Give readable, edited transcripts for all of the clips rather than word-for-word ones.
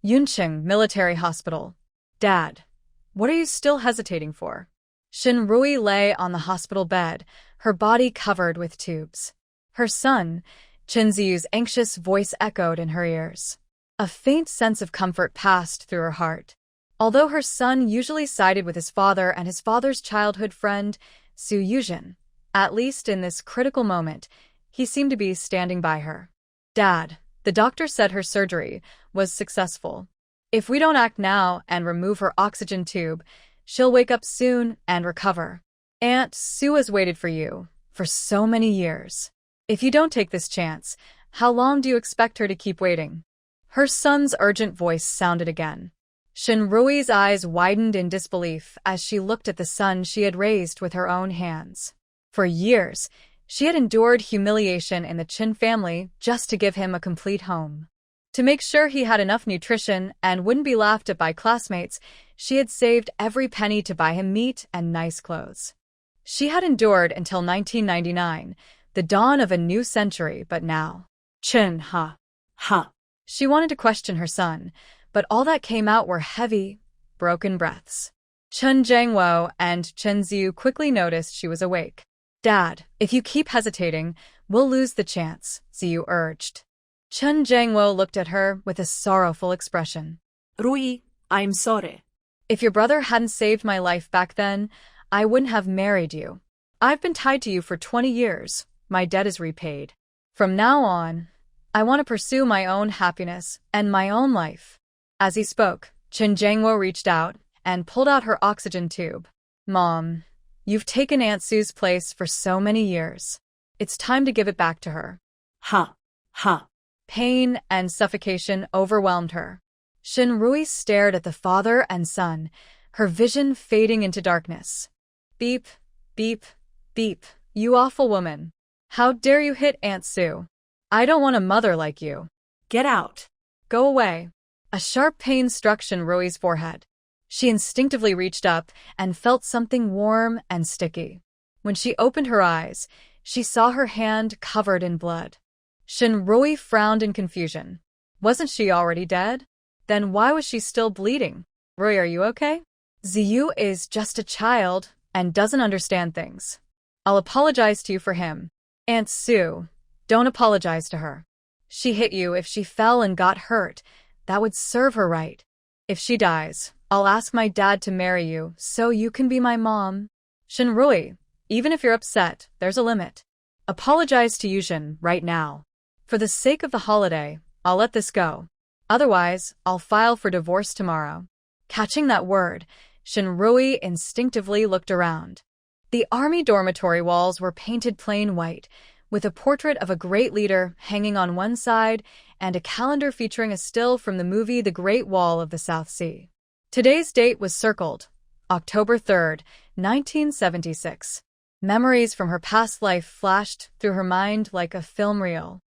Yunqing Military Hospital. Dad, what are you still hesitating for? Shinrui lay on the hospital bed, her body covered with tubes. Her son, Chunzi's anxious voice echoed in her ears. A faint sense of comfort passed through her heart. Although her son usually sided with his father and his father's childhood friend, Su Yuzhen, at least in this critical moment, he seemed to be standing by her. Dad, the doctor said her surgery was successful. If we don't act now and remove her oxygen tube, she'll wake up soon and recover. Aunt Su has waited for you for so many years. If you don't take this chance, how long do you expect her to keep waiting? Her son's urgent voice sounded again. Shinrui's eyes widened in disbelief as she looked at the son she had raised with her own hands. For years, she had endured humiliation in the Qin family just to give him a complete home. To make sure he had enough nutrition and wouldn't be laughed at by classmates, she had saved every penny to buy him meat and nice clothes. She had endured until 1999, the dawn of a new century, but now… Qin, huh. She wanted to question her son, but all that came out were heavy, broken breaths. Chen Jiangwo and Chen Ziyu quickly noticed she was awake. Dad, if you keep hesitating, we'll lose the chance, Ziyu urged. Chen Jiangwo looked at her with a sorrowful expression. Rui, I'm sorry. If your brother hadn't saved my life back then, I wouldn't have married you. I've been tied to you for 20 years. My debt is repaid. From now on, I want to pursue my own happiness and my own life. As he spoke, Chen Jiangwo reached out and pulled out her oxygen tube. Mom, you've taken Aunt Su's place for so many years. It's time to give it back to her. Ha. Pain and suffocation overwhelmed her. Shinrui stared at the father and son, her vision fading into darkness. Beep, beep, beep, you awful woman. How dare you hit Aunt Su? I don't want a mother like you. Get out. Go away. A sharp pain struck Shinrui's forehead. She instinctively reached up and felt something warm and sticky. When she opened her eyes, she saw her hand covered in blood. Shinrui frowned in confusion. Wasn't she already dead? Then why was she still bleeding? Rui, are you okay? Ziyu is just a child and doesn't understand things. I'll apologize to you for him. Aunt Su, don't apologize to her. She hit you. If she fell and got hurt, that would serve her right. If she dies, I'll ask my dad to marry you so you can be my mom. Shinrui, even if you're upset, there's a limit. Apologize to Yuzhen right now. For the sake of the holiday, I'll let this go. Otherwise, I'll file for divorce tomorrow. Catching that word, Shinrui instinctively looked around. The army dormitory walls were painted plain white, with a portrait of a great leader hanging on one side and a calendar featuring a still from the movie The Great Wall of the South Sea. Today's date was circled, October 3rd, 1976. Memories from her past life flashed through her mind like a film reel.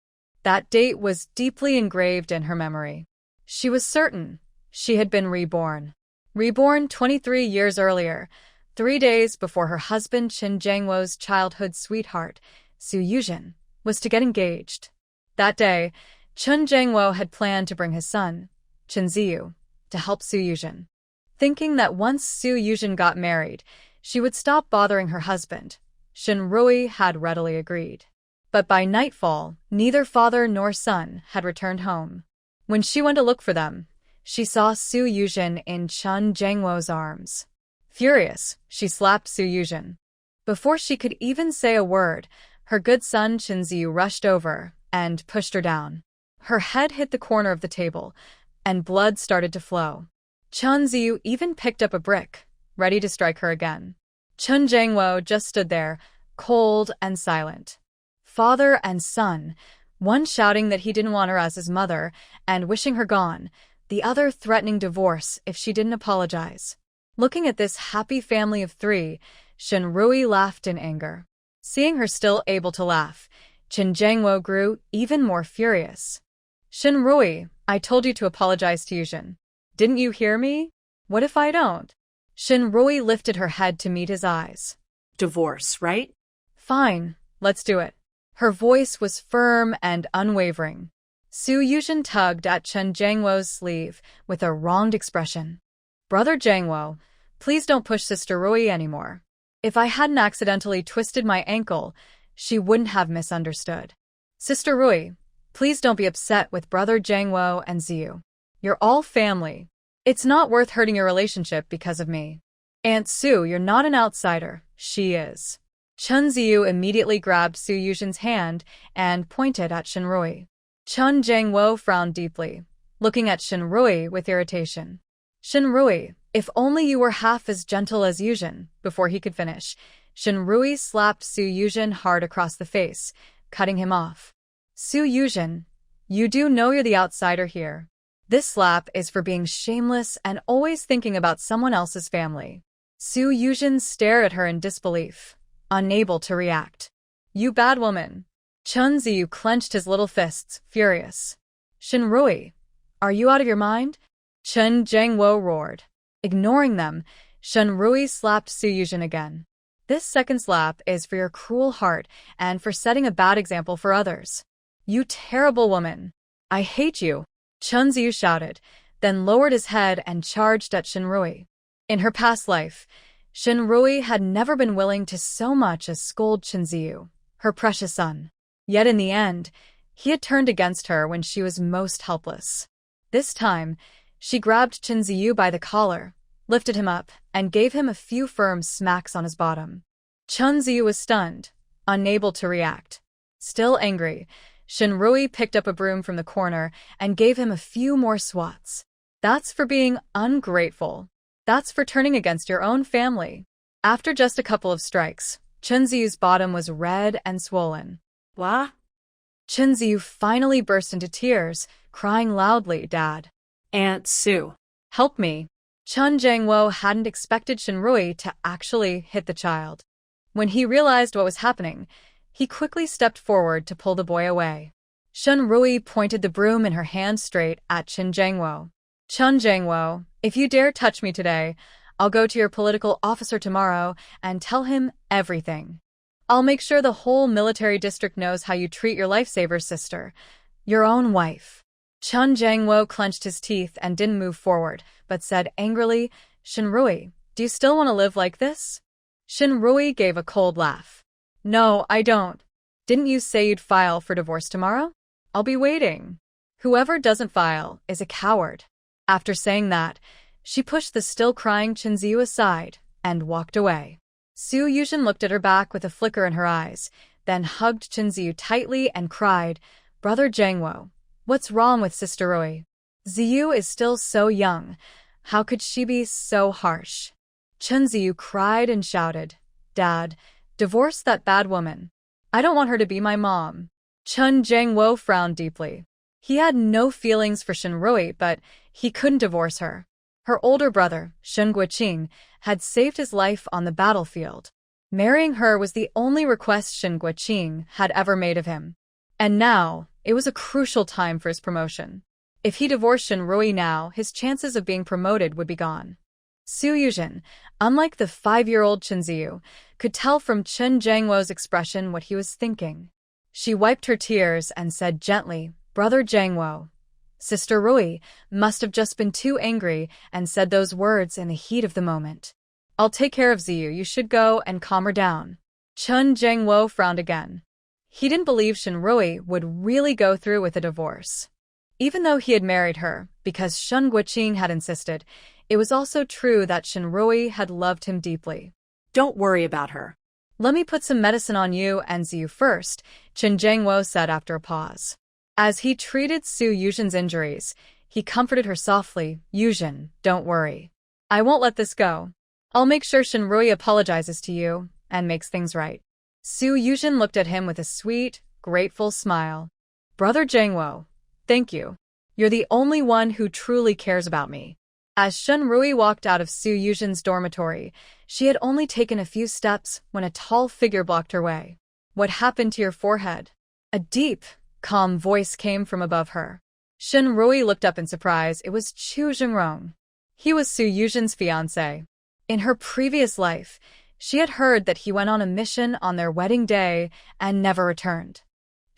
That date was deeply engraved in her memory. She was certain she had been reborn. Reborn 23 years earlier, 3 days before her husband Chen Jiangwo's childhood sweetheart, Su Yuzhen, was to get engaged. That day, Chen Jiangwo had planned to bring his son, Chen Ziyu, to help Su Yuzhen. Thinking that once Su Yuzhen got married, she would stop bothering her husband, Shinrui had readily agreed. But by nightfall, neither father nor son had returned home. When she went to look for them, she saw Su Yuzhen in Chen Jiangwo's arms. Furious, she slapped Su Yuzhen. Before she could even say a word, her good son Chunzi rushed over and pushed her down. Her head hit the corner of the table, and blood started to flow. Chunzi even picked up a brick, ready to strike her again. Chen Jiangwo just stood there, cold and silent. Father and son, one shouting that he didn't want her as his mother and wishing her gone, the other threatening divorce if she didn't apologize. Looking at this happy family of 3, Shinrui laughed in anger. Seeing her still able to laugh, Chen Jiangwo grew even more furious. Shinrui, I told you to apologize to Yuzhen. Didn't you hear me? What if I don't? Shinrui lifted her head to meet his eyes. Divorce, right? Fine, let's do it. Her voice was firm and unwavering. Su Yuzhen tugged at Chen Jiangwo's sleeve with a wronged expression. Brother Jiangwo, please don't push Sister Rui anymore. If I hadn't accidentally twisted my ankle, she wouldn't have misunderstood. Sister Rui, please don't be upset with Brother Jiangwo and Ziyu. You're all family. It's not worth hurting your relationship because of me. Aunt Su, you're not an outsider. She is. Chunzi immediately grabbed Su Yuzhen's hand and pointed at Shenrui. Chen Jiangwo frowned deeply, looking at Shenrui with irritation. Shenrui, if only you were half as gentle as Yuzhen. Before he could finish, Shenrui slapped Su Yuzhen hard across the face, cutting him off. Su Yuzhen, you do know you're the outsider here. This slap is for being shameless and always thinking about someone else's family. Su Yuzhen stared at her in disbelief, unable to react. You bad woman. Chunzi clenched his little fists, furious. Shenrui, are you out of your mind? Chen Jiangwo roared. Ignoring them, Shenrui slapped Su Yuzhen again. This second slap is for your cruel heart and for setting a bad example for others. You terrible woman. I hate you, Chunzi shouted, then lowered his head and charged at Shenrui. In her past life, Shenrui had never been willing to so much as scold Chunzi, her precious son. Yet in the end, he had turned against her when she was most helpless. This time, she grabbed Chunzi by the collar, lifted him up, and gave him a few firm smacks on his bottom. Chunzi was stunned, unable to react. Still angry, Shenrui picked up a broom from the corner and gave him a few more swats. That's for being ungrateful. That's for turning against your own family. After just a couple of strikes, Chunzi's bottom was red and swollen. What? Chunzi finally burst into tears, crying loudly, Dad. Aunt Su. Help me. Chen Jiangwo hadn't expected Shenrui to actually hit the child. When he realized what was happening, he quickly stepped forward to pull the boy away. Shenrui pointed the broom in her hand straight at Chen Jiangwo. Chen Jiangwo, if you dare touch me today, I'll go to your political officer tomorrow and tell him everything. I'll make sure the whole military district knows how you treat your lifesaver sister, your own wife. Chen Jiangwo clenched his teeth and didn't move forward, but said angrily, Shenrui, do you still want to live like this? Shenrui gave a cold laugh. No, I don't. Didn't you say you'd file for divorce tomorrow? I'll be waiting. Whoever doesn't file is a coward. After saying that, she pushed the still crying Chunzi aside and walked away. Su Yuzhen looked at her back with a flicker in her eyes, then hugged Chunzi tightly and cried, Brother Jiangwo, what's wrong with Sister Rui? Ziyu is still so young. How could she be so harsh? Chunzi cried and shouted, Dad, divorce that bad woman. I don't want her to be my mom. Chen Jiangwo frowned deeply. He had no feelings for Shenrui, but he couldn't divorce her. Her older brother, Shen Guoqing, had saved his life on the battlefield. Marrying her was the only request Shen Guoqing had ever made of him. And now, it was a crucial time for his promotion. If he divorced Shenrui now, his chances of being promoted would be gone. Su Yuzhen, unlike the 5-year-old Chunzi, could tell from Chen Jiangwo's expression what he was thinking. She wiped her tears and said gently, Brother Jiangwo, Sister Rui must have just been too angry and said those words in the heat of the moment. I'll take care of Ziyu, you should go and calm her down. Chen Jiangwo frowned again. He didn't believe Shenrui would really go through with a divorce. Even though he had married her, because Shen Guoqing had insisted, it was also true that Shenrui had loved him deeply. Don't worry about her. Let me put some medicine on you and Ziyu first, Chen Jiangwo said after a pause. As he treated Su Yuzhen's injuries, he comforted her softly, Yuzhen, don't worry. I won't let this go. I'll make sure Shenrui apologizes to you and makes things right. Su Yuzhen looked at him with a sweet, grateful smile. Brother Jiangwo, thank you. You're the only one who truly cares about me. As Shenrui walked out of Su Yuzhen's dormitory, she had only taken a few steps when a tall figure blocked her way. What happened to your forehead? A deep, calm voice came from above her. Shenrui looked up in surprise. It was Chu Zhengrong. He was Su Yuzhen's fiancé. In her previous life, she had heard that he went on a mission on their wedding day and never returned.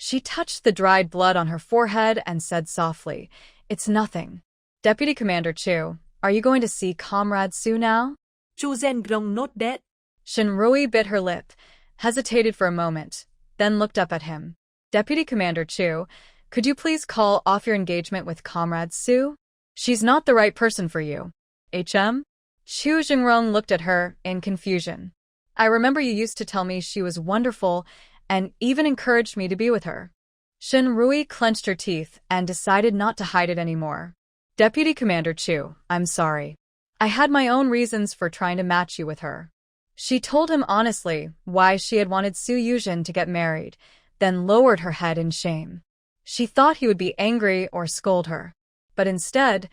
She touched the dried blood on her forehead and said softly, "It's nothing." Deputy Commander Chu, are you going to see Comrade Su now? Chu Zhengrong not dead. Shinrui bit her lip, hesitated for a moment, then looked up at him. Deputy Commander Chu, could you please call off your engagement with Comrade Su? She's not the right person for you. HM? Chu Jingrong looked at her in confusion. I remember you used to tell me she was wonderful and even encouraged me to be with her. Shinrui clenched her teeth and decided not to hide it anymore. Deputy Commander Chu, I'm sorry. I had my own reasons for trying to match you with her. She told him honestly why she had wanted Su Yuzhen to get married, then lowered her head in shame. She thought he would be angry or scold her. But instead,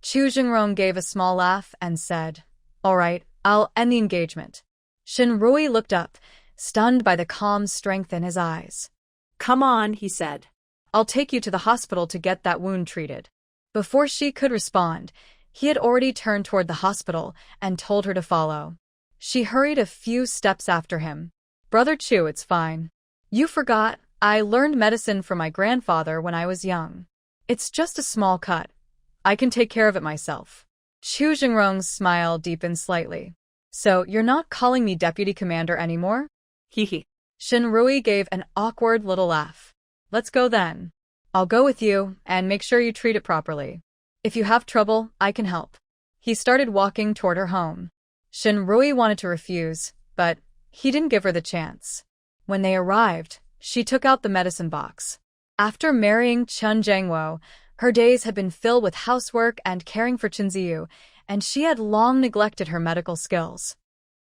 Chu Jingrong gave a small laugh and said, "All right, I'll end the engagement." Shinrui looked up, stunned by the calm strength in his eyes. Come on, he said. I'll take you to the hospital to get that wound treated. Before she could respond, he had already turned toward the hospital and told her to follow. She hurried a few steps after him. Brother Chu, it's fine. You forgot, I learned medicine from my grandfather when I was young. It's just a small cut. I can take care of it myself. Chu Jingrong's smile deepened slightly. So, you're not calling me Deputy Commander anymore? Hee. Shinrui gave an awkward little laugh. Let's go then. I'll go with you, and make sure you treat it properly. If you have trouble, I can help. He started walking toward her home. Shinrui wanted to refuse, but he didn't give her the chance. When they arrived, she took out the medicine box. After marrying Chun Jangwo, her days had been filled with housework and caring for Chunzi, and she had long neglected her medical skills.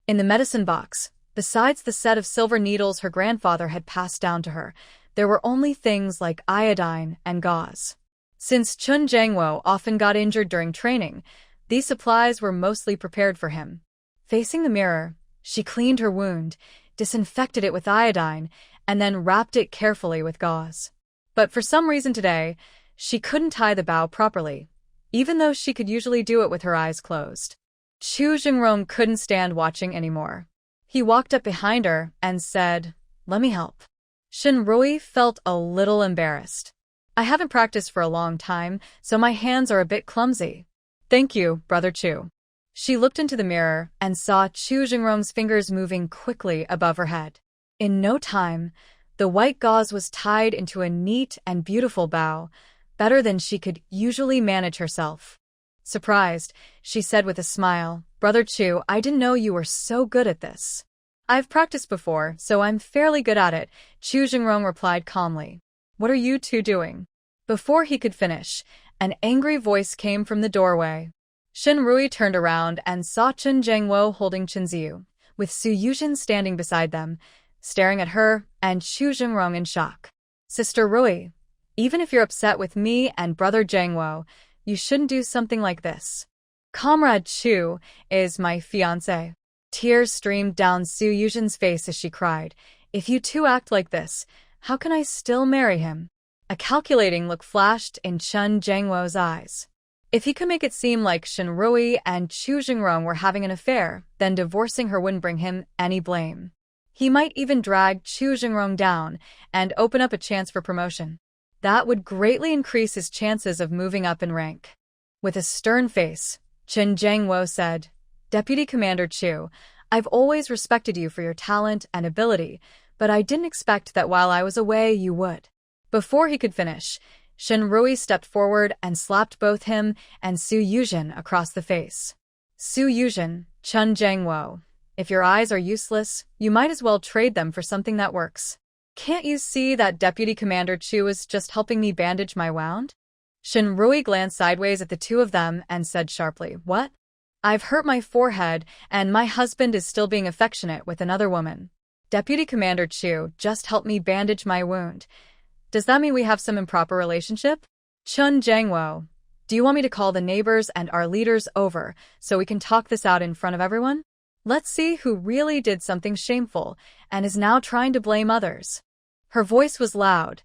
In the medicine box, besides the set of silver needles her grandfather had passed down to her, there were only things like iodine and gauze. Since Chun Jangwo often got injured during training, these supplies were mostly prepared for him. Facing the mirror, she cleaned her wound, disinfected it with iodine, and then wrapped it carefully with gauze. But for some reason today, she couldn't tie the bow properly, even though she could usually do it with her eyes closed. Chu Jingrong couldn't stand watching anymore. He walked up behind her and said, "Let me help." Shinrui felt a little embarrassed. I haven't practiced for a long time, so my hands are a bit clumsy. Thank you, Brother Chu. She looked into the mirror and saw Chu Jingrong's fingers moving quickly above her head. In no time, the white gauze was tied into a neat and beautiful bow, better than she could usually manage herself. Surprised, she said with a smile, "Brother Chu, I didn't know you were so good at this." "I've practiced before, so I'm fairly good at it," Chu Jingrong replied calmly. "What are you two doing?" Before he could finish, an angry voice came from the doorway. Shinrui turned around and saw Chun Jangwo holding Chunzi, with Su Yuzhen standing beside them, staring at her and Chu Jingrong in shock. "Sister Rui, even if you're upset with me and Brother Jangwo, you shouldn't do something like this. Comrade Chu is my fiancé." Tears streamed down Su Yuzhen's face as she cried, "If you two act like this, how can I still marry him?" A calculating look flashed in Chun Jangwo's eyes. If he could make it seem like Shinrui and Chu Jingrong were having an affair, then divorcing her wouldn't bring him any blame. He might even drag Chu Jingrong down and open up a chance for promotion. That would greatly increase his chances of moving up in rank. With a stern face, Chun Jangwo said, "Deputy Commander Chu, I've always respected you for your talent and ability, but I didn't expect that while I was away you would." Before he could finish, Shinrui stepped forward and slapped both him and Su Yuzhen across the face. "Su Yuzhen, Chun Jangwo, if your eyes are useless, you might as well trade them for something that works. Can't you see that Deputy Commander Chu is just helping me bandage my wound?" Shinrui glanced sideways at the two of them and said sharply, "What? I've hurt my forehead, and my husband is still being affectionate with another woman. Deputy Commander Chu just helped me bandage my wound. Does that mean we have some improper relationship? Chun Jangwo, do you want me to call the neighbors and our leaders over so we can talk this out in front of everyone? Let's see who really did something shameful and is now trying to blame others." Her voice was loud,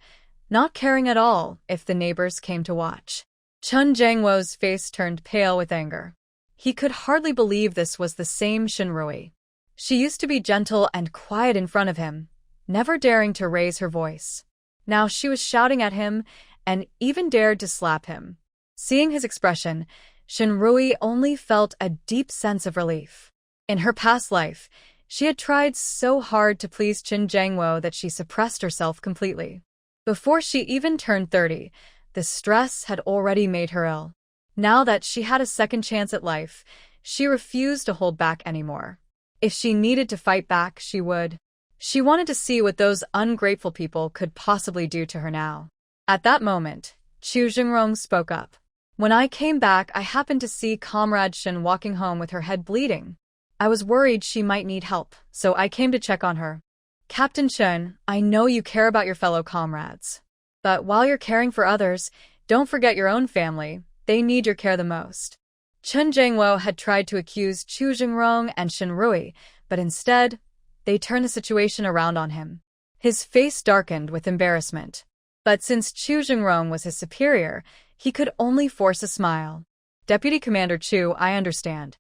not caring at all if the neighbors came to watch. Chun Jangwo's face turned pale with anger. He could hardly believe this was the same Shinrui. She used to be gentle and quiet in front of him, never daring to raise her voice. Now she was shouting at him and even dared to slap him. Seeing his expression, Shinrui only felt a deep sense of relief. In her past life, she had tried so hard to please Qin Jiangwo that she suppressed herself completely. Before she even turned 30, the stress had already made her ill. Now that she had a second chance at life, she refused to hold back anymore. If she needed to fight back, she would. She wanted to see what those ungrateful people could possibly do to her now. At that moment, Chu Jingrong spoke up. When I came back, I happened to see Comrade Shin walking home with her head bleeding. I was worried she might need help, so I came to check on her. Captain Chen, I know you care about your fellow comrades. But while you're caring for others, don't forget your own family. They need your care the most. Chen Jiangwo had tried to accuse Chu Jingrong and Shinrui, but instead, they turned the situation around on him. His face darkened with embarrassment. But since Chu Jingrong was his superior, he could only force a smile. Deputy Commander Chu, I understand.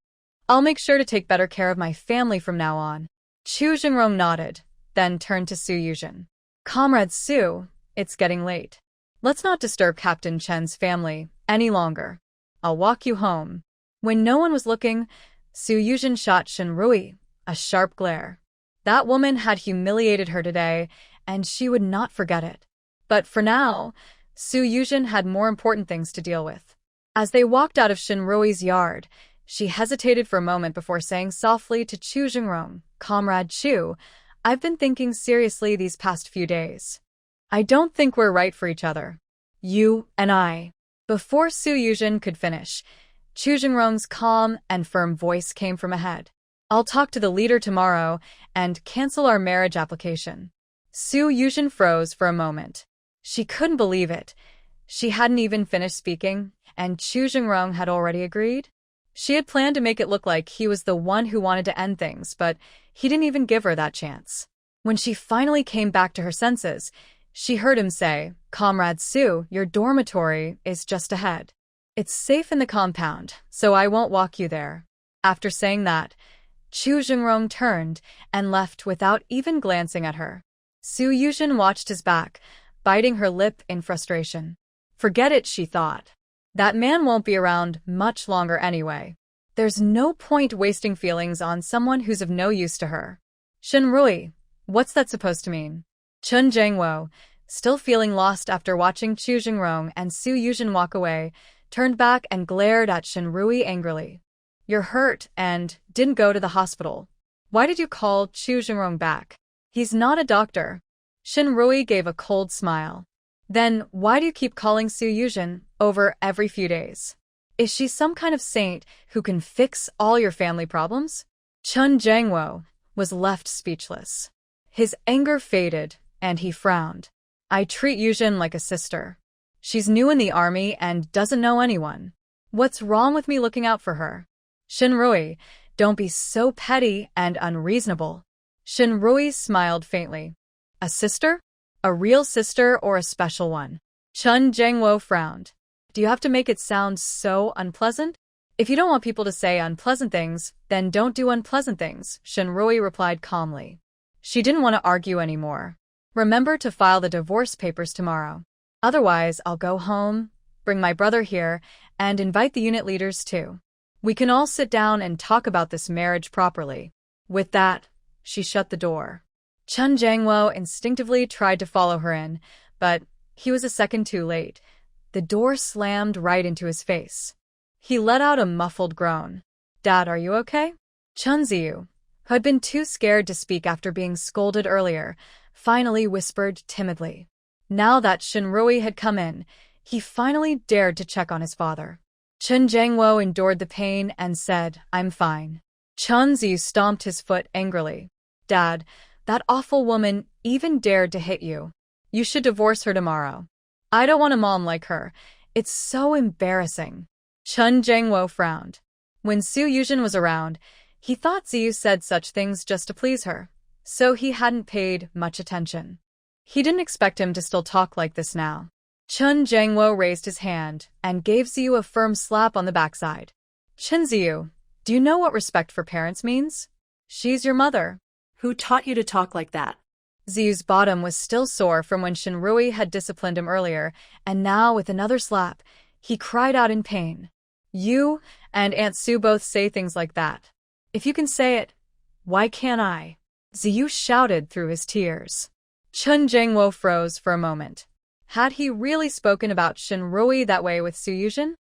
I'll make sure to take better care of my family from now on. Chu Jingrong nodded, then turned to Su Yuzhen. Comrade Su, it's getting late. Let's not disturb Captain Chen's family any longer. I'll walk you home. When no one was looking, Su Yuzhen shot Shinrui a sharp glare. That woman had humiliated her today, and she would not forget it. But for now, Su Yuzhen had more important things to deal with. As they walked out of Shinrui's yard, she hesitated for a moment before saying softly to Chu Jingrong, Comrade Chu, I've been thinking seriously these past few days. I don't think we're right for each other. You and I. Before Su Yuzhen could finish, Chu Jingrong's calm and firm voice came from ahead. I'll talk to the leader tomorrow and cancel our marriage application. Su Yuzhen froze for a moment. She couldn't believe it. She hadn't even finished speaking, and Chu Jingrong had already agreed. She had planned to make it look like he was the one who wanted to end things, but he didn't even give her that chance. When she finally came back to her senses, she heard him say, Comrade Su, your dormitory is just ahead. It's safe in the compound, so I won't walk you there. After saying that, Chu Jingrong turned and left without even glancing at her. Su Yuzhen watched his back, biting her lip in frustration. Forget it, she thought. That man won't be around much longer anyway. There's no point wasting feelings on someone who's of no use to her. Shinrui, what's that supposed to mean? Chen Jiangwo, still feeling lost after watching Chu Jingrong and Su Yuzhen walk away, turned back and glared at Shinrui angrily. You're hurt and didn't go to the hospital. Why did you call Chu Jingrong back? He's not a doctor. Shinrui gave a cold smile. Then why do you keep calling Su Yuzhen over every few days? Is she some kind of saint who can fix all your family problems? Chen Jiangwo was left speechless. His anger faded, and he frowned. I treat Yuzhen like a sister. She's new in the army and doesn't know anyone. What's wrong with me looking out for her? Shinrui, don't be so petty and unreasonable. Shinrui smiled faintly. A sister? A real sister or a special one? Chen Jiangwo frowned. Do you have to make it sound so unpleasant? If you don't want people to say unpleasant things, then don't do unpleasant things, Shinrui replied calmly. She didn't want to argue anymore. Remember to file the divorce papers tomorrow. Otherwise, I'll go home, bring my brother here, and invite the unit leaders too. We can all sit down and talk about this marriage properly. With that, she shut the door. Chen Jiangwo instinctively tried to follow her in, but he was a second too late. The door slammed right into his face. He let out a muffled groan. Dad, are you okay? Chunzi, who had been too scared to speak after being scolded earlier, finally whispered timidly. Now that Shinrui had come in, he finally dared to check on his father. Chen Jiangwo endured the pain and said, I'm fine. Chunzi stomped his foot angrily. Dad, that awful woman even dared to hit you. You should divorce her tomorrow. I don't want a mom like her. It's so embarrassing. Chen Jiangwo frowned. When Su Yuzhen was around, he thought Ziyu said such things just to please her, so he hadn't paid much attention. He didn't expect him to still talk like this now. Chen Jiangwo raised his hand and gave Ziyu a firm slap on the backside. Chen Ziyu, do you know what respect for parents means? She's your mother. Who taught you to talk like that? Ziyu's bottom was still sore from when Shinrui had disciplined him earlier, and now with another slap, he cried out in pain. You and Aunt Sue both say things like that. If you can say it, why can't I? Ziyu shouted through his tears. Chun Jangwo froze for a moment. Had he really spoken about Shinrui that way with Su Yuzhen?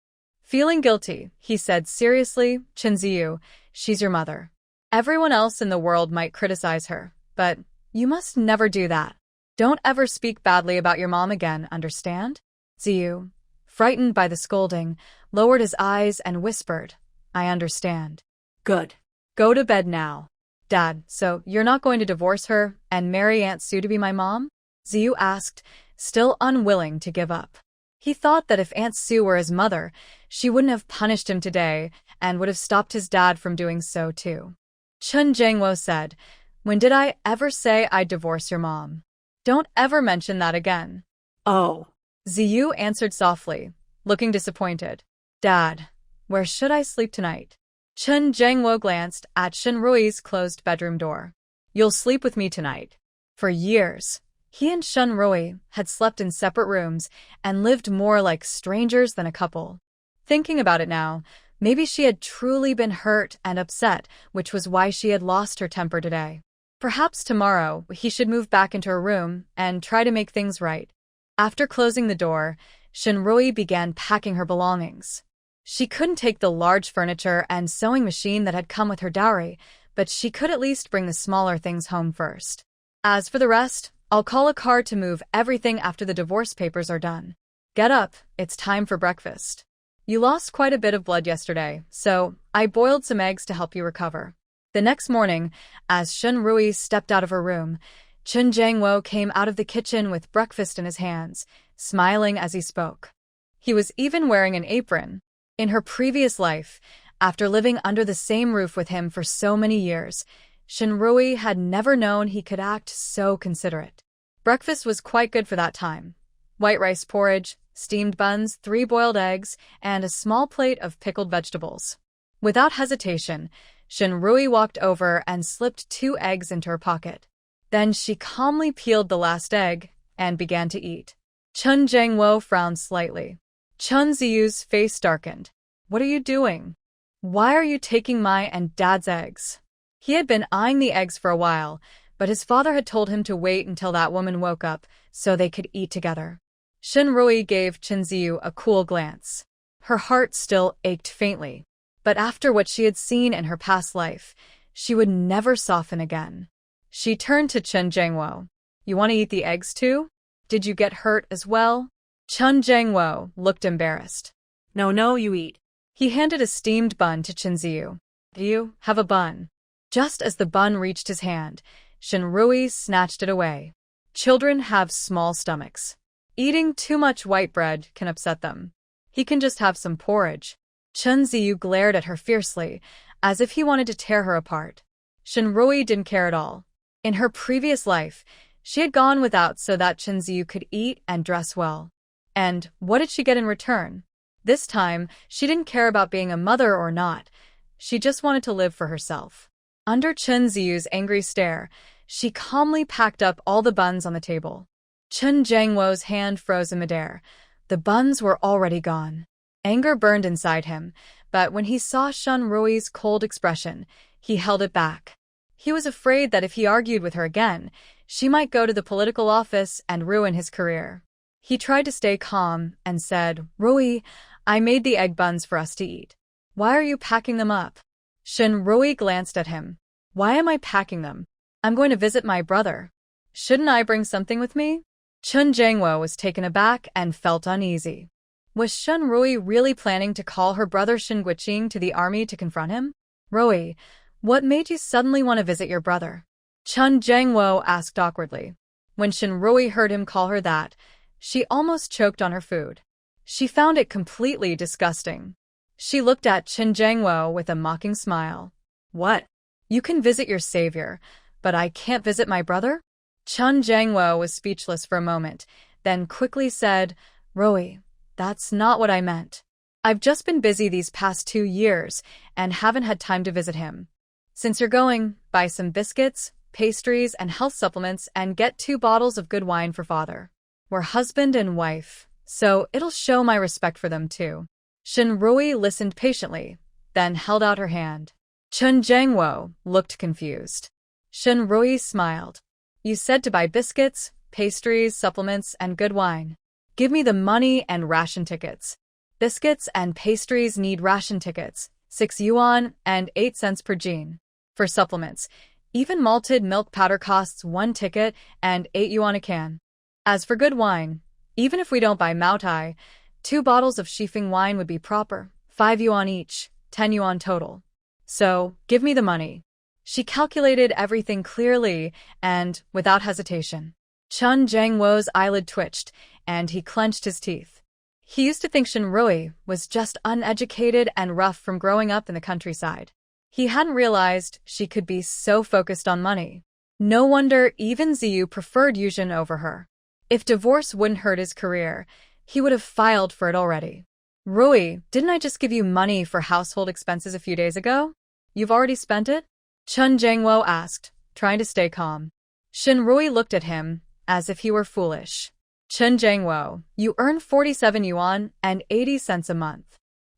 Feeling guilty, he said seriously, Chunzi, she's your mother. Everyone else in the world might criticize her, but you must never do that. Don't ever speak badly about your mom again, understand? Ziyu, frightened by the scolding, lowered his eyes and whispered, I understand. Good. Go to bed now. Dad, so you're not going to divorce her and marry Aunt Sue to be my mom? Ziyu asked, still unwilling to give up. He thought that if Aunt Sue were his mother, she wouldn't have punished him today and would have stopped his dad from doing so too. Chun Jangwo said, when did I ever say I'd divorce your mom? Don't ever mention that again. Oh. Ziyu answered softly, looking disappointed. Dad, where should I sleep tonight? Chun Jangwo glanced at Shinrui's closed bedroom door. You'll sleep with me tonight. For years, he and Shinrui had slept in separate rooms and lived more like strangers than a couple. Thinking about it now, maybe she had truly been hurt and upset, which was why she had lost her temper today. Perhaps tomorrow he should move back into her room and try to make things right. After closing the door, Shinrui began packing her belongings. She couldn't take the large furniture and sewing machine that had come with her dowry, but she could at least bring the smaller things home first. As for the rest, I'll call a car to move everything after the divorce papers are done. Get up, it's time for breakfast. You lost quite a bit of blood yesterday, so I boiled some eggs to help you recover. The next morning, as Shinrui stepped out of her room, Chun Jangwo came out of the kitchen with breakfast in his hands, smiling as he spoke. He was even wearing an apron. In her previous life, after living under the same roof with him for so many years, Shinrui had never known he could act so considerate. Breakfast was quite good for that time. White rice porridge, steamed buns, 3 boiled eggs, and a small plate of pickled vegetables. Without hesitation, Shinrui walked over and slipped 2 eggs into her pocket. Then she calmly peeled the last egg and began to eat. Chun Jangwo frowned slightly. Chun Ziyu's face darkened. What are you doing? Why are you taking my and Dad's eggs? He had been eyeing the eggs for a while, but his father had told him to wait until that woman woke up so they could eat together. Shinrui gave Chunzi a cool glance. Her heart still ached faintly, but after what she had seen in her past life, she would never soften again. She turned to Chun Jangwo. You want to eat the eggs too? Did you get hurt as well? Chun Jangwo looked embarrassed. No, you eat. He handed a steamed bun to Chunzi. You have a bun. Just as the bun reached his hand, Shinrui snatched it away. Children have small stomachs. Eating too much white bread can upset them. He can just have some porridge. Chunzi glared at her fiercely, as if he wanted to tear her apart. Shinrui didn't care at all. In her previous life, she had gone without so that Chunzi could eat and dress well. And what did she get in return? This time, she didn't care about being a mother or not. She just wanted to live for herself. Under Chunzi's angry stare, she calmly packed up all the buns on the table. Chun Jangwo's hand froze in midair. The buns were already gone. Anger burned inside him, but when he saw Shinrui's cold expression, he held it back. He was afraid that if he argued with her again, she might go to the political office and ruin his career. He tried to stay calm and said, Rui, I made the egg buns for us to eat. Why are you packing them up? Shinrui glanced at him. Why am I packing them? I'm going to visit my brother. Shouldn't I bring something with me? Chun Jangwo was taken aback and felt uneasy. Was Shinrui really planning to call her brother Shinguiqing to the army to confront him? Rui, what made you suddenly want to visit your brother? Chun Jangwo asked awkwardly. When Shinrui heard him call her that, she almost choked on her food. She found it completely disgusting. She looked at Chun Jangwo with a mocking smile. What? You can visit your savior, but I can't visit my brother? Chun Jangwo was speechless for a moment, then quickly said, Rui, that's not what I meant. I've just been busy these past 2 years and haven't had time to visit him. Since you're going, buy some biscuits, pastries, and health supplements, and get 2 bottles of good wine for father. We're husband and wife, so it'll show my respect for them too. Shinrui listened patiently, then held out her hand. Chun Jangwo looked confused. Shinrui smiled. You said to buy biscuits, pastries, supplements, and good wine. Give me the money and ration tickets. Biscuits and pastries need ration tickets, 6 yuan and 8 cents per jean. For supplements, even malted milk powder costs 1 ticket and 8 yuan a can. As for good wine, even if we don't buy Maotai, 2 bottles of Shifeng wine would be proper, 5 yuan each, 10 yuan total. So, give me the money. She calculated everything clearly and without hesitation. Chun Jangwo's eyelid twitched, and he clenched his teeth. He used to think Shinrui was just uneducated and rough from growing up in the countryside. He hadn't realized she could be so focused on money. No wonder even Ziyu preferred Yuzhen over her. If divorce wouldn't hurt his career, he would have filed for it already. Rui, didn't I just give you money for household expenses a few days ago? You've already spent it? Chun Jangwo asked, trying to stay calm. Shinrui looked at him as if he were foolish. Chun Jangwo, you earn 47 yuan and 80 cents a month.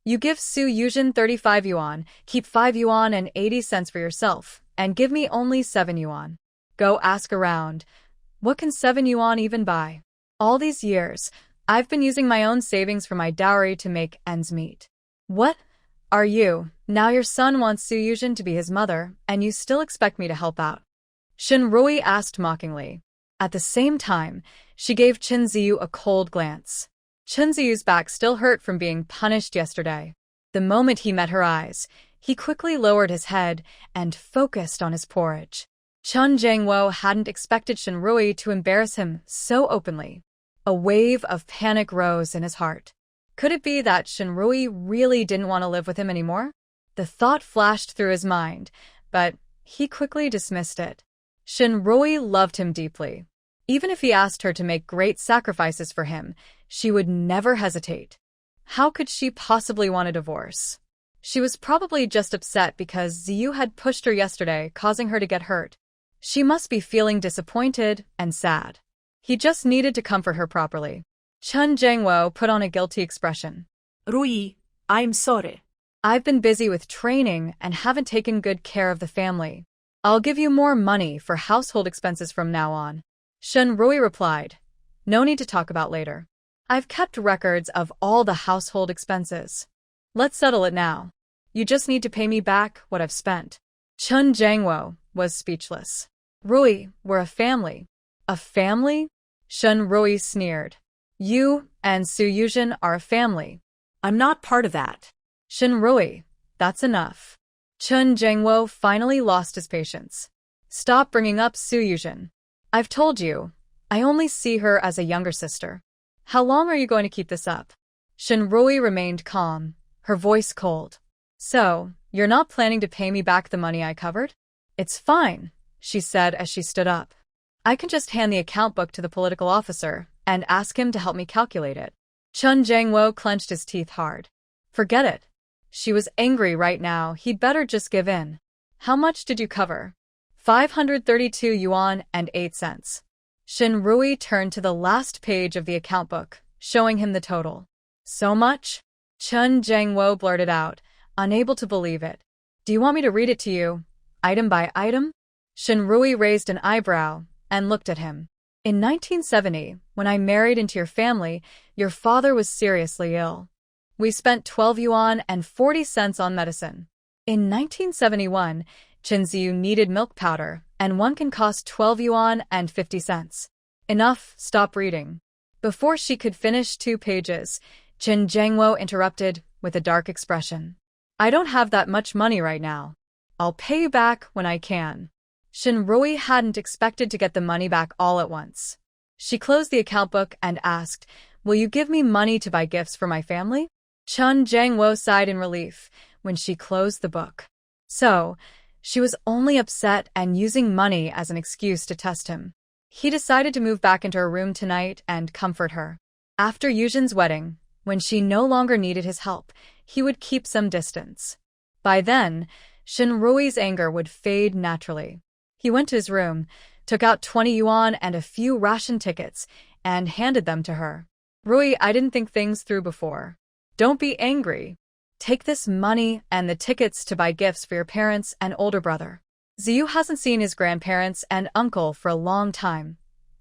You give Su Yuzhen 35 yuan, keep 5 yuan and 80 cents for yourself, and give me only 7 yuan. Go ask around. What can 7 yuan even buy? All these years, I've been using my own savings for my dowry to make ends meet. What? Are you? Now your son wants Su Yuzhen to be his mother, and you still expect me to help out? Shinrui asked mockingly. At the same time, she gave Chunzi a cold glance. Chunzi's back still hurt from being punished yesterday. The moment he met her eyes, he quickly lowered his head and focused on his porridge. Chun Jangwo hadn't expected Shinrui to embarrass him so openly. A wave of panic rose in his heart. Could it be that Shinrui really didn't want to live with him anymore? The thought flashed through his mind, but he quickly dismissed it. Shinrui loved him deeply. Even if he asked her to make great sacrifices for him, she would never hesitate. How could she possibly want a divorce? She was probably just upset because Ziyu had pushed her yesterday, causing her to get hurt. She must be feeling disappointed and sad. He just needed to comfort her properly. Chun Jangwo put on a guilty expression. Rui, I'm sorry. I've been busy with training and haven't taken good care of the family. I'll give you more money for household expenses from now on. Shinrui replied. No need to talk about later. I've kept records of all the household expenses. Let's settle it now. You just need to pay me back what I've spent. Chun Jangwo was speechless. Rui, we're a family. A family? Shinrui sneered. You and Su Yuzhen are a family. I'm not part of that. Shinrui, that's enough. Chun Jangwo finally lost his patience. Stop bringing up Su Yuzhen. I've told you, I only see her as a younger sister. How long are you going to keep this up? Shinrui remained calm, her voice cold. So, you're not planning to pay me back the money I covered? It's fine, she said as she stood up. I can just hand the account book to the political officer and ask him to help me calculate it. Chun Jangwo clenched his teeth hard. Forget it. She was angry right now, he'd better just give in. How much did you cover? 532 yuan and 8 cents. Shinrui turned to the last page of the account book, showing him the total. So much? Chun Jangwo blurted out, unable to believe it. Do you want me to read it to you, item by item? Shinrui raised an eyebrow and looked at him. In 1970, when I married into your family, your father was seriously ill. We spent 12 yuan and 40 cents on medicine. In 1971, Chunzi needed milk powder, and one can cost 12 yuan and 50 cents. Enough, stop reading. Before she could finish 2 pages, Chun Jangwo interrupted with a dark expression. I don't have that much money right now. I'll pay you back when I can. Shinrui hadn't expected to get the money back all at once. She closed the account book and asked, Will you give me money to buy gifts for my family? Chun Jangwo sighed in relief when she closed the book. So, she was only upset and using money as an excuse to test him. He decided to move back into her room tonight and comfort her. After Yuzhen's wedding, when she no longer needed his help, he would keep some distance. By then, Shinrui's anger would fade naturally. He went to his room, took out 20 yuan and a few ration tickets, and handed them to her. Rui, I didn't think things through before. Don't be angry. Take this money and the tickets to buy gifts for your parents and older brother. Ziyu hasn't seen his grandparents and uncle for a long time.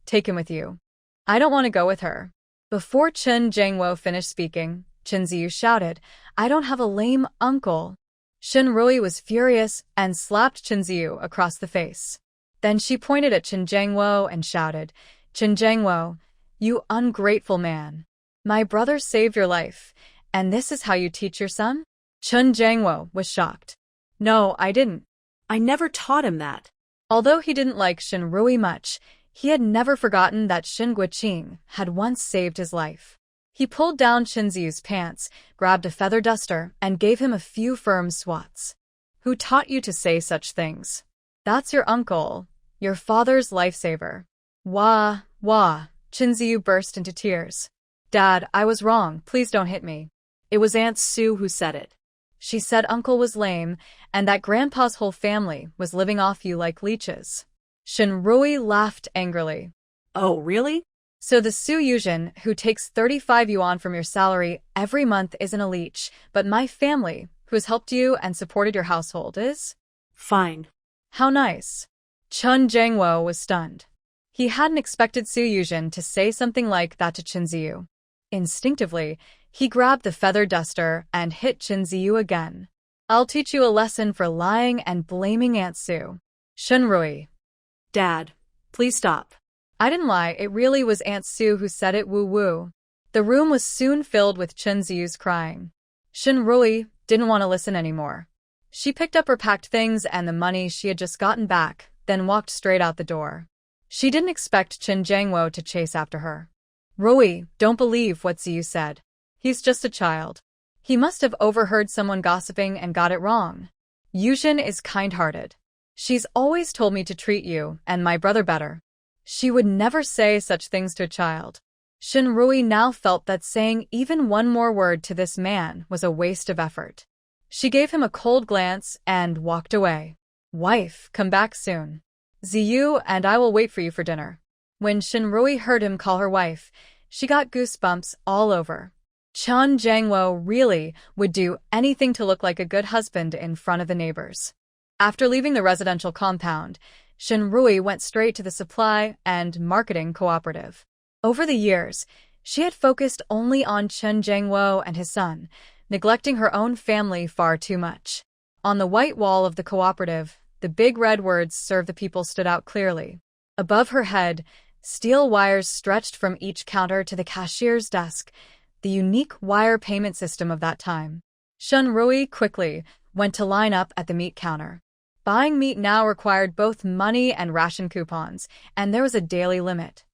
Take him with you. I don't want to go with her. Before Chen Jiangwo finished speaking, Chen Ziyu shouted, I don't have a lame uncle. Shen Rui was furious and slapped Chen Ziyu across the face. Then she pointed at Chen Jiangwo and shouted, Chen Jiangwo, you ungrateful man. My brother saved your life, and this is how you teach your son? Chen Jiangwo was shocked. No, I didn't. I never taught him that. Although he didn't like Shen Rui much, he had never forgotten that Shen Guoqing had once saved his life. He pulled down Chen Ziyu's pants, grabbed a feather duster, and gave him a few firm swats. Who taught you to say such things? That's your uncle, your father's lifesaver. Wah, wah, Chen Ziyu burst into tears. Dad, I was wrong, please don't hit me. It was Aunt Sue who said it. She said uncle was lame, and that grandpa's whole family was living off you like leeches. Shen Rui laughed angrily. Oh, really? So the Su Yuzhen, who takes 35 yuan from your salary every month, isn't a leech, but my family, who has helped you and supported your household, is? Fine. How nice. Chen Jiangwo was stunned. He hadn't expected Su Yuzhen to say something like that to Chen Ziyu. Instinctively, he grabbed the feather duster and hit Chen Ziyu again. I'll teach you a lesson for lying and blaming Aunt Sue. Shen Rui. Dad, please stop. I didn't lie, it really was Aunt Sue who said it, woo-woo. The room was soon filled with Chen Ziyu's crying. Shen Rui didn't want to listen anymore. She picked up her packed things and the money she had just gotten back, then walked straight out the door. She didn't expect Chen Jiangwo to chase after her. Rui, don't believe what Ziyu said. He's just a child. He must have overheard someone gossiping and got it wrong. Yuzhen is kind-hearted. She's always told me to treat you and my brother better. She would never say such things to a child. Shen Rui now felt that saying even one more word to this man was a waste of effort. She gave him a cold glance and walked away. Wife, come back soon. Ziyu and I will wait for you for dinner. When Shen Rui heard him call her wife, she got goosebumps all over. Chen Jiangwo really would do anything to look like a good husband in front of the neighbors. After leaving the residential compound, Shen Rui went straight to the supply and marketing cooperative. Over the years, she had focused only on Chen Jiangwo and his son, neglecting her own family far too much. On the white wall of the cooperative, the big red words "Serve the People" stood out clearly. Above her head, steel wires stretched from each counter to the cashier's desk, the unique wire payment system of that time. Shen Rui quickly went to line up at the meat counter. Buying meat now required both money and ration coupons, and there was a daily limit.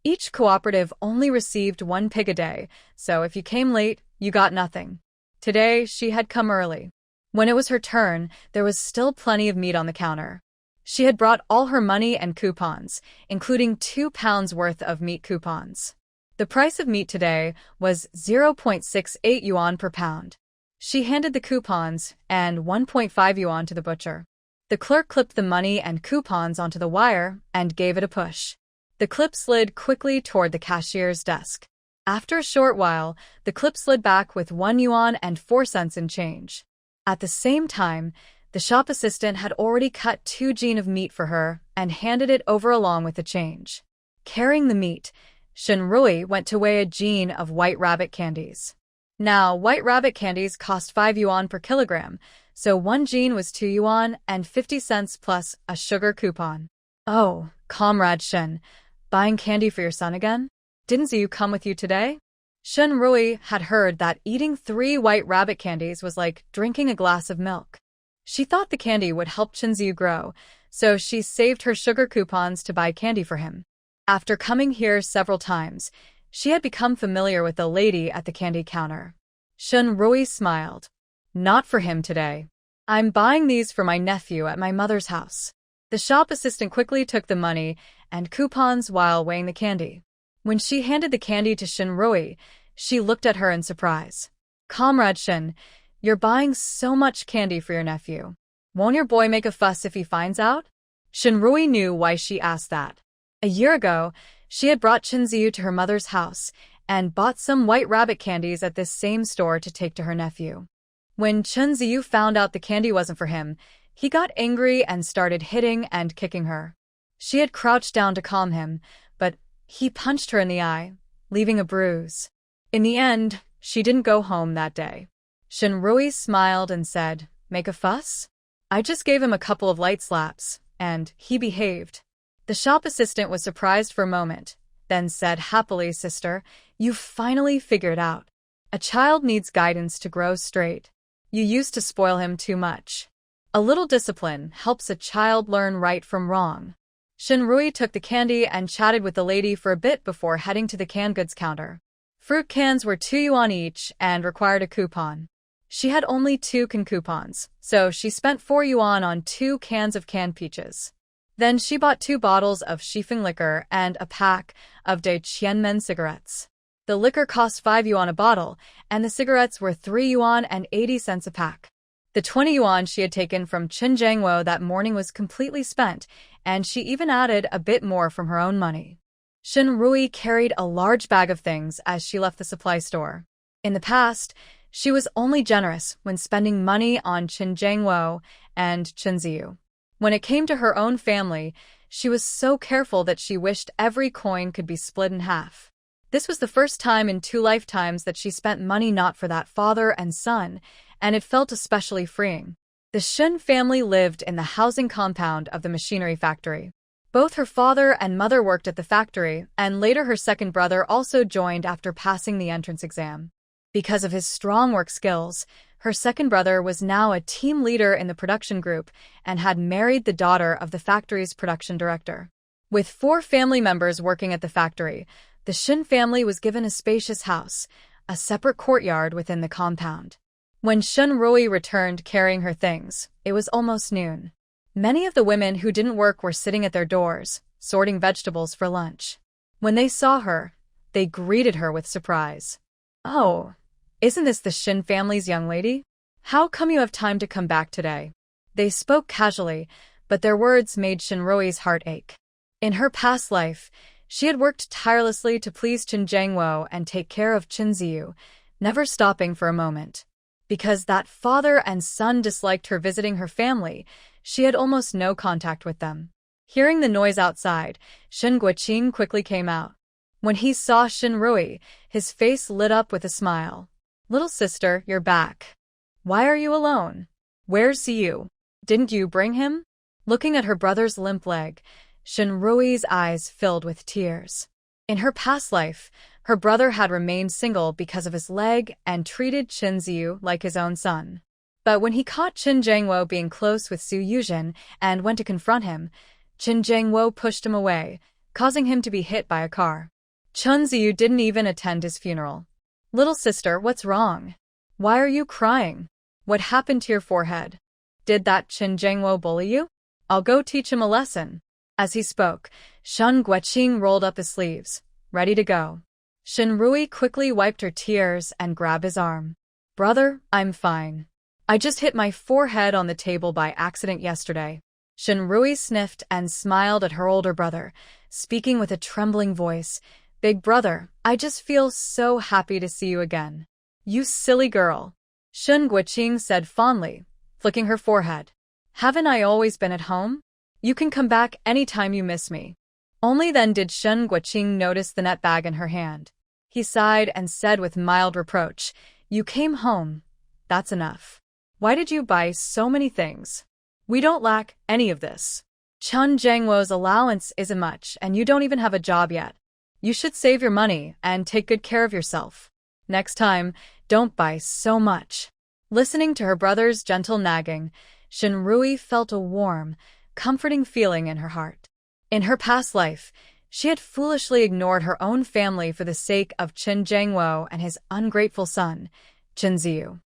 Each cooperative only received 1 pig a day, so if you came late, you got nothing. Today, she had come early. When it was her turn, there was still plenty of meat on the counter. She had brought all her money and coupons, including 2 pounds worth of meat coupons. The price of meat today was 0.68 yuan per pound. She handed the coupons and 1.5 yuan to the butcher. The clerk clipped the money and coupons onto the wire and gave it a push. The clip slid quickly toward the cashier's desk. After a short while, the clip slid back with 1 yuan and 4 cents in change. At the same time, the shop assistant had already cut 2 jin of meat for her and handed it over along with the change. Carrying the meat, Shen Rui went to weigh a jin of white rabbit candies. Now, white rabbit candies cost 5 yuan per kilogram, so 1 jin was 2 yuan and 50 cents plus a sugar coupon. Oh, Comrade Shen, buying candy for your son again? Didn't Ziyu come with you today? Shen Rui had heard that eating 3 white rabbit candies was like drinking a glass of milk. She thought the candy would help Chen Ziyu grow, so she saved her sugar coupons to buy candy for him. After coming here several times, she had become familiar with the lady at the candy counter. Shen Rui smiled. Not for him today. I'm buying these for my nephew at my mother's house. The shop assistant quickly took the money and coupons while weighing the candy. When she handed the candy to Shen Rui, she looked at her in surprise. Comrade Shen, you're buying so much candy for your nephew. Won't your boy make a fuss if he finds out? Shinrui knew why she asked that. A year ago, she had brought Chunzi to her mother's house and bought some white rabbit candies at this same store to take to her nephew. When Chunzi found out the candy wasn't for him, he got angry and started hitting and kicking her. She had crouched down to calm him, but he punched her in the eye, leaving a bruise. In the end, she didn't go home that day. Shinrui smiled and said, "Make a fuss?" "I just gave him a couple of light slaps, and he behaved." The shop assistant was surprised for a moment, then said happily, "Sister, you finally figured out. A child needs guidance to grow straight. You used to spoil him too much. A little discipline helps a child learn right from wrong." Shinrui took the candy and chatted with the lady for a bit before heading to the canned goods counter. Fruit cans were 2 yuan each and required a coupon. She had only 2 coupons, so she spent 4 yuan on 2 cans of canned peaches. Then she bought 2 bottles of Shifeng liquor and a pack of De Qianmen cigarettes. The liquor cost 5 yuan a bottle, and the cigarettes were 3 yuan and 80 cents a pack. The 20 yuan she had taken from Qinjiangwo that morning was completely spent, and she even added a bit more from her own money. Shinrui carried a large bag of things as she left the supply store. In the past, she was only generous when spending money on Qinjiangwo and Chunzi. When it came to her own family, she was so careful that she wished every coin could be split in half. This was the first time in 2 lifetimes that she spent money not for that father and son, and it felt especially freeing. The Shun family lived in the housing compound of the machinery factory. Both her father and mother worked at the factory, and later her second brother also joined after passing the entrance exam. Because of his strong work skills, her second brother was now a team leader in the production group and had married the daughter of the factory's production director. With 4 family members working at the factory, the Shun family was given a spacious house, a separate courtyard within the compound. When Shinrui returned carrying her things, it was almost noon. Many of the women who didn't work were sitting at their doors, sorting vegetables for lunch. When they saw her, they greeted her with surprise. "Oh, isn't this the Shin family's young lady? How come you have time to come back today?" They spoke casually, but their words made Shinrui's heart ache. In her past life, she had worked tirelessly to please Qinjiangwo and take care of Chunzi, never stopping for a moment. Because that father and son disliked her visiting her family, she had almost no contact with them. Hearing the noise outside, Shen Guoqing quickly came out. When he saw Shinrui, his face lit up with a smile. "Little sister, you're back. Why are you alone? Where's Siyu? Didn't you bring him?" Looking at her brother's limp leg, Shinrui's eyes filled with tears. In her past life, her brother had remained single because of his leg and treated Chunzi like his own son. But when he caught Qinjiangwo being close with Su Yuzhen and went to confront him, Qinjiangwo pushed him away, causing him to be hit by a car. Chunzi didn't even attend his funeral. "Little sister, what's wrong? Why are you crying? What happened to your forehead? Did that Qinjiangwo bully you? I'll go teach him a lesson." As he spoke, Shen Guoqing rolled up his sleeves, ready to go. Shinrui quickly wiped her tears and grabbed his arm. "Brother, I'm fine. I just hit my forehead on the table by accident yesterday." Shinrui sniffed and smiled at her older brother, speaking with a trembling voice. "Big brother, I just feel so happy to see you again." "You silly girl," Shen Guoqing said fondly, flicking her forehead. "Haven't I always been at home? You can come back anytime you miss me." Only then did Shen Guoqing notice the net bag in her hand. He sighed and said with mild reproach, "You came home. That's enough. Why did you buy so many things? We don't lack any of this. Qinjiangwo's allowance isn't much, and you don't even have a job yet. You should save your money and take good care of yourself. Next time, don't buy so much." Listening to her brother's gentle nagging, Shinrui felt a warm, comforting feeling in her heart. In her past life, she had foolishly ignored her own family for the sake of Qinjiangwo and his ungrateful son, Chunzi.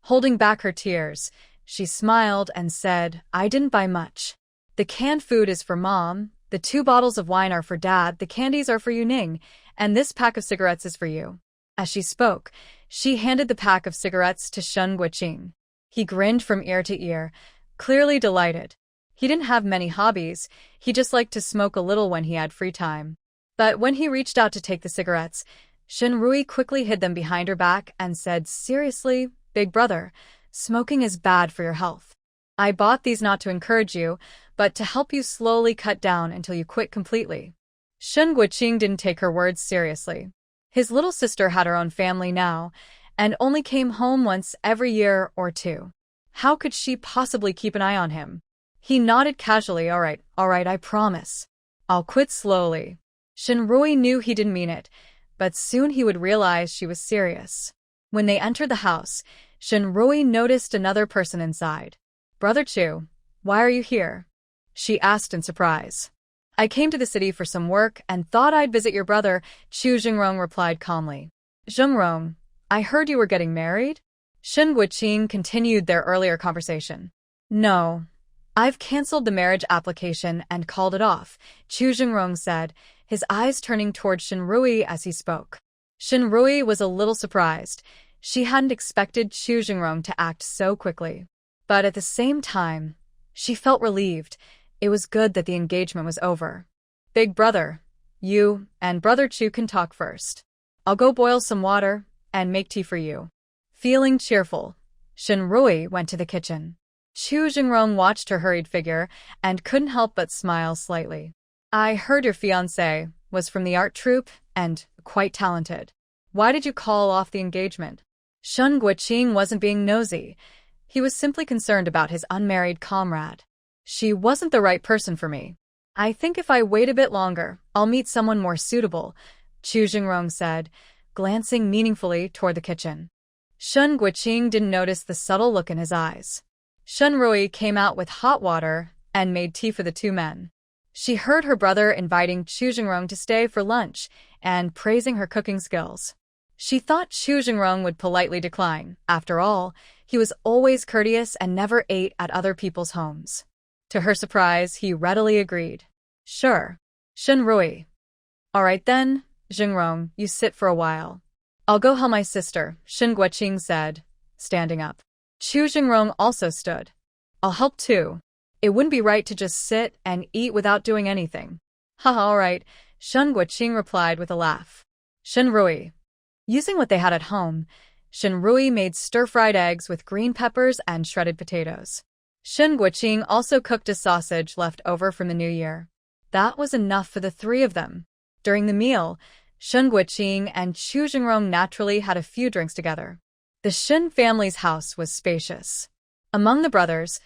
Holding back her tears, she smiled and said, "I didn't buy much. The canned food is for Mom, the 2 bottles of wine are for Dad, the candies are for Yuning, and this pack of cigarettes is for you." As she spoke, she handed the pack of cigarettes to Shen Guoqing. He grinned from ear to ear, clearly delighted. He didn't have many hobbies, he just liked to smoke a little when he had free time. But when he reached out to take the cigarettes, Shinrui quickly hid them behind her back and said, "Seriously, big brother, smoking is bad for your health. I bought these not to encourage you, but to help you slowly cut down until you quit completely." Shen Guoqing didn't take her words seriously. His little sister had her own family now, and only came home once every year or two. How could she possibly keep an eye on him? He nodded casually. All right, I promise. I'll quit slowly." Shinrui knew he didn't mean it, but soon he would realize she was serious. When they entered the house, Shinrui noticed another person inside. "Brother Chu, why are you here?" she asked in surprise. "I came to the city for some work and thought I'd visit your brother," Chu Jingrong replied calmly. "Jingrong, I heard you were getting married?" Shen Guoqing continued their earlier conversation. "No, I've cancelled the marriage application and called it off," Chu Jingrong said, his eyes turning toward Shinrui as he spoke. Shinrui was a little surprised. She hadn't expected Chu Jingrong to act so quickly. But at the same time, she felt relieved. It was good that the engagement was over. "Big brother, you and brother Chu can talk first. I'll go boil some water and make tea for you." Feeling cheerful, Shinrui went to the kitchen. Chu Jingrong watched her hurried figure and couldn't help but smile slightly. "I heard your fiancé was from the art troupe and quite talented. Why did you call off the engagement?" Shen Guoqing wasn't being nosy. He was simply concerned about his unmarried comrade. "She wasn't the right person for me. I think if I wait a bit longer, I'll meet someone more suitable," Chu Jingrong said, glancing meaningfully toward the kitchen. Shen Guoqing didn't notice the subtle look in his eyes. Shinrui came out with hot water and made tea for the two men. She heard her brother inviting Chu Jingrong to stay for lunch and praising her cooking skills. She thought Chu Jingrong would politely decline. After all, he was always courteous and never ate at other people's homes. To her surprise, he readily agreed. "Sure." Shinrui. "All right then, Jingrong, you sit for a while. I'll go help my sister," Shen Guoqing said, standing up. Chu Jingrong also stood. "I'll help too. It wouldn't be right to just sit and eat without doing anything." "Haha, all right," Shen Guoqing replied with a laugh. Shinrui. Using what they had at home, Shinrui made stir-fried eggs with green peppers and shredded potatoes. Shen Guoqing also cooked a sausage left over from the new year. That was enough for the three of them. During the meal, Shen Guoqing and Chu Jingrong naturally had a few drinks together. The Shen family's house was spacious. Among the brothers,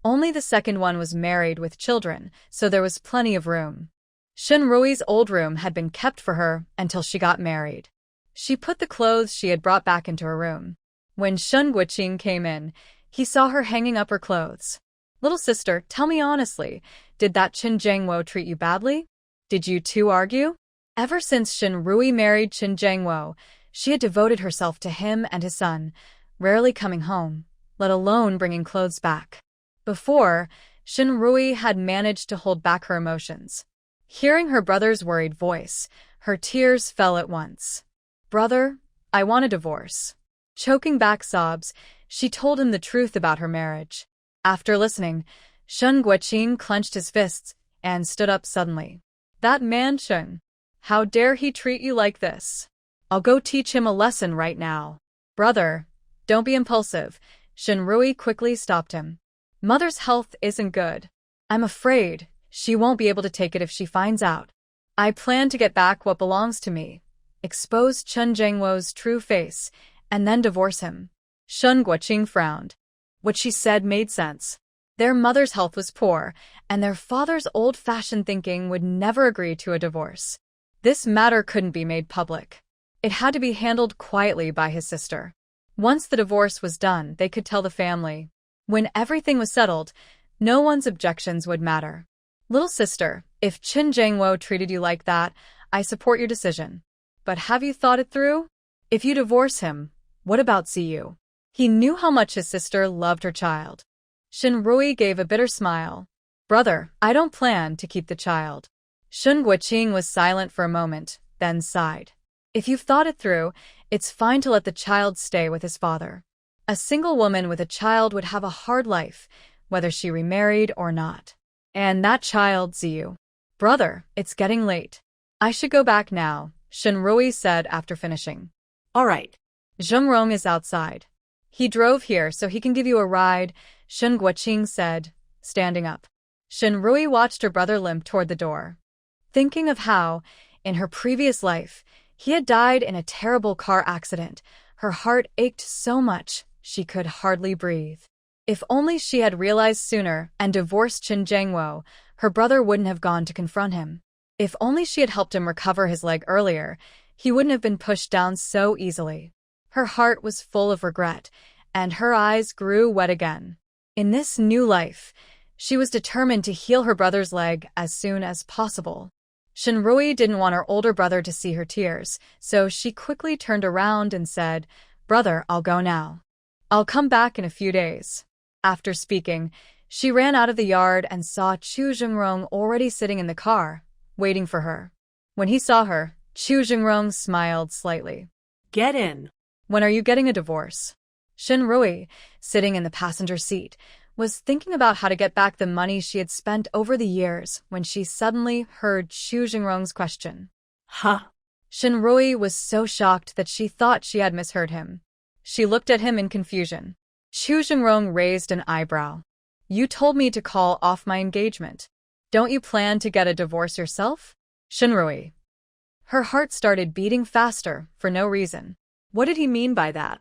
only the second one was married with children, so there was plenty of room. Shinrui's old room had been kept for her until she got married. She put the clothes she had brought back into her room. When Shen Guoqing came in, he saw her hanging up her clothes. "Little sister, tell me honestly, did that Qin Jiangwo treat you badly? Did you two argue?" Ever since Shinrui married Qin Jiangwo, she had devoted herself to him and his son, rarely coming home, let alone bringing clothes back. Before, Shinrui had managed to hold back her emotions. Hearing her brother's worried voice, her tears fell at once. "Brother, I want a divorce." Choking back sobs, she told him the truth about her marriage. After listening, Shen Guoqing clenched his fists and stood up suddenly. "That man Shen, how dare he treat you like this? I'll go teach him a lesson right now." "Brother, don't be impulsive," Shinrui quickly stopped him. "Mother's health isn't good. I'm afraid she won't be able to take it if she finds out. I plan to get back what belongs to me, expose Qin Jiangwo's true face, and then divorce him." Shen Guoqing frowned. What she said made sense. Their mother's health was poor, and their father's old-fashioned thinking would never agree to a divorce. This matter couldn't be made public. It had to be handled quietly by his sister. Once the divorce was done, they could tell the family. When everything was settled, no one's objections would matter. "Little sister, if Qin Jiangwo treated you like that, I support your decision. But have you thought it through? If you divorce him, what about Ziyu?" He knew how much his sister loved her child. Shinrui gave a bitter smile. "Brother, I don't plan to keep the child." Shen Guoqing was silent for a moment, then sighed. "If you've thought it through, it's fine to let the child stay with his father. A single woman with a child would have a hard life, whether she remarried or not." And that child, Ziyu. Brother, it's getting late. I should go back now, Shinrui said after finishing. All right. Zhengrong is outside. He drove here so he can give you a ride, Shen Guoqing said, standing up. Shinrui watched her brother limp toward the door. Thinking of how, in her previous life, he had died in a terrible car accident, her heart ached so much she could hardly breathe. If only she had realized sooner and divorced Qin Jiangwo, her brother wouldn't have gone to confront him. If only she had helped him recover his leg earlier, he wouldn't have been pushed down so easily. Her heart was full of regret, and her eyes grew wet again. In this new life, she was determined to heal her brother's leg as soon as possible. Shinrui didn't want her older brother to see her tears, so she quickly turned around and said, "Brother, I'll go now. I'll come back in a few days." After speaking, she ran out of the yard and saw Chu Zhengrong already sitting in the car, waiting for her. When he saw her, Chu Zhengrong smiled slightly. Get in. When are you getting a divorce? Shinrui, sitting in the passenger seat, was thinking about how to get back the money she had spent over the years when she suddenly heard Chu Zhengrong's question. Huh? Shinrui was so shocked that she thought she had misheard him. She looked at him in confusion. Chu Zhengrong raised an eyebrow. You told me to call off my engagement. Don't you plan to get a divorce yourself? Shinrui. Her heart started beating faster for no reason. What did he mean by that?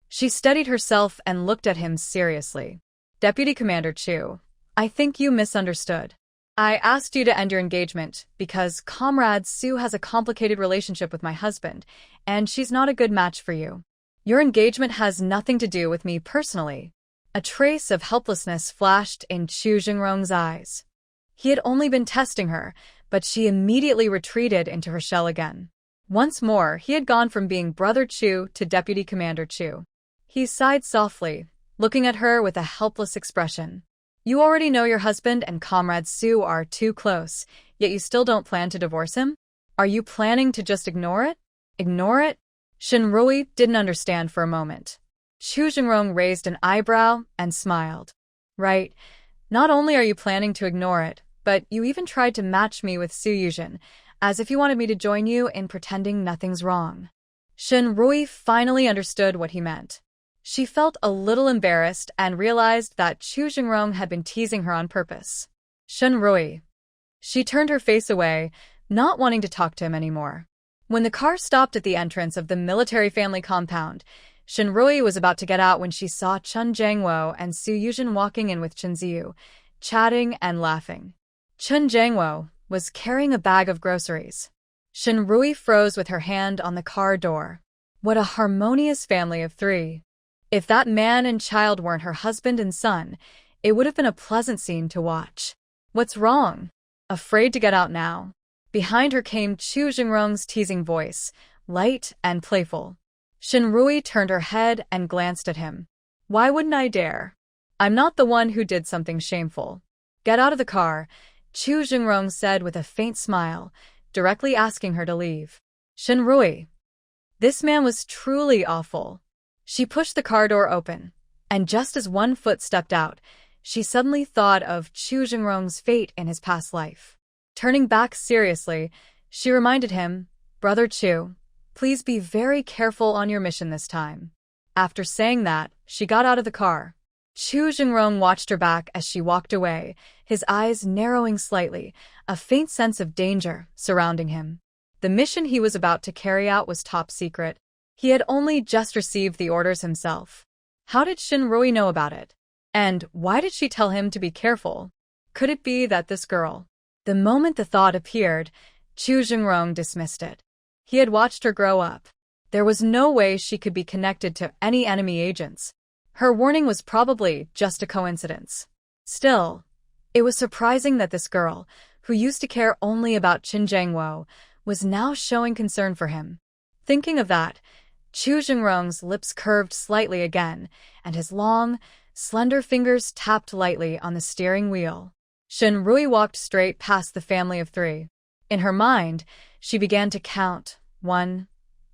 She steadied herself and looked at him seriously. Deputy Commander Chu, I think you misunderstood. I asked you to end your engagement because Comrade Sue has a complicated relationship with my husband, and she's not a good match for you. Your engagement has nothing to do with me personally. A trace of helplessness flashed in Chu Zhengrong's eyes. He had only been testing her, but she immediately retreated into her shell again. Once more, he had gone from being Brother Chu to Deputy Commander Chu. He sighed softly, looking at her with a helpless expression. You already know your husband and Comrade Sue are too close, yet you still don't plan to divorce him? Are you planning to just ignore it? Ignore it? Shinrui didn't understand for a moment. Chu Zhengrong raised an eyebrow and smiled. Right. Not only are you planning to ignore it, but you even tried to match me with Su Yuzhen, as if you wanted me to join you in pretending nothing's wrong. Shinrui finally understood what he meant. She felt a little embarrassed and realized that Chu Zhengrong had been teasing her on purpose. Shinrui. She turned her face away, not wanting to talk to him anymore. When the car stopped at the entrance of the military family compound, Shinrui was about to get out when she saw Chun Jiangwo and Su Yuzhen walking in with Chunzi, chatting and laughing. Chun Jiangwo was carrying a bag of groceries. Shinrui froze with her hand on the car door. What a harmonious family of three. If that man and child weren't her husband and son, it would have been a pleasant scene to watch. What's wrong? Afraid to get out now? Behind her came Chu Zhengrong's teasing voice, light and playful. Shinrui turned her head and glanced at him. Why wouldn't I dare? I'm not the one who did something shameful. Get out of the car, Chu Zhengrong said with a faint smile, directly asking her to leave. Shinrui. This man was truly awful. She pushed the car door open, and just as one foot stepped out, she suddenly thought of Chu Zhengrong's fate in his past life. Turning back seriously, she reminded him, Brother Chu, please be very careful on your mission this time. After saying that, she got out of the car. Chu Zhengrong watched her back as she walked away, his eyes narrowing slightly, a faint sense of danger surrounding him. The mission he was about to carry out was top secret. He had only just received the orders himself. How did Shinrui know about it? And why did she tell him to be careful? Could it be that this girl? The moment the thought appeared, Chu Zhengrong dismissed it. He had watched her grow up. There was no way she could be connected to any enemy agents. Her warning was probably just a coincidence. Still, it was surprising that this girl, who used to care only about Qin Jiangwo, was now showing concern for him. Thinking of that, Chu Zhengrong's lips curved slightly again, and his long, slender fingers tapped lightly on the steering wheel. Shinrui walked straight past the family of three. In her mind, she began to count 1,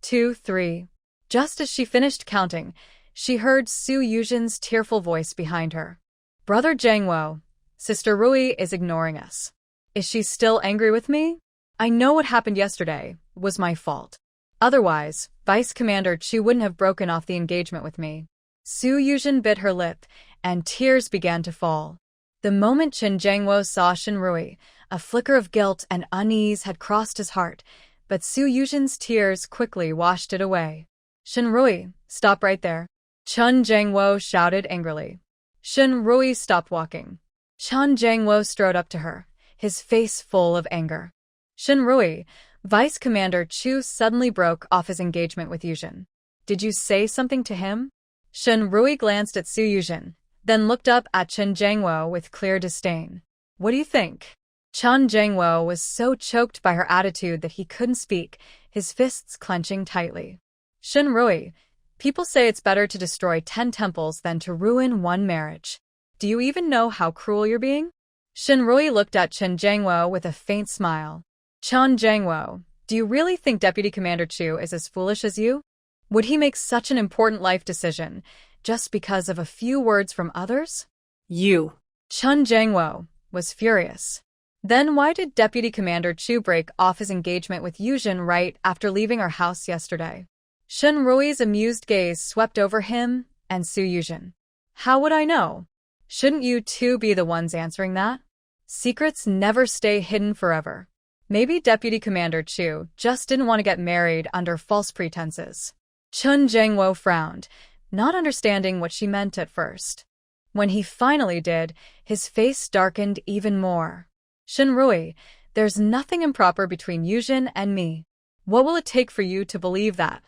2, 3. Just as she finished counting, she heard Su Yuzhen's tearful voice behind her. Brother Jiangwo, Sister Rui is ignoring us. Is she still angry with me? I know what happened yesterday was my fault. Otherwise, Vice Commander Chu wouldn't have broken off the engagement with me. Su Yuzhen bit her lip, and tears began to fall. The moment Chen Jiangwo saw Shenrui, a flicker of guilt and unease had crossed his heart, but Su Yuzhen's tears quickly washed it away. Shenrui, stop right there. Chen Jiangwo shouted angrily. Shenrui stopped walking. Chen Jiangwo strode up to her, his face full of anger. Shenrui, Vice Commander Chu suddenly broke off his engagement with Yuzhen. Did you say something to him? Shenrui glanced at Su Yuzhen, then looked up at Chen Jiangwo with clear disdain. What do you think? Chen Jiangwo was so choked by her attitude that he couldn't speak, his fists clenching tightly. Shenrui, people say it's better to destroy 10 temples than to ruin one marriage. Do you even know how cruel you're being? Shenrui looked at Chen Jiangwo with a faint smile. Chen Jiangwo, do you really think Deputy Commander Chu is as foolish as you? Would he make such an important life decision just because of a few words from others? You. Chen Jiangwo was furious. Then why did Deputy Commander Chu break off his engagement with Yuzhen right after leaving our house yesterday? Shenrui's amused gaze swept over him and Su Yuzhen. How would I know? Shouldn't you two be the ones answering that? Secrets never stay hidden forever. Maybe Deputy Commander Chu just didn't want to get married under false pretenses. Chen Jiangwo frowned, not understanding what she meant at first. When he finally did, his face darkened even more. Shenrui, there's nothing improper between Yuzhen and me. What will it take for you to believe that?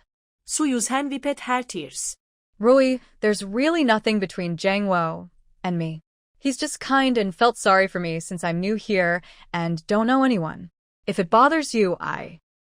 Su Yuzhen vipet her tears. Rui, there's really nothing between Jiangwo and me. He's just kind and felt sorry for me since I'm new here and don't know anyone. If it bothers you,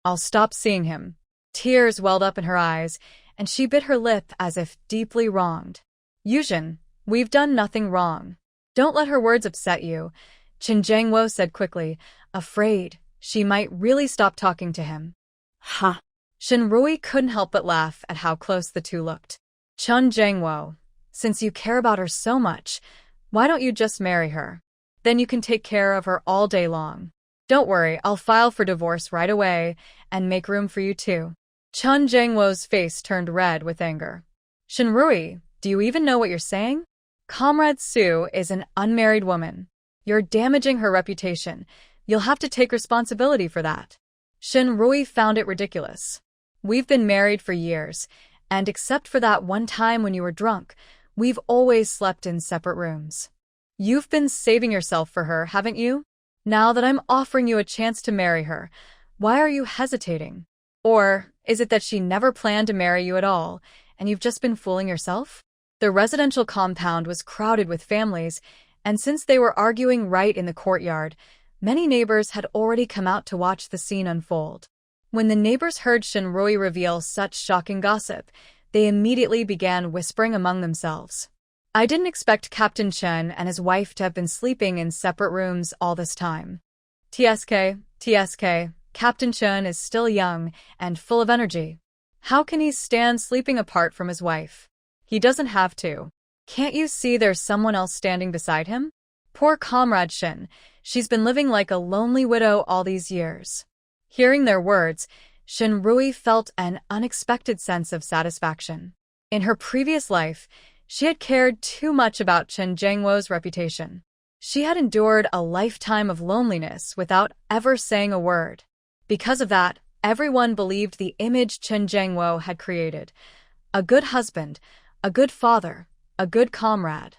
I'll stop seeing him. Tears welled up in her eyes, and she bit her lip as if deeply wronged. Yuzhen, we've done nothing wrong. Don't let her words upset you, Chen Jiangwo said quickly, afraid she might really stop talking to him. Ha! Shenrui couldn't help but laugh at how close the two looked. Chen Jiangwo, since you care about her so much, why don't you just marry her? Then you can take care of her all day long. Don't worry, I'll file for divorce right away and make room for you too. Chen Jiangwo's face turned red with anger. Shenrui, do you even know what you're saying? Comrade Su is an unmarried woman. You're damaging her reputation. You'll have to take responsibility for that. Shenrui found it ridiculous. We've been married for years, and except for that one time when you were drunk, we've always slept in separate rooms. You've been saving yourself for her, haven't you? Now that I'm offering you a chance to marry her, why are you hesitating? Or is it that she never planned to marry you at all, and you've just been fooling yourself? The residential compound was crowded with families, and since they were arguing right in the courtyard, many neighbors had already come out to watch the scene unfold. When the neighbors heard Shenrui reveal such shocking gossip, they immediately began whispering among themselves. I didn't expect Captain Chen and his wife to have been sleeping in separate rooms all this time. TSK, Captain Chen is still young and full of energy. How can he stand sleeping apart from his wife? He doesn't have to. Can't you see there's someone else standing beside him? Poor Comrade Shen, she's been living like a lonely widow all these years. Hearing their words, Shenrui felt an unexpected sense of satisfaction. In her previous life, she had cared too much about Chen Jiangwo's reputation. She had endured a lifetime of loneliness without ever saying a word. Because of that, everyone believed the image Chen Jiangwo had created. A good husband, a good father, a good comrade.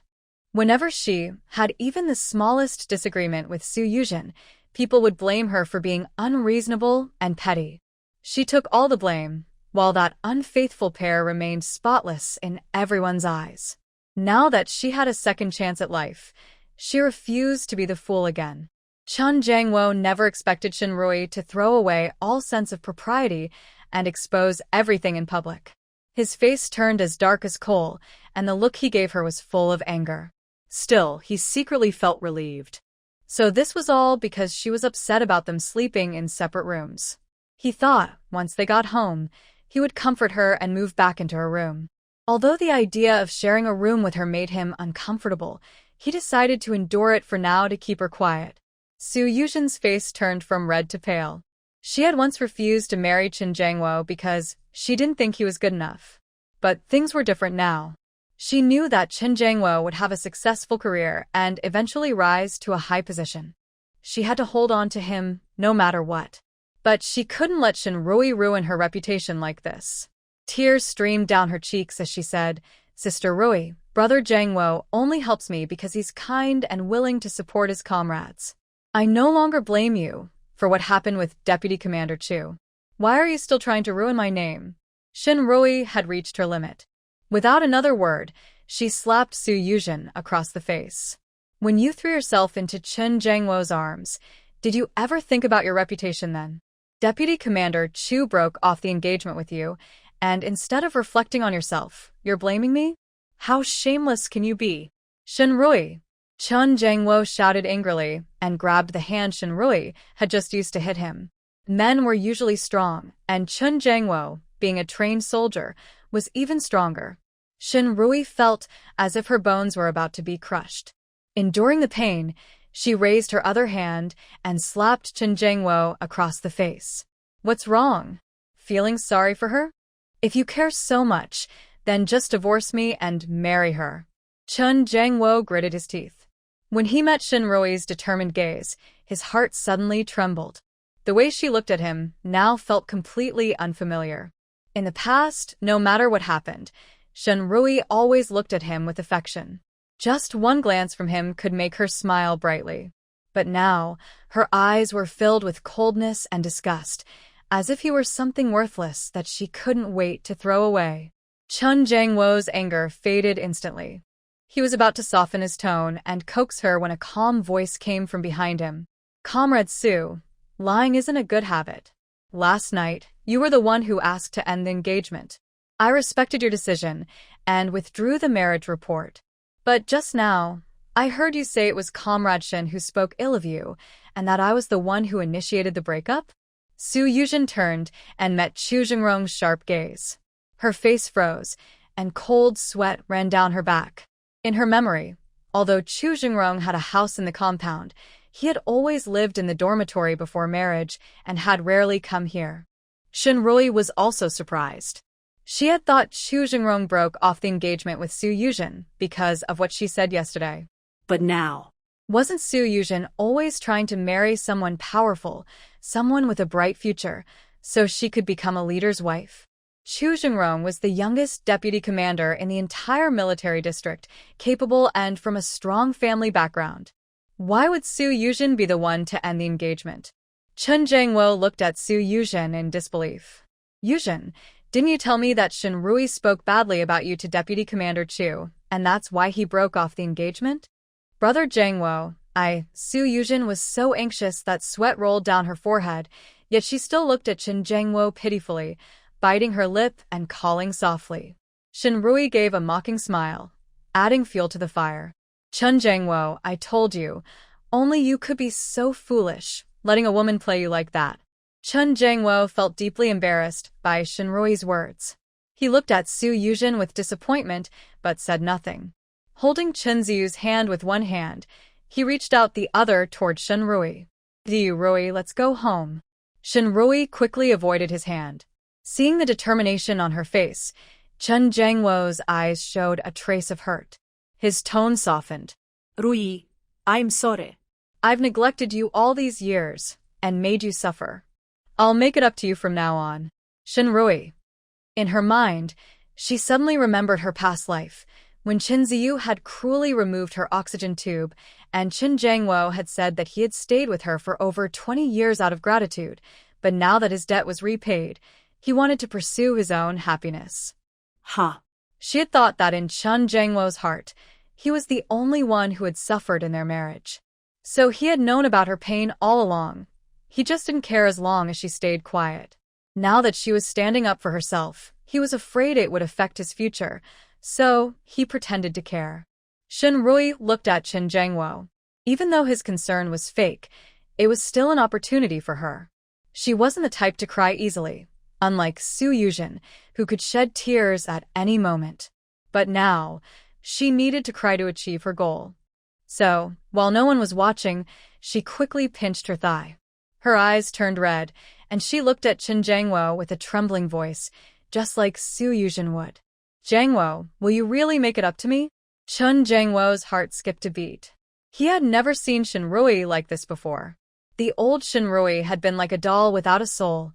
Whenever she had even the smallest disagreement with Su Yuzhen, people would blame her for being unreasonable and petty. She took all the blame, while that unfaithful pair remained spotless in everyone's eyes. Now that she had a second chance at life, she refused to be the fool again. Chen Jiangwo never expected Shenrui to throw away all sense of propriety and expose everything in public. His face turned as dark as coal, and the look he gave her was full of anger. Still, he secretly felt relieved. So this was all because she was upset about them sleeping in separate rooms. He thought, once they got home, he would comfort her and move back into her room. Although the idea of sharing a room with her made him uncomfortable, he decided to endure it for now to keep her quiet. Su Yuzhen's face turned from red to pale. She had once refused to marry Chen Jiangwo because she didn't think he was good enough. But things were different now. She knew that Chen Jiangwo would have a successful career and eventually rise to a high position. She had to hold on to him no matter what. But she couldn't let Shen Rui ruin her reputation like this. Tears streamed down her cheeks as she said, "Sister Rui, Brother Jiangwo only helps me because he's kind and willing to support his comrades. I no longer blame you for what happened with Deputy Commander Chu. Why are you still trying to ruin my name?" Shen Rui had reached her limit. Without another word, she slapped Su Yuzhen across the face. "When you threw yourself into Chen Jiangwo's arms, did you ever think about your reputation then? Deputy Commander Chu broke off the engagement with you, and instead of reflecting on yourself, you're blaming me? How shameless can you be?" "Shen Rui!" Chen Jiangwo shouted angrily and grabbed the hand Shen Rui had just used to hit him. Men were usually strong, and Chen Jiangwo, being a trained soldier, was even stronger. Shen Rui felt as if her bones were about to be crushed. Enduring the pain, she raised her other hand and slapped Chen Jiangwo across the face. "What's wrong? Feeling sorry for her? If you care so much, then just divorce me and marry her." Chen Jiangwo gritted his teeth. When he met Shen Rui's determined gaze, his heart suddenly trembled. The way she looked at him now felt completely unfamiliar. In the past, no matter what happened, Shen Rui always looked at him with affection. Just one glance from him could make her smile brightly. But now, her eyes were filled with coldness and disgust, as if he were something worthless that she couldn't wait to throw away. Chen Jiangwo's anger faded instantly. He was about to soften his tone and coax her when a calm voice came from behind him. "Comrade Su, lying isn't a good habit. Last night, you were the one who asked to end the engagement. I respected your decision and withdrew the marriage report. But just now, I heard you say it was Comrade Shen who spoke ill of you, and that I was the one who initiated the breakup?" Su Yuzhen turned and met Chu Jingrong's sharp gaze. Her face froze, and cold sweat ran down her back. In her memory, although Chu Jingrong had a house in the compound, he had always lived in the dormitory before marriage and had rarely come here. Shen Rui was also surprised. She had thought Chu Jingrong broke off the engagement with Su Yuzhen because of what she said yesterday. But now, wasn't Su Yuzhen always trying to marry someone powerful, someone with a bright future, so she could become a leader's wife? Chu Jingrong was the youngest deputy commander in the entire military district, capable and from a strong family background. Why would Su Yuzhen be the one to end the engagement? Chen Jiangwo looked at Su Yuzhen in disbelief. "Yuzhen, didn't you tell me that Shen Rui spoke badly about you to Deputy Commander Chu, and that's why he broke off the engagement?" "Brother Jiangwo, Su Yuzhen was so anxious that sweat rolled down her forehead, yet she still looked at Chen Jiangwo pitifully, biting her lip and calling softly. Shen Rui gave a mocking smile, adding fuel to the fire. "Chen Jiangwo, I told you, only you could be so foolish, letting a woman play you like that." Chen Jiangwo felt deeply embarrassed by Shen Rui's words. He looked at Su Yuzhen with disappointment, but said nothing. Holding Chunzi's hand with one hand, he reached out the other toward Shen Rui. "Rui, let's go home." Shen Rui quickly avoided his hand. Seeing the determination on her face, Chen Jiangwo's eyes showed a trace of hurt. His tone softened. "Rui, I'm sorry. I've neglected you all these years and made you suffer. I'll make it up to you from now on." Shen Rui. In her mind, she suddenly remembered her past life, when Qin Ziyu had cruelly removed her oxygen tube, and Chen Jiangwo had said that he had stayed with her for over 20 years out of gratitude, but now that his debt was repaid, he wanted to pursue his own happiness. She had thought that in Chen Jiangwo's heart, he was the only one who had suffered in their marriage. So he had known about her pain all along. He just didn't care as long as she stayed quiet. Now that she was standing up for herself, he was afraid it would affect his future, so he pretended to care. Shen Rui looked at Chen Jiangwo. Even though his concern was fake, it was still an opportunity for her. She wasn't the type to cry easily, unlike Su Yuzhen, who could shed tears at any moment. But now, she needed to cry to achieve her goal. So, while no one was watching, she quickly pinched her thigh. Her eyes turned red, and she looked at Chen Jiangwo with a trembling voice, just like Su Yuzhen would. Jiangwo, will you really make it up to me? Chen Jiangwo's heart skipped a beat. He had never seen Shinrui like this before. The old Shinrui had been like a doll without a soul,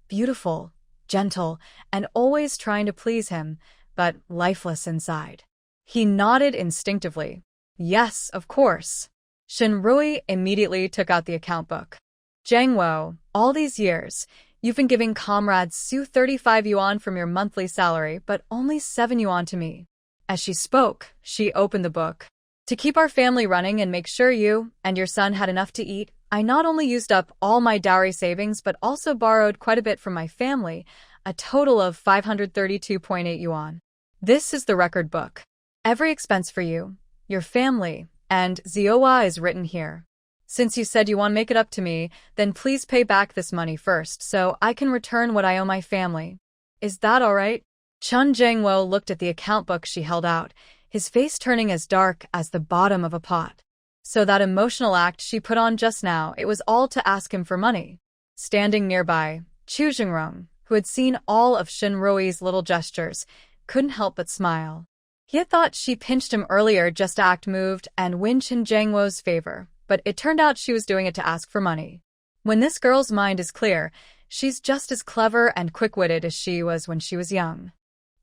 beautiful, gentle, and always trying to please him, but lifeless inside. He nodded instinctively. Yes, of course. Shinrui immediately took out the account book. Jiangwo, all these years, you've been giving Comrade Su 35 yuan from your monthly salary, but only 7 yuan to me. As she spoke, she opened the book. To keep our family running and make sure you and your son had enough to eat, I not only used up all my dowry savings but also borrowed quite a bit from my family, a total of 532.8 yuan. This is the record book. Every expense for you, your family, and Ziowa is written here. Since you said you want to make it up to me, then please pay back this money first so I can return what I owe my family. Is that all right? Chen Jiangwo looked at the account book she held out, his face turning as dark as the bottom of a pot. So that emotional act she put on just now, it was all to ask him for money. Standing nearby, Chu Jingrong, who had seen all of Shinrui's little gestures, couldn't help but smile. He had thought she pinched him earlier just to act moved and win Chen Jiangwo's favor, but it turned out she was doing it to ask for money. When this girl's mind is clear, she's just as clever and quick-witted as she was when she was young.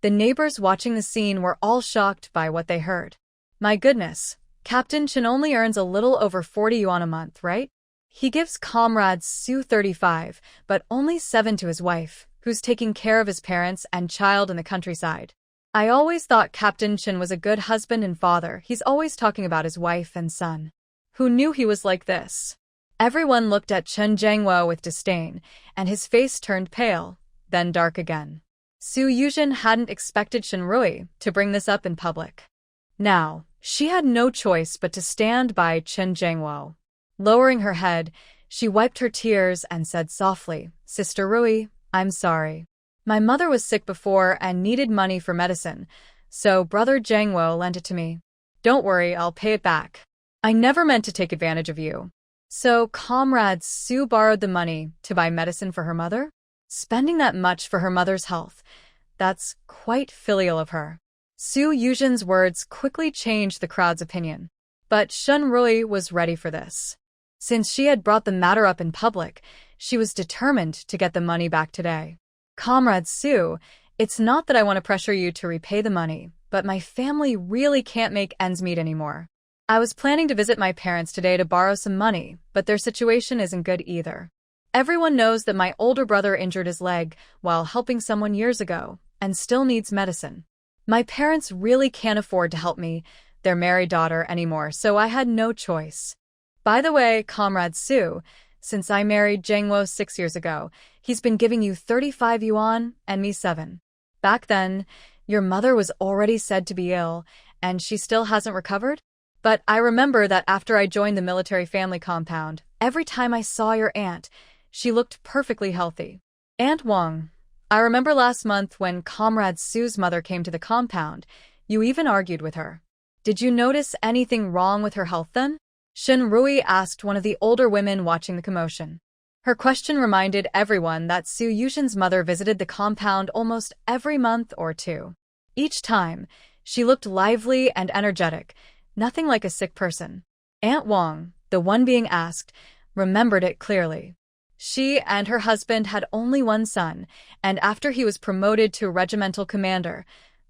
The neighbors watching the scene were all shocked by what they heard. My goodness, Captain Chen only earns a little over 40 yuan a month, right? He gives comrades Su 35, but only 7 to his wife, who's taking care of his parents and child in the countryside. I always thought Captain Chen was a good husband and father. He's always talking about his wife and son. Who knew he was like this? Everyone looked at Chen Jiangwo with disdain, and his face turned pale, then dark again. Su Yuzhen hadn't expected Shinrui to bring this up in public. Now, she had no choice but to stand by Chen Jiangwo. Lowering her head, she wiped her tears and said softly, Sister Rui, I'm sorry. My mother was sick before and needed money for medicine, so Brother Jiangwo lent it to me. Don't worry, I'll pay it back. I never meant to take advantage of you. So Comrade Su borrowed the money to buy medicine for her mother? Spending that much for her mother's health, that's quite filial of her. Su Yuzhen's words quickly changed the crowd's opinion. But Shinrui was ready for this. Since she had brought the matter up in public, she was determined to get the money back today. Comrade Su, it's not that I want to pressure you to repay the money, but my family really can't make ends meet anymore. I was planning to visit my parents today to borrow some money, but their situation isn't good either. Everyone knows that my older brother injured his leg while helping someone years ago and still needs medicine. My parents really can't afford to help me, their married daughter, anymore, so I had no choice. By the way, Comrade Su, since I married Jiangwo 6 years ago, he's been giving you 35 yuan and me 7. Back then, your mother was already said to be ill, and she still hasn't recovered? But I remember that after I joined the military family compound, every time I saw your aunt, she looked perfectly healthy. Aunt Wang, I remember last month when Comrade Su's mother came to the compound, you even argued with her. Did you notice anything wrong with her health then? Shinrui asked one of the older women watching the commotion. Her question reminded everyone that Su Yuzhen's mother visited the compound almost every month or two. Each time, she looked lively and energetic, nothing like a sick person. Aunt Wang, the one being asked, remembered it clearly. She and her husband had only one son, and after he was promoted to regimental commander,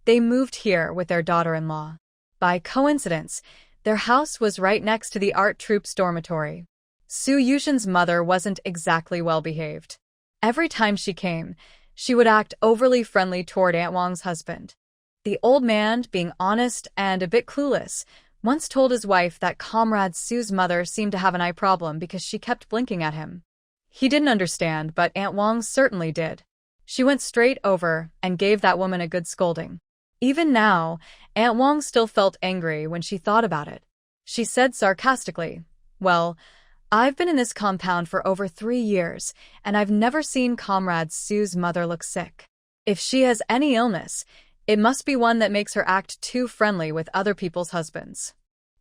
they moved here with their daughter-in-law. By coincidence, their house was right next to the art troupe's dormitory. Su Yuzhen's mother wasn't exactly well-behaved. Every time she came, she would act overly friendly toward Aunt Wang's husband. The old man, being honest and a bit clueless, once told his wife that Comrade Su's mother seemed to have an eye problem because she kept blinking at him. He didn't understand, but Aunt Wang certainly did. She went straight over and gave that woman a good scolding. Even now, Aunt Wang still felt angry when she thought about it. She said sarcastically, well, I've been in this compound for over 3 years, and I've never seen Comrade Su's mother look sick. If she has any illness, it must be one that makes her act too friendly with other people's husbands.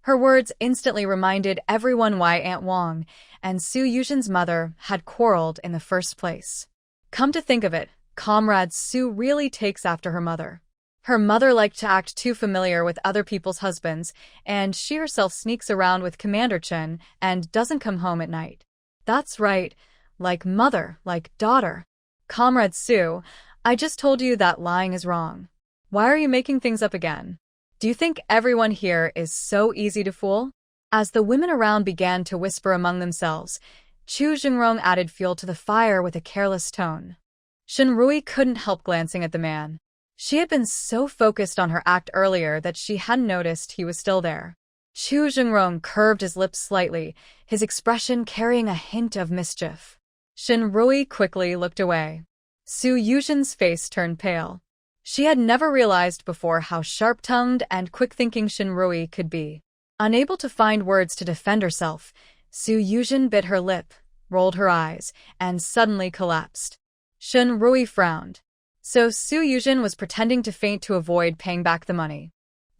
Her words instantly reminded everyone why Aunt Wang and Su Yuzhen's mother had quarreled in the first place. Come to think of it, Comrade Su really takes after her mother. Her mother liked to act too familiar with other people's husbands, and she herself sneaks around with Commander Chen and doesn't come home at night. That's right, like mother, like daughter. Comrade Su, I just told you that lying is wrong. Why are you making things up again? Do you think everyone here is so easy to fool? As the women around began to whisper among themselves, Chu Jingrong added fuel to the fire with a careless tone. Shenrui couldn't help glancing at the man. She had been so focused on her act earlier that she hadn't noticed he was still there. Chu Jingrong curved his lips slightly, his expression carrying a hint of mischief. Shenrui quickly looked away. Su Yuzhen's face turned pale. She had never realized before how sharp-tongued and quick-thinking Shenrui could be. Unable to find words to defend herself, Su Yuzhen bit her lip, rolled her eyes, and suddenly collapsed. Shenrui frowned. So Su Yuzhen was pretending to faint to avoid paying back the money.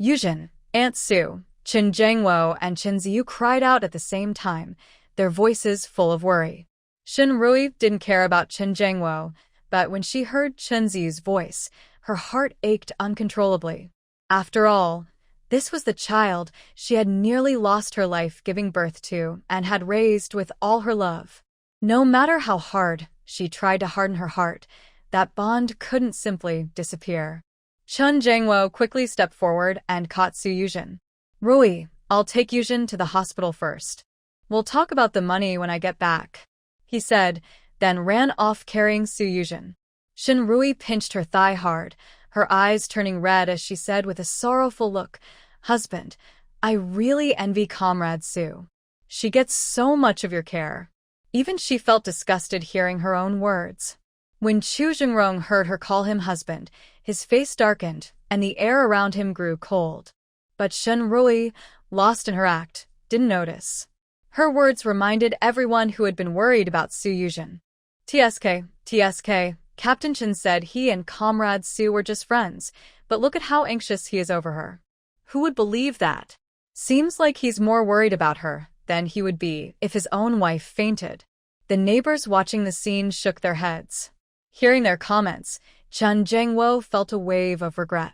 Yuzhen, Aunt Su, Chen Jiangwo, and Chen Ziyu cried out at the same time, their voices full of worry. Shenrui didn't care about Chen Jiangwo, but when she heard Chen Ziyu's voice, her heart ached uncontrollably. After all, this was the child she had nearly lost her life giving birth to and had raised with all her love. No matter how hard she tried to harden her heart, that bond couldn't simply disappear. Chen Jiangwo quickly stepped forward and caught Su Yuzhen. Rui, I'll take Yuzhen to the hospital first. We'll talk about the money when I get back, he said, then ran off carrying Su Yuzhen. Shenrui pinched her thigh hard, her eyes turning red as she said with a sorrowful look, Husband, I really envy Comrade Su. She gets so much of your care. Even she felt disgusted hearing her own words. When Chu Jingrong heard her call him husband, his face darkened, and the air around him grew cold. But Shenrui, lost in her act, didn't notice. Her words reminded everyone who had been worried about Su Yuzhen. TSK, Captain Chen said he and Comrade Su were just friends, but look at how anxious he is over her. Who would believe that? Seems like he's more worried about her than he would be if his own wife fainted. The neighbors watching the scene shook their heads. Hearing their comments, Chen Jiangwo felt a wave of regret.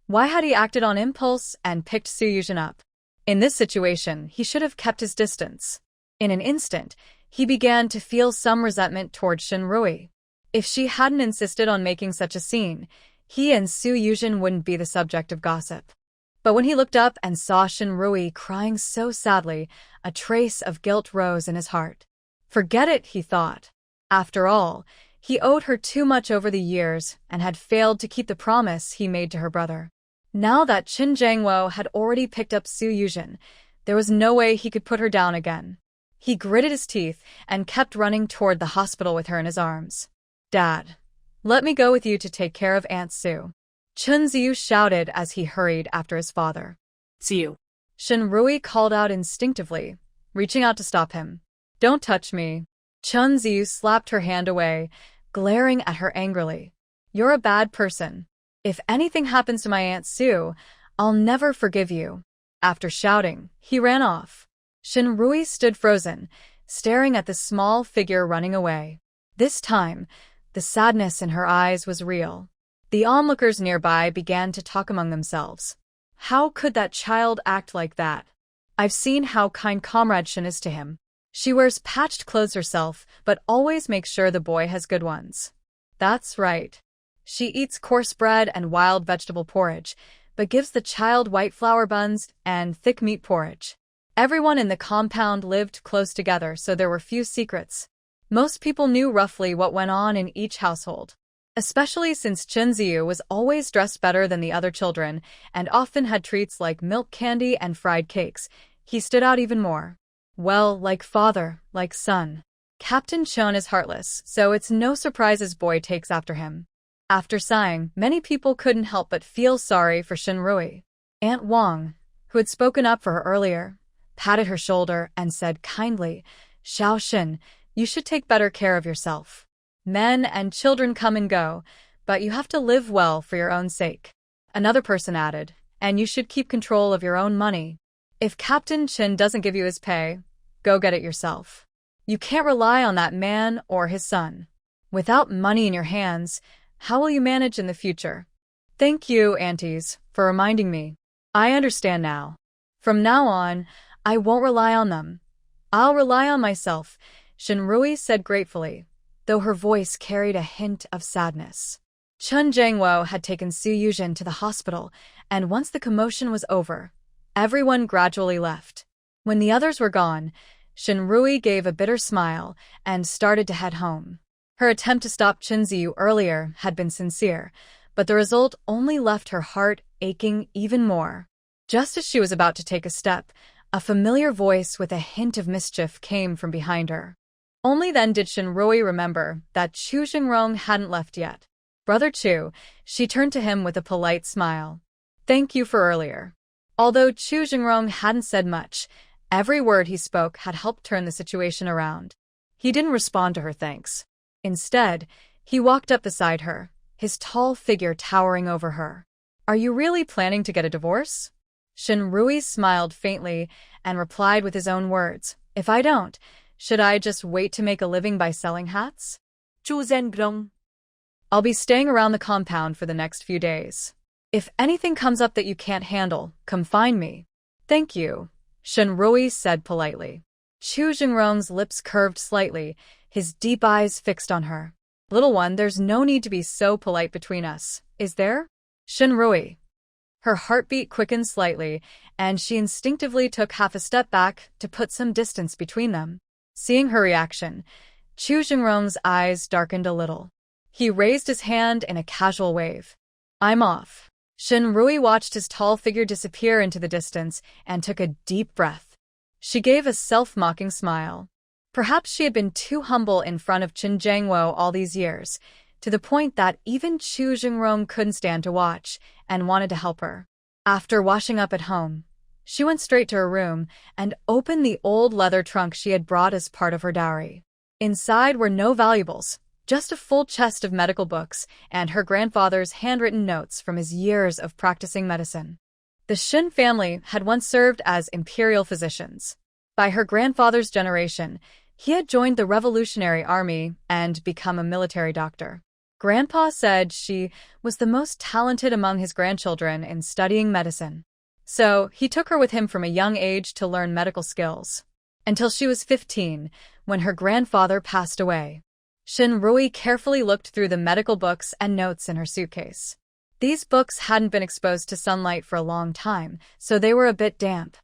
Why had he acted on impulse and picked Su Yuzhen up? In this situation, he should have kept his distance. In an instant, he began to feel some resentment toward Shenrui. If she hadn't insisted on making such a scene, he and Su Yuzhen wouldn't be the subject of gossip. But when he looked up and saw Shenrui crying so sadly, a trace of guilt rose in his heart. Forget it, he thought. After all, he owed her too much over the years and had failed to keep the promise he made to her brother. Now that Chen Jiangwo had already picked up Su Yuzhen, there was no way he could put her down again. He gritted his teeth and kept running toward the hospital with her in his arms. Dad, let me go with you to take care of Aunt Su. Chunzi shouted as he hurried after his father. See you. Shenrui called out instinctively, reaching out to stop him. Don't touch me. Chunzi slapped her hand away, glaring at her angrily. You're a bad person. If anything happens to my Aunt Su, I'll never forgive you. After shouting, he ran off. Shenrui stood frozen, staring at the small figure running away. This time, the sadness in her eyes was real. The onlookers nearby began to talk among themselves. How could that child act like that? I've seen how kind Comrade Shen is to him. She wears patched clothes herself, but always makes sure the boy has good ones. That's right. She eats coarse bread and wild vegetable porridge, but gives the child white flour buns and thick meat porridge. Everyone in the compound lived close together, so there were few secrets. Most people knew roughly what went on in each household. Especially since Chunzi was always dressed better than the other children and often had treats like milk candy and fried cakes, he stood out even more. Well, like father, like son. Captain Chon is heartless, so it's no surprise his boy takes after him. After sighing, many people couldn't help but feel sorry for Shenrui. Aunt Wang, who had spoken up for her earlier, patted her shoulder and said kindly, Xiao Shen, you should take better care of yourself. Men and children come and go, but you have to live well for your own sake. Another person added, and you should keep control of your own money. If Captain Chin doesn't give you his pay, go get it yourself. You can't rely on that man or his son. Without money in your hands, how will you manage in the future? Thank you, aunties, for reminding me. I understand now. From now on, I won't rely on them. I'll rely on myself, Shinrui said gratefully, though her voice carried a hint of sadness. Chun Jangwo had taken Su Yuzhen to the hospital, and once the commotion was over, everyone gradually left. When the others were gone, Shinrui gave a bitter smile and started to head home. Her attempt to stop Chunzi earlier had been sincere, but the result only left her heart aching even more. Just as she was about to take a step, a familiar voice with a hint of mischief came from behind her. Only then did Shinrui remember that Chu Jingrong hadn't left yet. Brother Chu, she turned to him with a polite smile. Thank you for earlier. Although Chu Jingrong hadn't said much, every word he spoke had helped turn the situation around. He didn't respond to her thanks. Instead, he walked up beside her, his tall figure towering over her. Are you really planning to get a divorce? Shinrui smiled faintly and replied with his own words. If I don't, should I just wait to make a living by selling hats? Chu Zhengrong. I'll be staying around the compound for the next few days. If anything comes up that you can't handle, come find me. Thank you, Shinrui said politely. Chu Jingrong's lips curved slightly, his deep eyes fixed on her. Little one, there's no need to be so polite between us, is there? Shinrui. Her heartbeat quickened slightly, and she instinctively took half a step back to put some distance between them. Seeing her reaction, Chu Jingrong's eyes darkened a little. He raised his hand in a casual wave. I'm off. Shinrui watched his tall figure disappear into the distance and took a deep breath. She gave a self-mocking smile. Perhaps she had been too humble in front of Chun Jangwo all these years, to the point that even Chu Jingrong couldn't stand to watch and wanted to help her. After washing up at home, she went straight to her room and opened the old leather trunk she had brought as part of her dowry. Inside were no valuables, just a full chest of medical books and her grandfather's handwritten notes from his years of practicing medicine. The Shin family had once served as imperial physicians. By her grandfather's generation, he had joined the Revolutionary Army and become a military doctor. Grandpa said she was the most talented among his grandchildren in studying medicine. So he took her with him from a young age to learn medical skills. Until she was 15, when her grandfather passed away. Shinrui carefully looked through the medical books and notes in her suitcase. These books hadn't been exposed to sunlight for a long time, so they were a bit damp.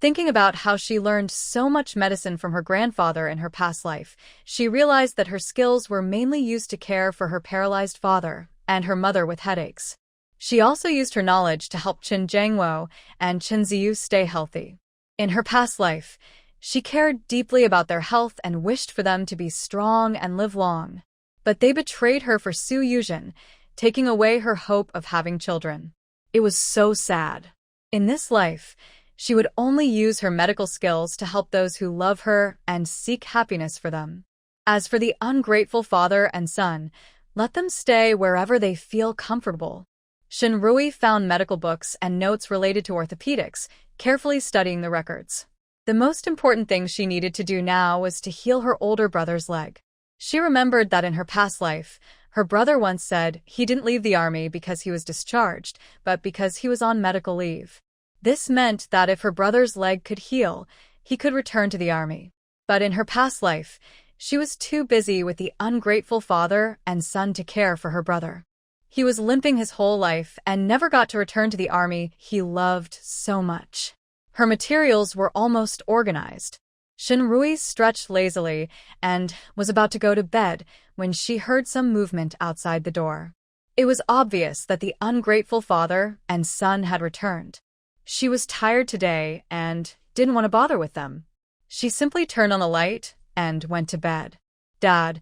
Thinking about how she learned so much medicine from her grandfather in her past life, she realized that her skills were mainly used to care for her paralyzed father and her mother with headaches. She also used her knowledge to help Chun Jangwo and Chunzi stay healthy. In her past life, she cared deeply about their health and wished for them to be strong and live long. But they betrayed her for Su Yuzhen, taking away her hope of having children. It was so sad. In this life, she would only use her medical skills to help those who love her and seek happiness for them. As for the ungrateful father and son, let them stay wherever they feel comfortable. Shinrui found medical books and notes related to orthopedics, carefully studying the records. The most important thing she needed to do now was to heal her older brother's leg. She remembered that in her past life, her brother once said he didn't leave the army because he was discharged, but because he was on medical leave. This meant that if her brother's leg could heal, he could return to the army. But in her past life, she was too busy with the ungrateful father and son to care for her brother. He was limping his whole life and never got to return to the army he loved so much. Her materials were almost organized. Shinrui stretched lazily and was about to go to bed when she heard some movement outside the door. It was obvious that the ungrateful father and son had returned. She was tired today and didn't want to bother with them. She simply turned on the light and went to bed. Dad,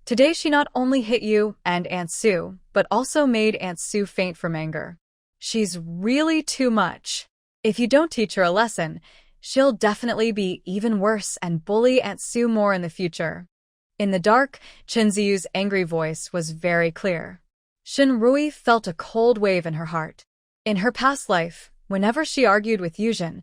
today she not only hit you and Aunt Sue, but also made Aunt Sue faint from anger. She's really too much. If you don't teach her a lesson, she'll definitely be even worse and bully Aunt Sue more in the future. In the dark, Chunzi's angry voice was very clear. Shinrui felt a cold wave in her heart. In her past life, whenever she argued with Yuzhen,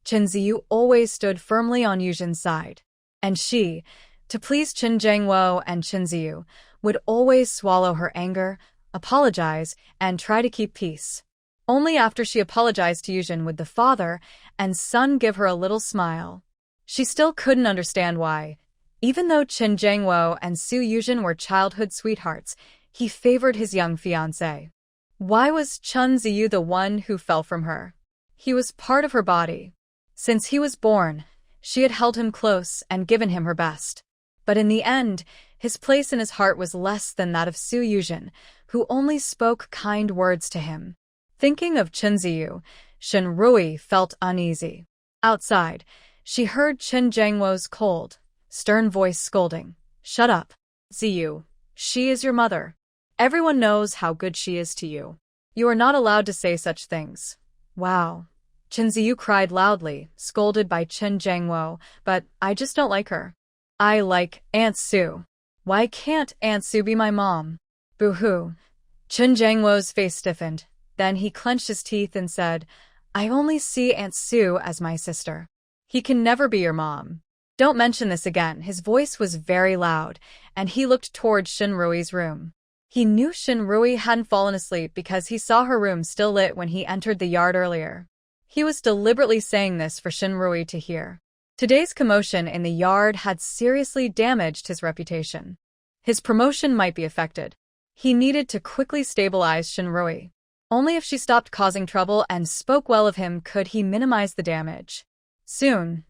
Chunzi always stood firmly on Yuzhen's side. And she, to please Qin Zhengwo and Chunzi, would always swallow her anger, apologize, and try to keep peace. Only after she apologized to Yuzhen would the father and son give her a little smile. She still couldn't understand why. Even though Qin Zhengwo and Su Yuzhen were childhood sweethearts, he favored his young fiancée. Why was Chunzi the one who fell from her? He was part of her body. Since he was born, she had held him close and given him her best. But in the end, his place in his heart was less than that of Su Yuzhen, who only spoke kind words to him. Thinking of Chunzi, Shen Rui felt uneasy. Outside, she heard Qin Zhengwo's cold, stern voice scolding. "Shut up, Ziyu. She is your mother. Everyone knows how good she is to you. You are not allowed to say such things." "Wow." Chunzi cried loudly, scolded by Qin Zhengwo, "But I just don't like her. I like Aunt Su. Why can't Aunt Su be my mom?" "Boo-hoo." Qin Zhengwo's face stiffened. Then he clenched his teeth and said, "I only see Aunt Su as my sister. He can never be your mom. Don't mention this again." His voice was very loud, and he looked toward Shen Rui's room. He knew Shen Rui hadn't fallen asleep because he saw her room still lit when he entered the yard earlier. He was deliberately saying this for Shen Rui to hear. Today's commotion in the yard had seriously damaged his reputation. His promotion might be affected. He needed to quickly stabilize Shen Rui. Only if she stopped causing trouble and spoke well of him could he minimize the damage. Soon,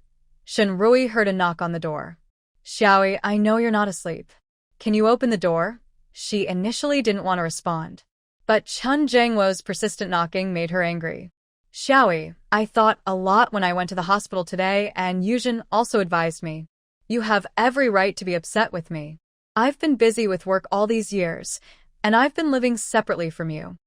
Shen Rui heard a knock on the door. "Xiaoi, I know you're not asleep. Can you open the door?" She initially didn't want to respond. But Qin Zhengwo's persistent knocking made her angry. "Xiaoi, I thought a lot when I went to the hospital today, and Yuzhen also advised me. You have every right to be upset with me. I've been busy with work all these years, and I've been living separately from you.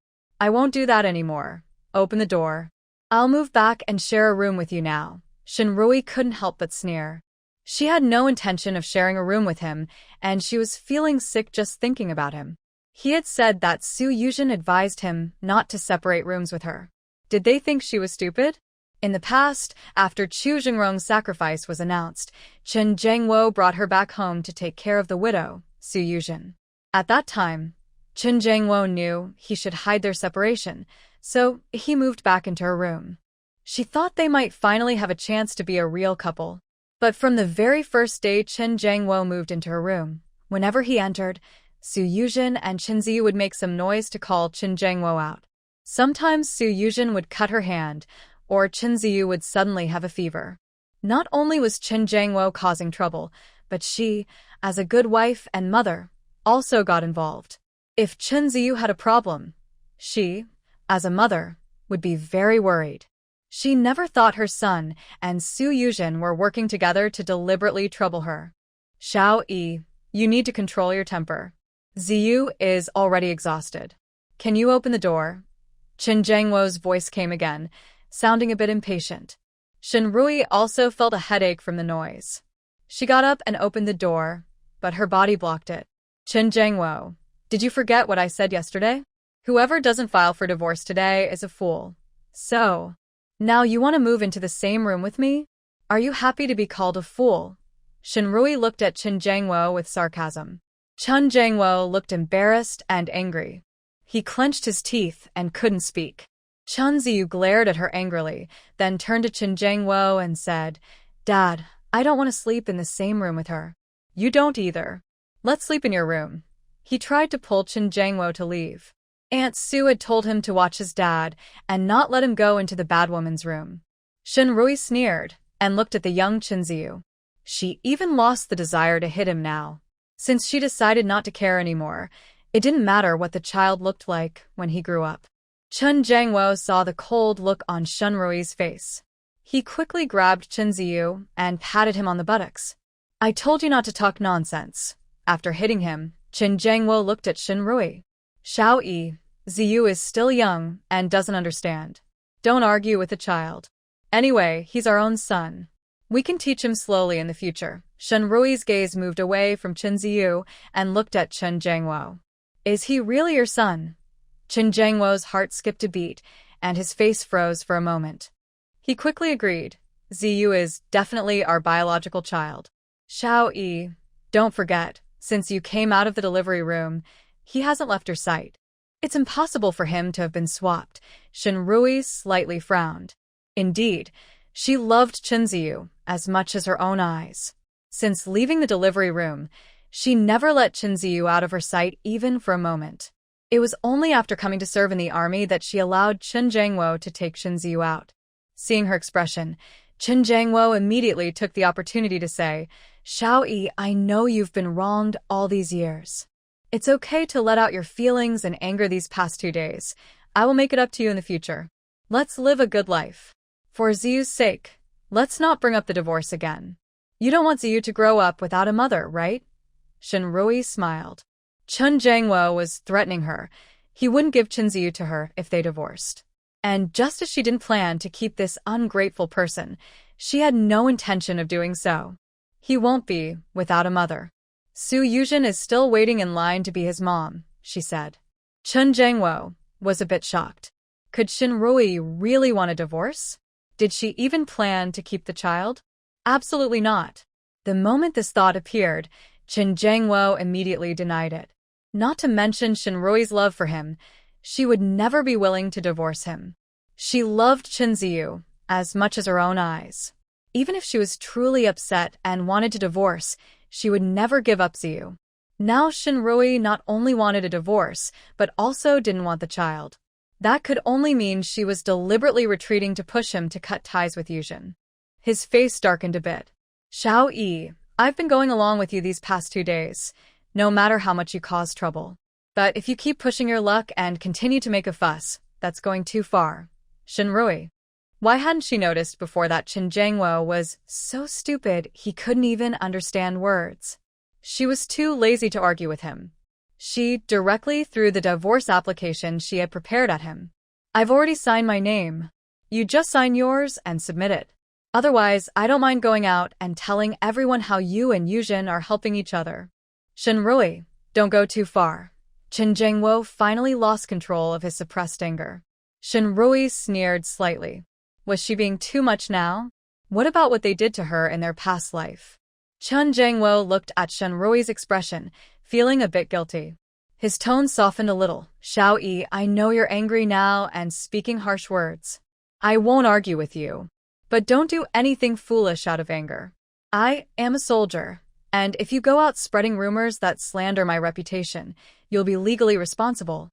I won't do that anymore. Open the door. I'll move back and share a room with you now." Shen Rui couldn't help but sneer. She had no intention of sharing a room with him, and she was feeling sick just thinking about him. He had said that Su Yuzhen advised him not to separate rooms with her. Did they think she was stupid? In the past, after Chu Jingrong's sacrifice was announced, Qin Zhengwo brought her back home to take care of the widow, Su Yuzhen. At that time, Qin Zhengwo knew he should hide their separation, so he moved back into her room. She thought they might finally have a chance to be a real couple. But from the very first day Qin Zhengwo moved into her room, whenever he entered, Su Yuzhen and Chunzi would make some noise to call Qin Zhengwo out. Sometimes Su Yuzhen would cut her hand, or Chunzi would suddenly have a fever. Not only was Qin Zhengwo causing trouble, but she, as a good wife and mother, also got involved. If Chunzi had a problem, she, as a mother, would be very worried. She never thought her son and Su Yuzhen were working together to deliberately trouble her. "Xiao Yi, you need to control your temper. Ziyu is already exhausted. Can you open the door?" Qin Zhengwo's voice came again, sounding a bit impatient. Shen Rui also felt a headache from the noise. She got up and opened the door, but her body blocked it. "Qin Zhengwo, did you forget what I said yesterday? Whoever doesn't file for divorce today is a fool. So, now you want to move into the same room with me? Are you happy to be called a fool?" Shen Rui looked at Qin Zhengwo with sarcasm. Qin Zhengwo looked embarrassed and angry. He clenched his teeth and couldn't speak. Chunzi glared at her angrily, then turned to Qin Zhengwo and said, "Dad, I don't want to sleep in the same room with her. You don't either. Let's sleep in your room." He tried to pull Qin Zhengwo to leave. Aunt Su had told him to watch his dad and not let him go into the bad woman's room. Shen Rui sneered and looked at the young Chunzi. She even lost the desire to hit him now. Since she decided not to care anymore, it didn't matter what the child looked like when he grew up. Qin Zhengwo saw the cold look on Shen Rui's face. He quickly grabbed Chunzi and patted him on the buttocks. "I told you not to talk nonsense." After hitting him, Qin Zhengwo looked at Shen Rui. "Xiao Yi, Ziyu is still young and doesn't understand. Don't argue with the child. Anyway, he's our own son. We can teach him slowly in the future." Shen Rui's gaze moved away from Chunzi and looked at Qin Zhengwo. "Is he really your son?" Qin Zhengwo's heart skipped a beat, and his face froze for a moment. He quickly agreed. Ziyu is definitely our biological child. Xiao Yi, don't forget, since you came out of the delivery room, he hasn't left your sight. It's impossible for him to have been swapped. Shinrui slightly frowned. Indeed, she loved Chunzi as much as her own eyes. Since leaving the delivery room, she never let Chunzi out of her sight even for a moment. It was only after coming to serve in the army that she allowed Chen Jiangwo to take Chunzi out. Seeing her expression, Chen Jiangwo immediately took the opportunity to say, Xiao Yi, I know you've been wronged all these years. It's okay to let out your feelings and anger these past 2 days. I will make it up to you in the future. Let's live a good life. For Ziyu's sake, let's not bring up the divorce again. You don't want Ziyu to grow up without a mother, right? Shinrui smiled. Chen Jiangwo was threatening her. He wouldn't give Chunzi to her if they divorced. And just as she didn't plan to keep this ungrateful person, she had no intention of doing so. He won't be without a mother. Su Yuzhen is still waiting in line to be his mom, she said. Chen Jiangwo was a bit shocked. Could Shinrui really want a divorce? Did she even plan to keep the child? Absolutely not. The moment this thought appeared, Chen Jiangwo immediately denied it. Not to mention Shinrui's love for him, she would never be willing to divorce him. She loved Chunzi as much as her own eyes. Even if she was truly upset and wanted to divorce, she would never give up Ziyu. Now Shinrui not only wanted a divorce, but also didn't want the child. That could only mean she was deliberately retreating to push him to cut ties with Yuzhen. His face darkened a bit. Xiao Yi, I've been going along with you these past 2 days, no matter how much you cause trouble. But if you keep pushing your luck and continue to make a fuss, that's going too far. Shinrui. Why hadn't she noticed before that Chen Jiangwo was so stupid he couldn't even understand words? She was too lazy to argue with him. She directly threw the divorce application she had prepared at him. I've already signed my name. You just sign yours and submit it. Otherwise, I don't mind going out and telling everyone how you and Yuzhen are helping each other. Shinrui, don't go too far. Chen Jiangwo finally lost control of his suppressed anger. Shinrui sneered slightly. Was she being too much now? What about what they did to her in their past life? Chen Jiangwo looked at Shinrui's expression, feeling a bit guilty. His tone softened a little. Xiao Yi, I know you're angry now and speaking harsh words. I won't argue with you. But don't do anything foolish out of anger. I am a soldier, and if you go out spreading rumors that slander my reputation, you'll be legally responsible.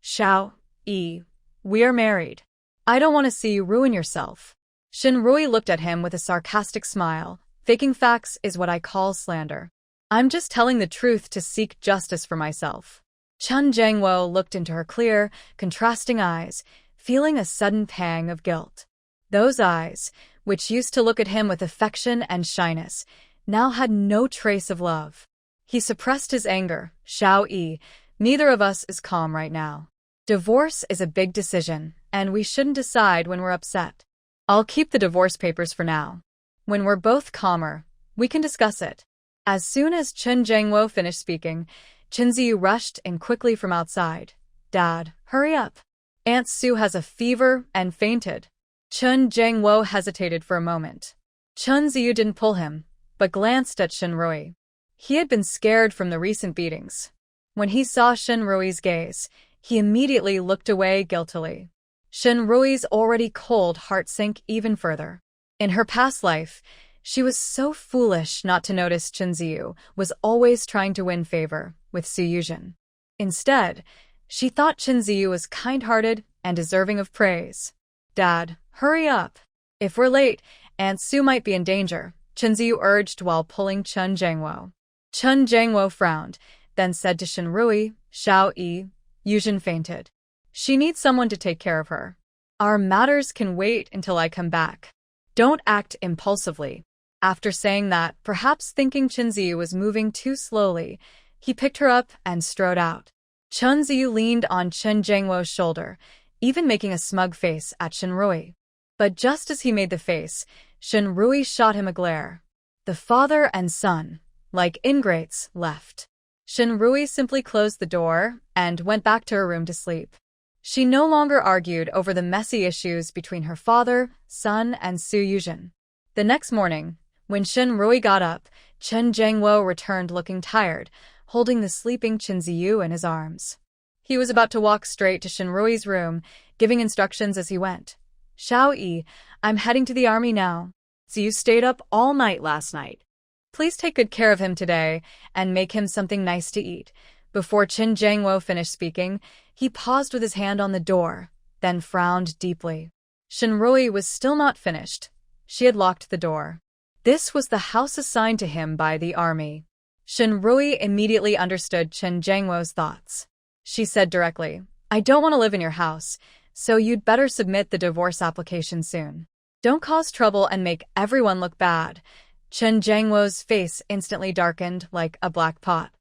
Xiao Yi, we are married. I don't want to see you ruin yourself. Shinrui looked at him with a sarcastic smile. Faking facts is what I call slander. I'm just telling the truth to seek justice for myself. Chen Jiangwo looked into her clear, contrasting eyes, feeling a sudden pang of guilt. Those eyes, which used to look at him with affection and shyness, now had no trace of love. He suppressed his anger. Xiao Yi, neither of us is calm right now. Divorce is a big decision, and we shouldn't decide when we're upset. I'll keep the divorce papers for now. When we're both calmer, we can discuss it. As soon as Chen Jiangwo finished speaking, Chunzi rushed in quickly from outside. Dad, hurry up. Aunt Su has a fever and fainted. Chen Jiangwo hesitated for a moment. Chunzi didn't pull him, but glanced at Shinrui. He had been scared from the recent beatings. When he saw Shinrui's gaze, he immediately looked away guiltily. Shinrui's already cold heart sank even further. In her past life, she was so foolish not to notice Chunzi was always trying to win favor with Su Yuzhen. Instead, she thought Chunzi was kind-hearted and deserving of praise. Dad, hurry up. If we're late, Aunt Su might be in danger, Chunzi urged while pulling Chen Jiangwo. Chen Jiangwo frowned, then said to Shinrui, Xiao Yi, Yuzhen fainted. She needs someone to take care of her. Our matters can wait until I come back. Don't act impulsively. After saying that, perhaps thinking Chunzi was moving too slowly, he picked her up and strode out. Chunzi leaned on Chen Jiangwo's shoulder, even making a smug face at Shinrui. But just as he made the face, Shinrui shot him a glare. The father and son, like ingrates, left. Shinrui simply closed the door and went back to her room to sleep. She no longer argued over the messy issues between her father, son, and Su Yuzhen. The next morning, when Shenrui got up, Chen Jiangwo returned looking tired, holding the sleeping Chunzi in his arms. He was about to walk straight to Shenrui's room, giving instructions as he went. "Xiao Yi, I'm heading to the army now. Ziyu stayed up all night last night. Please take good care of him today and make him something nice to eat." Before Chen Jiangwo finished speaking, he paused with his hand on the door, then frowned deeply. Shenrui was still not finished. She had locked the door. This was the house assigned to him by the army. Shenrui immediately understood Chen Jiangwo's thoughts. She said directly, "I don't want to live in your house, so you'd better submit the divorce application soon. Don't cause trouble and make everyone look bad." Chen Jiangwo's face instantly darkened like a black pot.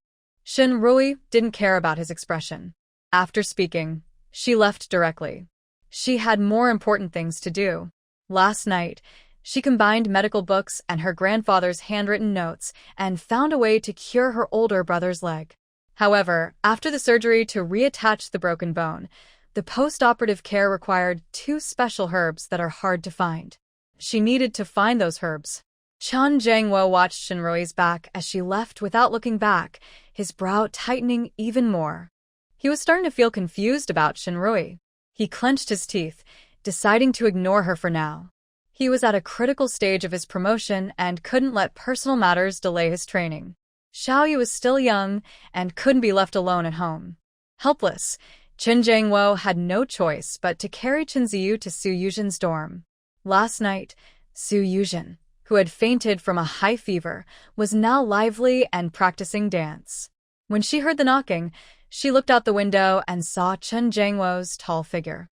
Shenrui didn't care about his expression. After speaking, she left directly. She had more important things to do. Last night, she combined medical books and her grandfather's handwritten notes and found a way to cure her older brother's leg. However, after the surgery to reattach the broken bone, the post-operative care required 2 special herbs that are hard to find. She needed to find those herbs. Chen Jiangwo watched Shenrui's back as she left without looking back, his brow tightening even more. He was starting to feel confused about Shenrui. He clenched his teeth, deciding to ignore her for now. He was at a critical stage of his promotion and couldn't let personal matters delay his training. Xiaoyu was still young and couldn't be left alone at home. Helpless, Chen Jiangwo had no choice but to carry Chunzi to Su Yuzhen's dorm. Last night, Su Yuzhen, who had fainted from a high fever, was now lively and practicing dance. When she heard the knocking, she looked out the window and saw Chen Jiangwo's tall figure.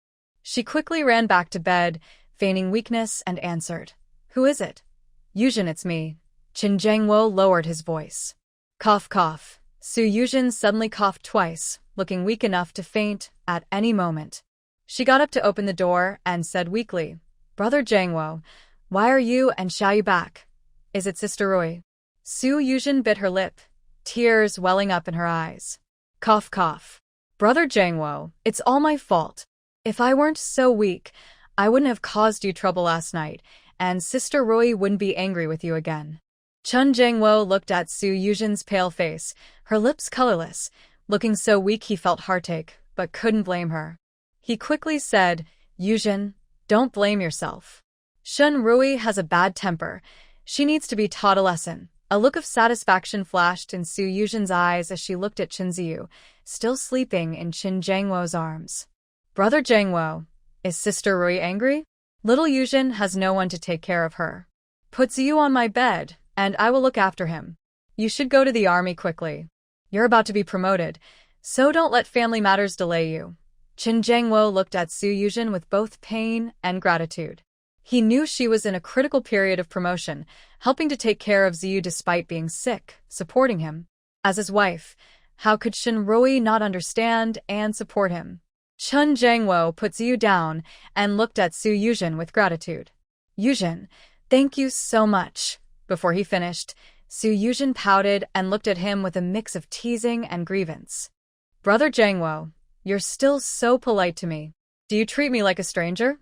She quickly ran back to bed, feigning weakness, and answered, "Who is it?" "Yuzhen, it's me." Chen Jiangwo lowered his voice. Cough, cough. Su Yuzhen suddenly coughed twice, looking weak enough to faint at any moment. She got up to open the door and said weakly, "Brother Jiangwo, why are you and Xiaoyu back? Is it Sister Rui?" Su Yuzhen bit her lip, tears welling up in her eyes. Cough, cough. "Brother Jiangwo, it's all my fault. If I weren't so weak, I wouldn't have caused you trouble last night, and Sister Rui wouldn't be angry with you again." Chen Jiangwo looked at Su Yuzhen's pale face, her lips colorless, looking so weak he felt heartache, but couldn't blame her. He quickly said, "Yuzhen, don't blame yourself. Shenrui has a bad temper. She needs to be taught a lesson." A look of satisfaction flashed in Su Yuzhen's eyes as she looked at Chunzi, still sleeping in Chen Jiangwo's arms. "Brother Jiangwo, is Sister Rui angry? Little Yuzhen has no one to take care of her. Put Ziyu on my bed, and I will look after him. You should go to the army quickly. You're about to be promoted, so don't let family matters delay you." Chen Jiangwo looked at Su Yuzhen with both pain and gratitude. He knew she was in a critical period of promotion, helping to take care of Ziyu despite being sick, supporting him. As his wife, how could Shenrui not understand and support him? Chen Jiangwo put Ziyu down and looked at Su Yuzhen with gratitude. "Yuzhen, thank you so much." Before he finished, Su Yuzhen pouted and looked at him with a mix of teasing and grievance. "Brother Jiangwo, you're still so polite to me. Do you treat me like a stranger?"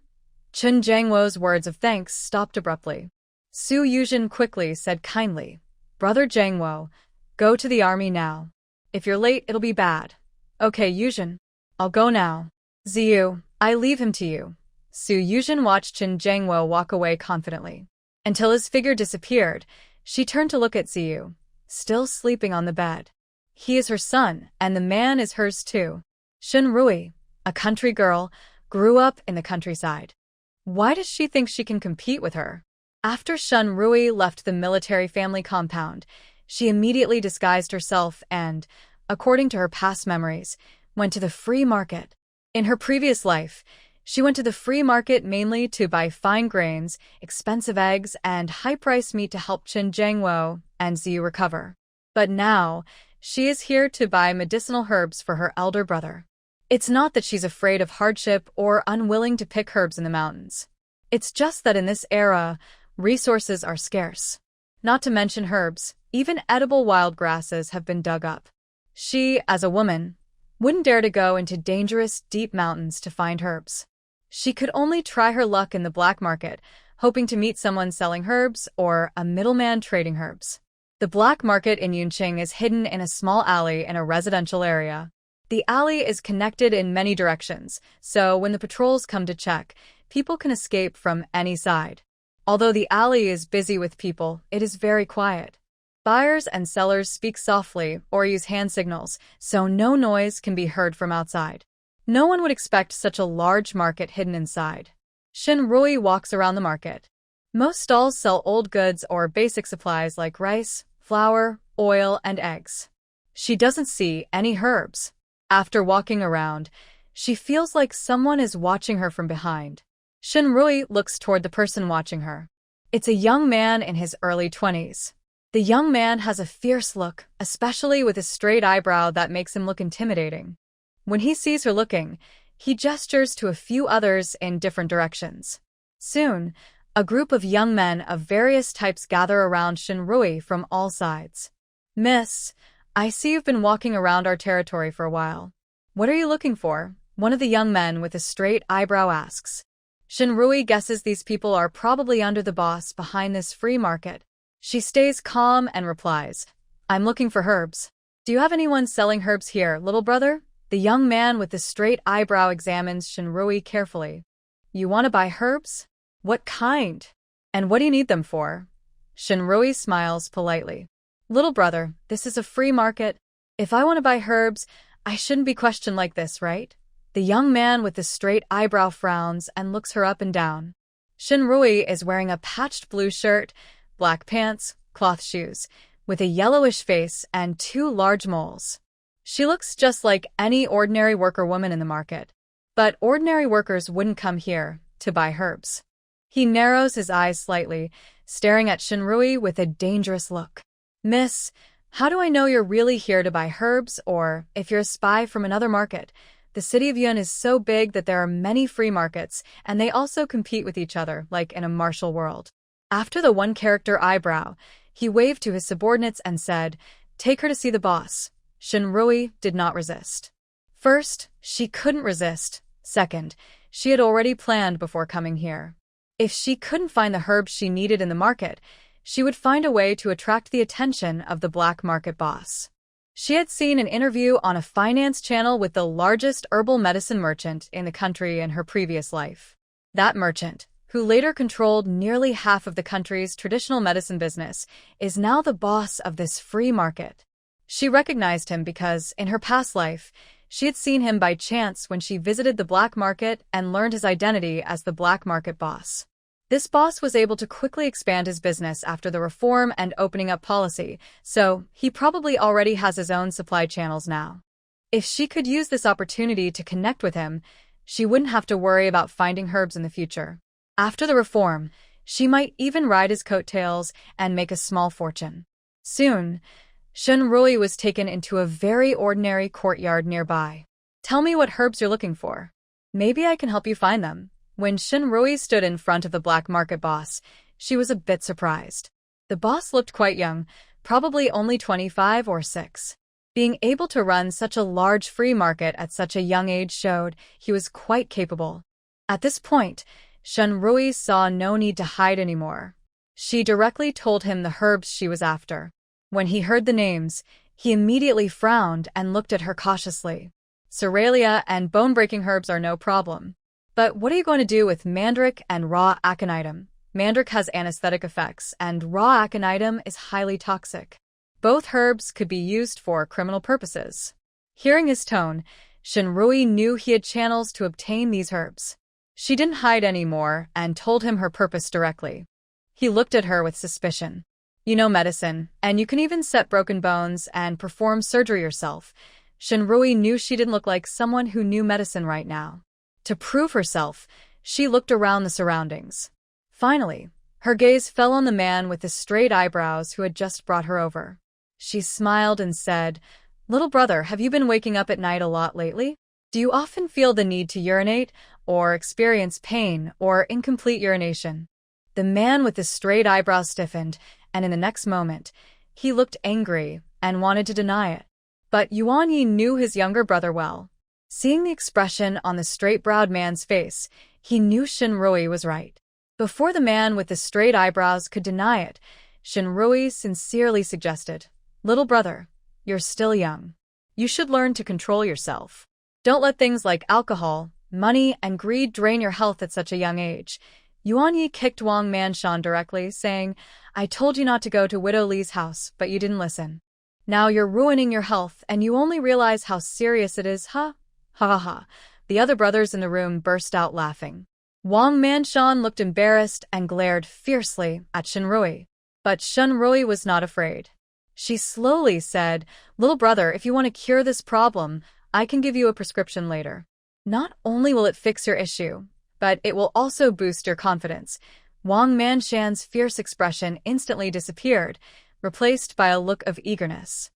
Chen Jiangwo's words of thanks stopped abruptly. Su Yuzhen quickly said kindly, "Brother Jiangwo, go to the army now. If you're late, it'll be bad." "Okay, Yuzhen. I'll go now. Ziyu, I leave him to you." Su Yuzhen watched Chen Jiangwo walk away confidently. Until his figure disappeared, she turned to look at Ziyu, still sleeping on the bed. He is her son, and the man is hers too. Shenrui, a country girl, grew up in the countryside. Why does she think she can compete with her? After Shenrui left the military family compound, she immediately disguised herself and, according to her past memories, went to the free market. In her previous life, she went to the free market mainly to buy fine grains, expensive eggs, and high-priced meat to help Chen Jiangwo and Ziyu recover. But now, she is here to buy medicinal herbs for her elder brother. It's not that she's afraid of hardship or unwilling to pick herbs in the mountains. It's just that in this era, resources are scarce. Not to mention herbs, even edible wild grasses have been dug up. She, as a woman, wouldn't dare to go into dangerous, deep mountains to find herbs. She could only try her luck in the black market, hoping to meet someone selling herbs or a middleman trading herbs. The black market in Yunqing is hidden in a small alley in a residential area. The alley is connected in many directions, so when the patrols come to check, people can escape from any side. Although the alley is busy with people, it is very quiet. Buyers and sellers speak softly or use hand signals, so no noise can be heard from outside. No one would expect such a large market hidden inside. Shinrui walks around the market. Most stalls sell old goods or basic supplies like rice, flour, oil, and eggs. She doesn't see any herbs. After walking around, she feels like someone is watching her from behind. Shinrui looks toward the person watching her. It's a young man in his early 20s. The young man has a fierce look, especially with his straight eyebrow that makes him look intimidating. When he sees her looking, he gestures to a few others in different directions. Soon, a group of young men of various types gather around Shinrui from all sides. "Miss, I see you've been walking around our territory for a while. What are you looking for?" one of the young men with a straight eyebrow asks. Shinrui guesses these people are probably under the boss behind this free market. She stays calm and replies, "I'm looking for herbs. Do you have anyone selling herbs here, little brother?" The young man with the straight eyebrow examines Shinrui carefully. "You want to buy herbs? What kind? And what do you need them for?" Shinrui smiles politely. "Little brother, this is a free market. If I want to buy herbs, I shouldn't be questioned like this, right?" The young man with the straight eyebrow frowns and looks her up and down. Shinrui is wearing a patched blue shirt, black pants, cloth shoes, with a yellowish face and 2 large moles. She looks just like any ordinary worker woman in the market. But ordinary workers wouldn't come here to buy herbs. He narrows his eyes slightly, staring at Shinrui with a dangerous look. "Miss, how do I know you're really here to buy herbs or if you're a spy from another market? The city of Yun is so big that there are many free markets, and they also compete with each other, like in a martial world." After the one-character eyebrow, he waved to his subordinates and said, "Take her to see the boss." Shinrui did not resist. First, she couldn't resist. Second, she had already planned before coming here. If she couldn't find the herbs she needed in the market, she would find a way to attract the attention of the black market boss. She had seen an interview on a finance channel with the largest herbal medicine merchant in the country in her previous life. That merchant, who later controlled nearly half of the country's traditional medicine business, is now the boss of this free market. She recognized him because, in her past life, she had seen him by chance when she visited the black market and learned his identity as the black market boss. This boss was able to quickly expand his business after the reform and opening up policy, so he probably already has his own supply channels now. If she could use this opportunity to connect with him, she wouldn't have to worry about finding herbs in the future. After the reform, she might even ride his coattails and make a small fortune. Soon, Shinrui was taken into a very ordinary courtyard nearby. "Tell me what herbs you're looking for. Maybe I can help you find them." When Shinrui stood in front of the black market boss, she was a bit surprised. The boss looked quite young, probably only 25 or 6. Being able to run such a large free market at such a young age showed he was quite capable. At this point, Shinrui saw no need to hide anymore. She directly told him the herbs she was after. When he heard the names, he immediately frowned and looked at her cautiously. "Cerealia and bone-breaking herbs are no problem. But what are you going to do with mandrake and raw aconitum?" Mandrake has anesthetic effects, and raw aconitum is highly toxic. Both herbs could be used for criminal purposes. Hearing his tone, Shinrui knew he had channels to obtain these herbs. She didn't hide anymore and told him her purpose directly. He looked at her with suspicion. "You know medicine, and you can even set broken bones and perform surgery yourself." Shinrui knew she didn't look like someone who knew medicine right now. To prove herself, she looked around the surroundings. Finally, her gaze fell on the man with the straight eyebrows who had just brought her over. She smiled and said, "Little brother, have you been waking up at night a lot lately? Do you often feel the need to urinate, or experience pain or incomplete urination?" The man with the straight eyebrows stiffened, and in the next moment, he looked angry and wanted to deny it. But Yuan Yi knew his younger brother well. Seeing the expression on the straight-browed man's face, he knew Shinrui was right. Before the man with the straight eyebrows could deny it, Shinrui sincerely suggested, "Little brother, you're still young. You should learn to control yourself. Don't let things like alcohol, money, and greed drain your health at such a young age." Yuan Yi kicked Wang Manshan directly, saying, "I told you not to go to Widow Li's house, but you didn't listen. Now you're ruining your health, and you only realize how serious it is, huh?" Ha ha ha. The other brothers in the room burst out laughing. Wang Manshan looked embarrassed and glared fiercely at Shinrui. But Shinrui was not afraid. She slowly said, "Little brother, if you want to cure this problem, I can give you a prescription later. Not only will it fix your issue, but it will also boost your confidence." Wang Manshan's fierce expression instantly disappeared, replaced by a look of eagerness.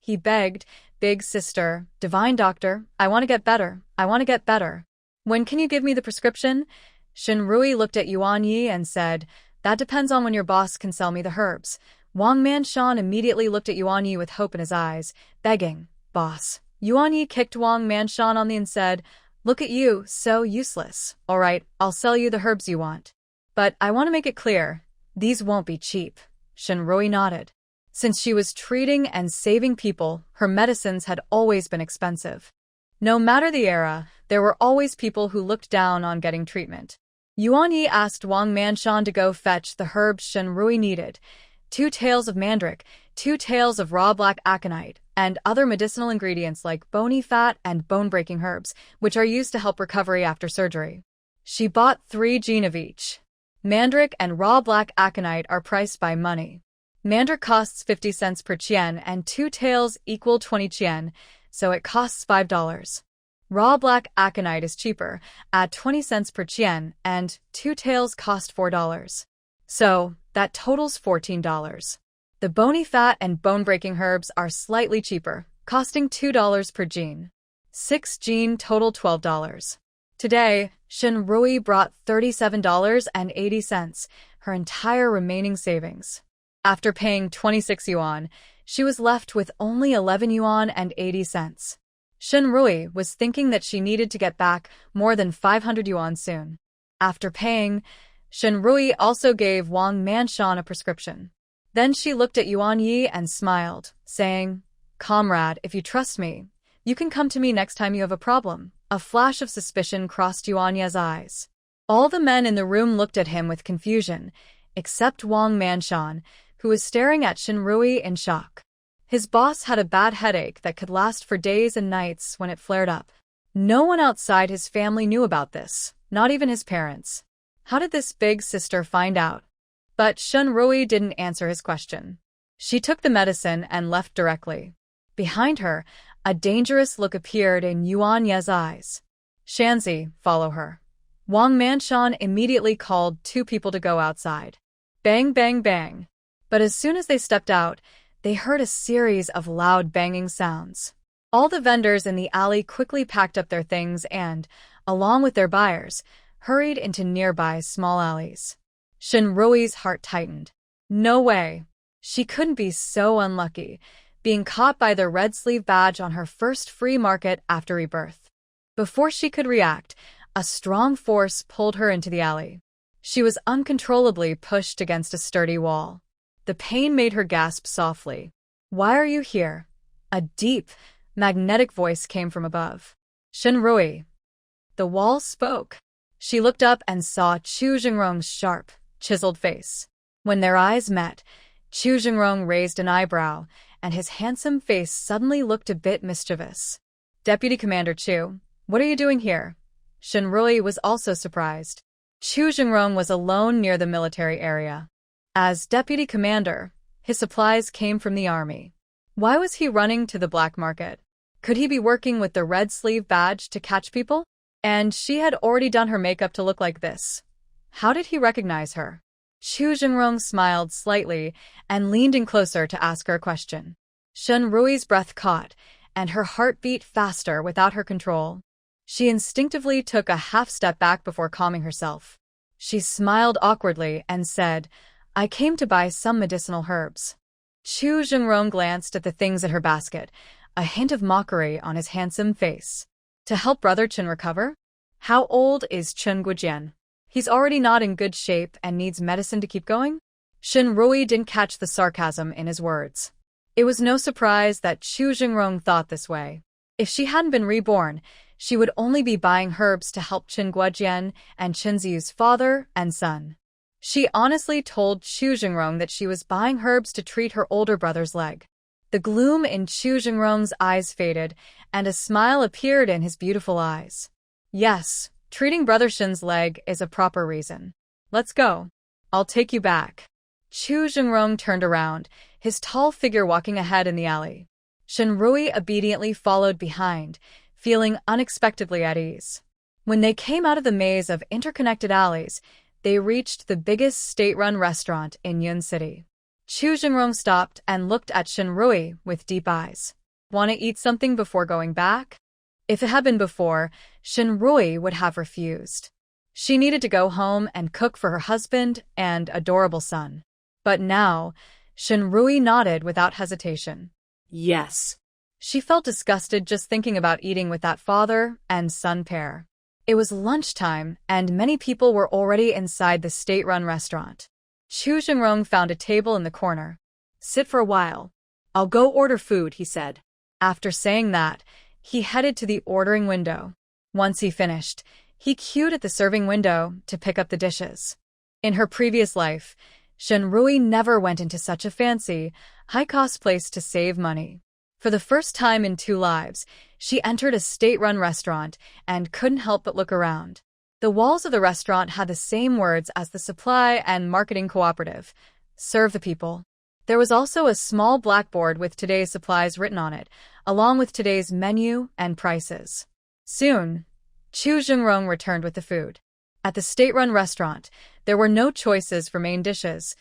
He begged, "Big sister, divine doctor, I want to get better. I want to get better. When can you give me the prescription?" Shinrui looked at Yuan Yi and said, "That depends on when your boss can sell me the herbs." Wang Manshan immediately looked at Yuan Yi with hope in his eyes, begging, "Boss." Yuan Yi kicked Wang Manshan on the and said, "Look at you, so useless. All right, I'll sell you the herbs you want. But I want to make it clear, these won't be cheap." Shinrui nodded. Since she was treating and saving people, her medicines had always been expensive. No matter the era, there were always people who looked down on getting treatment. Yuan Yi asked Wang Manshan to go fetch the herbs Shinrui needed: 2 tails of mandrake, 2 tails of raw black aconite, and other medicinal ingredients like bony fat and bone-breaking herbs, which are used to help recovery after surgery. She bought 3 jin of each. Mandrake and raw black aconite are priced by money. Mandrake costs 50 cents per chien and 2 tails equal 20 chien, so it costs $5. Raw black aconite is cheaper, at 20 cents per chien, and 2 tails cost $4. So, that totals $14. The bony fat and bone-breaking herbs are slightly cheaper, costing $2 per jin. 6 jin total $12. Today, Shinrui brought $37.80, her entire remaining savings. After paying 26 yuan, she was left with only 11 yuan and 80 cents. Shinrui was thinking that she needed to get back more than 500 yuan soon. After paying, Shinrui also gave Wang Manshan a prescription. Then she looked at Yuan Yi and smiled, saying, "Comrade, if you trust me, you can come to me next time you have a problem." A flash of suspicion crossed Yuan Yi's eyes. All the men in the room looked at him with confusion, except Wang Manshan, who was staring at Shinrui in shock. His boss had a bad headache that could last for days and nights when it flared up. No one outside his family knew about this, not even his parents. How did this big sister find out? But Shinrui didn't answer his question. She took the medicine and left directly. Behind her, a dangerous look appeared in Yuan Yi's eyes. "Chunzi, follow her." Wang Manshan immediately called 2 people to go outside. Bang, bang, bang. But as soon as they stepped out, they heard a series of loud banging sounds. All the vendors in the alley quickly packed up their things and, along with their buyers, hurried into nearby small alleys. Shinrui's heart tightened. No way. She couldn't be so unlucky, being caught by the red sleeve badge on her first free market after rebirth. Before she could react, a strong force pulled her into the alley. She was uncontrollably pushed against a sturdy wall. The pain made her gasp softly. "Why are you here?" A deep, magnetic voice came from above. "Shinrui." The wall spoke. She looked up and saw Chu Jingrong's sharp, chiseled face. When their eyes met, Chu Jingrong raised an eyebrow, and his handsome face suddenly looked a bit mischievous. "Deputy Commander Chu, what are you doing here?" Shinrui was also surprised. Chu Jingrong was alone near the military area. As deputy commander, his supplies came from the army. Why was he running to the black market? Could he be working with the red sleeve badge to catch people? And she had already done her makeup to look like this. How did he recognize her? Chu Jingrong smiled slightly and leaned in closer to ask her a question. Shinrui's breath caught, and her heart beat faster without her control. She instinctively took a half step back before calming herself. She smiled awkwardly and said, "I came to buy some medicinal herbs." Chu Jingrong glanced at the things in her basket, a hint of mockery on his handsome face. "To help Brother Chen recover? How old is Chen Gujian?" He's already not in good shape and needs medicine to keep going? Shinrui didn't catch the sarcasm in his words. It was no surprise that Chu Jingrong thought this way. If she hadn't been reborn, she would only be buying herbs to help Qin Guojian and Chunzi's father and son. She honestly told Chu Jingrong that she was buying herbs to treat her older brother's leg. The gloom in Chu Jingrong's eyes faded, and a smile appeared in his beautiful eyes. Yes, treating Brother Shin's leg is a proper reason. Let's go. I'll take you back. Chu Jingrong turned around, his tall figure walking ahead in the alley. Shinrui obediently followed behind, feeling unexpectedly at ease. When they came out of the maze of interconnected alleys, they reached the biggest state-run restaurant in Yun City. Chu Jingrong stopped and looked at Shinrui with deep eyes. Want to eat something before going back? If it had been before, Shinrui would have refused. She needed to go home and cook for her husband and adorable son. But now, Shinrui nodded without hesitation. Yes. She felt disgusted just thinking about eating with that father and son pair. It was lunchtime, and many people were already inside the state-run restaurant. Chu Jingrong found a table in the corner. Sit for a while. I'll go order food, he said. After saying that, he headed to the ordering window. Once he finished, he queued at the serving window to pick up the dishes. In her previous life, Shinrui never went into such a fancy, high-cost place to save money. For the first time in 2 lives, she entered a state-run restaurant and couldn't help but look around. The walls of the restaurant had the same words as the supply and marketing cooperative: serve the people. There was also a small blackboard with today's supplies written on it, along with today's menu and prices. Soon, Chu Jingrong returned with the food. At the state-run restaurant, there were no choices for main dishes,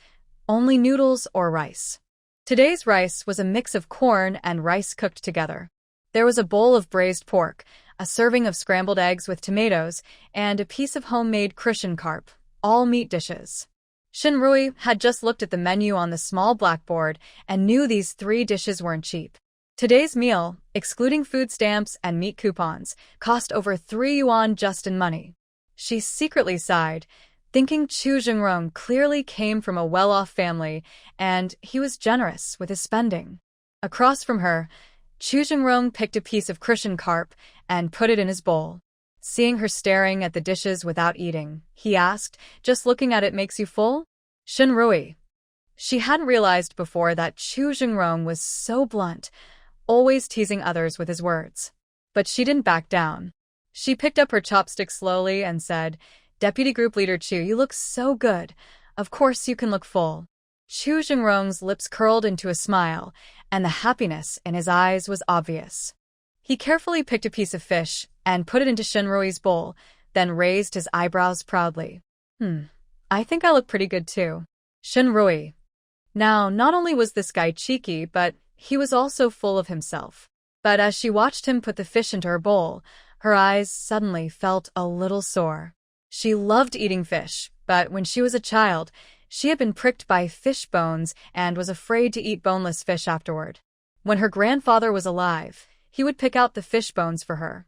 only noodles or rice. Today's rice was a mix of corn and rice cooked together. There was a bowl of braised pork, a serving of scrambled eggs with tomatoes, and a piece of homemade Christian carp, all meat dishes. Shinrui had just looked at the menu on the small blackboard and knew these 3 dishes weren't cheap. Today's meal, excluding food stamps and meat coupons, cost over 3 yuan just in money. She secretly sighed, thinking Chu Jingrong clearly came from a well-off family, and he was generous with his spending. Across from her, Chu Jingrong picked a piece of Christian carp and put it in his bowl. Seeing her staring at the dishes without eating, he asked, "Just looking at it makes you full?" Shinrui. She hadn't realized before that Chu Jingrong was so blunt, always teasing others with his words. But she didn't back down. She picked up her chopstick slowly and said, "Deputy Group Leader Chu, you look so good. Of course you can look full." Chu Jingrong's lips curled into a smile, and the happiness in his eyes was obvious. He carefully picked a piece of fish and put it into Shinrui's bowl, then raised his eyebrows proudly. I think I look pretty good too. Shinrui. Now, not only was this guy cheeky, but he was also full of himself. But as she watched him put the fish into her bowl, her eyes suddenly felt a little sore. She loved eating fish, but when she was a child, she had been pricked by fish bones and was afraid to eat boneless fish afterward. When her grandfather was alive, he would pick out the fish bones for her.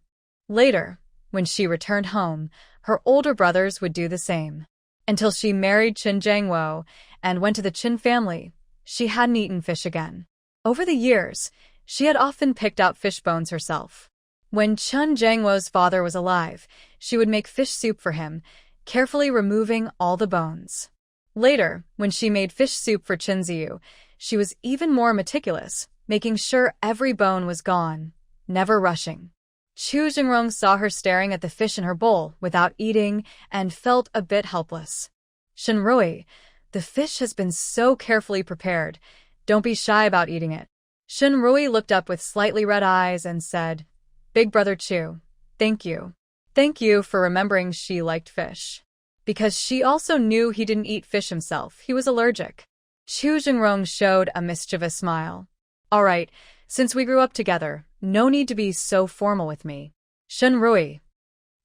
Later, when she returned home, her older brothers would do the same. Until she married Qin Jiangwo and went to the Qin family, she hadn't eaten fish again. Over the years, she had often picked out fish bones herself. When Qin Jiangwo's father was alive, she would make fish soup for him, carefully removing all the bones. Later, when she made fish soup for Chunzi, she was even more meticulous, making sure every bone was gone, never rushing. Chu Jingrong saw her staring at the fish in her bowl without eating and felt a bit helpless. "Shinrui, the fish has been so carefully prepared. Don't be shy about eating it." Shinrui looked up with slightly red eyes and said, "Big brother Chu, thank you. Thank you for remembering she liked fish." Because she also knew he didn't eat fish himself, he was allergic. Chu Jingrong showed a mischievous smile. "All right, since we grew up together, no need to be so formal with me." Shinrui.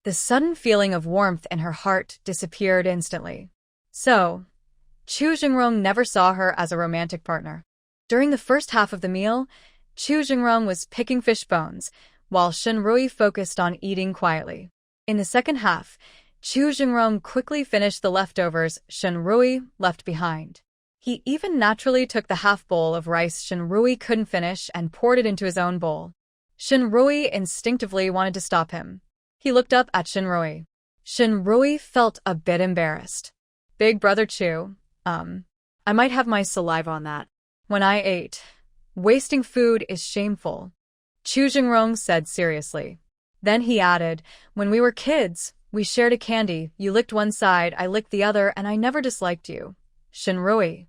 The sudden feeling of warmth in her heart disappeared instantly. So, Chu Jingrong never saw her as a romantic partner. During the first half of the meal, Chu Jingrong was picking fish bones, while Shinrui focused on eating quietly. In the second half, Chu Jingrong quickly finished the leftovers Shenrui left behind. He even naturally took the half bowl of rice Shenrui couldn't finish and poured it into his own bowl. Shenrui instinctively wanted to stop him. He looked up at Shenrui. Shenrui felt a bit embarrassed. Big brother Chu, I might have my saliva on that. When I ate. Wasting food is shameful. Chu Jingrong said seriously. Then he added, when we were kids, we shared a candy, you licked one side, I licked the other, and I never disliked you. Shenrui.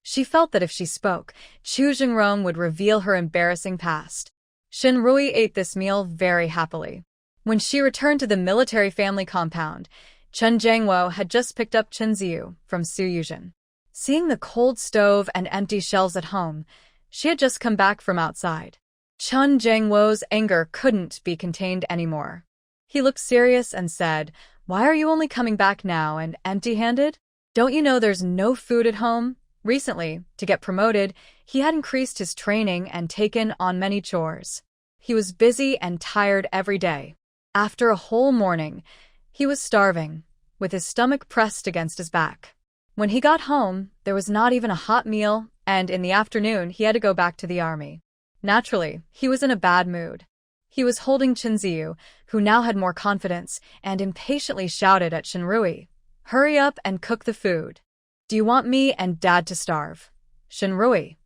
She felt that if she spoke, Chu Jingrong would reveal her embarrassing past. Shenrui ate this meal very happily. When she returned to the military family compound, Chen Jiangwo had just picked up Chunzi from Su Yuzhen. Seeing the cold stove and empty shelves at home, she had just come back from outside. Chen Jiangwo's anger couldn't be contained anymore. He looked serious and said, why are you only coming back now and empty-handed? Don't you know there's no food at home? Recently, to get promoted, he had increased his training and taken on many chores. He was busy and tired every day. After a whole morning, he was starving, with his stomach pressed against his back. When he got home, there was not even a hot meal, and in the afternoon he had to go back to the army. Naturally, he was in a bad mood. He was holding Chunzi, who now had more confidence, and impatiently shouted at Shenrui, hurry up and cook the food. Do you want me and Dad to starve? Shenrui.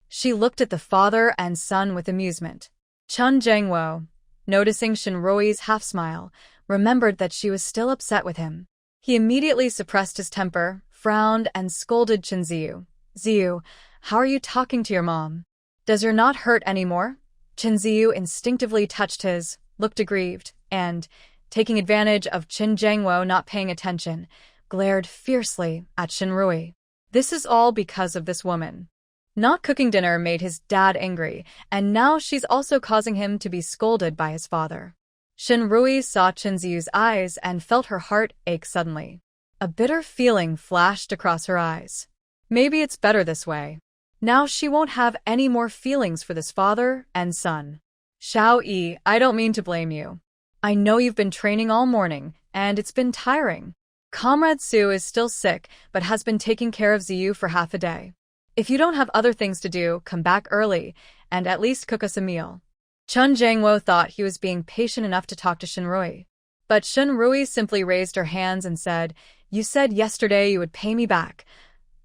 She looked at the father and son with amusement. Chen Jiangwo, noticing Shenrui's half-smile, remembered that she was still upset with him. He immediately suppressed his temper, frowned, and scolded Chunzi. Ziyu, how are you talking to your mom? Does your knot hurt anymore? Chunzi instinctively touched his, looked aggrieved, and, taking advantage of Chen Jiangwo not paying attention, glared fiercely at Shenrui. This is all because of this woman. Not cooking dinner made his dad angry, and now she's also causing him to be scolded by his father. Shenrui saw Chunzi's eyes and felt her heart ache suddenly. A bitter feeling flashed across her eyes. Maybe it's better this way. Now she won't have any more feelings for this father and son. Xiao Yi, I don't mean to blame you. I know you've been training all morning, and it's been tiring. Comrade Su is still sick, but has been taking care of Ziyu for half a day. If you don't have other things to do, come back early, and at least cook us a meal. Chen Jiangwo thought he was being patient enough to talk to Shenrui. But Shenrui simply raised her hands and said, you said yesterday you would pay me back.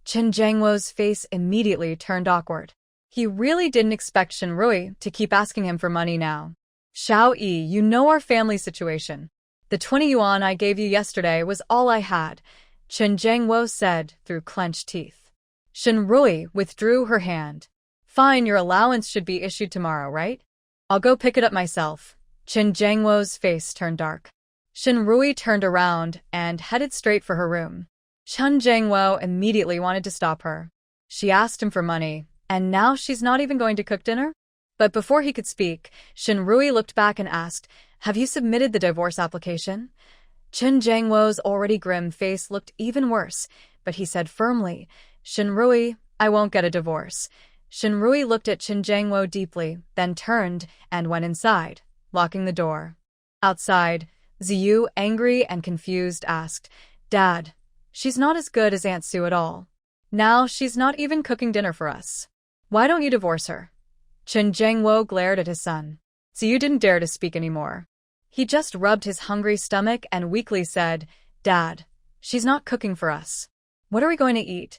Chen Jiangwo's face immediately turned awkward. He really didn't expect Shenrui to keep asking him for money now. Xiao Yi, you know our family situation. The 20 yuan I gave you yesterday was all I had, Chen Jiangwo said through clenched teeth. Shenrui withdrew her hand. Fine, your allowance should be issued tomorrow, right? I'll go pick it up myself. Chen Jiangwo's face turned dark. Shenrui turned around and headed straight for her room. Chen Jiangwo immediately wanted to stop her. She asked him for money, and now she's not even going to cook dinner? But before he could speak, Shenrui looked back and asked, have you submitted the divorce application? Chen Jiangwo's already grim face looked even worse, but he said firmly, Shenrui, I won't get a divorce. Shenrui looked at Chen Jiangwo deeply, then turned and went inside, locking the door. Outside, Ziyu, angry and confused, asked, Dad, she's not as good as Aunt Su at all. Now she's not even cooking dinner for us. Why don't you divorce her? Chen Jiangwo glared at his son. Ziyu didn't dare to speak anymore. He just rubbed his hungry stomach and weakly said, Dad, she's not cooking for us. What are we going to eat?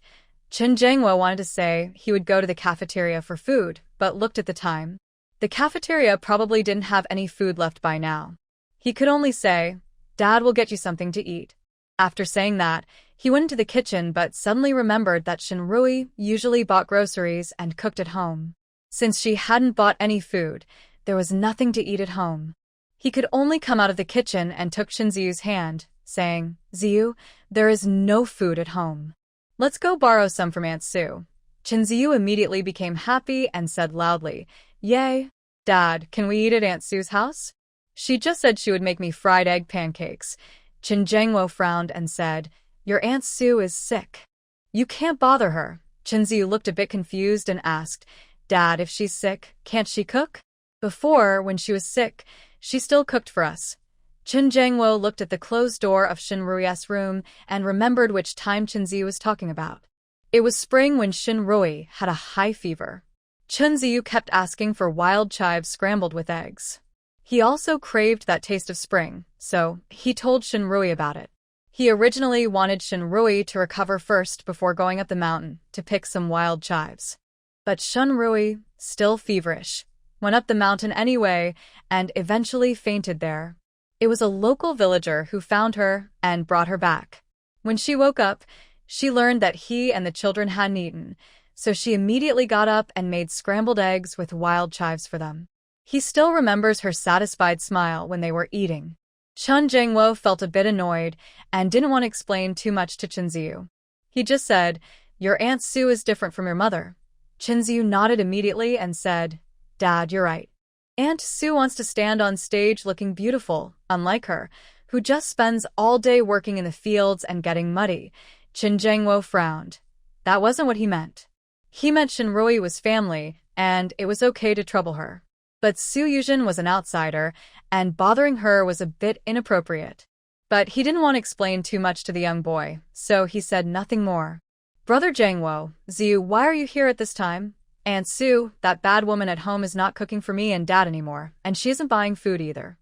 Chen Jiangwo wanted to say he would go to the cafeteria for food, but looked at the time. The cafeteria probably didn't have any food left by now. He could only say, Dad will get you something to eat. After saying that, he went into the kitchen but suddenly remembered that Shenrui usually bought groceries and cooked at home. Since she hadn't bought any food, there was nothing to eat at home. He could only come out of the kitchen and took Chunzi's hand, saying, Ziyu, there is no food at home. Let's go borrow some from Aunt Su. Chunzi immediately became happy and said loudly, Yay! Dad, can we eat at Aunt Su's house? She just said she would make me fried egg pancakes. Chen Jiangwo frowned and said, Your Aunt Su is sick. You can't bother her. Chunzi looked a bit confused and asked, Dad, if she's sick, can't she cook? Before, when she was sick, she still cooked for us. Chen Jiangwo looked at the closed door of Shinrui's room and remembered which time Chunzi was talking about. It was spring when Shinrui had a high fever. Chunzi kept asking for wild chives scrambled with eggs. He also craved that taste of spring, so he told Shinrui about it. He originally wanted Shinrui to recover first before going up the mountain to pick some wild chives. But Shinrui, still feverish, went up the mountain anyway and eventually fainted there. It was a local villager who found her and brought her back. When she woke up, she learned that he and the children hadn't eaten, so she immediately got up and made scrambled eggs with wild chives for them. He still remembers her satisfied smile when they were eating. Chen Jiangwo felt a bit annoyed and didn't want to explain too much to Chunzi. He just said, "Your Aunt Sue is different from your mother." Chunzi nodded immediately and said, "Dad, you're right. Aunt Sue wants to stand on stage looking beautiful, unlike her, who just spends all day working in the fields and getting muddy." Chen Jiangwo frowned. That wasn't what he meant. He meant Shinrui was family, and it was okay to trouble her. But Su Yuzhen was an outsider, and bothering her was a bit inappropriate. But he didn't want to explain too much to the young boy, so he said nothing more. "Brother Jiangwo, Ziyu, why are you here at this time? Aunt Sue, that bad woman at home, is not cooking for me and Dad anymore, and she isn't buying food either."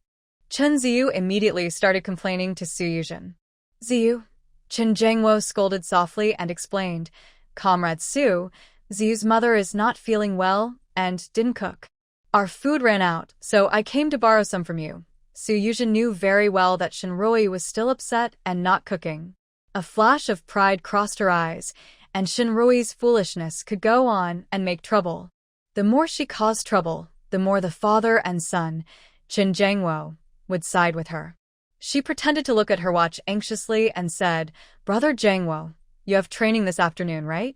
Chen Ziyu immediately started complaining to Su Yuzhen. "Ziyu," Chen Jiangwo scolded softly and explained, "Comrade Su, Ziyu's mother is not feeling well and didn't cook. Our food ran out, so I came to borrow some from you." Su Yuzhen knew very well that Shinrui was still upset and not cooking. A flash of pride crossed her eyes, and Shinrui's foolishness could go on and make trouble. The more she caused trouble, the more the father and son, Chen Jiangwo, would side with her. She pretended to look at her watch anxiously and said, "Brother Jiangwo, you have training this afternoon, right?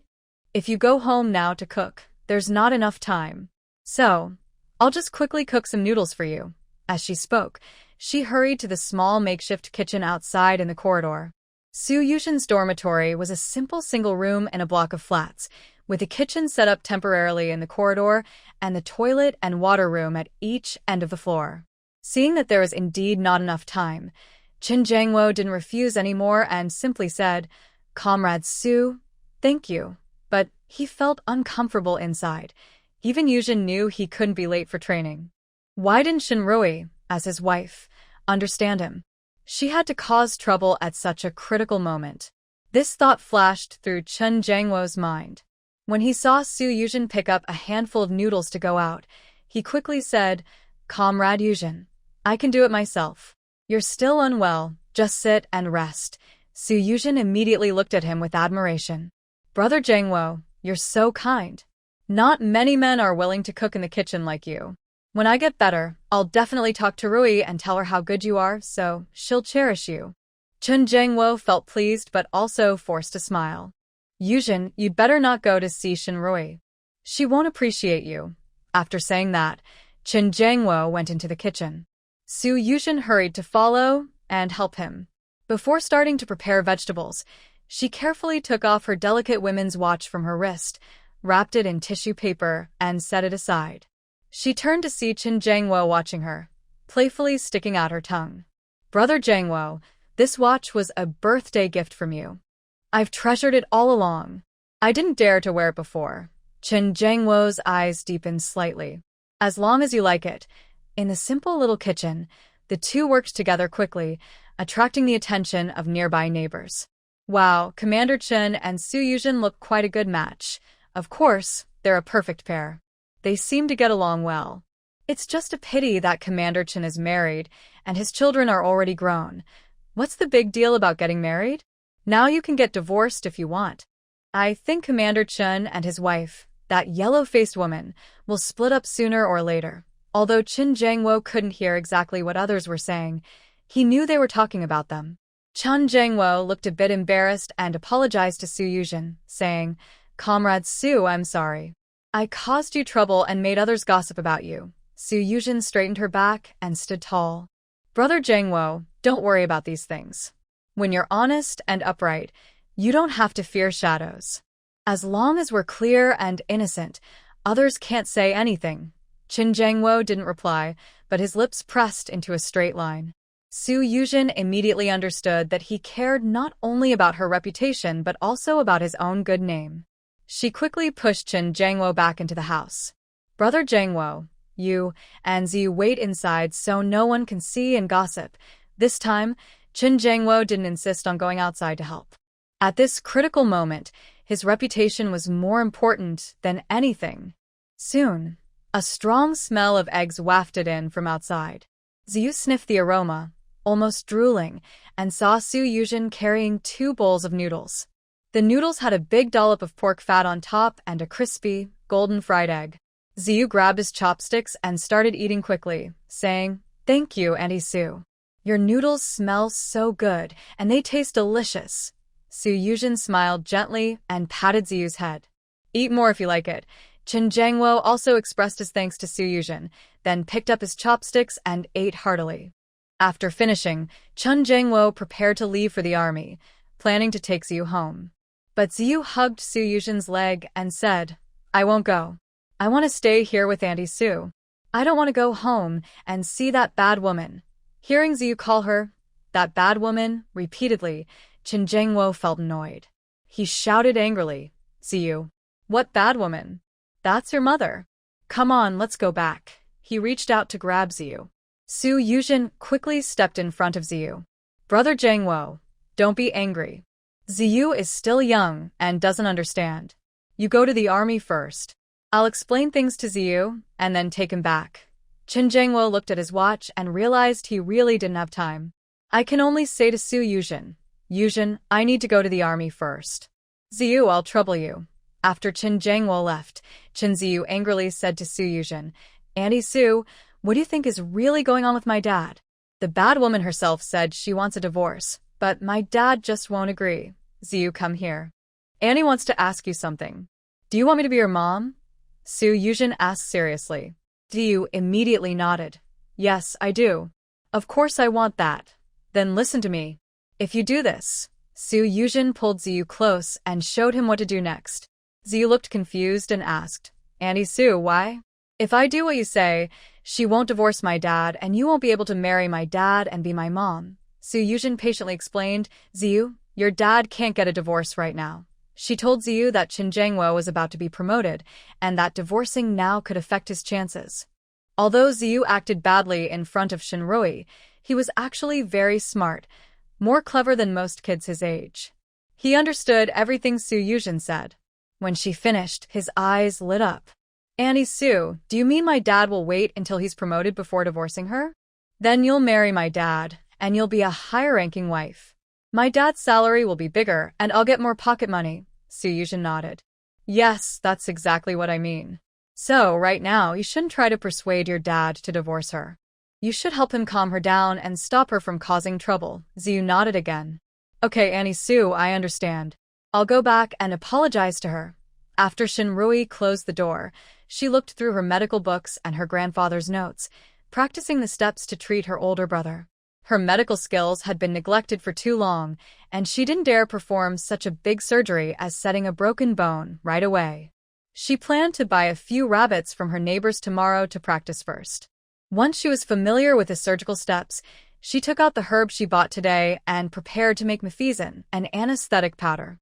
If you go home now to cook, there's not enough time. So, I'll just quickly cook some noodles for you." As she spoke, she hurried to the small makeshift kitchen outside in the corridor. Su Yuzhen's dormitory was a simple single room in a block of flats, with a kitchen set up temporarily in the corridor and the toilet and water room at each end of the floor. Seeing that there was indeed not enough time, Chen Jiangwo didn't refuse anymore and simply said, "Comrade Su, thank you." But he felt uncomfortable inside. Even Yuzhen knew he couldn't be late for training. Why didn't Shinrui, as his wife, understand him? She had to cause trouble at such a critical moment. This thought flashed through Chen Jiangwo's mind. When he saw Su Yuzhen pick up a handful of noodles to go out, he quickly said, "Comrade Yuzhen, I can do it myself. You're still unwell, just sit and rest." Su Yuzhen immediately looked at him with admiration. "Brother Jiangwo, you're so kind. Not many men are willing to cook in the kitchen like you. When I get better, I'll definitely talk to Rui and tell her how good you are, so she'll cherish you." Chen Jiangwo felt pleased but also forced a smile. "Yuzhen, you'd better not go to see Shinrui. She won't appreciate you." After saying that, Chen Jiangwo went into the kitchen. Su Yuzhen hurried to follow and help him. Before starting to prepare vegetables, she carefully took off her delicate women's watch from her wrist, wrapped it in tissue paper, and set it aside. She turned to see Chen Jiangwo watching her, playfully sticking out her tongue. "Brother Jiangwo, this watch was a birthday gift from you. I've treasured it all along. I didn't dare to wear it before." Chen Jiangwo's eyes deepened slightly. "As long as you like it." In the simple little kitchen, the two worked together quickly, attracting the attention of nearby neighbors. Wow, Commander Chen and Su Yuzhen look quite a good match. Of course, they're a perfect pair. They seem to get along well. It's just a pity that Commander Chen is married, and his children are already grown. What's the big deal about getting married? Now you can get divorced if you want. I think Commander Chen and his wife, that yellow-faced woman, will split up sooner or later. Although Chen Jiangwo couldn't hear exactly what others were saying, he knew they were talking about them. Chen Jiangwo looked a bit embarrassed and apologized to Su Yuzhen, saying, "Comrade Su, I'm sorry. I caused you trouble and made others gossip about you." Su Yuzhen straightened her back and stood tall. "Brother Jiangwo, don't worry about these things. When you're honest and upright, you don't have to fear shadows. As long as we're clear and innocent, others can't say anything." Chen Jiangwo didn't reply, but his lips pressed into a straight line. Su Yuzhen immediately understood that he cared not only about her reputation but also about his own good name. She quickly pushed Chen Jiangwo back into the house. "Brother Jiangwo, you and Ziyu wait inside so no one can see and gossip." This time, Chen Jiangwo didn't insist on going outside to help. At this critical moment, his reputation was more important than anything. Soon, a strong smell of eggs wafted in from outside. Ziyu sniffed the aroma, almost drooling, and saw Su Yuzhen carrying 2 bowls of noodles. The noodles had a big dollop of pork fat on top and a crispy, golden fried egg. Ziyu grabbed his chopsticks and started eating quickly, saying, "Thank you, Auntie Su. Your noodles smell so good, and they taste delicious." Su Yuzhen smiled gently and patted Ziyu's head. "Eat more if you like it." Chen Jiangwo also expressed his thanks to Su Yuzhen, then picked up his chopsticks and ate heartily. After finishing, Chen Jiangwo prepared to leave for the army, planning to take Ziyu home. But Ziyu hugged Su Yuzhen's leg and said, "I won't go. I want to stay here with Auntie Su. I don't want to go home and see that bad woman." Hearing Ziyu call her, "that bad woman," repeatedly, Chen Jiangwo felt annoyed. He shouted angrily, "Ziyu, what bad woman? That's your mother. Come on, let's go back." He reached out to grab Ziyu. Su Yuzhen quickly stepped in front of Ziyu. "Brother Jiangwo, don't be angry. Ziyu is still young and doesn't understand. You go to the army first. I'll explain things to Ziyu and then take him back." Chen Jiangwo looked at his watch and realized he really didn't have time. "I can only say to Su Yuzhen, 'Yuzhen, I need to go to the army first.' Ziyu, I'll trouble you." After Chen Jiangwo left, Chen Ziyu angrily said to Su Yuzhen, "Auntie Su, what do you think is really going on with my dad? The bad woman herself said she wants a divorce, but my dad just won't agree. Ziyu, come here. Annie wants to ask you something. Do you want me to be your mom?" Su Yuzhen asked seriously. Ziyu immediately nodded. "Yes, I do. Of course I want that. Then listen to me. If you do this..." Su Yuzhen pulled Ziyu close and showed him what to do next. Ziyu looked confused and asked, "Auntie Su, why?" "If I do what you say, she won't divorce my dad and you won't be able to marry my dad and be my mom." Su Yuzhen patiently explained, "Ziyu, your dad can't get a divorce right now." She told Ziyu that Chen Jiangwo was about to be promoted and that divorcing now could affect his chances. Although Ziyu acted badly in front of Shinrui, he was actually very smart, more clever than most kids his age. He understood everything Su Yuzhen said. When she finished, his eyes lit up. "Auntie Su, do you mean my dad will wait until he's promoted before divorcing her? Then you'll marry my dad, and you'll be a higher-ranking wife. My dad's salary will be bigger, and I'll get more pocket money." Su Yuzhen nodded. "Yes, that's exactly what I mean. So, right now, you shouldn't try to persuade your dad to divorce her. You should help him calm her down and stop her from causing trouble." Ziyu nodded again. "Okay, Auntie Su, I understand. I'll go back and apologize to her." After Shinrui closed the door, she looked through her medical books and her grandfather's notes, practicing the steps to treat her older brother. Her medical skills had been neglected for too long, and she didn't dare perform such a big surgery as setting a broken bone right away. She planned to buy a few rabbits from her neighbors tomorrow to practice first. Once she was familiar with the surgical steps, she took out the herb she bought today and prepared to make mefizin, an anesthetic powder.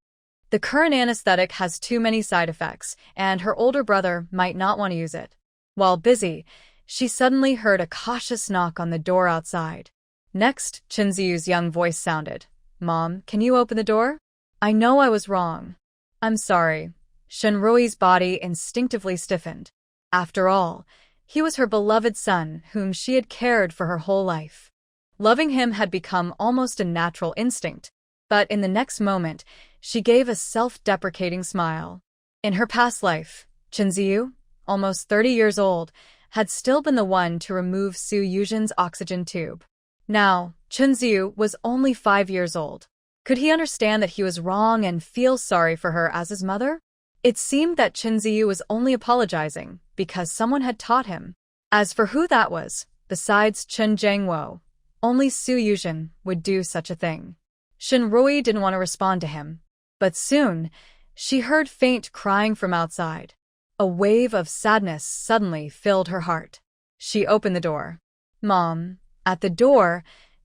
The current anesthetic has too many side effects, and her older brother might not want to use it. While busy, she suddenly heard a cautious knock on the door outside. Next, Chunzi's young voice sounded. "Mom, can you open the door? I know I was wrong." "I'm sorry." Shinrui's body instinctively stiffened. After all, he was her beloved son whom she had cared for her whole life. Loving him had become almost a natural instinct, but in the next moment, she gave a self-deprecating smile. In her past life, Chunzi, almost 30 years old, had still been the one to remove Su Yuzhen's oxygen tube. Now, Chunzi was only 5 years old. Could he understand that he was wrong and feel sorry for her as his mother? It seemed that Chunzi was only apologizing because someone had taught him. As for who that was, besides Chen Jiangwo, only Su Yuzhen would do such a thing. Shinrui didn't want to respond to him, but soon, she heard faint crying from outside. A wave of sadness suddenly filled her heart. She opened the door. "Mom." At the door,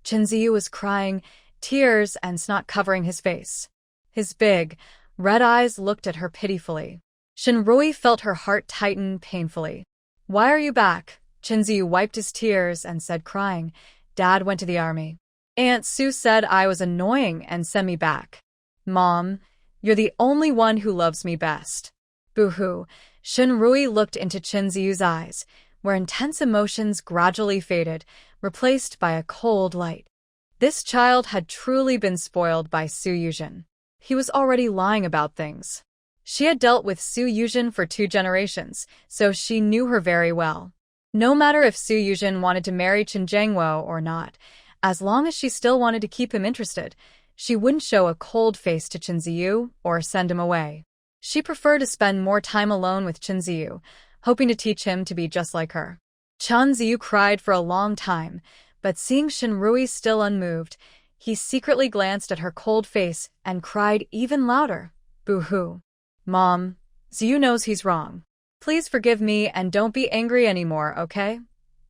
Chunzi was crying, tears and snot covering his face. His big, red eyes looked at her pitifully. Shinrui felt her heart tighten painfully. "Why are you back?" Chunzi wiped his tears and said, crying, "Dad went to the army. Aunt Sue said I was annoying and sent me back. Mom, you're the only one who loves me best." Boo-hoo. Shinrui looked into Chunzi's eyes, where intense emotions gradually faded, replaced by a cold light. This child had truly been spoiled by Su Yuzhen. He was already lying about things. She had dealt with Su Yuzhen for 2 generations, so she knew her very well. No matter if Su Yuzhen wanted to marry Chen Jiangwo or not, as long as she still wanted to keep him interested, she wouldn't show a cold face to Chunzi or send him away. She preferred to spend more time alone with Chunzi, hoping to teach him to be just like her. Chunzi cried for a long time, but seeing Shinrui still unmoved, he secretly glanced at her cold face and cried even louder. Boo-hoo. "Mom, Ziyu knows he's wrong. Please forgive me and don't be angry anymore, okay?"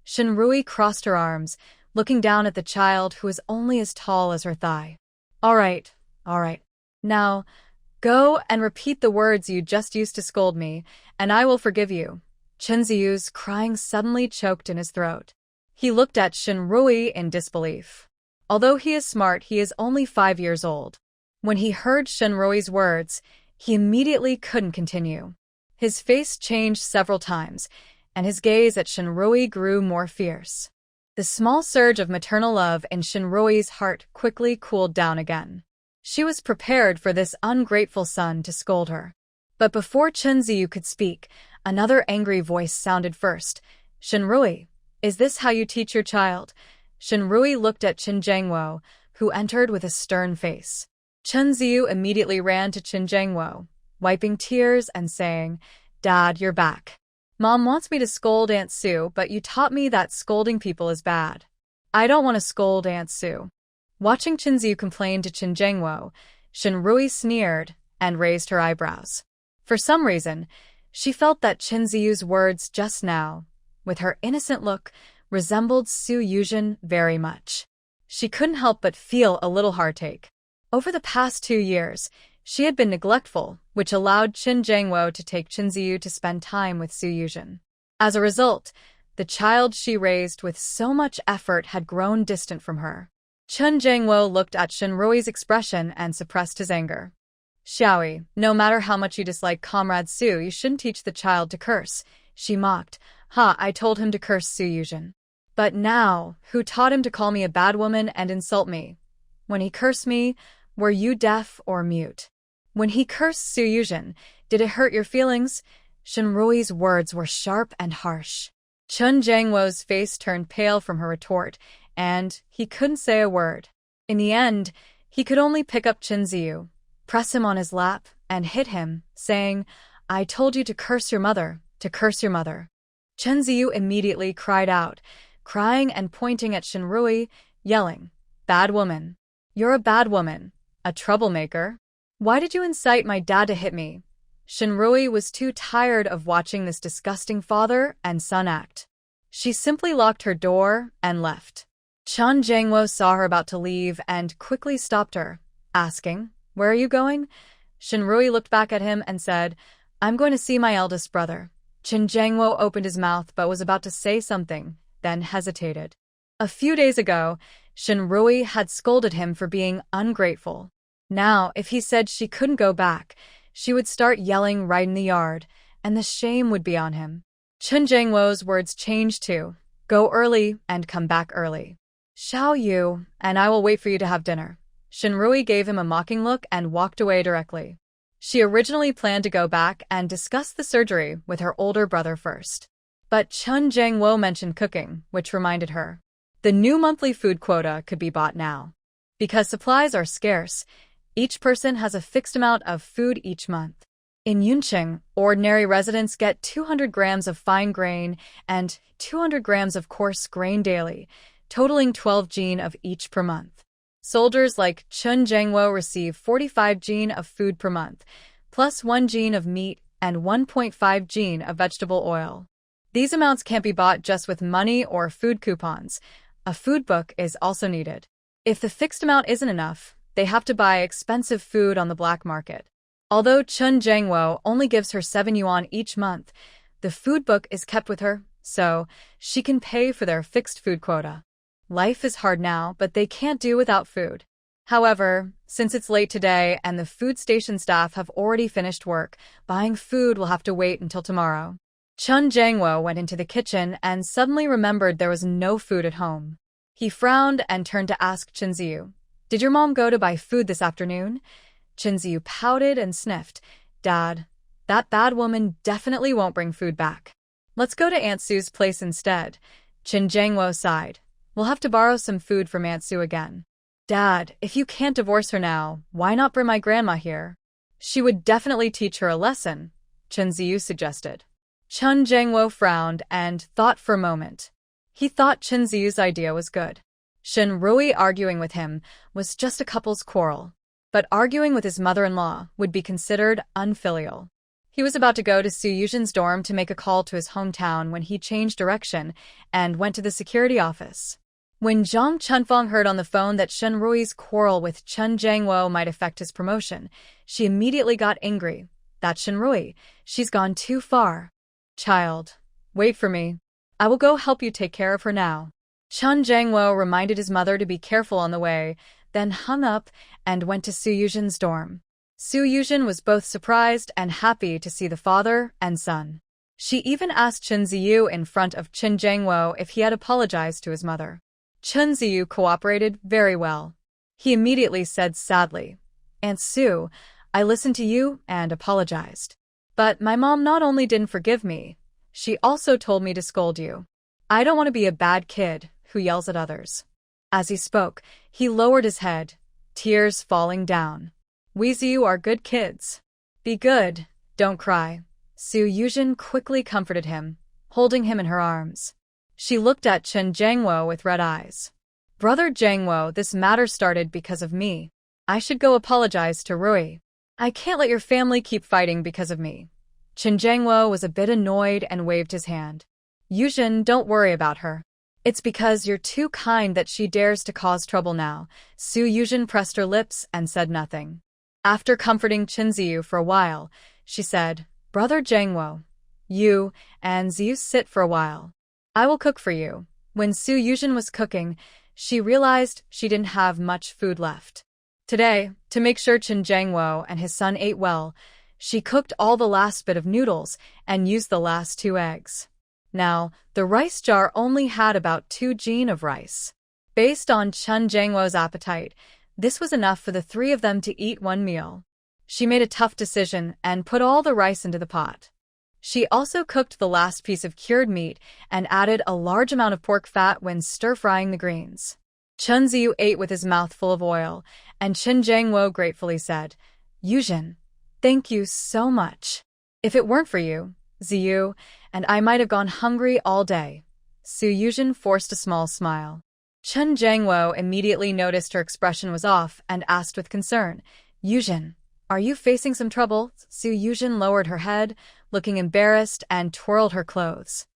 Shinrui crossed her arms, looking down at the child who was only as tall as her thigh. All right. Now, go and repeat the words you just used to scold me, and I will forgive you." Chunzi's crying suddenly choked in his throat. He looked at Shinrui in disbelief. Although he is smart, he is only 5 years old. When he heard Shinrui's words, he immediately couldn't continue. His face changed several times, and his gaze at Shinrui grew more fierce. The small surge of maternal love in Shinrui's heart quickly cooled down again. She was prepared for this ungrateful son to scold her. But before Chunzi could speak, another angry voice sounded first. "Shinrui, is this how you teach your child?" Shinrui looked at Chen Jiangwo, who entered with a stern face. Chunzi immediately ran to Chen Jiangwo, wiping tears and saying, "Dad, you're back. Mom wants me to scold Aunt Sue, but you taught me that scolding people is bad. I don't want to scold Aunt Sue." Watching Chunzi complain to Chen Jiangwo, Shinrui sneered and raised her eyebrows. For some reason, she felt that Chunzi's words just now, with her innocent look, resembled Su Yuzhen very much. She couldn't help but feel a little heartache. Over the past 2 years, she had been neglectful, which allowed Chen Jiangwo to take Chunzi to spend time with Su Yuzhen. As a result, the child she raised with so much effort had grown distant from her. Chen Jiangwo looked at Shinrui's expression and suppressed his anger. "Xiaoyi, no matter how much you dislike Comrade Su, you shouldn't teach the child to curse," she mocked. "Ha, I told him to curse Su Yuzhen. But now, who taught him to call me a bad woman and insult me? When he cursed me, were you deaf or mute? When he cursed Su Yuzhen, did it hurt your feelings?" Shinrui's words were sharp and harsh. Chen Jiangwo's face turned pale from her retort, and he couldn't say a word. In the end, he could only pick up Chunzi, press him on his lap, and hit him, saying, "I told you to curse your mother, to curse your mother." Chunzi immediately cried out, crying and pointing at Shinrui, yelling, "Bad woman. You're a bad woman. A troublemaker. Why did you incite my dad to hit me?" Shinrui was too tired of watching this disgusting father and son act. She simply locked her door and left. Chen Jiangwo saw her about to leave and quickly stopped her, asking, "Where are you going?" Shinrui looked back at him and said, "I'm going to see my eldest brother." Chen Jiangwo opened his mouth but was about to say something, then hesitated. A few days ago, Shinrui had scolded him for being ungrateful. Now, if he said she couldn't go back, she would start yelling right in the yard, and the shame would be on him. Chen Jiangwo's words changed to, "Go early and come back early. Xiao Yu, and I will wait for you to have dinner." Shinrui gave him a mocking look and walked away directly. She originally planned to go back and discuss the surgery with her older brother first. But Chen Jiangwo mentioned cooking, which reminded her. The new monthly food quota could be bought now. Because supplies are scarce, each person has a fixed amount of food each month. In Yunqing, ordinary residents get 200 grams of fine grain and 200 grams of coarse grain daily, totaling 12 jin of each per month. Soldiers like Chen Jiangwo receive 45 jin of food per month, plus 1 jin of meat and 1.5 jin of vegetable oil. These amounts can't be bought just with money or food coupons. A food book is also needed. If the fixed amount isn't enough, they have to buy expensive food on the black market. Although Chun Jangwo only gives her 7 yuan each month, the food book is kept with her, so she can pay for their fixed food quota. Life is hard now, but they can't do without food. However, since it's late today and the food station staff have already finished work, buying food will have to wait until tomorrow. Chun Jangwo went into the kitchen and suddenly remembered there was no food at home. He frowned and turned to ask Chunzi, "Did your mom go to buy food this afternoon?" Chunzi pouted and sniffed. "Dad, that bad woman definitely won't bring food back. Let's go to Aunt Sue's place instead." Chun Jangwo sighed. "We'll have to borrow some food from Aunt Sue again." "Dad, if you can't divorce her now, why not bring my grandma here? She would definitely teach her a lesson," Chunzi suggested. Chun Jangwo frowned and thought for a moment. He thought Chunzi's idea was good. Shin Rui arguing with him was just a couple's quarrel, but arguing with his mother-in-law would be considered unfilial. He was about to go to Su Yuzhen's dorm to make a call to his hometown when he changed direction and went to the security office. When Zhang Chunfeng heard on the phone that Shin Rui's quarrel with Chun Jangwo might affect his promotion, she immediately got angry. "That's Shin Rui. She's gone too far. Child, wait for me. I will go help you take care of her now." Chun Jangwo reminded his mother to be careful on the way, then hung up and went to Su Yuzhen's dorm. Su Yuzhen was both surprised and happy to see the father and son. She even asked Chun Ziyu in front of Chun Jangwo if he had apologized to his mother. Chun Ziyu cooperated very well. He immediately said sadly, "Aunt Su, I listened to you and apologized. But my mom not only didn't forgive me, she also told me to scold you. I don't want to be a bad kid who yells at others." As he spoke, he lowered his head, tears falling down. "We Ziyu are good kids. Be good, don't cry." Su Yuzhen quickly comforted him, holding him in her arms. She looked at Chun Jangwo with red eyes. "Brother Jangwo, this matter started because of me. I should go apologize to Rui. I can't let your family keep fighting because of me." Chun Jangwo was a bit annoyed and waved his hand. "Yuzhen, don't worry about her. It's because you're too kind that she dares to cause trouble now." Su Yuzhen pressed her lips and said nothing. After comforting Chunzi for a while, she said, "Brother Jangwo, you and Ziyu sit for a while. I will cook for you." When Su Yuzhen was cooking, she realized she didn't have much food left. Today, to make sure Chun Jangwo and his son ate well, she cooked all the last bit of noodles and used the last 2 eggs. Now, the rice jar only had about 2 jin of rice. Based on Chun Jangwo's appetite, this was enough for the 3 of them to eat 1 meal. She made a tough decision and put all the rice into the pot. She also cooked the last piece of cured meat and added a large amount of pork fat when stir-frying the greens. Chunzi ate with his mouth full of oil, and Chun Jangwo gratefully said, "Yuzhen, thank you so much. If it weren't for you, Ziyu, and I might have gone hungry all day." Su Yuzhen forced a small smile. Chun Jangwo immediately noticed her expression was off and asked with concern, "Yuzhen, are you facing some trouble?" Su Yuzhen lowered her head, looking embarrassed, and twirled her clothes.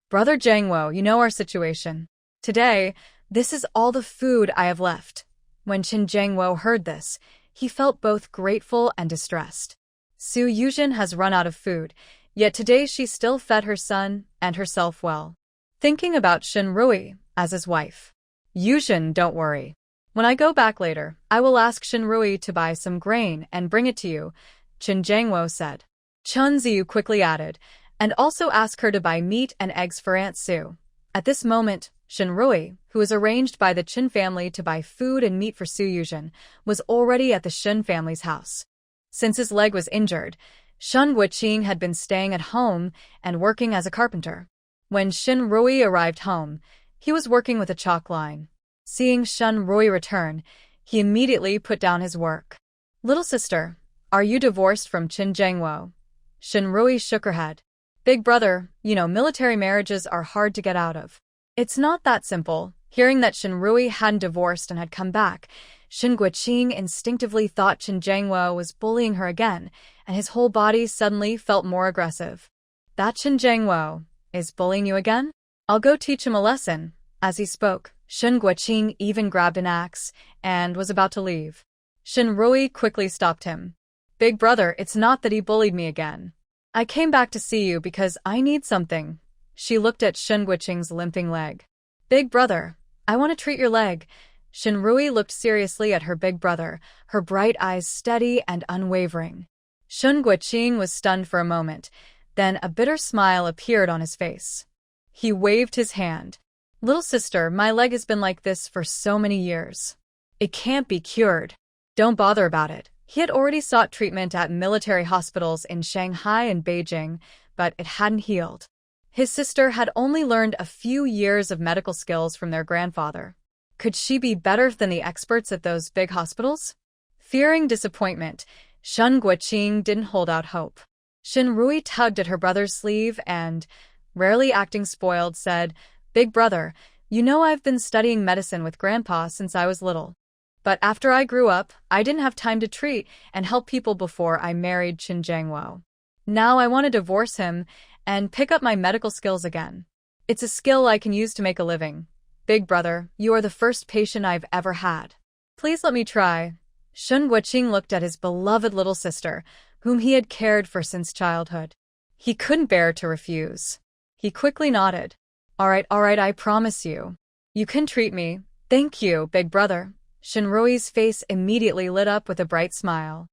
"Brother Jangwo, you know our situation. Today, this is all the food I have left." When Chun Jangwo heard this, he felt both grateful and distressed. Su Yuzhen has run out of food, yet today she still fed her son and herself well. Thinking about Shin Rui as his wife. "Yuzhen, don't worry. When I go back later, I will ask Shin Rui to buy some grain and bring it to you," Chun Jangwo said. Chunzi quickly added, "and also ask her to buy meat and eggs for Aunt Sue." At this moment, Shin Rui, who was arranged by the Chin family to buy food and meat for Su Yuzhen, was already at the Shin family's house. Since his leg was injured, Shun Guoqing had been staying at home and working as a carpenter. When Shin Rui arrived home, he was working with a chalk line. Seeing Shin Rui return, he immediately put down his work. "Little sister, are you divorced from Chun Jangwo?" Shin Rui shook her head. "Big brother, you know military marriages are hard to get out of. It's not that simple." Hearing that Shin Rui hadn't divorced and had come back, Shin Guoqing instinctively thought Chun Jangwo was bullying her again, and his whole body suddenly felt more aggressive. "That Chun Jangwo is bullying you again? I'll go teach him a lesson." As he spoke, Shen Guoqing even grabbed an axe and was about to leave. Shen Rui quickly stopped him. Big brother, it's not that he bullied me again. I came back to see you because I need something. She looked at Shen Guoqing's limping leg. Big brother, I want to treat your leg. Shen Rui looked seriously at her big brother, her bright eyes steady and unwavering. Shen Guoqing was stunned for a moment, then a bitter smile appeared on his face. He waved his hand. Little sister, my leg has been like this for so many years. It can't be cured. Don't bother about it. He had already sought treatment at military hospitals in Shanghai and Beijing, but it hadn't healed. His sister had only learned a few years of medical skills from their grandfather. Could she be better than the experts at those big hospitals? Fearing disappointment, Shen Guoqing didn't hold out hope. Shen Rui tugged at her brother's sleeve and, rarely acting spoiled, said, Big brother, you know I've been studying medicine with Grandpa since I was little. But after I grew up, I didn't have time to treat and help people before I married Qin Jiangwo. Now I want to divorce him and pick up my medical skills again. It's a skill I can use to make a living. Big brother, you are the first patient I've ever had. Please let me try. Shen Guoqing looked at his beloved little sister, whom he had cared for since childhood. He couldn't bear to refuse. He quickly nodded. All right, I promise you. You can treat me. Thank you, big brother. Shen Rui's face immediately lit up with a bright smile.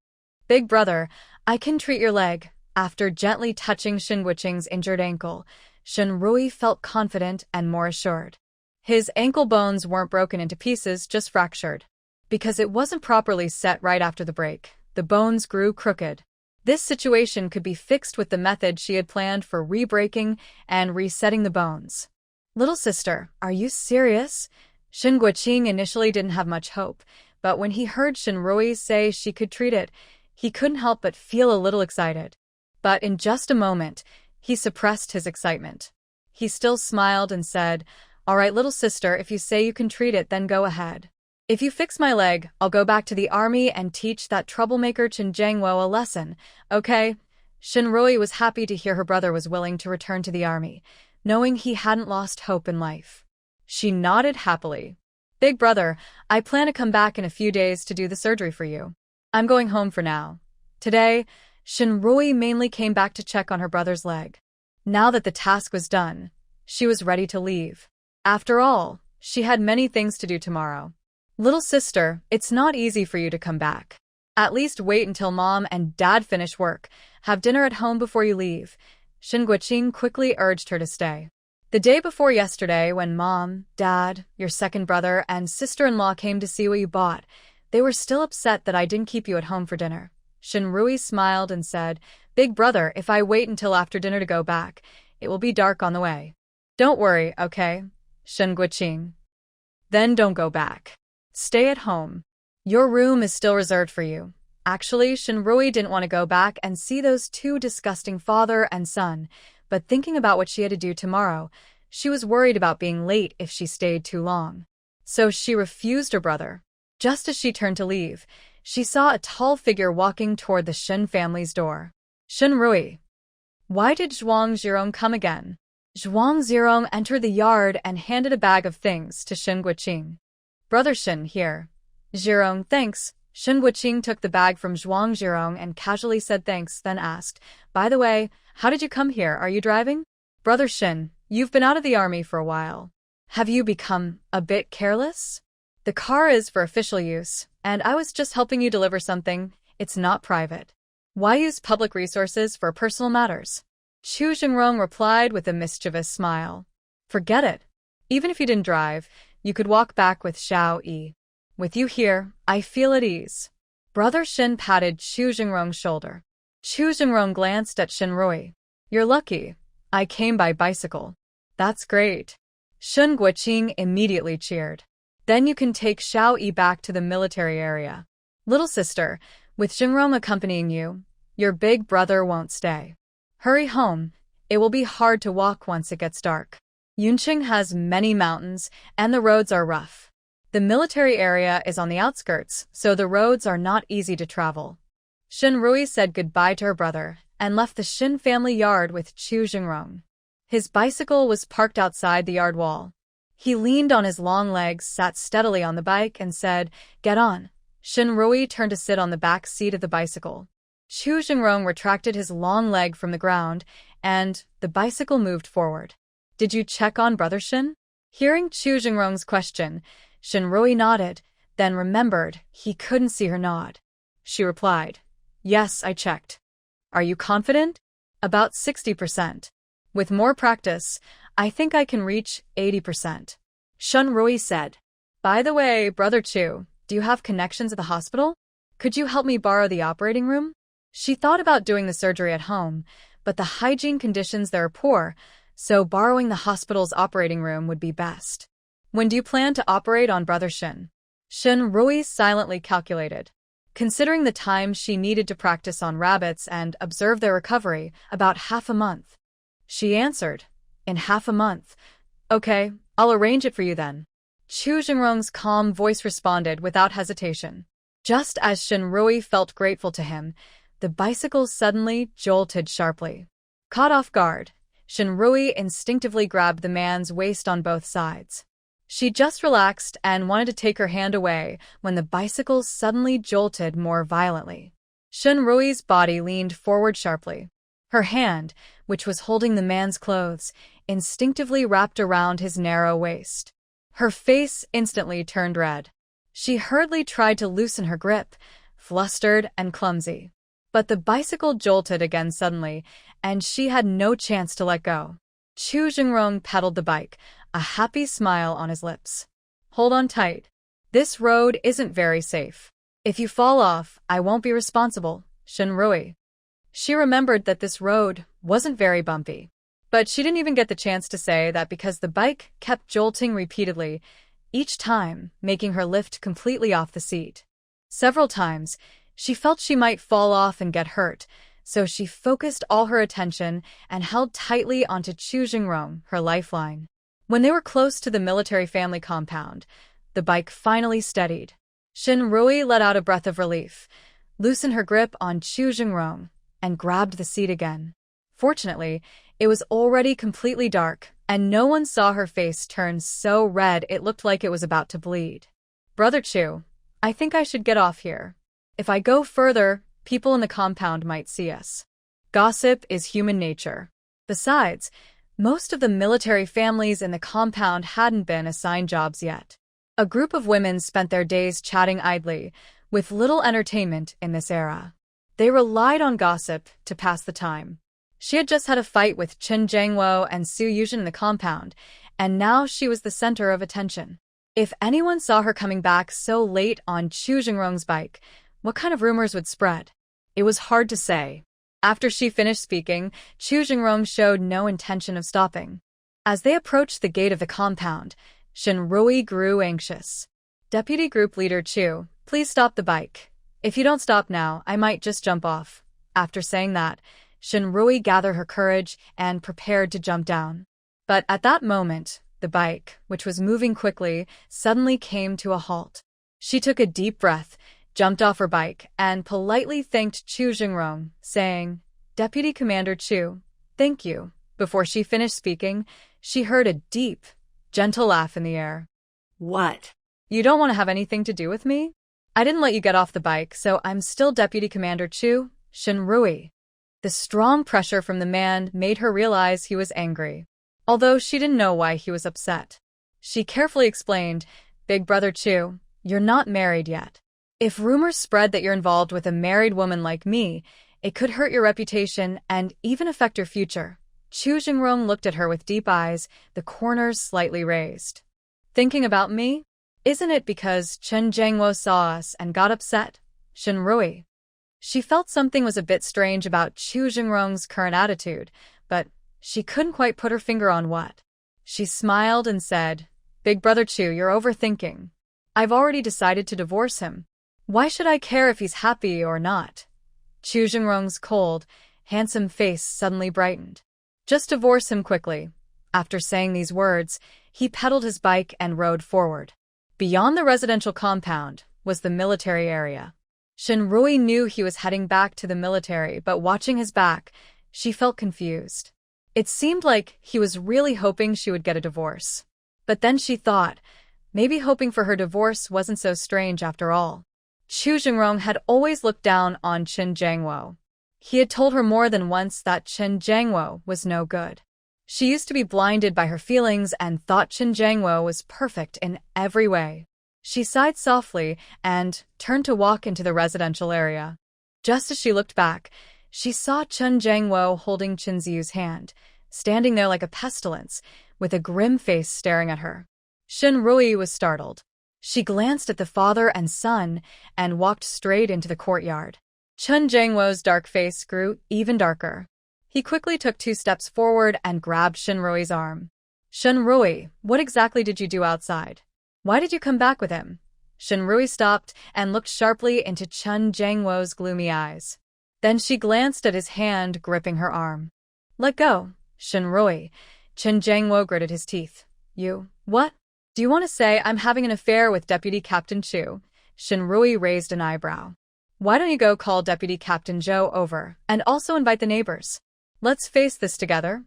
Big brother, I can treat your leg. After gently touching Shen Guoqing's injured ankle, Shen Rui felt confident and more assured. His ankle bones weren't broken into pieces, just fractured. Because it wasn't properly set right after the break, the bones grew crooked. This situation could be fixed with the method she had planned for re-breaking and resetting the bones. Little sister, are you serious? Shen Guoqing initially didn't have much hope, but when he heard Shen Rui say she could treat it, he couldn't help but feel a little excited. But in just a moment, he suppressed his excitement. He still smiled and said, All right, little sister, if you say you can treat it, then go ahead. If you fix my leg, I'll go back to the army and teach that troublemaker Qin Jiangwo a lesson, okay? Shen Rui was happy to hear her brother was willing to return to the army, knowing he hadn't lost hope in life. She nodded happily. Big brother, I plan to come back in a few days to do the surgery for you. I'm going home for now. Today, Shen Rui mainly came back to check on her brother's leg. Now that the task was done, she was ready to leave. After all, she had many things to do tomorrow. Little sister, it's not easy for you to come back. At least wait until mom and dad finish work. Have dinner at home before you leave. Shen Guoqing quickly urged her to stay. The day before yesterday, when mom, dad, your second brother, and sister-in-law came to see what you bought, they were still upset that I didn't keep you at home for dinner. Shen Rui smiled and said, Big brother, if I wait until after dinner to go back, it will be dark on the way. Don't worry, okay? Shen Guoqing. Then don't go back. Stay at home. Your room is still reserved for you. Actually, Shen Rui didn't want to go back and see those two disgusting father and son, but thinking about what she had to do tomorrow, she was worried about being late if she stayed too long. So she refused her brother. Just as she turned to leave, she saw a tall figure walking toward the Shen family's door. Shen Rui. Why did Zhuang Zhirong come again? Zhuang Zhirong entered the yard and handed a bag of things to Shen Guoqing. Brother Shen, here. Zhirong, thanks. Shen Guoqing took the bag from Zhuang Zhirong and casually said thanks, then asked, By the way, how did you come here? Are you driving? Brother Shen, you've been out of the army for a while. Have you become a bit careless? The car is for official use, and I was just helping you deliver something. It's not private. Why use public resources for personal matters? Chu Jingrong replied with a mischievous smile. Forget it. Even if you didn't drive, you could walk back with Xiao Yi. With you here, I feel at ease. Brother Shen patted Chu Jingrong's shoulder. Chu Jingrong glanced at Shen Rui. You're lucky. I came by bicycle. That's great. Shen Guoqing immediately cheered. Then you can take Xiao Yi back to the military area. Little sister, with Jingrong accompanying you, your big brother won't stay. Hurry home. It will be hard to walk once it gets dark. Yunqing has many mountains, and the roads are rough. The military area is on the outskirts, so the roads are not easy to travel. Shen Rui said goodbye to her brother and left the Shen family yard with Chu Jingrong. His bicycle was parked outside the yard wall. He leaned on his long legs, sat steadily on the bike, and said, "Get on." Shinrui turned to sit on the back seat of the bicycle. Chu Jingrong retracted his long leg from the ground, and the bicycle moved forward. "Did you check on Brother Shin?" Hearing Chu Jingrong's question, Shinrui nodded, then remembered he couldn't see her nod. She replied, "Yes, I checked." "Are you confident?" "About 60%. With more practice, I think I can reach 80%. Shinrui said. "By the way, Brother Chu, do you have connections at the hospital? Could you help me borrow the operating room?" She thought about doing the surgery at home, but the hygiene conditions there are poor, so borrowing the hospital's operating room would be best. "When do you plan to operate on Brother Shin?" Shinrui silently calculated. Considering the time she needed to practice on rabbits and observe their recovery, about half a month. She answered, "In half a month. Okay, I'll arrange it for you then." Chu Jingrong's calm voice responded without hesitation. Just as Shinrui felt grateful to him, the bicycle suddenly jolted sharply. Caught off guard, Shinrui instinctively grabbed the man's waist on both sides. She just relaxed and wanted to take her hand away when the bicycle suddenly jolted more violently. Shinrui's body leaned forward sharply. Her hand, which was holding the man's clothes, instinctively wrapped around his narrow waist. Her face instantly turned red. She hurriedly tried to loosen her grip, flustered and clumsy. But the bicycle jolted again suddenly, and she had no chance to let go. Chu Jingrong pedaled the bike, a happy smile on his lips. "Hold on tight. This road isn't very safe. If you fall off, I won't be responsible, Shinrui." She remembered that this road wasn't very bumpy. But she didn't even get the chance to say that because the bike kept jolting repeatedly, each time making her lift completely off the seat. Several times, she felt she might fall off and get hurt, so she focused all her attention and held tightly onto Chu Jingrong, her lifeline. When they were close to the military family compound, the bike finally steadied. Shinrui let out a breath of relief, loosened her grip on Chu Jingrong, and grabbed the seat again. Fortunately, it was already completely dark, and no one saw her face turn so red it looked like it was about to bleed. "Brother Chu, I think I should get off here. If I go further, people in the compound might see us. Gossip is human nature. Besides, most of the military families in the compound hadn't been assigned jobs yet." A group of women spent their days chatting idly, with little entertainment in this era. They relied on gossip to pass the time. She had just had a fight with Chen Jiangwo and Su Yuzhen in the compound, and now she was the center of attention. If anyone saw her coming back so late on Chu Jingrong's bike, what kind of rumors would spread? It was hard to say. After she finished speaking, Chu Jingrong showed no intention of stopping. As they approached the gate of the compound, Shinrui grew anxious. "Deputy Group Leader Chu, please stop the bike. If you don't stop now, I might just jump off." After saying that, Shinrui gathered her courage and prepared to jump down. But at that moment, the bike, which was moving quickly, suddenly came to a halt. She took a deep breath, jumped off her bike, and politely thanked Chu Jingrong, saying, "Deputy Commander Chu, thank you." Before she finished speaking, she heard a deep, gentle laugh in the air. "What? You don't want to have anything to do with me? I didn't let you get off the bike, so I'm still Deputy Commander Chu, Shinrui." The strong pressure from the man made her realize he was angry, although she didn't know why he was upset. She carefully explained, "Big Brother Chu, you're not married yet. If rumors spread that you're involved with a married woman like me, it could hurt your reputation and even affect your future." Chu Jingrong looked at her with deep eyes, the corners slightly raised. "Thinking about me? Isn't it because Chen Jiangwo saw us and got upset, Shinrui?" She felt something was a bit strange about Chu Jingrong's current attitude, but she couldn't quite put her finger on what. She smiled and said, "Big Brother Chu, you're overthinking. I've already decided to divorce him. Why should I care if he's happy or not?" Chu Jingrong's cold, handsome face suddenly brightened. "Just divorce him quickly." After saying these words, he pedaled his bike and rode forward. Beyond the residential compound was the military area. Shinrui knew he was heading back to the military, but watching his back, she felt confused. It seemed like he was really hoping she would get a divorce. But then she thought, maybe hoping for her divorce wasn't so strange after all. Chu Jingrong had always looked down on Chen Jiangwo. He had told her more than once that Chen Jiangwo was no good. She used to be blinded by her feelings and thought Chen Jiangwo was perfect in every way. She sighed softly and turned to walk into the residential area. Just as she looked back, she saw Chen Jiangwo holding Chunzi's hand, standing there like a pestilence, with a grim face staring at her. Shen Rui was startled. She glanced at the father and son and walked straight into the courtyard. Chen Jiangwo's dark face grew even darker. He quickly took 2 steps forward and grabbed Shen Rui's arm. Shen Rui, what exactly did you do outside? Why did you come back with him? Shen Rui stopped and looked sharply into Chen Jiangwo's gloomy eyes. Then she glanced at his hand gripping her arm. Let go, Shen Rui. Chen Jiangwo gritted his teeth. You, what? Do you want to say I'm having an affair with Deputy Captain Chu? Shen Rui raised an eyebrow. Why don't you go call Deputy Captain Zhou over and also invite the neighbors? Let's face this together.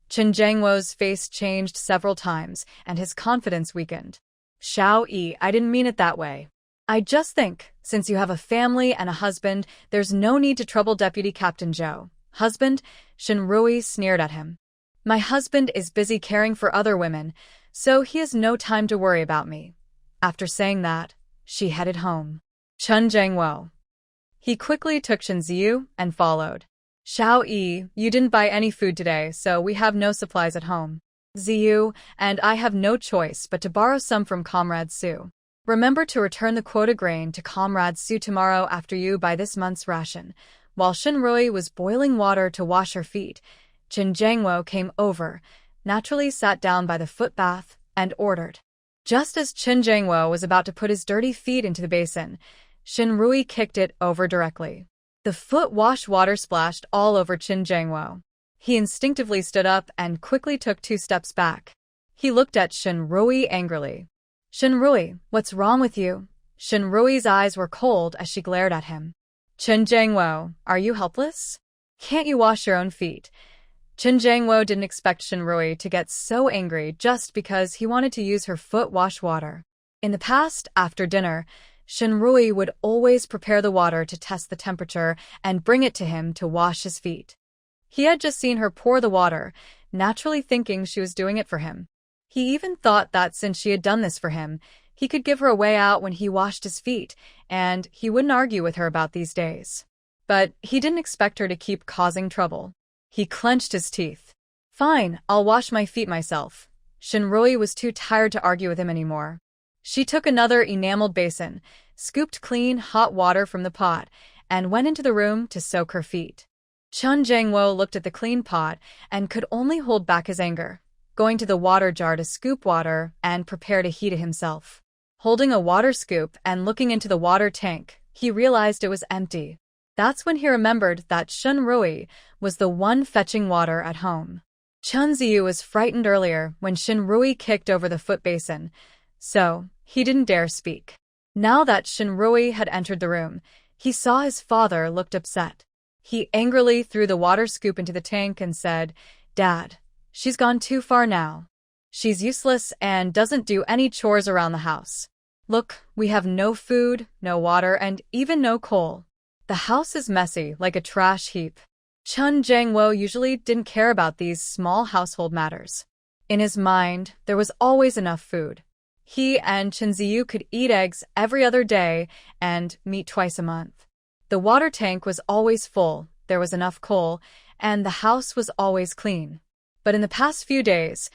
Chen Jiangwo's face changed several times and his confidence weakened. Xiao Yi, I didn't mean it that way. I just think, since you have a family and a husband, there's no need to trouble Deputy Captain Zhou. Husband? Shen Rui sneered at him. My husband is busy caring for other women, so he has no time to worry about me. After saying that, she headed home. Chen Jiangwo. He quickly took Chen Ziyu and followed. Xiao Yi, you didn't buy any food today, so we have no supplies at home. Ziyu and I have no choice but to borrow some from Comrade Su. Remember to return the quota grain to Comrade Su tomorrow after you buy this month's ration. While Shen Rui was boiling water to wash her feet, Chen Jiangwo came over, naturally sat down by the footbath, and ordered. Just as Chen Jiangwo was about to put his dirty feet into the basin, Shen Rui kicked it over directly. The foot wash water splashed all over Chen Jiangwo. He instinctively stood up and quickly took 2 steps back. He looked at Shen Rui angrily. Shen Rui, what's wrong with you? Shen Rui's eyes were cold as she glared at him. Chen Jiangwo, are you helpless? Can't you wash your own feet? Chen Jiangwo didn't expect Shen Rui to get so angry just because he wanted to use her foot wash water. In the past, after dinner, Shen Rui would always prepare the water to test the temperature and bring it to him to wash his feet. He had just seen her pour the water, naturally thinking she was doing it for him. He even thought that since she had done this for him, he could give her a way out when he washed his feet, and he wouldn't argue with her about these days. But he didn't expect her to keep causing trouble. He clenched his teeth. Fine, I'll wash my feet myself. Shen Rui was too tired to argue with him anymore. She took another enameled basin, scooped clean hot water from the pot, and went into the room to soak her feet. Chen Jiangwo looked at the clean pot and could only hold back his anger, going to the water jar to scoop water and prepare to heat it himself. Holding a water scoop and looking into the water tank, he realized it was empty. That's when he remembered that Shen Rui was the one fetching water at home. Chunzi was frightened earlier when Shen Rui kicked over the foot basin, so he didn't dare speak. Now that Shen Rui had entered the room, he saw his father looked upset. He angrily threw the water scoop into the tank and said, Dad, she's gone too far now. She's useless and doesn't do any chores around the house. Look, we have no food, no water, and even no coal. The house is messy, like a trash heap. Chen Jiangwo usually didn't care about these small household matters. In his mind, there was always enough food. He and Chen Ziyu could eat eggs every other day and meat twice a month. The water tank was always full, there was enough coal, and the house was always clean. But in the past few days,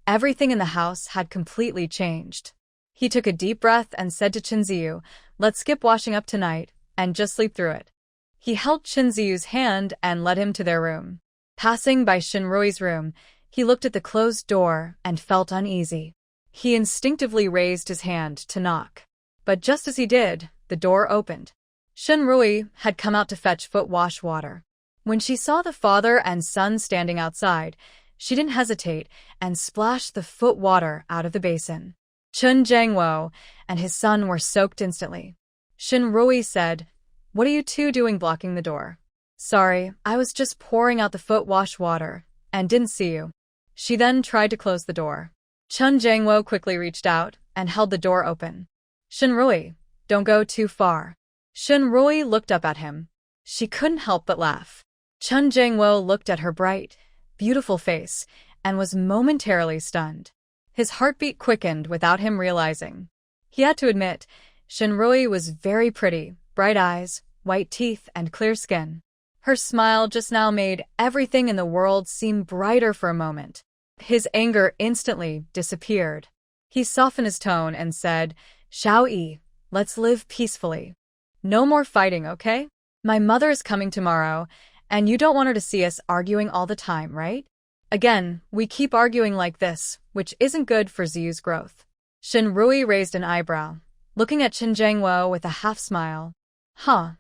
everything in the house had completely changed. He took a deep breath and said to Chen Ziyu, let's skip washing up tonight and just sleep through it. He held Chen Ziyu's hand and led him to their room. Passing by Shen Rui's room, he looked at the closed door and felt uneasy. He instinctively raised his hand to knock. But just as he did, the door opened. Shen Rui had come out to fetch foot wash water. When she saw the father and son standing outside, she didn't hesitate and splashed the foot water out of the basin. Chen Jiangwo and his son were soaked instantly. Shen Rui said, What are you two doing blocking the door? Sorry, I was just pouring out the foot wash water and didn't see you. She then tried to close the door. Chun Jangwo quickly reached out and held the door open. Shinrui, don't go too far. Shinrui looked up at him. She couldn't help but laugh. Chun Jangwo looked at her bright, beautiful face and was momentarily stunned. His heartbeat quickened without him realizing. He had to admit, Shinrui was very pretty, bright eyes, white teeth, and clear skin. Her smile just now made everything in the world seem brighter for a moment. His anger instantly disappeared. He softened his tone and said, Xiao-yi, let's live peacefully. No more fighting, okay? My mother is coming tomorrow, and you don't want her to see us arguing all the time, right? Again, we keep arguing like this, which isn't good for Ziyu's growth. Shinrui raised an eyebrow, looking at Chun Jangwo with a half-smile. Huh,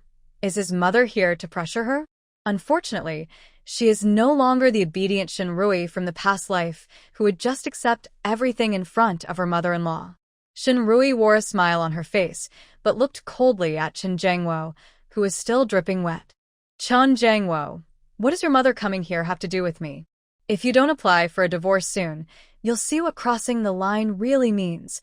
is his mother here to pressure her? Unfortunately, she is no longer the obedient Shinrui from the past life who would just accept everything in front of her mother-in-law. Shinrui wore a smile on her face, but looked coldly at Chun Jangwo, who was still dripping wet. Chun Jangwo, what does your mother coming here have to do with me? If you don't apply for a divorce soon, you'll see what crossing the line really means.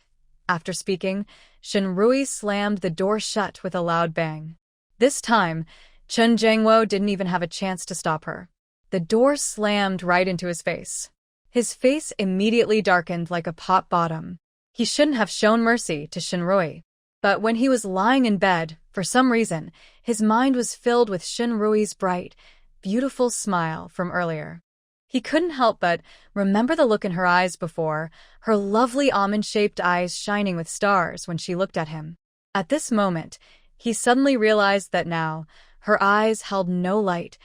After speaking, Shinrui slammed the door shut with a loud bang. This time, Chun Jangwo didn't even have a chance to stop her. The door slammed right into his face. His face immediately darkened like a pot bottom. He shouldn't have shown mercy to Shinrui. But when he was lying in bed, for some reason, his mind was filled with Shinrui's bright, beautiful smile from earlier. He couldn't help but remember the look in her eyes before, her lovely almond-shaped eyes shining with stars when she looked at him. At this moment, he suddenly realized that now, her eyes held no light,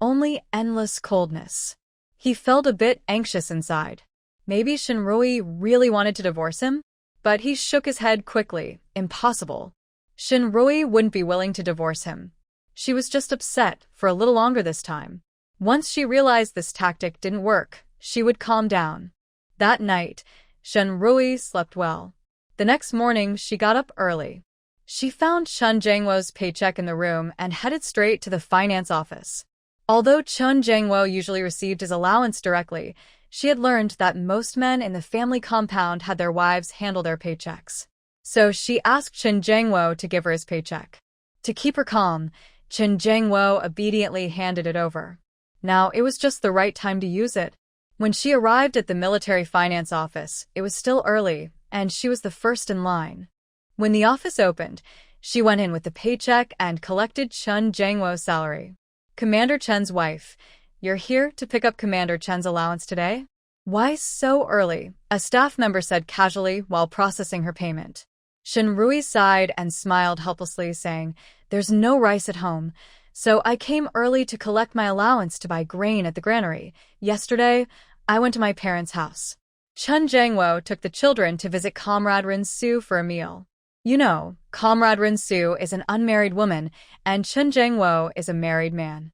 only endless coldness. He felt a bit anxious inside. Maybe Shinrui really wanted to divorce him? But he shook his head quickly. Impossible. Shinrui wouldn't be willing to divorce him. She was just upset for a little longer this time. Once she realized this tactic didn't work, she would calm down. That night, Shinrui slept well. The next morning, she got up early. She found Chun Jangwo's paycheck in the room and headed straight to the finance office. Although Chun Jangwo usually received his allowance directly, she had learned that most men in the family compound had their wives handle their paychecks. So she asked Chun Jangwo to give her his paycheck. To keep her calm, Chun Jangwo obediently handed it over. Now, it was just the right time to use it. When she arrived at the military finance office, it was still early, and she was the first in line. When the office opened, she went in with the paycheck and collected Chun Jangwo's salary. Commander Chen's wife, you're here to pick up Commander Chen's allowance today? Why so early? A staff member said casually while processing her payment. Shinrui sighed and smiled helplessly, saying, There's no rice at home, so I came early to collect my allowance to buy grain at the granary. Yesterday, I went to my parents' house. Chun Jangwo took the children to visit Comrade Rin-su for a meal. You know, Comrade Rin-su is an unmarried woman, and Chun Jangwo is a married man.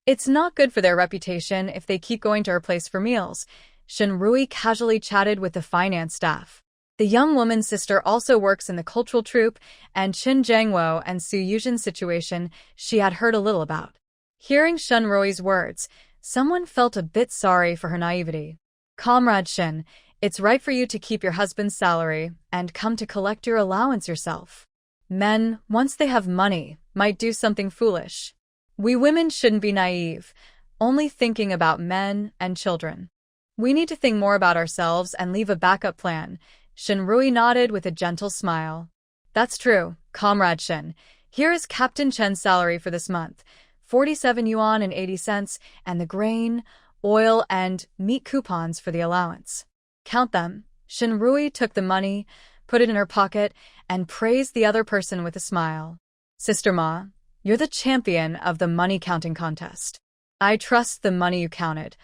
It's not good for their reputation if they keep going to her place for meals. Shinrui casually chatted with the finance staff. The young woman's sister also works in the cultural troupe, and Chun Jangwo and Su Yuzhin's situation she had heard a little about. Hearing Shinrui's words, someone felt a bit sorry for her naivety. Comrade Shin, it's right for you to keep your husband's salary and come to collect your allowance yourself. Men, once they have money, might do something foolish. We women shouldn't be naive, only thinking about men and children. We need to think more about ourselves and leave a backup plan. Shinrui nodded with a gentle smile. That's true, Comrade Shin. Here is Captain Chen's salary for this month, 47 yuan and 80 cents, and the grain, oil, and meat coupons for the allowance. Count them. Shinrui took the money, put it in her pocket, and praised the other person with a smile. Sister Ma, you're the champion of the money counting contest. I trust the money you counted.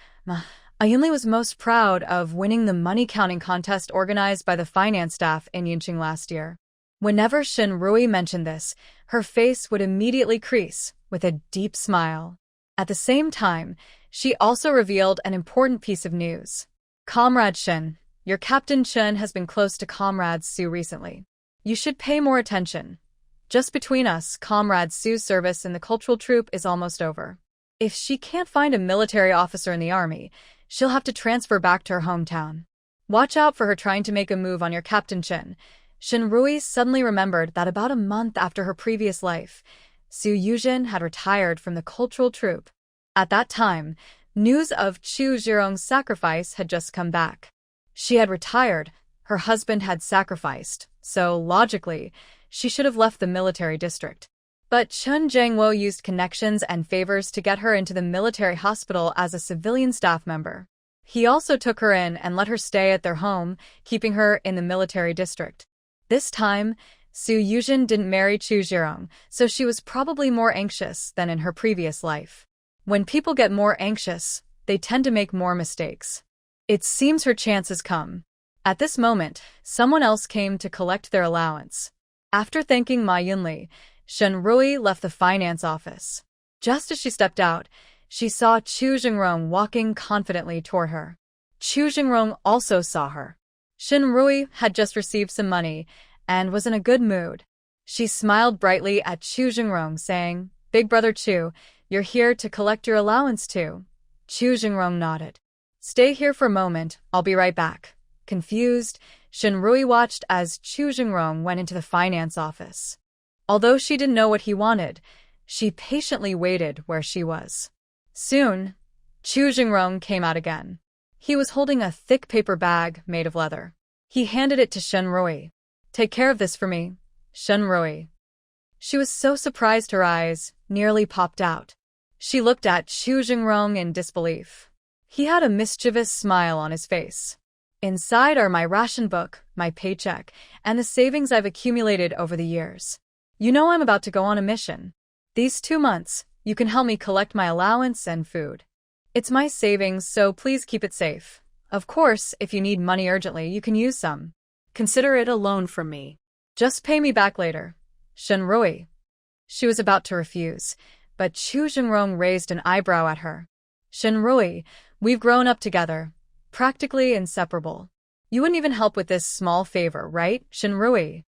Ayunli was most proud of winning the money counting contest organized by the finance staff in Yinqing last year. Whenever Shinrui mentioned this, her face would immediately crease with a deep smile. At the same time, she also revealed an important piece of news. Comrade Shin, your Captain Chun has been close to Comrade Su recently. You should pay more attention. Just between us, Comrade Su's service in the cultural troupe is almost over. If she can't find a military officer in the army, she'll have to transfer back to her hometown. Watch out for her trying to make a move on your Captain Chin. Shinrui suddenly remembered that about a month after her previous life, Su Yujin had retired from the cultural troupe. At that time, news of Chu Zhirong's sacrifice had just come back. She had retired, her husband had sacrificed, so logically, she should have left the military district. But Chun Jangwo used connections and favors to get her into the military hospital as a civilian staff member. He also took her in and let her stay at their home, keeping her in the military district. This time, Su Yujin didn't marry Chu Zhirong, so she was probably more anxious than in her previous life. When people get more anxious, they tend to make more mistakes. It seems her chance has come. At this moment, someone else came to collect their allowance. After thanking Ma Yunli, Shenrui left the finance office. Just as she stepped out, she saw Chu Jingrong walking confidently toward her. Chu Jingrong also saw her. Shenrui had just received some money and was in a good mood. She smiled brightly at Chu Jingrong, saying, "Big brother Chu, you're here to collect your allowance too." Chu Jingrong nodded. "Stay here for a moment, I'll be right back." Confused, Shenrui watched as Chu Jingrong went into the finance office. Although she didn't know what he wanted, she patiently waited where she was. Soon, Chu Jingrong came out again. He was holding a thick paper bag made of leather. He handed it to Shenrui. "Take care of this for me, Shenrui." She was so surprised her eyes nearly popped out. She looked at Chu Jingrong in disbelief. He had a mischievous smile on his face. "Inside are my ration book, my paycheck, and the savings I've accumulated over the years. You know I'm about to go on a mission. These 2 months, you can help me collect my allowance and food. It's my savings, so please keep it safe. Of course, if you need money urgently, you can use some. Consider it a loan from me. Just pay me back later, Shenrui." She was about to refuse, but Chu Jingrong raised an eyebrow at her. "Shenrui, we've grown up together, practically inseparable. You wouldn't even help with this small favor, right, Shenrui?"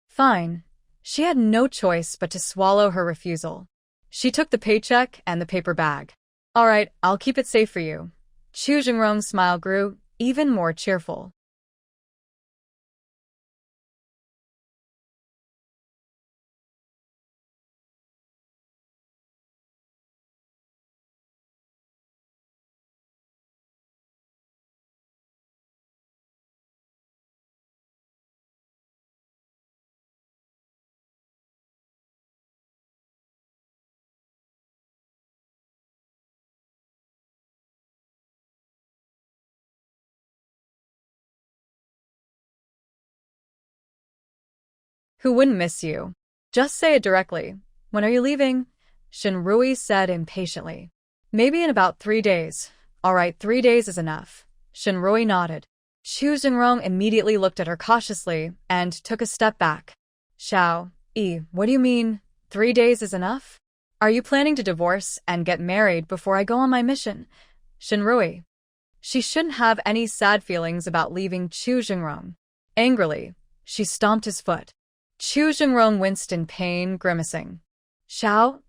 Fine. She had no choice but to swallow her refusal. She took the paycheck and the paper bag. "All right, I'll keep it safe for you." Chu Jingrong's smile grew even more cheerful. "Who wouldn't miss you? Just say it directly. When are you leaving?" Shenrui said impatiently. "Maybe in about 3 days. All right, 3 days is enough." Shenrui nodded. Chu Jingrong immediately looked at her cautiously and took a step back. "Xiao, what do you mean, 3 days is enough? Are you planning to divorce and get married before I go on my mission?" Shenrui. She shouldn't have any sad feelings about leaving Chu Jingrong. Angrily, she stomped his foot. Chu Jingrong winced in pain, grimacing. "Xiao,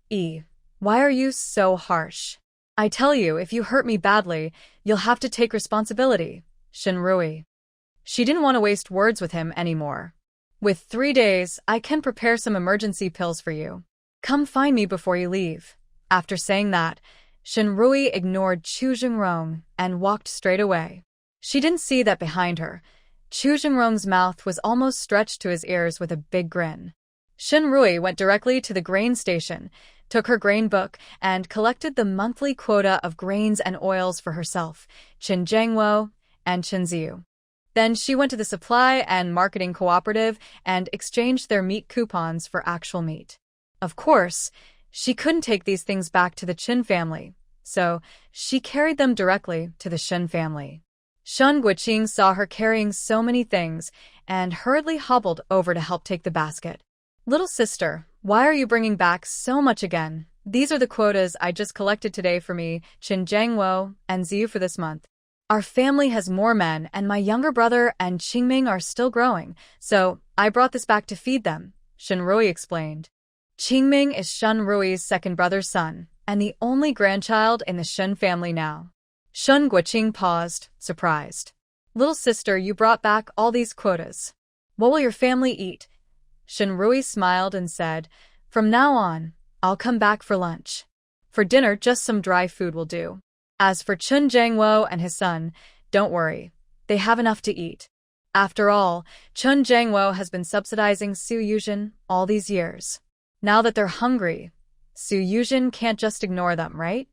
why are you so harsh? I tell you, if you hurt me badly, you'll have to take responsibility." Shenrui. She didn't want to waste words with him anymore. "With 3 days, I can prepare some emergency pills for you. Come find me before you leave." After saying that, Shenrui ignored Chu Jingrong and walked straight away. She didn't see that behind her, Chu Jingrong's mouth was almost stretched to his ears with a big grin. Shenrui went directly to the grain station, took her grain book, and collected the monthly quota of grains and oils for herself, Qin Jiangwo, and Chunzi. Then she went to the supply and marketing cooperative and exchanged their meat coupons for actual meat. Of course, she couldn't take these things back to the Qin family, so she carried them directly to the Shen family. Shun Guiqing saw her carrying so many things and hurriedly hobbled over to help take the basket. "Little sister, why are you bringing back so much again? These are the quotas I just collected today for me, Qin Jiangwo, and Ziyu for this month. Our family has more men, and my younger brother and Qingming are still growing, so I brought this back to feed them," Shenrui explained. Qingming is Shenrui's second brother's son, and the only grandchild in the Shen family now. Shun Guiqing paused, surprised. Little sister, you brought back all these quotas. What will your family eat? Shinrui smiled and said, from now on, I'll come back for lunch. For dinner, just some dry food will do. As for Chun Jangwo and his son, don't worry. They have enough to eat. After all, Chun Jangwo has been subsidizing Su Yuzhen all these years. Now that they're hungry, Su Yuzhen can't just ignore them, right?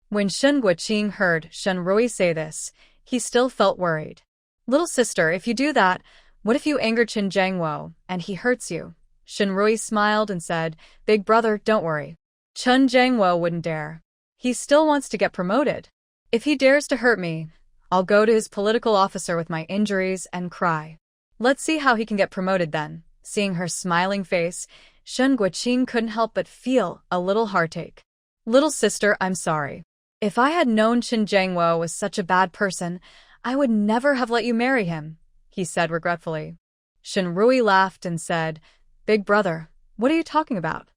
When Shen Guoqing heard Shenrui say this, he still felt worried. Little sister, if you do that, what if you anger Chun Jangwo and he hurts you? Shenrui smiled and said, big brother, don't worry. Chun Jangwo wouldn't dare. He still wants to get promoted. If he dares to hurt me, I'll go to his political officer with my injuries and cry. Let's see how he can get promoted then. Seeing her smiling face, Shen Guoqing couldn't help but feel a little heartache. Little sister, I'm sorry. If I had known Chun Jangwo was such a bad person, I would never have let you marry him, he said regretfully. Shenrui laughed and said, big brother, what are you talking about?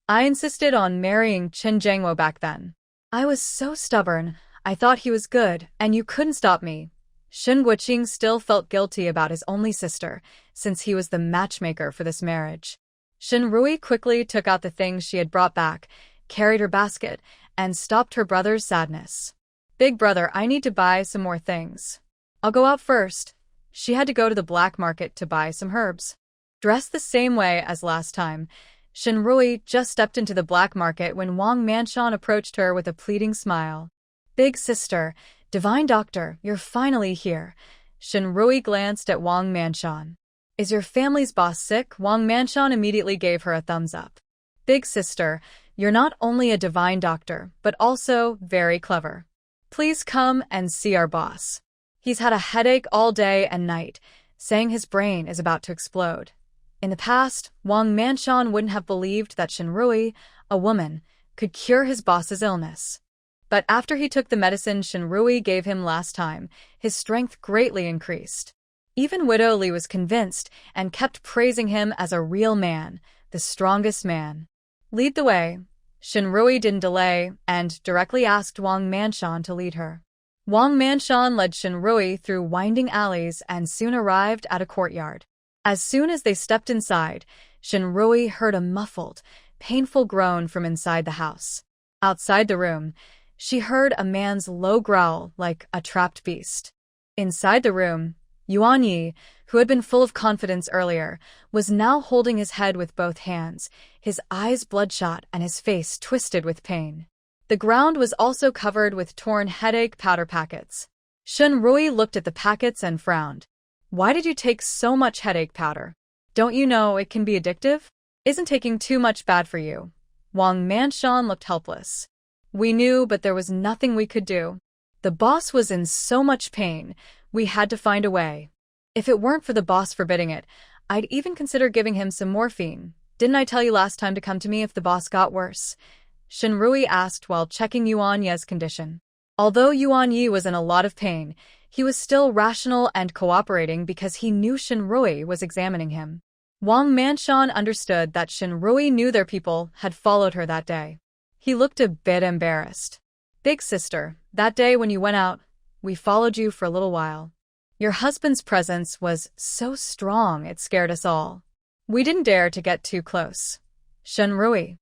I insisted on marrying Chun Jangwo back then. I was so stubborn. I thought he was good, and you couldn't stop me. Shen Guoqing still felt guilty about his only sister, since he was the matchmaker for this marriage. Shenrui quickly took out the things she had brought back, carried her basket, and stopped her brother's sadness. Big brother, I need to buy some more things. I'll go out first. She had to go to the black market to buy some herbs. Dressed the same way as last time, Shenrui just stepped into the black market when Wang Manshan approached her with a pleading smile. Big sister, divine doctor, you're finally here. Shenrui glanced at Wang Manshan. Is your family's boss sick? Wang Manshan immediately gave her a thumbs up. Big sister, you're not only a divine doctor, but also very clever. Please come and see our boss. He's had a headache all day and night, saying his brain is about to explode. In the past, Wang Manshan wouldn't have believed that Shenrui, a woman, could cure his boss's illness. But after he took the medicine Shenrui gave him last time, his strength greatly increased. Even Widow Li was convinced and kept praising him as a real man, the strongest man. Lead the way. Shenrui didn't delay and directly asked Wang Manshan to lead her. Wang Manshan led Shenrui through winding alleys and soon arrived at a courtyard. As soon as they stepped inside, Shenrui heard a muffled, painful groan from inside the house. Outside the room, she heard a man's low growl like a trapped beast. Inside the room, Yuan Yi, who had been full of confidence earlier, was now holding his head with both hands, his eyes bloodshot and his face twisted with pain. The ground was also covered with torn headache powder packets. Shenrui looked at the packets and frowned. Why did you take so much headache powder? Don't you know it can be addictive? Isn't taking too much bad for you? Wang Manshan looked helpless. We knew, but there was nothing we could do. The boss was in so much pain, we had to find a way. If it weren't for the boss forbidding it, I'd even consider giving him some morphine. Didn't I tell you last time to come to me if the boss got worse? Shenrui asked while checking Yuan Ye's condition. Although Yuan Yi was in a lot of pain, he was still rational and cooperating because he knew Shenrui was examining him. Wang Manshan understood that Shenrui knew their people had followed her that day. He looked a bit embarrassed. Big sister, that day when you went out, we followed you for a little while. Your husband's presence was so strong it scared us all. We didn't dare to get too close. Shenrui.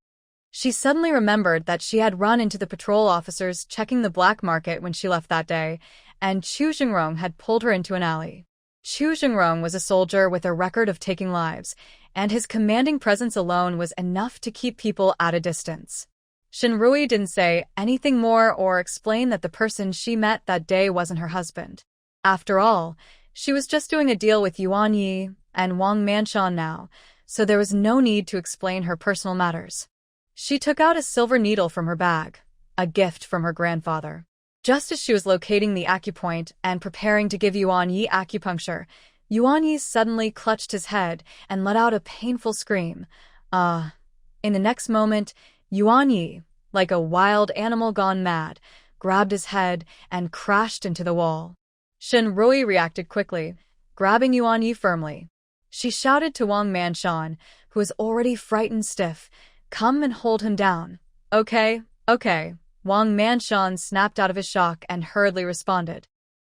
She suddenly remembered that she had run into the patrol officers checking the black market when she left that day, and Chu Jingrong had pulled her into an alley. Chu Jingrong was a soldier with a record of taking lives, and his commanding presence alone was enough to keep people at a distance. Shenrui didn't say anything more or explain that the person she met that day wasn't her husband. After all, she was just doing a deal with Yuan Yi and Wang Manshan now, so there was no need to explain her personal matters. She took out a silver needle from her bag, a gift from her grandfather. Just as she was locating the acupoint and preparing to give Yuan Yi acupuncture, Yuan Yi suddenly clutched his head and let out a painful scream. In the next moment, Yuan Yi, like a wild animal gone mad, grabbed his head and crashed into the wall. Shenrui reacted quickly, grabbing Yuan Yi firmly. She shouted to Wang Manshan, who was already frightened stiff, "Come and hold him down." Okay. Wang Manshan snapped out of his shock and hurriedly responded.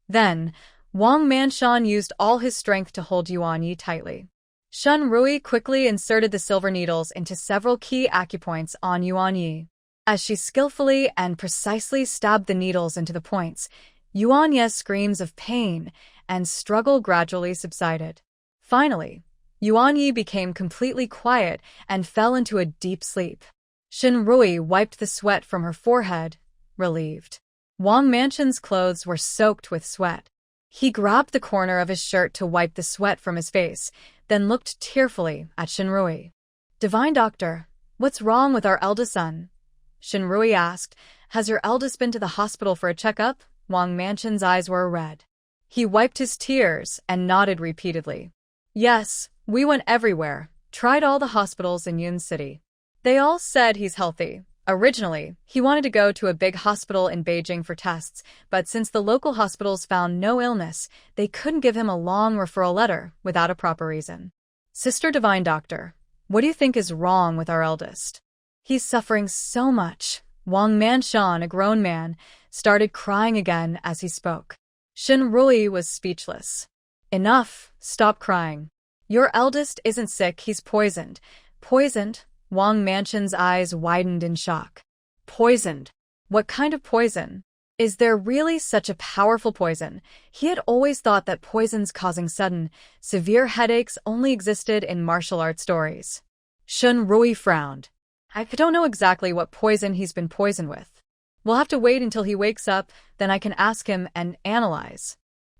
Then, Wang Manshan used all his strength to hold Yuan Yi tightly. Shun Rui quickly inserted the silver needles into several key acupoints on Yuan Yi. As she skillfully and precisely stabbed the needles into the points, Yuan Yi's screams of pain and struggle gradually subsided. Finally, Yuan Yi became completely quiet and fell into a deep sleep. Shin Rui wiped the sweat from her forehead, relieved. Wang Manshan's clothes were soaked with sweat. He grabbed the corner of his shirt to wipe the sweat from his face, then looked tearfully at Shin Rui. "Divine Doctor, what's wrong with our eldest son?" Shin Rui asked. "Has your eldest been to the hospital for a checkup?" Wang Manshan's eyes were red. He wiped his tears and nodded repeatedly. "Yes, we went everywhere, tried all the hospitals in Yun City. They all said he's healthy. Originally, he wanted to go to a big hospital in Beijing for tests, but since the local hospitals found no illness, they couldn't give him a long referral letter without a proper reason. Sister Divine Doctor, what do you think is wrong with our eldest? He's suffering so much." Wang Manshan, a grown man, started crying again as he spoke. Shin Rui was speechless. "Enough, stop crying. Your eldest isn't sick, he's poisoned." "Poisoned?" Wang Manshan's eyes widened in shock. "Poisoned? What kind of poison? Is there really such a powerful poison?" He had always thought that poisons causing sudden, severe headaches only existed in martial arts stories. Shin Rui frowned. "I don't know exactly what poison he's been poisoned with. We'll have to wait until he wakes up, then I can ask him and analyze."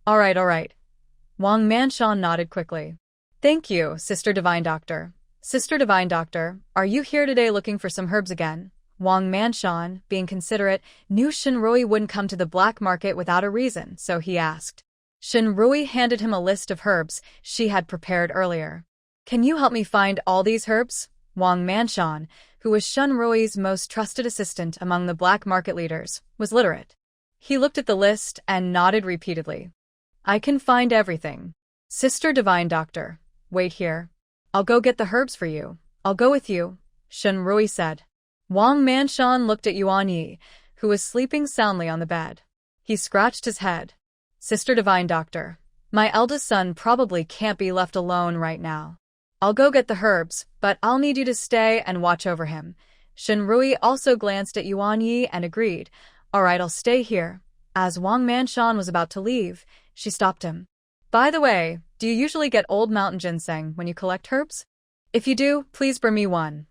All right. Wang Manshan nodded quickly. "Thank you, Sister Divine Doctor." "Sister Divine Doctor, are you here today looking for some herbs again?" Wang Manshan, being considerate, knew Shin Rui wouldn't come to the black market without a reason, so he asked. Shin Rui handed him a list of herbs she had prepared earlier. "Can you help me find all these herbs?" Wang Manshan, who was Shin Rui's most trusted assistant among the black market leaders, was literate. He looked at the list and nodded repeatedly. "I can find everything. Sister Divine Doctor, wait here. I'll go get the herbs for you." "I'll go with you," Shin Rui said. Wang Manshan looked at Yuan Yi, who was sleeping soundly on the bed. He scratched his head. "Sister Divine Doctor, my eldest son probably can't be left alone right now. I'll go get the herbs, but I'll need you to stay and watch over him." Shin Rui also glanced at Yuan Yi and agreed. "All right, I'll stay here." As Wang Manshan was about to leave, she stopped him. "By the way, do you usually get Old Mountain Ginseng when you collect herbs? If you do, please bring me one.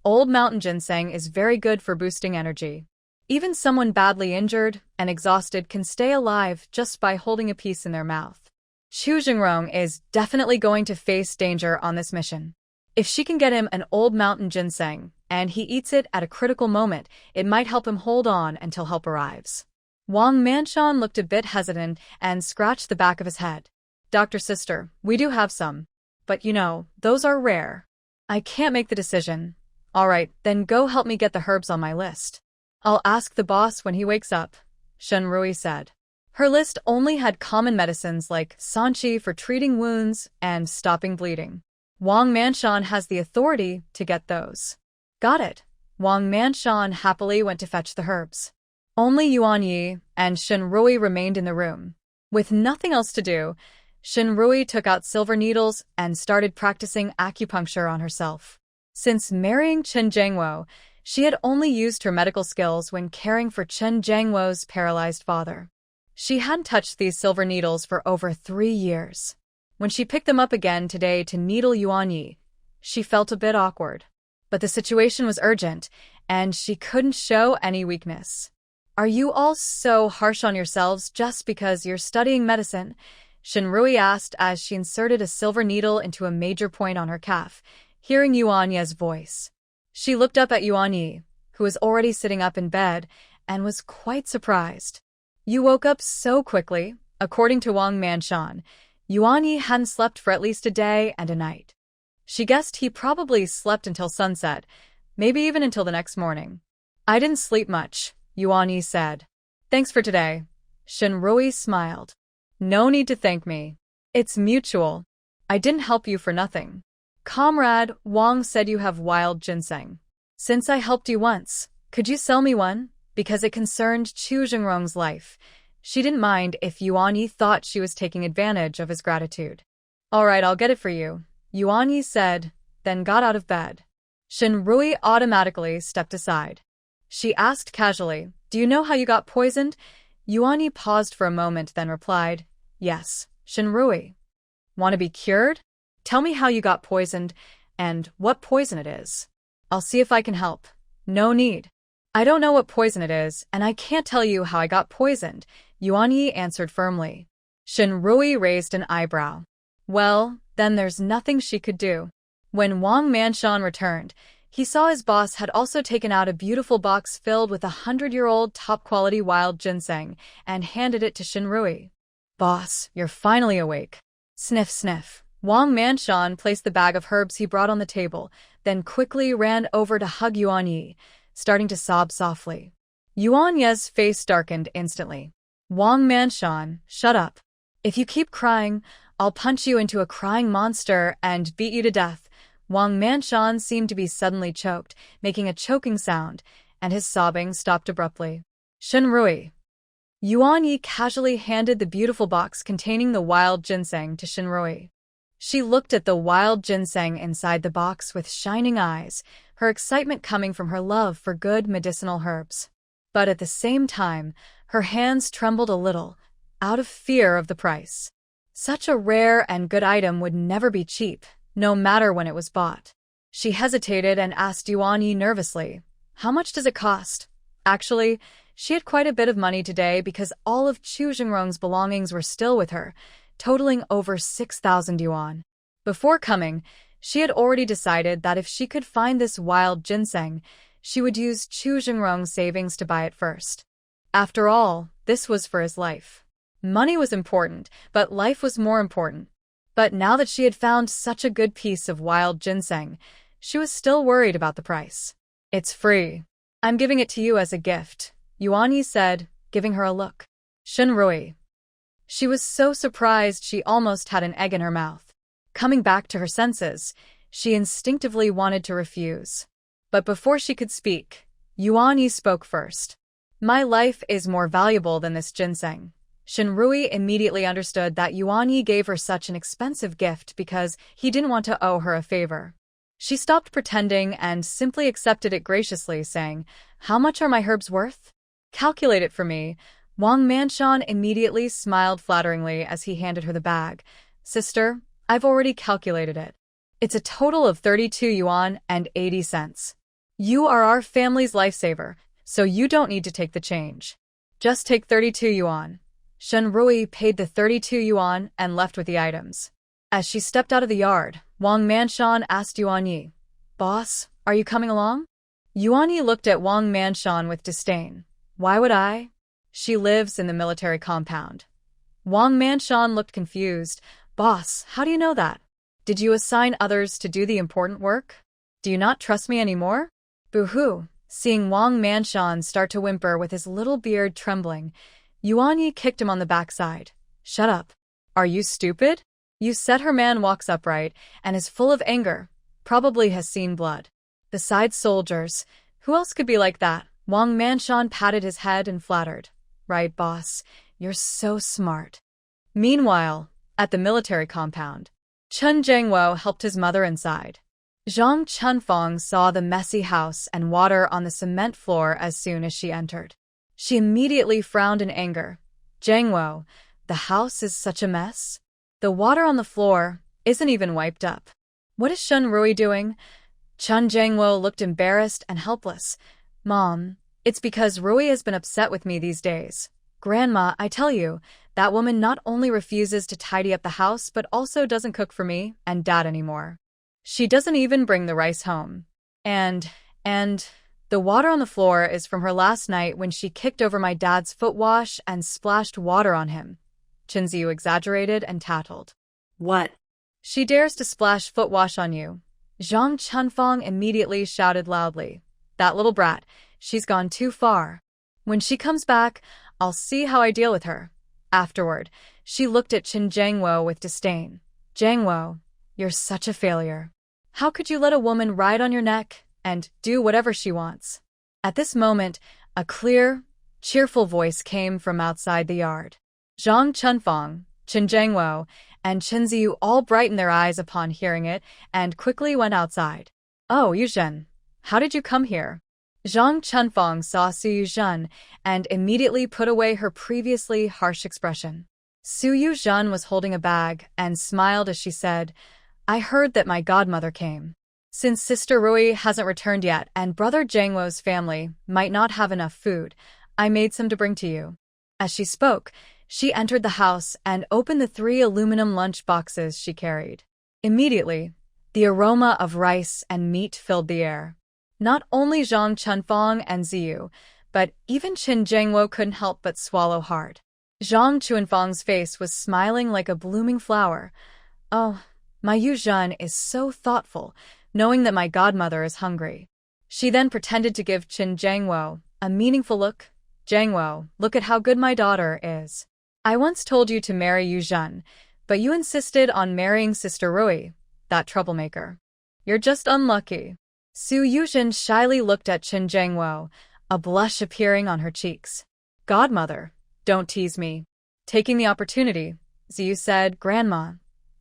Old Mountain Ginseng is very good for boosting energy. Even someone badly injured and exhausted can stay alive just by holding a piece in their mouth. Chu Jingrong is definitely going to face danger on this mission. If she can get him an Old Mountain Ginseng, and he eats it at a critical moment, it might help him hold on until help arrives." Wang Manshan looked a bit hesitant and scratched the back of his head. "Dr. Sister, we do have some. But those are rare. I can't make the decision." "All right, then go help me get the herbs on my list." "I'll ask the boss when he wakes up," Shin Rui said. Her list only had common medicines like sanchi for treating wounds and stopping bleeding. Wang Manshan has the authority to get those. "Got it." Wang Manshan happily went to fetch the herbs. Only Yuan Yi and Shin Rui remained in the room. With nothing else to do, Shin Rui took out silver needles and started practicing acupuncture on herself. Since marrying Chen Jiangwo, she had only used her medical skills when caring for Chen Jiangwo's paralyzed father. She hadn't touched these silver needles for over 3 years. When she picked them up again today to needle Yuan Yi, she felt a bit awkward. But the situation was urgent, and she couldn't show any weakness. "Are you all so harsh on yourselves just because you're studying medicine?" Shin Rui asked as she inserted a silver needle into a major point on her calf, hearing Yuan Yi's voice. She looked up at Yuan Yi, who was already sitting up in bed, and was quite surprised. "You woke up so quickly." According to Wang Manshan, Yuan Yi hadn't slept for at least a day and a night. She guessed he probably slept until sunset, maybe even until the next morning. "I didn't sleep much," Yuan Yi said. "Thanks for today." Shin Rui smiled. "No need to thank me. It's mutual. I didn't help you for nothing. Comrade, Wang said you have wild ginseng. Since I helped you once, could you sell me one? Because it concerned Chu Jingrong's life." She didn't mind if Yuan Yi thought she was taking advantage of his gratitude. "All right, I'll get it for you," Yuan Yi said, then got out of bed. Shinrui automatically stepped aside. She asked casually, "Do you know how you got poisoned?" Yuan Yi paused for a moment, then replied, "Yes, Shinrui." "Want to be cured? Tell me how you got poisoned and what poison it is. I'll see if I can help." "No need. I don't know what poison it is, and I can't tell you how I got poisoned," Yuan Yi answered firmly. Shinrui raised an eyebrow. Well, then there's nothing she could do. When Wang Manshan returned, he saw his boss had also taken out a beautiful box filled with 100-year-old top-quality wild ginseng and handed it to Shinrui. "Boss, you're finally awake." Sniff, sniff. Wang Manshan placed the bag of herbs he brought on the table, then quickly ran over to hug Yuan Yi, starting to sob softly. Yuan Yi's face darkened instantly. "Wang Manshan, shut up. If you keep crying, I'll punch you into a crying monster and beat you to death." Wang Manshan seemed to be suddenly choked, making a choking sound, and his sobbing stopped abruptly. "Shinrui." Yuan Yi casually handed the beautiful box containing the wild ginseng to Shinrui. She looked at the wild ginseng inside the box with shining eyes, her excitement coming from her love for good medicinal herbs. But at the same time, her hands trembled a little, out of fear of the price. Such a rare and good item would never be cheap, no matter when it was bought. She hesitated and asked Yuan Yi nervously, "How much does it cost?" Actually, she had quite a bit of money today because all of Chu Jingrong's belongings were still with her, totaling over 6,000 yuan. Before coming, she had already decided that if she could find this wild ginseng, she would use Chu Jingrong's savings to buy it first. After all, this was for his life. Money was important, but life was more important. But now that she had found such a good piece of wild ginseng, she was still worried about the price. "It's free. I'm giving it to you as a gift," Yuan Yi said, giving her a look. Shinrui. She was so surprised she almost had an egg in her mouth. Coming back to her senses, she instinctively wanted to refuse. But before she could speak, Yuan Yi spoke first. "My life is more valuable than this ginseng." Shinrui immediately understood that Yuan Yi gave her such an expensive gift because he didn't want to owe her a favor. She stopped pretending and simply accepted it graciously, saying, "How much are my herbs worth?" "Calculate it for me." Wang Manshan immediately smiled flatteringly as he handed her the bag. "Sister, I've already calculated it. It's a total of 32 yuan and 80 cents. You are our family's lifesaver, so you don't need to take the change. Just take 32 yuan. Shinrui paid the 32 yuan and left with the items. As she stepped out of the yard, Wang Manshan asked Yuan Yi, "Boss, are you coming along?" Yuan Yi looked at Wang Manshan with disdain. "Why would I? She lives in the military compound." Wang Manshan looked confused. "Boss, how do you know that? Did you assign others to do the important work? Do you not trust me anymore?" "Boo-hoo." Seeing Wang Manshan start to whimper with his little beard trembling, Yuan Yi kicked him on the backside. "Shut up. Are you stupid?" You said her man walks upright and is full of anger, probably has seen blood. Besides soldiers, who else could be like that? Wang Manshan patted his head and flattered. "Right, boss. You're so smart." Meanwhile, at the military compound, Chen Jiangwo helped his mother inside. Zhang Chunfeng saw the messy house and water on the cement floor as soon as she entered. She immediately frowned in anger. "Jiangwo, the house is such a mess. The water on the floor isn't even wiped up. What is Shinrui doing?" Chen Jiangwo looked embarrassed and helpless. "Mom, it's because Rui has been upset with me these days. Grandma, I tell you, that woman not only refuses to tidy up the house but also doesn't cook for me and Dad anymore. She doesn't even bring the rice home. And the water on the floor is from her last night when she kicked over my dad's foot wash and splashed water on him." Chunzi exaggerated and tattled. "What?" "She dares to splash foot wash on you." Zhang Chunfeng immediately shouted loudly. "That little brat, she's gone too far. When she comes back, I'll see how I deal with her." Afterward, she looked at Chen Jiangwo with disdain. "Jiangwo, you're such a failure. How could you let a woman ride on your neck and do whatever she wants?" At this moment, a clear, cheerful voice came from outside the yard. Zhang Chunfang, Chen Jiangwo, and Chunzi all brightened their eyes upon hearing it and quickly went outside. Oh, Yuzhen, how did you come here? Zhang Chunfang saw Su Yuzhen and immediately put away her previously harsh expression. Su Yuzhen was holding a bag and smiled as she said, I heard that my godmother came. Since Sister Rui hasn't returned yet and Brother Jiangwo's family might not have enough food, I made some to bring to you. As she spoke, she entered the house and opened the 3 aluminum lunch boxes she carried. Immediately, the aroma of rice and meat filled the air. Not only Zhang Chunfang and Ziyu, but even Chen Jiangwo couldn't help but swallow hard. Zhang Chunfang's face was smiling like a blooming flower. Oh, my Yuzhen is so thoughtful, knowing that my godmother is hungry. She then pretended to give Chen Jiangwo a meaningful look. Jiangwo, look at how good my daughter is. I once told you to marry Yuzhen, but you insisted on marrying Sister Rui, that troublemaker. You're just unlucky. Su Yuzhen shyly looked at Chen Jiangwo, a blush appearing on her cheeks. Godmother, don't tease me. Taking the opportunity, Ziyu said, Grandma,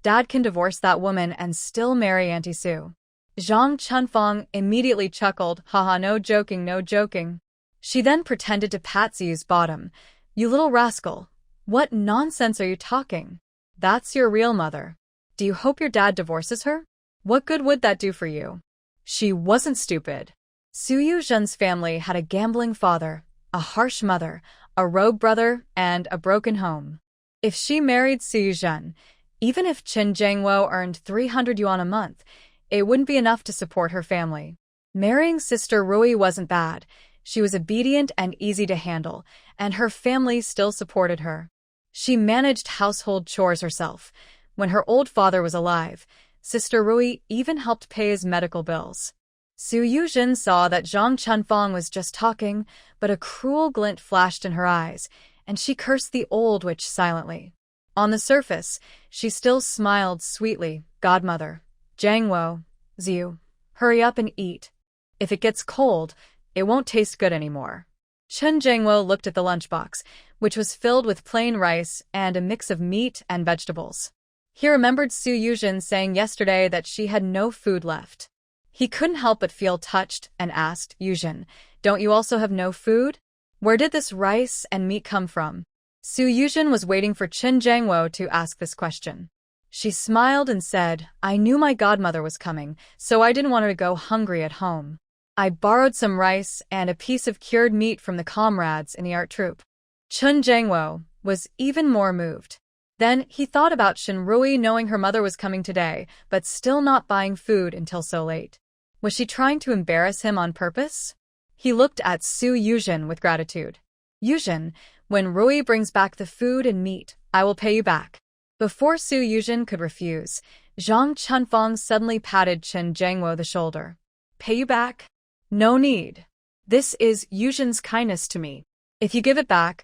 Dad can divorce that woman and still marry Auntie Su. Zhang Chunfang immediately chuckled, haha, no joking, no joking. She then pretended to pat Ziyu's bottom. You little rascal. What nonsense are you talking? That's your real mother. Do you hope your dad divorces her? What good would that do for you? She wasn't stupid. Su Yuzhen's family had a gambling father, a harsh mother, a rogue brother, and a broken home. If she married Su Yuzhen, even if Chen Jiangwo earned 300 yuan a month, it wouldn't be enough to support her family. Marrying Sister Rui wasn't bad. She was obedient and easy to handle, and her family still supported her. She managed household chores herself. When her old father was alive, Sister Rui even helped pay his medical bills. Su Yuzhen saw that Zhang Chunfang was just talking, but a cruel glint flashed in her eyes, and she cursed the old witch silently. On the surface, she still smiled sweetly. Godmother, Jiangwo, Ziyu, hurry up and eat. If it gets cold, it won't taste good anymore. Chen Jiangwo looked at the lunchbox, which was filled with plain rice and a mix of meat and vegetables. He remembered Su Yuzhen saying yesterday that she had no food left. He couldn't help but feel touched and asked, Yuzhen, don't you also have no food? Where did this rice and meat come from? Su Yuzhen was waiting for Chen Jiangwo to ask this question. She smiled and said, I knew my godmother was coming, so I didn't want her to go hungry at home. I borrowed some rice and a piece of cured meat from the comrades in the art troupe. Chen Jiangwo was even more moved. Then he thought about Shen Rui knowing her mother was coming today, but still not buying food until so late. Was she trying to embarrass him on purpose? He looked at Su Yuzhen with gratitude. Yuzhen, when Rui brings back the food and meat, I will pay you back. Before Su Yuzhen could refuse, Zhang Chunfang suddenly patted Chen Jiangwo the shoulder. Pay you back? No need. This is Yuzhen's kindness to me. If you give it back,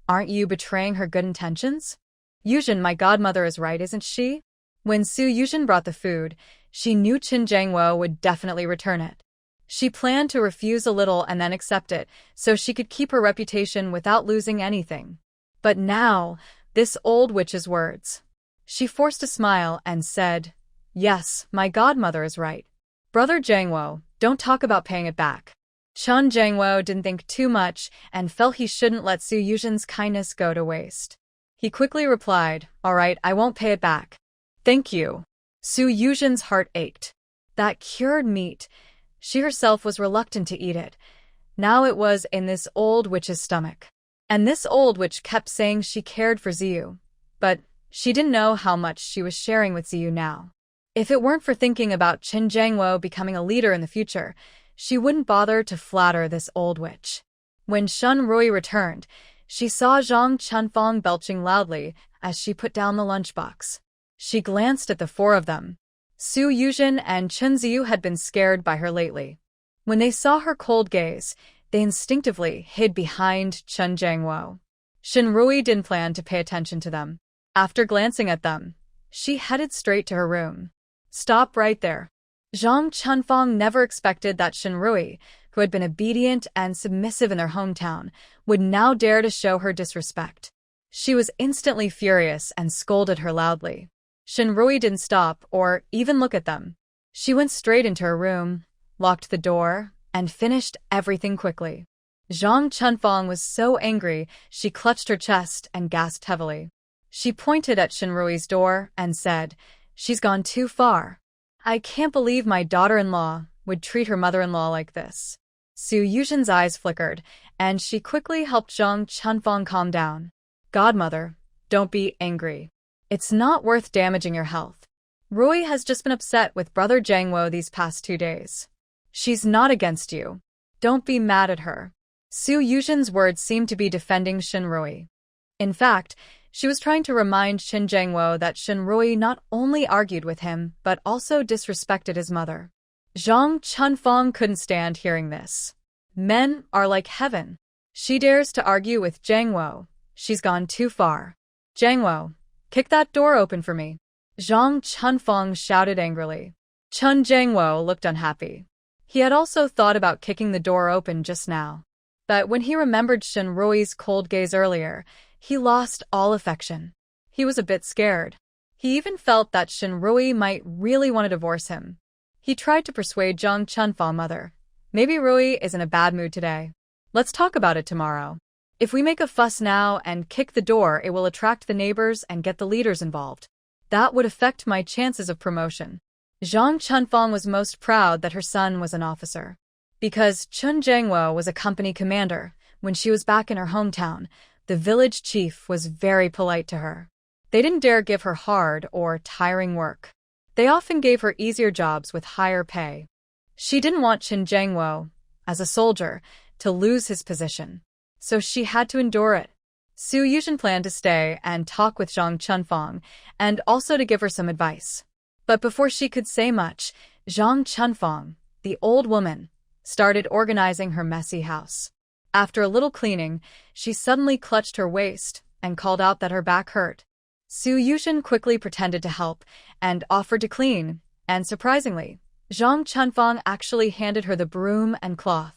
aren't you betraying her good intentions? Yuzhen, my godmother is right, isn't she? When Su Yuzhen brought the food, she knew Chen Jiangwo would definitely return it. She planned to refuse a little and then accept it, so she could keep her reputation without losing anything. But now, this old witch's words. She forced a smile and said, Yes, my godmother is right. Brother Jiangwo, don't talk about paying it back. Chen Jiangwo didn't think too much and felt he shouldn't let Su Yuzhen's kindness go to waste. He quickly replied, All right, I won't pay it back. Thank you. Su Yuzhen's heart ached. That cured meat, she herself was reluctant to eat it. Now it was in this old witch's stomach. And this old witch kept saying she cared for Ziyu. But she didn't know how much she was sharing with Ziyu now. If it weren't for thinking about Chen Jiangwo becoming a leader in the future, she wouldn't bother to flatter this old witch. When Shen Rui returned, she saw Zhang Chunfang belching loudly as she put down the lunchbox. She glanced at the 4 of them. Su Yuzhen and Chunzi had been scared by her lately. When they saw her cold gaze, they instinctively hid behind Chen Jiangwo. Shen Rui didn't plan to pay attention to them. After glancing at them, she headed straight to her room. Stop right there. Zhang Chunfang never expected that Shen Rui, who had been obedient and submissive in their hometown, would now dare to show her disrespect. She was instantly furious and scolded her loudly. Shinrui didn't stop or even look at them. She went straight into her room, locked the door, and finished everything quickly. Zhang Chunfang was so angry she clutched her chest and gasped heavily. She pointed at Shinrui's door and said, "She's gone too far. I can't believe my daughter-in-law would treat her mother-in-law like this." Su Yuzhen's eyes flickered, and she quickly helped Zhang Chunfang calm down. "Godmother, don't be angry. It's not worth damaging your health. Rui has just been upset with Brother Jangwo these past 2 days. She's not against you. Don't be mad at her." Su Yuzhen's words seemed to be defending Shinrui. In fact, she was trying to remind Qin Jangwo that Shinrui not only argued with him, but also disrespected his mother. Zhang Chunfang couldn't stand hearing this. Men are like heaven. She dares to argue with Jangwo. She's gone too far. "Jangwo, kick that door open for me." Zhang Chunfang shouted angrily. Chun Jangwo looked unhappy. He had also thought about kicking the door open just now. But when he remembered Shinrui's cold gaze earlier, he lost all affection. He was a bit scared. He even felt that Shinrui might really want to divorce him. He tried to persuade Zhang Chunfang's mother. "Maybe Rui is in a bad mood today. Let's talk about it tomorrow. If we make a fuss now and kick the door, it will attract the neighbors and get the leaders involved. That would affect my chances of promotion." Zhang Chunfang was most proud that her son was an officer. Because Chun Jangwo was a company commander, when she was back in her hometown, the village chief was very polite to her. They didn't dare give her hard or tiring work. They often gave her easier jobs with higher pay. She didn't want Qin Jangwo, as a soldier, to lose his position. So she had to endure it. Su Yuzhen planned to stay and talk with Zhang Chunfang, and also to give her some advice. But before she could say much, Zhang Chunfang, the old woman, started organizing her messy house. After a little cleaning, she suddenly clutched her waist and called out that her back hurt. Su Yuzhen quickly pretended to help and offered to clean, and surprisingly, Zhang Chunfang actually handed her the broom and cloth.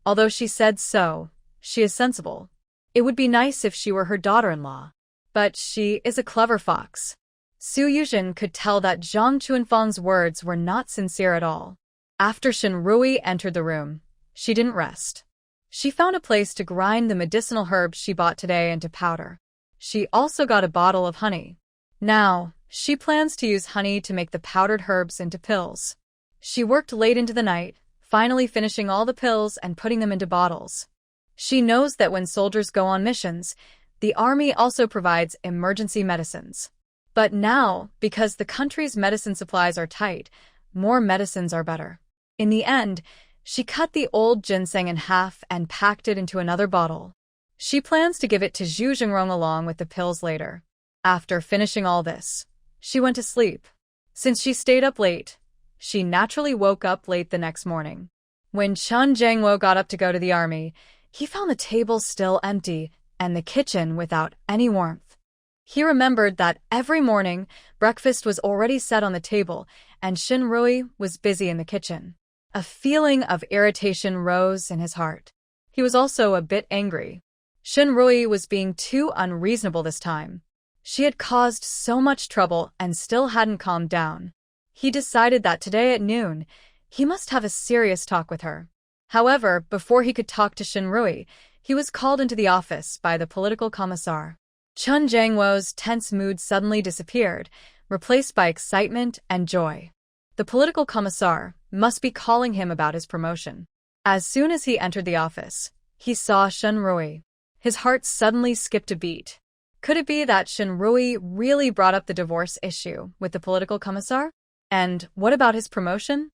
Although she said so, she is sensible. It would be nice if she were her daughter-in-law. But she is a clever fox. Su Yuzhen could tell that Zhang Chunfang's words were not sincere at all. After Shinrui entered the room, she didn't rest. She found a place to grind the medicinal herbs she bought today into powder. She also got a bottle of honey. Now, she plans to use honey to make the powdered herbs into pills. She worked late into the night, finally finishing all the pills and putting them into bottles. She knows that when soldiers go on missions, the army also provides emergency medicines. But now, because the country's medicine supplies are tight, more medicines are better. In the end, she cut the old ginseng in half and packed it into another bottle. She plans to give it to Zhu Jingrong along with the pills later. After finishing all this, she went to sleep. Since she stayed up late, she naturally woke up late the next morning. When Chun Jangwo got up to go to the army, he found the table still empty and the kitchen without any warmth. He remembered that every morning, breakfast was already set on the table and Shinrui was busy in the kitchen. A feeling of irritation rose in his heart. He was also a bit angry. Shinrui was being too unreasonable this time. She had caused so much trouble and still hadn't calmed down. He decided that today at noon, he must have a serious talk with her. However, before he could talk to Shinrui, he was called into the office by the political commissar. Chun Jangwo's tense mood suddenly disappeared, replaced by excitement and joy. The political commissar must be calling him about his promotion. As soon as he entered the office, he saw Shinrui. His heart suddenly skipped a beat. Could it be that Shinrui really brought up the divorce issue with the political commissar? And what about his promotion?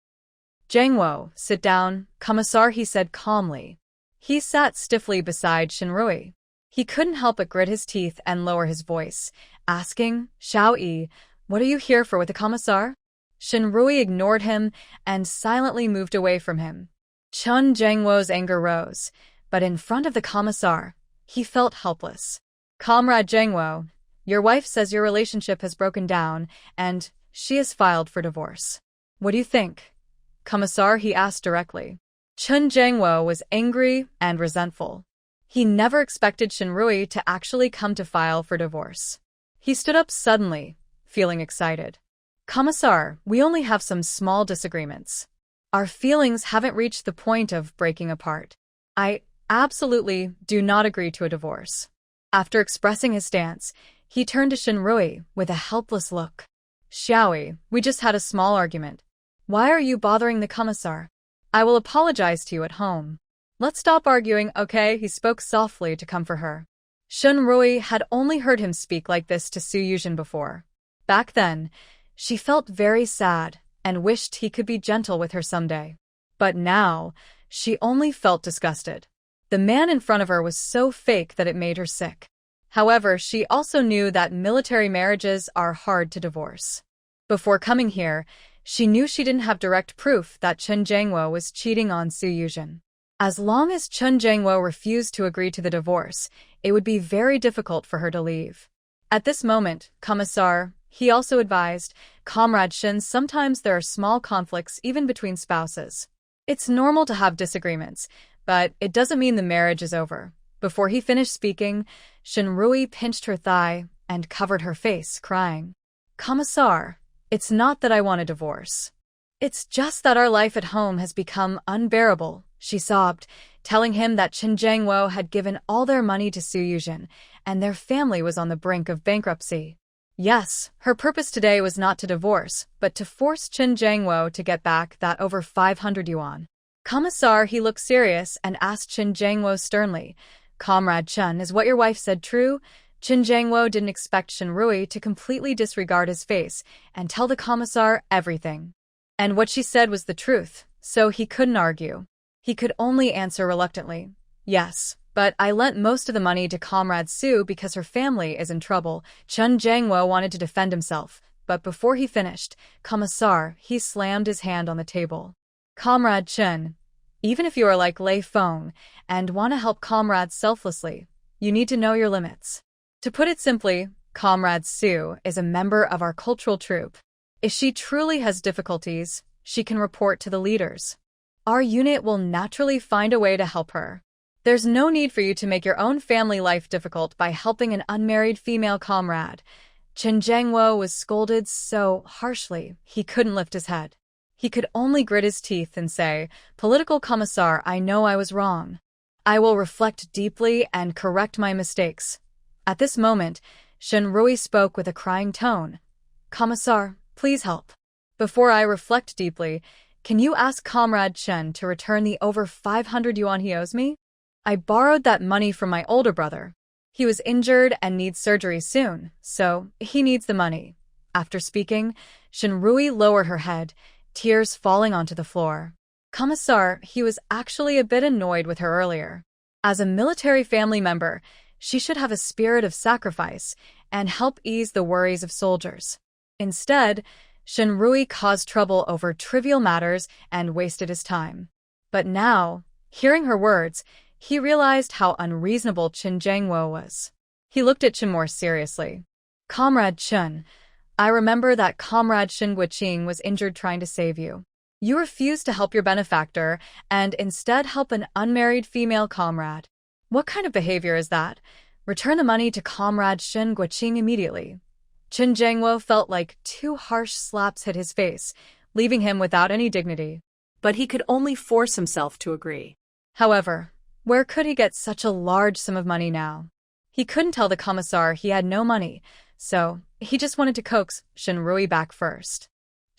"Jangwo, sit down, commissar," he said calmly. He sat stiffly beside Shinrui. He couldn't help but grit his teeth and lower his voice, asking, "Xiao-yi, what are you here for with the commissar?" Shinrui ignored him and silently moved away from him. Chun Jangwo's anger rose, but in front of the commissar, he felt helpless. "Comrade Jangwo, your wife says your relationship has broken down and she has filed for divorce. What do you think?" "Commissar," he asked directly. Chun Jangwo was angry and resentful. He never expected Shinrui to actually come to file for divorce. He stood up suddenly, feeling excited. Commissar, we only have some small disagreements. Our feelings haven't reached the point of breaking apart. I absolutely do not agree to a divorce. After expressing his stance, he turned to Shinrui with a helpless look. Xiaoi, we just had a small argument. Why are you bothering the commissar? I will apologize to you at home. Let's stop arguing, okay? He spoke softly to comfort her. Shinrui had only heard him speak like this to Su Yuzhen before. Back then, she felt very sad and wished he could be gentle with her someday. But now, she only felt disgusted. The man in front of her was so fake that it made her sick. However, she also knew that military marriages are hard to divorce. Before coming here, she knew she didn't have direct proof that Chun Jangwo was cheating on Su Yuzhen. As long as Chun Jangwo refused to agree to the divorce, it would be very difficult for her to leave. At this moment, Commissar, he also advised, Comrade Shin, sometimes there are small conflicts even between spouses. It's normal to have disagreements, but it doesn't mean the marriage is over. Before he finished speaking, Shinrui pinched her thigh and covered her face, crying. Commissar, it's not that I want a divorce. It's just that our life at home has become unbearable, she sobbed, telling him that Chun Jangwo had given all their money to Su Yuzhen, and their family was on the brink of bankruptcy. Yes, her purpose today was not to divorce, but to force Chun Jangwo to get back that over 500 yuan. Commissar, he looked serious and asked Chun Jangwo sternly, Comrade Chun, is what your wife said true? Chun Jangwo didn't expect Shinrui to completely disregard his face and tell the commissar everything. And what she said was the truth, so he couldn't argue. He could only answer reluctantly, yes, but I lent most of the money to Comrade Su because her family is in trouble. Chun Jangwo wanted to defend himself, but before he finished, Commissar, he slammed his hand on the table. Comrade Chun, even if you are like Lei Feng and want to help comrades selflessly, you need to know your limits. To put it simply, Comrade Su is a member of our cultural troupe. If she truly has difficulties, she can report to the leaders. Our unit will naturally find a way to help her. There's no need for you to make your own family life difficult by helping an unmarried female comrade. Chun Jangwo was scolded so harshly, he couldn't lift his head. He could only grit his teeth and say, Political Commissar, I know I was wrong. I will reflect deeply and correct my mistakes. At this moment, Shinrui spoke with a crying tone. Commissar, please help. Before I reflect deeply, can you ask Comrade Chen to return the over 500 yuan he owes me? I borrowed that money from my older brother. He was injured and needs surgery soon, so he needs the money. After speaking, Shinrui lowered her head, tears falling onto the floor. Commissar, he was actually a bit annoyed with her earlier. As a military family member, she should have a spirit of sacrifice and help ease the worries of soldiers. Instead, Shinrui caused trouble over trivial matters and wasted his time. But now, hearing her words, he realized how unreasonable Chun Jangwo was. He looked at Chun more seriously. Comrade Chun, I remember that Comrade Shin Guiqing was injured trying to save you. You refused to help your benefactor and instead help an unmarried female comrade. What kind of behavior is that? Return the money to Comrade Shin Guiqing immediately. Chun Jangwo felt like 2 harsh slaps hit his face, leaving him without any dignity. But he could only force himself to agree. However, where could he get such a large sum of money now? He couldn't tell the commissar he had no money, so he just wanted to coax Shinrui back first.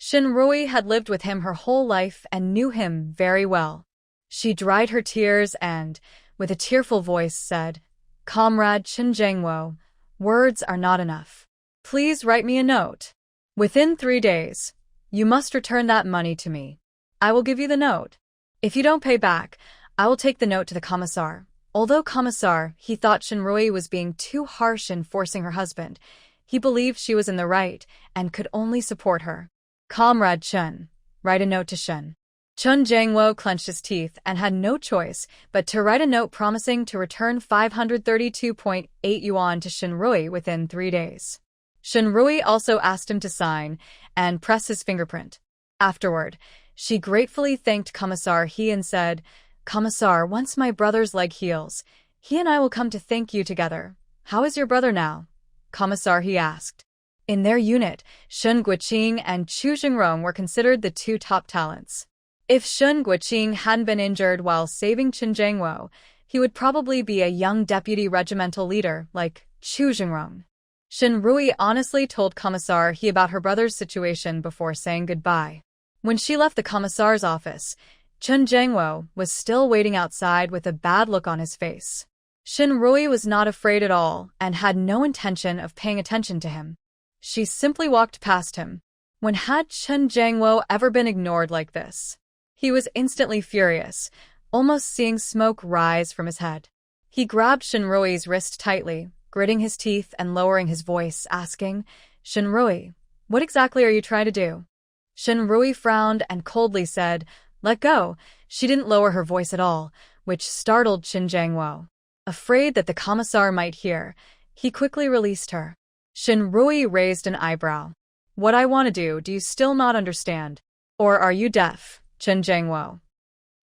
Shinrui had lived with him her whole life and knew him very well. She dried her tears and, with a tearful voice, said, Comrade Chun Jangwo, words are not enough. Please write me a note. Within 3 days, you must return that money to me. I will give you the note. If you don't pay back, I will take the note to the commissar. Although Commissar, he thought Shinrui was being too harsh in forcing her husband, he believed she was in the right and could only support her. Comrade Chun, write a note to Shin. Chun Jangwo clenched his teeth and had no choice but to write a note promising to return 532.8 yuan to Shinrui within 3 days. Shinrui also asked him to sign and press his fingerprint. Afterward, She gratefully thanked Commissar He and said, "Commissar, once my brother's leg heals, he and I will come to thank you together. How is your brother now?" Commissar He asked. In their unit, Shun Guiqing and Chu Jingrong were considered the two top talents. If Shun Guiqing hadn't been injured while saving Chen Jiangwo, he would probably be a young deputy regimental leader like Chu Jingrong. Shen Rui honestly told Commissar He about her brother's situation before saying goodbye. When she left the Commissar's office, Chen Jiangwo was still waiting outside with a bad look on his face. Shen Rui was not afraid at all and had no intention of paying attention to him. She simply walked past him. When had Chen Jiangwo ever been ignored like this? He was instantly furious, almost seeing smoke rise from his head. He grabbed Shen Rui's wrist tightly, gritting his teeth and lowering his voice, asking, "Shen Rui, what exactly are you trying to do?" Shen Rui frowned and coldly said, "Let go." She didn't lower her voice at all, which startled Chen Jiangwo. Afraid that the commissar might hear, he quickly released her. Shen Rui raised an eyebrow. "What I want to do you still not understand? Or are you deaf, Chen Jiangwo?"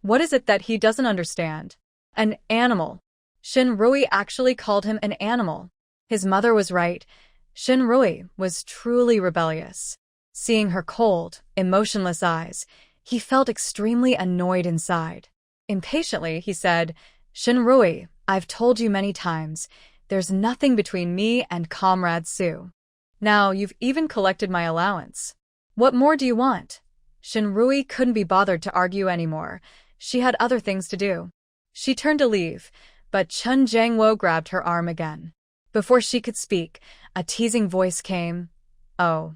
What is it that he doesn't understand? An animal. Shen Rui actually called him an animal. His mother was right. Shen Rui was truly rebellious. Seeing her cold, emotionless eyes, he felt extremely annoyed inside. Impatiently, he said, "Shen Rui, I've told you many times, there's nothing between me and Comrade Su. Now you've even collected my allowance. What more do you want?" Shen Rui couldn't be bothered to argue anymore. She had other things to do. She turned to leave, but Chen Jiangwo grabbed her arm again. Before she could speak, a teasing voice came. "Oh,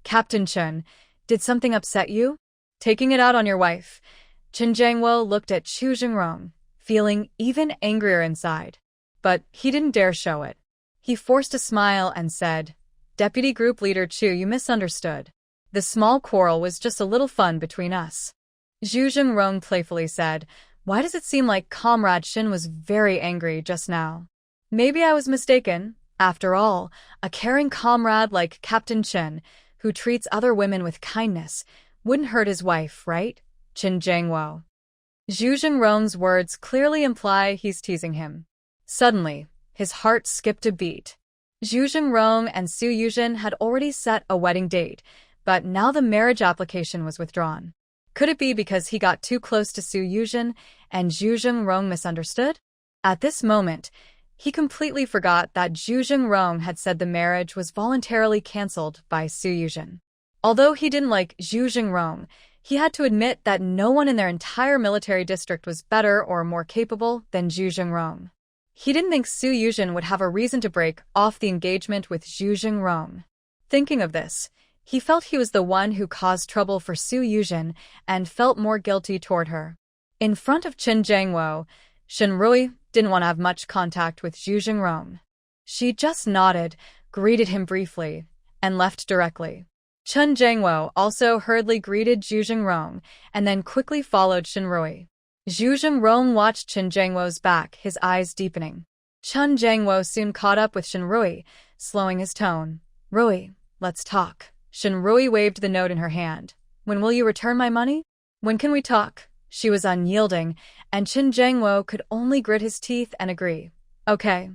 Captain Chen, did something upset you? Taking it out on your wife?" Chen Jiangwo looked at Chu Jingrong, feeling even angrier inside. But he didn't dare show it. He forced a smile and said, "Deputy Group Leader Chu, you misunderstood. The small quarrel was just a little fun between us." Zhu Jingrong playfully said, "Why does it seem like Comrade Shin was very angry just now?" "Maybe I was mistaken. After all, a caring comrade like Captain Chen, who treats other women with kindness, wouldn't hurt his wife, right? Chen Jiangwo." Zhu Jingrong's words clearly imply he's teasing him. Suddenly, his heart skipped a beat. Zhu Jingrong and Su Yuzhen had already set a wedding date, but now the marriage application was withdrawn. Could it be because he got too close to Su Yuzhen and Zhu Jingrong misunderstood? At this moment, he completely forgot that Zhu Jingrong had said the marriage was voluntarily cancelled by Su Yuzhen. Although he didn't like Zhu Jingrong, he had to admit that no one in their entire military district was better or more capable than Zhu Jingrong. He didn't think Su Yuzhen would have a reason to break off the engagement with Zhu Jingrong. Thinking of this, he felt he was the one who caused trouble for Su Yuzhen and felt more guilty toward her. In front of Chen Jiangwo, Shen Rui didn't want to have much contact with Zhu Jingrong. She just nodded, greeted him briefly, and left directly. Chen Jiangwo also hurriedly greeted Zhu Jingrong and then quickly followed Shen Rui. Zhu Jingrong watched Chen Jiangwo's back, his eyes deepening. Chen Jiangwo soon caught up with Shen Rui, slowing his tone. "Rui, let's talk." Shen Rui waved the note in her hand. "When will you return my money? When can we talk?" She was unyielding, and Chen Jiangwo could only grit his teeth and agree. "Okay."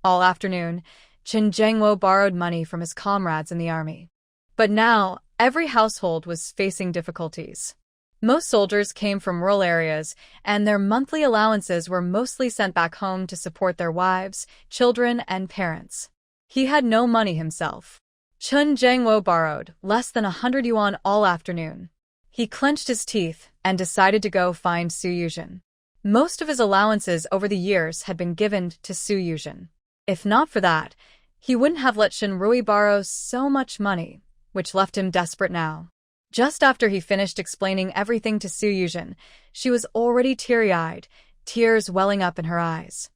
All afternoon, Chen Jiangwo borrowed money from his comrades in the army. But now, every household was facing difficulties. Most soldiers came from rural areas, and their monthly allowances were mostly sent back home to support their wives, children, and parents. He had no money himself. Chen Jiangwo borrowed less than 100 yuan all afternoon. He clenched his teeth and decided to go find Su Yuzhen. Most of his allowances over the years had been given to Su Yuzhen. If not for that, he wouldn't have let Shen Rui borrow so much money, which left him desperate now. Just after he finished explaining everything to Su Yuzhen, she was already teary-eyed, tears welling up in her eyes.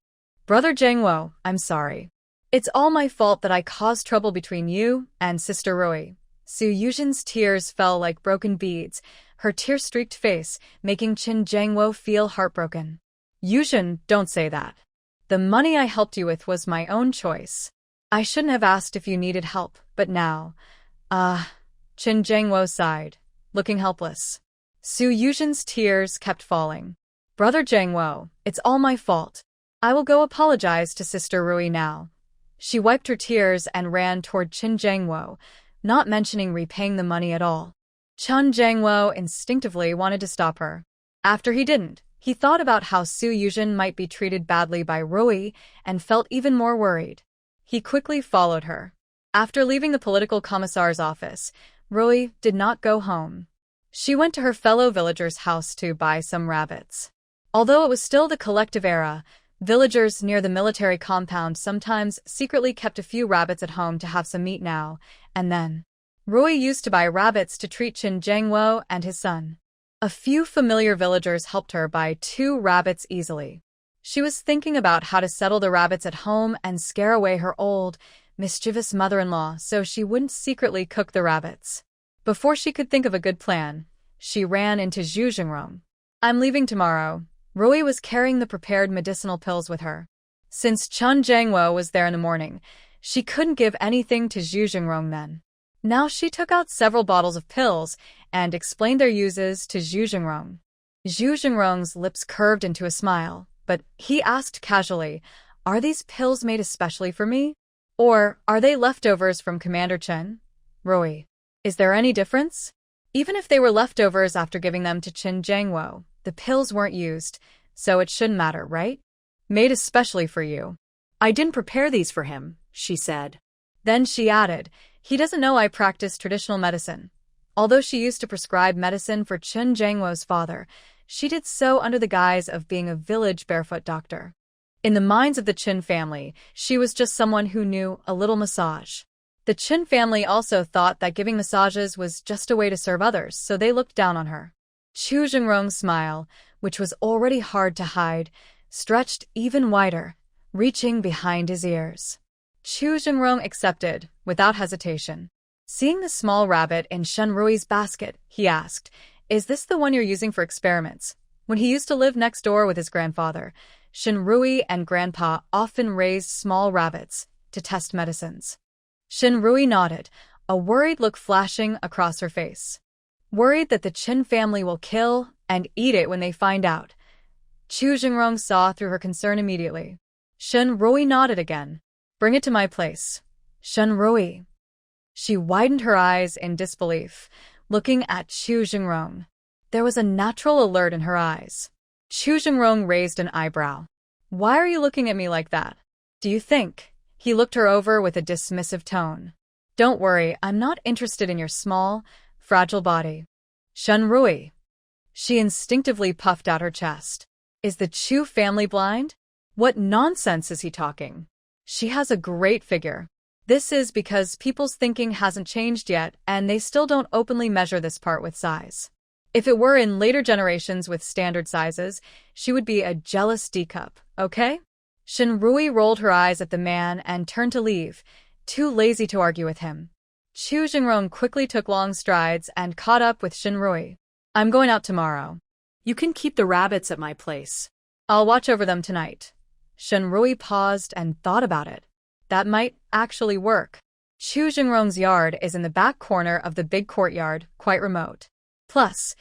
"Brother Jiangwo, I'm sorry. It's all my fault that I caused trouble between you and Sister Rui." Su Yuzhen's tears fell like broken beads, her tear-streaked face making Chen Jiangwo feel heartbroken. "Yuzhen, don't say that. The money I helped you with was my own choice. I shouldn't have asked if you needed help, but now..." Chen Jiangwo sighed, looking helpless. Su Yuzhen's tears kept falling. Brother Jangwo, it's all my fault. I will go apologize to Sister Rui now. She wiped her tears and ran toward Qin Jangwo, not mentioning repaying the money at all. Chun Jangwo instinctively wanted to stop her. After he didn't, he thought about how Su Yuzhen might be treated badly by Rui and felt even more worried. He quickly followed her. After leaving the political commissar's office, Rui did not go home. She went to her fellow villagers' house to buy some rabbits. Although it was still the collective era, villagers near the military compound sometimes secretly kept a few rabbits at home to have some meat now and then. Rui used to buy rabbits to treat Qin Jangwo and his son. A few familiar villagers helped her buy 2 rabbits easily. She was thinking about how to settle the rabbits at home and scare away her old, mischievous mother-in-law so she wouldn't secretly cook the rabbits. Before she could think of a good plan, she ran into Zhu Jingrong. I'm leaving tomorrow. Rui was carrying the prepared medicinal pills with her. Since Chun Jangwo was there in the morning, she couldn't give anything to Zhu Jingrong then. Now she took out several bottles of pills and explained their uses to Zhu Jingrong. Zhu Jingrong's lips curved into a smile, but he asked casually, "Are these pills made especially for me? Or are they leftovers from Commander Chen?" Rui, is there any difference? Even if they were leftovers after giving them to Qin Jangwo, the pills weren't used, so it shouldn't matter, right? Made especially for you. I didn't prepare these for him, she said. Then she added, he doesn't know I practice traditional medicine. Although she used to prescribe medicine for Qin Jangwo's father, she did so under the guise of being a village barefoot doctor. In the minds of the Qin family, she was just someone who knew a little massage. The Qin family also thought that giving massages was just a way to serve others, so they looked down on her. Zhu Jingrong's smile, which was already hard to hide, stretched even wider, reaching behind his ears. Zhu Jingrong accepted, without hesitation. Seeing the small rabbit in Shen Rui's basket, he asked, "Is this the one you're using for experiments?" When he used to live next door with his grandfather, Shen Rui and Grandpa often raised small rabbits to test medicines. Shen Rui nodded, a worried look flashing across her face. Worried that the Qin family will kill and eat it when they find out. Zhu Jingrong saw through her concern immediately. Shen Rui nodded again. Bring it to my place. Shen Rui. She widened her eyes in disbelief, looking at Zhu Jingrong. There was a natural alert in her eyes. Zhu Jingrong raised an eyebrow. Why are you looking at me like that? Do you think? He looked her over with a dismissive tone. Don't worry, I'm not interested in your small, fragile body. Shen Rui. She instinctively puffed out her chest. Is the Chu family blind? What nonsense is he talking? She has a great figure. This is because people's thinking hasn't changed yet, and they still don't openly measure this part with size. If it were in later generations with standard sizes, she would be a jealous D-cup, okay? Shen Rui rolled her eyes at the man and turned to leave, too lazy to argue with him. Zhu Jingrong quickly took long strides and caught up with Shen Rui. I'm going out tomorrow. You can keep the rabbits at my place. I'll watch over them tonight. Shen Rui paused and thought about it. That might actually work. Zhu Jingrong's yard is in the back corner of the big courtyard, quite remote. Plus,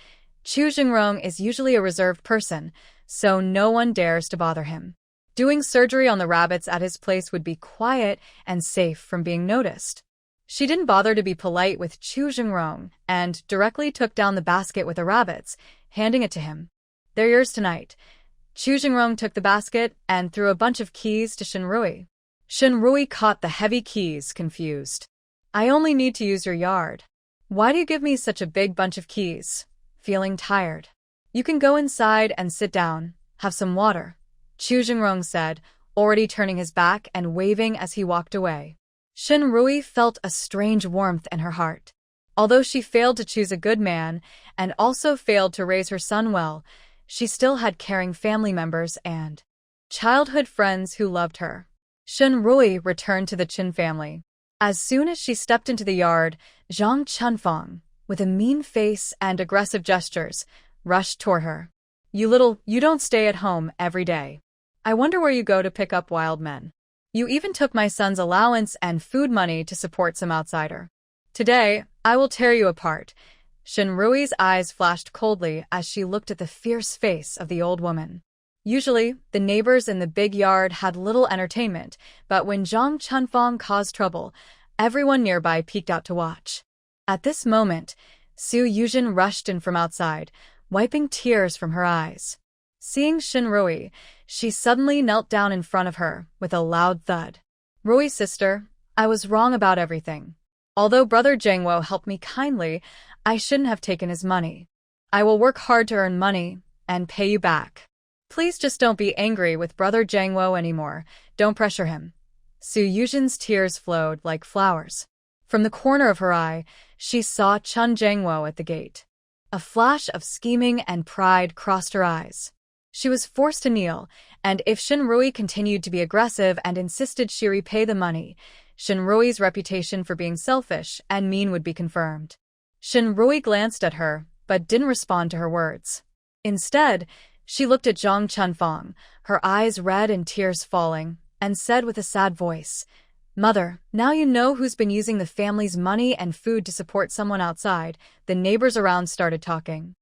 Zhu Jingrong is usually a reserved person, so no one dares to bother him. Doing surgery on the rabbits at his place would be quiet and safe from being noticed. She didn't bother to be polite with Zhu Jingrong and directly took down the basket with the rabbits, handing it to him. They're yours tonight. Zhu Jingrong took the basket and threw a bunch of keys to Shen Rui. Shen Rui caught the heavy keys, confused. I only need to use your yard. Why do you give me such a big bunch of keys? Feeling tired. You can go inside and sit down, have some water, Zhu Jingrong said, already turning his back and waving as he walked away. Shen Rui felt a strange warmth in her heart. Although she failed to choose a good man and also failed to raise her son well, she still had caring family members and childhood friends who loved her. Shen Rui returned to the Qin family. As soon as she stepped into the yard, Zhang Chunfeng, with a mean face and aggressive gestures, rushed toward her. You don't stay at home every day. I wonder where you go to pick up wild men. You even took my son's allowance and food money to support some outsider. Today, I will tear you apart. Shinrui's eyes flashed coldly as she looked at the fierce face of the old woman. Usually, the neighbors in the big yard had little entertainment, but when Zhang Chunfang caused trouble, everyone nearby peeked out to watch. At this moment, Su Yuzhen rushed in from outside, wiping tears from her eyes. Seeing Shinrui, she suddenly knelt down in front of her with a loud thud. "Rui sister, I was wrong about everything. Although Brother Jangwo helped me kindly, I shouldn't have taken his money. I will work hard to earn money and pay you back. Please just don't be angry with Brother Jangwo anymore. Don't pressure him." Su Yuzhen's tears flowed like flowers. From the corner of her eye, she saw Chun Jangwo at the gate. A flash of scheming and pride crossed her eyes. She was forced to kneel, and if Shinrui continued to be aggressive and insisted she repay the money, Shinrui's reputation for being selfish and mean would be confirmed. Shinrui glanced at her, but didn't respond to her words. Instead, she looked at Zhang Chunfang, her eyes red and tears falling, and said with a sad voice, "Mother, now you know who's been using the family's money and food to support someone outside." The neighbors around started talking.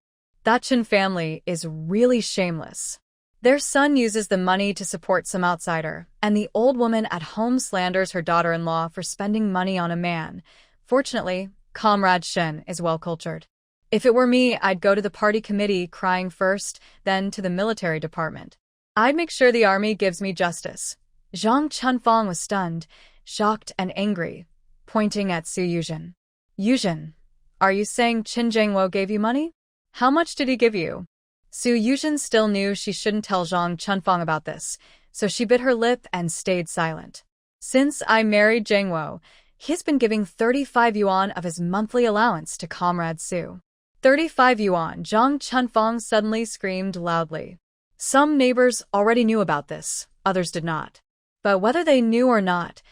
"That Chun family is really shameless. Their son uses the money to support some outsider, and the old woman at home slanders her daughter-in-law for spending money on a man. Fortunately, Comrade Shen is well-cultured. If it were me, I'd go to the party committee crying first, then to the military department. I'd make sure the army gives me justice." Zhang Chunfang was stunned, shocked and angry, pointing at Su Yuzhen. "Yuzhen, are you saying Qin Jangwo gave you money? How much did he give you?" Su Yuzhen still knew she shouldn't tell Zhang Chunfang about this, so she bit her lip and stayed silent. "Since I married Jangwo, he's been giving 35 yuan of his monthly allowance to Comrade Su." 35 yuan, Zhang Chunfang suddenly screamed loudly. Some neighbors already knew about this, others did not. But whether they knew or not,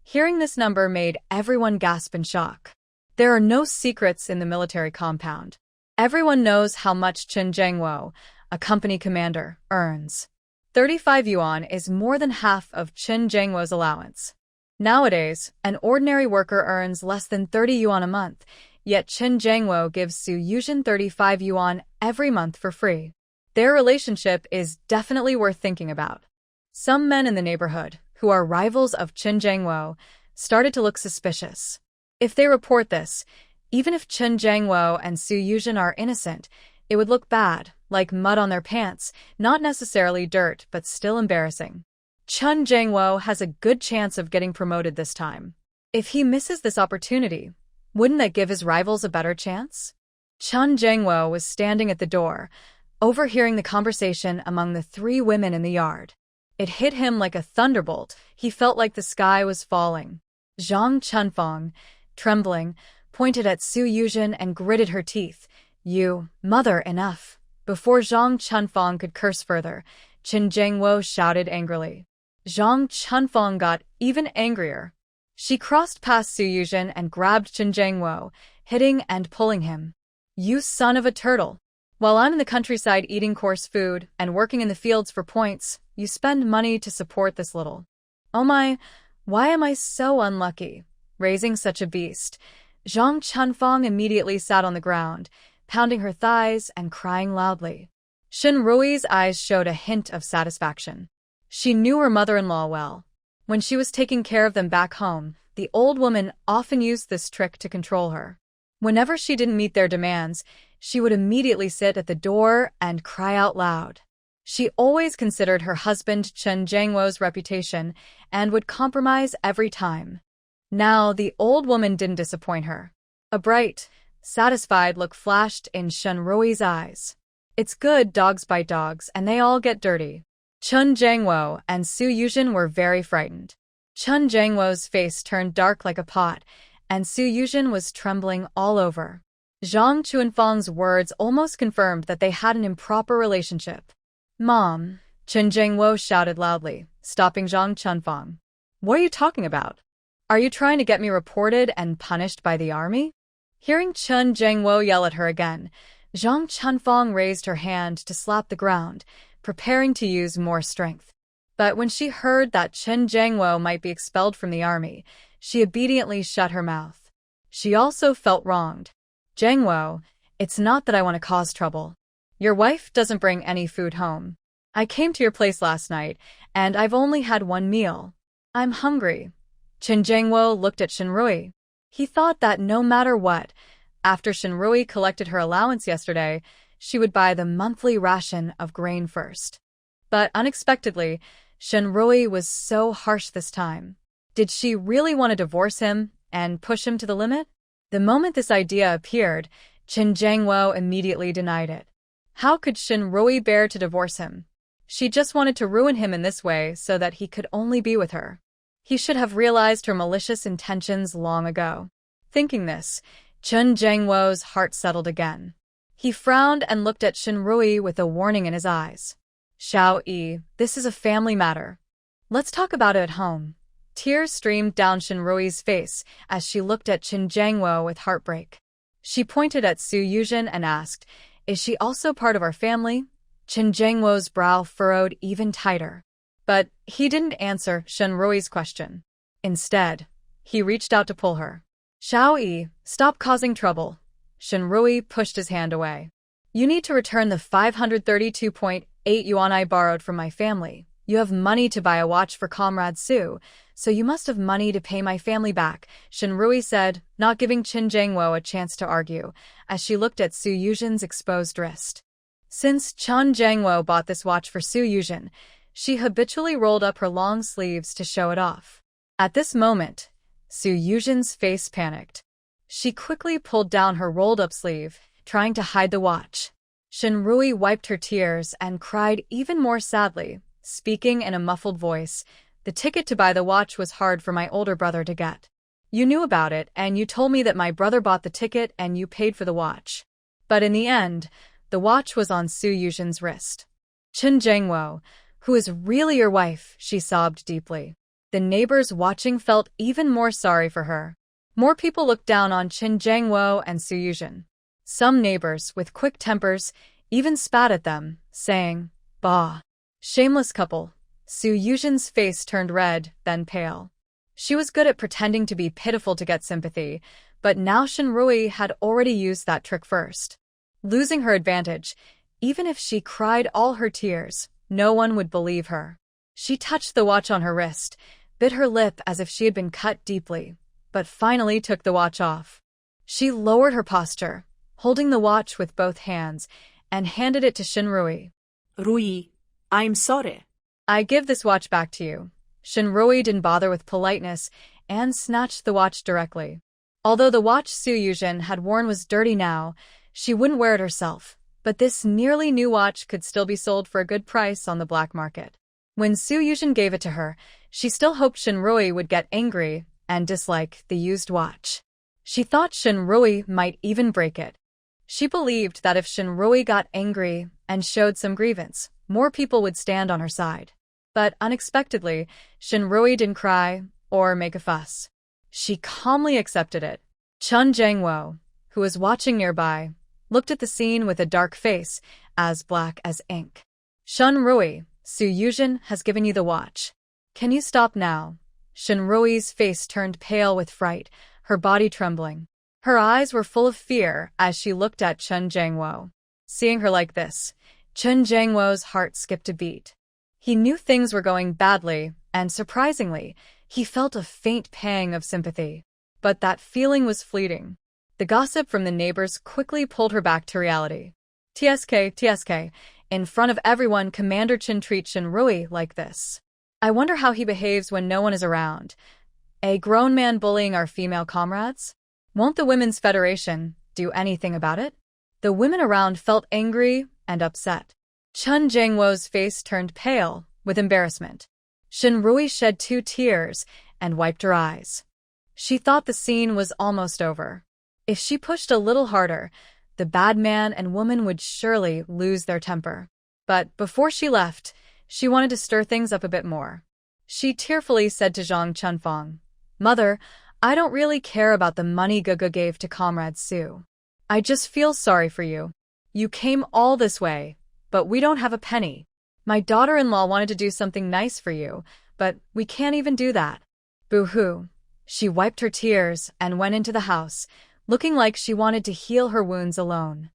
hearing this number made everyone gasp in shock. There are no secrets in the military compound. Everyone knows how much Qin Jangwo, a company commander, earns. 35 yuan is more than half of Qin Jangwo's allowance. Nowadays, an ordinary worker earns less than 30 yuan a month, yet Qin Jangwo gives Su Yuzhen 35 yuan every month for free. Their relationship is definitely worth thinking about. Some men in the neighborhood, who are rivals of Qin Jangwo, started to look suspicious. If they report this, even if Qin Jangwo and Su Yuzhen are innocent, it would look bad, like mud on their pants, not necessarily dirt, but still embarrassing. Qin Jangwo has a good chance of getting promoted this time. If he misses this opportunity, wouldn't that give his rivals a better chance? Qin Jangwo was standing at the door, overhearing the conversation among the 3 women in the yard. It hit him like a thunderbolt. He felt like the sky was falling. Zhang Chunfang, trembling, pointed at Su Yuzhen and gritted her teeth. "You, mother, enough." Before Zhang Chunfang could curse further, Qin Jangwo shouted angrily. Zhang Chunfang got even angrier. She crossed past Su Yuzhen and grabbed Qin Jangwo, hitting and pulling him. "You son of a turtle. While I'm in the countryside eating coarse food and working in the fields for points, you spend money to support this little. Oh my, why am I so unlucky? Raising such a beast." Zhang Chunfang immediately sat on the ground, pounding her thighs and crying loudly. Shinrui's eyes showed a hint of satisfaction. She knew her mother-in-law well. When she was taking care of them back home, the old woman often used this trick to control her. Whenever she didn't meet their demands, she would immediately sit at the door and cry out loud. She always considered her husband Qin Jangwo's reputation and would compromise every time. Now, the old woman didn't disappoint her. A bright, satisfied look flashed in Shinrui's eyes. "It's good dogs bite dogs and they all get dirty." Qin Jangwo and Su Yuzhen were very frightened. Qin Jangwo's face turned dark like a pot, and Su Yuzhen was trembling all over. Zhang Chunfang's words almost confirmed that they had an improper relationship. "Mom," Qin Jangwo shouted loudly, stopping Zhang Chunfang. "What are you talking about? Are you trying to get me reported and punished by the army?" Hearing Qin Jangwo yell at her again, Zhang Chunfang raised her hand to slap the ground, preparing to use more strength. But when she heard that Qin Jangwo might be expelled from the army, she obediently shut her mouth. She also felt wronged. Jangwo, It's not that I want to cause trouble. Your wife doesn't bring any food home. I came to your place last night, and I've only had one meal. I'm hungry. Chen Jiangwo looked at Shinrui. He thought that no matter what, after Shinrui collected her allowance yesterday, she would buy the monthly ration of grain first. But unexpectedly, Shinrui was so harsh this time. Did she really want to divorce him and push him to the limit? The moment this idea appeared, Chen Jiangwo immediately denied it. How could Shinrui bear to divorce him? She just wanted to ruin him in this way so that he could only be with her. He should have realized her malicious intentions long ago. Thinking this, Chen Jiangwo's heart settled again. He frowned and looked at Shinrui with a warning in his eyes. Xiao Yi, this is a family matter. Let's talk about it at home. Tears streamed down Shinrui's face as she looked at Chen Jiangwo with heartbreak. She pointed at Su Yuzhen and asked, "Is she also part of our family?" Chen Jiangwo's brow furrowed even tighter. But he didn't answer Shinrui's question. Instead, he reached out to pull her. "Xiao Yi, stop causing trouble." Shinrui pushed his hand away. "You need to return the 532.8 yuan I borrowed from my family. You have money to buy a watch for Comrade Su, so you must have money to pay my family back," Shinrui said, not giving Chen Jiangwo a chance to argue, as she looked at Su Yuzhen's exposed wrist. Since Chen Jiangwo bought this watch for Su Yuzhen, she habitually rolled up her long sleeves to show it off. At this moment, Su Yuzhen's face panicked. She quickly pulled down her rolled-up sleeve, trying to hide the watch. Shinrui wiped her tears and cried even more sadly, speaking in a muffled voice. "The ticket to buy the watch was hard for my older brother to get. You knew about it, and you told me that my brother bought the ticket and you paid for the watch. But in the end, the watch was on Su Yuzhen's wrist." Chen Jiangwo, "Who is really your wife?" she sobbed deeply. The neighbors watching felt even more sorry for her. More people looked down on Chen Jiangwo and Su Yuzhen. Some neighbors, with quick tempers, even spat at them, saying, "Bah! Shameless couple." Su Yuzhen's face turned red, then pale. She was good at pretending to be pitiful to get sympathy, but now Shinrui had already used that trick first. Losing her advantage, even if she cried all her tears, no one would believe her. She touched the watch on her wrist, bit her lip as if she had been cut deeply, but finally took the watch off. She lowered her posture, holding the watch with both hands, and handed it to Shinrui. "Rui, I'm sorry." "I give this watch back to you." Shinrui didn't bother with politeness and snatched the watch directly. Although the watch Su Yuzhen had worn was dirty now, she wouldn't wear it herself, but this nearly new watch could still be sold for a good price on the black market. When Su Yuzhen gave it to her, she still hoped Shinrui would get angry and dislike the used watch. She thought Shinrui might even break it. She believed that if Shinrui got angry and showed some grievance, more people would stand on her side. But unexpectedly, Shinrui didn't cry or make a fuss. She calmly accepted it. Chen Jiangwo, who was watching nearby, looked at the scene with a dark face, as black as ink. "Shinrui, Su Yuzhen has given you the watch. Can you stop now?" Shinrui's face turned pale with fright, her body trembling. Her eyes were full of fear as she looked at Chen Jiangwo. Seeing her like this, Chen Jiangwo's heart skipped a beat. He knew things were going badly, and surprisingly, he felt a faint pang of sympathy. But that feeling was fleeting. The gossip from the neighbors quickly pulled her back to reality. TSK, in front of everyone, Commander Chen treats Shinrui like this. I wonder how he behaves when no one is around. A grown man bullying our female comrades? Won't the Women's Federation do anything about it? The women around felt angry and upset. Chen Jiangwo's face turned pale with embarrassment. Shinrui shed 2 tears and wiped her eyes. She thought the scene was almost over. If she pushed a little harder, the bad man and woman would surely lose their temper. But before she left, she wanted to stir things up a bit more. She tearfully said to Zhang Chunfang, "Mother, I don't really care about the money Gaga gave to Comrade Su. I just feel sorry for you. You came all this way, but we don't have a penny. My daughter-in-law wanted to do something nice for you, but we can't even do that." Boo-hoo. She wiped her tears and went into the house, looking like she wanted to heal her wounds alone.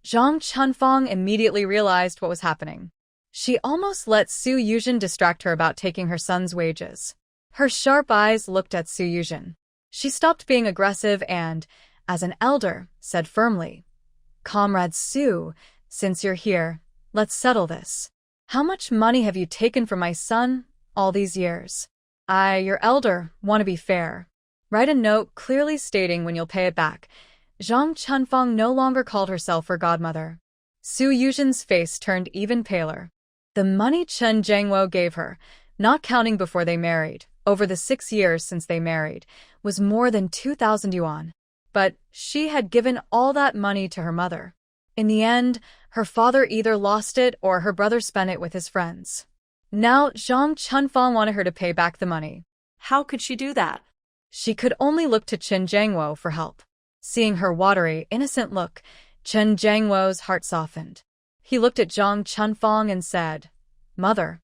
Zhang Chunfang immediately realized what was happening. She almost let Su Yuzhen distract her about taking her son's wages. Her sharp eyes looked at Su Yuzhen. She stopped being aggressive and, as an elder, said firmly, "Comrade Su, since you're here, let's settle this. How much money have you taken from my son all these years? I, your elder, want to be fair. Write a note clearly stating when you'll pay it back." Zhang Chunfang no longer called herself her godmother. Su Yuzhen's face turned even paler. The money Chen Zhengwo gave her, not counting before they married, over the 6 years since they married, was more than 2,000 yuan. But she had given all that money to her mother. In the end, her father either lost it or her brother spent it with his friends. Now, Zhang Chunfang wanted her to pay back the money. How could she do that? She could only look to Chen Zhengwo for help. Seeing her watery, innocent look, Chen Zhengwo's heart softened. He looked at Zhang Chunfang and said, "Mother."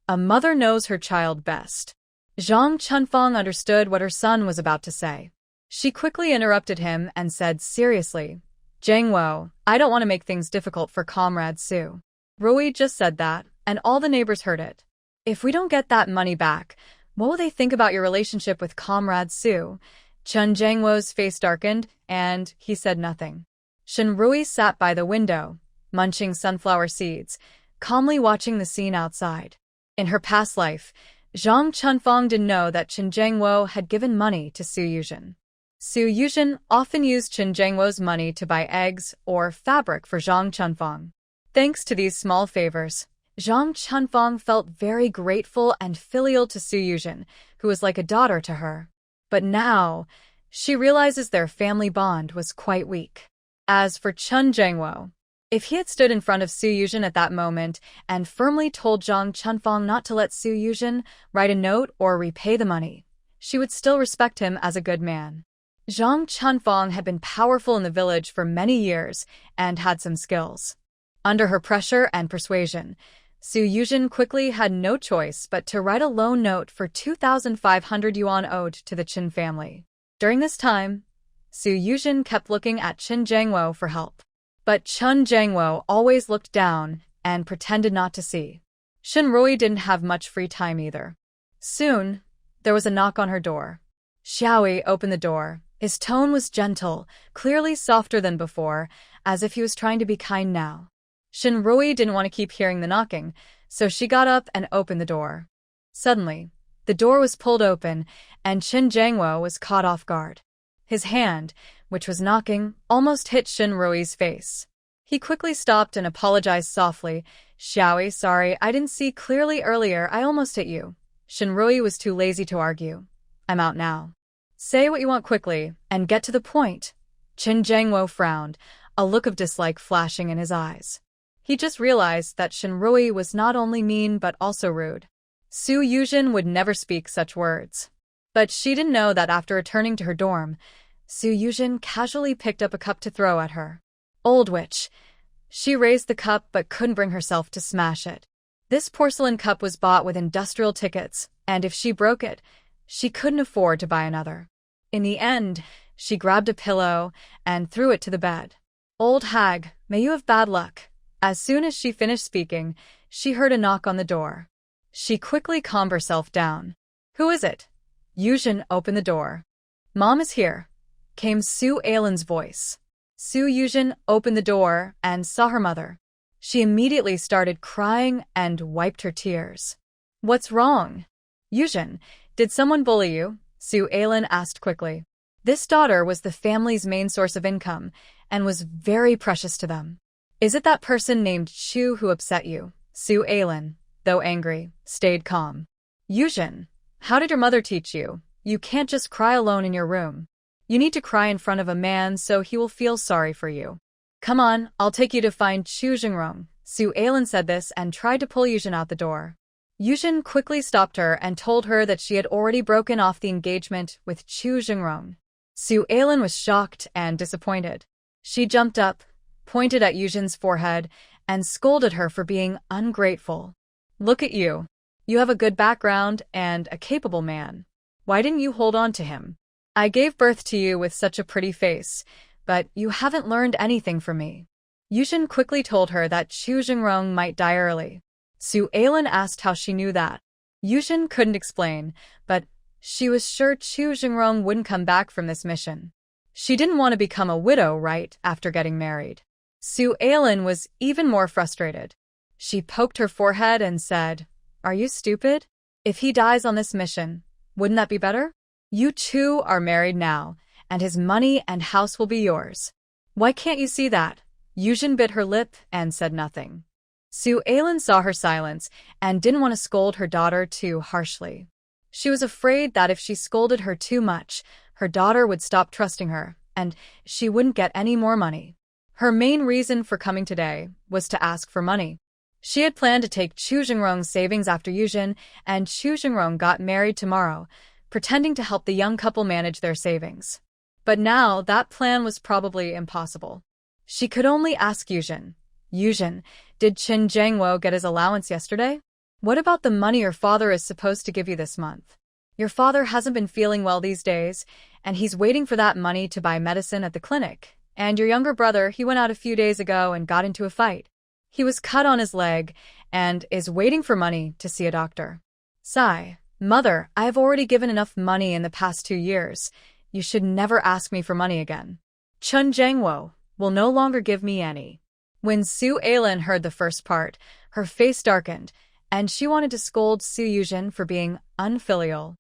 A mother knows her child best. Zhang Chunfang understood what her son was about to say. She quickly interrupted him and said seriously, "Zhengwo, I don't want to make things difficult for Comrade Su. Rui just said that, and all the neighbors heard it. If we don't get that money back, what will they think about your relationship with Comrade Su?" Chen Zhengwo's face darkened, and he said nothing. Shen Rui sat by the window, munching sunflower seeds, calmly watching the scene outside. In her past life, Zhang Chunfang didn't know that Chen Zhengwo had given money to Su Yuzhen. Su Yuzhen often used Chen Zhengwo's money to buy eggs or fabric for Zhang Chunfang. Thanks to these small favors, Zhang Chunfang felt very grateful and filial to Su Yuzhen, who was like a daughter to her. But now, she realizes their family bond was quite weak. As for Chen Zhengwo, if he had stood in front of Su Yuzhen at that moment and firmly told Zhang Chunfang not to let Su Yuzhen write a note or repay the money, she would still respect him as a good man. Zhang Chunfang had been powerful in the village for many years and had some skills. Under her pressure and persuasion, Su Yuzhen quickly had no choice but to write a loan note for 2,500 yuan owed to the Qin family. During this time, Su Yuzhen kept looking at Chen Zhengwo for help. But Chen Zhengwo always looked down and pretended not to see. Shen Rui didn't have much free time either. Soon, there was a knock on her door. Xiaoi opened the door. His tone was gentle, clearly softer than before, as if he was trying to be kind now. Shen Rui didn't want to keep hearing the knocking, so she got up and opened the door. Suddenly, the door was pulled open, and Chen Zhengwo was caught off guard. His hand, which was knocking, almost hit Shen Rui's face. He quickly stopped and apologized softly. "Xiaoi, sorry, I didn't see clearly earlier, I almost hit you." Shen Rui was too lazy to argue. "I'm out now. Say what you want quickly, and get to the point." Chen Zhengwo frowned, a look of dislike flashing in his eyes. He just realized that Shen Rui was not only mean but also rude. Su Yuzhen would never speak such words. But she didn't know that after returning to her dorm, Su Yuzhen casually picked up a cup to throw at her. Old witch. She raised the cup but couldn't bring herself to smash it. This porcelain cup was bought with industrial tickets, and if she broke it, she couldn't afford to buy another. In the end, she grabbed a pillow and threw it to the bed. "Old hag, may you have bad luck." As soon as she finished speaking, she heard a knock on the door. She quickly calmed herself down. "Who is it?" Yuzhen opened the door. "Mom is here," came Su Ailin's voice. Su Yuzhen opened the door and saw her mother. She immediately started crying and wiped her tears. "What's wrong?" "Yuzhen, did someone bully you?" Su Ailin asked quickly. This daughter was the family's main source of income and was very precious to them. "Is it that person named Chu who upset you?" Su Ailin, though angry, stayed calm. "Yuzhen, how did your mother teach you? You can't just cry alone in your room. You need to cry in front of a man so he will feel sorry for you. Come on, I'll take you to find Chu Jingrong." Su Ailin said this and tried to pull Yuzhen out the door. Yuzhen quickly stopped her and told her that she had already broken off the engagement with Chu Jingrong. Su Ailin was shocked and disappointed. She jumped up, pointed at Yuzhen's forehead, and scolded her for being ungrateful. "Look at you. You have a good background and a capable man. Why didn't you hold on to him? I gave birth to you with such a pretty face, but you haven't learned anything from me. Yujin quickly told her that Chu Jingrong might die early. Su Ailan asked how she knew that. Yujin couldn't explain, but she was sure Chu Jingrong wouldn't come back from this mission. She didn't want to become a widow right after getting married. Su Ailan was even more frustrated. She poked her forehead and said, "Are you stupid? If he dies on this mission, wouldn't that be better? You two are married now, and his money and house will be yours. Why can't you see that?" Yujin bit her lip and said nothing. Su Ailan saw her silence and didn't want to scold her daughter too harshly. She was afraid that if she scolded her too much, her daughter would stop trusting her, and she wouldn't get any more money. Her main reason for coming today was to ask for money. She had planned to take Chu Jingrong's savings after Yujin, and Chu Jingrong got married tomorrow, pretending to help the young couple manage their savings. But now that plan was probably impossible. She could only ask Yujin. "Yujin, did Qin Jiangwo get his allowance yesterday? What about the money your father is supposed to give you this month? Your father hasn't been feeling well these days, and he's waiting for that money to buy medicine at the clinic. And your younger brother, he went out a few days ago and got into a fight. He was cut on his leg and is waiting for money to see a doctor." Sigh. "Mother, I have already given enough money in the past 2 years. You should never ask me for money again. Chun Jiangwo will no longer give me any." When Su Ailan heard the first part, her face darkened, and she wanted to scold Su Yujin for being unfilial.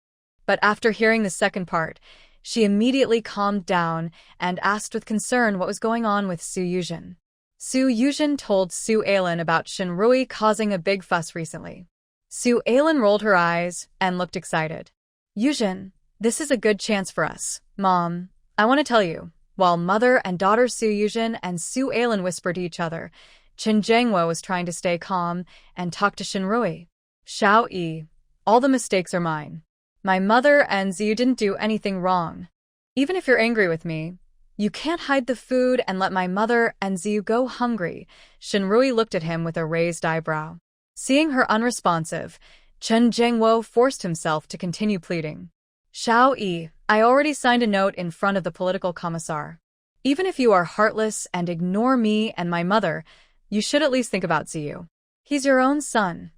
But after hearing the second part, she immediately calmed down and asked with concern what was going on with Su Yujin. Su Yujin told Su Ailan about Shinrui causing a big fuss recently. Su Ailan rolled her eyes and looked excited. "Yujin, this is a good chance for us. Mom, I want to tell you." While mother and daughter Su Yujin and Su Ailan whispered to each other, Qin Jiangwo was trying to stay calm and talk to Shinrui. "Xiao Yi, all the mistakes are mine. My mother and Ziyu didn't do anything wrong. Even if you're angry with me, you can't hide the food and let my mother and Ziyu go hungry." Shinrui looked at him with a raised eyebrow. Seeing her unresponsive, Chen Jiangwo forced himself to continue pleading. "Xiao Yi, I already signed a note in front of the political commissar. Even if you are heartless and ignore me and my mother, you should at least think about Ziyu. He's your own son."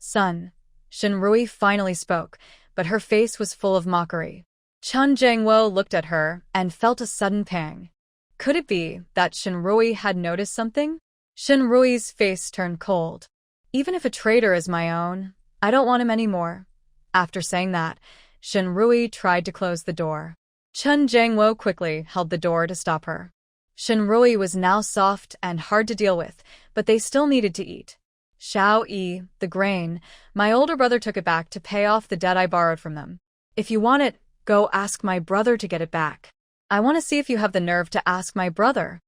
Shinrui finally spoke, but her face was full of mockery. Chen Jiangwo looked at her and felt a sudden pang. Could it be that Shinrui had noticed something? Shinrui's face turned cold. "Even if a traitor is my own, I don't want him anymore." After saying that, Shinrui tried to close the door. Chen Jiangwo quickly held the door to stop her. Shinrui was now soft and hard to deal with, but they still needed to eat. "Xiao Yi, the grain, my older brother took it back to pay off the debt I borrowed from them. If you want it, go ask my brother to get it back." "I want to see if you have the nerve to ask my brother."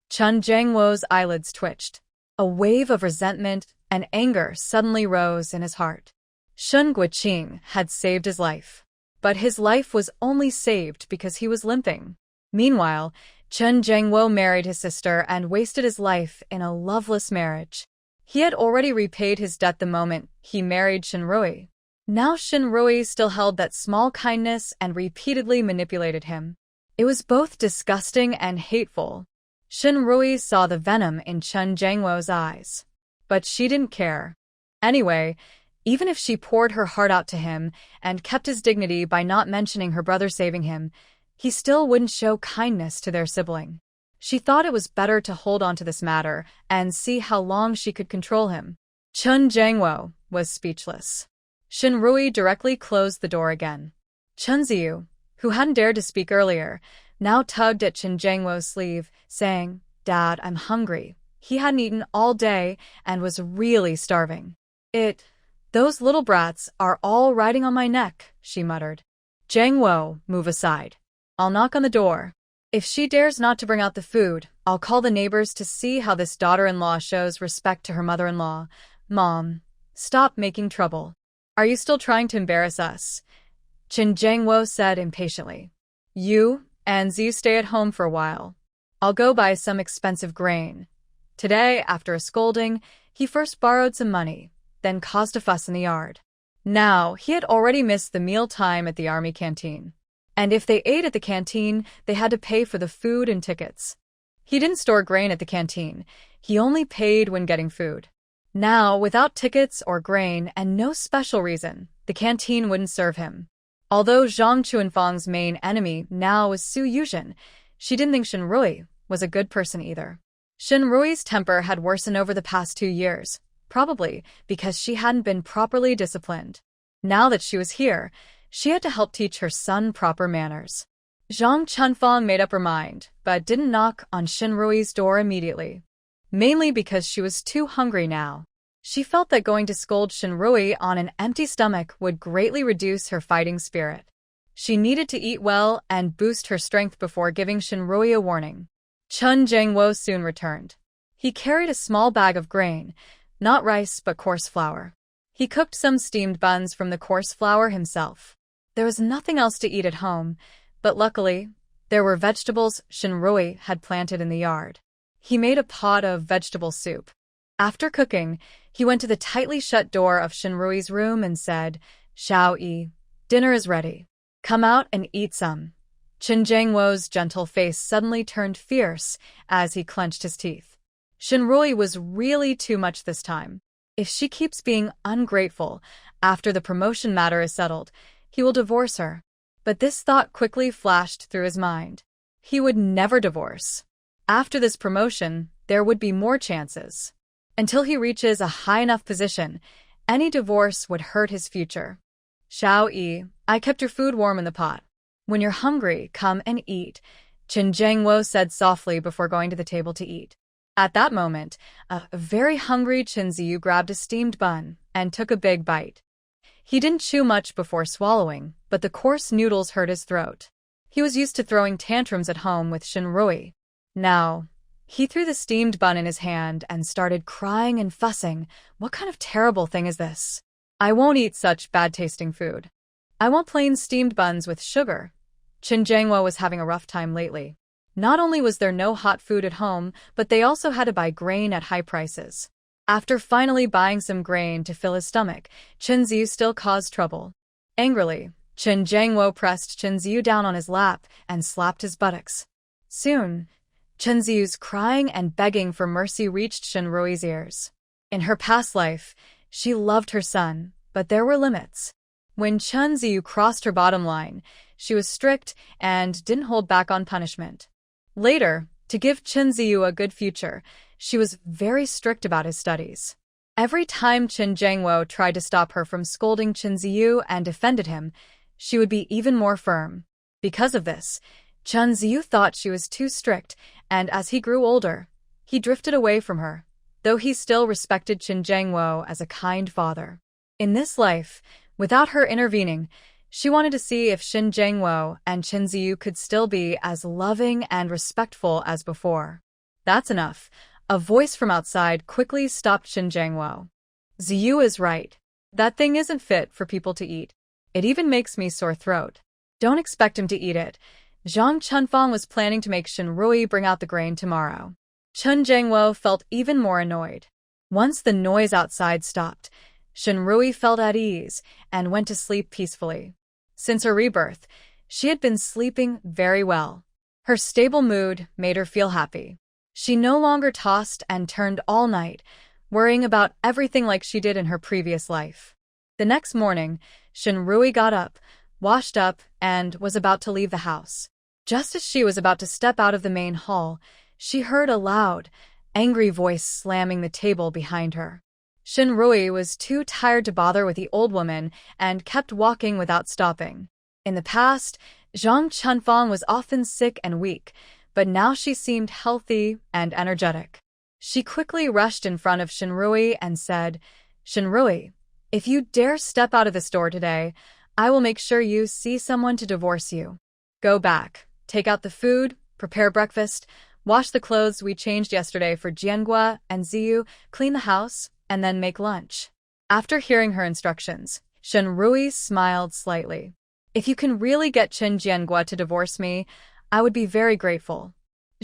Chen Jiangwo's eyelids twitched. A wave of resentment and anger suddenly rose in his heart. Shun Guiqing had saved his life. But his life was only saved because he was limping. Meanwhile, Chen Jiangwo married his sister and wasted his life in a loveless marriage. He had already repaid his debt the moment he married Shinrui. Now Shinrui still held that small kindness and repeatedly manipulated him. It was both disgusting and hateful. Shinrui saw the venom in Chen Jiangwo's eyes. But she didn't care. Anyway, even if she poured her heart out to him and kept his dignity by not mentioning her brother saving him, he still wouldn't show kindness to their sibling. She thought it was better to hold on to this matter and see how long she could control him. Chen Jiangwo was speechless. Shinrui directly closed the door again. Chunzi, who hadn't dared to speak earlier, now tugged at Chen Jiangwo's sleeve, saying, "Dad, I'm hungry." He hadn't eaten all day and was really starving. Those little brats are all riding on my neck," she muttered. "Jiangwo, move aside. I'll knock on the door. If she dares not to bring out the food, I'll call the neighbors to see how this daughter-in-law shows respect to her mother-in-law. Mom, stop making trouble. Are you still trying to embarrass us?" Qin Jiangwo said impatiently. "You and Ziyu stay at home for a while. I'll go buy some expensive grain." Today, after a scolding, he first borrowed some money, then caused a fuss in the yard. Now, he had already missed the meal time at the army canteen. And if they ate at the canteen, they had to pay for the food and tickets. He didn't store grain at the canteen. He only paid when getting food. Now, without tickets or grain and no special reason, the canteen wouldn't serve him. Although Zhang Chuanfang's main enemy now was Su Yuzhen, she didn't think Shenrui was a good person either. Shenrui's temper had worsened over the past 2 years, probably because she hadn't been properly disciplined. Now that she was here, she had to help teach her son proper manners. Zhang Chunfang made up her mind, but didn't knock on Shenrui's door immediately. Mainly because she was too hungry now. She felt that going to scold Shenrui on an empty stomach would greatly reduce her fighting spirit. She needed to eat well and boost her strength before giving Shenrui a warning. Chun Jingwo soon returned. He carried a small bag of grain, not rice but coarse flour. He cooked some steamed buns from the coarse flour himself. There was nothing else to eat at home, but luckily, there were vegetables Shenrui had planted in the yard. He made a pot of vegetable soup. After cooking, he went to the tightly shut door of Shenrui's room and said, "Xiao Yi, dinner is ready. Come out and eat some." Chen Jingwo's gentle face suddenly turned fierce as he clenched his teeth. Shenrui was really too much this time. If she keeps being ungrateful after the promotion matter is settled, he will divorce her. But this thought quickly flashed through his mind. He would never divorce. After this promotion, there would be more chances. Until he reaches a high enough position, any divorce would hurt his future. "Xiao Yi, I kept your food warm in the pot. When you're hungry, come and eat," Chen Jingwo said softly before going to the table to eat. At that moment, a very hungry Chunzi grabbed a steamed bun and took a big bite. He didn't chew much before swallowing, but the coarse noodles hurt his throat. He was used to throwing tantrums at home with Shenrui. Now, he threw the steamed bun in his hand and started crying and fussing. "What kind of terrible thing is this? I won't eat such bad-tasting food. I want plain steamed buns with sugar." Chen Jingwo was having a rough time lately. Not only was there no hot food at home, but they also had to buy grain at high prices. After finally buying some grain to fill his stomach, Chunzi still caused trouble. Angrily, Chen Jingwo pressed Chunzi down on his lap and slapped his buttocks. Soon, Chunzi's crying and begging for mercy reached Shenrui's ears. In her past life, she loved her son, but there were limits. When Chunzi crossed her bottom line, she was strict and didn't hold back on punishment. Later, to give Chunzi a good future, she was very strict about his studies. Every time Chen Jingwo tried to stop her from scolding Chunzi and defended him, she would be even more firm. Because of this, Chunzi thought she was too strict, and as he grew older, he drifted away from her, though he still respected Chen Jingwo as a kind father. In this life, without her intervening, she wanted to see if Shen Jingwo and Chen Ziyu could still be as loving and respectful as before. "That's enough." A voice from outside quickly stopped Shen Jingwo. "Ziyu is right. That thing isn't fit for people to eat. It even makes me sore throat. Don't expect him to eat it." Zhang Chunfang was planning to make Shenrui bring out the grain tomorrow. Chen Jingwo felt even more annoyed. Once the noise outside stopped, Shenrui felt at ease and went to sleep peacefully. Since her rebirth, she had been sleeping very well. Her stable mood made her feel happy. She no longer tossed and turned all night, worrying about everything like she did in her previous life. The next morning, Shenrui got up, washed up, and was about to leave the house. Just as she was about to step out of the main hall, she heard a loud, angry voice slamming the table behind her. Shenrui was too tired to bother with the old woman and kept walking without stopping. In the past, Zhang Chunfang was often sick and weak, but now she seemed healthy and energetic. She quickly rushed in front of Shenrui and said, "Shenrui, if you dare step out of this door today, I will make sure you see someone to divorce you. Go back, take out the food, prepare breakfast, wash the clothes we changed yesterday for Jiangua and Ziyu, clean the house, and then make lunch." After hearing her instructions, Shenrui smiled slightly. "If you can really get Chen Jiangua to divorce me, I would be very grateful."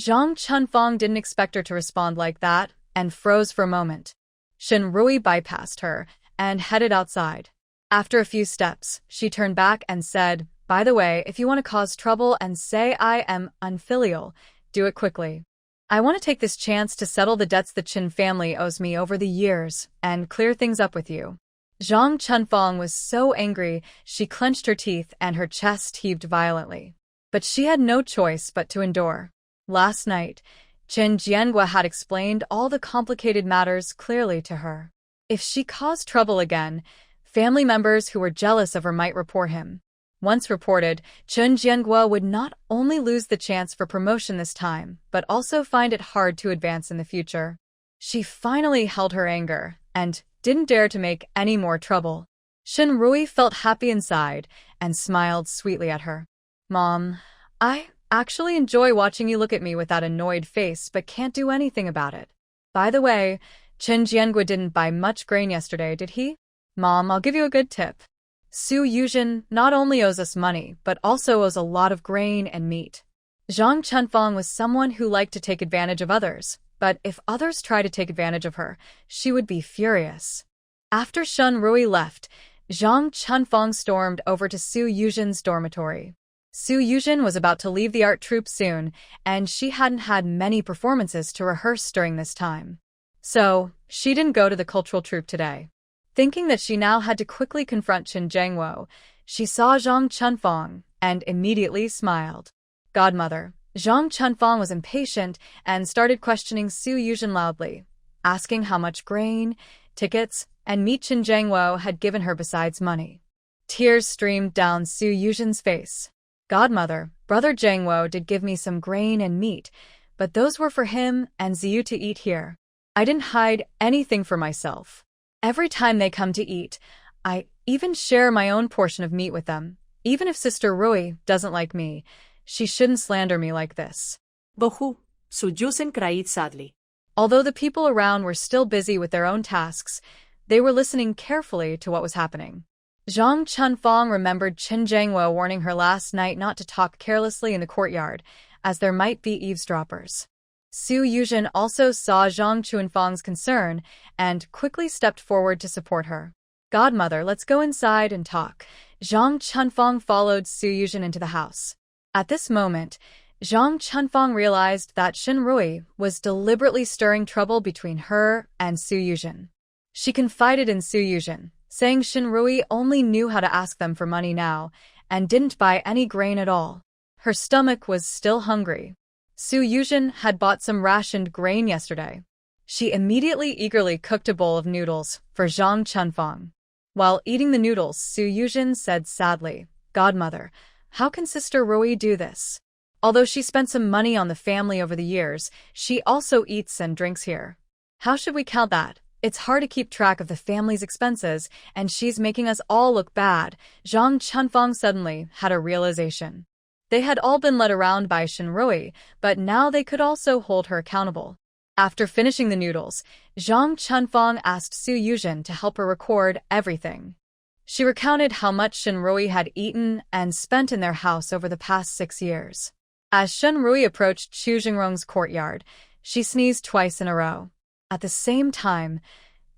Zhang Chunfang didn't expect her to respond like that and froze for a moment. Shenrui bypassed her and headed outside. After a few steps, she turned back and said, By the way, if you want to cause trouble and say I am unfilial, do it quickly. I want to take this chance to settle the debts the Chen family owes me over the years and clear things up with you. Zhang Chunfang was so angry she clenched her teeth and her chest heaved violently. But she had no choice but to endure. Last night, Chen Jianhua had explained all the complicated matters clearly to her. If she caused trouble again, family members who were jealous of her might report him. Once reported, Chen Jianhua would not only lose the chance for promotion this time, but also find it hard to advance in the future. She finally held her anger and didn't dare to make any more trouble. Shen Rui felt happy inside and smiled sweetly at her. Mom, I actually enjoy watching you look at me with that annoyed face but can't do anything about it. By the way, Chen Jianhua didn't buy much grain yesterday, did he? Mom, I'll give you a good tip. Su Yuzhen not only owes us money, but also owes a lot of grain and meat. Zhang Chunfang was someone who liked to take advantage of others, but if others tried to take advantage of her, she would be furious. After Shen Rui left, Zhang Chunfang stormed over to Su Yuzhen's dormitory. Su Yuzhen was about to leave the art troupe soon, and she hadn't had many performances to rehearse during this time. So, she didn't go to the cultural troupe today. Thinking that she now had to quickly confront Chen Jianguo, she saw Zhang Chunfang and immediately smiled. Godmother, Zhang Chunfang was impatient and started questioning Su Yuzhen loudly, asking how much grain, tickets, and meat Chen Jianguo had given her besides money. Tears streamed down Su Yuzhen's face. Godmother, Brother Jianguo did give me some grain and meat, but those were for him and Ziyu to eat here. I didn't hide anything for myself. Every time they come to eat, I even share my own portion of meat with them. Even if Sister Rui doesn't like me, she shouldn't slander me like this. Bohu, Su Yuzhen cried sadly. Although the people around were still busy with their own tasks, they were listening carefully to what was happening. Zhang Chunfang remembered Chen Jianguo warning her last night not to talk carelessly in the courtyard, as there might be eavesdroppers. Su Yuzhen also saw Zhang Chunfang's concern and quickly stepped forward to support her. Godmother, let's go inside and talk. Zhang Chunfang followed Su Yuzhen into the house. At this moment, Zhang Chunfang realized that Shen Rui was deliberately stirring trouble between her and Su Yuzhen. She confided in Su Yuzhen, saying Shen Rui only knew how to ask them for money now and didn't buy any grain at all. Her stomach was still hungry. Su Yuzhen had bought some rationed grain yesterday. She immediately eagerly cooked a bowl of noodles for Zhang Chunfang. While eating the noodles, Su Yuzhen said sadly, Godmother, how can Sister Rui do this? Although she spent some money on the family over the years, she also eats and drinks here. How should we count that? It's hard to keep track of the family's expenses, and she's making us all look bad. Zhang Chunfang suddenly had a realization. They had all been led around by Shen Rui, but now they could also hold her accountable. After finishing the noodles, Zhang Chunfang asked Su Yuzhen to help her record everything. She recounted how much Shen Rui had eaten and spent in their house over the past 6 years. As Shen Rui approached Chu Jingrong's courtyard, she sneezed twice in a row. At the same time,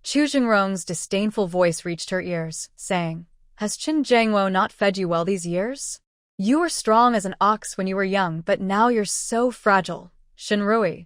Chu Jingrong's disdainful voice reached her ears, saying, Has Chen Jianguo not fed you well these years? You were strong as an ox when you were young, but now you're so fragile. Shen Rui.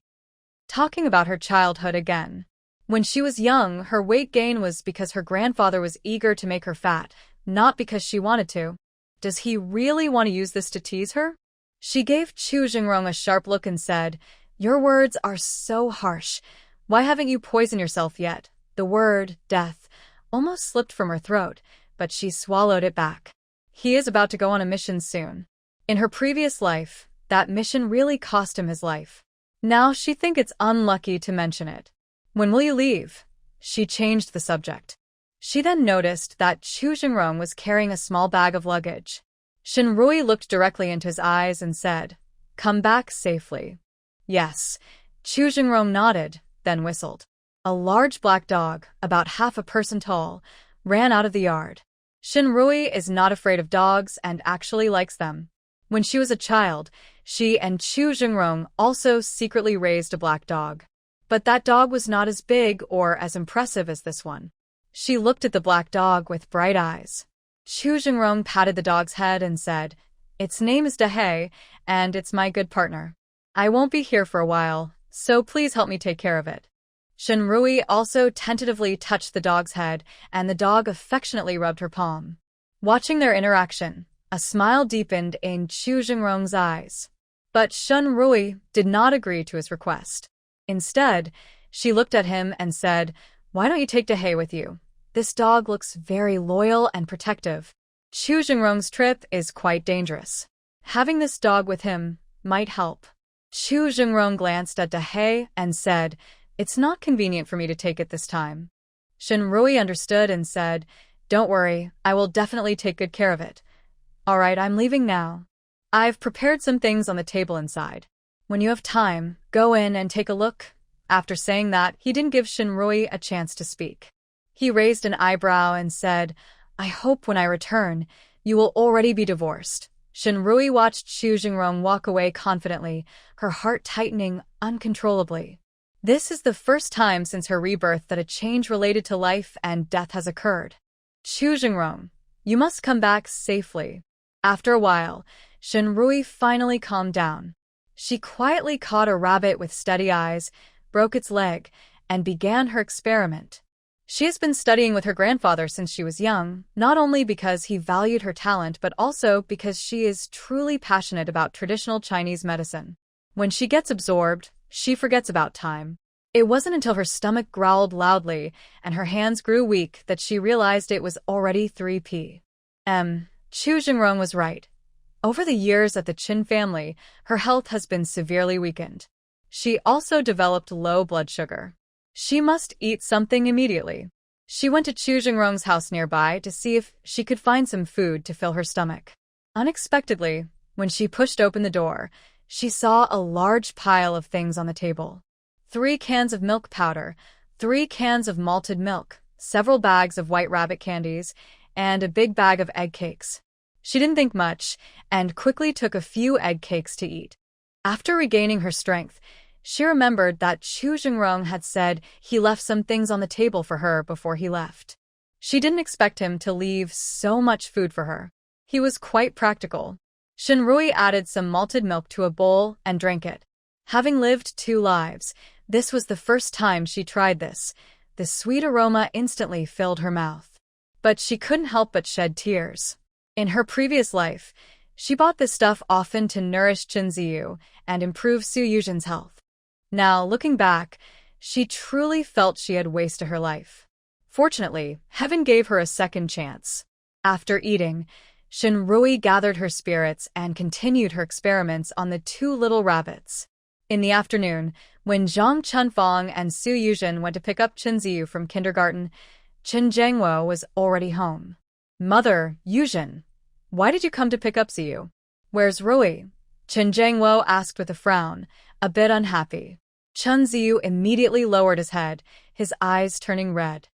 Talking about her childhood again. When she was young, her weight gain was because her grandfather was eager to make her fat, not because she wanted to. Does he really want to use this to tease her? She gave Chu Jingrong a sharp look and said, Your words are so harsh. Why haven't you poisoned yourself yet? The word, death, almost slipped from her throat, but she swallowed it back. He is about to go on a mission soon. In her previous life, that mission really cost him his life. Now she thinks it's unlucky to mention it. When will you leave? She changed the subject. She then noticed that Chu Jingrong was carrying a small bag of luggage. Shen Rui looked directly into his eyes and said, Come back safely. Yes. Chu Jingrong nodded, then whistled. A large black dog, about half a person tall, ran out of the yard. Shen Rui is not afraid of dogs and actually likes them. When she was a child, she and Chu Jingrong also secretly raised a black dog. But that dog was not as big or as impressive as this one. She looked at the black dog with bright eyes. Chu Jingrong patted the dog's head and said, "Its name is Dahe, and it's my good partner. I won't be here for a while, so please help me take care of it." Shenrui also tentatively touched the dog's head, and the dog affectionately rubbed her palm. Watching their interaction, a smile deepened in Chu Jingrong's eyes. But Shenrui did not agree to his request. Instead, she looked at him and said, "Why don't you take Dahe with you? This dog looks very loyal and protective. Chu Jingrong's trip is quite dangerous. Having this dog with him might help." Chu Jingrong glanced at Dahe and said, "It's not convenient for me to take it this time." Shenrui understood and said, "Don't worry, I will definitely take good care of it. All right, I'm leaving now. I've prepared some things on the table inside. When you have time, go in and take a look." After saying that, he didn't give Shenrui a chance to speak. He raised an eyebrow and said, "I hope when I return, you will already be divorced." Shenrui watched Chu Jingrong walk away confidently, her heart tightening uncontrollably. This is the first time since her rebirth that a change related to life and death has occurred. "Chu Jingrong, you must come back safely." After a while, Shenrui finally calmed down. She quietly caught a rabbit with steady eyes, broke its leg, and began her experiment. She has been studying with her grandfather since she was young, not only because he valued her talent but also because she is truly passionate about traditional Chinese medicine. When she gets absorbed, she forgets about time. It wasn't until her stomach growled loudly and her hands grew weak that she realized it was already 3 p.m. Chu Jingrong was right. Over the years at the Qin family, her health has been severely weakened. She also developed low blood sugar. She must eat something immediately. She went to Chu Jingrong's house nearby to see if she could find some food to fill her stomach. Unexpectedly, when she pushed open the door, she saw a large pile of things on the table. 3 cans of milk powder, 3 cans of malted milk, several bags of white rabbit candies, and a big bag of egg cakes. She didn't think much and quickly took a few egg cakes to eat. After regaining her strength, she remembered that Chu Jingrong had said he left some things on the table for her before he left. She didn't expect him to leave so much food for her. He was quite practical. Shenrui added some malted milk to a bowl and drank it. Having lived 2 lives, this was the first time she tried this. The sweet aroma instantly filled her mouth. But she couldn't help but shed tears. In her previous life, she bought this stuff often to nourish Chunzi and improve Su Yuzhen's health. Now, looking back, she truly felt she had wasted her life. Fortunately, heaven gave her a second chance. After eating, Shenrui gathered her spirits and continued her experiments on the 2 little rabbits. In the afternoon, when Zhang Chunfang and Su Yuzhen went to pick up Chunzi from kindergarten, Chen Zhengwo was already home. "Mother, Yuzhen, why did you come to pick up Ziyu? Where's Rui?" Chen Zhengwo asked with a frown, a bit unhappy. Chunzi immediately lowered his head, his eyes turning red.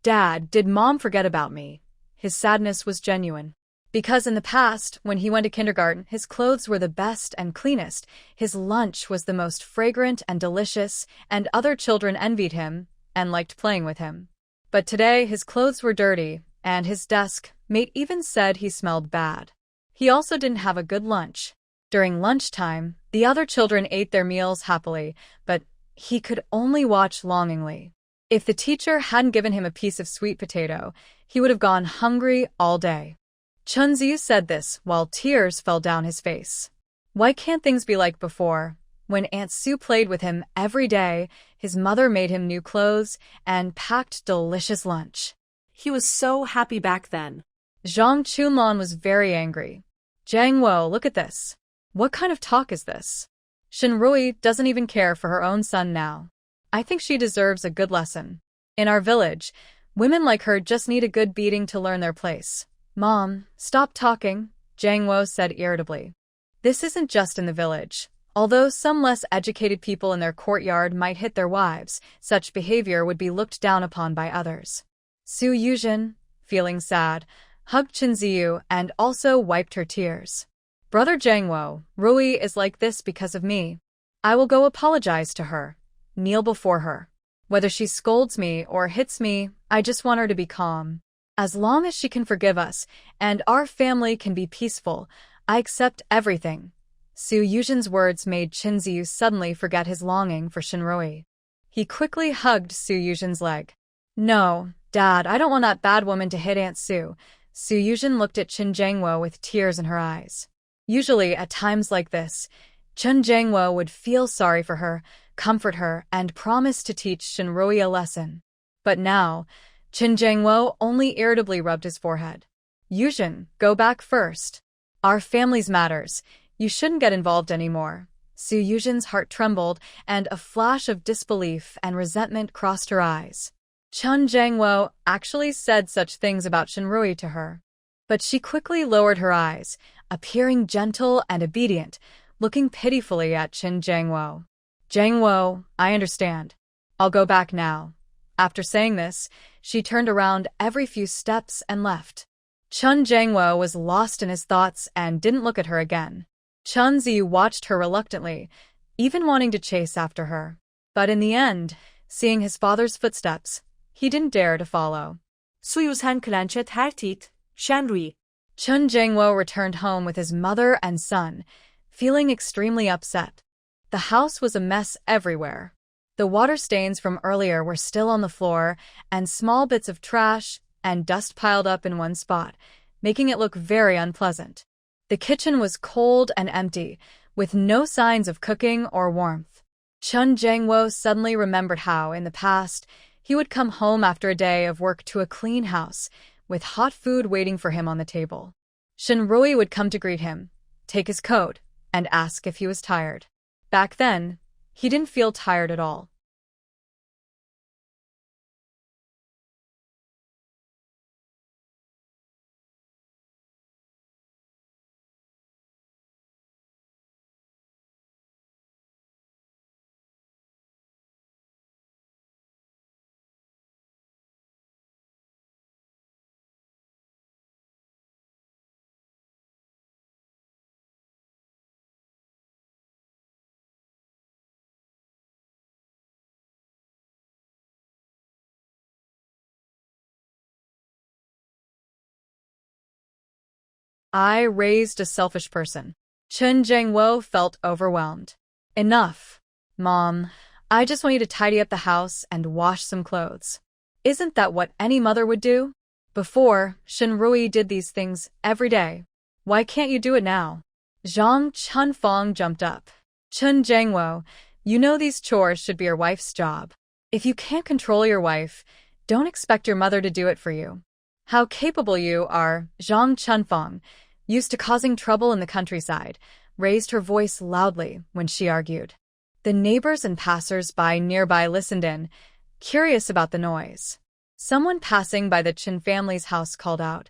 "Dad, did Mom forget about me?" His sadness was genuine. Because in the past, when he went to kindergarten, his clothes were the best and cleanest, his lunch was the most fragrant and delicious, and other children envied him and liked playing with him. But today, his clothes were dirty, and his desk mate even said he smelled bad. He also didn't have a good lunch. During lunchtime, the other children ate their meals happily, but he could only watch longingly. If the teacher hadn't given him a piece of sweet potato, he would have gone hungry all day. Chunzi said this while tears fell down his face. Why can't things be like before? When Aunt Sue played with him every day, his mother made him new clothes and packed delicious lunch. He was so happy back then. Zhang Chunlan was very angry. "Zhangwo, look at this. What kind of talk is this? Shenrui doesn't even care for her own son now. I think she deserves a good lesson. In our village, women like her just need a good beating to learn their place." "Mom, stop talking," Zhangwo said irritably. "This isn't just in the village. Although some less educated people in their courtyard might hit their wives, such behavior would be looked down upon by others." Su Yuzhen, feeling sad, hugged Chunzi and also wiped her tears. "Brother Zhangwo, Rui is like this because of me. I will go apologize to her, kneel before her. Whether she scolds me or hits me, I just want her to be calm." As long as she can forgive us, and our family can be peaceful, I accept everything. Su Yuzhen's words made Chunzi suddenly forget his longing for Shinroi. He quickly hugged Su Yuzhen's leg. No, Dad, I don't want that bad woman to hit Aunt Su. Su Yuzhen looked at Chen Jiangwo with tears in her eyes. Usually, at times like this, Chen Jiangwo would feel sorry for her, comfort her, and promise to teach Shinroi a lesson. But now, Chen Jiangwo only irritably rubbed his forehead. Yuzhen, go back first. Our family's matters. You shouldn't get involved anymore. Su Yuzhen's heart trembled, and a flash of disbelief and resentment crossed her eyes. Chen Jiangwo actually said such things about Shinroi to her. But she quickly lowered her eyes, appearing gentle and obedient, looking pitifully at Chen Jiangwo. Jiangwo, I understand. I'll go back now. After saying this, she turned around every few steps and left. Chen Jiangwo was lost in his thoughts and didn't look at her again. Chunzi watched her reluctantly, even wanting to chase after her. But in the end, seeing his father's footsteps, he didn't dare to follow. 수유산 그란체 탈tit, Shanrui. Chen Jiangwo returned home with his mother and son, feeling extremely upset. The house was a mess everywhere. The water stains from earlier were still on the floor, and small bits of trash and dust piled up in one spot, making it look very unpleasant. The kitchen was cold and empty, with no signs of cooking or warmth. Chen Jiangwo suddenly remembered how, in the past, he would come home after a day of work to a clean house, with hot food waiting for him on the table. Shinroi would come to greet him, take his coat, and ask if he was tired. Back then, he didn't feel tired at all. I raised a selfish person. Chen Jiangwo felt overwhelmed. Enough. Mom, I just want you to tidy up the house and wash some clothes. Isn't that what any mother would do? Before, Shinroi did these things every day. Why can't you do it now? Zhang Chunfang jumped up. Chen Jiangwo, you know these chores should be your wife's job. If you can't control your wife, don't expect your mother to do it for you. How capable you are, Zhang Chunfang, used to causing trouble in the countryside, raised her voice loudly when she argued. The neighbors and passers-by nearby listened in, curious about the noise. Someone passing by the Chen family's house called out,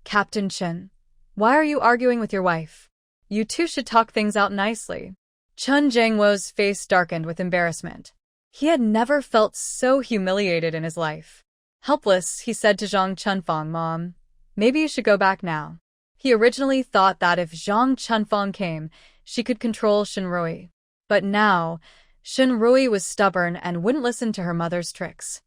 Captain Chen, why are you arguing with your wife? You two should talk things out nicely. Chen Jiangwo's face darkened with embarrassment. He had never felt so humiliated in his life. Helpless, he said to Zhang Chunfang, Mom, maybe you should go back now. He originally thought that if Zhang Chunfang came, she could control Shinroi. But now, Shinroi was stubborn and wouldn't listen to her mother's tricks.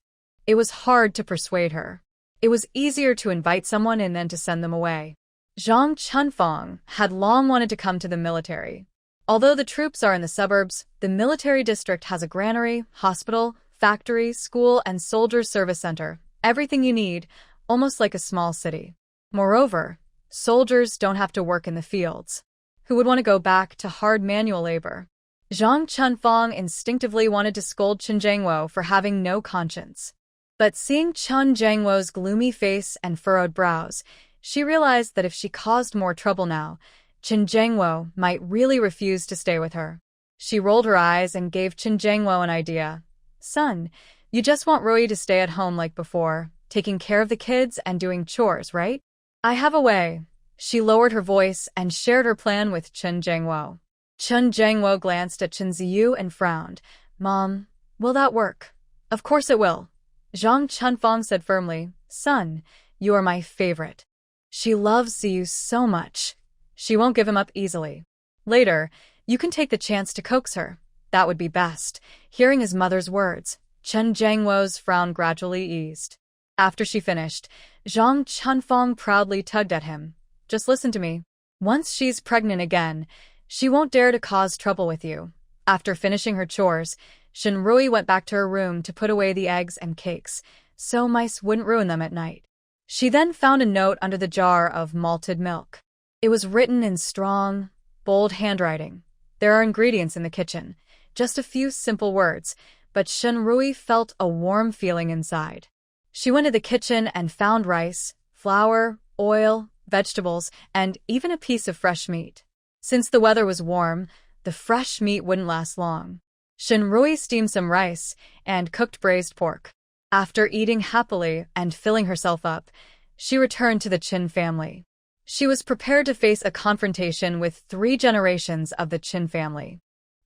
It was hard to persuade her. It was easier to invite someone and then to send them away. Zhang Chunfang had long wanted to come to the military. Although the troops are in the suburbs, the military district has a granary, hospital, factory, school, and soldier service center. Everything you need, almost like a small city. Moreover, soldiers don't have to work in the fields. Who would want to go back to hard manual labor? Zhang Chunfang instinctively wanted to scold Chen Jiangwo for having no conscience. But seeing Chen Jiangwo's gloomy face and furrowed brows, she realized that if she caused more trouble now, Chen Jiangwo might really refuse to stay with her. She rolled her eyes and gave Chen Jiangwo an idea. Son, you just want Rui to stay at home like before, taking care of the kids and doing chores, right? I have a way. She lowered her voice and shared her plan with Chen Jiangwo. Chen Jiangwo glanced at Chen Ziyu and frowned. Mom, will that work? Of course it will. Zhang Chunfang said firmly, Son, you are my favorite. She loves Ziyu so much. She won't give him up easily. Later, you can take the chance to coax her. That would be best. Hearing his mother's words, Chen Jiangwo's frown gradually eased. After she finished, Zhang Chunfang proudly tugged at him. Just listen to me. Once she's pregnant again, she won't dare to cause trouble with you. After finishing her chores, Shinrui went back to her room to put away the eggs and cakes, so mice wouldn't ruin them at night. She then found a note under the jar of malted milk. It was written in strong, bold handwriting. There are ingredients in the kitchen, just a few simple words, but Shinrui felt a warm feeling inside. She went to the kitchen and found rice, flour, oil, vegetables, and even a piece of fresh meat. Since the weather was warm, the fresh meat wouldn't last long. Shinrui steamed some rice and cooked braised pork. After eating happily and filling herself up, she returned to the Qin family. She was prepared to face a confrontation with 3 generations of the Qin family.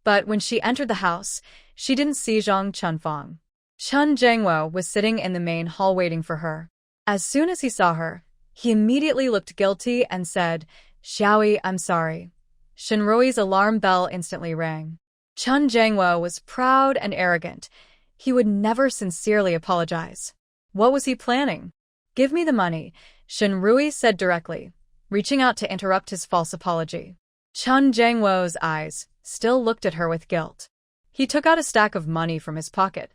But when she entered the house, she didn't see Zhang Chunfang. Chun Jiangwo was sitting in the main hall waiting for her. As soon as he saw her, he immediately looked guilty and said, "Xiaoyi, I'm sorry." Shinrui's alarm bell instantly rang. Chun Jiangwo was proud and arrogant. He would never sincerely apologize. What was he planning? "Give me the money," Shinrui said directly, reaching out to interrupt his false apology. Chun Jiangwo's eyes still looked at her with guilt. He took out a stack of money from his pocket.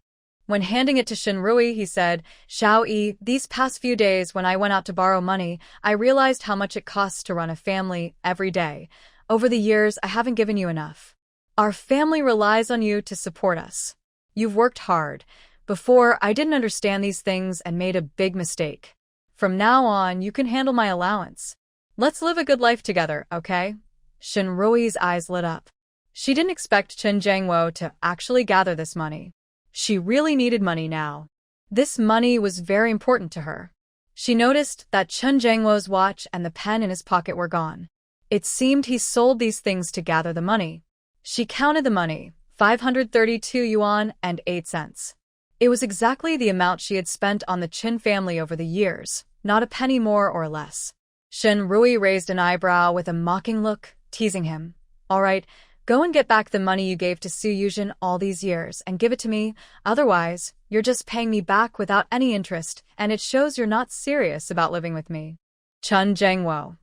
When handing it to Shinrui, he said, "Xiao-yi, these past few days when I went out to borrow money, I realized how much it costs to run a family every day. Over the years, I haven't given you enough. Our family relies on you to support us. You've worked hard. Before, I didn't understand these things and made a big mistake. From now on, you can handle my allowance. Let's live a good life together, okay?" Shinrui's eyes lit up. She didn't expect Chun Jiangwo to actually gather this money. She really needed money now. This money was very important to her. She noticed that Chun Jiangwo's watch and the pen in his pocket were gone. It seemed he sold these things to gather the money. She counted the money, 532 yuan and 8 cents. It was exactly the amount she had spent on the Qin family over the years, not a penny more or less. Shinrui raised an eyebrow with a mocking look, teasing him. "All right, go and get back the money you gave to Su Yuzhen all these years and give it to me, otherwise, you're just paying me back without any interest, and it shows you're not serious about living with me." Chun Jiangwo.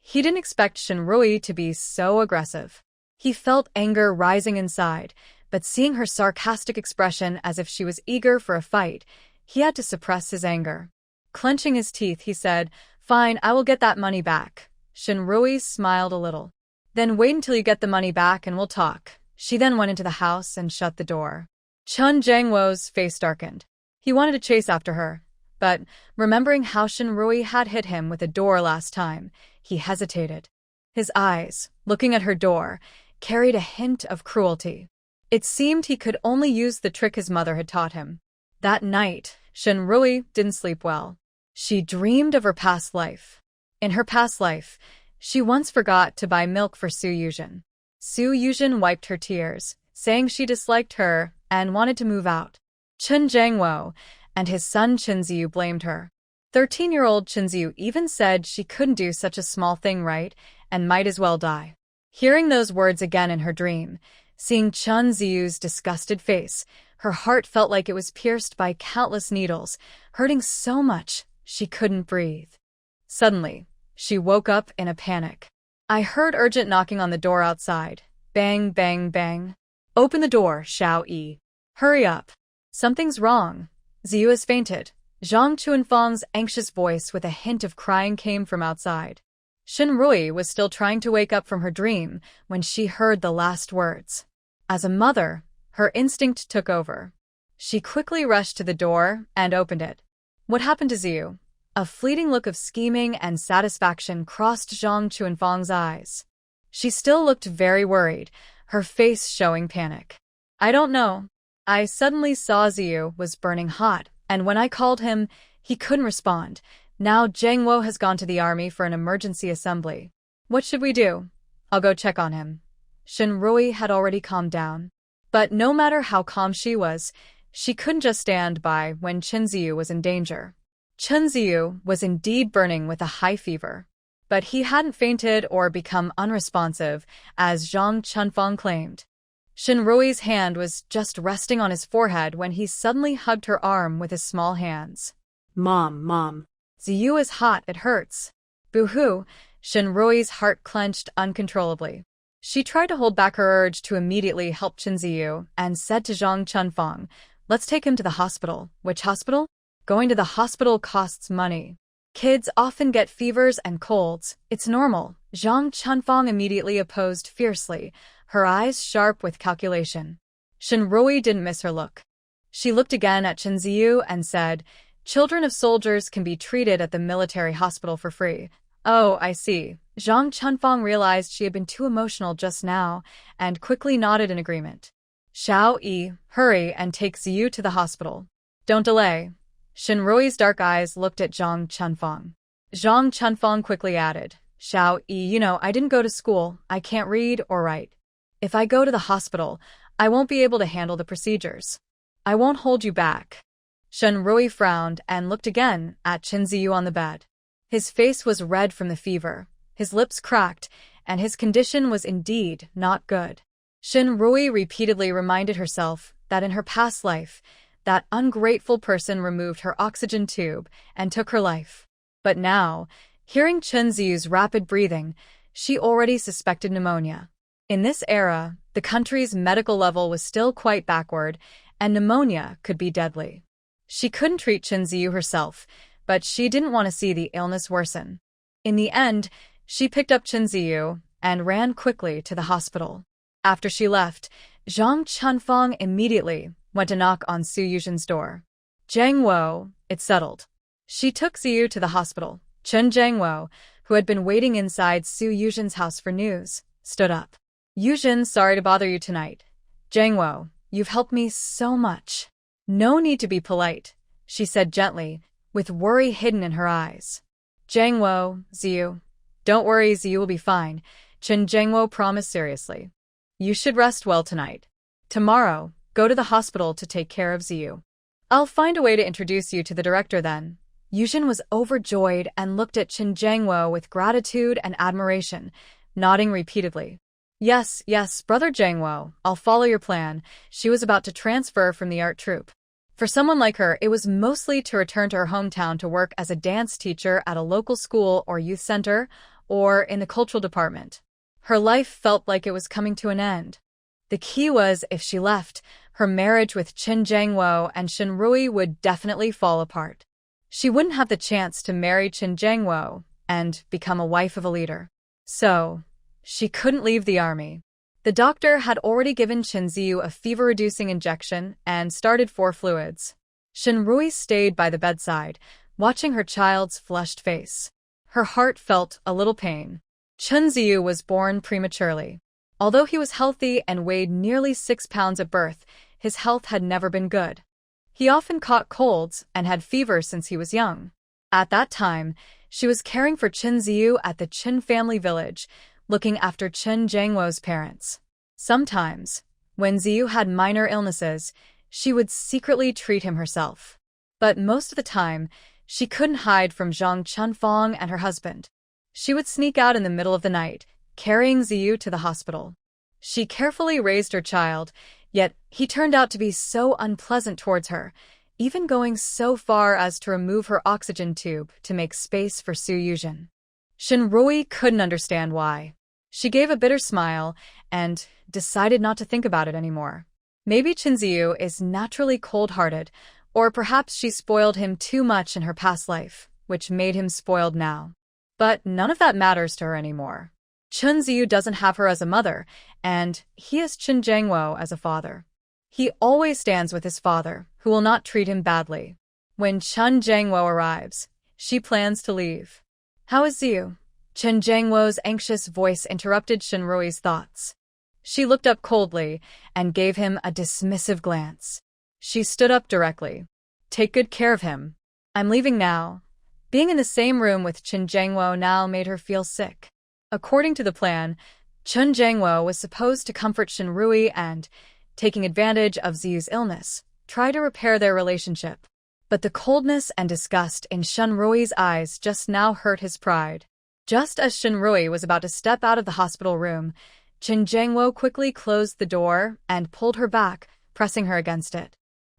He didn't expect Shinrui to be so aggressive. He felt anger rising inside, but seeing her sarcastic expression as if she was eager for a fight, he had to suppress his anger. Clenching his teeth, he said, "Fine, I will get that money back." Shinrui smiled a little. "Then wait until you get the money back and we'll talk." She then went into the house and shut the door. Chun Jiangwo's face darkened. He wanted to chase after her, but remembering how Shinrui had hit him with a door last time, he hesitated. His eyes, looking at her door, carried a hint of cruelty. It seemed he could only use the trick his mother had taught him. That night, Shinrui didn't sleep well. She dreamed of her past life. In her past life, she once forgot to buy milk for Su Yuzhen. Su Yuzhen wiped her tears, saying she disliked her and wanted to move out. Chun Jiangwo and his son Chunzi blamed her. 13-year-old Chunzi even said she couldn't do such a small thing right and might as well die. Hearing those words again in her dream, seeing Chunzi's disgusted face, her heart felt like it was pierced by countless needles, hurting so much she couldn't breathe. Suddenly, she woke up in a panic. "I heard urgent knocking on the door outside. Bang, bang, bang. Open the door, Xiao-yi. Hurry up. Something's wrong. Ziyu has fainted." Zhang Chunfang's anxious voice with a hint of crying came from outside. Shinrui was still trying to wake up from her dream when she heard the last words. As a mother, her instinct took over. She quickly rushed to the door and opened it. "What happened to Ziyu?" A fleeting look of scheming and satisfaction crossed Zhang Chunfang's eyes. She still looked very worried, her face showing panic. "I don't know. I suddenly saw Ziyu was burning hot, and when I called him, he couldn't respond. Now Jiangwo has gone to the army for an emergency assembly. What should we do? I'll go check on him." Shinrui had already calmed down. But no matter how calm she was, she couldn't just stand by when Chunzi was in danger. Chunzi was indeed burning with a high fever. But he hadn't fainted or become unresponsive, as Zhang Chunfang claimed. Shinrui's hand was just resting on his forehead when he suddenly hugged her arm with his small hands. Mom. Ziyu is hot, it hurts. Boo-hoo, Shinrui's heart clenched uncontrollably. She tried to hold back her urge to immediately help Chunzi and said to Zhang Chunfang, "Let's take him to the hospital." "Which hospital?" "Going to the hospital costs money. Kids often get fevers and colds. It's normal." Zhang Chunfang immediately opposed fiercely, her eyes sharp with calculation. Shinrui didn't miss her look. She looked again at Chunzi and said, "Children of soldiers can be treated at the military hospital for free." "Oh, I see." Zhang Chunfang realized she had been too emotional just now and quickly nodded in agreement. "Xiao Yi, hurry and take Ziyu to the hospital. Don't delay." Shinrui's dark eyes looked at Zhang Chunfang. Zhang Chunfang quickly added, "Xiao Yi, I didn't go to school. I can't read or write. If I go to the hospital, I won't be able to handle the procedures. I won't hold you back." Shinrui frowned and looked again at Chunzi on the bed. His face was red from the fever, his lips cracked, and his condition was indeed not good. Shinrui repeatedly reminded herself that in her past life, that ungrateful person removed her oxygen tube and took her life. But now, hearing Chunzi's rapid breathing, she already suspected pneumonia. In this era, the country's medical level was still quite backward, and pneumonia could be deadly. She couldn't treat Chunzi herself, but she didn't want to see the illness worsen. In the end, she picked up Chunzi and ran quickly to the hospital. After she left, Zhang Chunfang immediately went to knock on Su Yuzhen's door. "Jiangwo, it's settled." She took Ziyu to the hospital. Chen Jiangwo, who had been waiting inside Su Yuzhen's house for news, stood up. "Yuzhen, sorry to bother you tonight. Jiangwo, you've helped me so much." "No need to be polite," she said gently, with worry hidden in her eyes. "Jiangwo, Ziyu." "Don't worry, Ziyu will be fine," Chen Jiangwo promised seriously. "You should rest well tonight. Tomorrow, go to the hospital to take care of Ziyu. I'll find a way to introduce you to the director then." Yuzhen was overjoyed and looked at Chen Jiangwo with gratitude and admiration, nodding repeatedly. Yes, brother Jiangwo, I'll follow your plan." She was about to transfer from the art troupe. For someone like her, it was mostly to return to her hometown to work as a dance teacher at a local school or youth center, or in the cultural department. Her life felt like it was coming to an end. The key was, if she left, her marriage with Chen Jiangwo and Shinrui would definitely fall apart. She wouldn't have the chance to marry Chen Jiangwo and become a wife of a leader. So, she couldn't leave the army. The doctor had already given Chunzi a fever-reducing injection and started 4 fluids. Shinrui stayed by the bedside, watching her child's flushed face. Her heart felt a little pain. Chunzi was born prematurely. Although he was healthy and weighed nearly 6 pounds at birth, his health had never been good. He often caught colds and had fever since he was young. At that time, she was caring for Chunzi at the Chen family village, looking after Chen Jiangwo's parents. Sometimes, when Ziyu had minor illnesses, she would secretly treat him herself. But most of the time, she couldn't hide from Zhang Chunfang and her husband. She would sneak out in the middle of the night, carrying Ziyu to the hospital. She carefully raised her child, yet he turned out to be so unpleasant towards her, even going so far as to remove her oxygen tube to make space for Su Yuzhen. Shinrui couldn't understand why. She gave a bitter smile and decided not to think about it anymore. Maybe Chunzi is naturally cold-hearted, or perhaps she spoiled him too much in her past life, which made him spoiled now. But none of that matters to her anymore. Chunzi doesn't have her as a mother, and he has Chen Jiangwo as a father. He always stands with his father, who will not treat him badly. When Chen Jiangwo arrives, she plans to leave. "How is Ziyu?" Chen Jiangwo's anxious voice interrupted Shinrui's thoughts. She looked up coldly and gave him a dismissive glance. She stood up directly. "Take good care of him. I'm leaving now." Being in the same room with Chen Jiangwo now made her feel sick. According to the plan, Chen Jiangwo was supposed to comfort Shinrui and, taking advantage of Ziyu's illness, try to repair their relationship. But the coldness and disgust in Shinrui's eyes just now hurt his pride. Just as Shinrui was about to step out of the hospital room, Chen Jiangwo quickly closed the door and pulled her back, pressing her against it.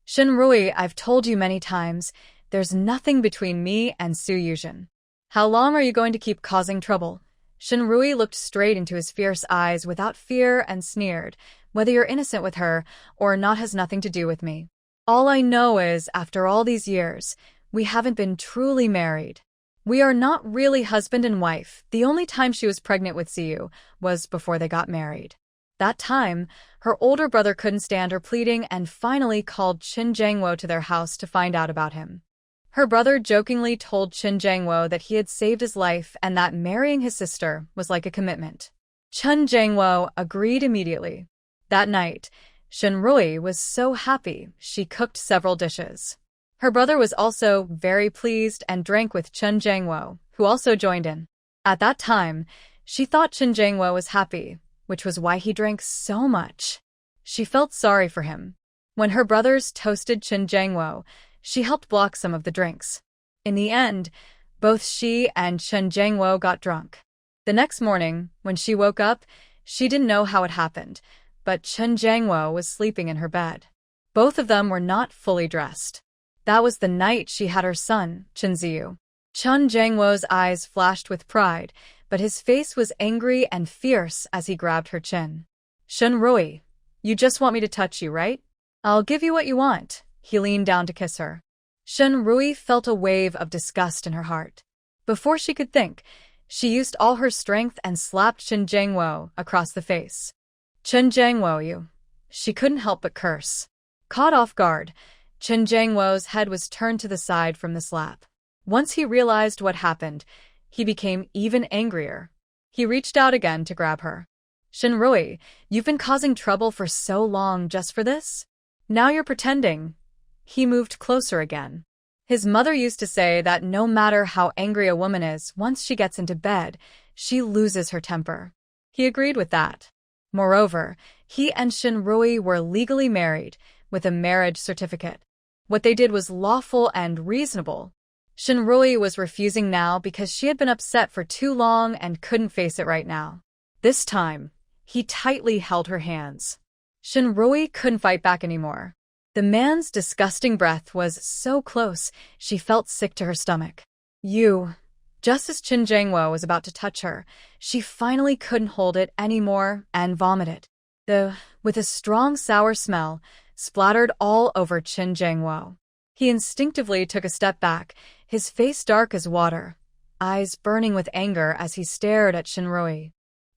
"Shinrui, I've told you many times, There's nothing between me and Su Yuzhen. How long are you going to keep causing trouble? Shenrui looked straight into his fierce eyes without fear and sneered. Whether you're innocent with her or not has nothing to do with me. All I know is, after all these years, we haven't been truly married. We are not really husband and wife. The only time she was pregnant with Siyu was before they got married. That time, her older brother couldn't stand her pleading and finally called Qin Jiangwo to their house to find out about him. Her brother jokingly told Qin Jiangwo that he had saved his life and that marrying his sister was like a commitment. Qin Jiangwo agreed immediately. That night, Shenrui was so happy she cooked several dishes. Her brother was also very pleased and drank with Qin Jiangwo, who also joined in. At that time, she thought Qin Jiangwo was happy, which was why he drank so much. She felt sorry for him. When her brothers toasted Qin Jiangwo, she helped block some of the drinks. In the end, both she and Qin Jiangwo got drunk. The next morning, when she woke up, she didn't know how it happened, but Qin Jiangwo was sleeping in her bed. Both of them were not fully dressed. That was the night she had her son, Chunzi. Qin Jiangwo's eyes flashed with pride, but his face was angry and fierce as he grabbed her chin. Shenrui, you just want me to touch you, right? I'll give you what you want. He leaned down to kiss her. Shenrui felt a wave of disgust in her heart. Before she could think, she used all her strength and slapped Qin Jiangwo across the face. Qin Jiangwo, you. She couldn't help but curse. Caught off guard, Qin Jiangwo's head was turned to the side from the slap. Once he realized what happened, he became even angrier. He reached out again to grab her. Shenrui, you've been causing trouble for so long just for this? Now you're pretending. He moved closer again. His mother used to say that no matter how angry a woman is, once she gets into bed, she loses her temper. He agreed with that. Moreover, he and Shenrui were legally married, with a marriage certificate. What they did was lawful and reasonable. Shenrui was refusing now because she had been upset for too long and couldn't face it right now. This time, he tightly held her hands. Shenrui couldn't fight back anymore. The man's disgusting breath was so close, she felt sick to her stomach. Just as Qin Jiangwo was about to touch her, she finally couldn't hold it anymore and vomited. With a strong sour smell, splattered all over Qin Jiangwo. He instinctively took a step back, his face dark as water, eyes burning with anger as he stared at Shenrui.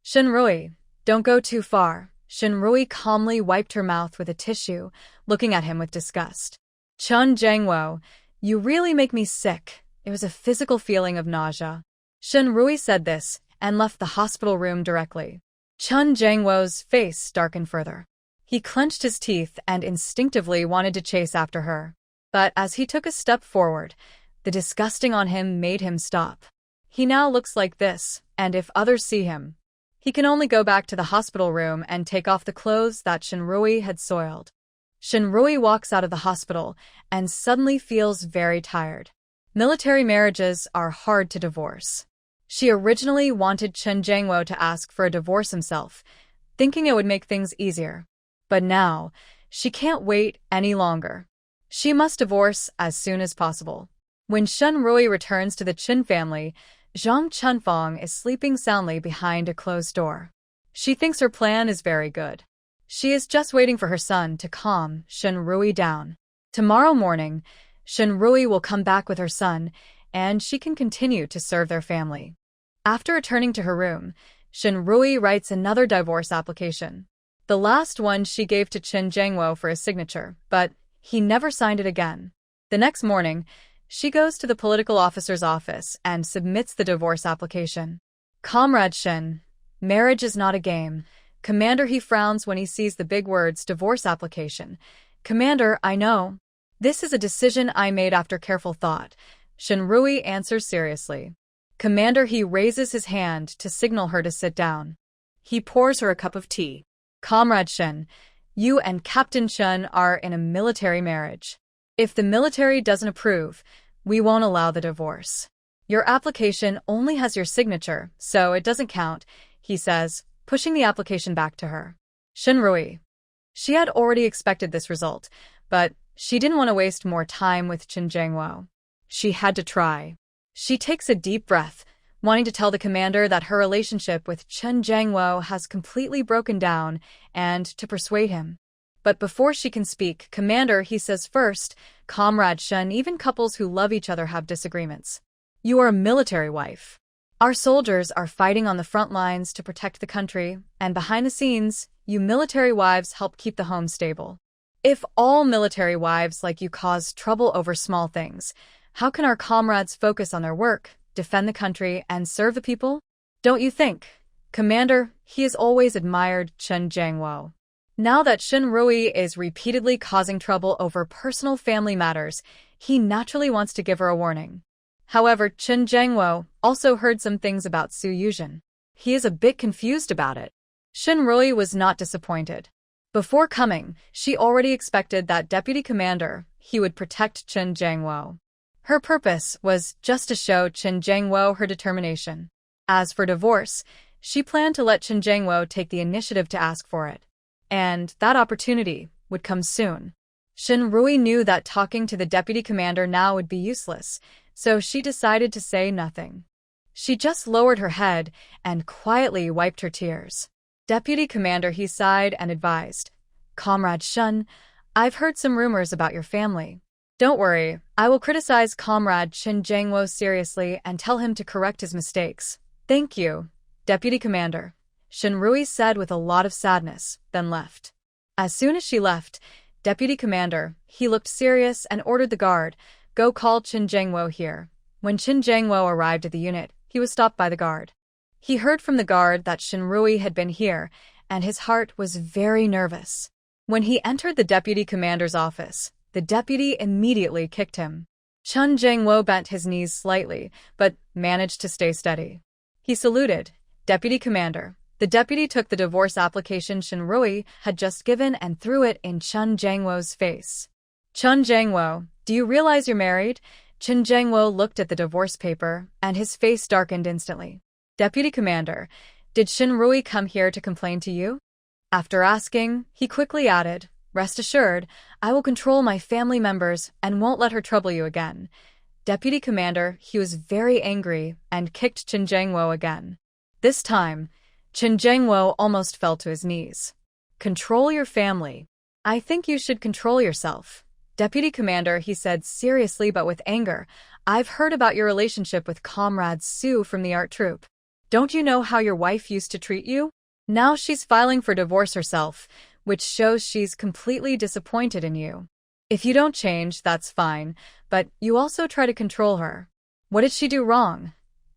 Shenrui, don't go too far. Shenrui calmly wiped her mouth with a tissue, looking at him with disgust. Qin Jiangwo, you really make me sick. It was a physical feeling of nausea. Shenrui said this and left the hospital room directly. Qin Jiangwo's face darkened further. He clenched his teeth and instinctively wanted to chase after her. But as he took a step forward, the disgusting on him made him stop. He now looks like this, and if others see him, he can only go back to the hospital room and take off the clothes that Shenrui had soiled. Shenrui walks out of the hospital and suddenly feels very tired. Military marriages are hard to divorce. She originally wanted Qin Jiangwo to ask for a divorce himself, thinking it would make things easier. But now, she can't wait any longer. She must divorce as soon as possible. When Shenrui returns to the Qin family, Zhang Chunfang is sleeping soundly behind a closed door. She thinks her plan is very good. She is just waiting for her son to calm Shenrui down. Tomorrow morning, Shenrui will come back with her son, and she can continue to serve their family. After returning to her room, Shenrui writes another divorce application. The last one she gave to Qin Jiangwo for his signature, but he never signed it again. The next morning, she goes to the political officer's office and submits the divorce application. Comrade Shen, marriage is not a game. Commander, he frowns when he sees the big words divorce application. Commander, I know. This is a decision I made after careful thought. Shenrui answers seriously. Commander, he raises his hand to signal her to sit down. He pours her a cup of tea. Comrade Shen, you and Captain Chen are in a military marriage. If the military doesn't approve, we won't allow the divorce. Your application only has your signature, so it doesn't count, he says, pushing the application back to her. Shenrui. She had already expected this result, but she didn't want to waste more time with Qin Jiangwo. She had to try. She takes a deep breath, wanting to tell the commander that her relationship with Chen Jiangwo has completely broken down and to persuade him. But before she can speak, Commander, he says first, Comrade Shen, even couples who love each other have disagreements. You are a military wife. Our soldiers are fighting on the front lines to protect the country, and behind the scenes, you military wives help keep the home stable. If all military wives like you cause trouble over small things, how can our comrades focus on their work, defend the country, and serve the people? Don't you think? Commander, he has always admired Chen Jiangwo. Now that Shen Rui is repeatedly causing trouble over personal family matters, he naturally wants to give her a warning. However, Chen Jiangwo also heard some things about Su Yuzhen. He is a bit confused about it. Shen Rui was not disappointed. Before coming, she already expected that Deputy Commander, he would protect Chen Jiangwo. Her purpose was just to show Chen Jiangwo her determination. As for divorce, she planned to let Chen Jiangwo take the initiative to ask for it. And that opportunity would come soon. Shen Rui knew that talking to the deputy commander now would be useless, so she decided to say nothing. She just lowered her head and quietly wiped her tears. Deputy commander, he sighed and advised, Comrade Shen, I've heard some rumors about your family. Don't worry, I will criticize Comrade Chen Jiangwo seriously and tell him to correct his mistakes. Thank you, Deputy Commander, Shen Rui said with a lot of sadness, then left. As soon as she left, Deputy Commander, he looked serious and ordered the guard, go call Chen Jiangwo here. When Chen Jiangwo arrived at the unit, he was stopped by the guard. He heard from the guard that Shen Rui had been here, and his heart was very nervous. When he entered the Deputy Commander's office, the deputy immediately kicked him. Chen Jiangwo bent his knees slightly, but managed to stay steady. He saluted, Deputy Commander. The deputy took the divorce application Shen Rui had just given and threw it in Chen Jiangwo's face. Chen Jiangwo, do you realize you're married? Chen Jiangwo looked at the divorce paper, and his face darkened instantly. Deputy Commander, did Shen Rui come here to complain to you? After asking, he quickly added, rest assured, I will control my family members and won't let her trouble you again. Deputy Commander, he was very angry and kicked Chen Jiangwo again. This time, Chen Jiangwo almost fell to his knees. Control your family. I think you should control yourself. Deputy Commander, he said seriously but with anger, I've heard about your relationship with Comrade Su from the art troupe. Don't you know how your wife used to treat you? Now she's filing for divorce herself, which shows she's completely disappointed in you. If you don't change, that's fine, but you also try to control her. What did she do wrong?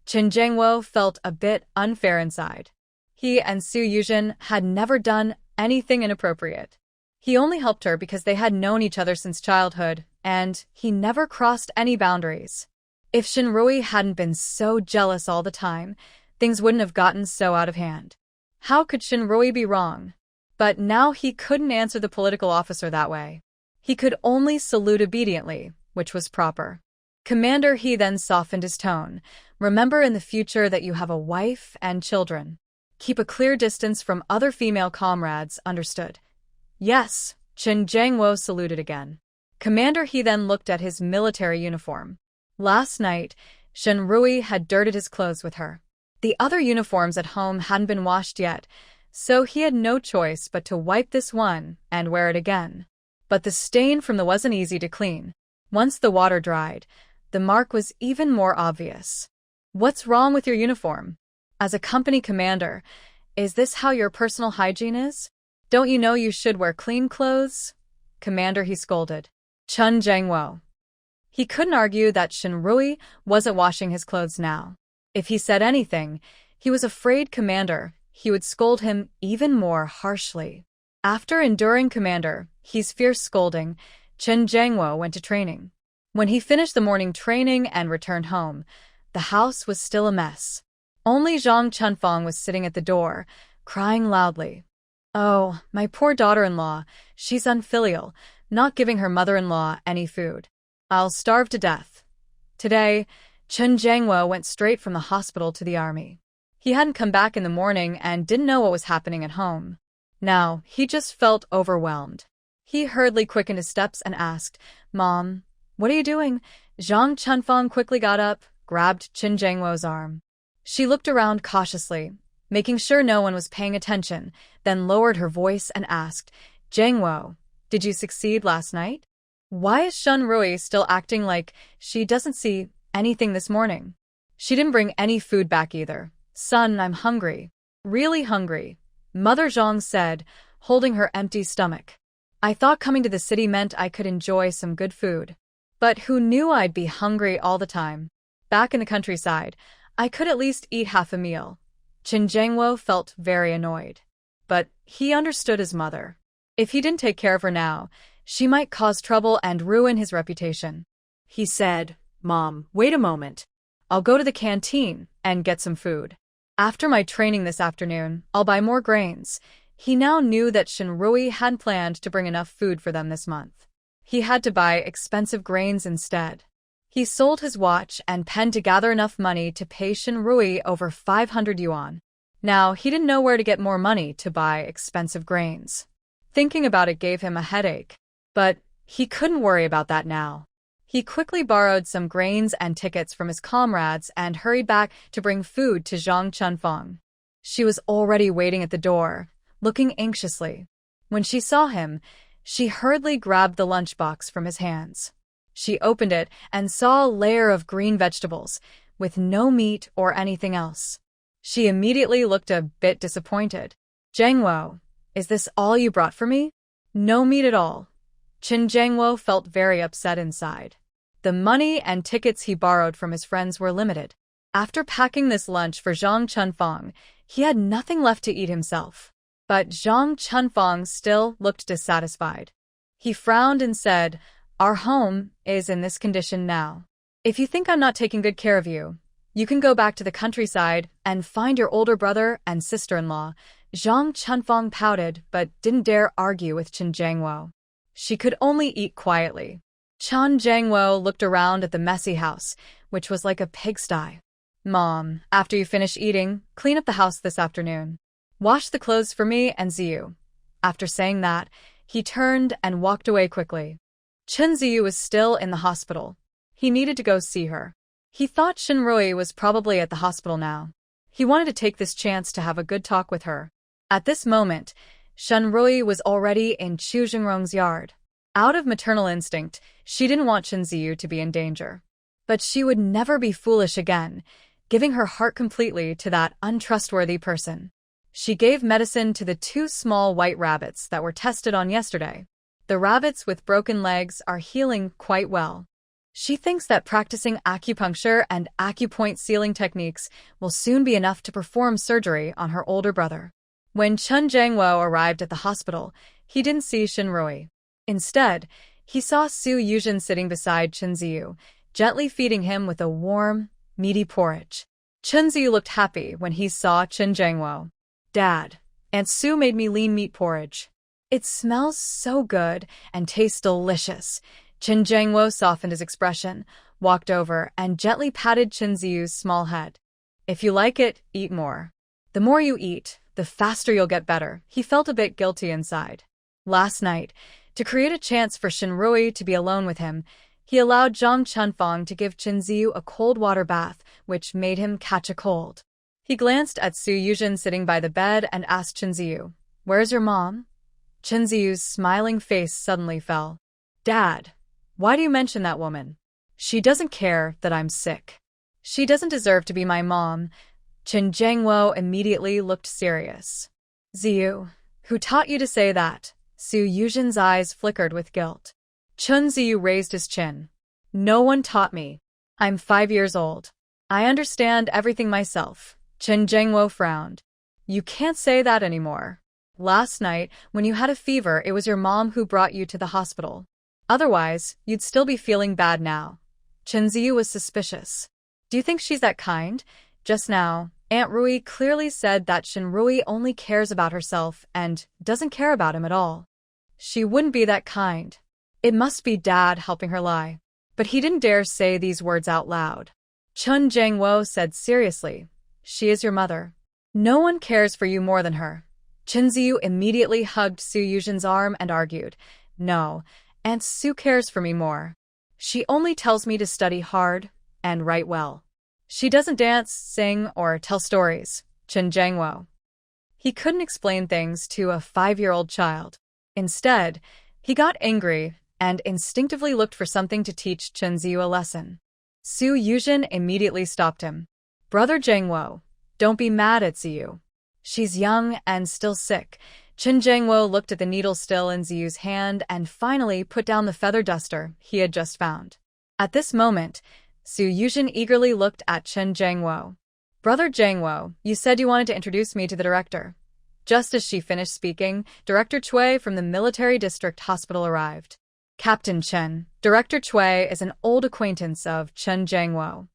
Chen Jiangwo felt a bit unfair inside. He and Su Yuzhen had never done anything inappropriate. He only helped her because they had known each other since childhood, and he never crossed any boundaries. If Shen Rui hadn't been so jealous all the time, things wouldn't have gotten so out of hand. How could Shen Rui be wrong? But now he couldn't answer the political officer that way. He could only salute obediently, which was proper. Commander, he then softened his tone. Remember in the future that you have a wife and children. Keep a clear distance from other female comrades, understood? Yes, Chen Jiangwo saluted again. Commander, he then looked at his military uniform. Last night, Shen Rui had dirted his clothes with her. The other uniforms at home hadn't been washed yet, so he had no choice but to wipe this one and wear it again. But the stain from the wasn't easy to clean. Once the water dried, the mark was even more obvious. What's wrong with your uniform? As a company commander, is this how your personal hygiene is? Don't you know you should wear clean clothes? Commander, he scolded. Chen Jiangwo. He couldn't argue that Shen Rui wasn't washing his clothes now. If he said anything, he was afraid Commander, he would scold him even more harshly. After enduring Commander, he's fierce scolding, Chen Jiangwo went to training. When he finished the morning training and returned home, the house was still a mess. Only Zhang Chunfeng was sitting at the door, crying loudly. Oh, my poor daughter-in-law, she's unfilial, not giving her mother-in-law any food. I'll starve to death. Today, Chen Jiangwo went straight from the hospital to the army. He hadn't come back in the morning and didn't know what was happening at home. Now, he just felt overwhelmed. He hurriedly quickened his steps and asked, Mom, What are you doing? Zhang Chunfang quickly got up, grabbed Chen Jiangwo's arm. She looked around cautiously, making sure no one was paying attention, then lowered her voice and asked, Jiangwo, did you succeed last night? Why is Shun Rui still acting like she doesn't see anything this morning? She didn't bring any food back either. Son, I'm hungry. Really hungry, Mother Zhang said, holding her empty stomach. I thought coming to the city meant I could enjoy some good food. But who knew I'd be hungry all the time? Back in the countryside, I could at least eat half a meal. Chen Jiangwo felt very annoyed. But he understood his mother. If he didn't take care of her now, she might cause trouble and ruin his reputation. He said, Mom, wait a moment. I'll go to the canteen and get some food. After my training this afternoon, I'll buy more grains. He now knew that Shinrui hadn't planned to bring enough food for them this month. He had to buy expensive grains instead. He sold his watch and pen to gather enough money to pay Shinrui over 500 yuan. Now, he didn't know where to get more money to buy expensive grains. Thinking about it gave him a headache. But he couldn't worry about that now. He quickly borrowed some grains and tickets from his comrades and hurried back to bring food to Zhang Chunfang. She was already waiting at the door, looking anxiously. When she saw him, she hurriedly grabbed the lunchbox from his hands. She opened it and saw a layer of green vegetables, with no meat or anything else. She immediately looked a bit disappointed. Jiangwo, is this all you brought for me? No meat at all. Chen Jiangwo felt very upset inside. The money and tickets he borrowed from his friends were limited. After packing this lunch for Zhang Chunfang, he had nothing left to eat himself. But Zhang Chunfang still looked dissatisfied. He frowned and said, Our home is in this condition now. If you think I'm not taking good care of you, you can go back to the countryside and find your older brother and sister-in-law. Zhang Chunfang pouted but didn't dare argue with Chen Jiangwo. She could only eat quietly. Chen Jiangwo looked around at the messy house, which was like a pigsty. Mom, after you finish eating, clean up the house this afternoon. Wash the clothes for me and Ziyu. After saying that, he turned and walked away quickly. Chunzi was still in the hospital. He needed to go see her. He thought Shinrui was probably at the hospital now. He wanted to take this chance to have a good talk with her. At this moment, Shinrui was already in Chu Jingrong's yard. Out of maternal instinct, she didn't want Chunzi to be in danger. But she would never be foolish again, giving her heart completely to that untrustworthy person. She gave medicine to the 2 small white rabbits that were tested on yesterday. The rabbits with broken legs are healing quite well. She thinks that practicing acupuncture and acupoint sealing techniques will soon be enough to perform surgery on her older brother. When Chen Jiangwo arrived at the hospital, he didn't see Shinrui. Instead, he saw Su Yuzhen sitting beside Chunzi, gently feeding him with a warm, meaty porridge. Chunzi looked happy when he saw Chen Jiangwo. Dad, Aunt Su made me lean meat porridge. It smells so good and tastes delicious. Chen Jiangwo softened his expression, walked over, and gently patted Chunzi's small head. If you like it, eat more. The more you eat, the faster you'll get better. He felt a bit guilty inside. Last night, to create a chance for Shinrui to be alone with him, he allowed Zhang Chunfang to give Chunzi a cold water bath, which made him catch a cold. He glanced at Su Yuzhen sitting by the bed and asked Chunzi, Where's your mom? Chunzi's smiling face suddenly fell. Dad, why do you mention that woman? She doesn't care that I'm sick. She doesn't deserve to be my mom. Chen Jiangwo immediately looked serious. Ziyu, who taught you to say that? Su Yuzhen's eyes flickered with guilt. Chunzi raised his chin. No one taught me. I'm 5 years old. I understand everything myself. Chen Jiangwo frowned. You can't say that anymore. Last night, when you had a fever, it was your mom who brought you to the hospital. Otherwise, you'd still be feeling bad now. Chunzi was suspicious. Do you think she's that kind? Just now, Aunt Rui clearly said that Shinrui only cares about herself and doesn't care about him at all. She wouldn't be that kind. It must be Dad helping her lie. But he didn't dare say these words out loud. Chen Jiangwo said seriously, She is your mother. No one cares for you more than her. Chunzi immediately hugged Su Yuzhen's arm and argued, No, Aunt Su cares for me more. She only tells me to study hard and write well. She doesn't dance, sing, or tell stories. Chen Jiangwo. He couldn't explain things to a 5-year-old child. Instead, he got angry and instinctively looked for something to teach Chunzi a lesson. Su Yuzhen immediately stopped him. Brother Jiangwo, don't be mad at Ziyu. She's young and still sick. Chen Jiangwo looked at the needle still in Ziyu's hand and finally put down the feather duster he had just found. At this moment, Su Yuzhen eagerly looked at Chen Jiangwo. Brother Jiangwo, you said you wanted to introduce me to the director. Just as she finished speaking, Director Cui from the military district hospital arrived. Captain Chen, Director Cui is an old acquaintance of Chen Jiangwo.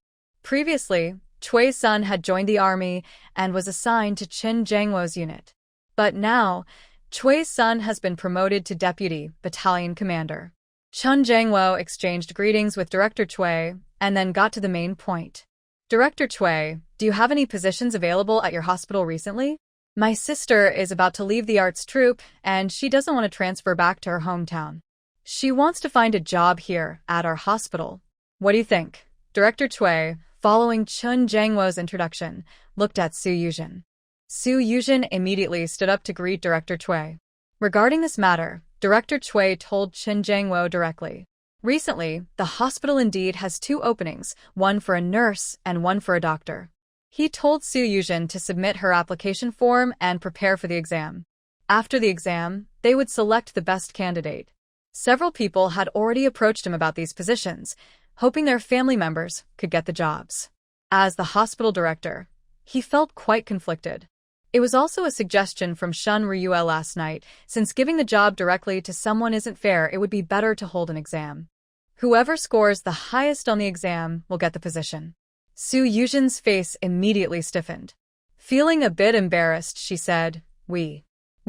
Previously, Cui's son had joined the army and was assigned to Chen Jiangwo's unit. But now, Cui's son has been promoted to deputy battalion commander. Chen Jiangwo exchanged greetings with Director Cui and then got to the main point. Director Cui, do you have any positions available at your hospital recently? My sister is about to leave the arts troupe and she doesn't want to transfer back to her hometown. She wants to find a job here at our hospital. What do you think? Director Cui, following Chen Jiangwo's introduction, looked at Su Yuzhen. Su Yuzhen immediately stood up to greet Director Cui. Regarding this matter, Director Cui told Chen Jiangwo directly. Recently, the hospital indeed has 2 openings, one for a nurse and one for a doctor. He told Su Yuzhen to submit her application form and prepare for the exam. After the exam, they would select the best candidate. Several people had already approached him about these positions, hoping their family members could get the jobs. As the hospital director, he felt quite conflicted. It was also a suggestion from Shun Ryue last night, since giving the job directly to someone isn't fair, it would be better to hold an exam. Whoever scores the highest on the exam will get the position. Su Yuzhen's face immediately stiffened. Feeling a bit embarrassed, she said, We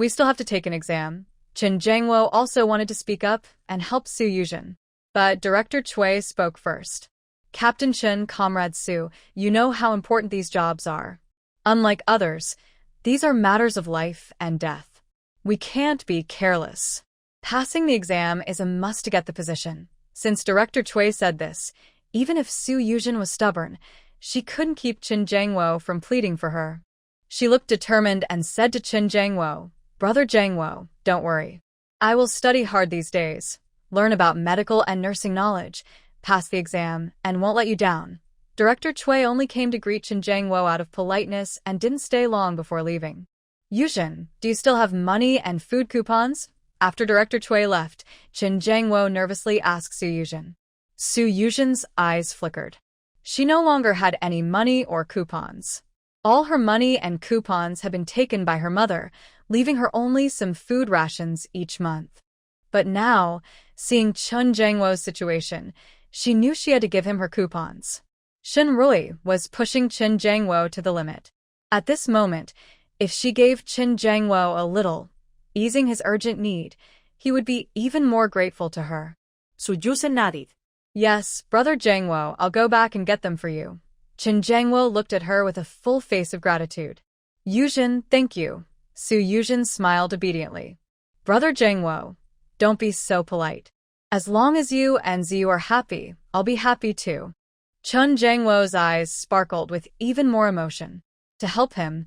still have to take an exam. Chen Jiangwo also wanted to speak up and help Su Yuzhen. But Director Cui spoke first. Captain Chen, Comrade Su, you know how important these jobs are. Unlike others, these are matters of life and death. We can't be careless. Passing the exam is a must to get the position. Since Director Cui said this, even if Su Yuzhen was stubborn, she couldn't keep Chen Jiangwo from pleading for her. She looked determined and said to Chen Jiangwo, Brother Jiangwo, don't worry. I will study hard these days, learn about medical and nursing knowledge, pass the exam, and won't let you down. Director Cui only came to greet Chen Jiangwo out of politeness and didn't stay long before leaving. Yuzhen, do you still have money and food coupons? After Director Cui left, Chen Jiangwo nervously asked Su Yuzhen. Su Yuzhen's eyes flickered. She no longer had any money or coupons. All her money and coupons had been taken by her mother, leaving her only some food rations each month. But now, seeing Chen Jiangwo's situation, she knew she had to give him her coupons. Shen Rui was pushing Chen Jiangwo to the limit. At this moment, if she gave Chen Jiangwo a little, easing his urgent need, he would be even more grateful to her. Su Yuzhen nodded. Yes, Brother Jiangwo, I'll go back and get them for you. Chen Jiangwo looked at her with a full face of gratitude. Yuzhen, thank you. Su Yuzhen smiled obediently. Brother Jiangwo, don't be so polite. As long as you and Ziyu are happy, I'll be happy too. Chen Jiangwo's eyes sparkled with even more emotion. To help him,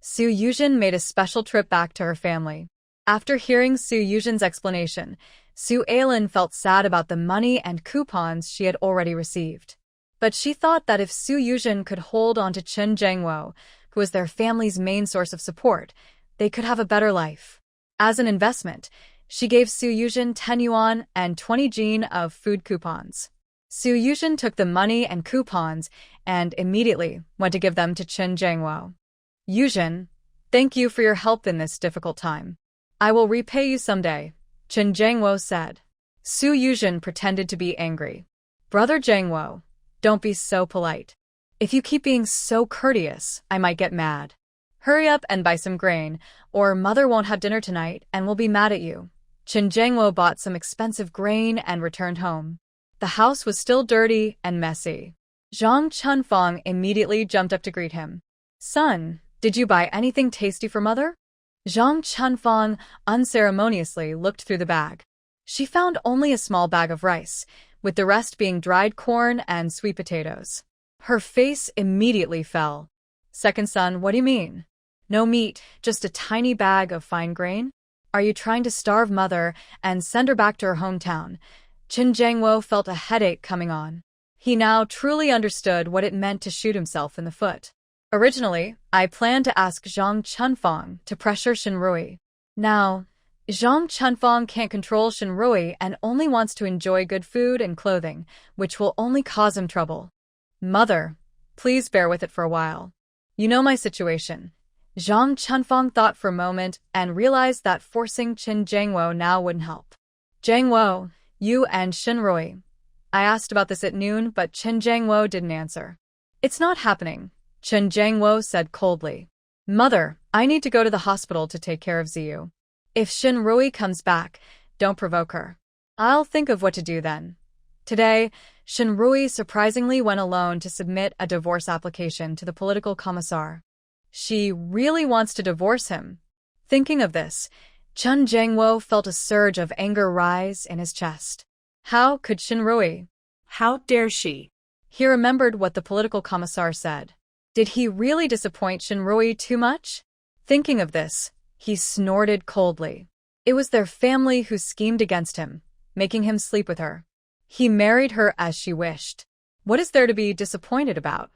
Su Yuzhen made a special trip back to her family. After hearing Su Yuzhen's explanation, Su Ailin felt sad about the money and coupons she had already received. But she thought that if Su Yuzhen could hold on to Chen Jiangwo, who was their family's main source of support, they could have a better life. As an investment, she gave Su Yuzhen 10 yuan and 20 jin of food coupons. Su Yuzhen took the money and coupons and immediately went to give them to Chen Jiangwo. Yuzhen, thank you for your help in this difficult time. I will repay you someday, Chen Jiangwo said. Su Yuzhen pretended to be angry. Brother Jiangwo, don't be so polite. If you keep being so courteous, I might get mad. Hurry up and buy some grain, or Mother won't have dinner tonight and will be mad at you. Chen Jiangwo bought some expensive grain and returned home. The house was still dirty and messy. Zhang Chunfang immediately jumped up to greet him. Son, did you buy anything tasty for Mother? Zhang Chunfang unceremoniously looked through the bag. She found only a small bag of rice, with the rest being dried corn and sweet potatoes. Her face immediately fell. Second son, what do you mean? No meat, just a tiny bag of fine grain? Are you trying to starve mother and send her back to her hometown? Chen Jiangwo felt a headache coming on. He now truly understood what it meant to shoot himself in the foot. Originally, I planned to ask Zhang Chunfang to pressure Shenrui. Now, Zhang Chunfang can't control Shenrui and only wants to enjoy good food and clothing, which will only cause him trouble. Mother, please bear with it for a while. You know my situation. Zhang Chunfang thought for a moment and realized that forcing Chen Jiangwo now wouldn't help. Jiangwo, you and Shenrui. I asked about this at noon, but Chen Jiangwo didn't answer. It's not happening, Chen Jiangwo said coldly. Mother, I need to go to the hospital to take care of Ziyu. If Shenrui comes back, don't provoke her. I'll think of what to do then. Today, Shenrui surprisingly went alone to submit a divorce application to the political commissar. She really wants to divorce him. Thinking of this, Chen Jiangwo felt a surge of anger rise in his chest. How could Shenrui? How dare she? He remembered what the political commissar said. Did he really disappoint Shenrui too much? Thinking of this, he snorted coldly. It was their family who schemed against him, making him sleep with her. He married her as she wished. What is there to be disappointed about?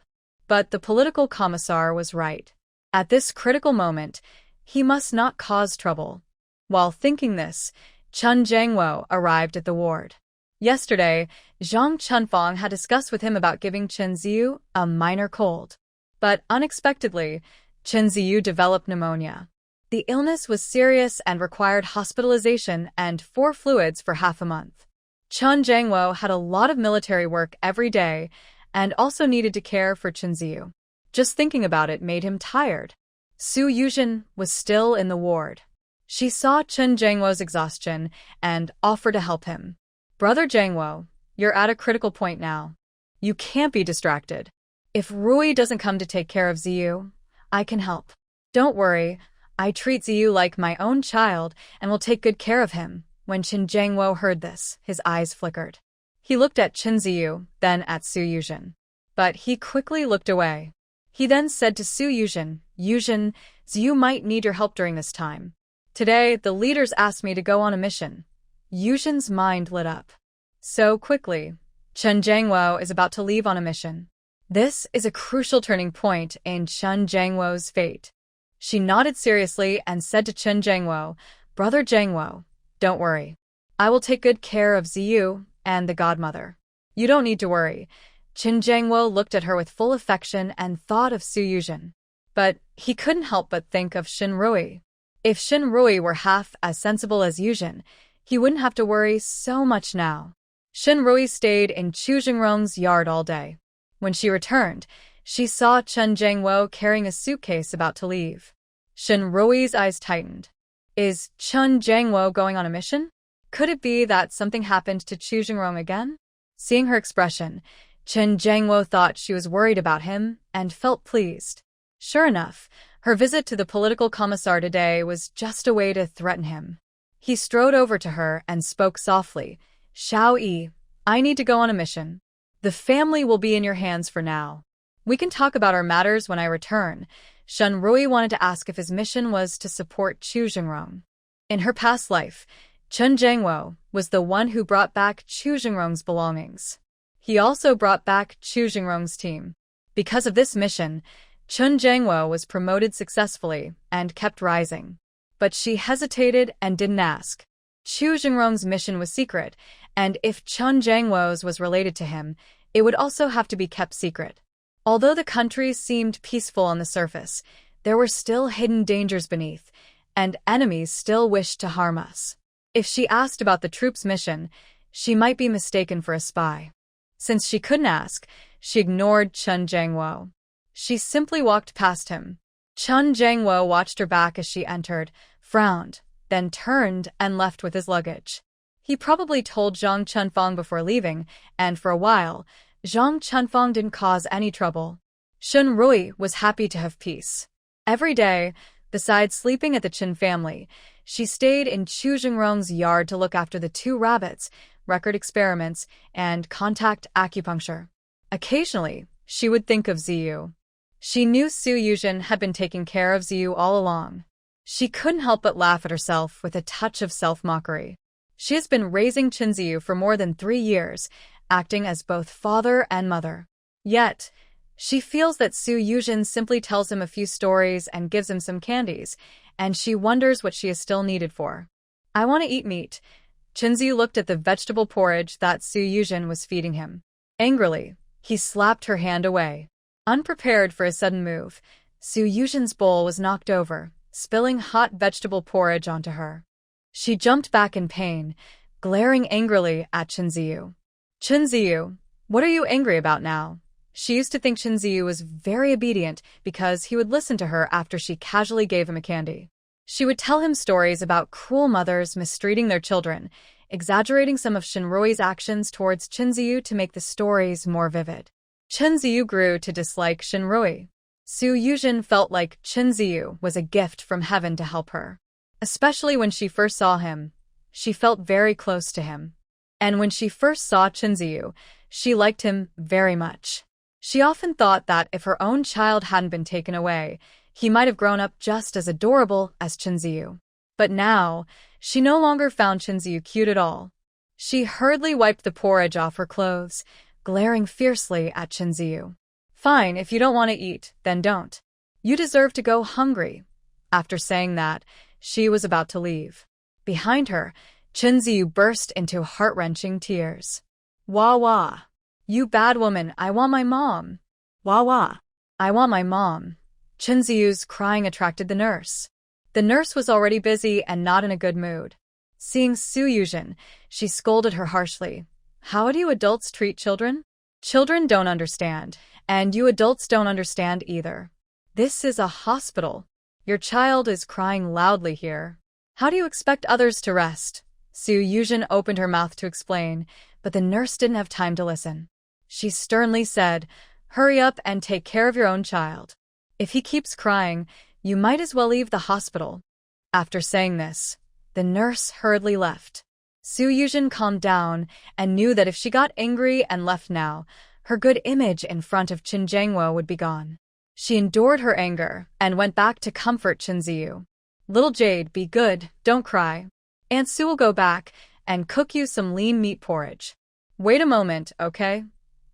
But the political commissar was right. At this critical moment, he must not cause trouble. While thinking this, Chen Jiangwo arrived at the ward. Yesterday, Zhang Chunfang had discussed with him about giving Chen Ziyu a minor cold. But unexpectedly, Chen Ziyu developed pneumonia. The illness was serious and required hospitalization and 4 fluids for half a month. Chen Jiangwo had a lot of military work every day and also needed to care for Chen Ziyu. Just thinking about it made him tired. Su Yuzhen was still in the ward. She saw Chen Jiangwo's exhaustion and offered to help him. Brother Jiangwo, you're at a critical point now. You can't be distracted. If Rui doesn't come to take care of Ziyu, I can help. Don't worry, I treat Ziyu like my own child and will take good care of him. When Chen Jiangwo heard this, his eyes flickered. He looked at Chen Ziyu, then at Su Yuzhen. But he quickly looked away. He then said to Su Yuzhen, Yuzhen, Ziyu might need your help during this time. Today, the leaders asked me to go on a mission. Yuzhen's mind lit up. So quickly, Chen Jiangwo is about to leave on a mission. This is a crucial turning point in Chen Jiangwo's fate. She nodded seriously and said to Chen Jiangwo, Brother Jiangwo, don't worry. I will take good care of Ziyu and the godmother. You don't need to worry. Chen Jiangwo looked at her with full affection and thought of Su Yuzhen. But he couldn't help but think of Shenrui. If Shenrui were half as sensible as Yuzhen, he wouldn't have to worry so much now. Shenrui stayed in Chu Jingrong's yard all day. When she returned, she saw Chen Jiangwo carrying a suitcase about to leave. Shenrui's eyes tightened. Is Chen Jiangwo going on a mission? Could it be that something happened to Chu Jingrong again? Seeing her expression, Chen Jiangwo thought she was worried about him and felt pleased. Sure enough, her visit to the political commissar today was just a way to threaten him. He strode over to her and spoke softly. Xiao Yi, I need to go on a mission. The family will be in your hands for now. We can talk about our matters when I return. Shenrui wanted to ask if his mission was to support Chu Jingrong. In her past life, Chen Jiangwo was the one who brought back Chu Jingrong's belongings. He also brought back Chu Jingrong's team. Because of this mission, Chen Jiangwo was promoted successfully and kept rising. But she hesitated and didn't ask. Chu Jingrong's mission was secret, and if Chen Jiangwo's was related to him, it would also have to be kept secret. Although the country seemed peaceful on the surface, there were still hidden dangers beneath, and enemies still wished to harm us. If she asked about the troops' mission, she might be mistaken for a spy. Since she couldn't ask, she ignored Chen Jiangwo. She simply walked past him. Chen Jiangwo watched her back as she entered, frowned, then turned and left with his luggage. He probably told Zhang Chunfang before leaving, and for a while, Zhang Chunfang didn't cause any trouble. Shenrui was happy to have peace. Every day, besides sleeping at the Chen family, she stayed in Chu Jingrong's yard to look after the 2 rabbits, record experiments, and contact acupuncture. Occasionally, she would think of Ziyu. She knew Su Yuzhen had been taking care of Ziyu all along. She couldn't help but laugh at herself with a touch of self-mockery. She has been raising Chunzi for more than 3 years, acting as both father and mother. Yet, she feels that Su Yuzhen simply tells him a few stories and gives him some candies, and she wonders what she is still needed for. I want to eat meat. Chunzi looked at the vegetable porridge that Su Yuzhen was feeding him. Angrily, he slapped her hand away. Unprepared for a sudden move, Su Yuzhen's bowl was knocked over, spilling hot vegetable porridge onto her. She jumped back in pain, glaring angrily at Chunzi. Chunzi, what are you angry about now? She used to think Chunzi was very obedient because he would listen to her after she casually gave him a candy. She would tell him stories about cruel mothers mistreating their children, exaggerating some of Shinrui's actions towards Chunzi to make the stories more vivid. Chunzi grew to dislike Shinrui. Su Yuzhen felt like Chunzi was a gift from heaven to help her. Especially when she first saw him, she felt very close to him. And when she first saw Chunzi, she liked him very much. She often thought that if her own child hadn't been taken away, he might have grown up just as adorable as Chunzi. But now, she no longer found Chunzi cute at all. She hurriedly wiped the porridge off her clothes, glaring fiercely at Chunzi. Fine, if you don't want to eat, then don't. You deserve to go hungry. After saying that, she was about to leave. Behind her, Chunzi burst into heart-wrenching tears. Wah wah. You bad woman, I want my mom. Wah wah. I want my mom. Chunzi's crying attracted the nurse. The nurse was already busy and not in a good mood. Seeing Su Yuzhen, she scolded her harshly. How do you adults treat children? Children don't understand, and you adults don't understand either. This is a hospital. Your child is crying loudly here. How do you expect others to rest? Su Yuzhen opened her mouth to explain, but the nurse didn't have time to listen. She sternly said, Hurry up and take care of your own child. If he keeps crying, you might as well leave the hospital. After saying this, the nurse hurriedly left. Su Yuzhen calmed down and knew that if she got angry and left now, her good image in front of Qin Jiangwo would be gone. She endured her anger and went back to comfort Chunzi. Little Jade, be good, don't cry. Aunt Su will go back and cook you some lean meat porridge. Wait a moment, okay?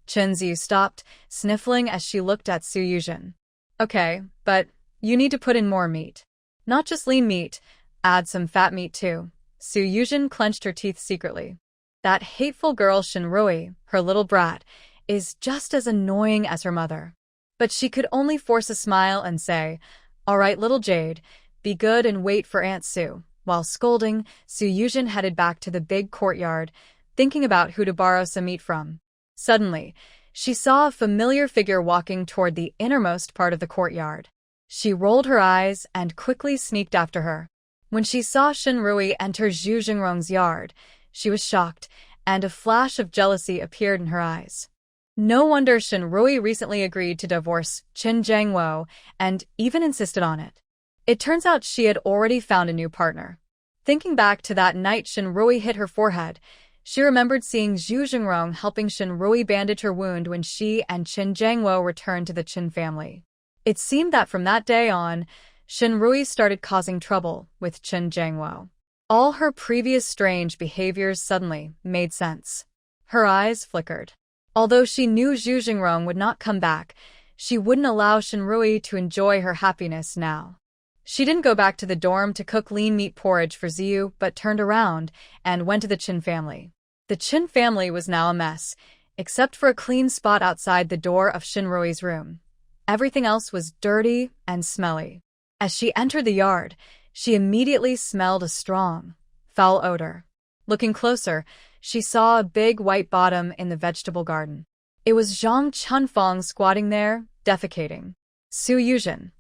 Chunzi stopped, sniffling as she looked at Su Yuzhen. Okay, but you need to put in more meat. Not just lean meat, add some fat meat too. Su Yuzhen clenched her teeth secretly. That hateful girl Shinrui, her little brat, is just as annoying as her mother. But she could only force a smile and say, All right, little Jade, be good and wait for Aunt Su. While scolding, Su Yuzhen headed back to the big courtyard, thinking about who to borrow some meat from. Suddenly, she saw a familiar figure walking toward the innermost part of the courtyard. She rolled her eyes and quickly sneaked after her. When she saw Shinrui enter Zhu Jingrong's yard, she was shocked, and a flash of jealousy appeared in her eyes. No wonder Shinrui recently agreed to divorce Qin Jiangwo and even insisted on it. It turns out she had already found a new partner. Thinking back to that night Shinrui hit her forehead, she remembered seeing Zhu Jingrong helping Shinrui bandage her wound when she and Qin Jiangwo returned to the Qin family. It seemed that from that day on, Shinrui started causing trouble with Qin Jiangwo. All her previous strange behaviors suddenly made sense. Her eyes flickered. Although she knew Zhu Jingrong would not come back, she wouldn't allow Shinrui to enjoy her happiness now. She didn't go back to the dorm to cook lean meat porridge for Ziyu, but turned around and went to the Qin family. The Qin family was now a mess, except for a clean spot outside the door of Shinrui's room. Everything else was dirty and smelly. As she entered the yard, she immediately smelled a strong, foul odor. Looking closer, she saw a big white bottom in the vegetable garden. It was Zhang Chunfang squatting there, defecating. Su Yuzhen.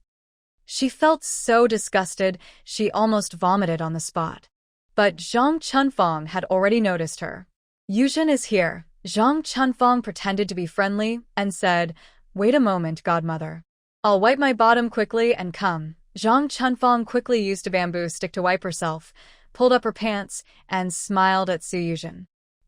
She felt so disgusted, she almost vomited on the spot. But Zhang Chunfang had already noticed her. Yuzhen is here. Zhang Chunfang pretended to be friendly and said, Wait a moment, godmother. I'll wipe my bottom quickly and come. Zhang Chunfang quickly used a bamboo stick to wipe herself, pulled up her pants, and smiled at Su Yuzhen.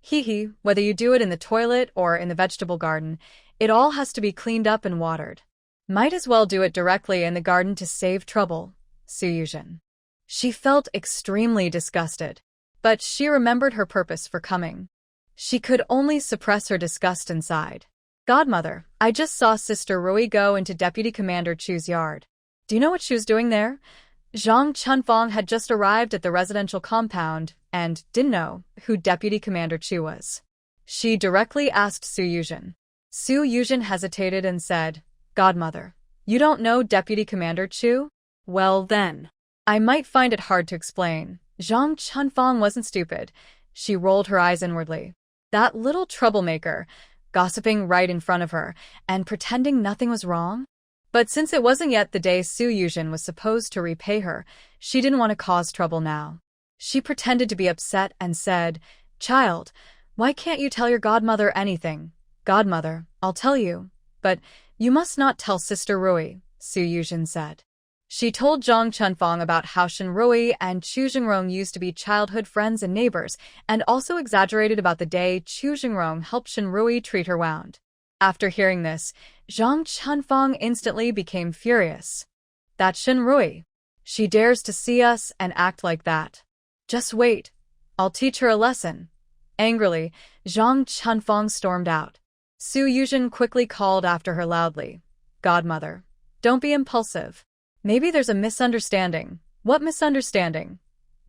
Hee hee, whether you do it in the toilet or in the vegetable garden, it all has to be cleaned up and watered. Might as well do it directly in the garden to save trouble, Suyujin. She felt extremely disgusted, but she remembered her purpose for coming. She could only suppress her disgust inside. Godmother, I just saw Sister Rui go into Deputy Commander Chu's yard. Do you know what she was doing there? Zhang Chunfang had just arrived at the residential compound and didn't know who Deputy Commander Chu was. She directly asked Su Yuzhen. Su Yuzhen hesitated and said, Godmother, you don't know Deputy Commander Chu? Well then, I might find it hard to explain. Zhang Chunfang wasn't stupid. She rolled her eyes inwardly. That little troublemaker, gossiping right in front of her and pretending nothing was wrong? But since it wasn't yet the day Su Yuzhen was supposed to repay her, she didn't want to cause trouble now. She pretended to be upset and said, Child, why can't you tell your godmother anything? Godmother, I'll tell you. But you must not tell Sister Rui, Su Yuzhen said. She told Zhang Chunfang about how Shen Rui and Chu Jingrong used to be childhood friends and neighbors, and also exaggerated about the day Chu Jingrong helped Shen Rui treat her wound. After hearing this, Zhang Chunfang instantly became furious. That's Shen Rui. She dares to see us and act like that. Just wait. I'll teach her a lesson. Angrily, Zhang Chunfang stormed out. Su Yuzhen quickly called after her loudly. Godmother, don't be impulsive. Maybe there's a misunderstanding. What misunderstanding?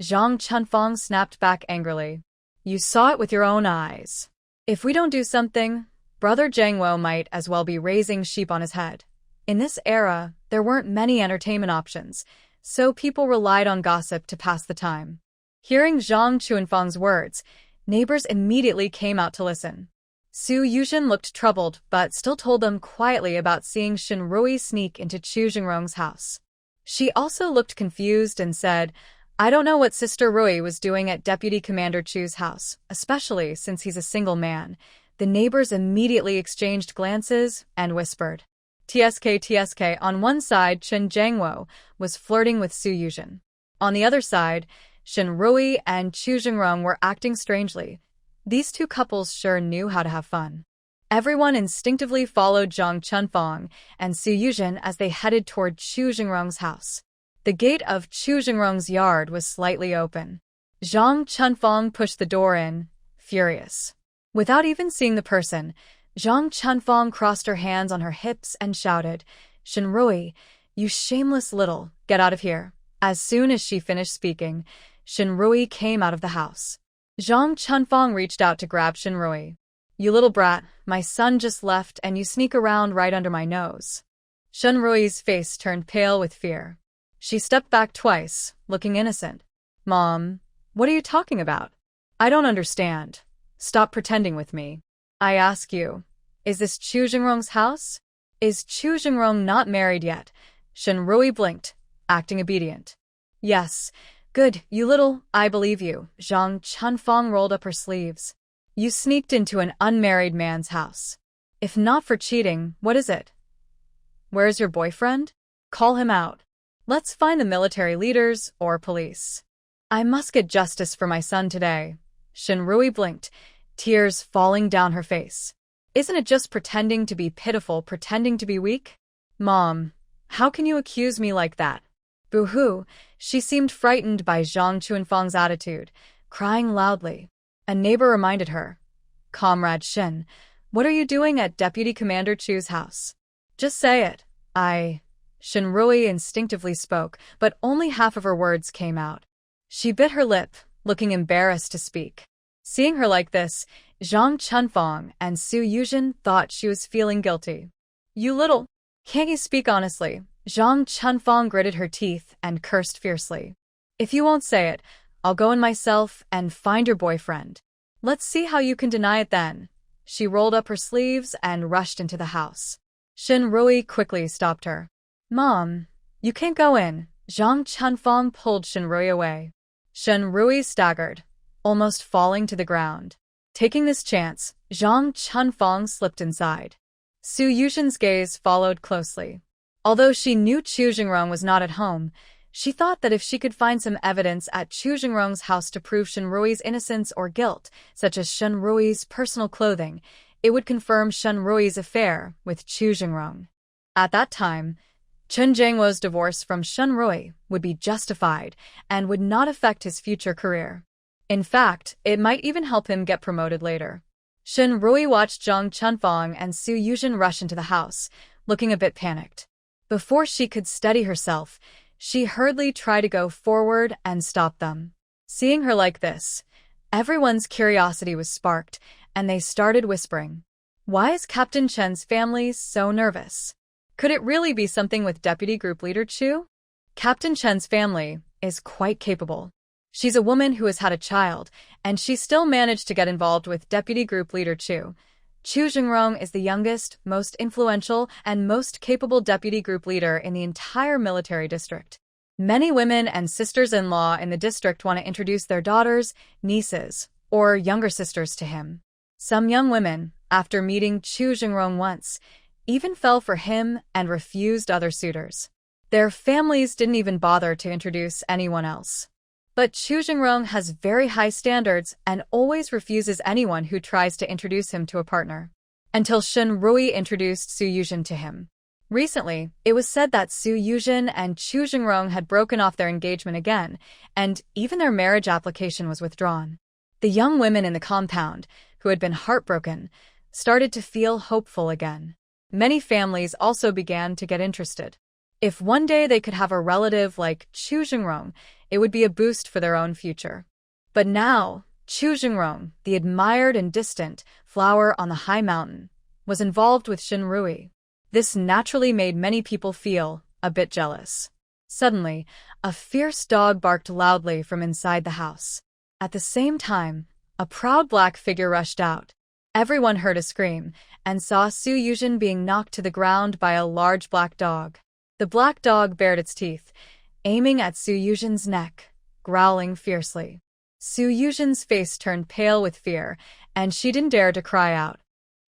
Zhang Chunfang snapped back angrily. You saw it with your own eyes. If we don't do something, Brother Jangwo might as well be raising sheep on his head. In this era, there weren't many entertainment options, so people relied on gossip to pass the time. Hearing Zhang Chunfang's words, neighbors immediately came out to listen. Su Yuzhen looked troubled but still told them quietly about seeing Shen Rui sneak into Chu Jingrong's house. She also looked confused and said, I don't know what Sister Rui was doing at Deputy Commander Chu's house, especially since he's a single man. The neighbors immediately exchanged glances and whispered. TSK. On one side, Chen Jiangwo was flirting with Su Yuzhen. On the other side, Shen Rui and Chu Jingrong were acting strangely. These two couples sure knew how to have fun. Everyone instinctively followed Zhang Chunfang and Su Yuzhen as they headed toward Chu Jingrong's house. The gate of Chu Jingrong's yard was slightly open. Zhang Chunfang pushed the door in, furious. Without even seeing the person, Zhang Chunfang crossed her hands on her hips and shouted, Shen Rui, you shameless little, get out of here. As soon as she finished speaking, Shen Rui came out of the house. Zhang Chunfang reached out to grab Shen Rui. You little brat, my son just left and you sneak around right under my nose. Shen Rui's face turned pale with fear. She stepped back twice, looking innocent. Mom, what are you talking about? I don't understand. Stop pretending with me. I ask you, is this Chu Jingrong's house? Is Chu Jingrong not married yet? Shen Rui blinked, acting obedient. Yes. Good, you little, I believe you. Zhang Chunfang rolled up her sleeves. You sneaked into an unmarried man's house. If not for cheating, what is it? Where's your boyfriend? Call him out. Let's find the military leaders or police. I must get justice for my son today. Shen Rui blinked, tears falling down her face. Isn't it just pretending to be pitiful, pretending to be weak? Mom, how can you accuse me like that? Boo-hoo, she seemed frightened by Zhang Chunfang's attitude, crying loudly. A neighbor reminded her. Comrade Shen, what are you doing at Deputy Commander Chu's house? Just say it. Shen Rui instinctively spoke, but only half of her words came out. She bit her lip, looking embarrassed to speak. Seeing her like this, Zhang Chunfang and Su Yuzhen thought she was feeling guilty. You little, can't you speak honestly? Zhang Chunfang gritted her teeth and cursed fiercely. If you won't say it, I'll go in myself and find your boyfriend. Let's see how you can deny it then. She rolled up her sleeves and rushed into the house. Shen Rui quickly stopped her. Mom, you can't go in. Zhang Chunfang pulled Shen Rui away. Shen Rui staggered, almost falling to the ground. Taking this chance, Zhang Chunfang slipped inside. Su Yuzhen's gaze followed closely. Although she knew Chu Jingrong was not at home, She thought that if she could find some evidence at Chu Jingrong's house to prove Shenrui's innocence or guilt, such as Shenrui's personal clothing, it would confirm Shenrui's affair with Chu Jingrong. At that time, Chen Jiangwo's divorce from Shenrui would be justified and would not affect his future career. In fact, it might even help him get promoted later. Shenrui watched Zhang Chunfang and Su Yuzhen rush into the house, looking a bit panicked. Before she could steady herself, she hurriedly tried to go forward and stop them. Seeing her like this, everyone's curiosity was sparked, and they started whispering. Why is Captain Chen's family so nervous? Could it really be something with Deputy Group Leader Chu? Captain Chen's family is quite capable. She's a woman who has had a child, and she still managed to get involved with Deputy Group Leader Chu. Chu Jingrong is the youngest, most influential, and most capable deputy group leader in the entire military district. Many women and sisters-in-law in the district want to introduce their daughters, nieces, or younger sisters to him. Some young women, after meeting Chu Jingrong once, even fell for him and refused other suitors. Their families didn't even bother to introduce anyone else. But Chu Jingrong has very high standards and always refuses anyone who tries to introduce him to a partner. Until Shenrui introduced Su Yuzhen to him. Recently, it was said that Su Yuzhen and Chu Jingrong had broken off their engagement again, and even their marriage application was withdrawn. The young women in the compound, who had been heartbroken, started to feel hopeful again. Many families also began to get interested. If one day they could have a relative like Chu Jingrong, it would be a boost for their own future. But now, Chu Jingrong, the admired and distant flower on the high mountain, was involved with Shenrui. This naturally made many people feel a bit jealous. Suddenly, a fierce dog barked loudly from inside the house. At the same time, a proud black figure rushed out. Everyone heard a scream and saw Su Yuzhen being knocked to the ground by a large black dog. The black dog bared its teeth, aiming at Su Yuzhen's neck, growling fiercely. Su Yuzhen's face turned pale with fear, and she didn't dare to cry out.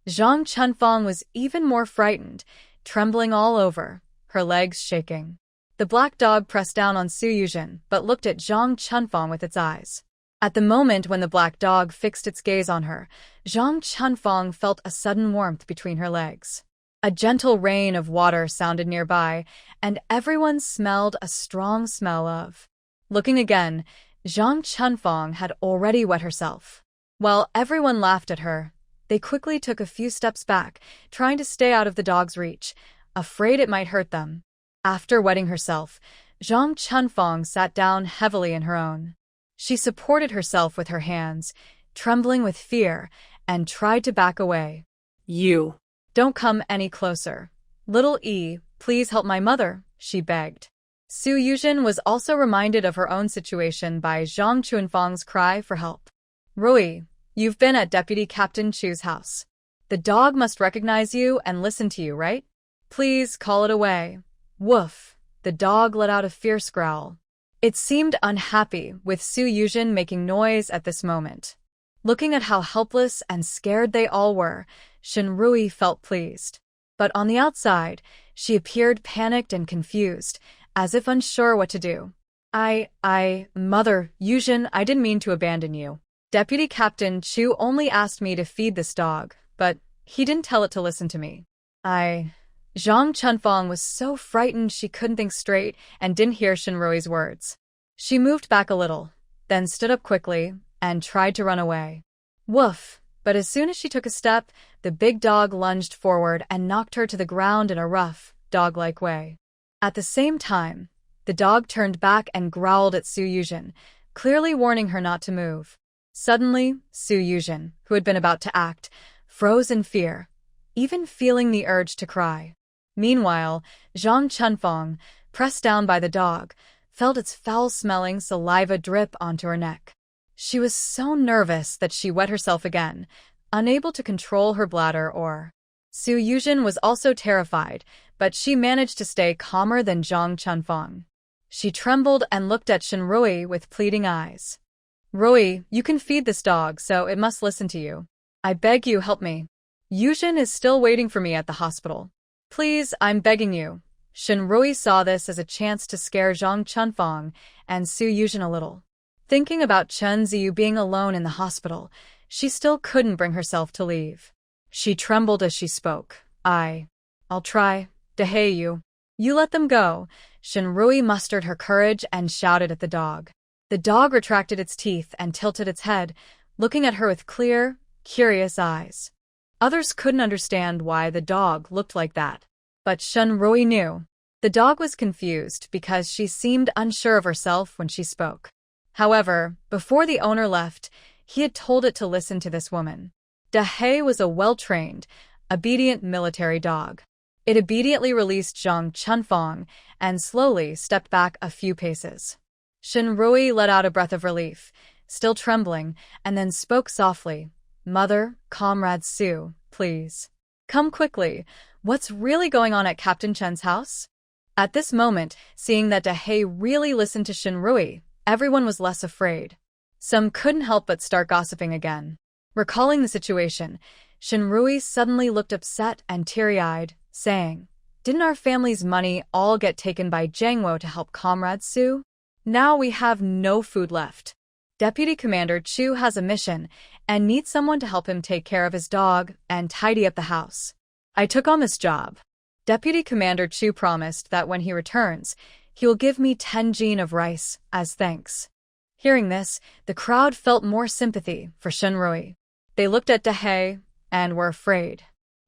Zhang Chunfang was even more frightened, trembling all over, her legs shaking. The black dog pressed down on Su Yuzhen, but looked at Zhang Chunfang with its eyes. At the moment when the black dog fixed its gaze on her, Zhang Chunfang felt a sudden warmth between her legs. A gentle rain of water sounded nearby, and everyone smelled a strong smell of. Looking again, Zhang Chunfang had already wet herself. While everyone laughed at her, they quickly took a few steps back, trying to stay out of the dog's reach, afraid it might hurt them. After wetting herself, Zhang Chunfang sat down heavily in her own. She supported herself with her hands, trembling with fear, and tried to back away. You. Don't come any closer. Little E, please help my mother, she begged. Su Yuzhen was also reminded of her own situation by Zhang Chunfang's cry for help. Rui, you've been at Deputy Captain Chu's house. The dog must recognize you and listen to you, right? Please call it away. Woof. The dog let out a fierce growl. It seemed unhappy with Su Yuzhen making noise at this moment. Looking at how helpless and scared they all were, Shenrui felt pleased. But on the outside, she appeared panicked and confused, as if unsure what to do. Mother, Yuzhen, I didn't mean to abandon you. Deputy Captain Chu only asked me to feed this dog, but he didn't tell it to listen to me. Zhang Chunfang was so frightened she couldn't think straight and didn't hear Shenrui's words. She moved back a little, then stood up quickly and tried to run away. Woof! But as soon as she took a step, the big dog lunged forward and knocked her to the ground in a rough, dog-like way. At the same time, the dog turned back and growled at Su Yuzhen, clearly warning her not to move. Suddenly, Su Yuzhen, who had been about to act, froze in fear, even feeling the urge to cry. Meanwhile, Zhang Chunfang, pressed down by the dog, felt its foul-smelling saliva drip onto her neck. She was so nervous that she wet herself again, unable to control her bladder or. Su Yuzhen was also terrified, but she managed to stay calmer than Zhang Chunfang. She trembled and looked at Shenrui with pleading eyes. Rui, you can feed this dog, so it must listen to you. I beg you, help me. Yuzhen is still waiting for me at the hospital. Please, I'm begging you. Shinrui saw this as a chance to scare Zhang Chunfang and Su Yuzhen a little. Thinking about Chunzi being alone in the hospital, she still couldn't bring herself to leave. She trembled as she spoke. I'll try. Dehei you. You let them go. Shinrui mustered her courage and shouted at the dog. The dog retracted its teeth and tilted its head, looking at her with clear, curious eyes. Others couldn't understand why the dog looked like that. But Shinrui knew. The dog was confused because she seemed unsure of herself when she spoke. However, before the owner left, he had told it to listen to this woman. Dehei was a well-trained, obedient military dog. It obediently released Zhang Chunfang and slowly stepped back a few paces. Shinrui let out a breath of relief, still trembling, and then spoke softly. Mother, Comrade Su, please. Come quickly. What's really going on at Captain Chen's house? At this moment, seeing that Dehei really listened to Shinrui, everyone was less afraid. Some couldn't help but start gossiping again. Recalling the situation, Shinrui suddenly looked upset and teary-eyed, saying, Didn't our family's money all get taken by Jangwo to help Comrade Su? Now we have no food left. Deputy Commander Chu has a mission and needs someone to help him take care of his dog and tidy up the house. I took on this job. Deputy Commander Chu promised that when he returns, he will give me 10 jin of rice as thanks. Hearing this, the crowd felt more sympathy for Shinrui. They looked at Dehei and were afraid.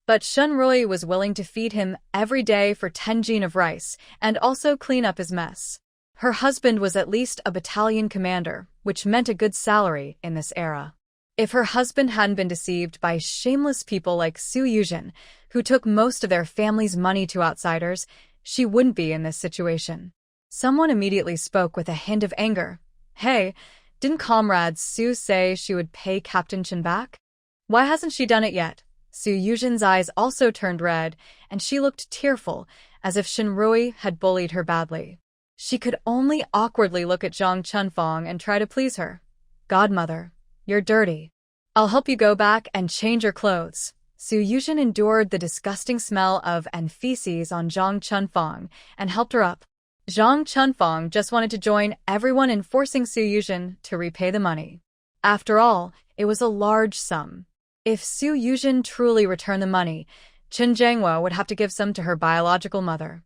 But Shinrui was willing to feed him every day for 10 jin of rice and also clean up his mess. Her husband was at least a battalion commander, which meant a good salary in this era. If her husband hadn't been deceived by shameless people like Su Yuzhen, who took most of their family's money to outsiders, she wouldn't be in this situation. Someone immediately spoke with a hint of anger. Hey, didn't Comrade Su say she would pay Captain Chen back? Why hasn't she done it yet? Su Yuzhen's eyes also turned red, and she looked tearful, as if Shinrui had bullied her badly. She could only awkwardly look at Zhang Chunfang and try to please her. Godmother, you're dirty. I'll help you go back and change your clothes. Su Yuzhen endured the disgusting smell of and feces on Zhang Chunfang and helped her up. Zhang Chunfang just wanted to join everyone in forcing Su Yuzhen to repay the money. After all, it was a large sum. If Su Yuzhen truly returned the money, Chen Jiangwo would have to give some to her biological mother.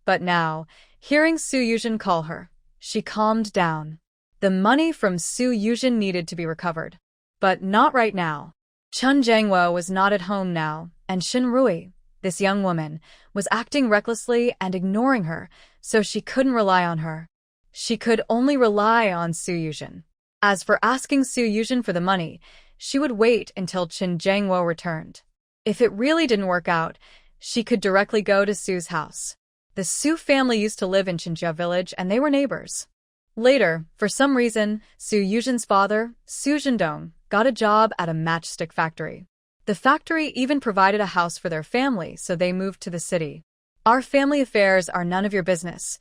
But now, hearing Su Yuzhen call her, she calmed down. The money from Su Yuzhen needed to be recovered. But not right now. Chen Jiangwo was not at home now, and Shinrui, this young woman, was acting recklessly and ignoring her, so she couldn't rely on her. She could only rely on Su Yuzhen. As for asking Su Yuzhen for the money, she would wait until Chen Jiangwo returned. If it really didn't work out, she could directly go to Su's house. The Su family used to live in Chinjia village and they were neighbors. Later, for some reason, Su Yuzhen's father, Su Zhendong, got a job at a matchstick factory. The factory even provided a house for their family, so they moved to the city. Our family affairs are none of your business.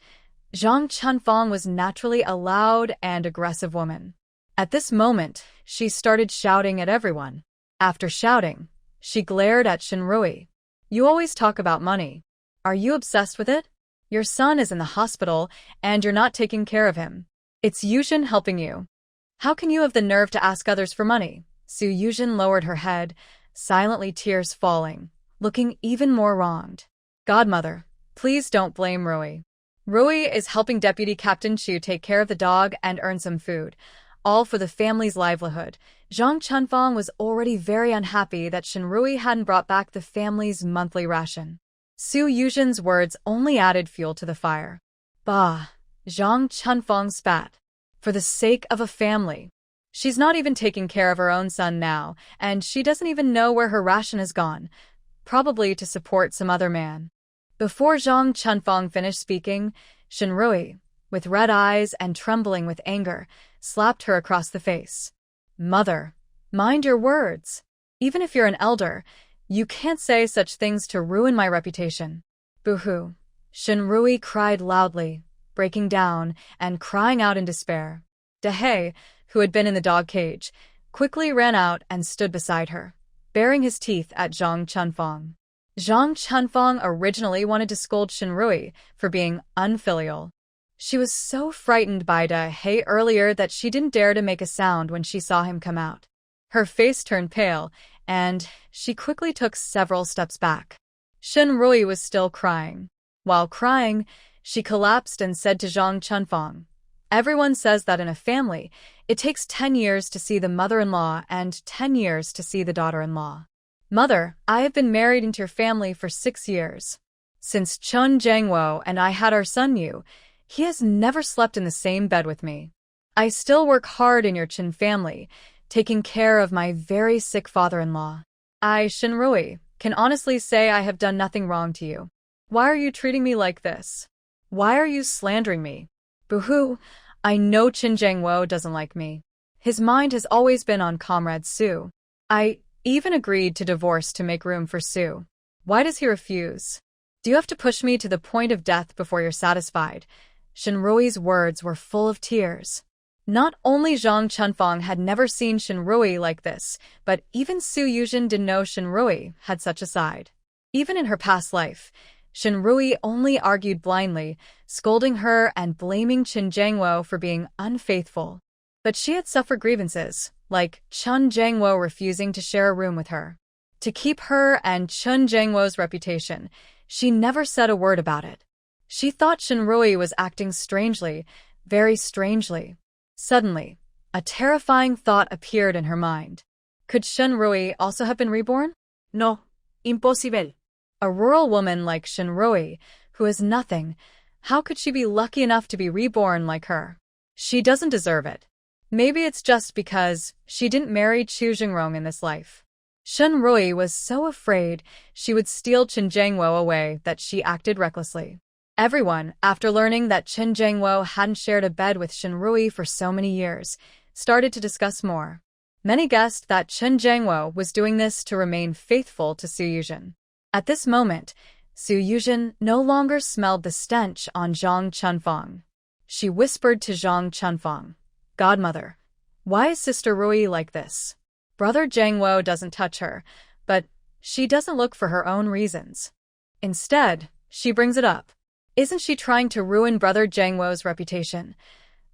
Zhang Chunfang was naturally a loud and aggressive woman. At this moment, she started shouting at everyone. After shouting, she glared at Shinrui. You always talk about money. Are you obsessed with it? Your son is in the hospital, and you're not taking care of him. It's Yuzhen helping you. How can you have the nerve to ask others for money? Su Yuzhen lowered her head, silently tears falling, looking even more wronged. Godmother, please don't blame Rui. Rui is helping Deputy Captain Chu take care of the dog and earn some food, all for the family's livelihood. Zhang Chunfang was already very unhappy that Shinrui hadn't brought back the family's monthly ration. Su Yuzhen's words only added fuel to the fire. Bah! Zhang Chunfang spat. For the sake of a family. She's not even taking care of her own son now, and she doesn't even know where her ration has gone. Probably to support some other man. Before Zhang Chunfang finished speaking, Shinrui, with red eyes and trembling with anger, slapped her across the face. Mother, mind your words. Even if you're an elder, you can't say such things to ruin my reputation. Boo-hoo. Shinrui cried loudly, breaking down and crying out in despair. Dehei, who had been in the dog cage, quickly ran out and stood beside her, baring his teeth at Zhang Chunfang. Zhang Chunfang originally wanted to scold Shinrui for being unfilial. She was so frightened by Da Hei earlier that she didn't dare to make a sound when she saw him come out. Her face turned pale, and she quickly took several steps back. Shinrui was still crying. While crying, she collapsed and said to Zhang Chunfang, "Everyone says that in a family, it takes 10 years to see the mother-in-law and 10 years to see the daughter-in-law. Mother, I have been married into your family for 6 years. Since Chun Jangwo and I had our son Yu, he has never slept in the same bed with me. I still work hard in your Chun family, taking care of my very sick father-in-law. I, Shinrui, can honestly say I have done nothing wrong to you. Why are you treating me like this? Why are you slandering me? Boo-hoo, I know Chun Jangwo doesn't like me. His mind has always been on Comrade Su. I even agreed to divorce to make room for Su. Why does he refuse? Do you have to push me to the point of death before you're satisfied?" Shinrui's words were full of tears. Not only Zhang Chunfang had never seen Shinrui like this, but even Su Yuzhen didn't know Shinrui had such a side. Even in her past life, Shinrui only argued blindly, scolding her and blaming Chun Jangwo for being unfaithful. But she had suffered grievances, like Chun Jangwo refusing to share a room with her. To keep her and Chun Jangwo's reputation, she never said a word about it. She thought Shinrui was acting strangely, very strangely. Suddenly, a terrifying thought appeared in her mind. Could Shinrui also have been reborn? No, imposible. A rural woman like Shinrui, who is nothing, how could she be lucky enough to be reborn like her? She doesn't deserve it. Maybe it's just because she didn't marry Chu Jingrong in this life. Shinrui was so afraid she would steal Chun Jangwo away that she acted recklessly. Everyone, after learning that Chun Jangwo hadn't shared a bed with Shinrui for so many years, started to discuss more. Many guessed that Chun Jangwo was doing this to remain faithful to Su Yuzhen. At this moment, Su Yuzhen no longer smelled the stench on Zhang Chunfang. She whispered to Zhang Chunfang, "Godmother, why is Sister Rui like this? Brother Jangwo doesn't touch her, but she doesn't look for her own reasons. Instead, she brings it up. Isn't she trying to ruin Brother Jangwo's reputation?"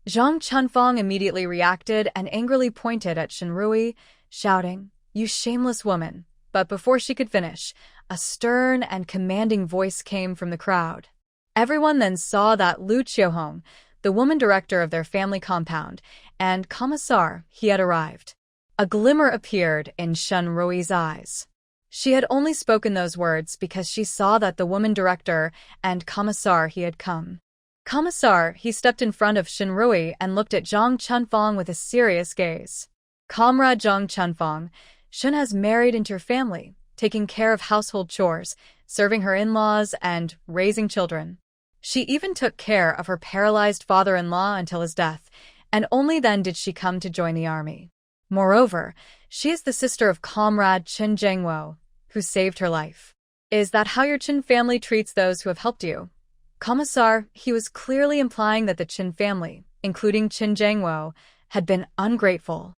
Zhang Chunfang immediately reacted and angrily pointed at Shinrui, shouting, "You shameless woman!" But before she could finish, a stern and commanding voice came from the crowd. Everyone then saw that Lu Qiuhong, the woman director of their family compound, and Commissar, he had arrived. A glimmer appeared in Shinrui's eyes. She had only spoken those words because she saw that the woman director and Commissar he had come. Commissar, he stepped in front of Shinrui and looked at Zhang Chunfang with a serious gaze. "Comrade Zhang Chunfang, Shun has married into your family, taking care of household chores, serving her in-laws, and raising children. She even took care of her paralyzed father-in-law until his death, and only then did she come to join the army. Moreover, she is the sister of Comrade Chun Jangwo, who saved her life. Is that how your Chun family treats those who have helped you?" Commissar, he was clearly implying that the Chun family, including Chun Jangwo, had been ungrateful.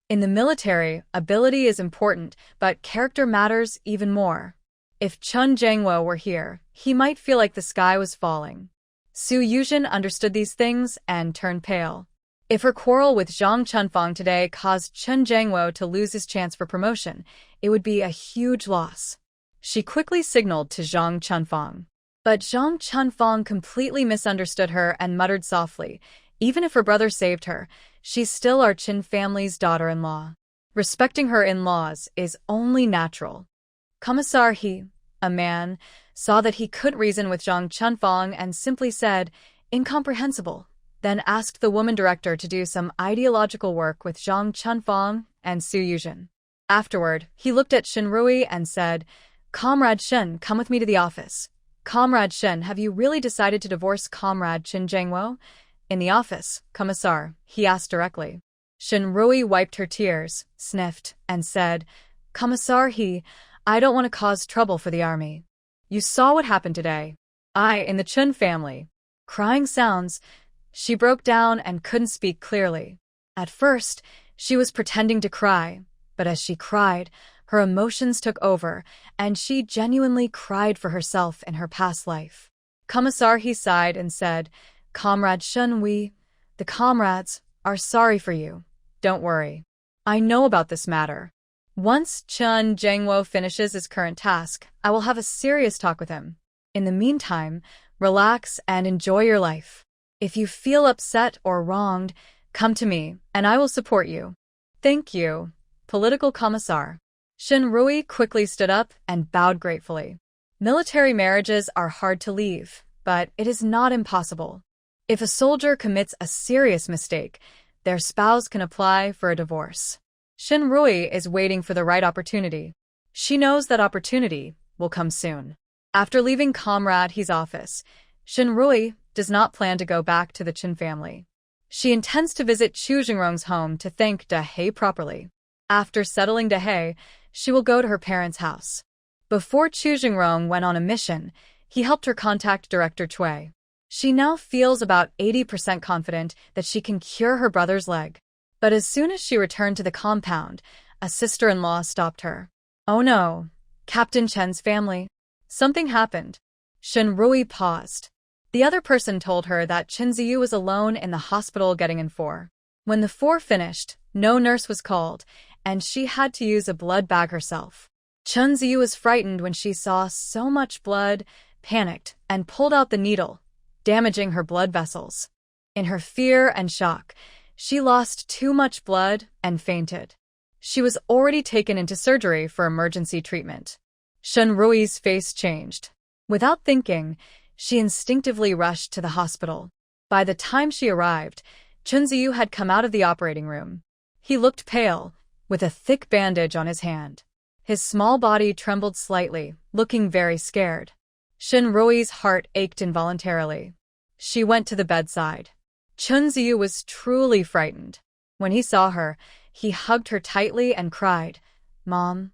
In the military, ability is important, but character matters even more. If Chun Jangwo were here, he might feel like the sky was falling. Su Yuzhen understood these things and turned pale. If her quarrel with Zhang Chunfang today caused Chun Jangwo to lose his chance for promotion, it would be a huge loss. She quickly signaled to Zhang Chunfang. But Zhang Chunfang completely misunderstood her and muttered softly, "Even if her brother saved her, she's still our Chun family's daughter-in-law. Respecting her in-laws is only natural." Commissar He, a man, saw that he couldn't reason with Zhang Chunfang and simply said, "Incomprehensible," then asked the woman director to do some ideological work with Zhang Chunfang and Su Yuzhen. Afterward, he looked at Shinrui and said, "Comrade Shen, come with me to the office." "Comrade Shen, have you really decided to divorce Comrade Chun Jangwo?" "In the office, Commissar," he asked directly. Shinrui wiped her tears, sniffed, and said, "Commissar He, I don't want to cause trouble for the army. You saw what happened today. In the Chun family." Crying sounds. She broke down and couldn't speak clearly. At first, she was pretending to cry, but as she cried, Her emotions took over, and she genuinely cried for herself in her past life. Commissar, he sighed and said, Comrade Shun, the comrades, are sorry for you. Don't worry. I know about this matter. Once Chun Jangwo finishes his current task, I will have a serious talk with him. In the meantime, relax and enjoy your life. If you feel upset or wronged, come to me, and I will support you. Thank you, Political Commissar. Shinrui quickly stood up and bowed gratefully. Military marriages are hard to leave, but it is not impossible. If a soldier commits a serious mistake, their spouse can apply for a divorce. Shinrui is waiting for the right opportunity. She knows that opportunity will come soon. After leaving Comrade He's office, Shinrui does not plan to go back to the Chin family. She intends to visit Chu Jingrong's home to thank Da Hei properly. After settling Da Hei, she will go to her parents' house. Before Chu Jingrong went on a mission, he helped her contact Director Cui. She now feels about 80% confident that she can cure her brother's leg. But as soon as she returned to the compound, a sister-in-law stopped her. Oh no, Captain Chen's family. Something happened. Shinrui paused. The other person told her that Chunzi was alone in the hospital getting in for. When the four finished, no nurse was called, and she had to use a blood bag herself. Chunzi was frightened when she saw so much blood, panicked, and pulled out the needle, damaging her blood vessels. In her fear and shock, she lost too much blood and fainted. She was already taken into surgery for emergency treatment. Shinrui's face changed. Without thinking, she instinctively rushed to the hospital. By the time she arrived, Chunzi had come out of the operating room. He looked pale, with a thick bandage on his hand. His small body trembled slightly, looking very scared. Shinrui's heart ached involuntarily. She went to the bedside. Chunzi was truly frightened. When he saw her, he hugged her tightly and cried, Mom,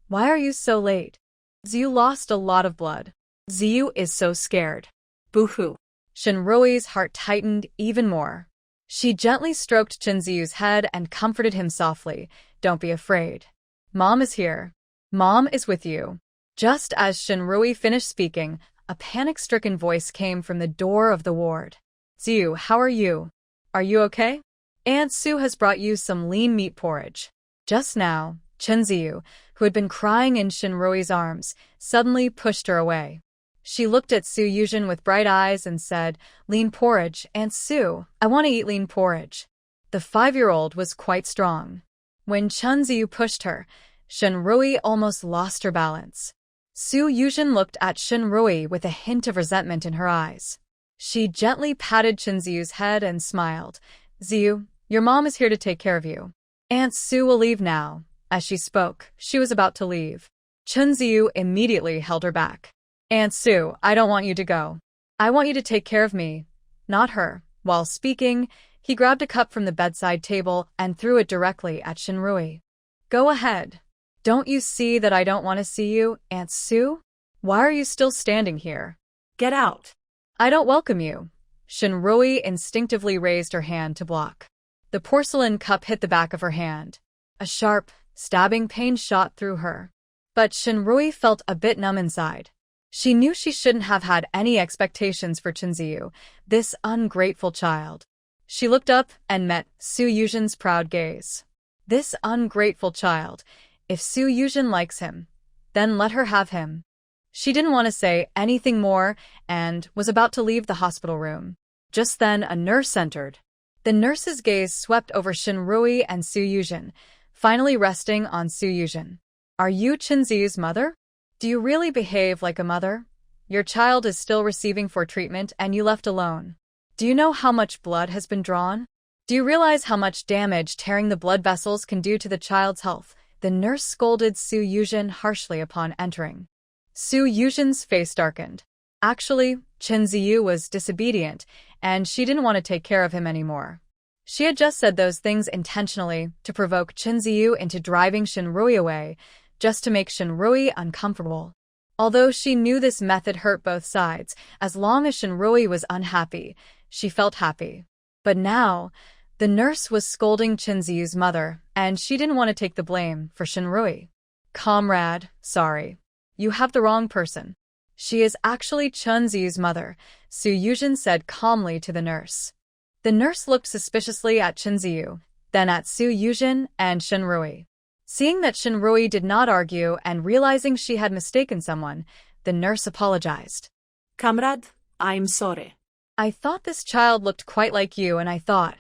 why are you so late? Ziyu lost a lot of blood. Ziyu is so scared. Boo-hoo. Shinrui's heart tightened even more. She gently stroked Chunzi's head and comforted him softly. Don't be afraid. Mom is here. Mom is with you. Just as Shinrui finished speaking, a panic-stricken voice came from the door of the ward. Ziyu, how are you? Are you okay? Aunt Sue has brought you some lean meat porridge. Just now, Chunzi, who had been crying in Shinrui's arms, suddenly pushed her away. She looked at Su Yuzhen with bright eyes and said, Lean porridge, Aunt Sue, I want to eat lean porridge. The 5-year-old was quite strong. When Chunzi pushed her, Shinrui almost lost her balance. Su Yuzhen looked at Shinrui with a hint of resentment in her eyes. She gently patted Chunzi's head and smiled. Ziyu, your mom is here to take care of you. Aunt Sue will leave now. As she spoke, she was about to leave. Chunzi immediately held her back. Aunt Sue, I don't want you to go. I want you to take care of me, not her. While speaking, he grabbed a cup from the bedside table and threw it directly at Shinrui. Go ahead. Don't you see that I don't want to see you, Aunt Sue? Why are you still standing here? Get out. I don't welcome you. Shinrui instinctively raised her hand to block. The porcelain cup hit the back of her hand. A sharp, stabbing pain shot through her. But Shinrui felt a bit numb inside. She knew she shouldn't have had any expectations for Chunzi, this ungrateful child. She looked up and met Su Yuzhen's proud gaze. This ungrateful child. If Su Yuzhen likes him, then let her have him. She didn't want to say anything more and was about to leave the hospital room. Just then a nurse entered. The nurse's gaze swept over Shinrui and Su Yuzhen, finally resting on Su Yuzhen. Are you Chunzi's mother? Do you really behave like a mother? Your child is still receiving for treatment and you left alone. Do you know how much blood has been drawn? Do you realize how much damage tearing the blood vessels can do to the child's health? The nurse scolded Su Yuzhen harshly upon entering. Su Yuzhen's face darkened. Actually, Chunzi was disobedient, and she didn't want to take care of him anymore. She had just said those things intentionally to provoke Chunzi into driving Shinrui away, just to make Shinrui uncomfortable. Although she knew this method hurt both sides, as long as Shinrui was unhappy, she felt happy. But now, the nurse was scolding Chunzi's mother, and she didn't want to take the blame for Shinrui. Comrade, sorry. You have the wrong person. She is actually Chunzi's mother, Su Yuzhen said calmly to the nurse. The nurse looked suspiciously at Chunzi, then at Su Yuzhen and Shenrui. Seeing that Shenrui did not argue and realizing she had mistaken someone, the nurse apologized. Comrade, I'm sorry. I thought this child looked quite like you, and I thought.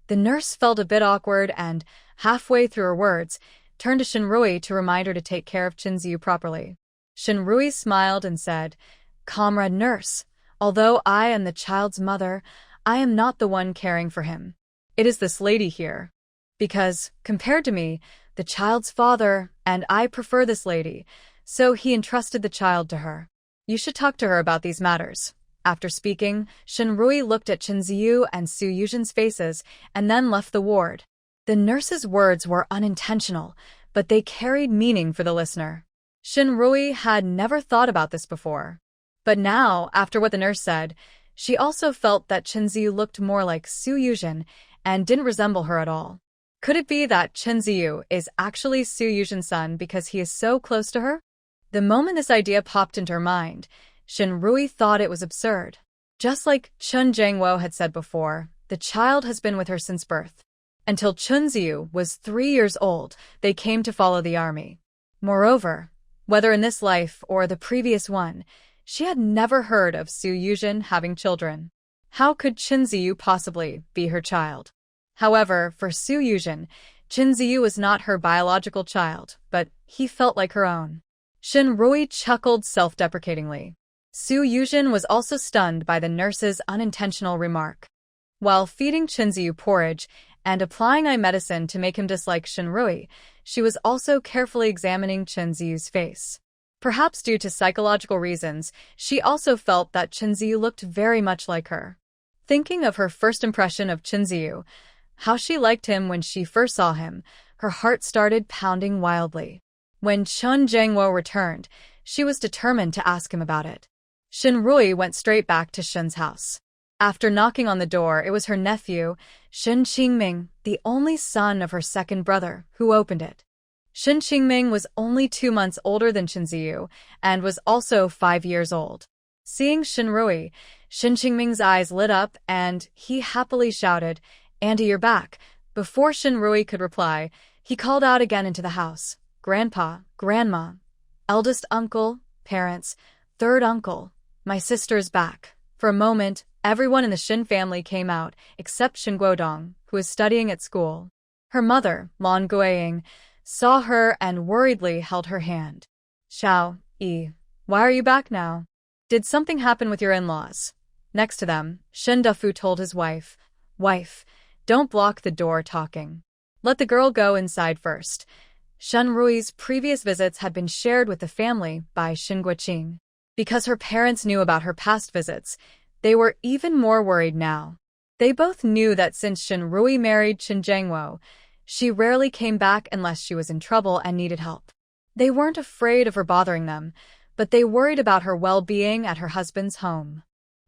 The nurse felt a bit awkward and, halfway through her words, turned to Shenrui to remind her to take care of Chunzi properly. Shenrui smiled and said, Comrade nurse, although I am the child's mother, I am not the one caring for him. It is this lady here. Because, compared to me, the child's father and I prefer this lady, so he entrusted the child to her. You should talk to her about these matters. After speaking, Shenrui looked at Chunzi and Su Yuzhen's faces and then left the ward. The nurse's words were unintentional, but they carried meaning for the listener. Shenrui had never thought about this before. But now, after what the nurse said, she also felt that Chunzi looked more like Su Yuzhen and didn't resemble her at all. Could it be that Chunzi is actually Su Yuzhen's son because he is so close to her? The moment this idea popped into her mind, Shenrui thought it was absurd. Just like Chun Jangwo had said before, the child has been with her since birth. Until Chunzi was 3 years old, they came to follow the army. Moreover, whether in this life or the previous one, she had never heard of Su Yuzhen having children. How could Chunzi possibly be her child? However, for Su Yuzhen, Chunzi was not her biological child, but he felt like her own. Shenrui chuckled self-deprecatingly. Su Yuzhen was also stunned by the nurse's unintentional remark. While feeding Chunzi porridge and applying eye medicine to make him dislike Shenrui, she was also carefully examining Chunzi's face. Perhaps due to psychological reasons, she also felt that Chunzi looked very much like her. Thinking of her first impression of Chunzi, how she liked him when she first saw him, her heart started pounding wildly. When Chun Jangwo returned, she was determined to ask him about it. Shenrui went straight back to Shun's house. After knocking on the door, it was her nephew, Shun Qingming, the only son of her second brother, who opened it. Shun Qingming was only 2 months older than Chunzi and was also 5 years old. Seeing Shenrui, Shun Qingming's eyes lit up and he happily shouted, "Auntie, you're back." Before Shenrui could reply, he called out again into the house, "Grandpa, Grandma, eldest uncle, parents, third uncle, my sister's back." For a moment, everyone in the Shin family came out, except Shin Guodong, who was studying at school. Her mother, Lan Guiying, saw her and worriedly held her hand. "Xiao Yi, why are you back now? Did something happen with your in-laws?" Next to them, Shin Dufu told his wife, "Wife, don't block the door talking. Let the girl go inside first." Shenrui's previous visits had been shared with the family by Shin Guoqing. Because her parents knew about her past visits, they were even more worried now. They both knew that since Shenrui married Chun Jangwo, she rarely came back unless she was in trouble and needed help. They weren't afraid of her bothering them, but they worried about her well-being at her husband's home.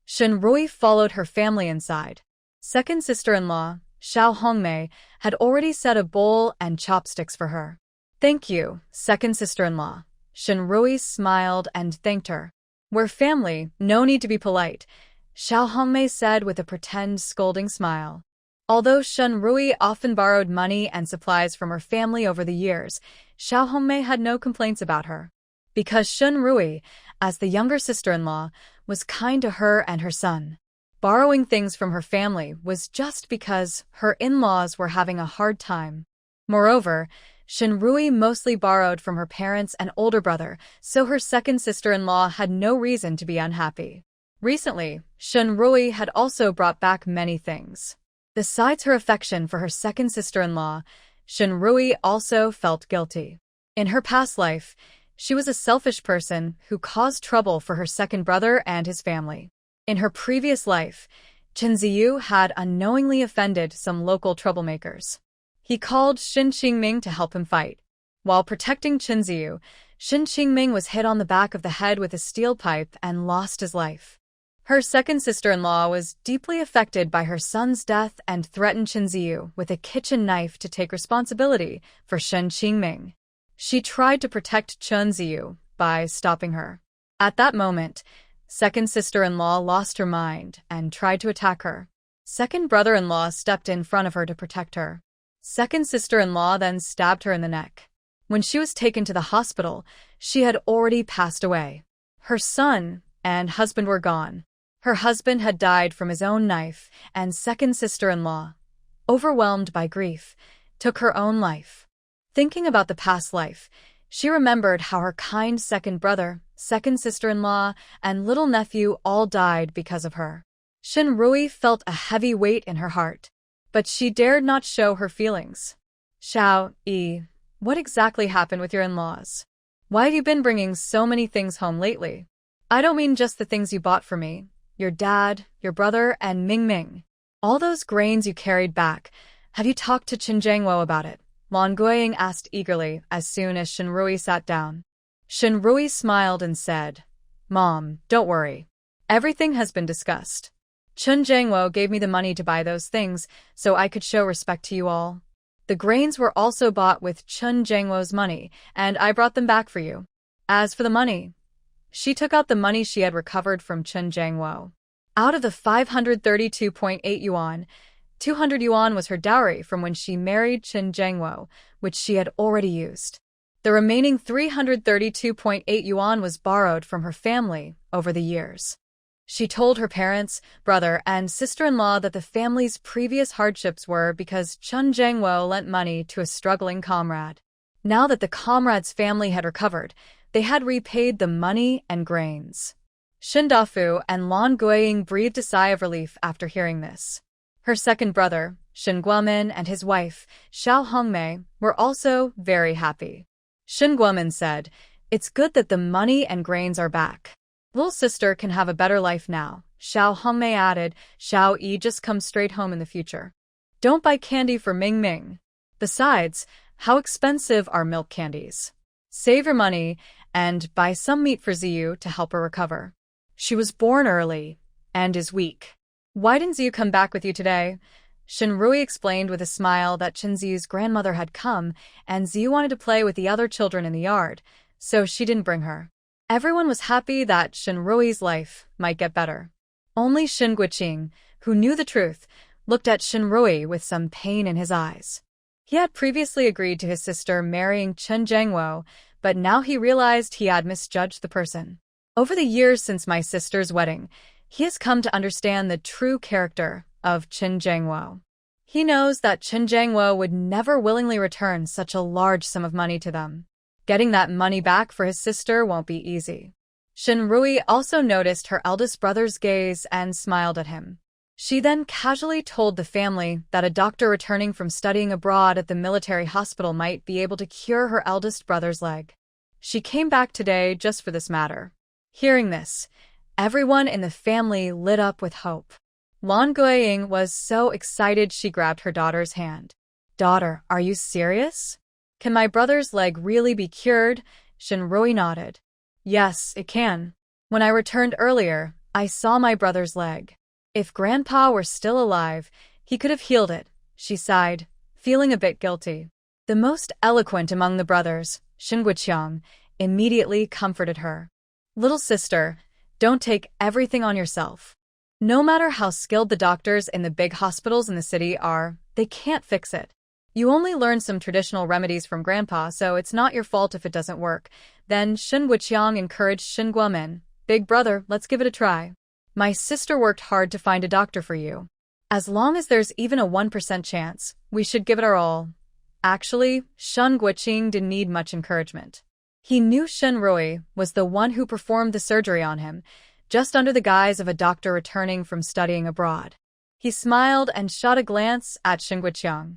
Shenrui followed her family inside. Second sister-in-law, Xiao Hongmei, had already set a bowl and chopsticks for her. "Thank you, second sister-in-law." Shenrui smiled and thanked her. "We're family, no need to be polite," Xiao Hongmei said with a pretend scolding smile. Although Shenrui often borrowed money and supplies from her family over the years, Xiao Hongmei had no complaints about her. Because Shenrui, as the younger sister-in-law, was kind to her and her son. Borrowing things from her family was just because her in-laws were having a hard time. Moreover, Shenrui mostly borrowed from her parents and older brother, so her second sister-in-law had no reason to be unhappy. Recently, Shenrui had also brought back many things. Besides her affection for her second sister-in-law, Shenrui also felt guilty. In her past life, she was a selfish person who caused trouble for her second brother and his family. In her previous life, Chunzi had unknowingly offended some local troublemakers. He called Shin Qingming to help him fight. While protecting Chunzi, Shin Qingming was hit on the back of the head with a steel pipe and lost his life. Her second sister-in-law was deeply affected by her son's death and threatened Chunzi with a kitchen knife to take responsibility for Shin Qingming. She tried to protect Chunzi by stopping her. At that moment, second sister-in-law lost her mind and tried to attack her. Second brother-in-law stepped in front of her to protect her. Second sister-in-law then stabbed her in the neck. When she was taken to the hospital, she had already passed away. Her son and husband were gone. Her husband had died from his own knife, and second sister-in-law, overwhelmed by grief, took her own life. Thinking about the past life, she remembered how her kind second brother, second sister-in-law, and little nephew all died because of her. Shinrui felt a heavy weight in her heart, but she dared not show her feelings. Xiao-yi, what exactly happened with your in-laws? Why have you been bringing so many things home lately? I don't mean just the things you bought for me. Your dad, your brother, and Ming. All those grains you carried back. Have you talked to Qinjiangwo about it? Lan Guiying asked eagerly as soon as Shinrui sat down. Shinrui smiled and said, Mom, don't worry. Everything has been discussed. Qinjiangwo gave me the money to buy those things so I could show respect to you all. The grains were also bought with Qinjiangwo's money, and I brought them back for you. As for the money, she took out the money she had recovered from Qinjiangwo. Out of the 532.8 yuan, 200 yuan was her dowry from when she married Qinjiangwo, which she had already used. The remaining 332.8 yuan was borrowed from her family over the years. She told her parents, brother, and sister-in-law that the family's previous hardships were because Qinjiangwo lent money to a struggling comrade. Now that the comrade's family had recovered, they had repaid the money and grains. Shindafu and Lan Guiying breathed a sigh of relief after hearing this. Her second brother, Shin Guomin, and his wife, Xiao Hongmei, were also very happy. Shin Guomin said, It's good that the money and grains are back. Little sister can have a better life now. Xiao Hongmei added, Xiao-yi just come straight home in the future. Don't buy candy for Ming. Besides, how expensive are milk candies? Save your money and buy some meat for Ziyu to help her recover. She was born early and is weak. Why didn't Ziyu come back with you today? Shinrui explained with a smile that Chunzi's grandmother had come and Ziyu wanted to play with the other children in the yard, so she didn't bring her. Everyone was happy that Shinrui's life might get better. Only Shin Guiqing, who knew the truth, looked at Shinrui with some pain in his eyes. He had previously agreed to his sister marrying Qinjiangwo, but now he realized he had misjudged the person. Over the years since my sister's wedding, he has come to understand the true character of Qinjiangwo. He knows that Qinjiangwo would never willingly return such a large sum of money to them. Getting that money back for his sister won't be easy. Shinrui also noticed her eldest brother's gaze and smiled at him. She then casually told the family that a doctor returning from studying abroad at the military hospital might be able to cure her eldest brother's leg. She came back today just for this matter. Hearing this, everyone in the family lit up with hope. Lan Guiying was so excited she grabbed her daughter's hand. Daughter, are you serious? Can my brother's leg really be cured? Shinrui nodded. Yes, it can. When I returned earlier, I saw my brother's leg. If Grandpa were still alive, he could have healed it, she sighed, feeling a bit guilty. The most eloquent among the brothers, Shin Guiqiang, immediately comforted her. Little sister, don't take everything on yourself. No matter how skilled the doctors in the big hospitals in the city are, they can't fix it. You only learned some traditional remedies from Grandpa, so it's not your fault if it doesn't work. Then Shin Guiqiang encouraged Shin Guomin, Big brother, let's give it a try. My sister worked hard to find a doctor for you. As long as there's even a 1% chance, we should give it our all. Actually, Shin Guiqiang didn't need much encouragement. He knew Shinrui was the one who performed the surgery on him, just under the guise of a doctor returning from studying abroad. He smiled and shot a glance at Shin Guiqiang.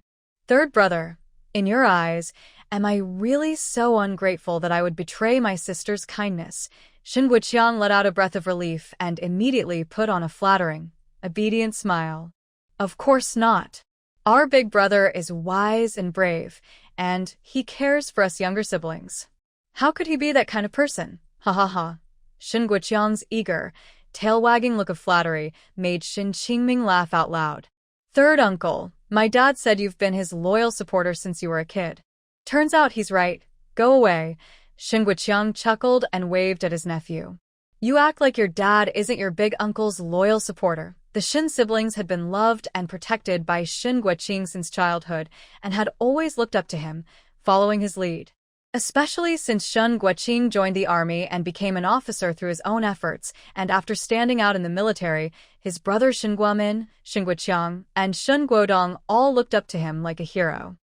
Third brother, in your eyes, am I really so ungrateful that I would betray my sister's kindness? Shin Guiqiang let out a breath of relief and immediately put on a flattering, obedient smile. Of course not. Our big brother is wise and brave, and he cares for us younger siblings. How could he be that kind of person? Ha ha ha. Shin Guiqiang's eager, tail-wagging look of flattery made Shin Qingming laugh out loud. Third uncle, my dad said you've been his loyal supporter since you were a kid. Turns out he's right. Go away. Shin Guoqiang chuckled and waved at his nephew. You act like your dad isn't your big uncle's loyal supporter. The Shin siblings had been loved and protected by Shin Guoqiang since childhood and had always looked up to him, following his lead. Especially since Shin Guoqiang joined the army and became an officer through his own efforts, and after standing out in the military, his brother Shin Guomin, Shin Guoqiang, and Shin Guodong all looked up to him like a hero.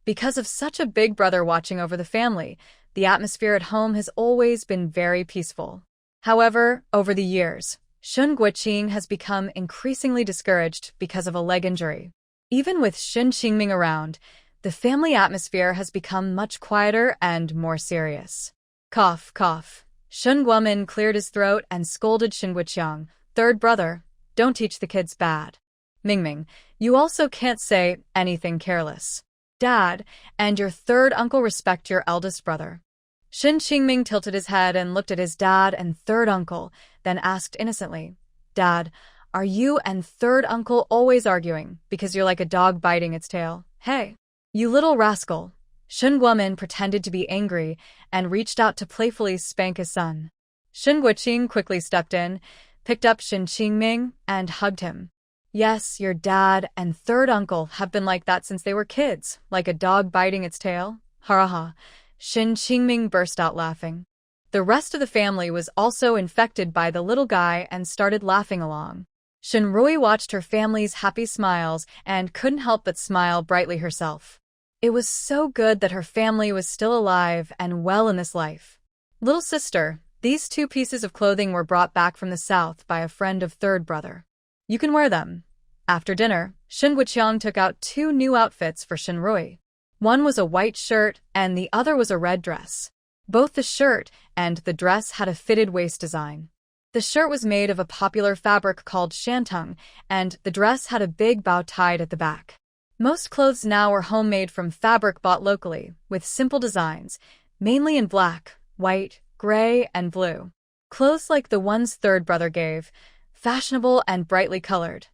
Because of such a big brother watching over the family, the atmosphere at home has always been very peaceful. However, over the years, Shin Guoqiang has become increasingly discouraged because of a leg injury. Even with Shin Qingming around, the family atmosphere has become much quieter and more serious. Cough, cough. Shin Guomin cleared his throat and scolded Shin Guoqiang. Third brother, don't teach the kids bad. Mingming, you also can't say anything careless. Dad, and your third uncle respect your eldest brother. Shin Qingming tilted his head and looked at his dad and third uncle, then asked innocently, Dad, are you and third uncle always arguing because you're like a dog biting its tail? Hey, you little rascal. Shin Guomin pretended to be angry and reached out to playfully spank his son. Shin Guoqiang quickly stepped in, picked up Shin Qingming, and hugged him. Yes, your dad and third uncle have been like that since they were kids, like a dog biting its tail. Ha. Shin Qingming burst out laughing. The rest of the family was also infected by the little guy and started laughing along. Shin Rui watched her family's happy smiles and couldn't help but smile brightly herself. It was so good that her family was still alive and well in this life. Little sister, these 2 pieces of clothing were brought back from the south by a friend of third brother. You can wear them. After dinner, Shin Guoqiang took out 2 new outfits for Shin Rui. One was a white shirt and the other was a red dress. Both the shirt and the dress had a fitted waist design. The shirt was made of a popular fabric called shantung, and the dress had a big bow tied at the back. Most clothes now were homemade from fabric bought locally, with simple designs, mainly in black, white, gray, and blue. Clothes like the ones third brother gave, fashionable and brightly colored,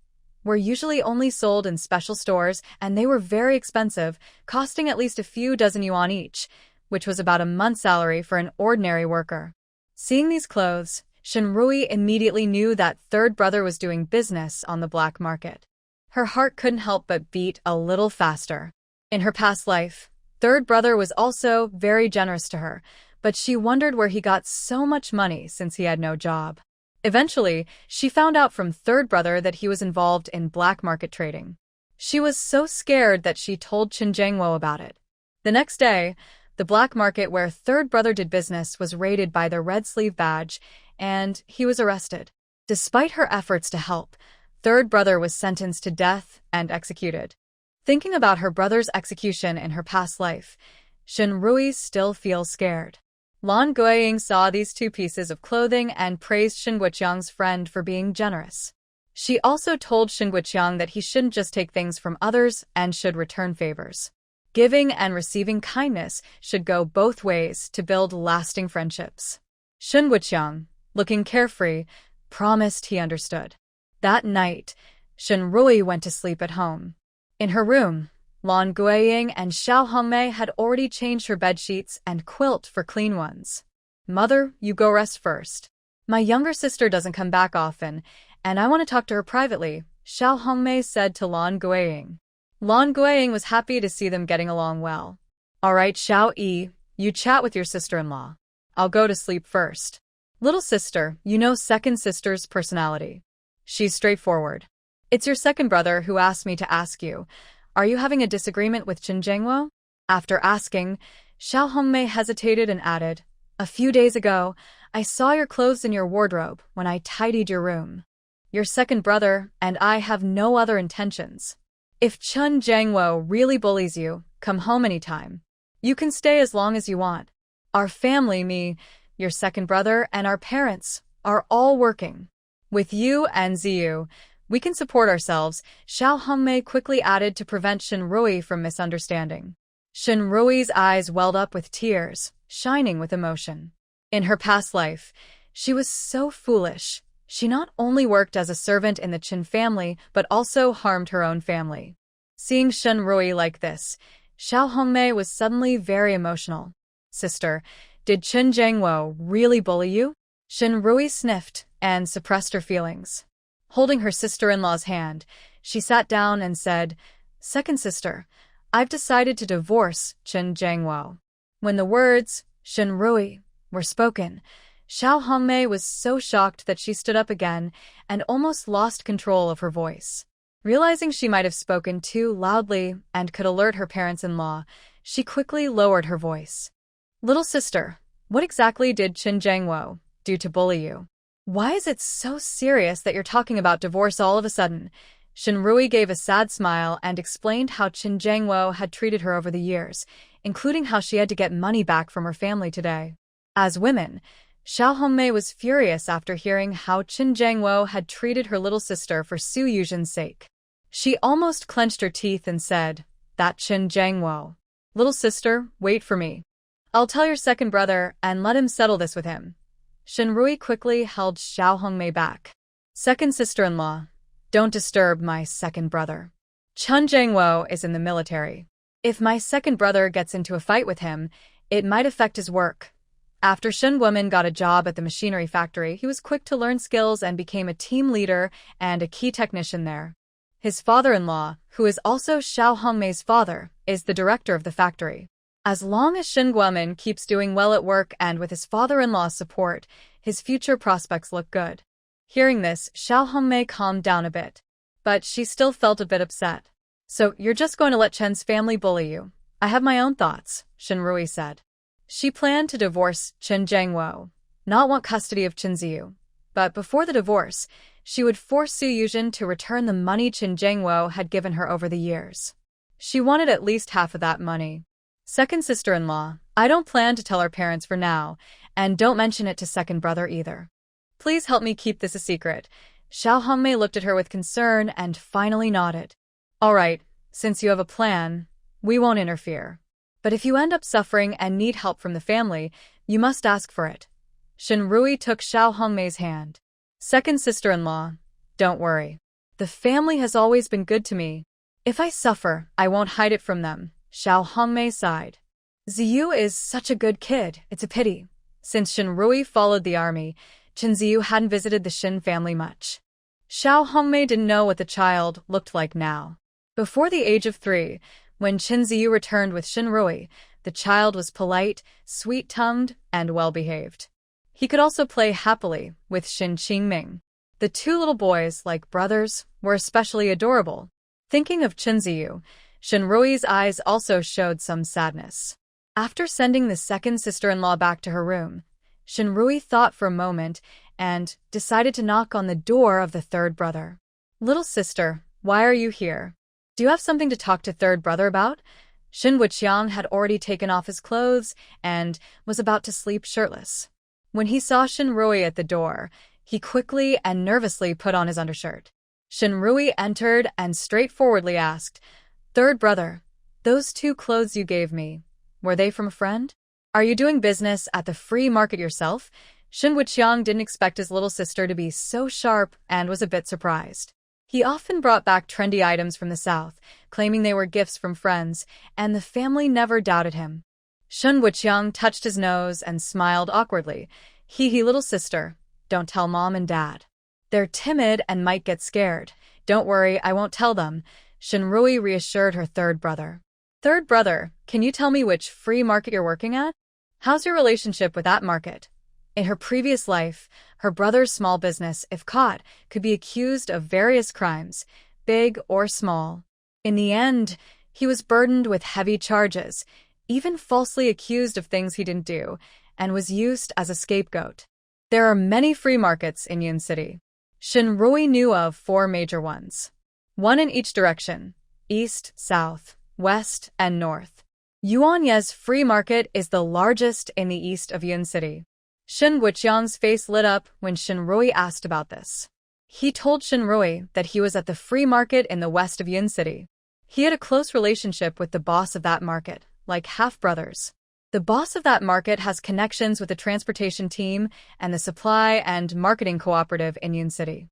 were usually only sold in special stores, and they were very expensive, costing at least a few dozen yuan each, which was about a month's salary for an ordinary worker. Seeing these clothes, Shin Rui immediately knew that third brother was doing business on the black market. Her heart couldn't help but beat a little faster. In her past life, third brother was also very generous to her, but she wondered where he got so much money since he had no job. Eventually, she found out from third brother that he was involved in black market trading. She was so scared that she told Chen Jiangwo about it. The next day, the black market where third brother did business was raided by the red sleeve badge, and he was arrested. Despite her efforts to help, third brother was sentenced to death and executed. Thinking about her brother's execution in her past life, Shin Rui still feels scared. Lan Guiying saw these 2 pieces of clothing and praised Shin Guoqiang's friend for being generous. She also told Shin Guoqiang that he shouldn't just take things from others and should return favors. Giving and receiving kindness should go both ways to build lasting friendships. Shin Guoqiang, looking carefree, promised he understood. That night, Shin Rui went to sleep at home. In her room, Lan Guiying and Xiao Hongmei had already changed her bedsheets and quilt for clean ones. Mother, you go rest first. My younger sister doesn't come back often, and I want to talk to her privately, Xiao Hongmei said to Lan Guiying. Lan Guiying was happy to see them getting along well. All right, Xiao Yi, you chat with your sister-in-law. I'll go to sleep first. Little sister, you know second sister's personality. She's straightforward. It's your second brother who asked me to ask you. Are you having a disagreement with Chen Jiangwo? After asking, Xiao Hongmei hesitated and added, A few days ago, I saw your clothes in your wardrobe when I tidied your room. Your second brother and I have no other intentions. If Chen Jiangwo really bullies you, come home anytime. You can stay as long as you want. Our family, me, your second brother, and our parents are all working. With you and Ziyu, we can support ourselves, Xiao Hongmei quickly added to prevent Shin Rui from misunderstanding. Shin Rui's eyes welled up with tears, shining with emotion. In her past life, she was so foolish. She not only worked as a servant in the Chen family, but also harmed her own family. Seeing Shin Rui like this, Xiao Hongmei was suddenly very emotional. Sister, did Chen Jiangwo really bully you? Shinrui sniffed and suppressed her feelings. Holding her sister-in-law's hand, she sat down and said, Second sister, I've decided to divorce Chen Jiangwo. When the words, Shinrui, were spoken, Xiao Hongmei was so shocked that she stood up again and almost lost control of her voice. Realizing she might have spoken too loudly and could alert her parents-in-law, she quickly lowered her voice. Little sister, what exactly did Chen Jiangwo do to bully you? Why is it so serious that you're talking about divorce all of a sudden? Shinrui gave a sad smile and explained how Chen Jiangwo had treated her over the years, including how she had to get money back from her family today. As women, Xiao Hongmei was furious after hearing how Chen Jiangwo had treated her little sister for Su Yuzhen's sake. She almost clenched her teeth and said, That Chen Jiangwo. Little sister, wait for me. I'll tell your second brother and let him settle this with him. Shinrui quickly held Xiao Hongmei back. Second sister-in-law, don't disturb my second brother. Chen Jiangwo is in the military. If my second brother gets into a fight with him, it might affect his work. After Shen Woman got a job at the machinery factory, he was quick to learn skills and became a team leader and a key technician there. His father-in-law, who is also Xiao Hongmei's father, is the director of the factory. As long as Shen Guomen keeps doing well at work and with his father-in-law's support, his future prospects look good. Hearing this, Xiao Hongmei calmed down a bit. But she still felt a bit upset. So, you're just going to let Chen's family bully you? I have my own thoughts, Shinrui said. She planned to divorce Chen Jiangwo, not want custody of Chunzi. But before the divorce, she would force Su Yuzhen to return the money Chen Jiangwo had given her over the years. She wanted at least half of that money. Second sister-in-law, I don't plan to tell our parents for now, and don't mention it to second brother either. Please help me keep this a secret. Xiao Hongmei looked at her with concern and finally nodded. All right, since you have a plan, we won't interfere. But if you end up suffering and need help from the family, you must ask for it. Shinrui took Xiao Hongmei's hand. Second sister-in-law, don't worry. The family has always been good to me. If I suffer, I won't hide it from them. Xiao Hongmei sighed. Ziyu is such a good kid, it's a pity. Since Shinrui followed the army, Chunzi hadn't visited the Shin family much. Xiao Hongmei didn't know what the child looked like now. Before the age of 3, when Chunzi returned with Shinrui, the child was polite, sweet-tongued, and well-behaved. He could also play happily with Shin Qingming. The two little boys, like brothers, were especially adorable. Thinking of Chunzi, Shinrui's eyes also showed some sadness. After sending the second sister-in-law back to her room, Shinrui thought for a moment and decided to knock on the door of the third brother. Little sister, why are you here? Do you have something to talk to third brother about? Shin Wuqiang had already taken off his clothes and was about to sleep shirtless. When he saw Shinrui at the door, he quickly and nervously put on his undershirt. Shinrui entered and straightforwardly asked, Third brother, those 2 clothes you gave me, were they from a friend? Are you doing business at the free market yourself? Shin Wuqiang didn't expect his little sister to be so sharp and was a bit surprised. He often brought back trendy items from the south, claiming they were gifts from friends, and the family never doubted him. Shin Wuqiang touched his nose and smiled awkwardly. Hee little sister, don't tell mom and dad. They're timid and might get scared. Don't worry, I won't tell them. Shinrui reassured her third brother. Third brother, can you tell me which free market you're working at? How's your relationship with that market? In her previous life, her brother's small business, if caught, could be accused of various crimes, big or small. In the end, he was burdened with heavy charges, even falsely accused of things he didn't do, and was used as a scapegoat. There are many free markets in Yun City. Shinrui knew of 4 major ones. 1 in each direction, east, south, west, and north. Yuanye's free market is the largest in the east of Yun City. Shin Wuqiang's face lit up when Shinrui asked about this. He told Shinrui that he was at the free market in the west of Yun City. He had a close relationship with the boss of that market, like half-brothers. The boss of that market has connections with the transportation team and the supply and marketing cooperative in Yun City.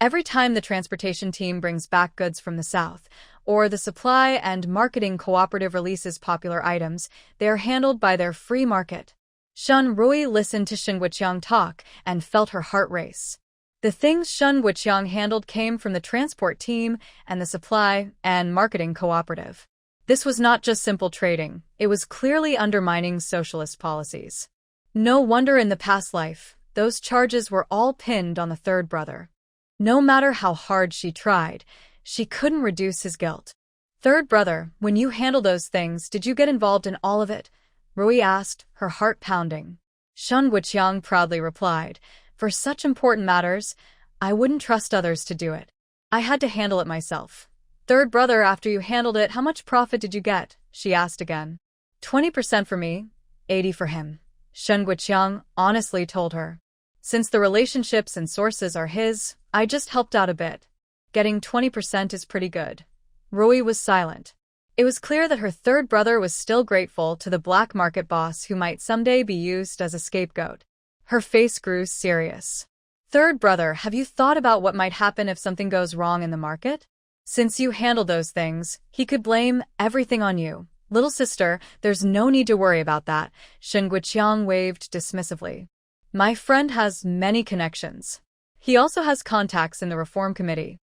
Every time the transportation team brings back goods from the south, or the supply and marketing cooperative releases popular items, they are handled by their free market. Shen Rui listened to Shen Guqiang talk and felt her heart race. The things Shen Guqiang handled came from the transport team and the supply and marketing cooperative. This was not just simple trading, it was clearly undermining socialist policies. No wonder in the past life, those charges were all pinned on the third brother. No matter how hard she tried, she couldn't reduce his guilt. Third brother, when you handle those things, did you get involved in all of it? Rui asked, her heart pounding. Shen Guqiang proudly replied, for such important matters, I wouldn't trust others to do it. I had to handle it myself. Third brother, after you handled it, how much profit did you get? She asked again. 20% for me, 80% for him. Shen Guqiang honestly told her. Since the relationships and sources are his, I just helped out a bit. Getting 20% is pretty good. Rui was silent. It was clear that her third brother was still grateful to the black market boss who might someday be used as a scapegoat. Her face grew serious. Third brother, have you thought about what might happen if something goes wrong in the market? Since you handled those things, he could blame everything on you. Little sister, there's no need to worry about that, Shen Guqiang waved dismissively. My friend has many connections. He also has contacts in the reform committee.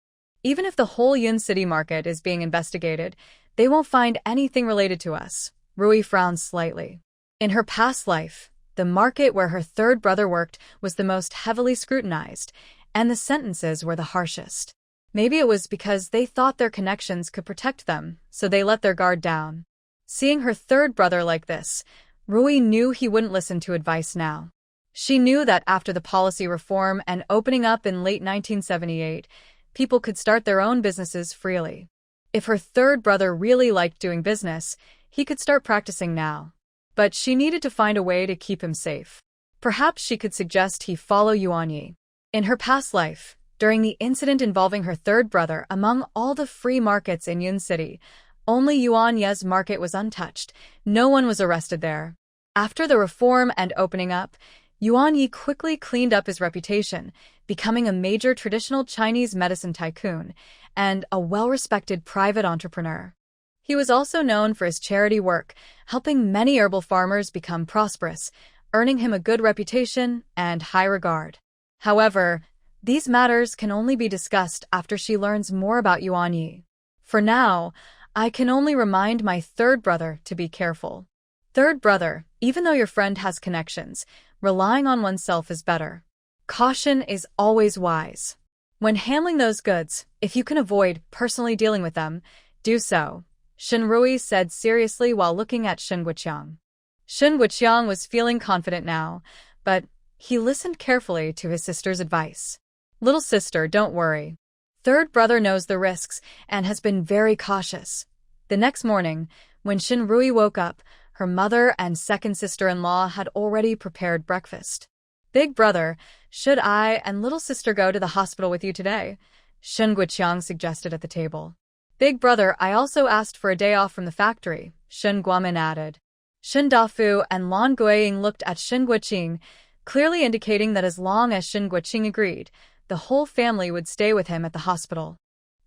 Even if the whole Yun City market is being investigated, they won't find anything related to us. Rui frowned slightly. In her past life, the market where her third brother worked was the most heavily scrutinized, and the sentences were the harshest. Maybe it was because they thought their connections could protect them, so they let their guard down. Seeing her third brother like this, Rui knew he wouldn't listen to advice now. She knew that after the policy reform and opening up in late 1978, people could start their own businesses freely. If her third brother really liked doing business, he could start practicing now. But she needed to find a way to keep him safe. Perhaps she could suggest he follow Yuan Yi. In her past life, during the incident involving her third brother among all the free markets in Yun City, only Yuan Ye's market was untouched. No one was arrested there. After the reform and opening up, Yuan Yi quickly cleaned up his reputation, becoming a major traditional Chinese medicine tycoon and a well-respected private entrepreneur. He was also known for his charity work, helping many herbal farmers become prosperous, earning him a good reputation and high regard. However, these matters can only be discussed after she learns more about Yuan Yi. For now, I can only remind my third brother to be careful. Third brother, even though your friend has connections, relying on oneself is better. Caution is always wise. When handling those goods, if you can avoid personally dealing with them, do so, Shen Rui said seriously while looking at Shen Guqiang. Shen Guqiang was feeling confident now, but he listened carefully to his sister's advice. Little sister, don't worry. Third brother knows the risks and has been very cautious. The next morning, when Shen Rui woke up, her mother and second sister-in-law had already prepared breakfast. Big brother, should I and little sister go to the hospital with you today? Shen Guqiang suggested at the table. Big brother, I also asked for a day off from the factory, Shen Guamin added. Shen Dafu and Lan Guiying looked at Shen Guqing, clearly indicating that as long as Shen Guqing agreed, the whole family would stay with him at the hospital.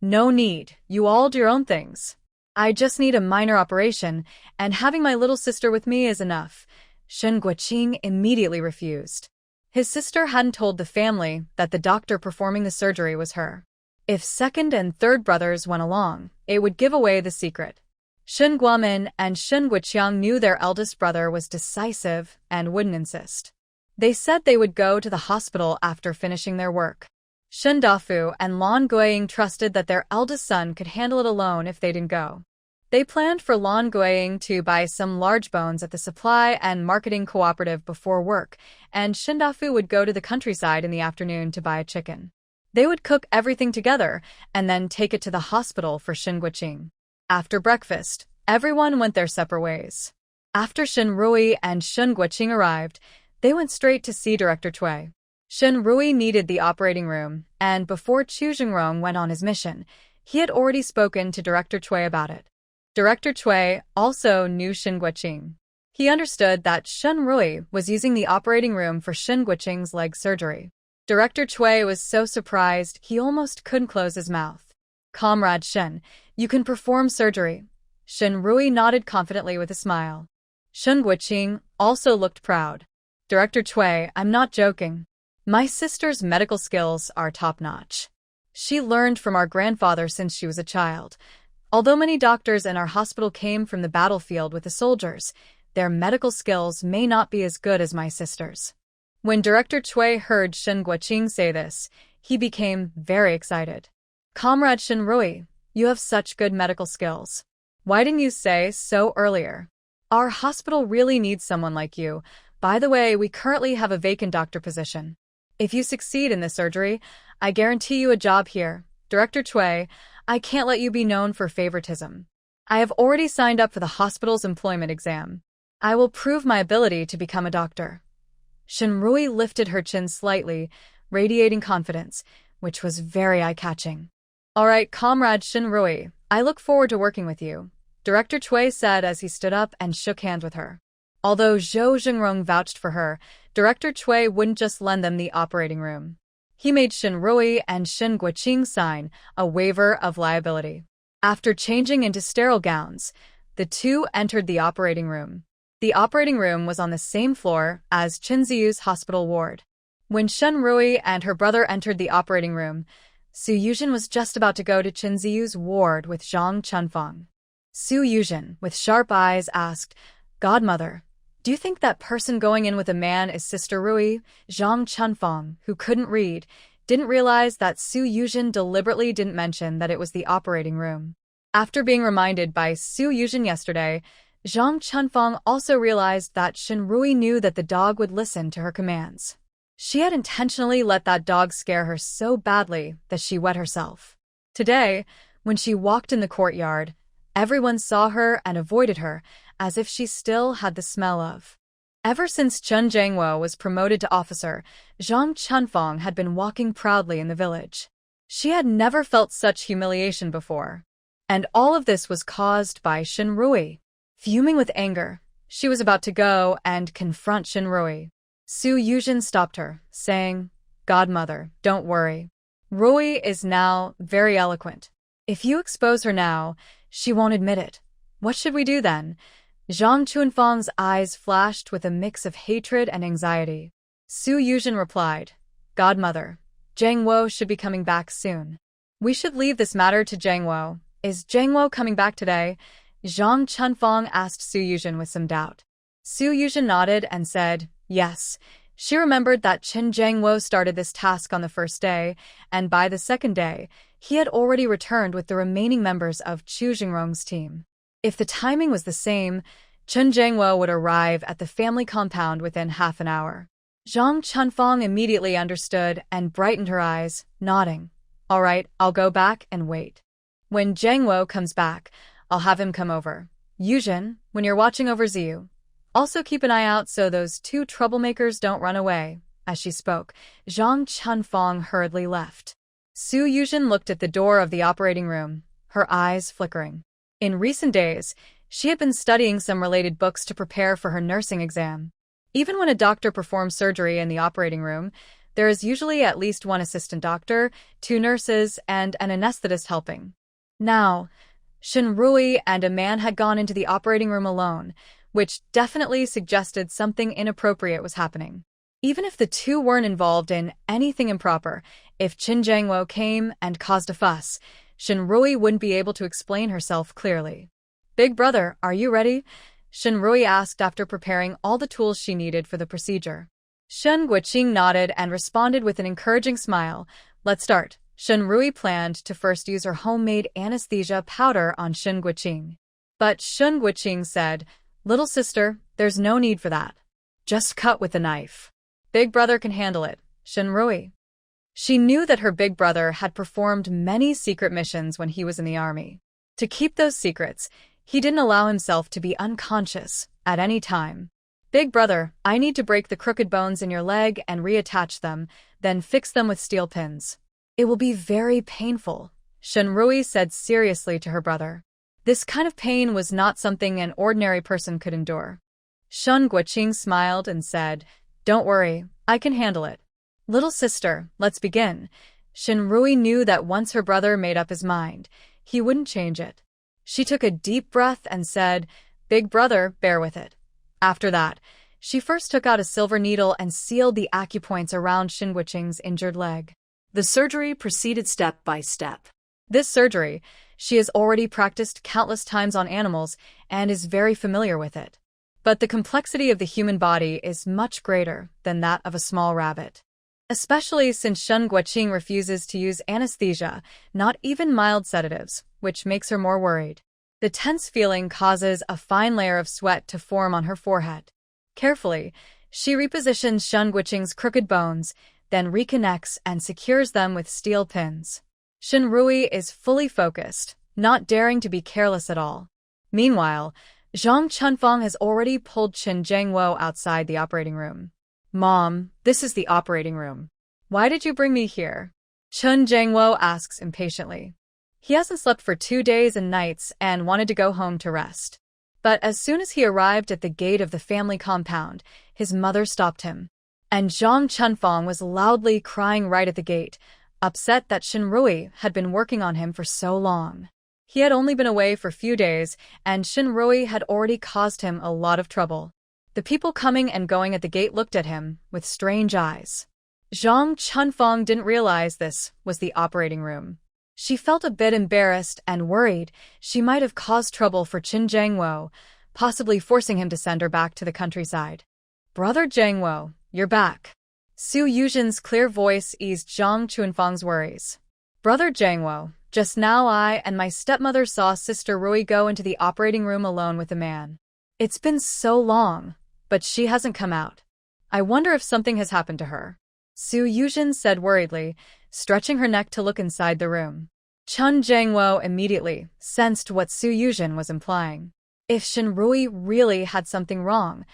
No need, you all do your own things. I just need a minor operation, and having my little sister with me is enough. Shen Guqing immediately refused. His sister hadn't told the family that the doctor performing the surgery was her. If second and third brothers went along, it would give away the secret. Shen Guamin and Shen Guqiang knew their eldest brother was decisive and wouldn't insist. They said they would go to the hospital after finishing their work. Shen Dafu and Lan Guiying trusted that their eldest son could handle it alone if they didn't go. They planned for Lan Guiying to buy some large bones at the supply and marketing cooperative before work, and Shen Dafu would go to the countryside in the afternoon to buy a chicken. They would cook everything together and then take it to the hospital for Shen Guqing. After breakfast, everyone went their separate ways. After Shen Rui and Shen Guqing arrived, they went straight to see Director Cui. Shen Rui needed the operating room, and before Chu Jingrong went on his mission, he had already spoken to Director Cui about it. Director Cui also knew Shen Guqing. He understood that Shen Rui was using the operating room for Shen Guqing's leg surgery. Director Cui was so surprised he almost couldn't close his mouth. Comrade Shen, you can perform surgery. Shen Rui nodded confidently with a smile. Shen Guiqing also looked proud. Director Cui, I'm not joking. My sister's medical skills are top-notch. She learned from our grandfather since she was a child. Although many doctors in our hospital came from the battlefield with the soldiers, their medical skills may not be as good as my sister's. When Director Cui heard Shen Guiqing say this, he became very excited. Comrade Shen Rui, you have such good medical skills. Why didn't you say so earlier? Our hospital really needs someone like you. By the way, we currently have a vacant doctor position. If you succeed in this surgery, I guarantee you a job here. Director Cui, I can't let you be known for favoritism. I have already signed up for the hospital's employment exam. I will prove my ability to become a doctor. Shen Rui lifted her chin slightly, radiating confidence, which was very eye-catching. All right, Comrade Shen Rui, I look forward to working with you, Director Cui said as he stood up and shook hands with her. Although Zhou Jingrong vouched for her, Director Cui wouldn't just lend them the operating room. He made Shen Rui and Shen Guiqing sign a waiver of liability. After changing into sterile gowns, the two entered the operating room. The operating room was on the same floor as Chunzi's hospital ward. When Shen Rui and her brother entered the operating room, Su Yuzhen was just about to go to Chunzi's ward with Zhang Chunfang. Su Yuzhen, with sharp eyes, asked, Godmother, do you think that person going in with a man is Sister Rui? Zhang Chunfang, who couldn't read, didn't realize that Su Yuzhen deliberately didn't mention that it was the operating room. After being reminded by Su Yuzhen yesterday, Zhang Chunfang also realized that Shen Rui knew that the dog would listen to her commands. She had intentionally let that dog scare her so badly that she wet herself. Today, when she walked in the courtyard, everyone saw her and avoided her, as if she still had the smell of. Ever since Chen Jiangwo was promoted to officer, Zhang Chunfang had been walking proudly in the village. She had never felt such humiliation before. And all of this was caused by Shen Rui. Fuming with anger, she was about to go and confront Shen Rui. Su Yuzhen stopped her, saying, Godmother, don't worry. Rui is now very eloquent. If you expose her now, she won't admit it. What should we do then? Zhang Chunfang's eyes flashed with a mix of hatred and anxiety. Su Yuzhen replied, Godmother, Jiangwo should be coming back soon. We should leave this matter to Jiangwo. Is Jiangwo coming back today? Zhang Chunfang asked Su Yuzhen with some doubt. Su Yuzhen nodded and said, yes. She remembered that Chen Jiangwo started this task on the first day, and by the second day, he had already returned with the remaining members of Chu Jingrong's team. If the timing was the same, Chen Jiangwo would arrive at the family compound within half an hour. Zhang Chunfang immediately understood and brightened her eyes, nodding. All right, I'll go back and wait. When Jiangwo comes back, I'll have him come over. Yuzhen, when you're watching over Ziyu, also keep an eye out so those two troublemakers don't run away. As she spoke, Zhang Chunfang hurriedly left. Su Yuzhen looked at the door of the operating room, her eyes flickering. In recent days, she had been studying some related books to prepare for her nursing exam. Even when a doctor performs surgery in the operating room, there is usually at least one assistant doctor, 2 nurses, and an anesthetist helping. Now, Shen Rui and a man had gone into the operating room alone, which definitely suggested something inappropriate was happening. Even if the two weren't involved in anything improper, if Chen Jiangwo came and caused a fuss, Shen Rui wouldn't be able to explain herself clearly. Big brother, are you ready? Shen Rui asked after preparing all the tools she needed for the procedure. Shen Guiqing nodded and responded with an encouraging smile. Let's start. Shen Rui planned to first use her homemade anesthesia powder on Shen Guiqing. But Shen Guiqing said, Little sister, there's no need for that. Just cut with a knife. Big brother can handle it, Shen Rui. She knew that her big brother had performed many secret missions when he was in the army. To keep those secrets, he didn't allow himself to be unconscious at any time. Big brother, I need to break the crooked bones in your leg and reattach them, then fix them with steel pins. It will be very painful, Shen Rui said seriously to her brother. This kind of pain was not something an ordinary person could endure. Shen Guiqing smiled and said, Don't worry, I can handle it. Little sister, let's begin. Shinrui knew that once her brother made up his mind, he wouldn't change it. She took a deep breath and said, "Big brother, bear with it." After that, she first took out a silver needle and sealed the acupoints around Shin Guiqing's injured leg. The surgery proceeded step by step. This surgery, she has already practiced countless times on animals and is very familiar with it. But the complexity of the human body is much greater than that of a small rabbit. Especially since Shin Guiqing refuses to use anesthesia, not even mild sedatives, which makes her more worried. The tense feeling causes a fine layer of sweat to form on her forehead. Carefully, she repositions Shin Guiqing's crooked bones, then reconnects and secures them with steel pins. Shinrui is fully focused, not daring to be careless at all. Meanwhile, Zhang Chunfang has already pulled Chen Jiangwo outside the operating room. "Mom, this is the operating room. Why did you bring me here?" Chen Jiangwo asks impatiently. He hasn't slept for 2 days and nights and wanted to go home to rest. But as soon as he arrived at the gate of the family compound, his mother stopped him. And Zhang Chunfang was loudly crying right at the gate, upset that Shinrui had been working on him for so long. He had only been away for a few days, and Shinrui had already caused him a lot of trouble. The people coming and going at the gate looked at him with strange eyes. Zhang Chunfang didn't realize this was the operating room. She felt a bit embarrassed and worried she might have caused trouble for Chen Jiangwo, possibly forcing him to send her back to the countryside. "Brother Jiangwo, you're back." Su Yuzhen's clear voice eased Zhang Chunfang's worries. "Brother Jiangwo, just now I and my stepmother saw Sister Rui go into the operating room alone with a man. It's been so long, but she hasn't come out. I wonder if something has happened to her." Su Yuzhen said worriedly, stretching her neck to look inside the room. Chen Jiangwo immediately sensed what Su Yuzhen was implying. If Shinrui really had something wrong,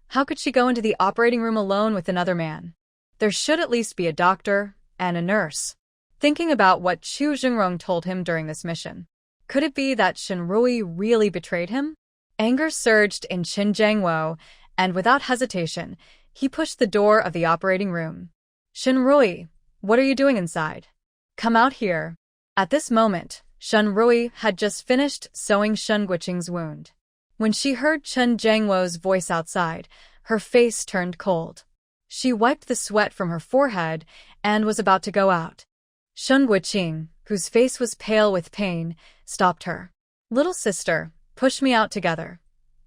how could she go into the operating room alone with another man? There should at least be a doctor and a nurse. Thinking about what Chu Jingrong told him during this mission, could it be that Shinrui really betrayed him? Anger surged in Chen Jiangwo, and without hesitation, he pushed the door of the operating room. "Shinrui, what are you doing inside? Come out here." At this moment, Shinrui had just finished sewing Shin Guiqing's wound. When she heard Chen Jiangwo's voice outside, her face turned cold. She wiped the sweat from her forehead and was about to go out. Shin Guiqing, whose face was pale with pain, stopped her. "Little sister, push me out together."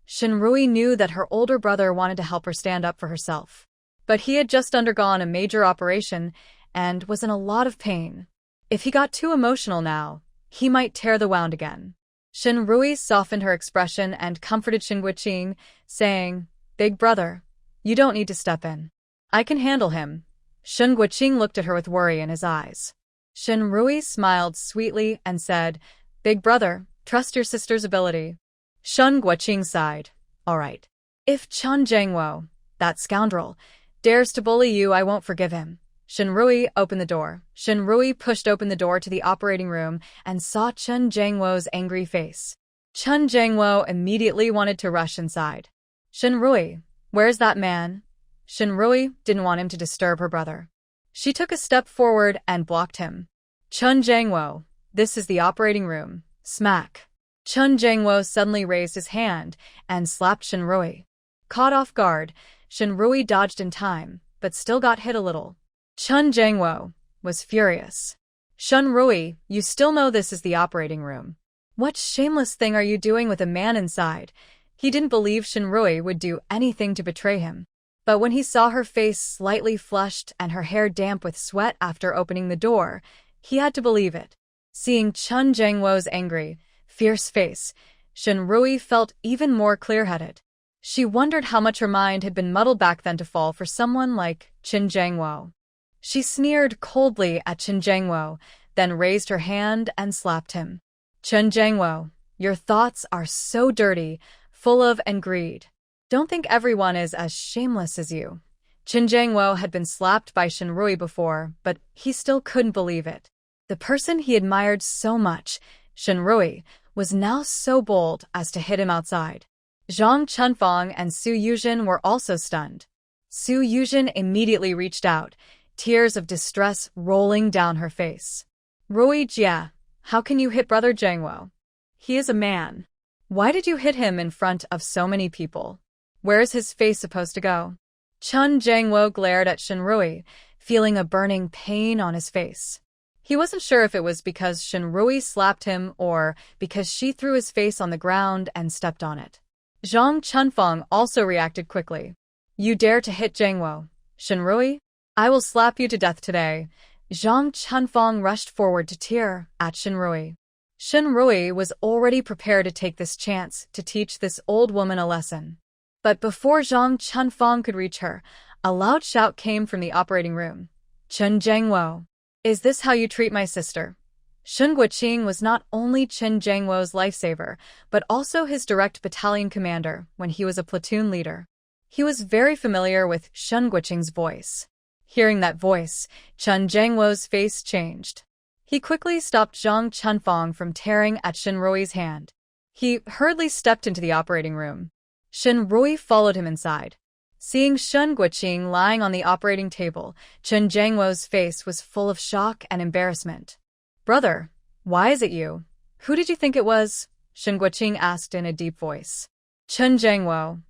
Shinrui knew that her older brother wanted to help her stand up for herself. But he had just undergone a major operation and was in a lot of pain. If he got too emotional now, he might tear the wound again. Shinrui softened her expression and comforted Shin Guiqing, saying, "Big brother, you don't need to step in. I can handle him." Shin Guiqing looked at her with worry in his eyes. Shinrui smiled sweetly and said, "Big brother, trust your sister's ability." Shin Guiqing sighed. "All right. If Chen Jiangwo, that scoundrel, dares to bully you, I won't forgive him." Shinrui opened the door. Shinrui pushed open the door to the operating room and saw Chen Jiangwo's angry face. Chen Jiangwo immediately wanted to rush inside. "Shinrui, where's that man?" Shinrui didn't want him to disturb her brother. She took a step forward and blocked him. "Chen Jiangwo, this is the operating room." Smack. Chen Jiangwo suddenly raised his hand and slapped Shinrui. Caught off guard, Shinrui dodged in time, but still got hit a little. Chen Jiangwo was furious. "Shinrui, you still know this is the operating room. What shameless thing are you doing with a man inside?" He didn't believe Shinrui would do anything to betray him. But when he saw her face slightly flushed and her hair damp with sweat after opening the door, he had to believe it. Seeing Chen Jiangwo's angry, fierce face, Shinrui felt even more clear-headed. She wondered how much her mind had been muddled back then to fall for someone like Chen Jiangwo. She sneered coldly at Chen Jiangwo, then raised her hand and slapped him. "Chen Jiangwo, your thoughts are so dirty, full of greed. Don't think everyone is as shameless as you." Chen Jiangwo had been slapped by Shinrui before, but he still couldn't believe it. The person he admired so much, Shinrui, was now so bold as to hit him outside. Zhang Chunfang and Su Yuzhen were also stunned. Su Yuzhen immediately reached out, tears of distress rolling down her face. Rui Jia, how can you hit Brother Jangwo? He is a man. Why did you hit him in front of so many people? Where is his face supposed to go? Chun Jangwo glared at Shinrui, feeling a burning pain on his face. He wasn't sure if it was because Shinrui slapped him or because she threw his face on the ground and stepped on it. Zhang Chunfeng also reacted quickly. You dare to hit Jangwo, Shinrui? I will slap you to death today. Zhang Chunfeng rushed forward to tear at Shinrui. Shinrui was already prepared to take this chance to teach this old woman a lesson. But before Zhang Chunfeng could reach her, a loud shout came from the operating room. Chen Jangwo. Is this how you treat my sister? Shun Guoqing was not only Chen Jangwo's lifesaver, but also his direct battalion commander when he was a platoon leader. He was very familiar with Shun Guoqing's voice. Hearing that voice, Chen Jangwo's face changed. He quickly stopped Zhang Chunfeng from tearing at Shinrui's hand. He hurriedly stepped into the operating room. Shinrui followed him inside. Seeing Shun Guoqing lying on the operating table, Chen Jangwo's face was full of shock and embarrassment. Brother, why is it you? Who did you think it was? Shun Guoqing asked in a deep voice. Chen Jangwo.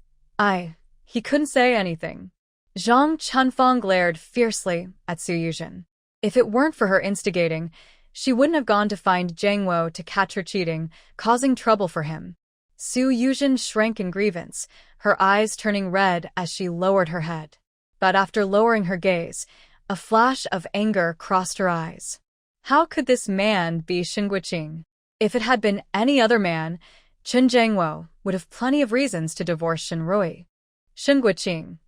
He couldn't say anything. Zhang Chunfeng glared fiercely at Su Yuzhen. If it weren't for her instigating, she wouldn't have gone to find Jangwo to catch her cheating, causing trouble for him. Su Yuzhen shrank in grievance, her eyes turning red as she lowered her head. But after lowering her gaze, a flash of anger crossed her eyes. How could this man be Shun Guoqing? If it had been any other man, Chen Jangwo would have plenty of reasons to divorce Shinrui. Shun Guoqing.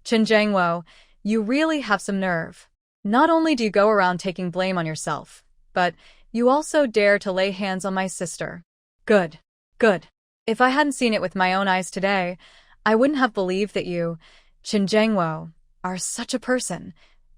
Chen Jangwo, you really have some nerve. Not only do you go around taking blame on yourself, but you also dare to lay hands on my sister. Good. If I hadn't seen it with my own eyes today, I wouldn't have believed that you, Chen Jangwo, are such a person.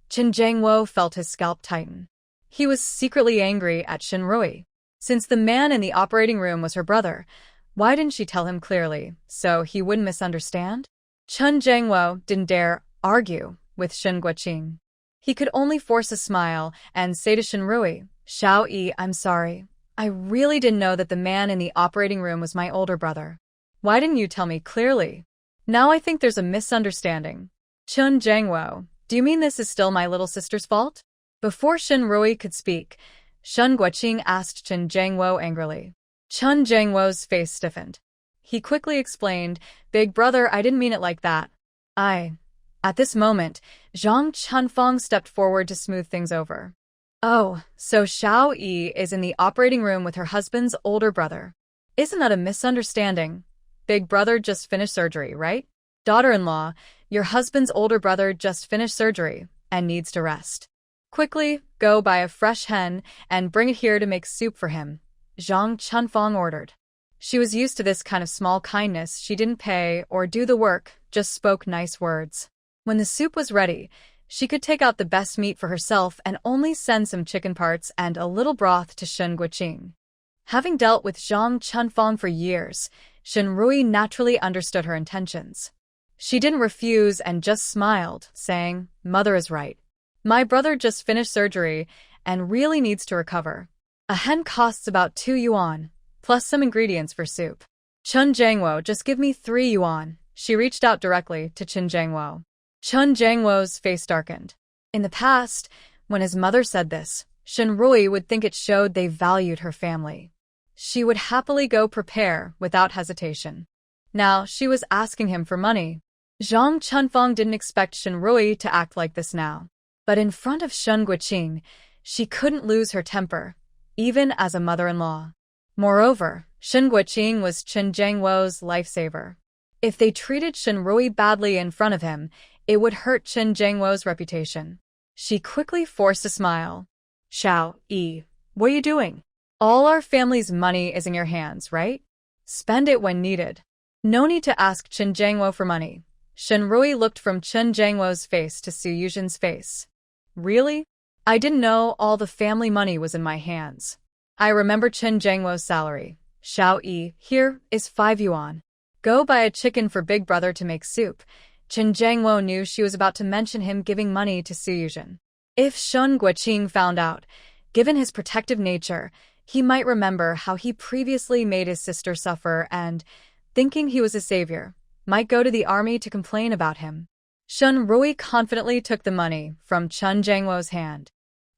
Chen Jangwo felt his scalp tighten. He was secretly angry at Shinrui. Since the man in the operating room was her brother, why didn't she tell him clearly, so he wouldn't misunderstand? Chen Jangwo didn't dare argue with Shun Guoqing. He could only force a smile and say to Shinrui, Xiao Yi, I'm sorry. I really didn't know that the man in the operating room was my older brother. Why didn't you tell me clearly? Now I think there's a misunderstanding. Chen Jangwo, do you mean this is still my little sister's fault? Before Shinrui could speak, Shun Guoqing asked Chen Jangwo angrily. Chen Jangwo's face stiffened. He quickly explained, Big brother, I didn't mean it like that. At this moment, Zhang Chunfeng stepped forward to smooth things over. Oh, so Xiao Yi is in the operating room with her husband's older brother. Isn't that a misunderstanding? Big brother just finished surgery, right? Daughter-in-law, your husband's older brother just finished surgery and needs to rest. Quickly, go buy a fresh hen and bring it here to make soup for him, Zhang Chunfeng ordered. She was used to this kind of small kindness. She didn't pay or do the work, just spoke nice words. When the soup was ready, she could take out the best meat for herself and only send some chicken parts and a little broth to Shun Guoqing. Having dealt with Zhang Chunfeng for years, Shinrui naturally understood her intentions. She didn't refuse and just smiled, saying, Mother is right. My brother just finished surgery and really needs to recover. A hen costs about 2 yuan, plus some ingredients for soup. Chen Jangwo, just give me 3 yuan. She reached out directly to Chen Jangwo. Chen Jangwo's face darkened. In the past, when his mother said this, Shinrui would think it showed they valued her family. She would happily go prepare without hesitation. Now she was asking him for money. Zhang Chunfeng didn't expect Shinrui to act like this now. But in front of Shun Guoqing, she couldn't lose her temper, even as a mother-in-law. Moreover, Shun Guoqing was Chen Jangwo's lifesaver. If they treated Shinrui badly in front of him, it would hurt Chen Jangwo's reputation. She quickly forced a smile. Xiao Yi, what are you doing? All our family's money is in your hands, right? Spend it when needed. No need to ask Chen Jangwo for money. Shinrui looked from Chen Jangwo's face to Su Yuzhen's face. Really? I didn't know all the family money was in my hands. I remember Chen Jangwo's salary. Xiao Yi, here is 5 yuan. Go buy a chicken for Big Brother to make soup. Chen Jangwo knew she was about to mention him giving money to Su Yuzhen. If Shun Guoqing found out, given his protective nature, he might remember how he previously made his sister suffer and, thinking he was a savior, might go to the army to complain about him. Shun Rui confidently took the money from Chun Jangwo's hand.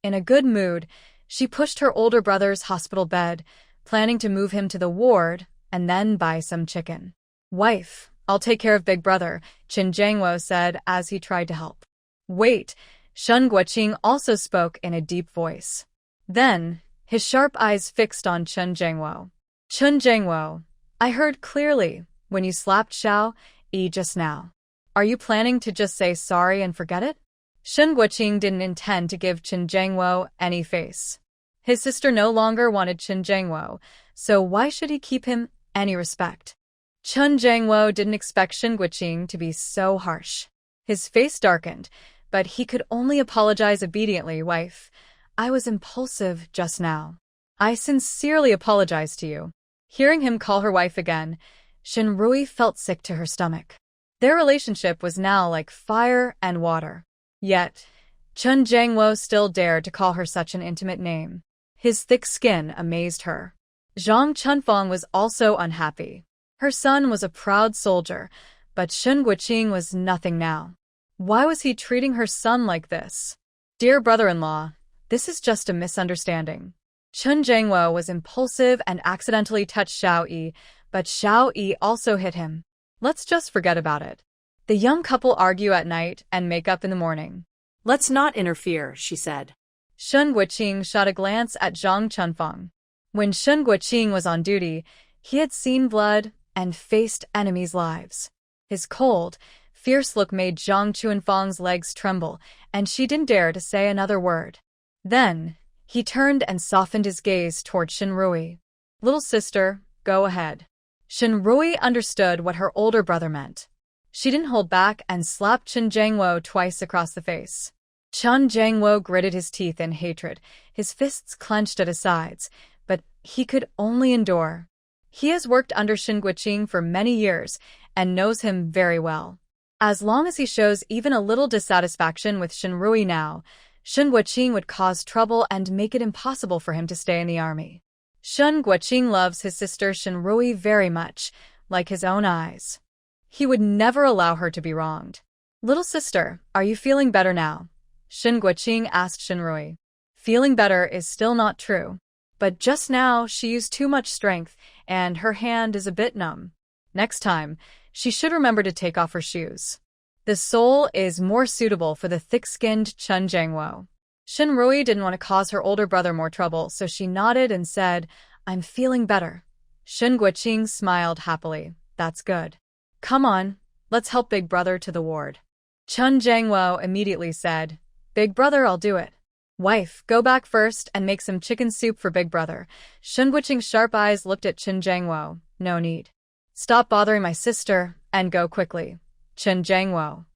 In a good mood, she pushed her older brother's hospital bed, planning to move him to the ward and then buy some chicken. "Wife, I'll take care of big brother," Chun Jangwo said as he tried to help. "Wait," Shun Guoqing also spoke in a deep voice. Then, his sharp eyes fixed on Chun Jangwo. "Chun Jangwo, I heard clearly when you slapped Xiao Yi just now. Are you planning to just say sorry and forget it?" Shun Guoqing didn't intend to give Chun Jangwo any face. His sister no longer wanted Chun Jangwo, so why should he keep him any respect? Chun Jangwo didn't expect Shun Guoqing to be so harsh. His face darkened, but he could only apologize obediently. "Wife, I was impulsive just now. I sincerely apologize to you." Hearing him call her wife again, Shun Rui felt sick to her stomach. Their relationship was now like fire and water. Yet, Chun Jangwo still dared to call her such an intimate name. His thick skin amazed her. Zhang Chunfeng was also unhappy. Her son was a proud soldier, but Shun Guoqing was nothing now. Why was he treating her son like this? "Dear brother-in-law, this is just a misunderstanding." Chun Jangwo was impulsive and accidentally touched Xiao Yi, but Xiao Yi also hit him. "Let's just forget about it." The young couple argue at night and make up in the morning. "Let's not interfere," she said. Shun Guoqing shot a glance at Zhang Chunfeng. When Shun Guoqing was on duty, he had seen blood and faced enemies' lives. His cold, fierce look made Zhang Chunfeng's legs tremble, and she didn't dare to say another word. Then, he turned and softened his gaze toward Shun Rui. "Little sister, go ahead." Shun Rui understood what her older brother meant. She didn't hold back and slapped Chun Jangwo twice across the face. Chun Jangwo gritted his teeth in hatred, his fists clenched at his sides, but he could only endure. He has worked under Shun Guoqing for many years and knows him very well. As long as he shows even a little dissatisfaction with Shun Rui now, Shun Guoqing would cause trouble and make it impossible for him to stay in the army. Shun Guoqing loves his sister Shun Rui very much, like his own eyes. He would never allow her to be wronged. "Little sister, are you feeling better now?" Shun Guoqing asked Shun Rui. Feeling better is still not true. But just now she used too much strength, and her hand is a bit numb. Next time, she should remember to take off her shoes. The sole is more suitable for the thick-skinned Chun Jangwo. Shun Rui didn't want to cause her older brother more trouble, so she nodded and said, "I'm feeling better." Shun Guoqing smiled happily. "That's good. Come on, let's help big brother to the ward." Chun Jangwo immediately said, "Big brother, I'll do it." "Wife, go back first and make some chicken soup for big brother." Shun Guoqing's sharp eyes looked at Chun Jangwo. "No need. Stop bothering my sister, and go quickly." Chun Jangwo.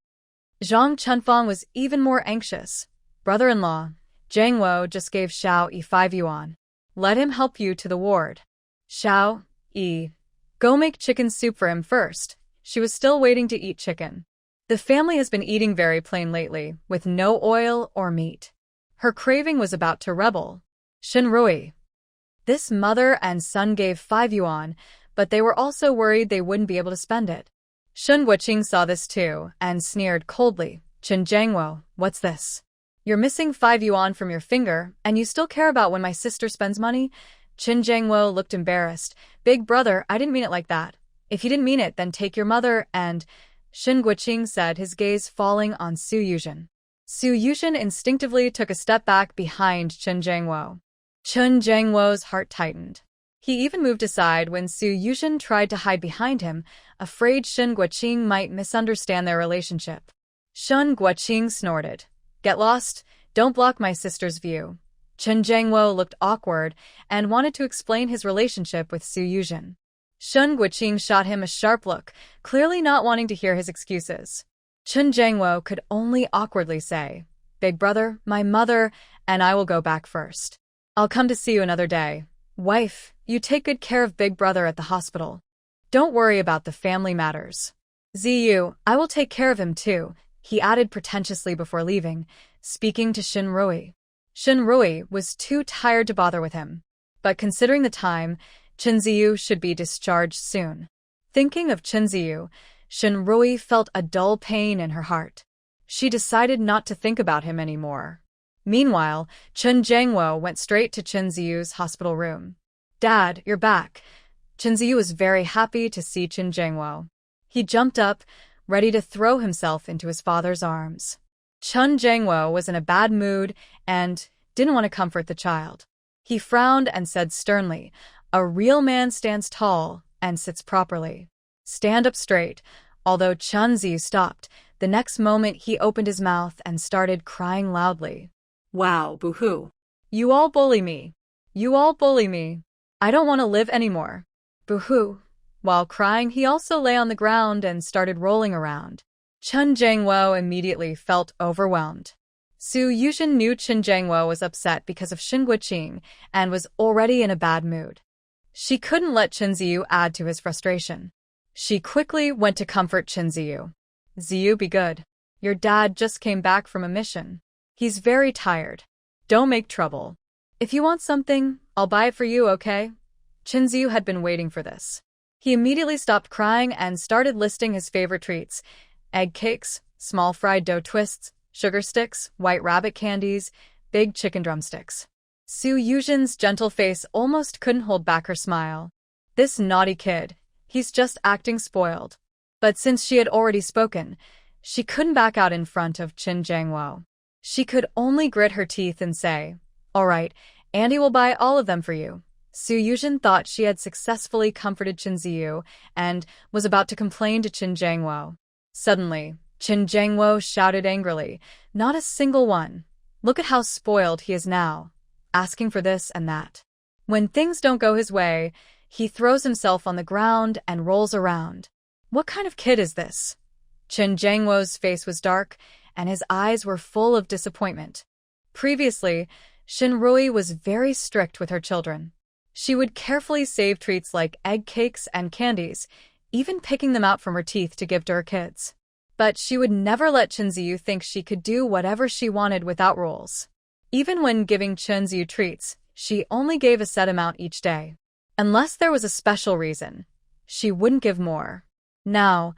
Zhang Chunfeng was even more anxious. "Brother-in-law, Jangwo just gave Xiao Yi 5 yuan. Let him help you to the ward." "Xiao Yi, go make chicken soup for him first." She was still waiting to eat chicken. The family has been eating very plain lately, with no oil or meat. Her craving was about to rebel. Shun Rui. This mother and son gave 5 yuan, but they were also worried they wouldn't be able to spend it. Shun Guoqing saw this too, and sneered coldly. "Chun Jangwo, what's this? You're missing 5 yuan from your finger, and you still care about when my sister spends money?" Chun Jangwo looked embarrassed. "Big brother, I didn't mean it like that. If you didn't mean it, then take your mother and—" Shun Guoqing said, his gaze falling on Su Yuzhen. Su Yuzhen instinctively took a step back behind Chun Jangwo. Chun Jangwo's heart tightened. He even moved aside when Su Yuzhen tried to hide behind him, afraid Shun Guoqing might misunderstand their relationship. Shun Guoqing snorted. "Get lost, don't block my sister's view." Chun Jangwo looked awkward and wanted to explain his relationship with Su Yuzhen. Shun Guoqing shot him a sharp look, clearly not wanting to hear his excuses. Chun Jangwo could only awkwardly say, "Big brother, my mother, and I will go back first. I'll come to see you another day. Wife, you take good care of big brother at the hospital. Don't worry about the family matters. Ziyu, I will take care of him too," he added pretentiously before leaving. speaking to Shinrui. Shinrui was too tired to bother with him. But considering the time, Chunzi should be discharged soon. Thinking of Chunzi, Shinrui felt a dull pain in her heart. She decided not to think about him anymore. Meanwhile, Chun Jangwo went straight to Chunzi's hospital room. "Dad, you're back." Chunzi was very happy to see Chun Jangwo. He jumped up, ready to throw himself into his father's arms. Chun Jangwo was in a bad mood and didn't want to comfort the child. He frowned and said sternly, "A real man stands tall and sits properly. Stand up straight." Although Chunzi stopped, the next moment he opened his mouth and started crying loudly. Wow, boo-hoo. "You all bully me. You all bully me. I don't want to live anymore. Boo-hoo." While crying, he also lay on the ground and started rolling around. Chun Jangwo immediately felt overwhelmed. Su Yuzhen knew Chun Jangwo was upset because of Shin Guiqing and was already in a bad mood. She couldn't let Chun Ziyu add to his frustration. She quickly went to comfort Chun Ziyu. "Ziyu, be good. Your dad just came back from a mission. He's very tired. Don't make trouble. If you want something, I'll buy it for you, okay?" Chun Ziyu had been waiting for this. He immediately stopped crying and started listing his favorite treats: egg cakes, small fried dough twists, sugar sticks, white rabbit candies, big chicken drumsticks. Su Yuzhen's gentle face almost couldn't hold back her smile. This naughty kid, he's just acting spoiled. But since she had already spoken, she couldn't back out in front of Chun Jangwo. She could only grit her teeth and say, "All right, Andy will buy all of them for you." Su Yuzhen thought she had successfully comforted Chun Ziyu and was about to complain to Chun Jangwo. Suddenly, Chun Jangwo shouted angrily, "Not a single one. Look at how spoiled he is now, asking for this and that. When things don't go his way, he throws himself on the ground and rolls around. What kind of kid is this?" Chun Jangwo's face was dark, and his eyes were full of disappointment. Previously, Shinrui was very strict with her children. She would carefully save treats like egg cakes and candies, even picking them out from her teeth to give to her kids. But she would never let Chunzi think she could do whatever she wanted without rules. Even when giving Chunzi treats, she only gave a set amount each day. Unless there was a special reason, she wouldn't give more. Now,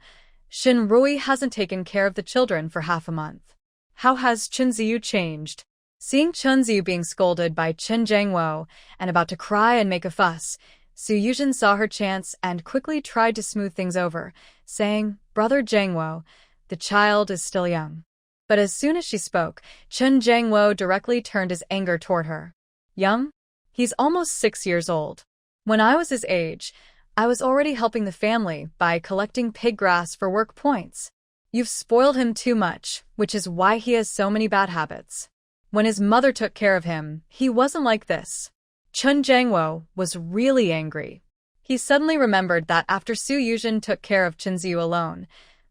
Shinrui hasn't taken care of the children for half a month. How has Chunzi changed? Seeing Chunzi being scolded by Chun Jangwo and about to cry and make a fuss, Su Yuzhen saw her chance and quickly tried to smooth things over, saying, "Brother Jangwo, the child is still young." But as soon as she spoke, Chun Jangwo directly turned his anger toward her. "Young? He's almost 6 years old. When I was his age, I was already helping the family by collecting pig grass for work points. You've spoiled him too much, which is why he has so many bad habits. When his mother took care of him, he wasn't like this." Chun Jangwo was really angry. He suddenly remembered that after Su Yuzhen took care of Chunzi alone,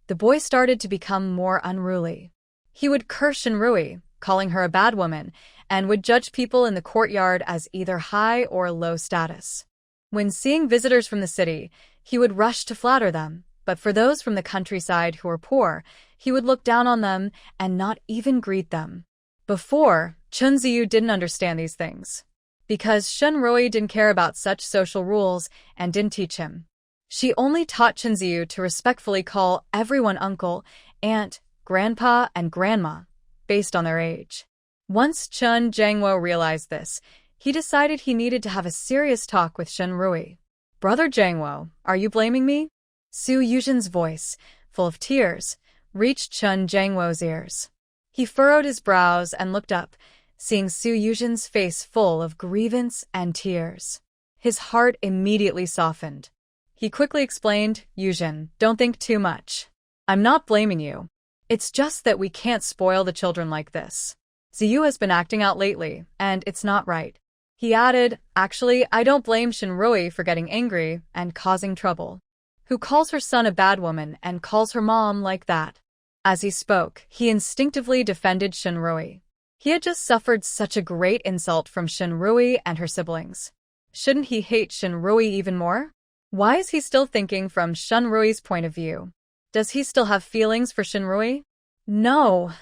the boy started to become more unruly. He would curse Shinrui, calling her a bad woman, and would judge people in the courtyard as either high or low status. When seeing visitors from the city, he would rush to flatter them, but for those from the countryside who were poor, he would look down on them and not even greet them. Before, Chunzi didn't understand these things, because Shinrui didn't care about such social rules and didn't teach him. She only taught Chunzi to respectfully call everyone uncle, aunt, grandpa, and grandma, based on their age. Once Chun Jangwo realized this, he decided he needed to have a serious talk with Shinrui. "Brother Jangwo, are you blaming me?" Su Yuzhen's voice, full of tears, reached Chun Jangwo's ears. He furrowed his brows and looked up, seeing Su Yuzhen's face full of grievance and tears. His heart immediately softened. He quickly explained, "Yuzhen, don't think too much. I'm not blaming you. It's just that we can't spoil the children like this. Ziyu has been acting out lately, and it's not right." He added, "Actually, I don't blame Shinrui for getting angry and causing trouble. Who calls her son a bad woman and calls her mom like that?" As he spoke, he instinctively defended Shinrui. He had just suffered such a great insult from Shinrui and her siblings. Shouldn't he hate Shinrui even more? Why is he still thinking from Shinrui's point of view? Does he still have feelings for Shinrui? No,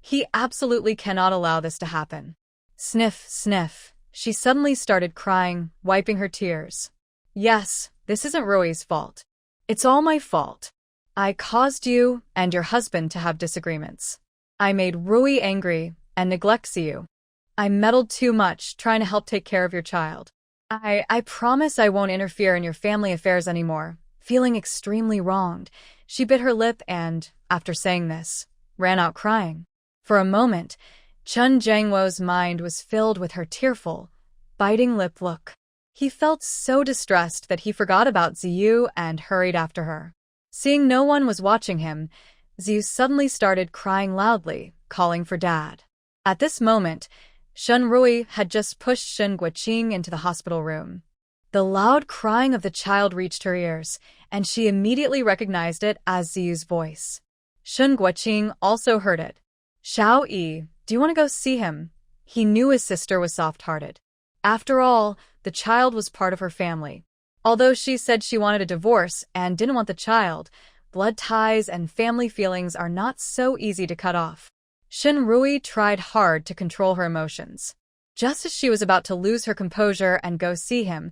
He absolutely cannot allow this to happen. Sniff, sniff. She suddenly started crying, wiping her tears. Yes, this isn't Rui's fault. It's all my fault. I caused you and your husband to have disagreements. I made Rui angry and neglects you. I meddled too much trying to help take care of your child. I promise I won't interfere in your family affairs anymore. Feeling extremely wronged, she bit her lip and, after saying this, ran out crying. For a moment, Chun Jangwo's mind was filled with her tearful, biting lip look. He felt so distressed that he forgot about Ziyu and hurried after her. Seeing no one was watching him, Ziyu suddenly started crying loudly, calling for Dad. At this moment, Shun Rui had just pushed Shun Guoqing into the hospital room. The loud crying of the child reached her ears, and she immediately recognized it as Ziyu's voice. Shun Guoqing also heard it. Xiao Yi, do you want to go see him? He knew his sister was soft-hearted. After all, the child was part of her family. Although she said she wanted a divorce and didn't want the child, blood ties and family feelings are not so easy to cut off. Shin Rui tried hard to control her emotions. Just as she was about to lose her composure and go see him,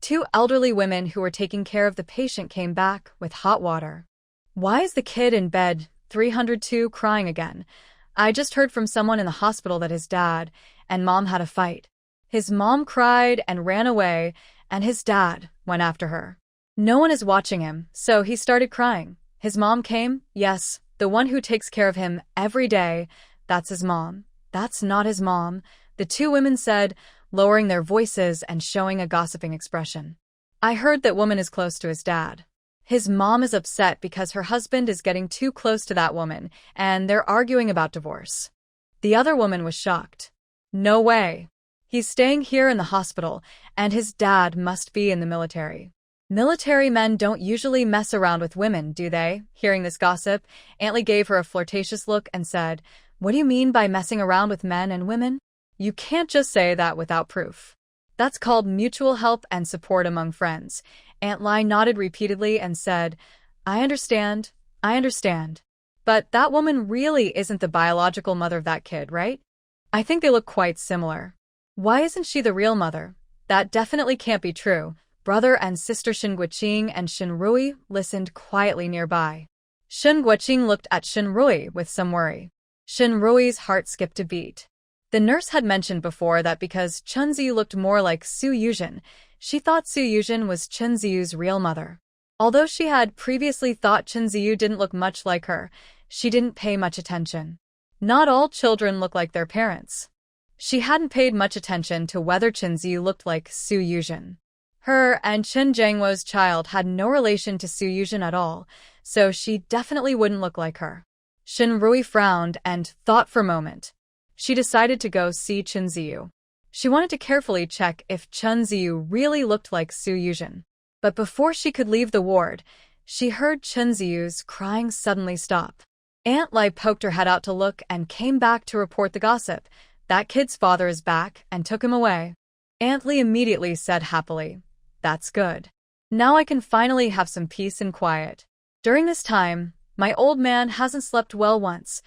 two elderly women who were taking care of the patient came back with hot water. Why is the kid in bed 302 crying again? I just heard from someone in the hospital that his dad and mom had a fight. His mom cried and ran away, and his dad went after her. No one is watching him, so he started crying. His mom came? Yes, the one who takes care of him every day. That's his mom. That's not his mom, the two women said, lowering their voices and showing a gossiping expression. I heard that woman is close to his dad. His mom is upset because her husband is getting too close to that woman, and they're arguing about divorce. The other woman was shocked. No way. He's staying here in the hospital, and his dad must be in the military. Military men don't usually mess around with women, do they? Hearing this gossip, Aunt Lee gave her a flirtatious look and said, What do you mean by messing around with men and women? You can't just say that without proof. That's called mutual help and support among friends. Aunt Lai nodded repeatedly and said, I understand. But that woman really isn't the biological mother of that kid, right? I think they look quite similar. Why isn't she the real mother? That definitely can't be true. Brother and sister Shin Guoqing and Shin Rui listened quietly nearby. Shin Guoqing looked at Shin Rui with some worry. Shin Rui's heart skipped a beat. The nurse had mentioned before that because Chunzi looked more like Su Yuzhen, she thought Su Yuzhen was Chunzi's real mother. Although she had previously thought Chunziyu didn't look much like her, she didn't pay much attention. Not all children look like their parents. She hadn't paid much attention to whether Chunziyu looked like Su Yuzhen. Her and Chen Jiangwo's child had no relation to Su Yuzhen at all, so she definitely wouldn't look like her. Shin Rui frowned and thought for a moment. She decided to go see Chunziyu. She wanted to carefully check if Chunziyu really looked like Su Yuzhen. But before she could leave the ward, she heard Chunziyu's crying suddenly stop. Aunt Lai poked her head out to look and came back to report the gossip. That kid's father is back and took him away. Aunt Lee immediately said happily, That's good. Now I can finally have some peace and quiet. During this time, my old man hasn't slept well once,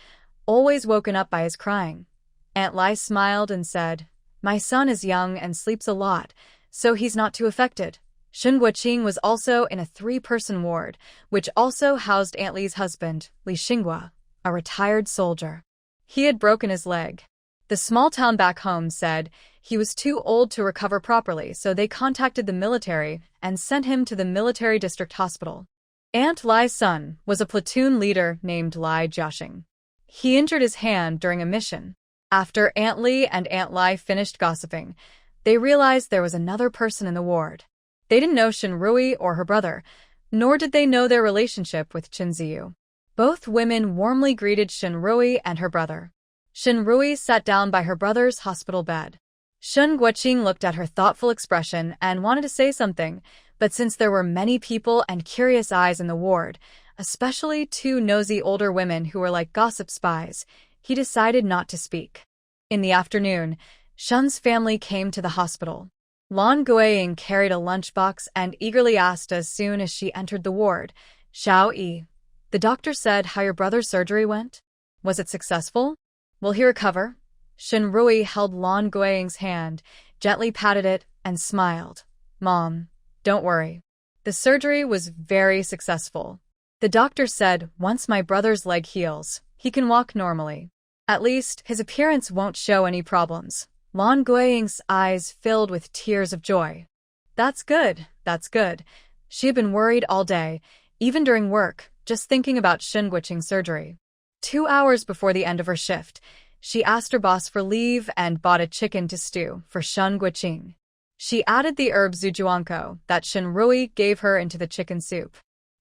always woken up by his crying. Aunt Lai smiled and said, My son is young and sleeps a lot, so he's not too affected. Shin Guoqing was also in a 3-person ward, which also housed Aunt Li's husband, Li Xinghua, a retired soldier. He had broken his leg. The small town back home said he was too old to recover properly, so they contacted the military and sent him to the military district hospital. Aunt Lai's son was a platoon leader named Lai Jiaxing. He injured his hand during a mission. After Aunt Li and Aunt Lai finished gossiping, they realized there was another person in the ward. They didn't know Shin Rui or her brother, nor did they know their relationship with Chunziyu. Both women warmly greeted Shin Rui and her brother. Shin Rui sat down by her brother's hospital bed. Shin Guoqing looked at her thoughtful expression and wanted to say something, but since there were many people and curious eyes in the ward, especially 2 nosy older women who were like gossip spies, he decided not to speak. In the afternoon, Shun's family came to the hospital. Lan Guiying carried a lunchbox and eagerly asked as soon as she entered the ward, Xiao Yi, the doctor said how your brother's surgery went? Was it successful? Will he recover? Shinrui held Lan Guiying's hand, gently patted it, and smiled. Mom, don't worry. The surgery was very successful. The doctor said once my brother's leg heals, he can walk normally. At least, his appearance won't show any problems. Lan Guiying's eyes filled with tears of joy. That's good, that's good. She had been worried all day, even during work, just thinking about Shen Guiqing's surgery. 2 hours before the end of her shift, she asked her boss for leave and bought a chicken to stew for Shen Guiqing. She added the herb Zhujuanko that Shinrui gave her into the chicken soup.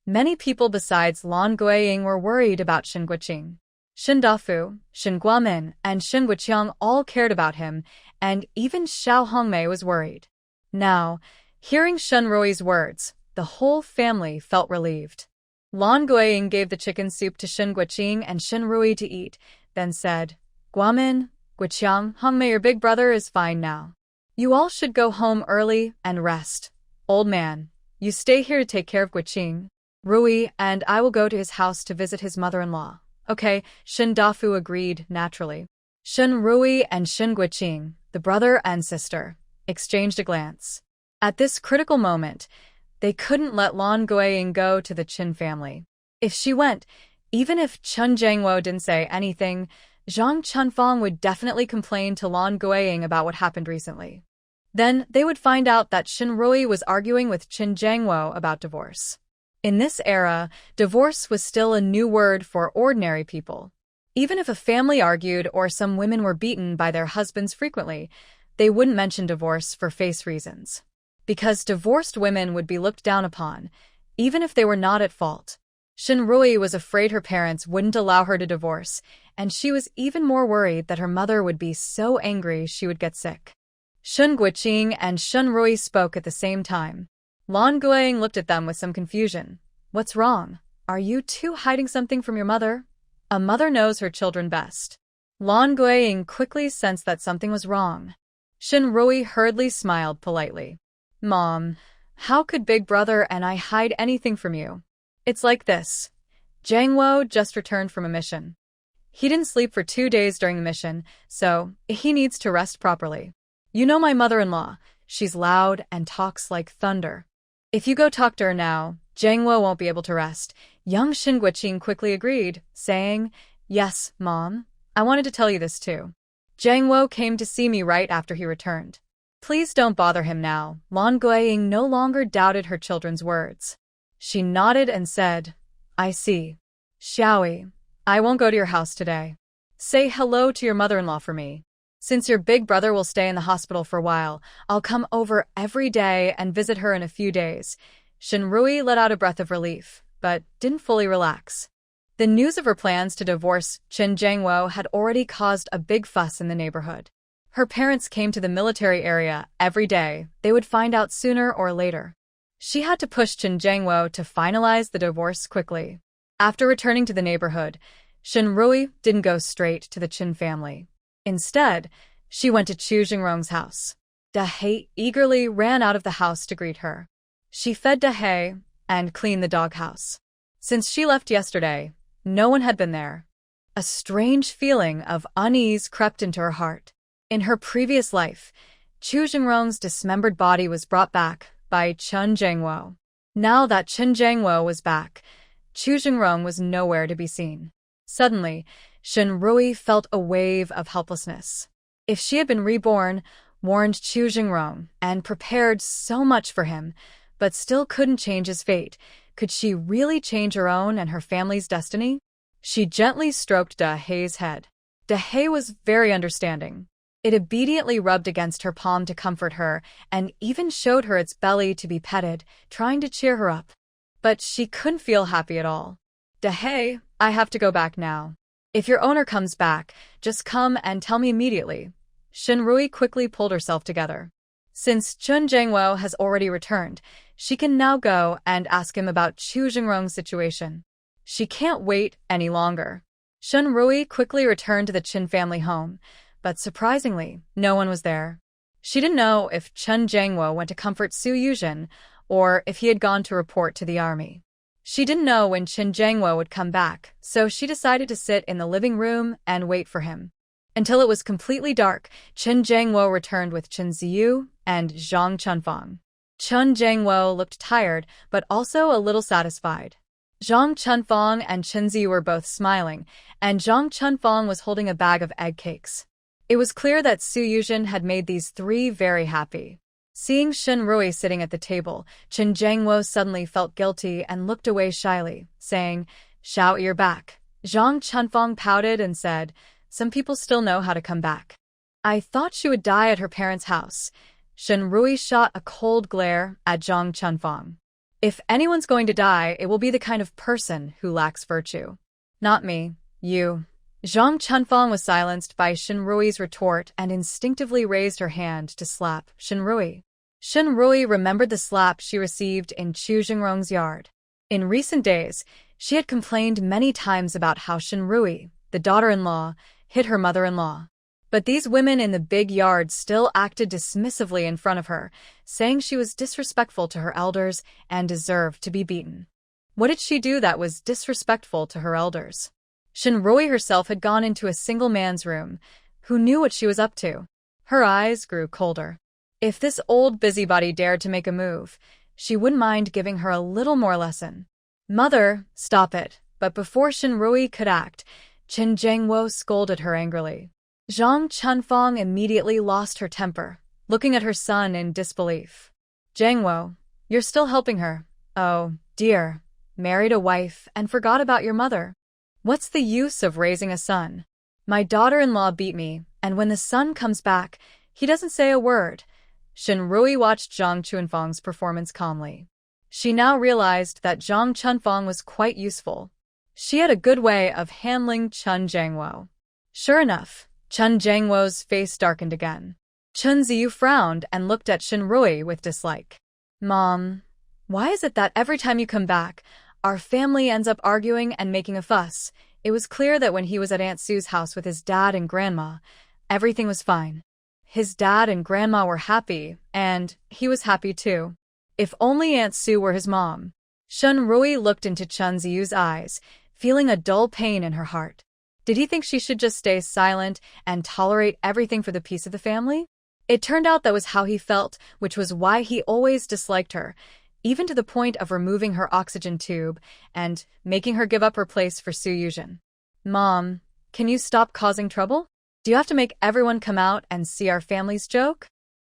Many people besides Lan Guiying were worried about Shen Guiqing. Shen Dafu, Shen Guamin, and Shen Guiqiang all cared about him, and even Xiao Hongmei was worried. Now, hearing Shinrui's words, the whole family felt relieved. Lan Guiying gave the chicken soup to Shen Guiqing and Shinrui to eat, then said, Guamin, Guiqiang, Hongmei, your big brother is fine now. You all should go home early and rest. Old man, you stay here to take care of Guiqing. Rui and I will go to his house to visit his mother-in-law. Okay, Shen Dafu agreed naturally. Shinrui and Shen Guiqing, the brother and sister, exchanged a glance. At this critical moment, they couldn't let Lan Guiying go to the Qin family. If she went, even if Chen Jiangwo didn't say anything, Zhang Chunfang would definitely complain to Lan Guiying about what happened recently. Then they would find out that Shinrui was arguing with Chen Jiangwo about divorce. In this era, divorce was still a new word for ordinary people. Even if a family argued or some women were beaten by their husbands frequently, they wouldn't mention divorce for face reasons. Because divorced women would be looked down upon, even if they were not at fault. Shinrui was afraid her parents wouldn't allow her to divorce, and she was even more worried that her mother would be so angry she would get sick. Shen Guiqing and Shinrui spoke at the same time. Lan Guiying looked at them with some confusion. What's wrong? Are you two hiding something from your mother? A mother knows her children best. Lan Guiying quickly sensed that something was wrong. Shinrui hurriedly smiled politely. Mom, how could Big Brother and I hide anything from you? It's like this. Jiangwo just returned from a mission. He didn't sleep for 2 days during the mission, so he needs to rest properly. You know my mother-in-law. She's loud and talks like thunder. If you go talk to her now, Jiangwo won't be able to rest. Young Shen Guiqing quickly agreed, saying, Yes, Mom. I wanted to tell you this too. Jiangwo came to see me right after he returned. Please don't bother him now. Lan Guiying no longer doubted her children's words. She nodded and said, I see. Xiaoyi, I won't go to your house today. Say hello to your mother-in-law for me. Since your big brother will stay in the hospital for a while, I'll come over every day and visit her in a few days. Shinrui let out a breath of relief, but didn't fully relax. The news of her plans to divorce Chen Jiangwo had already caused a big fuss in the neighborhood. Her parents came to the military area every day. They would find out sooner or later. She had to push Chen Jiangwo to finalize the divorce quickly. After returning to the neighborhood, Shinrui didn't go straight to the Qin family. Instead, she went to Chu Jingrong's house. Dahe eagerly ran out of the house to greet her. She fed Dahe and cleaned the doghouse. Since she left yesterday, no one had been there. A strange feeling of unease crept into her heart. In her previous life, Chu Jingrong's dismembered body was brought back by Chen Jiangwo. Now that Chen Jiangwo was back, Chu Jingrong was nowhere to be seen. Suddenly, Shinrui felt a wave of helplessness. If she had been reborn, warned Chu Jingrong, and prepared so much for him, but still couldn't change his fate, could she really change her own and her family's destiny? She gently stroked Dahe's head. Dahe was very understanding. It obediently rubbed against her palm to comfort her, and even showed her its belly to be petted, trying to cheer her up. But she couldn't feel happy at all. Dahe, I have to go back now. If your owner comes back, just come and tell me immediately. Shinrui quickly pulled herself together. Since Chen Jiangwo has already returned, she can now go and ask him about Chu Jingrong's situation. She can't wait any longer. Shinrui quickly returned to the Qin family home, but surprisingly, no one was there. She didn't know if Chen Jiangwo went to comfort Su Yuzhen or if he had gone to report to the army. She didn't know when Chen Jiangwo would come back, so she decided to sit in the living room and wait for him. Until it was completely dark, Chen Jiangwo returned with Chunzi and Zhang Chunfang. Chen Jiangwo looked tired, but also a little satisfied. Zhang Chunfang and Chunzi were both smiling, and Zhang Chunfang was holding a bag of egg cakes. It was clear that Su Yuzhen had made these three very happy. Seeing Shen Rui sitting at the table, Chen Jiangwo suddenly felt guilty and looked away shyly, saying, "Shout you're back." Zhang Chunfang pouted and said, "Some people still know how to come back." "I thought she would die at her parents' house." Shen Rui shot a cold glare at Zhang Chunfang. "If anyone's going to die, it will be the kind of person who lacks virtue. Not me, you." Zhang Chunfang was silenced by Shen Rui's retort and instinctively raised her hand to slap Shen Rui. Shen Rui remembered the slap she received in Chu Jingrong's yard. In recent days, she had complained many times about how Shen Rui, the daughter-in-law, hit her mother-in-law. But these women in the big yard still acted dismissively in front of her, saying she was disrespectful to her elders and deserved to be beaten. What did she do that was disrespectful to her elders? Shen Rui herself had gone into a single man's room. Who knew what she was up to? Her eyes grew colder. If this old busybody dared to make a move, she wouldn't mind giving her a little more lesson. "Mother, stop it." But before Shen Rui could act, Chen Jiangwo scolded her angrily. Zhang Chunfang immediately lost her temper, looking at her son in disbelief. "Jiangwo, you're still helping her. Oh, dear. Married a wife and forgot about your mother. What's the use of raising a son? My daughter-in-law beat me, and when the son comes back, he doesn't say a word." Shen Rui watched Zhang Chunfang's performance calmly. She now realized that Zhang Chunfang was quite useful. She had a good way of handling Chen Jiangwo. Sure enough, Chen Jiangwo's face darkened again. Chunzi frowned and looked at Shen Rui with dislike. "Mom, why is it that every time you come back, our family ends up arguing and making a fuss?" It was clear that when he was at Aunt Sue's house with his dad and grandma, everything was fine. His dad and grandma were happy, and he was happy too. If only Aunt Sue were his mom. Shen Rui looked into Chunzi's eyes, feeling a dull pain in her heart. Did he think she should just stay silent and tolerate everything for the peace of the family? It turned out that was how he felt, which was why he always disliked her, even to the point of removing her oxygen tube and making her give up her place for Su Yuzhen. "Mom, can you stop causing trouble? Do you have to make everyone come out and see our family's joke?"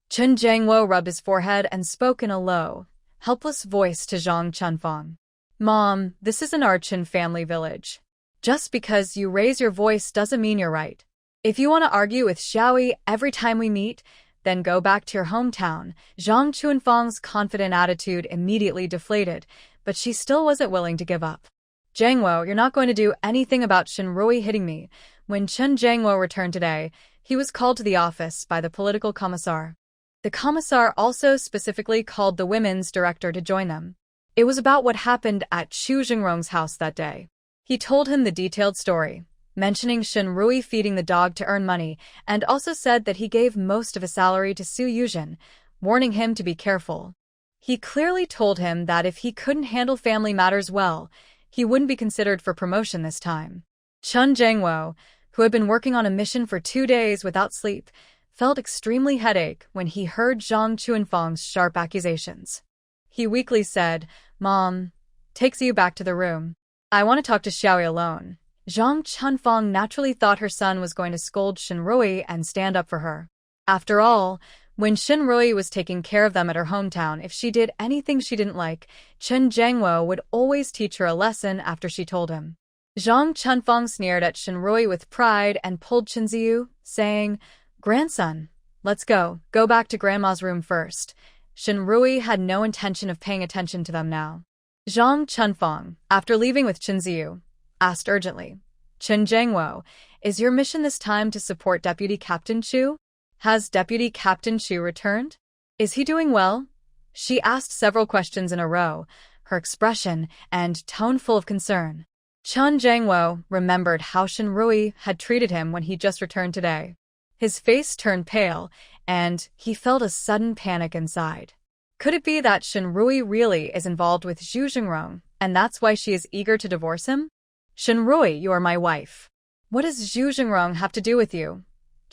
Chen Jiangwo rubbed his forehead and spoke in a low, helpless voice to Zhang Chunfang. "Mom, this isn't our Chen family village. Just because you raise your voice doesn't mean you're right. If you want to argue with Xiaoyi every time we meet, then go back to your hometown." Zhang Chunfang's confident attitude immediately deflated, but she still wasn't willing to give up. "Jiangwo, you're not going to do anything about Shen Rui hitting me." When Chen Jiangwo returned today, he was called to the office by the political commissar. The commissar also specifically called the women's director to join them. It was about what happened at Chu Jingrong's house that day. He told him the detailed story, mentioning Shen Rui feeding the dog to earn money, and also said that he gave most of his salary to Su Yuzhen, warning him to be careful. He clearly told him that if he couldn't handle family matters well, he wouldn't be considered for promotion this time. Chen Jiangwo, who had been working on a mission for 2 days without sleep, felt extremely headache when he heard Zhang Chunfang's sharp accusations. He weakly said, "Mom, takes you back to the room. I want to talk to Xiaoyi alone." Zhang Chunfang naturally thought her son was going to scold Shen Rui and stand up for her. After all, when Shen Rui was taking care of them at her hometown, if she did anything she didn't like, Chen Jiangwo would always teach her a lesson after she told him. Zhang Chunfang sneered at Shen Rui with pride and pulled Chunzi, saying, "Grandson, let's go. Go back to grandma's room first." Shen Rui had no intention of paying attention to them now. Zhang Chunfang, after leaving with Chunzi, asked urgently, "Chen Jiangwo, is your mission this time to support Deputy Captain Chu? Has Deputy Captain Chu returned? Is he doing well?" She asked several questions in a row, her expression and tone full of concern. Chen Jiangwo remembered how Shen Rui had treated him when he just returned today. His face turned pale, and he felt a sudden panic inside. Could it be that Shen Rui really is involved with Zhu Jingrong, and that's why she is eager to divorce him? "Shen Rui, you are my wife. What does Zhu Jingrong have to do with you?"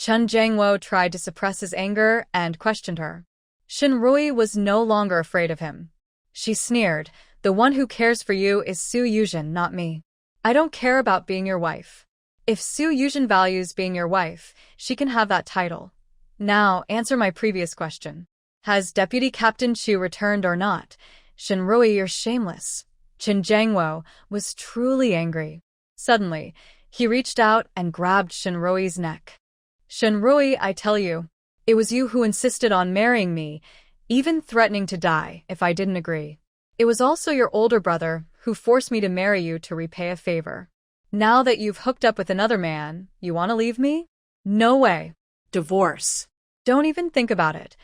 Chen Jiangwo tried to suppress his anger and questioned her. Shinrui was no longer afraid of him. She sneered, "The one who cares for you is Su Yuzhen, not me. I don't care about being your wife. If Su Yuzhen values being your wife, she can have that title. Now, answer my previous question. Has Deputy Captain Chu returned or not? Shinrui, you're shameless." Chen Jiangwo was truly angry. Suddenly, he reached out and grabbed Shinrui's neck. "Shinrui, I tell you, it was you who insisted on marrying me, even threatening to die if I didn't agree. It was also your older brother who forced me to marry you to repay a favor. Now that you've hooked up with another man, you want to leave me? No way. Divorce. Don't even think about it."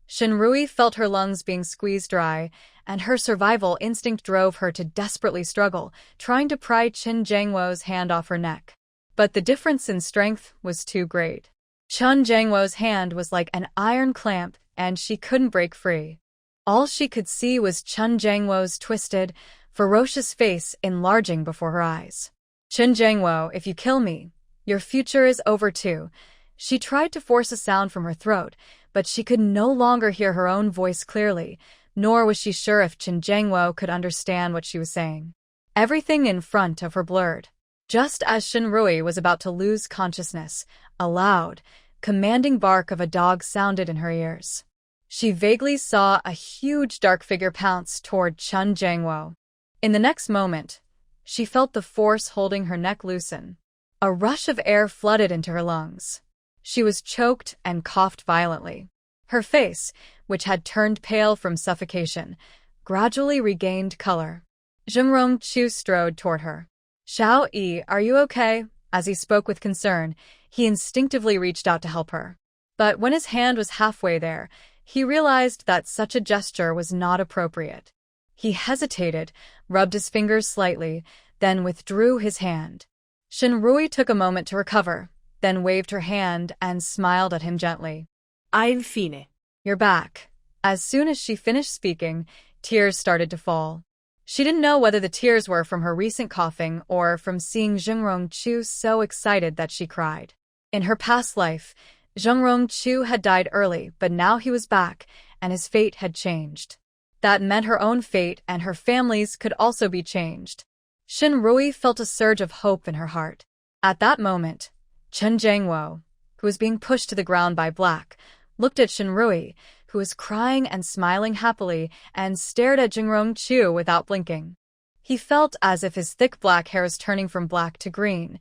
Shinrui felt her lungs being squeezed dry, and her survival instinct drove her to desperately struggle, trying to pry Chen Jiangwo's hand off her neck. But the difference in strength was too great. Chen Jiangwo's hand was like an iron clamp, and she couldn't break free. All she could see was Chen Jiangwo's twisted, ferocious face enlarging before her eyes. "Chen Jiangwo, if you kill me, your future is over too." She tried to force a sound from her throat, but she could no longer hear her own voice clearly, nor was she sure if Chen Jiangwo could understand what she was saying. Everything in front of her blurred. Just as Shinrui was about to lose consciousness, a loud, commanding bark of a dog sounded in her ears. She vaguely saw a huge dark figure pounce toward Chen Jiangwo. In the next moment, she felt the force holding her neck loosen. A rush of air flooded into her lungs. She was choked and coughed violently. Her face, which had turned pale from suffocation, gradually regained color. Zhengrong Chu strode toward her. "Xiao Yi, are you okay?" As he spoke with concern, he instinctively reached out to help her. But when his hand was halfway there, he realized that such a gesture was not appropriate. He hesitated, rubbed his fingers slightly, then withdrew his hand. Shinrui took a moment to recover, then waved her hand and smiled at him gently. Infine. "You're back." As soon as she finished speaking, tears started to fall. She didn't know whether the tears were from her recent coughing or from seeing Zhengrong Chu so excited that she cried. In her past life, Zhengrong Chu had died early, but now he was back, and his fate had changed. That meant her own fate and her family's could also be changed. Shinrui felt a surge of hope in her heart. At that moment, Chen Jiangwo, who was being pushed to the ground by Black, looked at Shinrui, who was crying and smiling happily, and stared at Zhengrong Chu without blinking. He felt as if his thick black hair was turning from black to green.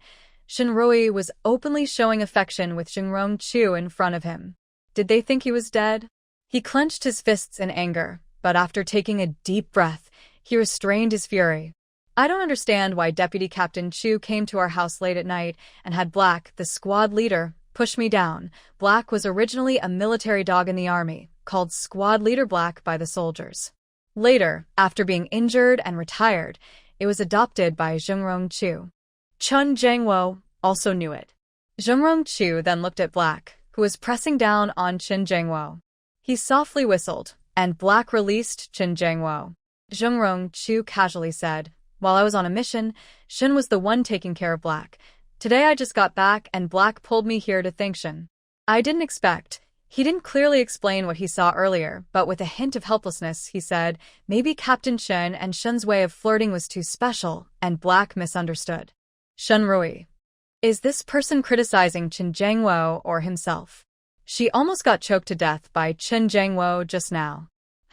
Shinrui was openly showing affection with Zhengrong Chu in front of him. Did they think he was dead? He clenched his fists in anger, but after taking a deep breath, he restrained his fury. "I don't understand why Deputy Captain Chu came to our house late at night and had Black, the squad leader, push me down." Black was originally a military dog in the army, called Squad Leader Black by the soldiers. Later, after being injured and retired, it was adopted by Zhengrong Chu. Chen Jiangwo also knew it. Zhengrong Chu then looked at Black, who was pressing down on Chen Jiangwo. He softly whistled, and Black released Chen Jiangwo. Zhengrong Chu casually said, "While I was on a mission, Shin was the one taking care of Black. Today I just got back and Black pulled me here to thank Shin. I didn't expect." He didn't clearly explain what he saw earlier, but with a hint of helplessness, he said, maybe Captain Shen and Shen's way of flirting was too special, and Black misunderstood. Shenrui. Is this person criticizing Chen Jiangwo or himself? She almost got choked to death by Chen Jiangwo just now.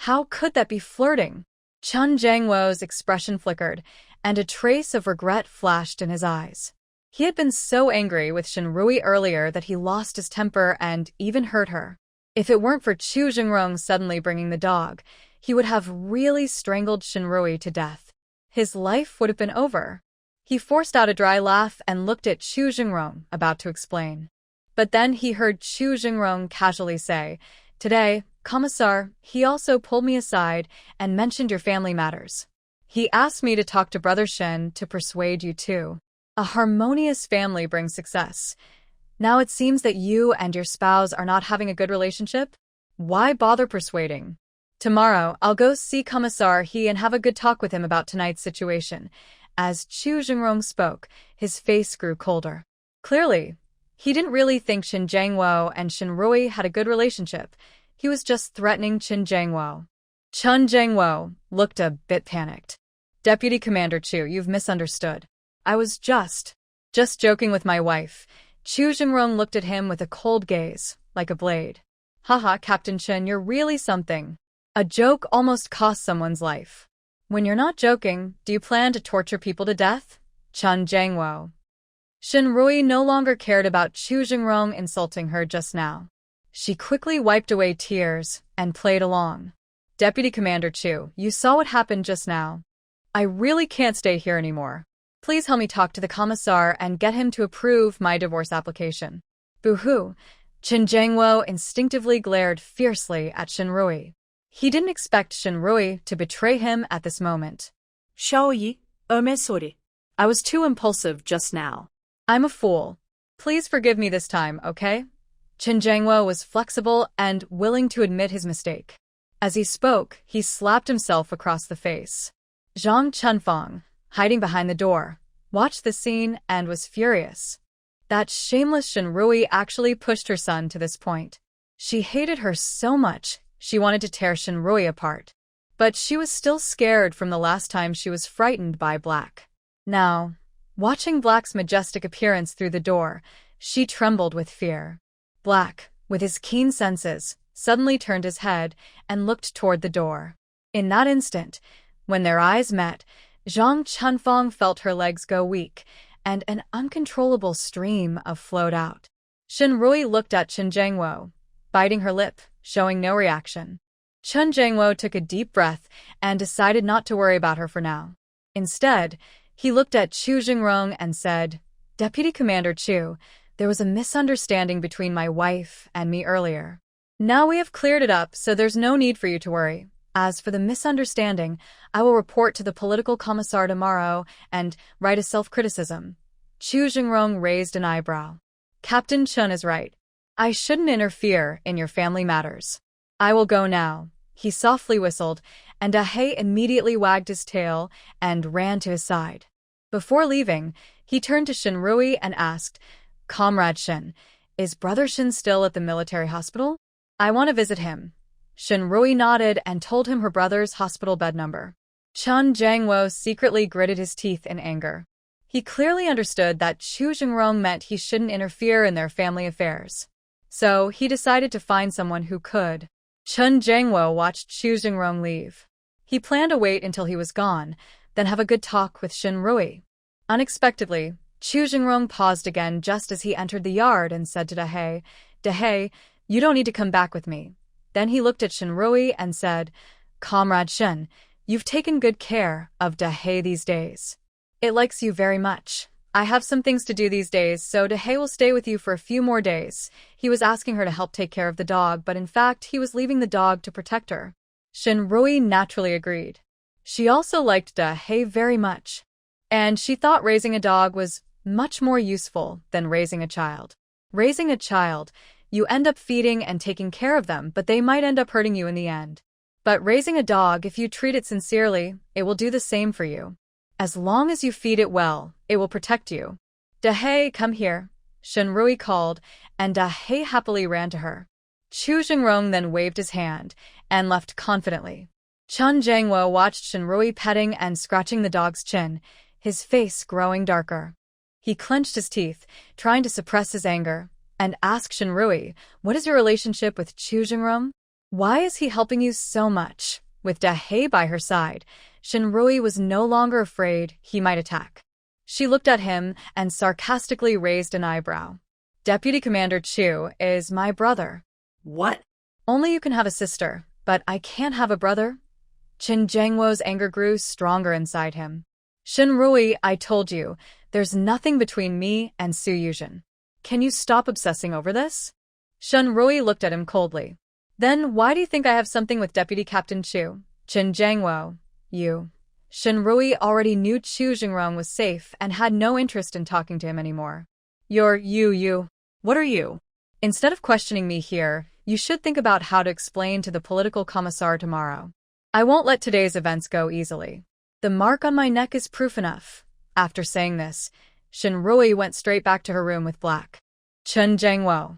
How could that be flirting? Chen Jiangwo's expression flickered, and a trace of regret flashed in his eyes. He had been so angry with Shinrui earlier that he lost his temper and even hurt her. If it weren't for Chu Jingrong suddenly bringing the dog, he would have really strangled Shinrui to death. His life would have been over. He forced out a dry laugh and looked at Chu Jingrong, about to explain. But then he heard Chu Jingrong casually say, "Today, Commissar, he also pulled me aside and mentioned your family matters. He asked me to talk to Brother Shen to persuade you too. A harmonious family brings success. Now it seems that you and your spouse are not having a good relationship? Why bother persuading? Tomorrow, I'll go see Commissar He and have a good talk with him about tonight's situation." As Chu Jingrong spoke, his face grew colder. Clearly, He didn't really think Qin Jiangwo and Shinrui had a good relationship. He was just threatening Qin Jiangwo. Qin Jiangwo looked a bit panicked. Deputy Commander Chu, you've misunderstood. I was just joking with my wife. Chu Jingrong looked at him with a cold gaze, like a blade. Haha, Captain Qin, you're really something. A joke almost cost someone's life. When you're not joking, do you plan to torture people to death? Qin Jiangwo. Shinrui no longer cared about Chu Jingrong insulting her just now. She quickly wiped away tears and played along. Deputy Commander Chu, you saw what happened just now. I really can't stay here anymore. Please help me talk to the commissar and get him to approve my divorce application. Boo-hoo. Qin Jiangwo instinctively glared fiercely at Shinrui. He didn't expect Shinrui to betray him at this moment. 샤오이, 소리. I was too impulsive just now. I'm a fool. Please forgive me this time, okay? Qin Jiangwo was flexible and willing to admit his mistake. As he spoke, he slapped himself across the face. Zhang Chunfeng, hiding behind the door, watched the scene and was furious. That shameless Shinrui actually pushed her son to this point. She hated her so much, she wanted to tear Shinrui apart. But she was still scared from the last time she was frightened by Black. Now, watching Black's majestic appearance through the door, she trembled with fear. Black, with his keen senses, suddenly turned his head and looked toward the door. In that instant, when their eyes met, Zhang Chunfeng felt her legs go weak, and an uncontrollable stream flowed out. Shinrui looked at Qin Jiangwo, biting her lip, showing no reaction. Qin Jiangwo took a deep breath and decided not to worry about her for now. Instead, he looked at Chu Jingrong and said, Deputy Commander Chu, there was a misunderstanding between my wife and me earlier. Now we have cleared it up, so there's no need for you to worry. As for the misunderstanding, I will report to the political commissar tomorrow and write a self-criticism. Chu Jingrong raised an eyebrow. Captain Chun is right. I shouldn't interfere in your family matters. I will go now. He softly whistled, and Dahe immediately wagged his tail and ran to his side. Before leaving, he turned to Shinrui and asked, Comrade Shin, is Brother Shin still at the military hospital? I want to visit him. Shinrui nodded and told him her brother's hospital bed number. Qin Jiangwo secretly gritted his teeth in anger. He clearly understood that Chu Jingrong meant he shouldn't interfere in their family affairs. So he decided to find someone who could. Qin Jiangwo watched Chu Jingrong leave. He planned to wait until he was gone, then have a good talk with Shinrui. Unexpectedly, Chu Jingrong paused again just as he entered the yard and said to Dahe, Dahe, you don't need to come back with me. Then he looked at Shinrui and said, Comrade Shin, you've taken good care of Dahe these days. It likes you very much. I have some things to do these days, so Dahe will stay with you for a few more days. He was asking her to help take care of the dog, but in fact, he was leaving the dog to protect her. Shinrui naturally agreed. She also liked Dahe very much. And she thought raising a dog was much more useful than raising a child. Raising a child, you end up feeding and taking care of them, but they might end up hurting you in the end. But raising a dog, if you treat it sincerely, it will do the same for you. As long as you feed it well, it will protect you. Dahe, come here, Shinrui called, and Dahe happily ran to her. Chu Jingrong then waved his hand and left confidently. Qin Jiangwo watched Shinrui petting and scratching the dog's chin, his face growing darker. He clenched his teeth, trying to suppress his anger, and asked Shinrui, what is your relationship with Chu Jingrong? Why is he helping you so much? With Dahe by her side, Shinrui was no longer afraid he might attack. She looked at him and sarcastically raised an eyebrow. Deputy Commander Chu is my brother. What? Only you can have a sister, but I can't have a brother? Qin Jiangwo's anger grew stronger inside him. Shinrui, I told you, there's nothing between me and Su Yuzhen. Can you stop obsessing over this? Shinrui looked at him coldly. Then why do you think I have something with Deputy Captain Chu? Qin Jiangwo, you. Shinrui already knew Chu Jingrong was safe and had no interest in talking to him anymore. You. What are you? Instead of questioning me here, you should think about how to explain to the political commissar tomorrow. I won't let today's events go easily. The mark on my neck is proof enough. After saying this, Shinrui went straight back to her room with Black. Chen Jiangwo.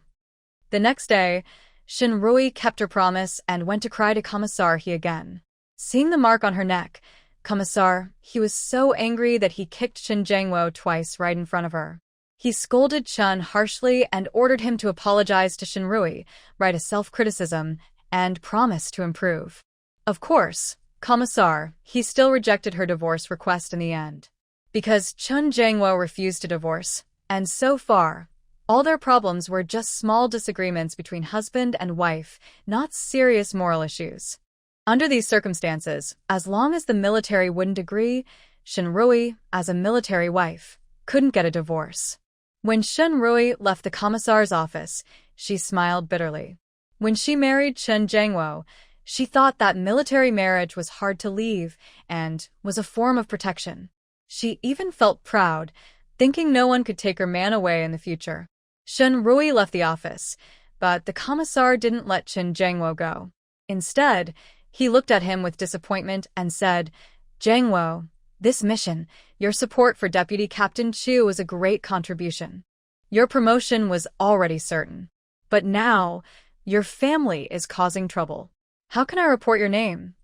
The next day, Shinrui kept her promise and went to cry to Commissar He again. Seeing the mark on her neck, Commissar He was so angry that he kicked Chen Jiangwo twice right in front of her. He scolded Chen harshly and ordered him to apologize to Shinrui, write a self-criticism, and promise to improve. Of course, Commissar He still rejected her divorce request in the end. Because Chen Jiangwo refused to divorce, and so far, all their problems were just small disagreements between husband and wife, not serious moral issues. Under these circumstances, as long as the military wouldn't agree, Shinrui, as a military wife, couldn't get a divorce. When Shinrui left the commissar's office, she smiled bitterly. When she married Chen Jiangwo, she thought that military marriage was hard to leave and was a form of protection. She even felt proud, thinking no one could take her man away in the future. Shinrui left the office, but the commissar didn't let Chen Jiangwo go. Instead, he looked at him with disappointment and said, "Jiangwo, this mission, your support for Deputy Captain Chu was a great contribution. Your promotion was already certain. But now, your family is causing trouble. How can I report your name?"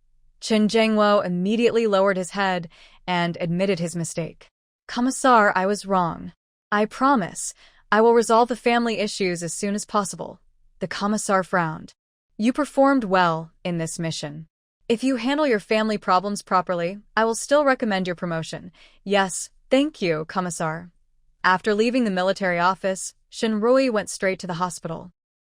Chen Jiangwo immediately lowered his head and admitted his mistake. "Commissar, I was wrong. I promise, I will resolve the family issues as soon as possible." The commissar frowned. "You performed well in this mission. If you handle your family problems properly, I will still recommend your promotion." "Yes, thank you, Commissar." After leaving the military office, Shinrui went straight to the hospital.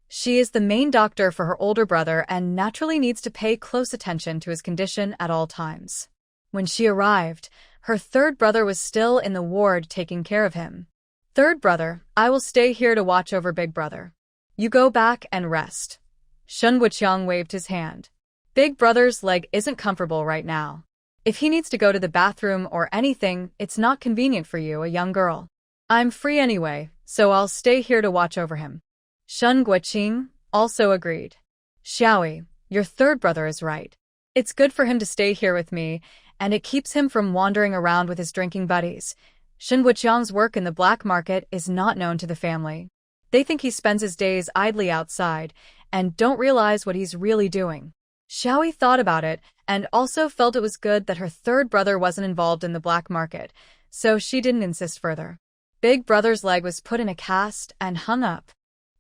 She is the main doctor for her older brother and naturally needs to pay close attention to his condition at all times. When she arrived, her third brother was still in the ward taking care of him. "Third brother, I will stay here to watch over big brother. You go back and rest." Shun Wuqiang waved his hand. "Big brother's leg isn't comfortable right now. If he needs to go to the bathroom or anything, it's not convenient for you, a young girl. I'm free anyway, so I'll stay here to watch over him." Shun Guoqing also agreed. "Xiaoyi, your third brother is right. It's good for him to stay here with me, and it keeps him from wandering around with his drinking buddies. Shin Wuqiang's work in the black market is not known to the family. They think he spends his days idly outside and don't realize what he's really doing." Xiaoyi thought about it and also felt it was good that her third brother wasn't involved in the black market, so she didn't insist further. Big brother's leg was put in a cast and hung up.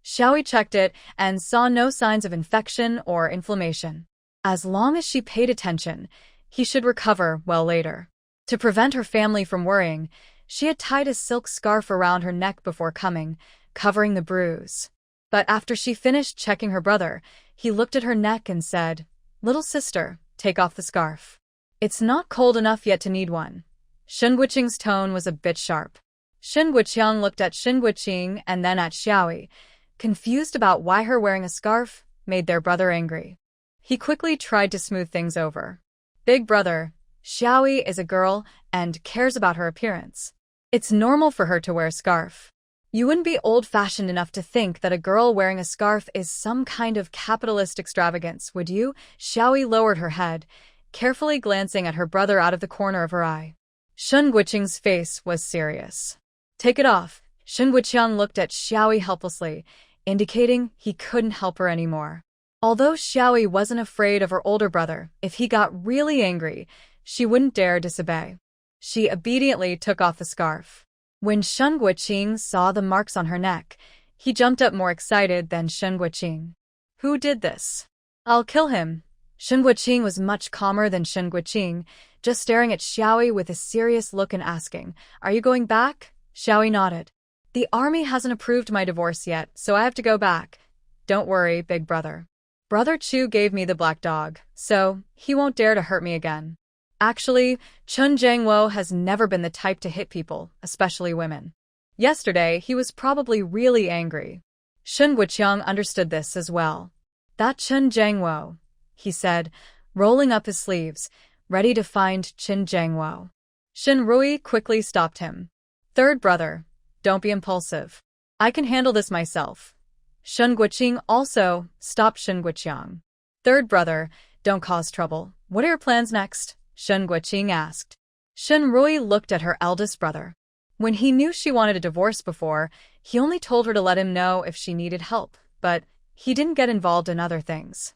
Xiaoyi checked it and saw no signs of infection or inflammation. As long as she paid attention, he should recover well later. To prevent her family from worrying, she had tied a silk scarf around her neck before coming, covering the bruise. But after she finished checking her brother, he looked at her neck and said, "Little sister, take off the scarf. It's not cold enough yet to need one." Shin Guoqing's tone was a bit sharp. Shin Guoqiang looked at Shin Guoqing and then at Xiaoyi, confused about why her wearing a scarf made their brother angry. He quickly tried to smooth things over. "Big brother, Xiaoyi is a girl and cares about her appearance. It's normal for her to wear a scarf. You wouldn't be old-fashioned enough to think that a girl wearing a scarf is some kind of capitalist extravagance, would you?" Xiaoyi lowered her head, carefully glancing at her brother out of the corner of her eye. Shun Guoqing's face was serious. "Take it off." Shin Wuqiang looked at Xiaoyi helplessly, indicating he couldn't help her anymore. Although Xiaoyi wasn't afraid of her older brother, if he got really angry, she wouldn't dare disobey. She obediently took off the scarf. When Shun Guoqing saw the marks on her neck, he jumped up more excited than Shin Guoqing. "Who did this? I'll kill him." Shin Guoqing was much calmer than Shin Guoqing, just staring at Xiaoyi with a serious look and asking, "Are you going back?" Xiaoyi nodded. "The army hasn't approved my divorce yet, so I have to go back." "Don't worry, big brother. Brother Chu gave me the black dog, so he won't dare to hurt me again." Actually, Chen Jiangwo has never been the type to hit people, especially women. Yesterday, he was probably really angry. Shin Guoqiang understood this as well. "That Chen Jiangwo," he said, rolling up his sleeves, ready to find Chen Jiangwo. Shinrui quickly stopped him. "Third brother, don't be impulsive. I can handle this myself." Shun Guoqing also stopped Shin Guoqiang. "Third brother, don't cause trouble. What are your plans next?" Shun Guoqing asked. Shinrui looked at her eldest brother. When he knew she wanted a divorce before, he only told her to let him know if she needed help, but he didn't get involved in other things.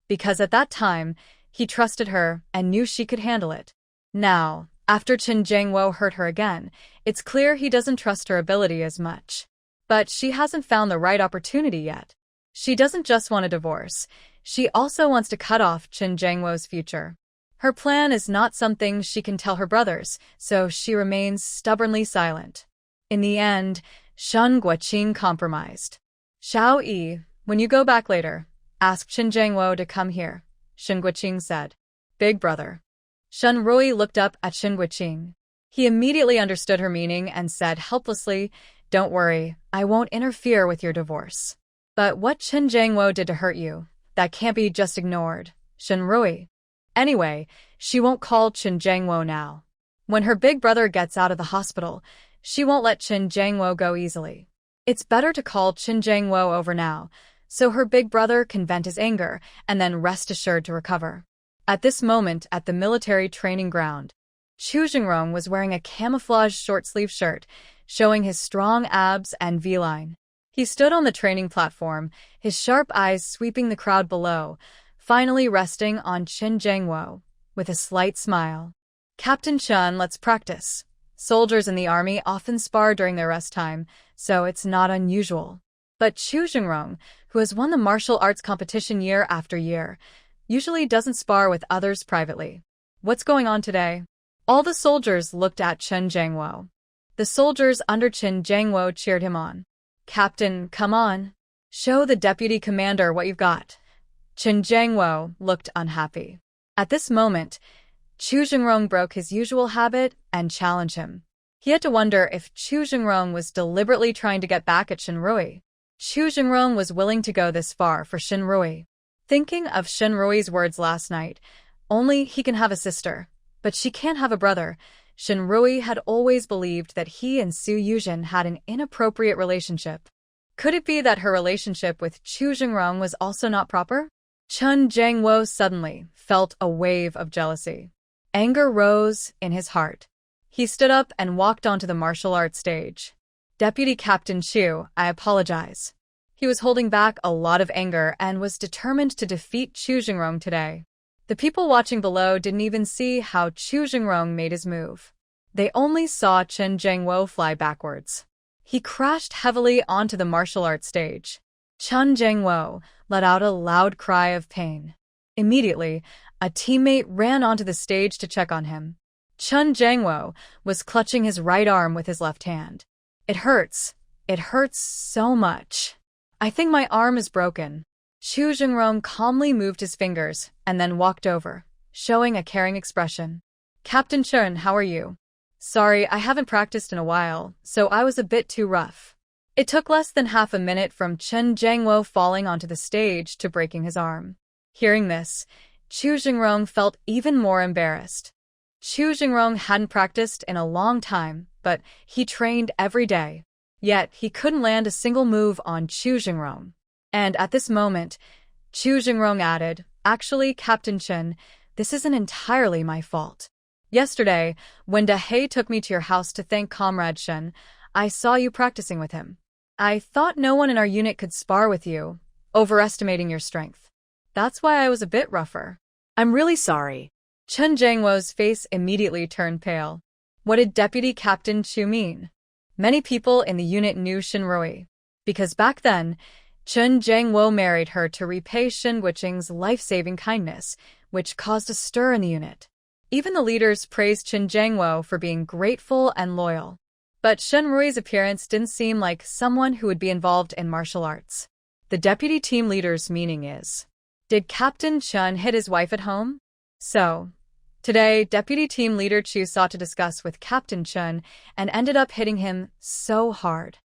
Because at that time, he trusted her and knew she could handle it. Now, after Chen Jiangwo hurt her again, it's clear he doesn't trust her ability as much. But she hasn't found the right opportunity yet. She doesn't just want a divorce, she also wants to cut off Chen Jiangwo's future. Her plan is not something she can tell her brothers, so she remains stubbornly silent. In the end, Shen Guoqing compromised. Xiao Yi, when you go back later, ask Chen Jiangwo to come here, Shen Guoqing said. Big brother. Shen Rui looked up at Shen Guoqing. He immediately understood her meaning and said helplessly, Don't worry, I won't interfere with your divorce. But what Chen Jiangwo did to hurt you, that can't be just ignored, Shen Rui. Anyway, she won't call Chen Jiangwo now. When her big brother gets out of the hospital, she won't let Chen Jiangwo go easily. It's better to call Chen Jiangwo over now, so her big brother can vent his anger and then rest assured to recover. At this moment at the military training ground, Chu Jingrong was wearing a camouflage short-sleeve shirt, showing his strong abs and V-line. He stood on the training platform, his sharp eyes sweeping the crowd below, finally resting on Chen Jiangwo, with a slight smile. Captain Chen, let's practice. Soldiers in the army often spar during their rest time, so it's not unusual. But Chu Jingrong, who has won the martial arts competition year after year, usually doesn't spar with others privately. What's going on today? All the soldiers looked at Chen Jiangwo. The soldiers under Chen Jiangwo cheered him on. Captain, come on. Show the deputy commander what you've got. Chen Jiangwo looked unhappy. At this moment, Chu Jingrong broke his usual habit and challenged him. He had to wonder if Chu Jingrong was deliberately trying to get back at Shen Rui. Chu Jingrong was willing to go this far for Shen Rui. Thinking of Shen Rui's words last night, only he can have a sister, but she can't have a brother. Shen Rui had always believed that he and Su Yuzhen had an inappropriate relationship. Could it be that her relationship with Chu Jingrong was also not proper? Chen Jiangwo suddenly felt a wave of jealousy. Anger rose in his heart. He stood up and walked onto the martial arts stage. Deputy Captain Chu, I apologize. He was holding back a lot of anger and was determined to defeat Chu Jingrong today. The people watching below didn't even see how Chu Jingrong made his move. They only saw Chen Jiangwo fly backwards. He crashed heavily onto the martial arts stage. Chen Jiangwo let out a loud cry of pain. Immediately, a teammate ran onto the stage to check on him. Chen Jiangwo was clutching his right arm with his left hand. It hurts. It hurts so much. I think my arm is broken. Chu Jingrong calmly moved his fingers and then walked over, showing a caring expression. Captain Chen, how are you? Sorry, I haven't practiced in a while, so I was a bit too rough. It took less than half a minute from Chen Jiangwo falling onto the stage to breaking his arm. Hearing this, Chu Jingrong felt even more embarrassed. Chu Jingrong hadn't practiced in a long time, but he trained every day. Yet, he couldn't land a single move on Chu Jingrong. And at this moment, Chu Jingrong added, Actually, Captain Chen, this isn't entirely my fault. Yesterday, when Da Hei took me to your house to thank Comrade Shen, I saw you practicing with him. I thought no one in our unit could spar with you, overestimating your strength. That's why I was a bit rougher. I'm really sorry. Chen Jiangwo's face immediately turned pale. What did Deputy Captain Chu mean? Many people in the unit knew Shen Rui, because back then, Chen Jiangwo married her to repay Shen Guoqing's life-saving kindness, which caused a stir in the unit. Even the leaders praised Chen Jiangwo for being grateful and loyal. But Shen Rui's appearance didn't seem like someone who would be involved in martial arts. The deputy team leader's meaning is, did Captain Chen hit his wife at home? So, today, Deputy Team Leader Chu sought to discuss with Captain Chen and ended up hitting him so hard.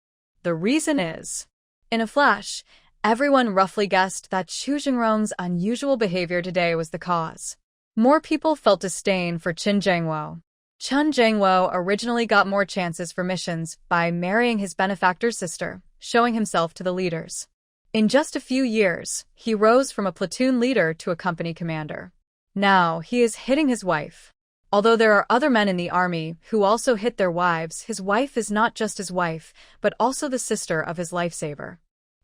The reason is, in a flash, everyone roughly guessed that Chu Jingrong's unusual behavior today was the cause. More people felt disdain for Chen Jiangwo. Chen Jiangwo originally got more chances for missions by marrying his benefactor's sister, showing himself to the leaders. In just a few years, he rose from a platoon leader to a company commander. Now, he is hitting his wife. Although there are other men in the army who also hit their wives, his wife is not just his wife, but also the sister of his lifesaver.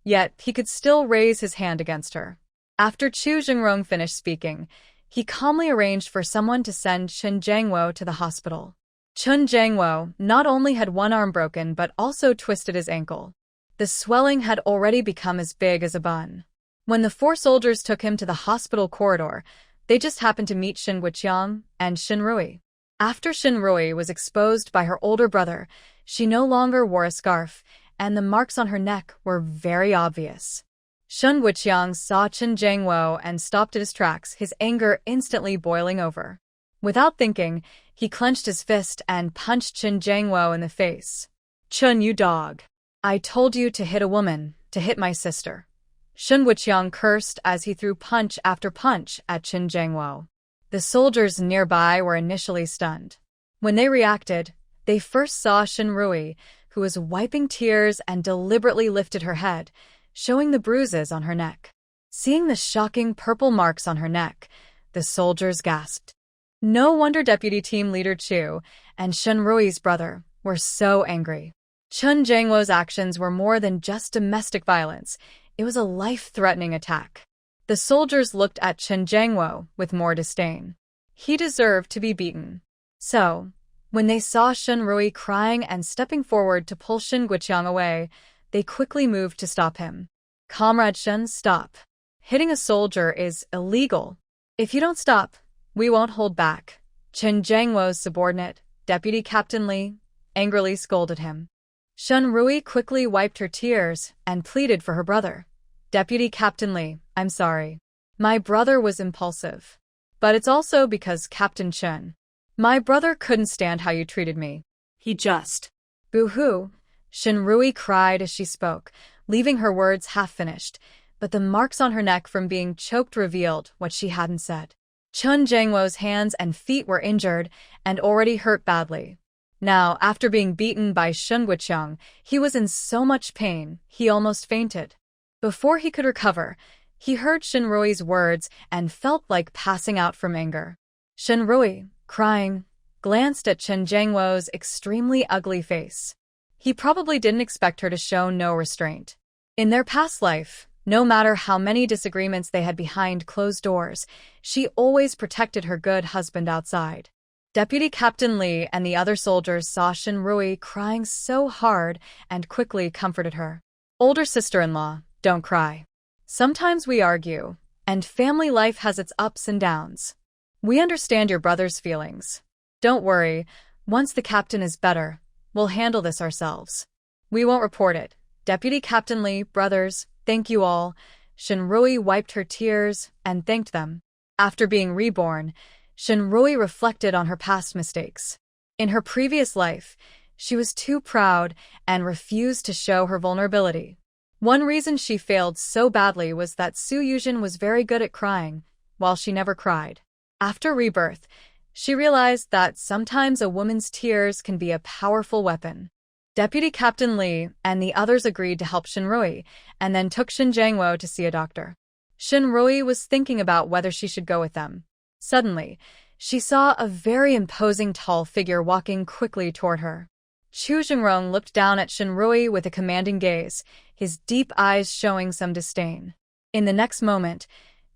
Yet, he could still raise his hand against her. After Chu Jingrong finished speaking, he calmly arranged for someone to send Chun Jangwo to the hospital. Chun Jangwo not only had one arm broken but also twisted his ankle. The swelling had already become as big as a bun. When the 4 soldiers took him to the hospital corridor, they just happened to meet Shin Guqiang and Shin Rui. After Shin Rui was exposed by her older brother, she no longer wore a scarf, and the marks on her neck were very obvious. Shin Guqiang saw Chun Jangwo and stopped at his tracks, his anger instantly boiling over. Without thinking, he clenched his fist and punched Chun Jangwo in the face. "Chun, you dog. I told you to hit a woman, to hit my sister." Shin Guqiang cursed as he threw punch after punch at Chun Jangwo. The soldiers nearby were initially stunned. When they reacted, they first saw Shin Rui, who was wiping tears and deliberately lifted her head, showing the bruises on her neck. Seeing the shocking purple marks on her neck, the soldiers gasped. No wonder Deputy Team Leader Chu and Shin Rui's brother were so angry. Chun Jangwo's actions were more than just domestic violence. It was a life-threatening attack. The soldiers looked at Chun Jangwo with more disdain. He deserved to be beaten. So, when they saw Shin Rui crying and stepping forward to pull Shin Guqiang away, they quickly moved to stop him. "Comrade Shin, stop. Hitting a soldier is illegal. If you don't stop, we won't hold back." Chun Jangwo's subordinate, Deputy Captain Li, angrily scolded him. Shin Rui quickly wiped her tears and pleaded for her brother. "Deputy Captain Li, I'm sorry. My brother was impulsive. But it's also because Captain Chun. My brother couldn't stand how you treated me. He just..." "Boo-hoo," Shin Rui cried as she spoke, leaving her words half-finished, but the marks on her neck from being choked revealed what she hadn't said. Chun Jangwo's hands and feet were injured and already hurt badly. Now, after being beaten by Shin Guqiang, he was in so much pain, he almost fainted. Before he could recover, he heard Shin Rui's words and felt like passing out from anger. Shin Rui, crying, glanced at Chun Jangwo's extremely ugly face. He probably didn't expect her to show no restraint. In their past life, no matter how many disagreements they had behind closed doors, she always protected her good husband outside. Deputy Captain Li and the other soldiers saw Shin Rui crying so hard and quickly comforted her. "Older sister-in-law, don't cry. Sometimes we argue, and family life has its ups and downs. We understand your brother's feelings. Don't worry, once the captain is better, we'll handle this ourselves. We won't report it. Deputy Captain Li, brothers, thank you all." Shin Rui wiped her tears and thanked them. After being reborn, Shin Rui reflected on her past mistakes. In her previous life, she was too proud and refused to show her vulnerability. One reason she failed so badly was that Su Yujin was very good at crying, while she never cried. After rebirth, she realized that sometimes a woman's tears can be a powerful weapon. Deputy Captain Li and the others agreed to help Shin Rui, and then took Shin Jangwo to see a doctor. Shin Rui was thinking about whether she should go with them. Suddenly, she saw a very imposing tall figure walking quickly toward her. Chu Jingrong looked down at Shin Rui with a commanding gaze, his deep eyes showing some disdain. In the next moment,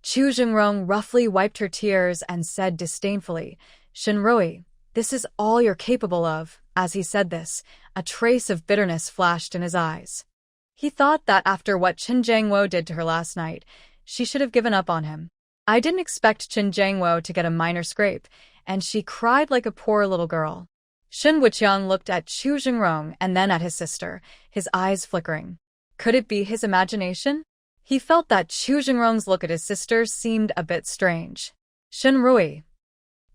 Chu Jingrong roughly wiped her tears and said disdainfully, "Shin Rui, this is all you're capable of." As he said this, a trace of bitterness flashed in his eyes. He thought that after what Chun Jangwo did to her last night, she should have given up on him. "I didn't expect Chun Jangwo to get a minor scrape," and she cried like a poor little girl. Shin Guqiang looked at Chu Jingrong and then at his sister, his eyes flickering. Could it be his imagination? He felt that Chu Jingrong's look at his sister seemed a bit strange. "Shin Rui,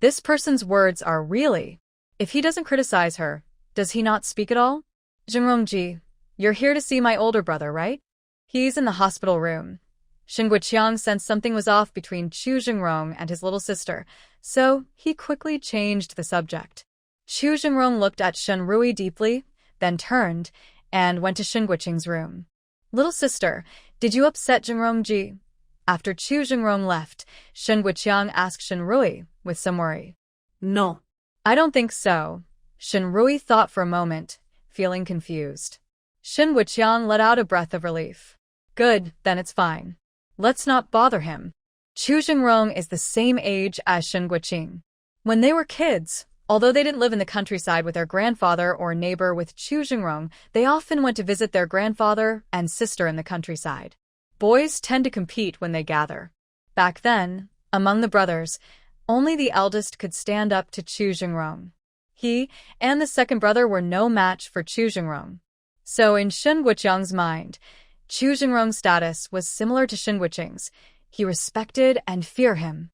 this person's words are really... If he doesn't criticize her, does he not speak at all? Jingrong-ji, you're here to see my older brother, right? He's in the hospital room." Shin Guqiang sensed something was off between Chu Jingrong and his little sister, so he quickly changed the subject. Chu Jingrong looked at Shin Rui deeply, then turned and went to Shin Guqiang's room. "Little sister, did you upset Jingrong-ji?" After Chu Jingrong left, Shin Guqiang asked Shin Rui with some worry. "No, I don't think so. Shinrui thought for a moment, feeling confused. Shin Wuqiang let out a breath of relief. Good, then it's fine. Let's not bother him. Chu Jingrong is the same age as Shin Guqing. When they were kids, although they didn't live in the countryside with their grandfather or neighbor with Chu Jingrong, they often went to visit their grandfather and sister in the countryside. Boys tend to compete when they gather. Back then, among the brothers, only the eldest could stand up to Chu Jingrong. He and the second brother were no match for Chu Jingrong. So in Shin Wuqiang's mind, Chu Jingrong's status was similar to Shin Wuqing's. He respected and feared him.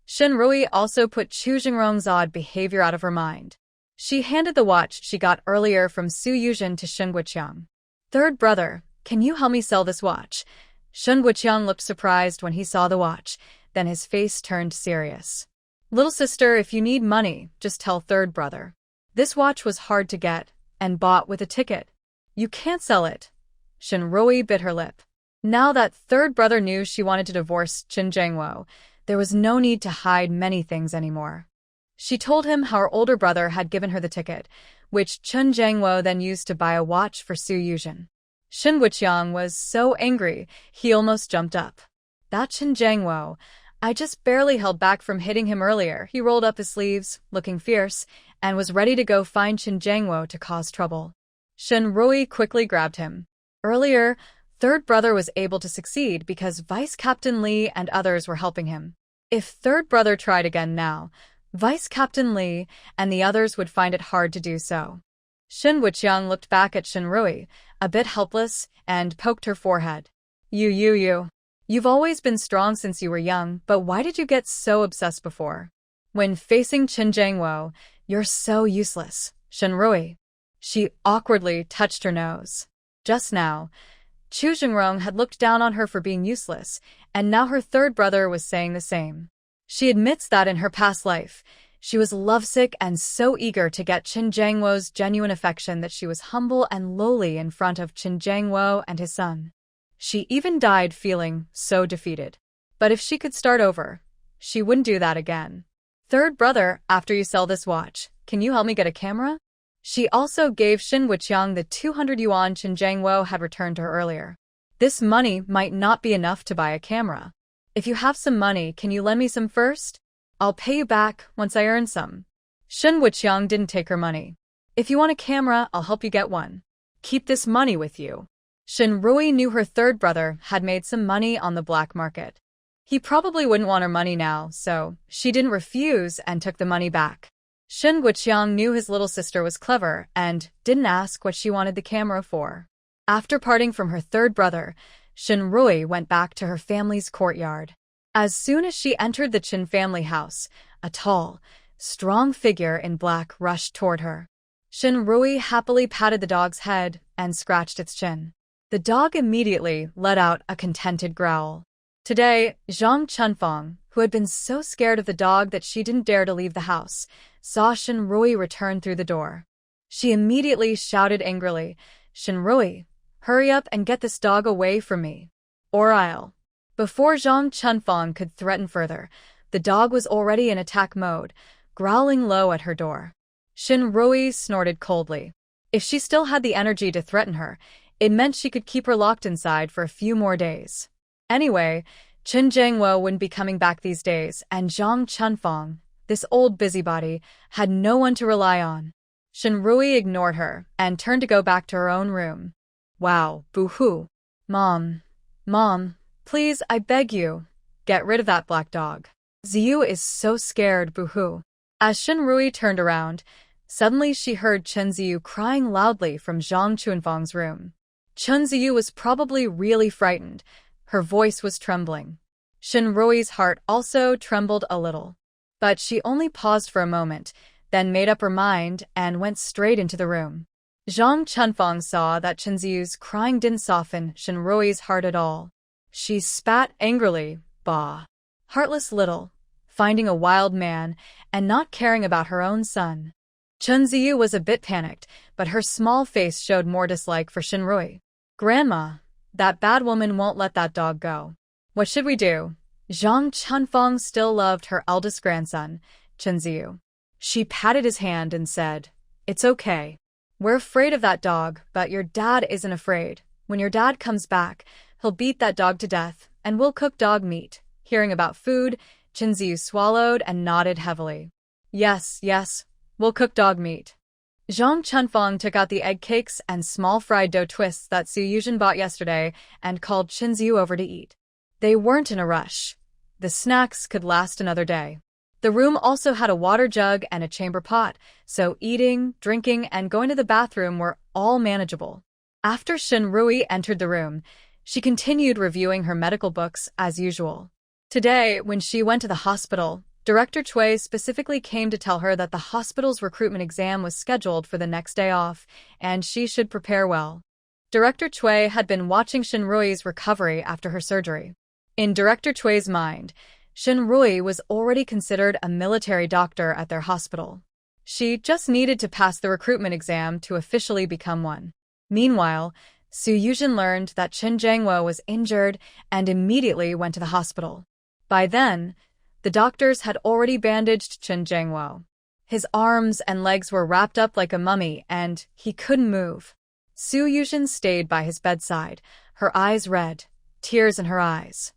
Shinrui also put Chu Jingrong's odd behavior out of her mind. She handed the watch she got earlier from Su Yuzhen to Shin Wuqiang. Third brother, can you help me sell this watch? Shin Wuqiang looked surprised when he saw the watch, then his face turned serious. Little sister, if you need money, just tell third brother. This watch was hard to get, and bought with a ticket. You can't sell it. Shinrui bit her lip. Now that third brother knew she wanted to divorce Qin Jiangwo, there was no need to hide many things anymore. She told him how her older brother had given her the ticket, which Qin Jiangwo then used to buy a watch for Su Yuzhen. Shin Wuqiang was so angry, he almost jumped up. That Qin Jiangwo, I just barely held back from hitting him earlier. He rolled up his sleeves, looking fierce, and was ready to go find Qin Jiangwo to cause trouble. Shinrui quickly grabbed him. Earlier, third brother was able to succeed because Vice Captain Li and others were helping him. If third brother tried again now, Vice Captain Li and the others would find it hard to do so. Shin Wuqiang looked back at Shinrui, a bit helpless, and poked her forehead. You've always been strong since you were young, but why did you get so obsessed before? When facing Qin Jiangwo, you're so useless, Shinrui. She awkwardly touched her nose. Just now, Chu Jingrong had looked down on her for being useless, and now her third brother was saying the same. She admits that in her past life, she was lovesick and so eager to get Qin Jiangwo's genuine affection that she was humble and lowly in front of Qin Jiangwo and his son. She even died feeling so defeated. But if she could start over, she wouldn't do that again. Third brother, after you sell this watch, can you help me get a camera? She also gave Shin Wuqiang the 200 yuan Qin Jiangwo had returned to her earlier. This money might not be enough to buy a camera. If you have some money, can you lend me some first? I'll pay you back once I earn some. Shin Wuqiang didn't take her money. If you want a camera, I'll help you get one. Keep this money with you. Shinrui knew her third brother had made some money on the black market. He probably wouldn't want her money now, so she didn't refuse and took the money back. Shin Wuqiang knew his little sister was clever and didn't ask what she wanted the camera for. After parting from her third brother, Shinrui went back to her family's courtyard. As soon as she entered the Qin family house, a tall, strong figure in black rushed toward her. Shinrui happily patted the dog's head and scratched its chin. The dog immediately let out a contented growl. Today, Zhang Chunfang, who had been so scared of the dog that she didn't dare to leave the house, saw Shinrui return through the door. She immediately shouted angrily, "Shinrui, hurry up and get this dog away from me, or I'll." Before Zhang Chunfang could threaten further, the dog was already in attack mode, growling low at her door. Shinrui snorted coldly. If she still had the energy to threaten her, it meant she could keep her locked inside for a few more days. Anyway, Qin Jiangwo wouldn't be coming back these days, and Zhang Chunfang, this old busybody, had no one to rely on. Shinrui ignored her and turned to go back to her own room. Wow, boo-hoo. Mom, please, I beg you, get rid of that black dog. Ziyu is so scared, boo-hoo. As Shinrui turned around, suddenly she heard Chunzi crying loudly from Zhang Chunfang's room. Chunzi was probably really frightened. Her voice was trembling. Shinrui's heart also trembled a little. But she only paused for a moment, then made up her mind and went straight into the room. Zhang Chunfang saw that Chunzi's crying didn't soften Shinrui's heart at all. She spat angrily, "Bah! Heartless little, finding a wild man and not caring about her own son." Chunzi was a bit panicked, but her small face showed more dislike for Shinrui. "Grandma, that bad woman won't let that dog go. What should we do?" Zhang Chunfang still loved her eldest grandson, Chunzi. She patted his hand and said, "It's okay. We're afraid of that dog, but your dad isn't afraid. When your dad comes back, he'll beat that dog to death, and we'll cook dog meat." Hearing about food, Chunzi swallowed and nodded heavily. Yes, we'll cook dog meat. Zhang Chunfeng took out the egg cakes and small fried dough twists that Su Yuzhen bought yesterday and called Chunzi over to eat. They weren't in a rush. The snacks could last another day. The room also had a water jug and a chamber pot, so eating, drinking, and going to the bathroom were all manageable. After Shen Rui entered the room, she continued reviewing her medical books as usual. Today, when she went to the hospital, Director Cui specifically came to tell her that the hospital's recruitment exam was scheduled for the next day off, and she should prepare well. Director Cui had been watching Shen Rui's recovery after her surgery. In Director Cui's mind, Shen Rui was already considered a military doctor at their hospital. She just needed to pass the recruitment exam to officially become one. Meanwhile, Su Yuzhen learned that Chen Jiangwo was injured and immediately went to the hospital. By then, the doctors had already bandaged Chen Jiangwo. His arms and legs were wrapped up like a mummy, and he couldn't move. Su Yuzhen stayed by his bedside, her eyes red, tears in her eyes.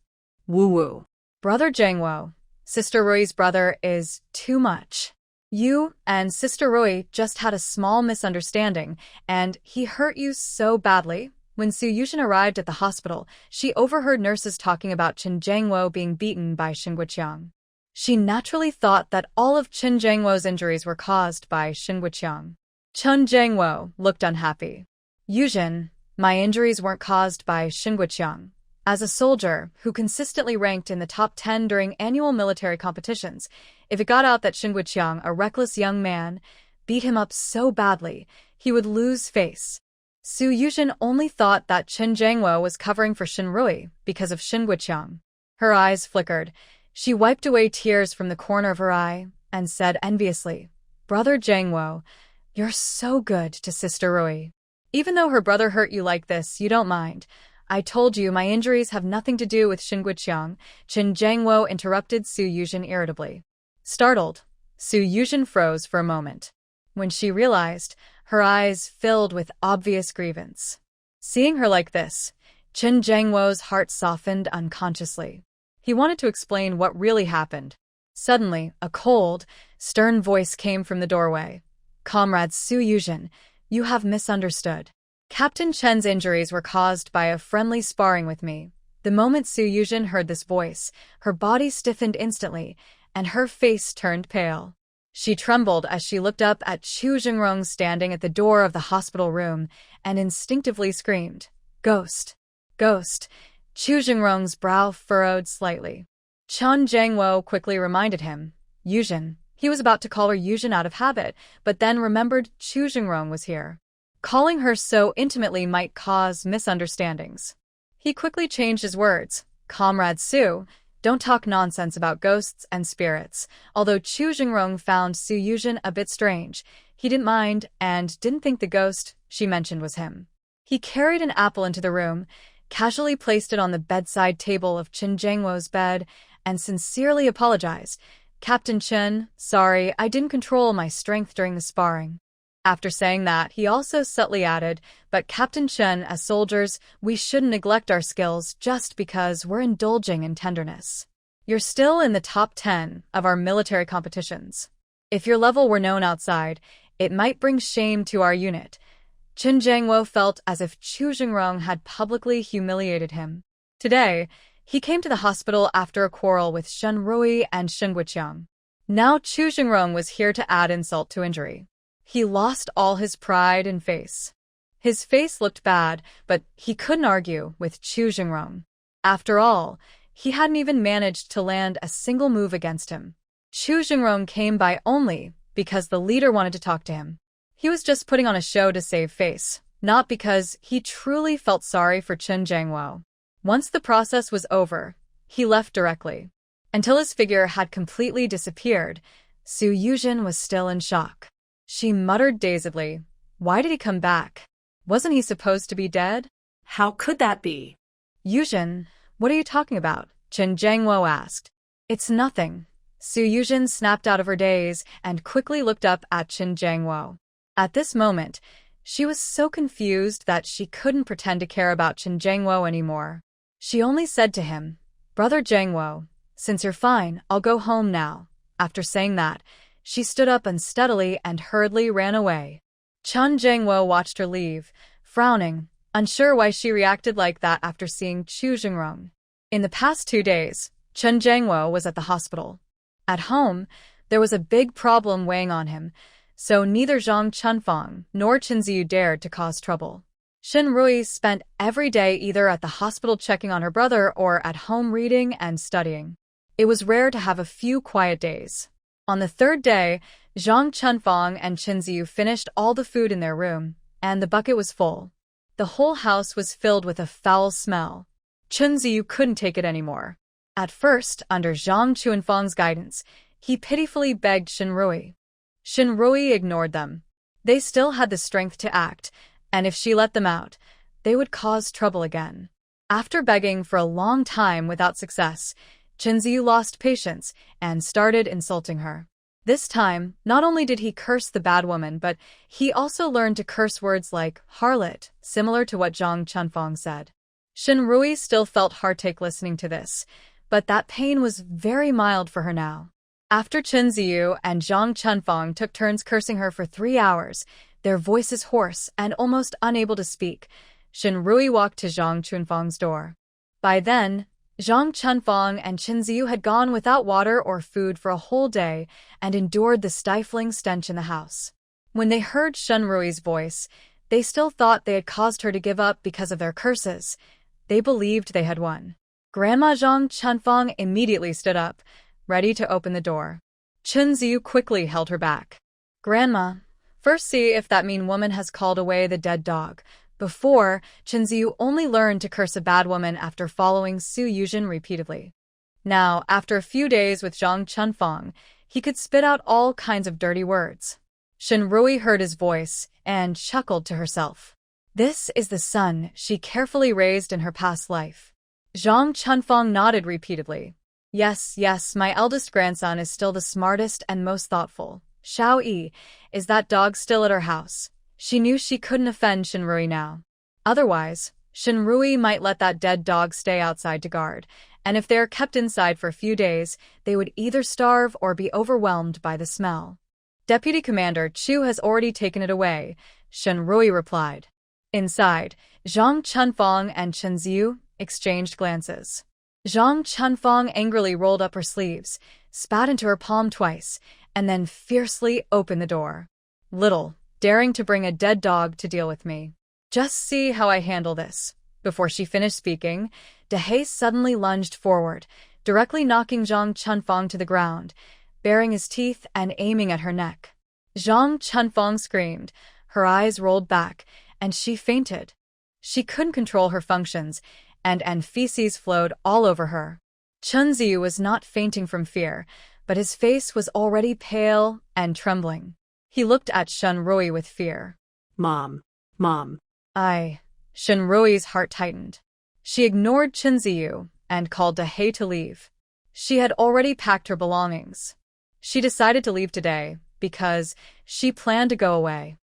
Woo-woo. Brother Jiangwo, Sister Rui's brother, is too much. You and Sister Rui just had a small misunderstanding, and he hurt you so badly. When Su Yuzhen arrived at the hospital, she overheard nurses talking about Chen Jiangwo being beaten by Shen Guqiang. She naturally thought that all of Chen Jiangwo's injuries were caused by Shen Guqiang. Chen Jiangwo looked unhappy. Yuzhen, my injuries weren't caused by Shen Guqiang. As a soldier who consistently ranked in the top 10 during annual military competitions, if it got out that Shen Guqiang, a reckless young man, beat him up so badly, he would lose face. Su Yuzhen only thought that Chen Jiangwo was covering for Shen Rui because of Shen Guqiang. Her eyes flickered. She wiped away tears from the corner of her eye and said enviously, "Brother Jiangwo, you're so good to Sister Rui. Even though her brother hurt you like this, you don't mind. I told you my injuries have nothing to do with Shen Guqiang." Chen Jiangwo interrupted Su Yuzhen irritably. Startled, Su Yuzhen froze for a moment. When she realized, her eyes filled with obvious grievance. Seeing her like this, Chen Jiangwo's heart softened unconsciously. He wanted to explain what really happened. Suddenly, a cold, stern voice came from the doorway. "Comrade Su Yuzhen, you have misunderstood. Captain Chen's injuries were caused by a friendly sparring with me." The moment Su Yuzhen heard this voice, her body stiffened instantly, and her face turned pale. She trembled as she looked up at Chu Jingrong standing at the door of the hospital room and instinctively screamed, "Ghost! Ghost!" Chu Jingrong's brow furrowed slightly. Chen Jiangwo quickly reminded him, "Yuzhen." He was about to call her Yuzhen out of habit, but then remembered Chu Jingrong was here. Calling her so intimately might cause misunderstandings. He quickly changed his words. "Comrade Su, don't talk nonsense about ghosts and spirits." Although Chu Jingrong found Su Yuzhen a bit strange, he didn't mind and didn't think the ghost she mentioned was him. He carried an apple into the room, casually placed it on the bedside table of Chen Jiangwo's bed, and sincerely apologized. "Captain Chen, sorry, I didn't control my strength during the sparring." After saying that, he also subtly added, "But Captain Chen, as soldiers, we shouldn't neglect our skills just because we're indulging in tenderness. You're still in the top 10 of our military competitions. If your level were known outside, it might bring shame to our unit." Chen Jiangwo felt as if Chu Jingrong had publicly humiliated him. Today, he came to the hospital after a quarrel with Shen Rui and Shen Guqiang. Now Chu Jingrong was here to add insult to injury. He lost all his pride and face. His face looked bad, but he couldn't argue with Chu Jingrong. After all, he hadn't even managed to land a single move against him. Chu Jingrong came by only because the leader wanted to talk to him. He was just putting on a show to save face, not because he truly felt sorry for Chen Jiangwo. Once the process was over, he left directly. Until his figure had completely disappeared, Su Yuzhen was still in shock. She muttered dazedly, "Why did he come back? Wasn't he supposed to be dead?" How could that be? "Yuzhen, what are you talking about?" Chen Jiangwo asked. "It's nothing. Su Yuzhen snapped out of her daze and quickly looked up at Qin Jiangwo. At this moment, she was so confused that she couldn't pretend to care about Qin Jiangwo anymore. She only said to him, "Brother Jiangwo, since you're fine, I'll go home now." After saying that, she stood up unsteadily and hurriedly ran away. Qin Jiangwo watched her leave, frowning, unsure why she reacted like that after seeing Chu Jingrong. In the past 2 days, Qin Jiangwo was at the hospital. At home, there was a big problem weighing on him, so neither Zhang Chunfang nor Chunzi dared to cause trouble. Shen Rui spent every day either at the hospital checking on her brother or at home reading and studying. It was rare to have a few quiet days. On the 3rd day, Zhang Chunfang and Chunzi finished all the food in their room, and the bucket was full. The whole house was filled with a foul smell. Chunzi couldn't take it anymore. At first, under Zhang Chunfang's guidance, he pitifully begged Shen Rui. Shen Rui ignored them. They still had the strength to act, and if she let them out, they would cause trouble again. After begging for a long time without success, Chunzi lost patience and started insulting her. This time, not only did he curse the bad woman, but he also learned to curse words like harlot, similar to what Zhang Chunfang said. Shen Rui still felt heartache listening to this, but that pain was very mild for her now. After Chen Ziyu and Zhang Chunfang took turns cursing her for 3 hours, their voices hoarse and almost unable to speak, Shen Rui walked to Zhang Chunfang's door. By then, Zhang Chunfang and Chen Ziyu had gone without water or food for a whole day and endured the stifling stench in the house. When they heard Shen Rui's voice, they still thought they had caused her to give up because of their curses. They believed they had won. Grandma Zhang Chunfang immediately stood up, ready to open the door. Chen Ziyu quickly held her back. "Grandma, first see if that mean woman has called away the dead dog." Before, Chen Ziyu only learned to curse a bad woman after following Su Yuzhen repeatedly. Now, after a few days with Zhang Chunfang, he could spit out all kinds of dirty words. Shen Rui heard his voice and chuckled to herself. This is the son she carefully raised in her past life. Zhang Chunfang nodded repeatedly. Yes, my eldest grandson is still the smartest and most thoughtful. Xiao Yi, is that dog still at her house? She knew she couldn't offend Shen Rui now. Otherwise, Shen Rui might let that dead dog stay outside to guard, and if they are kept inside for a few days, they would either starve or be overwhelmed by the smell. Deputy Commander Chu has already taken it away, Shen Rui replied. Inside, Zhang Chunfang and Chen Ziyu exchanged glances. Zhang Chunfang angrily rolled up her sleeves, spat into her palm twice, and then fiercely opened the door. Little, daring to bring a dead dog to deal with me. Just see how I handle this. Before she finished speaking, Dehe suddenly lunged forward, directly knocking Zhang Chunfang to the ground, baring his teeth and aiming at her neck. Zhang Chunfang screamed, her eyes rolled back, and she fainted. She couldn't control her functions, and feces flowed all over her. Chunzi was not fainting from fear, but his face was already pale and trembling. He looked at Shen Rui with fear. Mom. Shen Rui's heart tightened. She ignored Chunzi and called Dehe to leave. She had already packed her belongings. She decided to leave today because she planned to go away.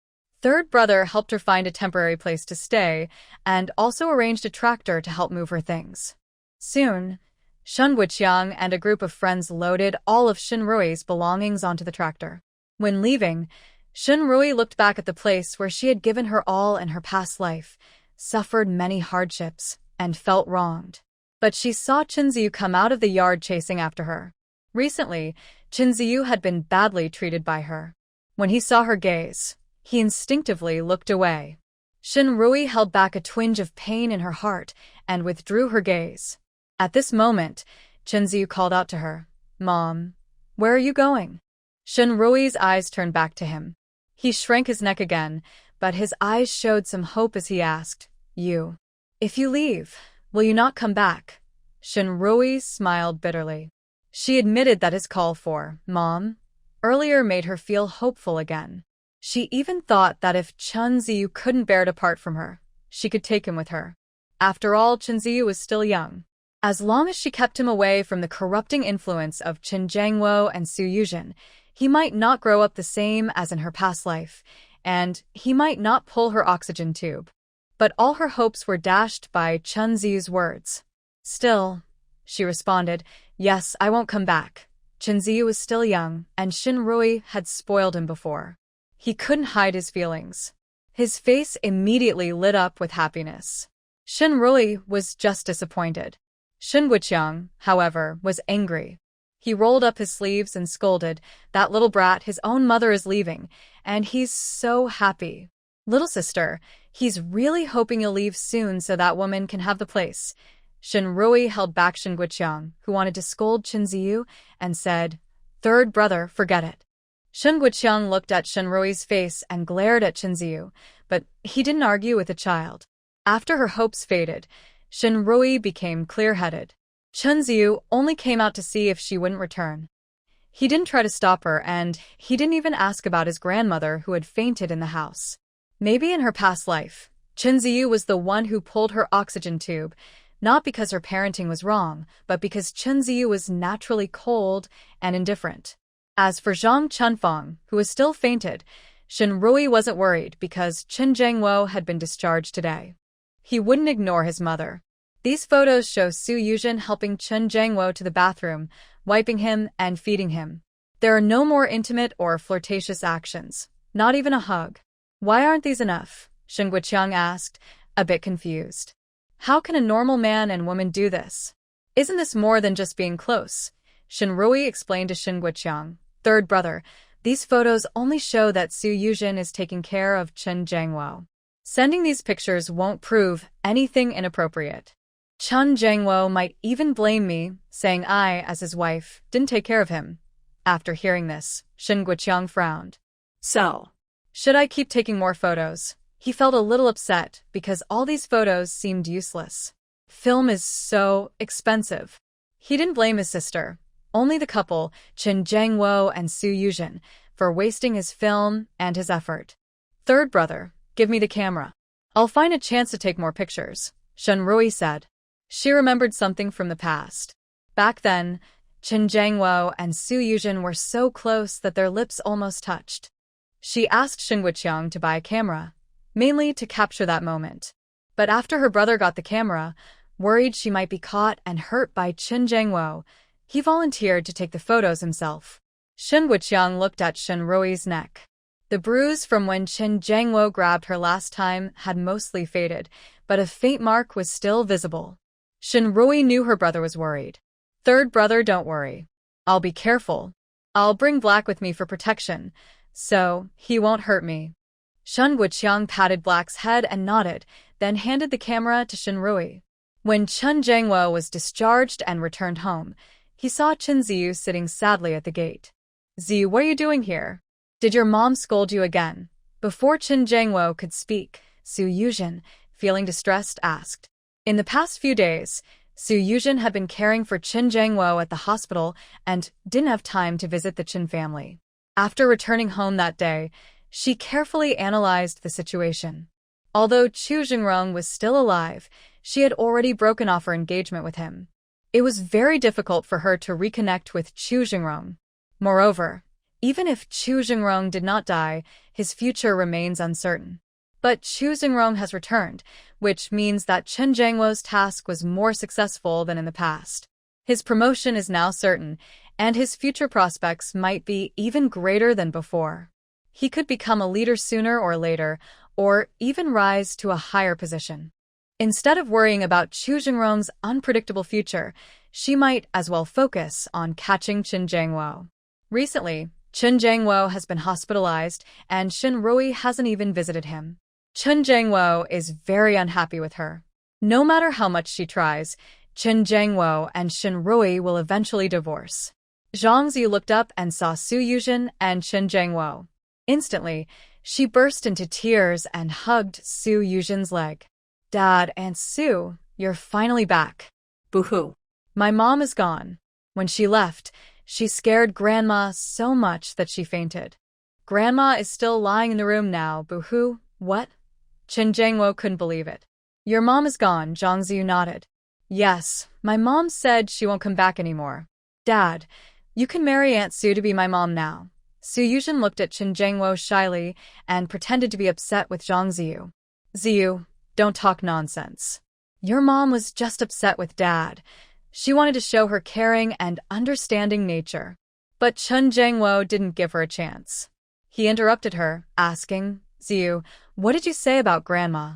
Third brother helped her find a temporary place to stay and also arranged a tractor to help move her things. Soon, Shen Wuqiang and a group of friends loaded all of Shen Rui's belongings onto the tractor. When leaving, Shen Rui looked back at the place where she had given her all in her past life, suffered many hardships, and felt wronged. But she saw Chunzi come out of the yard chasing after her. Recently, Chunzi had been badly treated by her. When he saw her gaze, he instinctively looked away. Shen Rui held back a twinge of pain in her heart and withdrew her gaze. At this moment, Chunzi called out to her, "Mom, where are you going?" Shen Rui's eyes turned back to him. He shrank his neck again, but his eyes showed some hope as he asked, "You. If you leave, will you not come back?" Shen Rui smiled bitterly. She admitted that his call for "Mom" earlier made her feel hopeful again. She even thought that if Chunzi couldn't bear to part from her, she could take him with her. After all, Chunzi was still young. As long as she kept him away from the corrupting influence of Chen Jiangwo and Su Yuzhen, he might not grow up the same as in her past life, and he might not pull her oxygen tube. But all her hopes were dashed by Chunzi's words. Still, she responded, yes, I won't come back. Chunzi was still young, and Shinrui had spoiled him before. He couldn't hide his feelings. His face immediately lit up with happiness. Shinrui was just disappointed. Shin Guiqiang, however, was angry. He rolled up his sleeves and scolded, that little brat, his own mother is leaving, and he's so happy. Little sister, he's really hoping you'll leave soon so that woman can have the place. Shinrui held back Shin Guiqiang, who wanted to scold Chunzi, and said, third brother, forget it. Shin Guiqiang looked at Shinrui's face and glared at Chunzi, but he didn't argue with the child. After her hopes faded, Shinrui became clear-headed. Chunzi only came out to see if she wouldn't return. He didn't try to stop her, and he didn't even ask about his grandmother who had fainted in the house. Maybe in her past life, Chunzi was the one who pulled her oxygen tube, not because her parenting was wrong, but because Chunzi was naturally cold and indifferent. As for Zhang Chunfeng, who was still fainted, Shinrui wasn't worried because Chen Jiangwo had been discharged today. He wouldn't ignore his mother. These photos show Su Yuzhen helping Chen Jiangwo to the bathroom, wiping him and feeding him. There are no more intimate or flirtatious actions, not even a hug. Why aren't these enough? Shin Guiqiang asked, a bit confused. How can a normal man and woman do this? Isn't this more than just being close? Shinrui explained to Shin Guiqiang, third brother, these photos only show that Su Yuzhen is taking care of Chen Jiangwo. Sending these pictures won't prove anything inappropriate. Chen Jiangwo might even blame me, saying I, as his wife, didn't take care of him. After hearing this, Shin Guiqiang frowned. So, should I keep taking more photos? He felt a little upset because all these photos seemed useless. Film is so expensive. He didn't blame his sister, only the couple, Chen Jiangwo and Su Yuzhen, for wasting his film and his effort. Third brother, give me the camera. I'll find a chance to take more pictures, Shinrui said. She remembered something from the past. Back then, Chen Jiangwo and Su Yuzhen were so close that their lips almost touched. She asked Shin Guiqiang to buy a camera, mainly to capture that moment. But after her brother got the camera, worried she might be caught and hurt by Chen Jiangwo, he volunteered to take the photos himself. Shin Guiqiang looked at Shinrui's neck. The bruise from when Chen Jiangwo grabbed her last time had mostly faded, but a faint mark was still visible. Shinrui knew her brother was worried. Third brother, don't worry. I'll be careful. I'll bring Black with me for protection, so he won't hurt me. Shin Guiqiang patted Black's head and nodded, then handed the camera to Shinrui. When Chen Jiangwo was discharged and returned home, he saw Chunzi sitting sadly at the gate. Ziyu, what are you doing here? Did your mom scold you again? Before Chen Jiangwo could speak, Su Yuzhen, feeling distressed, asked. In the past few days, Su Yuzhen had been caring for Chen Jiangwo at the hospital and didn't have time to visit the Chen family. After returning home that day, she carefully analyzed the situation. Although Chu Jingrong was still alive, she had already broken off her engagement with him. It was very difficult for her to reconnect with Chu Jingrong. Moreover, even if Chu Jingrong did not die, his future remains uncertain. But Chu Jingrong has returned, which means that Chen Jiangwo's task was more successful than in the past. His promotion is now certain, and his future prospects might be even greater than before. He could become a leader sooner or later, or even rise to a higher position. Instead of worrying about Chu Jingrong's unpredictable future, she might as well focus on catching Chen Jiangwo. Recently, Chen Jiangwo has been hospitalized, and Shinrui hasn't even visited him. Chen Jiangwo is very unhappy with her. No matter how much she tries, Chen Jiangwo and Shinrui will eventually divorce. Zhang Zi looked up and saw Su Yuzhen and Chen Jiangwo. Instantly, she burst into tears and hugged Su Yuzhen's leg. Dad, Aunt Su, you're finally back. Boo-hoo. My mom is gone. When she left, she scared Grandma so much that she fainted. Grandma is still lying in the room now, boo-hoo. What? Chen Jiangwo couldn't believe it. Your mom is gone, Zhang Zi nodded. Yes, my mom said she won't come back anymore. Dad, you can marry Aunt Sue to be my mom now. Su Yuzhen looked at Chen Jiangwo shyly and pretended to be upset with Zhang Ziyu. Ziyu, don't talk nonsense. Your mom was just upset with Dad. She wanted to show her caring and understanding nature. But Chen Jiangwo didn't give her a chance. He interrupted her, asking, Ziyu, what did you say about Grandma?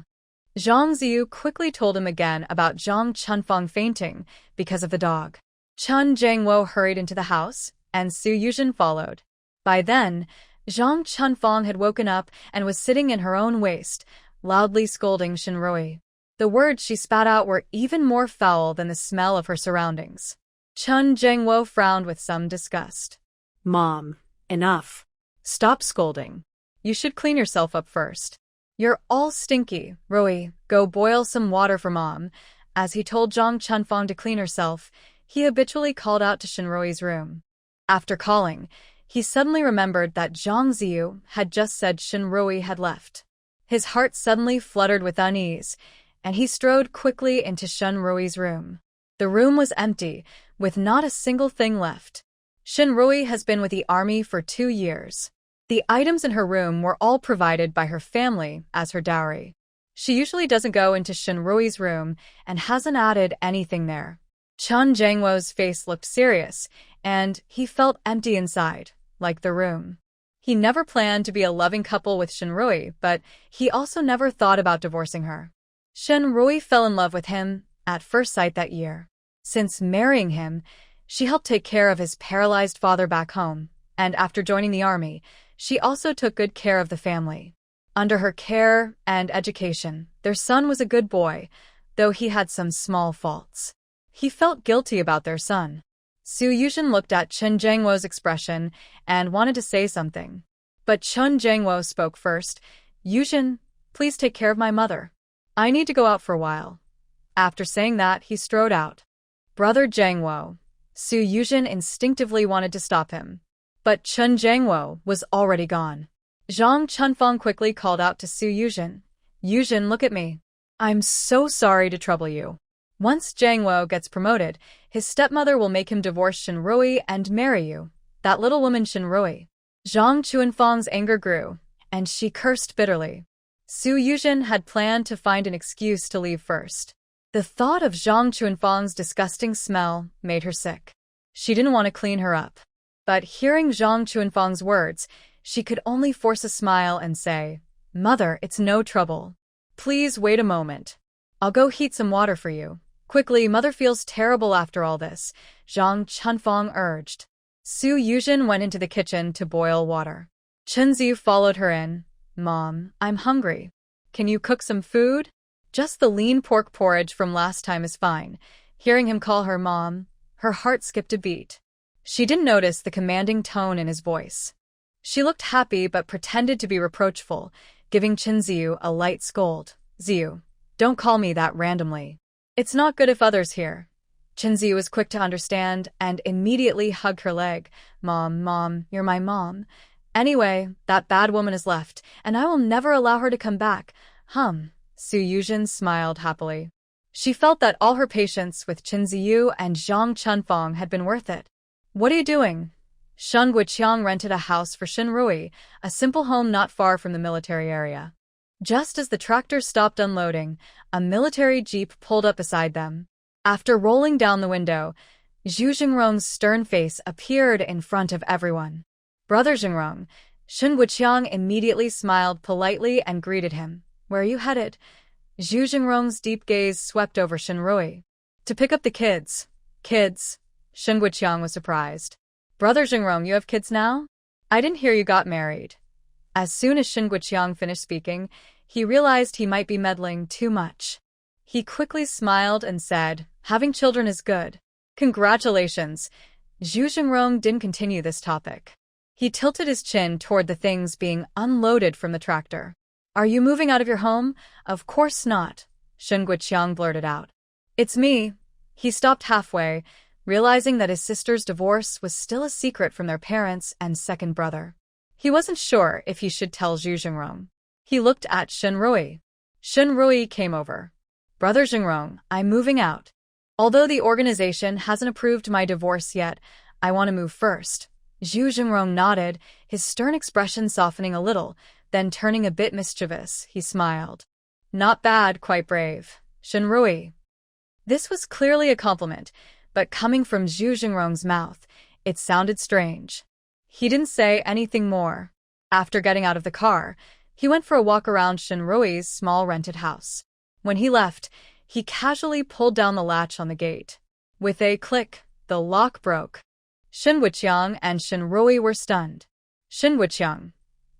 Zhang Ziyu quickly told him again about Zhang Chunfang fainting because of the dog. Chen Jiangwo hurried into the house, and Su Yuzhen followed. By then, Zhang Chunfang had woken up and was sitting in her own waist, loudly scolding Shinrui. The words she spat out were even more foul than the smell of her surroundings. Chen Jiangwo frowned with some disgust. Mom, enough. Stop scolding. You should clean yourself up first. You're all stinky, Rui. Go boil some water for Mom. As he told Zhang Chunfang to clean herself, he habitually called out to Shinrui's room. After calling, he suddenly remembered that Zhang Ziyu had just said Shinrui had left. His heart suddenly fluttered with unease, and he strode quickly into Shinrui's room. The room was empty, with not a single thing left. Shinrui has been with the army for 2 years. The items in her room were all provided by her family as her dowry. She usually doesn't go into Shinrui's room and hasn't added anything there. Chen Jiangwo's face looked serious, and he felt empty inside, like the room. He never planned to be a loving couple with Shinrui, but he also never thought about divorcing her. Shinrui fell in love with him at first sight that year. Since marrying him, she helped take care of his paralyzed father back home, and after joining the army, she also took good care of the family. Under her care and education, their son was a good boy, though he had some small faults. He felt guilty about their son. Su Yuzhen looked at Chen Jiangwo's expression and wanted to say something. But Chen Jiangwo spoke first. Yuzhen, please take care of my mother. I need to go out for a while. After saying that, he strode out. Brother Jiangwo. Su Yuzhen instinctively wanted to stop him. But Chen Jiangwo was already gone. Zhang Chunfang quickly called out to Su Yuzhen. Yuzhen, look at me. I'm so sorry to trouble you. Once Jiangwo gets promoted, his stepmother will make him divorce Shinrui and marry you. That little woman Shinrui. Zhang Chunfang's anger grew, and she cursed bitterly. Su Yuzhen had planned to find an excuse to leave first. The thought of Zhang Chunfang's disgusting smell made her sick. She didn't want to clean her up. But hearing Zhang Chunfang's words, she could only force a smile and say, Mother, it's no trouble. Please wait a moment. I'll go heat some water for you. Quickly, Mother feels terrible after all this, Zhang Chunfang urged. Su Yuzhen went into the kitchen to boil water. Chunzi followed her in. Mom, I'm hungry. Can you cook some food? Just the lean pork porridge from last time is fine. Hearing him call her Mom, her heart skipped a beat. She didn't notice the commanding tone in his voice. She looked happy but pretended to be reproachful, giving Chen Ziyu a light scold. Ziyu, don't call me that randomly. It's not good if others hear. Chunzi was quick to understand and immediately hugged her leg. Mom, you're my mom. Anyway, that bad woman has left, and I will never allow her to come back. Su Yuzhen smiled happily. She felt that all her patience with Chen Ziyu and Zhang Chunfang had been worth it. What are you doing? Shun Guiqiang rented a house for Shinrui, a simple home not far from the military area. Just as the tractor stopped unloading, a military jeep pulled up beside them. After rolling down the window, Zhu Jingrong's stern face appeared in front of everyone. Brother Jingrong, Shun Guiqiang immediately smiled politely and greeted him. Where are you headed? Zhu Jingrong's deep gaze swept over Shinrui. To pick up the kids. Kids? Shun Guiqiang was surprised. Brother Jingrong, you have kids now? I didn't hear you got married. As soon as Shun Guiqiang finished speaking, he realized he might be meddling too much. He quickly smiled and said, having children is good. Congratulations. Zhu Jingrong didn't continue this topic. He tilted his chin toward the things being unloaded from the tractor. Are you moving out of your home? Of course not, Shun Guiqiang blurted out. It's me. He stopped halfway, realizing that his sister's divorce was still a secret from their parents and second brother. He wasn't sure if he should tell Zhu Jingrong. He looked at Shinrui. Shinrui came over. Brother Jingrong, I'm moving out. Although the organization hasn't approved my divorce yet, I want to move first. Zhu Jingrong nodded, his stern expression softening a little, then turning a bit mischievous, he smiled. Not bad, quite brave. Shenrui. This was clearly a compliment, but coming from Zhu Jingrong's mouth, it sounded strange. He didn't say anything more. After getting out of the car, he went for a walk around Shenrui's small rented house. When he left, he casually pulled down the latch on the gate. With a click, the lock broke. Shen Wuqiang and Shenrui were stunned. Shen Wuqiang.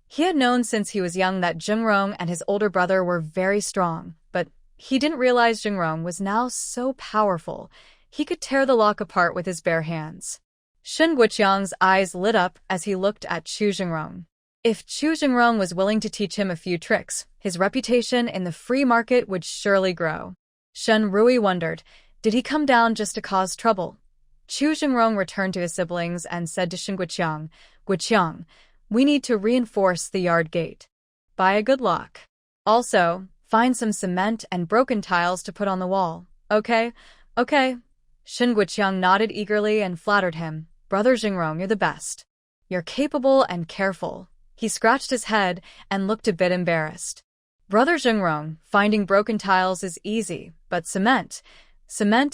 He had known since he was young that Jingrong and his older brother were very strong, but he didn't realize Jingrong was now so powerful, he could tear the lock apart with his bare hands. Shen Wuqiang's eyes lit up as he looked at Chu Jingrong. If Chu Jingrong was willing to teach him a few tricks, his reputation in the free market would surely grow. Shen Rui wondered, did he come down just to cause trouble? Chu Jingrong returned to his siblings and said to Shen Guqiang, Guqiang, we need to reinforce the yard gate. Buy a good lock. Also, find some cement and broken tiles to put on the wall. Okay? Okay. Shen Guqiang nodded eagerly and flattered him. Brother Jingrong, you're the best. You're capable and careful. He scratched his head and looked a bit embarrassed. Brother Jingrong, finding broken tiles is easy, but cement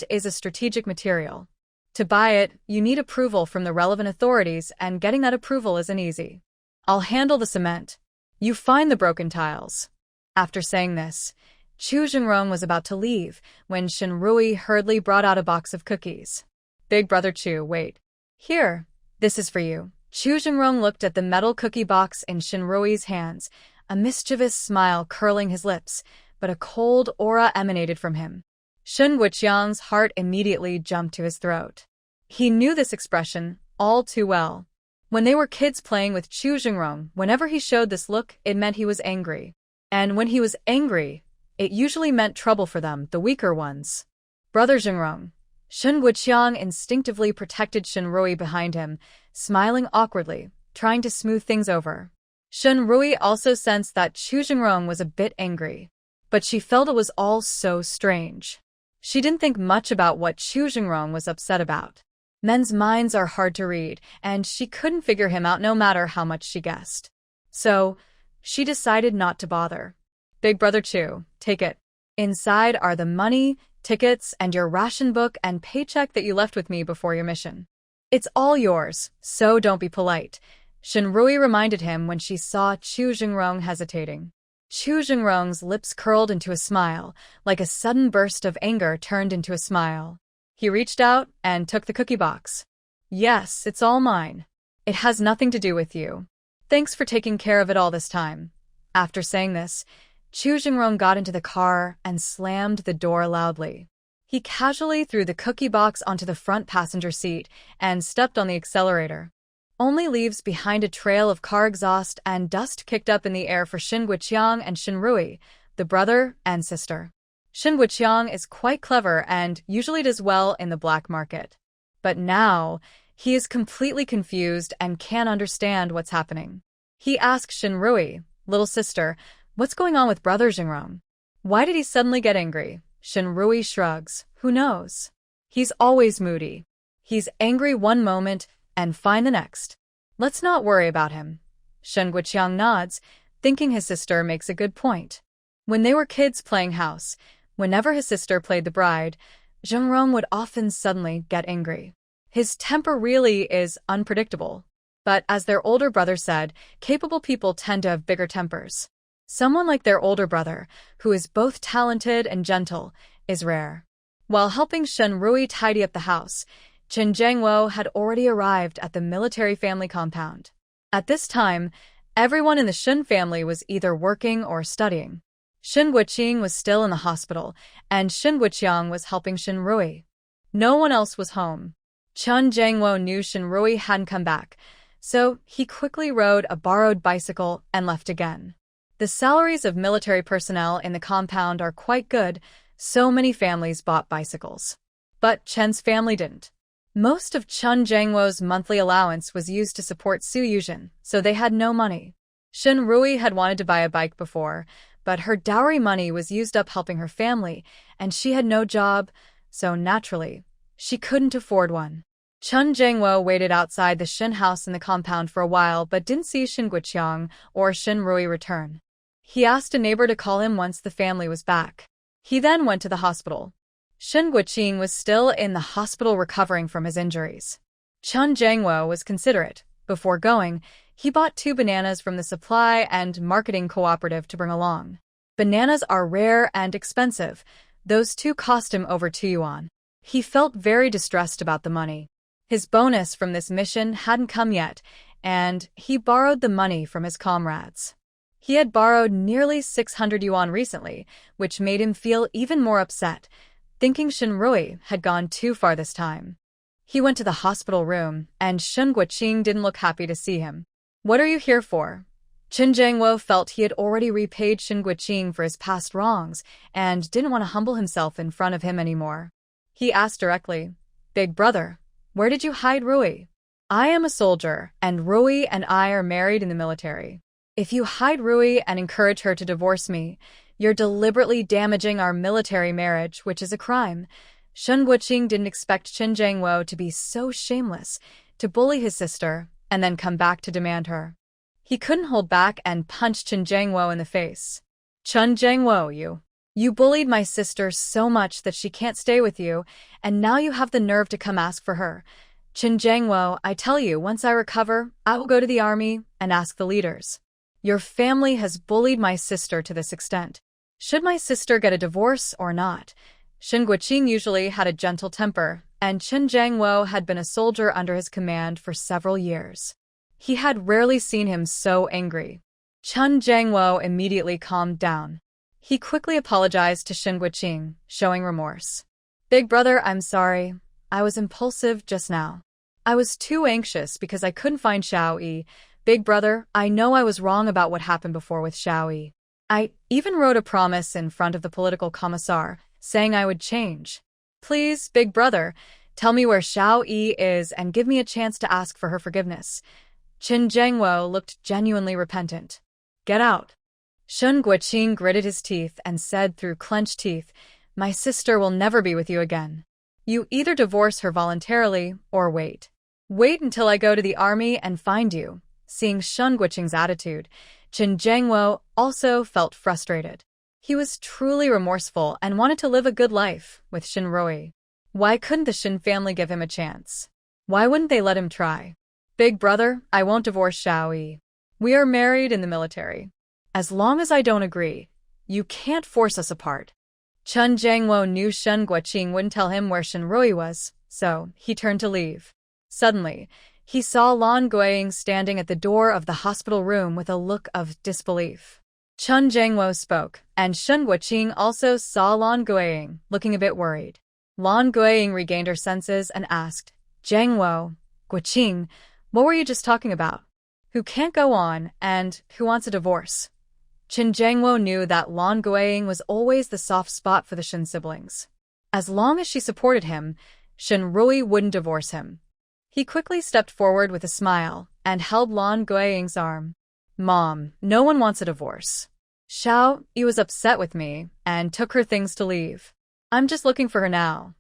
is a strategic material. To buy it, you need approval from the relevant authorities, and getting that approval isn't easy. I'll handle the cement. You find the broken tiles. After saying this, Chu Jingrong was about to leave when Shenrui hurriedly brought out a box of cookies. Big brother Chu, wait. Here, this is for you. Chu Jingrong looked at the metal cookie box in Shenrui's hands, a mischievous smile curling his lips, but a cold aura emanated from him. Shen Wuqiang's heart immediately jumped to his throat. He knew this expression all too well. When they were kids playing with Chu Jingrong, whenever he showed this look, it meant he was angry. And when he was angry, it usually meant trouble for them, the weaker ones. Brother Jingrong. Shen Wuqiang instinctively protected Shenrui behind him, smiling awkwardly, trying to smooth things over. Shenrui also sensed that Chu Jingrong was a bit angry, but she felt it was all so strange. She didn't think much about what Chu Jingrong was upset about. Men's minds are hard to read, and she couldn't figure him out no matter how much she guessed. So, she decided not to bother. Big brother Chu, take it. Inside are the money, tickets, and your ration book and paycheck that you left with me before your mission. It's all yours, so don't be polite. Shenrui reminded him when she saw Chu Jingrong hesitating. Chu Jingrong's lips curled into a smile, like a sudden burst of anger turned into a smile. He reached out and took the cookie box. Yes, it's all mine. It has nothing to do with you. Thanks for taking care of it all this time. After saying this, Chu Jingrong got into the car and slammed the door loudly. He casually threw the cookie box onto the front passenger seat and stepped on the accelerator. Only leaves behind a trail of car exhaust and dust kicked up in the air for Shen Wuqiang and Shenrui, the brother and sister. Shen Wuqiang is quite clever and usually does well in the black market. But now, he is completely confused and can't understand what's happening. He asked Shenrui, little sister, what's going on with brother Jingrong? Why did he suddenly get angry? Shenrui shrugs. Who knows? He's always moody. He's angry one moment and fine the next. Let's not worry about him. Shen Guqiang nods, thinking his sister makes a good point. When they were kids playing house, whenever his sister played the bride, Jingrong would often suddenly get angry. His temper really is unpredictable. But as their older brother said, capable people tend to have bigger tempers. Someone like their older brother, who is both talented and gentle, is rare. While helping Shenrui tidy up the house, Chen Jiangwo had already arrived at the military family compound. At this time, everyone in the Shen family was either working or studying. Shen Wuqing was still in the hospital, and Shen Wuqiang was helping Shenrui. No one else was home. Chen Jiangwo knew Shenrui hadn't come back, so he quickly rode a borrowed bicycle and left again. The salaries of military personnel in the compound are quite good, so many families bought bicycles. But Chen's family didn't. Most of Chen Jiangwo's monthly allowance was used to support Su Yuzhen, so they had no money. Shenrui had wanted to buy a bike before, but her dowry money was used up helping her family, and she had no job, so naturally, she couldn't afford one. Chun Jangwo waited outside the Shin house in the compound for a while but didn't see Shin Guoqiang or Shin Rui return. He asked a neighbor to call him once the family was back. He then went to the hospital. Shin Guoqiang was still in the hospital recovering from his injuries. Chun Jangwo was considerate. Before going, he bought 2 bananas from the supply and marketing cooperative to bring along. Bananas are rare and expensive. Those 2 cost him over 2 yuan. He felt very distressed about the money. His bonus from this mission hadn't come yet, and he borrowed the money from his comrades. He had borrowed nearly 600 yuan recently, which made him feel even more upset, thinking Shin Rui had gone too far this time. He went to the hospital room, and Shin Guoqiang didn't look happy to see him. "What are you here for?" Chun Jangwo felt he had already repaid Shin Guoqiang for his past wrongs and didn't want to humble himself in front of him anymore. He asked directly, "Big brother, where did you hide Rui?" "I am a soldier, and Rui and I are married in the military. If you hide Rui and encourage her to divorce me, you're deliberately damaging our military marriage, which is a crime." Shin Guoqiang didn't expect Chun Jangwo to be so shameless, to bully his sister, and then come back to demand her. He couldn't hold back and punched Chun Jangwo in the face. "Chun Jangwo, you bullied my sister so much that she can't stay with you, and now you have the nerve to come ask for her. Chun Jangwo, I tell you, once I recover, I will go to the army and ask the leaders. Your family has bullied my sister to this extent. Should my sister get a divorce or not?" Shin Guoqiang usually had a gentle temper, and Chun Jangwo had been a soldier under his command for several years. He had rarely seen him so angry. Chun Jangwo immediately calmed down. He quickly apologized to Shin Guoqiang, showing remorse. "Big brother, I'm sorry. I was impulsive just now. I was too anxious because I couldn't find Xiao Yi. Big brother, I know I was wrong about what happened before with Xiao Yi. I even wrote a promise in front of the political commissar, saying I would change. Please, big brother, tell me where Xiao Yi is and give me a chance to ask for her forgiveness." Chun Jangwo looked genuinely repentant. "Get out." Shin Guoqiang gritted his teeth and said through clenched teeth, "My sister will never be with you again. You either divorce her voluntarily or wait. Wait until I go to the army and find you." Seeing Shin Guoqiang's attitude, Chun Jangwo also felt frustrated. He was truly remorseful and wanted to live a good life with Shin Rui. Why couldn't the Shin family give him a chance? Why wouldn't they let him try? "Big brother, I won't divorce Xiao Yi. We are married in the military. As long as I don't agree, you can't force us apart." Chun Jangwo knew Shin Guoqiang wouldn't tell him where Shin Rui was, so he turned to leave. Suddenly, he saw Lan Guiying standing at the door of the hospital room with a look of disbelief. Chun Jangwo spoke, and Shin Guoqiang also saw Lan Guiying, looking a bit worried. Lan Guiying regained her senses and asked, "Jangwo, Guoqiang, what were you just talking about? Who can't go on, and who wants a divorce?" Chun Jangwo knew that Lan Guiying was always the soft spot for the Shin siblings. As long as she supported him, Shin Rui wouldn't divorce him. He quickly stepped forward with a smile and held Lan Guiying's arm. "Mom, no one wants a divorce. Xiao Yi was upset with me and took her things to leave. I'm just looking for her now.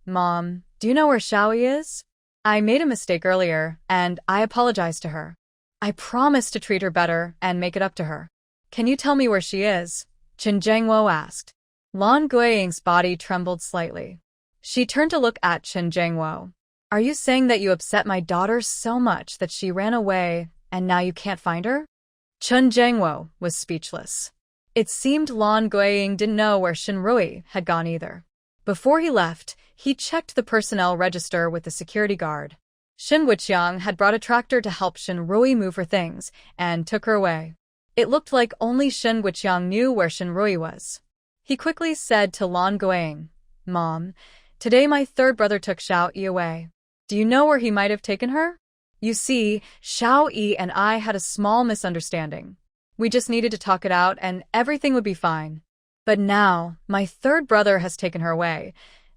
Mom, do you know where Xiao Yi is? I made a mistake earlier, and I apologize to her. I promise to treat her better and make it up to her. Can you tell me where she is?" Chun Jangwo asked. Lan Guiying's body trembled slightly. She turned to look at Chun Jangwo. "Are you saying that you upset my daughter so much that she ran away and now you can't find her?" Chun Jangwo was speechless. It seemed Lan Guiying didn't know where Shin Rui had gone either. Before he left, he checked the personnel register with the security guard. Shin Guoqiang had brought a tractor to help Shin Rui move her things and took her away. It looked like only Shin Guoqiang knew where Shin Rui was. He quickly said to Lan Guiying, "Mom, today my third brother took Xiao Yi away. Do you know where he might have taken her? You see, Xiao Yi and I had a small misunderstanding. We just needed to talk it out and everything would be fine. But now, my third brother has taken her away."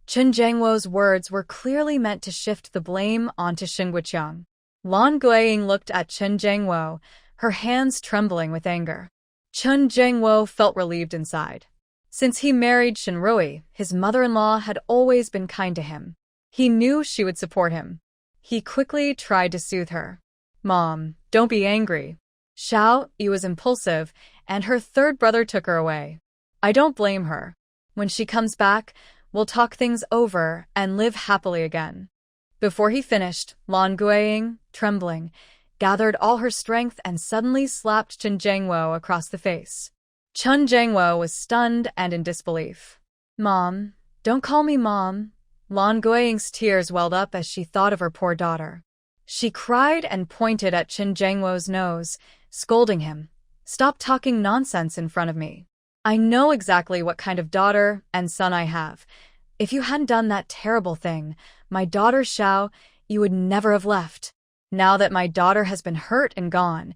Chun Jangwo's words were clearly meant to shift the blame onto Shin Guoqiang. Lan Guiying looked at Chun Jangwo, her hands trembling with anger. Chun Jangwo felt relieved inside. Since he married Shinrui, his mother-in-law had always been kind to him. He knew she would support him. He quickly tried to soothe her. "Mom, don't be angry." Xiao-yi was impulsive, and her third brother took her away. "I don't blame her. When she comes back, we'll talk things over and live happily again." Before he finished, Lan Guiying, trembling, gathered all her strength and suddenly slapped Chen Jiangwo across the face. Chen Jiangwo was stunned and in disbelief. "Mom, don't call me Mom." Lan Guiying's tears welled up as she thought of her poor daughter. She cried and pointed at Chen Jiangwo's nose, scolding him. "Stop talking nonsense in front of me. I know exactly what kind of daughter and son I have. If you hadn't done that terrible thing, my daughter Xiao, you would never have left. Now that my daughter has been hurt and gone,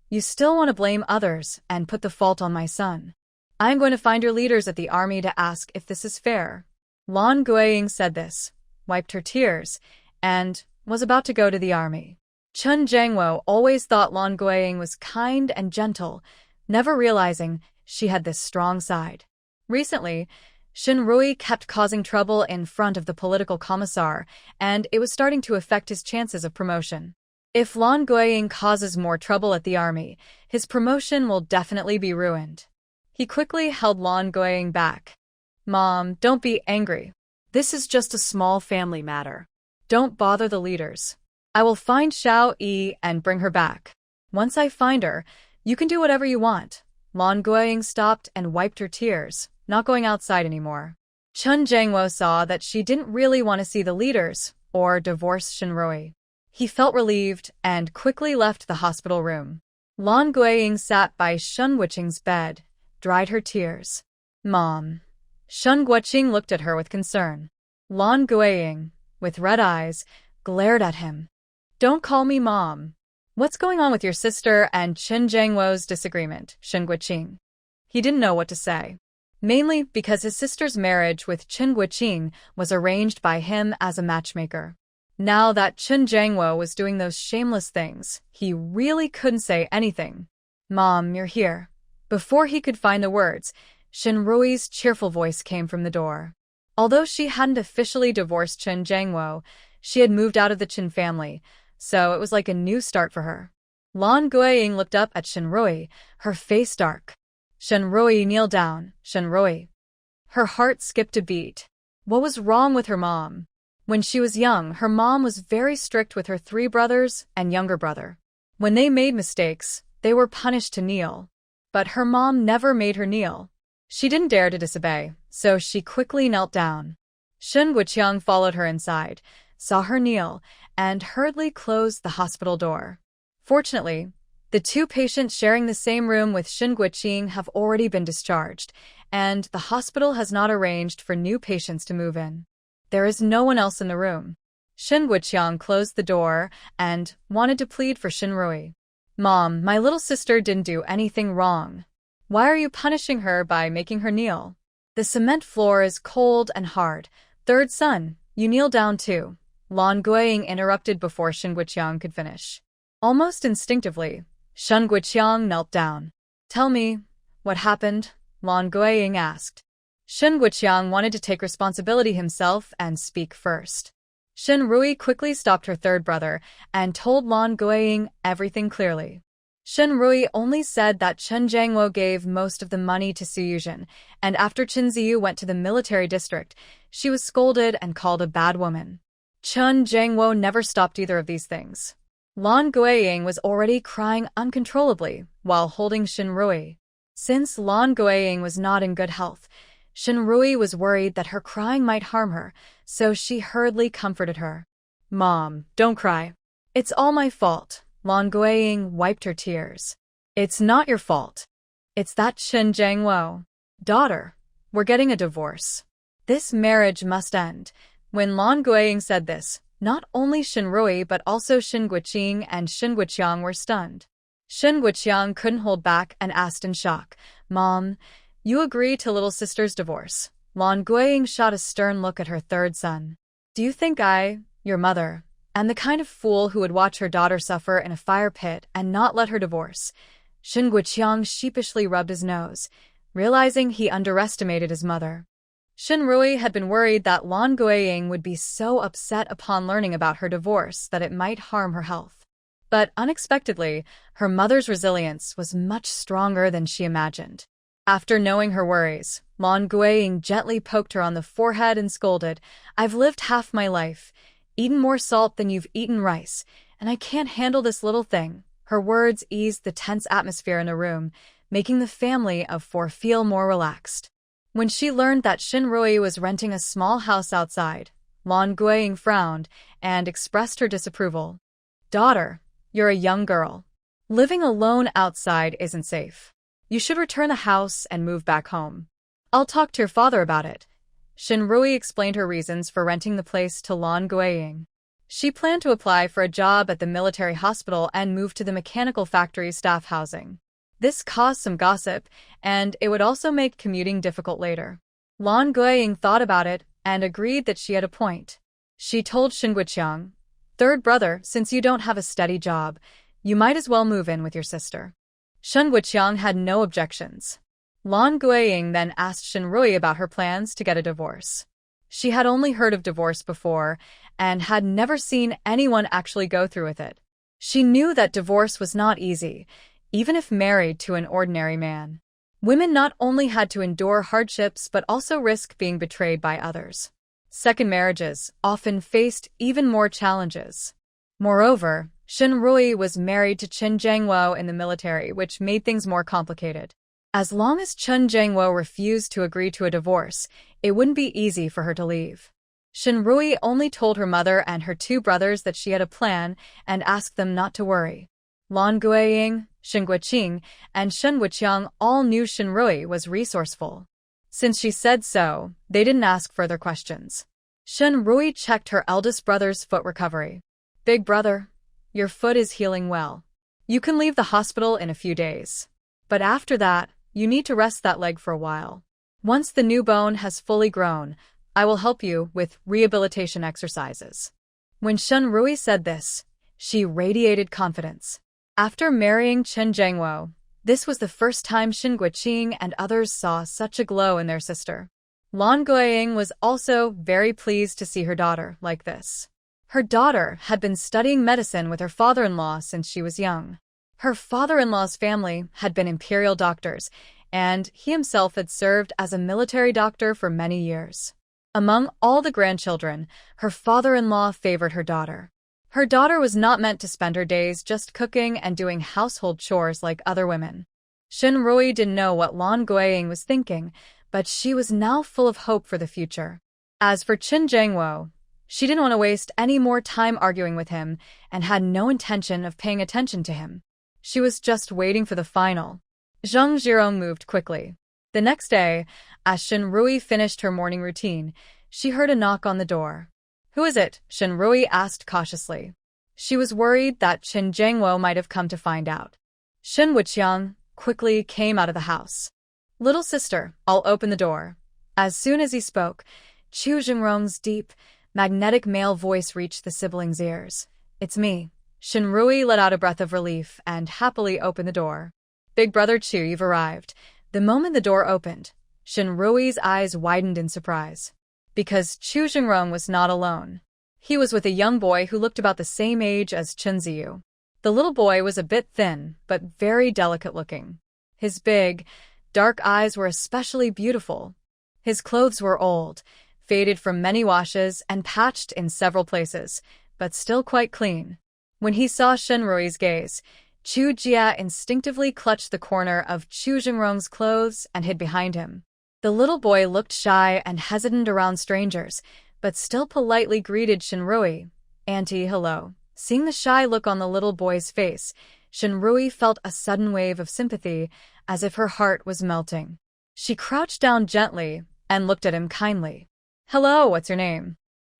you still want to blame others and put the fault on my son. I'm going to find your leaders at the army to ask if this is fair." Lan Guiying said this, wiped her tears, and was about to go to the army. Chen Jiangwo always thought Lan Guiying was kind and gentle, never realizing she had this strong side. Recently, Shinrui kept causing trouble in front of the political commissar, and it was starting to affect his chances of promotion. If Lan Guiying causes more trouble at the army, his promotion will definitely be ruined. He quickly held Lan Guiying back. "Mom, don't be angry. This is just a small family matter. Don't bother the leaders. I will find Xiao-yi and bring her back. Once I find her, you can do whatever you want." Lan Guiying stopped and wiped her tears, not going outside anymore. Chen Jiangwo saw that she didn't really want to see the leaders or divorce Shinrui. He felt relieved and quickly left the hospital room. Lan Guiying sat by Shen Guoqing's bed, dried her tears. "Mom." Shen Guoqing looked at her with concern. Lan Guiying, with red eyes, glared at him. "Don't call me Mom. What's going on with your sister and Chen Jiangwo's disagreement, Shen Guoqing?" He didn't know what to say. Mainly because his sister's marriage with Chen Guoqing was arranged by him as a matchmaker. Now that Chen Jiangwo was doing those shameless things, he really couldn't say anything. "Mom, you're here." Before he could find the words, Shinrui's cheerful voice came from the door. Although she hadn't officially divorced Chen Jiangwo, she had moved out of the Chen family, so it was like a new start for her. Lan Guiying looked up at Shinrui, her face dark. "Shinrui, kneel down, Shinrui." Her heart skipped a beat. What was wrong with her mom? When she was young, her mom was very strict with her 3 brothers and younger brother. When they made mistakes, they were punished to kneel. But her mom never made her kneel. She didn't dare to disobey, so she quickly knelt down. Shen Guoqiang followed her inside, saw her kneel, and hurriedly closed the hospital door. Fortunately, the 2 patients sharing the same room with Shen Guoqiang have already been discharged, and the hospital has not arranged for new patients to move in. There is no one else in the room. Shen Guoqiang closed the door and wanted to plead for Shinrui. "Mom, my little sister didn't do anything wrong. Why are you punishing her by making her kneel? The cement floor is cold and hard. Third son, you kneel down too." Lan Guiying interrupted before Shen Guoqiang could finish. Almost instinctively, Shen Guoqiang knelt down. "Tell me, what happened?" Lan Guiying asked. Shen Guoqiang wanted to take responsibility himself and speak first. Shinrui quickly stopped her third brother and told Lan Guiying everything clearly. Shinrui only said that Chen Jiangwo gave most of the money to Suyuzhen, and after Chunzi went to the military district, she was scolded and called a bad woman. Chen Jiangwo never stopped either of these things. Lan Guiying was already crying uncontrollably while holding Shinrui. Since Lan Guiying was not in good health, Shinrui was worried that her crying might harm her, so she hurriedly comforted her. "Mom, don't cry. It's all my fault." Lan Guiying wiped her tears. "It's not your fault. It's that Chen Jiangwo. Daughter, we're getting a divorce. This marriage must end." When Lan Guiying said this, not only Shinrui but also Shen Guoqing and Shen Guoqiang were stunned. Shen Guoqiang couldn't hold back and asked in shock, "Mom, you agree to little sister's divorce?" Lan Guiying shot a stern look at her third son. "Do you think I, your mother, am the kind of fool who would watch her daughter suffer in a fire pit and not let her divorce?" Shen Guoqiang sheepishly rubbed his nose. realizing he underestimated his mother. Shinrui had been worried that Lan Guiying would be so upset upon learning about her divorce that it might harm her health. But unexpectedly, her mother's resilience was much stronger than she imagined. After knowing her worries, Lan Guiying gently poked her on the forehead and scolded, "I've lived half my life, eaten more salt than you've eaten rice, and I can't handle this little thing." Her words eased the tense atmosphere in the room, making the family of four feel more relaxed. When she learned that Shinrui was renting a small house outside, Lan Guiying frowned and expressed her disapproval. "Daughter, you're a young girl. Living alone outside isn't safe. You should return the house and move back home. I'll talk to your father about it." Shinrui explained her reasons for renting the place to Lan Guiying. She planned to apply for a job at the military hospital and move to the mechanical factory staff housing. This caused some gossip, and it would also make commuting difficult later. Lan Guiying thought about it and agreed that she had a point. She told Shin Guiqiang, "Third brother, since you don't have a steady job, you might as well move in with your sister." Shin Guiqiang had no objections. Lan Guiying then asked Shinrui about her plans to get a divorce. She had only heard of divorce before and had never seen anyone actually go through with it. She knew that divorce was not easy, even if married to an ordinary man. Women not only had to endure hardships but also risk being betrayed by others. Second marriages often faced even more challenges. Moreover, Shinrui was married to Chen Jiangwo in the military, which made things more complicated. As long as Chen Jiangwo refused to agree to a divorce, it wouldn't be easy for her to leave. Shinrui only told her mother and her two brothers that she had a plan and asked them not to worry. Lan Guiying, Shin Guiqing, and Shin Guiqiang all knew Shinrui was resourceful. Since she said so, they didn't ask further questions. Shinrui checked her eldest brother's foot recovery. "Big brother, your foot is healing well. You can leave the hospital in a few days. But after that, you need to rest that leg for a while. Once the new bone has fully grown, I will help you with rehabilitation exercises." When Shinrui said this, she radiated confidence. After marrying Chen Jiangwo, this was the first time Shin Guiqing and others saw such a glow in their sister. Lan Guiying was also very pleased to see her daughter like this. Her daughter had been studying medicine with her father-in-law since she was young. Her father-in-law's family had been imperial doctors, and he himself had served as a military doctor for many years. Among all the grandchildren, her father-in-law favored her daughter. Her daughter was not meant to spend her days just cooking and doing household chores like other women. Shinrui didn't know what Lan Guiying was thinking, but she was now full of hope for the future. As for Chen Jiangwo, she didn't want to waste any more time arguing with him and had no intention of paying attention to him. She was just waiting for the final. Zhang Zhirong moved quickly. The next day, as Shinrui finished her morning routine, she heard a knock on the door. "Who is it?" Shinrui asked cautiously. She was worried that Chen Jiangwo might have come to find out. Shin Wuqiang quickly came out of the house. "Little sister, I'll open the door." As soon as he spoke, Chu Jingrong's deep, magnetic male voice reached the siblings' ears. "It's me." Shinrui let out a breath of relief and happily opened the door. "Big brother Chu, you've arrived." The moment the door opened, Shinrui's eyes widened in surprise. Because Chu Jingrong was not alone. He was with a young boy who looked about the same age as Chunzi. The little boy was a bit thin, but very delicate looking. His big, dark eyes were especially beautiful. His clothes were old, faded from many washes and patched in several places, but still quite clean. When he saw Shinrui's gaze, Chu Jia instinctively clutched the corner of Chu Jingrong's clothes and hid behind him. The little boy looked shy and hesitant around strangers, but still politely greeted Shinrui. "Auntie, hello." Seeing the shy look on the little boy's face, Shinrui felt a sudden wave of sympathy, as if her heart was melting. She crouched down gently and looked at him kindly. "Hello, what's your name?"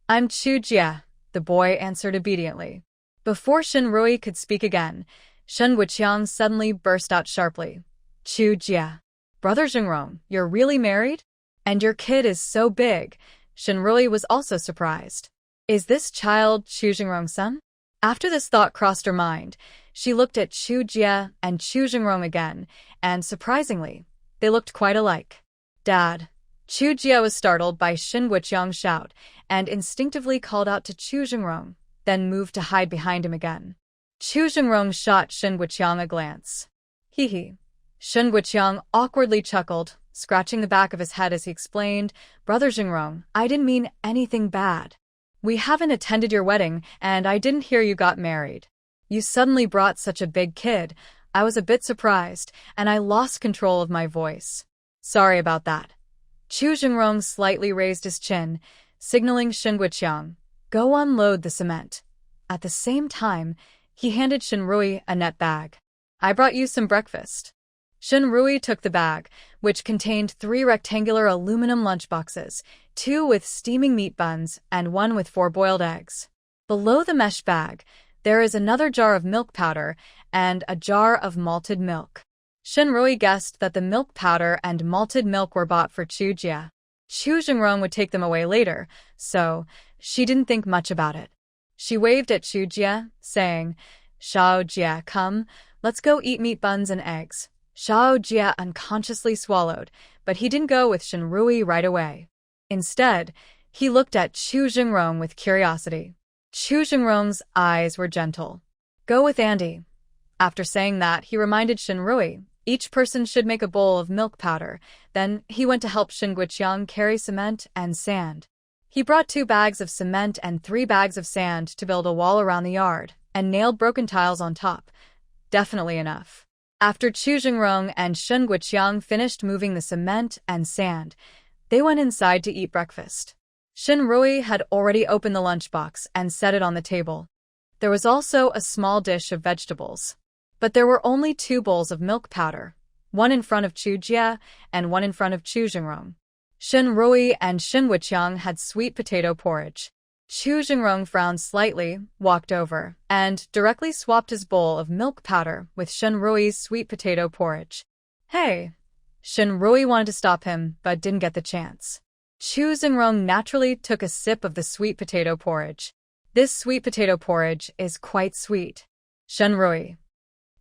"I'm Chu Jia," the boy answered obediently. Before Shinrui could speak again, Shin Wuqiang suddenly burst out sharply. "Chu Jia. Brother Jingrong, you're really married? And your kid is so big." Shinrui was also surprised. Is this child Chu Jingrong's son? After this thought crossed her mind, she looked at Chu Jia and Chu Jingrong again, and surprisingly, They looked quite alike. Dad. Chu Jia was startled by Shin Wuqiang's shout and instinctively called out to Chu Jingrong, then moved to hide behind him again. Chu Jingrong shot Shin Wuqiang a glance. Hee hee. Shin Wuqiang awkwardly chuckled, scratching the back of his head as he explained, Brother Jingrong, I didn't mean anything bad. We haven't attended your wedding, and I didn't hear you got married. You suddenly brought such a big kid. I was a bit surprised, and I lost control of my voice. Sorry about that. Chu Jingrong slightly raised his chin, signaling Shin Wuqiang, go unload the cement. At the same time, he handed Shin Rui a net bag. I brought you some breakfast. Shin Rui took the bag, which contained 3 rectangular aluminum lunchboxes, 2 with steaming meat buns and 1 with 4 boiled eggs. Below the mesh bag, there is another jar of milk powder and a jar of malted milk. Shin Rui guessed that the milk powder and malted milk were bought for Chu Jia. Chu Jingrong would take them away later, so she didn't think much about it. She waved at Chu Jia, saying, Xiao Jia, come, let's go eat meat buns and eggs. Xiao Jia unconsciously swallowed, but he didn't go with Shin Rui right away. Instead, he looked at Chu Jingrong with curiosity. Chu Jingrong's eyes were gentle. Go with Andy. After saying that, he reminded Shin Rui, each person should make a bowl of milk powder. Then he went to help Shin Wuqiang carry cement and sand. He brought 2 bags of cement and 3 bags of sand to build a wall around the yard, and nailed broken tiles on top. Definitely enough. After Chu Jingrong and Shin Wuqiang finished moving the cement and sand, they went inside to eat breakfast. Shin Rui had already opened the lunchbox and set it on the table. There was also a small dish of vegetables. But there were only 2 bowls of milk powder, one in front of Chu Jia and one in front of Chu Jingrong. Shin Rui and Shin Wuqiang had sweet potato porridge. Chu Jingrong frowned slightly, walked over, and directly swapped his bowl of milk powder with Shin Rui's sweet potato porridge. Hey! Shin Rui wanted to stop him, but didn't get the chance. Chu Jingrong naturally took a sip of the sweet potato porridge. This sweet potato porridge is quite sweet. Shin Rui.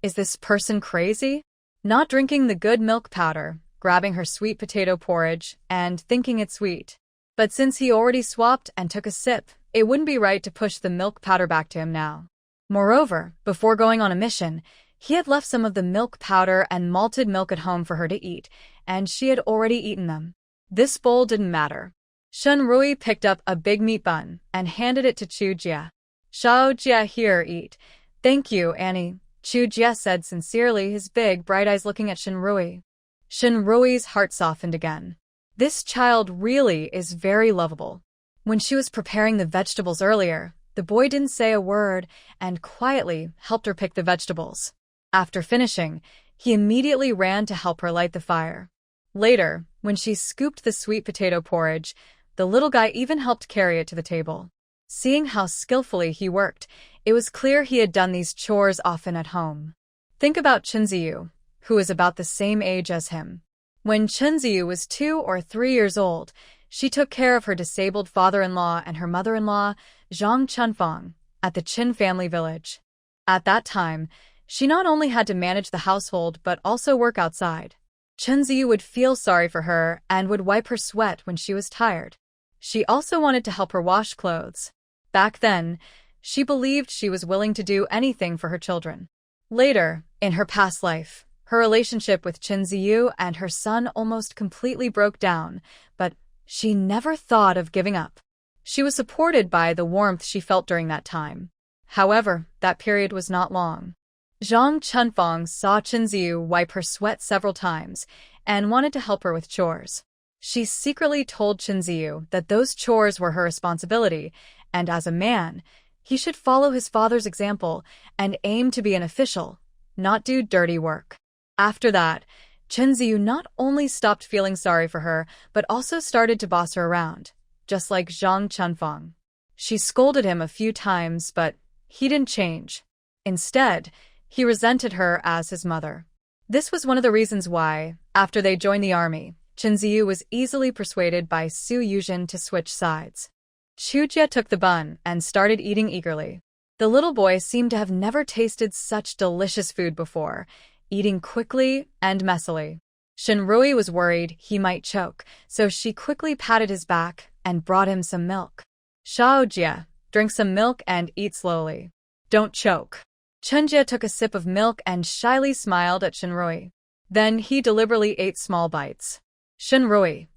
Is this person crazy? Not drinking the good milk powder, grabbing her sweet potato porridge, and thinking it's sweet. But since he already swapped and took a sip, it wouldn't be right to push the milk powder back to him now. Moreover, before going on a mission, he had left some of the milk powder and malted milk at home for her to eat, and she had already eaten them. This bowl didn't matter. Shin Rui picked up a big meat bun and handed it to Chu Jia. Xiao Jia, here, eat. Thank you, Annie. Chu Jia said sincerely, his big, bright eyes looking at Shin Rui. Shin Rui's heart softened again. This child really is very lovable. When she was preparing the vegetables earlier, the boy didn't say a word and quietly helped her pick the vegetables. After finishing, he immediately ran to help her light the fire. Later, when she scooped the sweet potato porridge, the little guy even helped carry it to the table. Seeing how skillfully he worked, it was clear he had done these chores often at home. Think about Chunzi, who is about the same age as him. When Chunzi was 2 or 3 years old, she took care of her disabled father-in-law and her mother-in-law, Zhang Chunfang, at the Qin family village. At that time, she not only had to manage the household but also work outside. Chunzi would feel sorry for her and would wipe her sweat when she was tired. She also wanted to help her wash clothes. Back then, she believed she was willing to do anything for her children. Later, in her past life, her relationship with Chunzi and her son almost completely broke down, but she never thought of giving up. She was supported by the warmth she felt during that time. However, that period was not long. Zhang Chunfang saw Chunzi wipe her sweat several times and wanted to help her with chores. She secretly told Chunzi that those chores were her responsibility, and as a man, he should follow his father's example and aim to be an official, not do dirty work. After that, Chunzi not only stopped feeling sorry for her, but also started to boss her around, just like Zhang Chunfang. She scolded him a few times, but he didn't change. Instead, he resented her as his mother. This was one of the reasons why, after they joined the army, Chunzi was easily persuaded by Su Yuzhen to switch sides. Chu Jia took the bun and started eating eagerly. The little boy seemed to have never tasted such delicious food before, eating quickly and messily. Shinrui was worried he might choke, so she quickly patted his back and brought him some milk. Shaojia, drink some milk and eat slowly. Don't choke. Chunji took a sip of milk and shyly smiled at Shinrui. Then he deliberately ate small bites. Shinrui.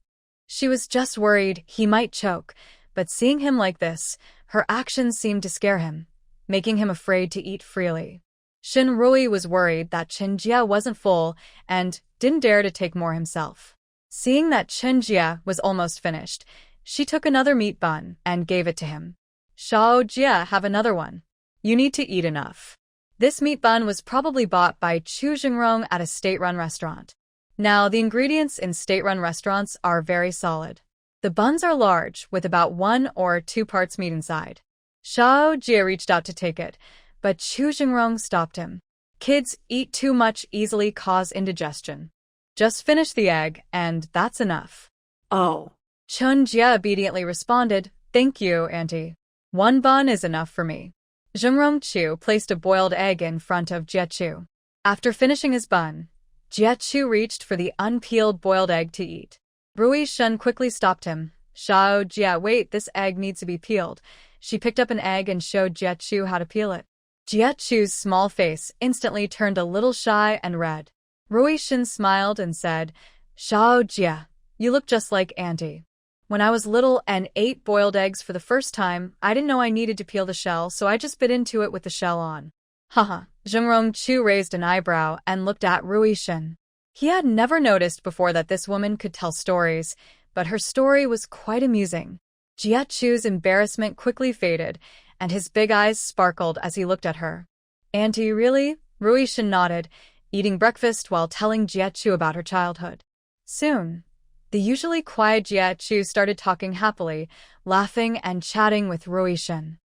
She was just worried he might choke, but seeing him like this, her actions seemed to scare him, making him afraid to eat freely. Shinrui was worried that Chunji wasn't full and didn't dare to take more himself. Seeing that Chunji was almost finished, she took another meat bun and gave it to him. Shaojia, have another one. You need to eat enough. This meat bun was probably bought by Chu Jingrong at a state-run restaurant. Now, the ingredients in state-run restaurants are very solid. The buns are large, with about 1 or 2 parts meat inside. Shaojia reached out to take it, but Chu Jingrong stopped him. Kids eat too much easily cause indigestion. Just finish the egg, and that's enough. Oh. Chunji obediently responded, Thank you, Auntie. 1 bun is enough for me. Jingrong Chu placed a boiled egg in front of Jiechu. After finishing his bun, Jiechu reached for the unpeeled boiled egg to eat. Rui Shun quickly stopped him. Shaojia, wait, this egg needs to be peeled. She picked up an egg and showed Jiechu how to peel it. Jiechu's small face instantly turned a little shy and red. Rui Shun smiled and said, Shaojia, you look just like Auntie. When I was little and ate boiled eggs for the first time, I didn't know I needed to peel the shell, so I just bit into it with the shell on. Haha. Jingrong Chu raised an eyebrow and looked at Rui Shun. He had never noticed before that this woman could tell stories, but her story was quite amusing. Jiechu's embarrassment quickly faded, and his big eyes sparkled as he looked at her. Auntie, really? Rui Shun nodded, eating breakfast while telling Jiechu about her childhood. Soon, the usually quiet Jiechu started talking happily, laughing and chatting with Rui Shun.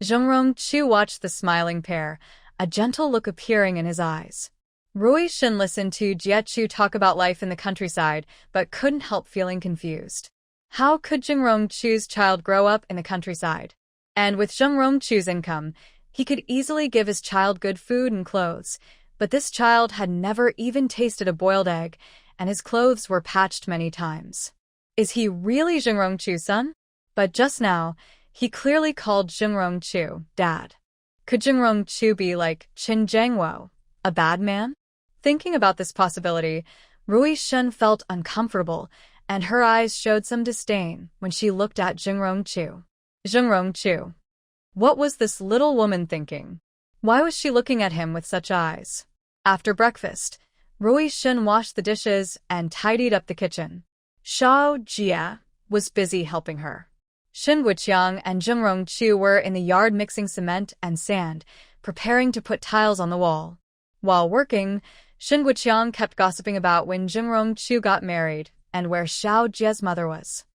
Jingrong Chu watched the smiling pair, a gentle look appearing in his eyes. Rui Shun listened to Jiechu talk about life in the countryside, but couldn't help feeling confused. How could Jingrong Chu's child grow up in the countryside? And with Jingrong Chu's income, he could easily give his child good food and clothes, but this child had never even tasted a boiled egg, and his clothes were patched many times. Is he really Jingrong Chu's son? But just now, he clearly called Jingrong Chu Dad. Could Jingrong Chu be like Qin Jiangwo, a bad man? Thinking about this possibility, Rui Shun felt uncomfortable, and her eyes showed some disdain when she looked at Jingrong Chu. Jingrong Chu. What was this little woman thinking? Why was she looking at him with such eyes? After breakfast, Rui Shun washed the dishes and tidied up the kitchen. Shaojia was busy helping her. Shin Guqiang and Jingrong Chu were in the yard mixing cement and sand, preparing to put tiles on the wall. While working, Shin Guqiang kept gossiping about when Jingrong Chu got married and where Shaojia's mother was.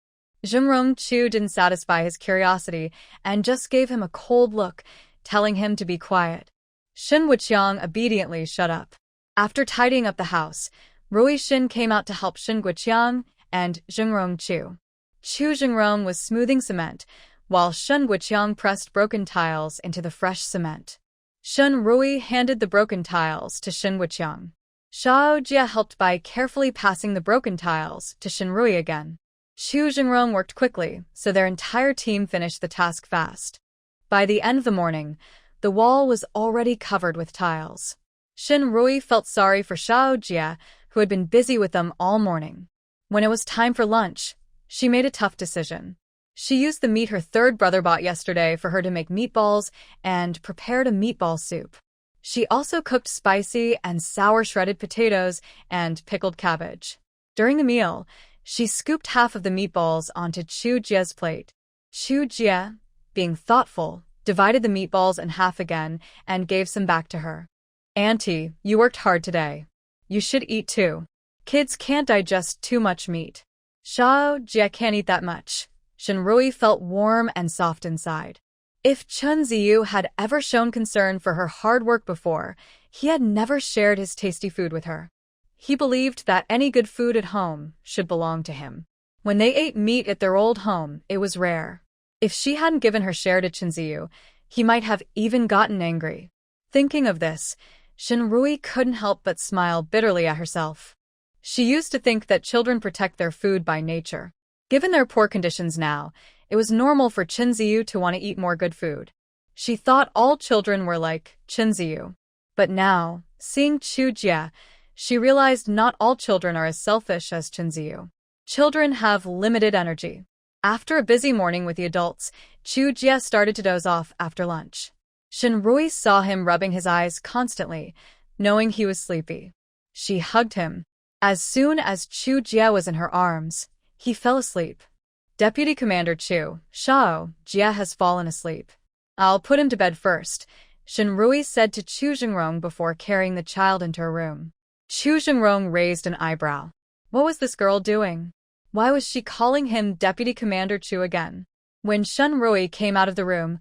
Jingrong Chu didn't satisfy his curiosity and just gave him a cold look, telling him to be quiet. Shin Guqiang obediently shut up. After tidying up the house, Rui Shin came out to help Shin Guqiang and Jingrong Chu. Chu Jingrong was smoothing cement, while Shin Guqiang pressed broken tiles into the fresh cement. Shin Rui handed the broken tiles to Shin Guqiang. Shaojia helped by carefully passing the broken tiles to Shin Rui again. Chu Jingrong worked quickly, so their entire team finished the task fast. By the end of the morning, the wall was already covered with tiles. Shin Rui felt sorry for Shaojia, who had been busy with them all morning. When it was time for lunch, she made a tough decision. She used the meat her third brother bought yesterday for her to make meatballs and prepared a meatball soup. She also cooked spicy and sour shredded potatoes and pickled cabbage. During the meal, she scooped half of the meatballs onto Chu Jia's plate. Chu Jia, being thoughtful, divided the meatballs in half again and gave some back to her. Auntie, you worked hard today. You should eat too. Kids can't digest too much meat. Shaojia can't eat that much. Shinrui felt warm and soft inside. If Chunzi had ever shown concern for her hard work before, he had never shared his tasty food with her. He believed that any good food at home should belong to him. When they ate meat at their old home, it was rare. If she hadn't given her share to Chunzi, he might have even gotten angry. Thinking of this, Shinrui couldn't help but smile bitterly at herself. She used to think that children protect their food by nature. Given their poor conditions now, it was normal for Chunzi to want to eat more good food. She thought all children were like Chunzi. But now, seeing Chujie, she realized not all children are as selfish as Chunzi. Children have limited energy. After a busy morning with the adults, Chujie started to doze off after lunch. Shinrui saw him rubbing his eyes constantly, knowing he was sleepy. She hugged him. As soon as Chujie was in her arms, he fell asleep. Deputy Commander Shao Jie has fallen asleep. I'll put him to bed first, Shinrui said to Chu Jingrong before carrying the child into her room. Chu Jingrong raised an eyebrow. What was this girl doing? Why was she calling him Deputy Commander Chu again? When Shinrui came out of the room,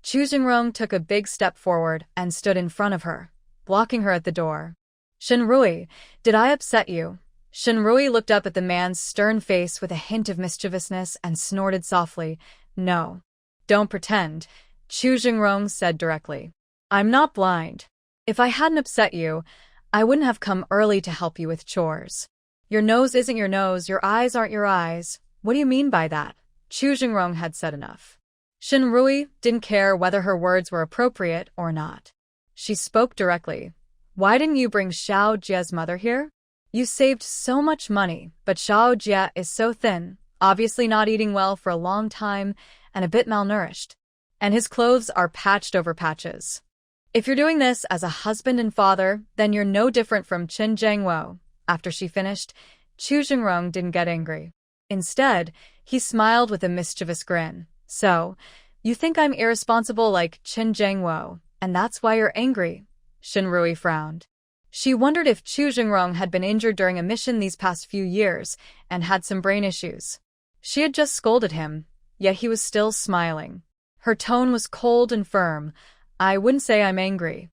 Chu Jingrong took a big step forward and stood in front of her, blocking her at the door. Shinrui, did I upset you? Shinrui looked up at the man's stern face with a hint of mischievousness and snorted softly. No. Don't pretend, Chu Jingrong said directly. I'm not blind. If I hadn't upset you, I wouldn't have come early to help you with chores. Your nose isn't your nose, your eyes aren't your eyes. What do you mean by that? Chu Jingrong had said enough. Shinrui didn't care whether her words were appropriate or not. She spoke directly. Why didn't you bring Xiao Jie's mother here? You saved so much money, but Xiao Jie is so thin, obviously not eating well for a long time and a bit malnourished. And his clothes are patched over patches. If you're doing this as a husband and father, then you're no different from Qin Zhengwo. After she finished, Chu Jingrong didn't get angry. Instead, he smiled with a mischievous grin. So, you think I'm irresponsible like Qin Zhengwo, and that's why you're angry? Shinrui frowned. She wondered if Chu Jingrong had been injured during a mission these past few years and had some brain issues. She had just scolded him, yet he was still smiling. Her tone was cold and firm. I wouldn't say I'm angry.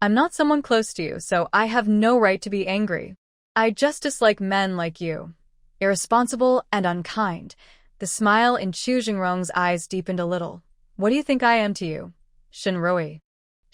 I'm not someone close to you, so I have no right to be angry. I just dislike men like you. Irresponsible and unkind. The smile in Chu Jingrong's eyes deepened a little. What do you think I am to you? Shinrui.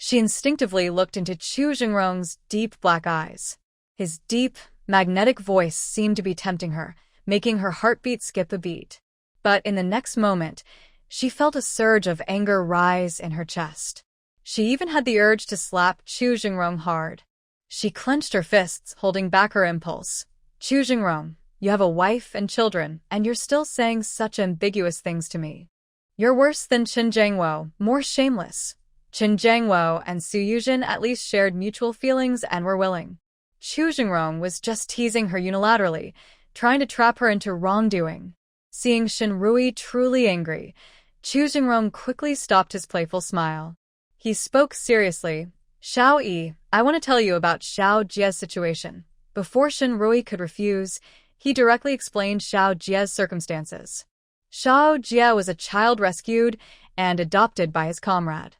She instinctively looked into Chu Jingrong's deep black eyes. His deep, magnetic voice seemed to be tempting her, making her heartbeat skip a beat. But in the next moment, she felt a surge of anger rise in her chest. She even had the urge to slap Chu Jingrong hard. She clenched her fists, holding back her impulse. Chu Jingrong, you have a wife and children, and you're still saying such ambiguous things to me. You're worse than Qin Zhengwo, more shameless. Qin Zhengwo and Su Yuzhen at least shared mutual feelings and were willing. Chu Jingrong was just teasing her unilaterally, trying to trap her into wrongdoing. Seeing Shinrui truly angry, Chu Jingrong quickly stopped his playful smile. He spoke seriously. Xiao Yi, I want to tell you about Xiao Jie's situation. Before Shinrui could refuse, he directly explained Xiao Jie's circumstances. Xiao Jie was a child rescued and adopted by his comrade.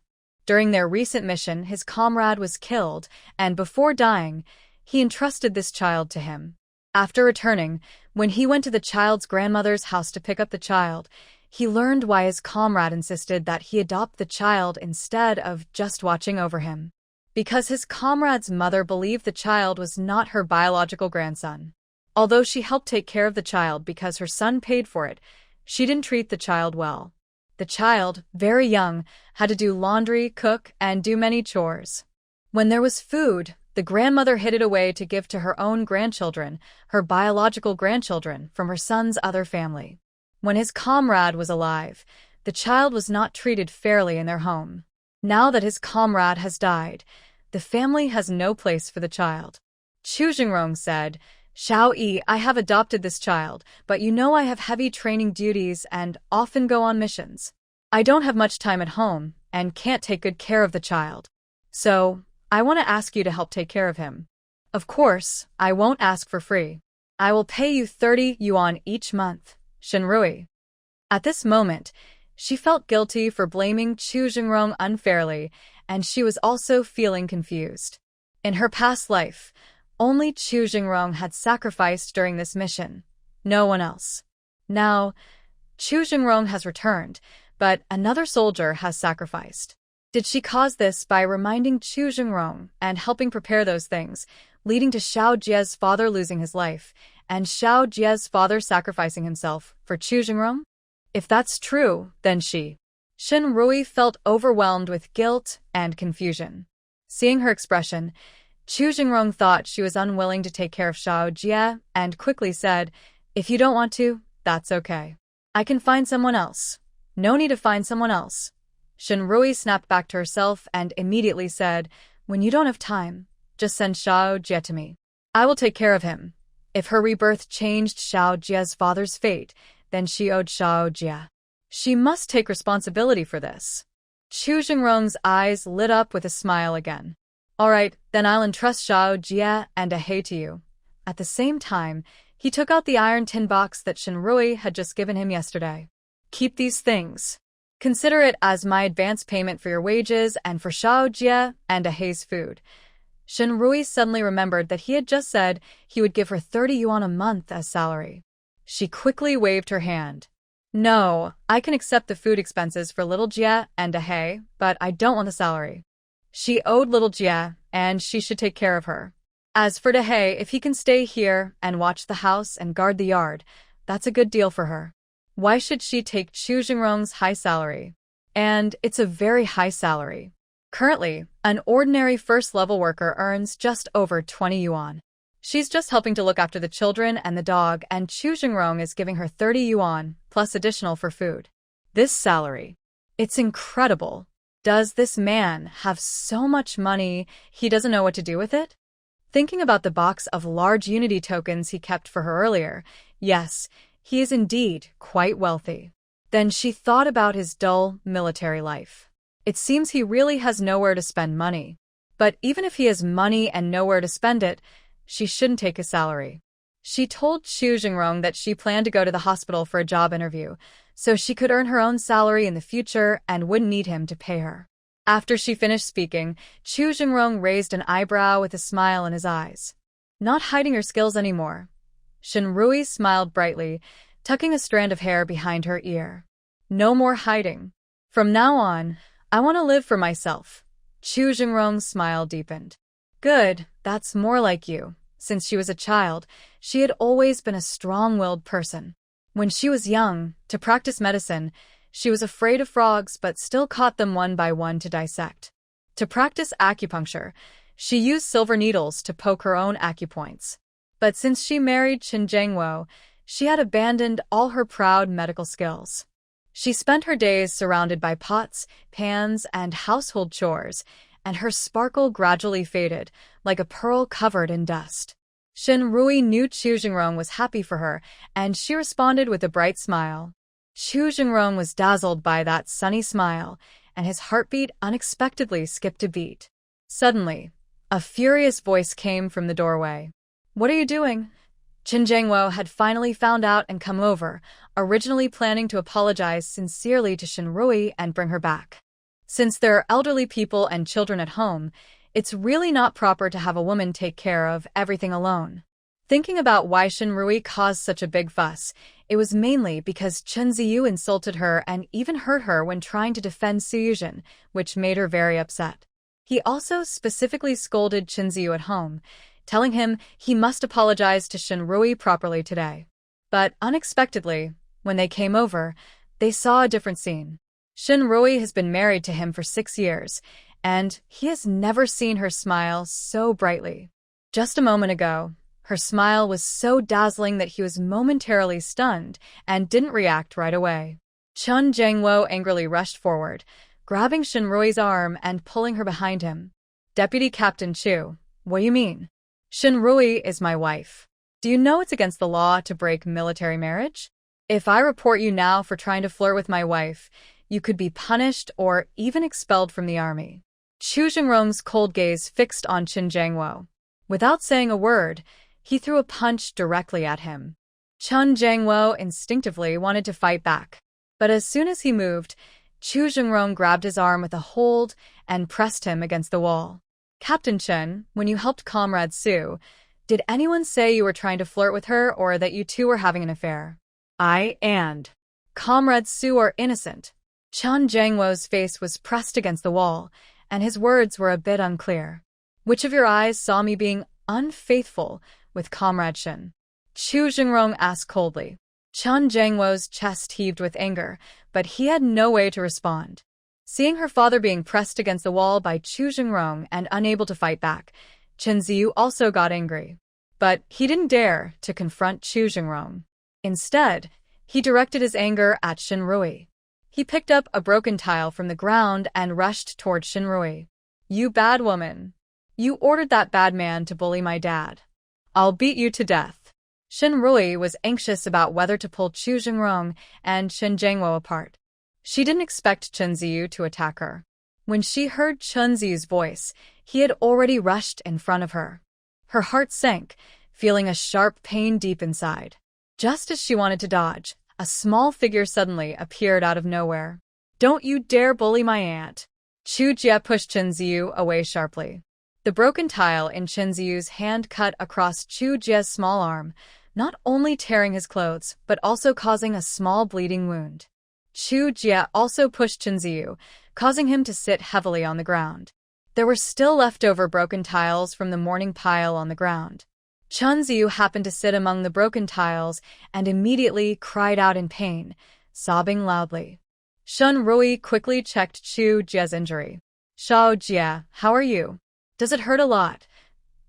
During their recent mission, his comrade was killed, and before dying, he entrusted this child to him. After returning, when he went to the child's grandmother's house to pick up the child, he learned why his comrade insisted that he adopt the child instead of just watching over him. Because his comrade's mother believed the child was not her biological grandson. Although she helped take care of the child because her son paid for it, she didn't treat the child well. The child, very young, had to do laundry, cook, and do many chores. When there was food, the grandmother hid it away to give to her own grandchildren, her biological grandchildren, from her son's other family. When his comrade was alive, the child was not treated fairly in their home. Now that his comrade has died, the family has no place for the child. Chu Jingrong said, Xiao Yi, I have adopted this child, but you know I have heavy training duties and often go on missions. I don't have much time at home and can't take good care of the child. So, I want to ask you to help take care of him. Of course, I won't ask for free. I will pay you 30 yuan each month, Shinrui. At this moment, she felt guilty for blaming Chu Jingrong unfairly, and she was also feeling confused. In her past life, only Chu Jingrong had sacrificed during this mission, no one else. Now, Chu Jingrong has returned, but another soldier has sacrificed. Did she cause this by reminding Chu Jingrong and helping prepare those things, leading to Xiao Jie's father losing his life, and Xiao Jie's father sacrificing himself for Chu Jingrong? If that's true, then Shen Rui felt overwhelmed with guilt and confusion. Seeing her expression, Chu Jingrong thought she was unwilling to take care of Xiao Jie and quickly said, "If you don't want to, that's okay. I can find someone else." "No need to find someone else." Shen Rui snapped back to herself and immediately said, "When you don't have time, just send Xiao Jie to me. I will take care of him." If her rebirth changed Xiao Jie's father's fate, then she owed Xiao Jie. She must take responsibility for this. Chu Jingrong's eyes lit up with a smile again. "All right, then I'll entrust Xiao Jie and a He to you." At the same time, he took out the iron tin box that Shen Rui had just given him yesterday. "Keep these things. Consider it as my advance payment for your wages and for Xiao Jie and a He's food." Shen Rui suddenly remembered that he had just said he would give her 30 yuan a month as salary. She quickly waved her hand. "No, I can accept the food expenses for little Jie and a He, but I don't want the salary." She owed little Jie, and she should take care of her. As for He, if he can stay here and watch the house and guard the yard, that's a good deal for her. Why should she take Chu Jingrong's high salary? And it's a very high salary. Currently, an ordinary first-level worker earns just over 20 yuan. She's just helping to look after the children and the dog, and Chu Jingrong is giving her 30 yuan, plus additional for food. This salary. It's incredible. Does this man have so much money he doesn't know what to do with it? Thinking about the box of large Unity tokens he kept for her earlier, yes, he is indeed quite wealthy. Then she thought about his dull military life. It seems he really has nowhere to spend money. But even if he has money and nowhere to spend it, she shouldn't take his salary. She told Chu Jingrong that she planned to go to the hospital for a job interview, so she could earn her own salary in the future and wouldn't need him to pay her. After she finished speaking, Chu Jingrong raised an eyebrow with a smile in his eyes. Not hiding her skills anymore. Shen Rui smiled brightly, tucking a strand of hair behind her ear. "No more hiding. From now on, I want to live for myself." Chu Jingrong's smile deepened. "Good, that's more like you." Since she was a child, she had always been a strong-willed person. When she was young, to practice medicine, she was afraid of frogs but still caught them one by one to dissect. To practice acupuncture, she used silver needles to poke her own acupoints. But since she married Chen Jiangwo, she had abandoned all her proud medical skills. She spent her days surrounded by pots, pans, and household chores, and her sparkle gradually faded, like a pearl covered in dust. Shen Rui knew Chu Jingrong was happy for her, and she responded with a bright smile. Chu Jingrong was dazzled by that sunny smile, and his heartbeat unexpectedly skipped a beat. Suddenly, a furious voice came from the doorway. "What are you doing?" Chen Jiangwo had finally found out and come over, originally planning to apologize sincerely to Shen Rui and bring her back. Since there are elderly people and children at home, it's really not proper to have a woman take care of everything alone. Thinking about why Shen Rui caused such a big fuss, it was mainly because Chunzi insulted her and even hurt her when trying to defend Suyuzhen, which made her very upset. He also specifically scolded Chunzi at home, telling him he must apologize to Shen Rui properly today. But unexpectedly, when they came over, they saw a different scene. Shen Rui has been married to him for 6 years, and he has never seen her smile so brightly. Just a moment ago, her smile was so dazzling that he was momentarily stunned and didn't react right away. Chen Jiangwo angrily rushed forward, grabbing Shen Rui's arm and pulling her behind him. "Deputy Captain Chu, what do you mean? Shen Rui is my wife. Do you know it's against the law to break military marriage? If I report you now for trying to flirt with my wife, you could be punished or even expelled from the army." Chu Jingrong's cold gaze fixed on Chen Jiangwo. Without saying a word, he threw a punch directly at him. Chen Jiangwo instinctively wanted to fight back. But as soon as he moved, Chu Jingrong grabbed his arm with a hold and pressed him against the wall. "Captain Chen, when you helped Comrade Su, did anyone say you were trying to flirt with her or that you two were having an affair?" "I and Comrade Su are innocent." Chen Jiangwo's face was pressed against the wall, and his words were a bit unclear. "Which of your eyes saw me being unfaithful with Comrade Shin? Chu Jingrong asked coldly. Chun Jangwo's chest heaved with anger, but he had no way to respond. Seeing her father being pressed against the wall by Chu Jingrong and unable to fight back, Chunzi also got angry. But he didn't dare to confront Chu Jingrong. Instead, he directed his anger at Shinrui. He picked up a broken tile from the ground and rushed toward Shinrui. "You bad woman. You ordered that bad man to bully my dad. I'll beat you to death." Shinrui was anxious about whether to pull Chu Jingrong and Shin Jangwo apart. She didn't expect Chunzi to attack her. When she heard Chunzi's voice, he had already rushed in front of her. Her heart sank, feeling a sharp pain deep inside. Just as she wanted to dodge, a small figure suddenly appeared out of nowhere. "Don't you dare bully my aunt." Chu Jie pushed Chunzi away sharply. The broken tile in Chunzi's hand cut across Chu Jie's small arm, not only tearing his clothes, but also causing a small bleeding wound. Chu Jie also pushed Chunzi, causing him to sit heavily on the ground. There were still leftover broken tiles from the morning pile on the ground. Chunzi happened to sit among the broken tiles and immediately cried out in pain, sobbing loudly. Shinrui quickly checked Chu Jie's injury. "Shao Jie, how are you? Does it hurt a lot?"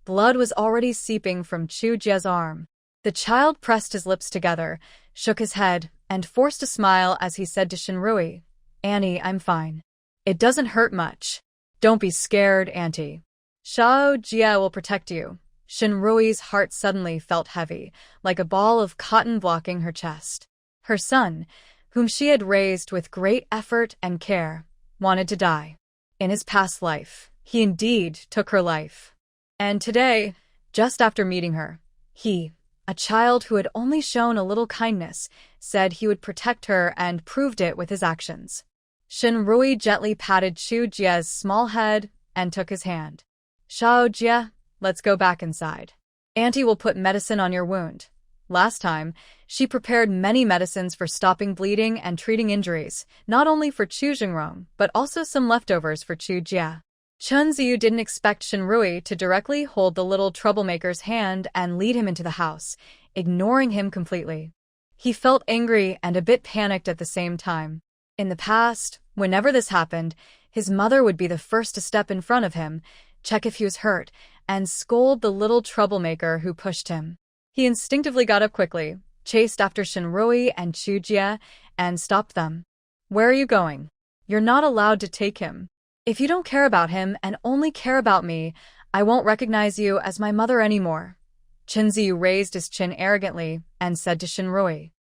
Blood was already seeping from Chu Jie's arm. The child pressed his lips together, shook his head, and forced a smile as he said to Shinrui, "Annie, I'm fine. It doesn't hurt much. Don't be scared, Auntie. Shao Jie will protect you." Shinrui's heart suddenly felt heavy, like a ball of cotton blocking her chest. Her son, whom she had raised with great effort and care, wanted to die. In his past life, he indeed took her life. And today, just after meeting her, he, a child who had only shown a little kindness, said he would protect her and proved it with his actions. Shinrui gently patted Chu Jie's small head and took his hand. "Shao Jie, let's go back inside. Auntie will put medicine on your wound." Last time, she prepared many medicines for stopping bleeding and treating injuries, not only for Chu Jingrong, but also some leftovers for Chu Jie. Chunzi didn't expect Shinrui to directly hold the little troublemaker's hand and lead him into the house, ignoring him completely. He felt angry and a bit panicked at the same time. In the past, whenever this happened, his mother would be the first to step in front of him, check if he was hurt, and scold the little troublemaker who pushed him. He instinctively got up quickly, chased after Shinrui and Chu Jie, and stopped them. "Where are you going? You're not allowed to take him. If you don't care about him and only care about me, I won't recognize you as my mother anymore." Chunzi raised his chin arrogantly and said to Shinrui.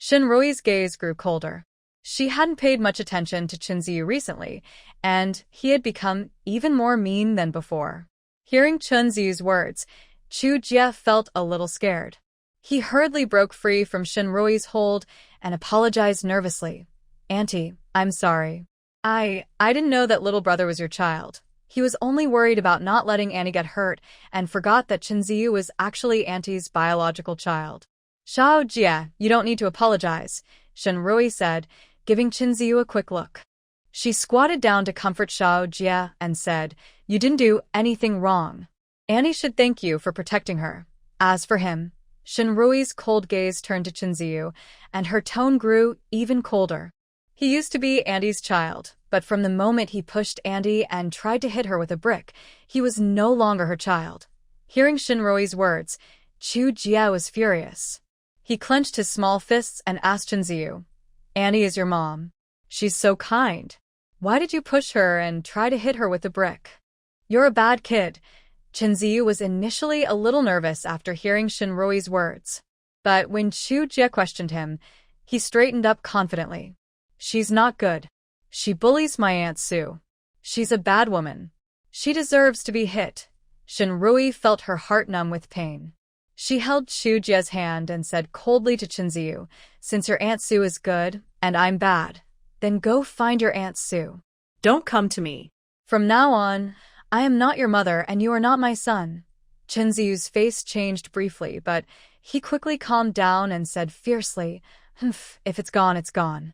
Shinrui's gaze grew colder. She hadn't paid much attention to Chunzi recently, and he had become even more mean than before. Hearing Chunzi's words, Chu Jie felt a little scared. He hurriedly broke free from Shinrui's hold and apologized nervously. "Auntie, I'm sorry. I didn't know that little brother was your child." He was only worried about not letting Annie get hurt and forgot that Chunzi was actually Auntie's biological child. "Shao Jie, you don't need to apologize," Shinrui said, giving Chunzi a quick look. She squatted down to comfort Shao Jie and said, "You didn't do anything wrong. Annie should thank you for protecting her." As for him, Shinrui's cold gaze turned to Chunzi, and her tone grew even colder. He used to be Andy's child, but from the moment he pushed Andy and tried to hit her with a brick, he was no longer her child. Hearing Shinrui's words, Chu Jie was furious. He clenched his small fists and asked Chunzi, "Annie is your mom. She's so kind. Why did you push her and try to hit her with a brick?" "You're a bad kid." Chunzi was initially a little nervous after hearing Shinrui's words. But when Chu Jie questioned him, he straightened up confidently. "She's not good. She bullies my Aunt Sue. She's a bad woman. She deserves to be hit." Shinrui felt her heart numb with pain. She held Chu Jie's hand and said coldly to Chunzi, "Since your Aunt Sue is good, and I'm bad, then go find your Aunt Sue. Don't come to me. From now on, I am not your mother and you are not my son." Chunzi's face changed briefly, but he quickly calmed down and said fiercely, "If it's gone, it's gone.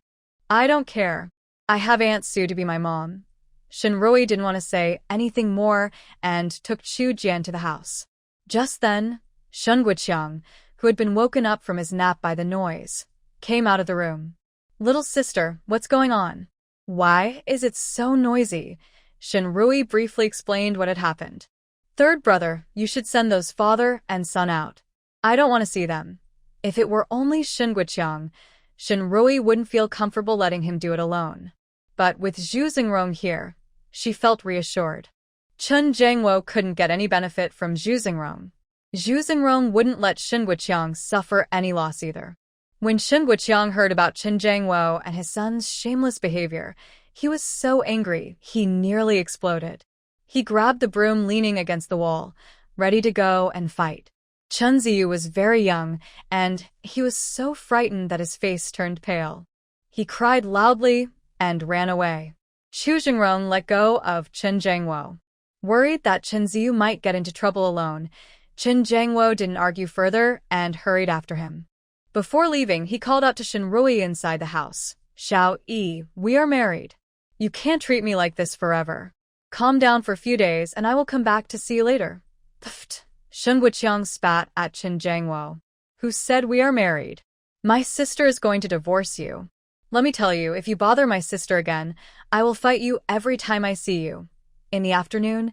I don't care. I have Aunt Sue to be my mom." Shinrui didn't want to say anything more and took Chu Jie to the house. Just then, Shunguiqiang, who had been woken up from his nap by the noise, came out of the room. "Little sister, what's going on? Why is it so noisy?" Shenrui briefly explained what had happened. "Third brother, you should send those father and son out. I don't want to see them." If it were only Shunguiqiang, Shenrui wouldn't feel comfortable letting him do it alone. But with Zhu Xingrong here, she felt reassured. Chun Jiangwo couldn't get any benefit from Zhu Xingrong. Zhu Xingrong wouldn't let Shunguiqiang suffer any loss either. When Shunguiqiang heard about Chun Jiangwo and his son's shameless behavior, he was so angry he nearly exploded. He grabbed the broom leaning against the wall, ready to go and fight. Chunzi was very young, and he was so frightened that his face turned pale. He cried loudly and ran away. Zhu Xingrong let go of Chun Jiangwo. Worried that Chunzi might get into trouble alone, Chun Jiangwo didn't argue further and hurried after him. Before leaving, he called out to Shenrui inside the house. "Xiao Yi, we are married. You can't treat me like this forever. Calm down for a few days and I will come back to see you later." Pfft. Shunguiqiang spat at Chun Jiangwo. "Who said we are married? My sister is going to divorce you. Let me tell you, if you bother my sister again, I will fight you every time I see you." In the afternoon,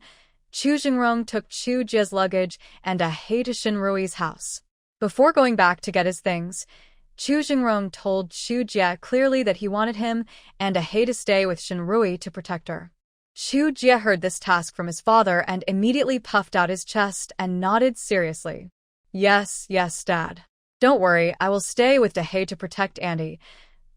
Zhu Xingrong took Chu Jie's luggage and a hay to Shenrui's house. Before going back to get his things, Zhu Xingrong told Chu Jie clearly that he wanted him and a hay to stay with Shenrui to protect her. Chu Jie heard this task from his father and immediately puffed out his chest and nodded seriously. Yes, Dad. Don't worry, I will stay with the hay to protect Andy."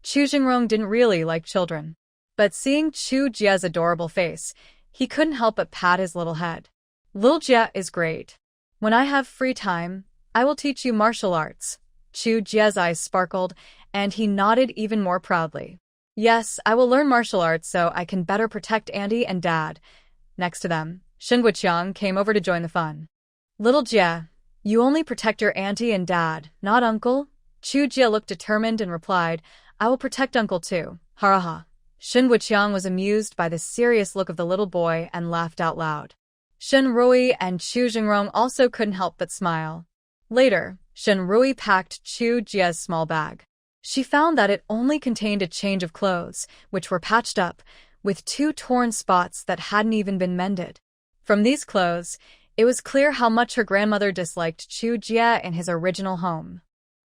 Zhu Xingrong didn't really like children. But seeing Chu Jie's adorable face, he couldn't help but pat his little head. "Little Jie is great. When I have free time, I will teach you martial arts." Chu Jie's eyes sparkled, and he nodded even more proudly. "Yes, I will learn martial arts so I can better protect Andy and Dad." Next to them, Shunguiqiang came over to join the fun. "Little Jie, you only protect your auntie and dad, not uncle?" Chu Jie looked determined and replied, "I will protect uncle too. Ha. Shunguiqiang was amused by the serious look of the little boy and laughed out loud. Shenrui and Zhu Xingrong also couldn't help but smile. Later, Shenrui packed Chu Jie's small bag. She found that it only contained a change of clothes, which were patched up, with 2 torn spots that hadn't even been mended. From these clothes, it was clear how much her grandmother disliked Chu Jie in his original home.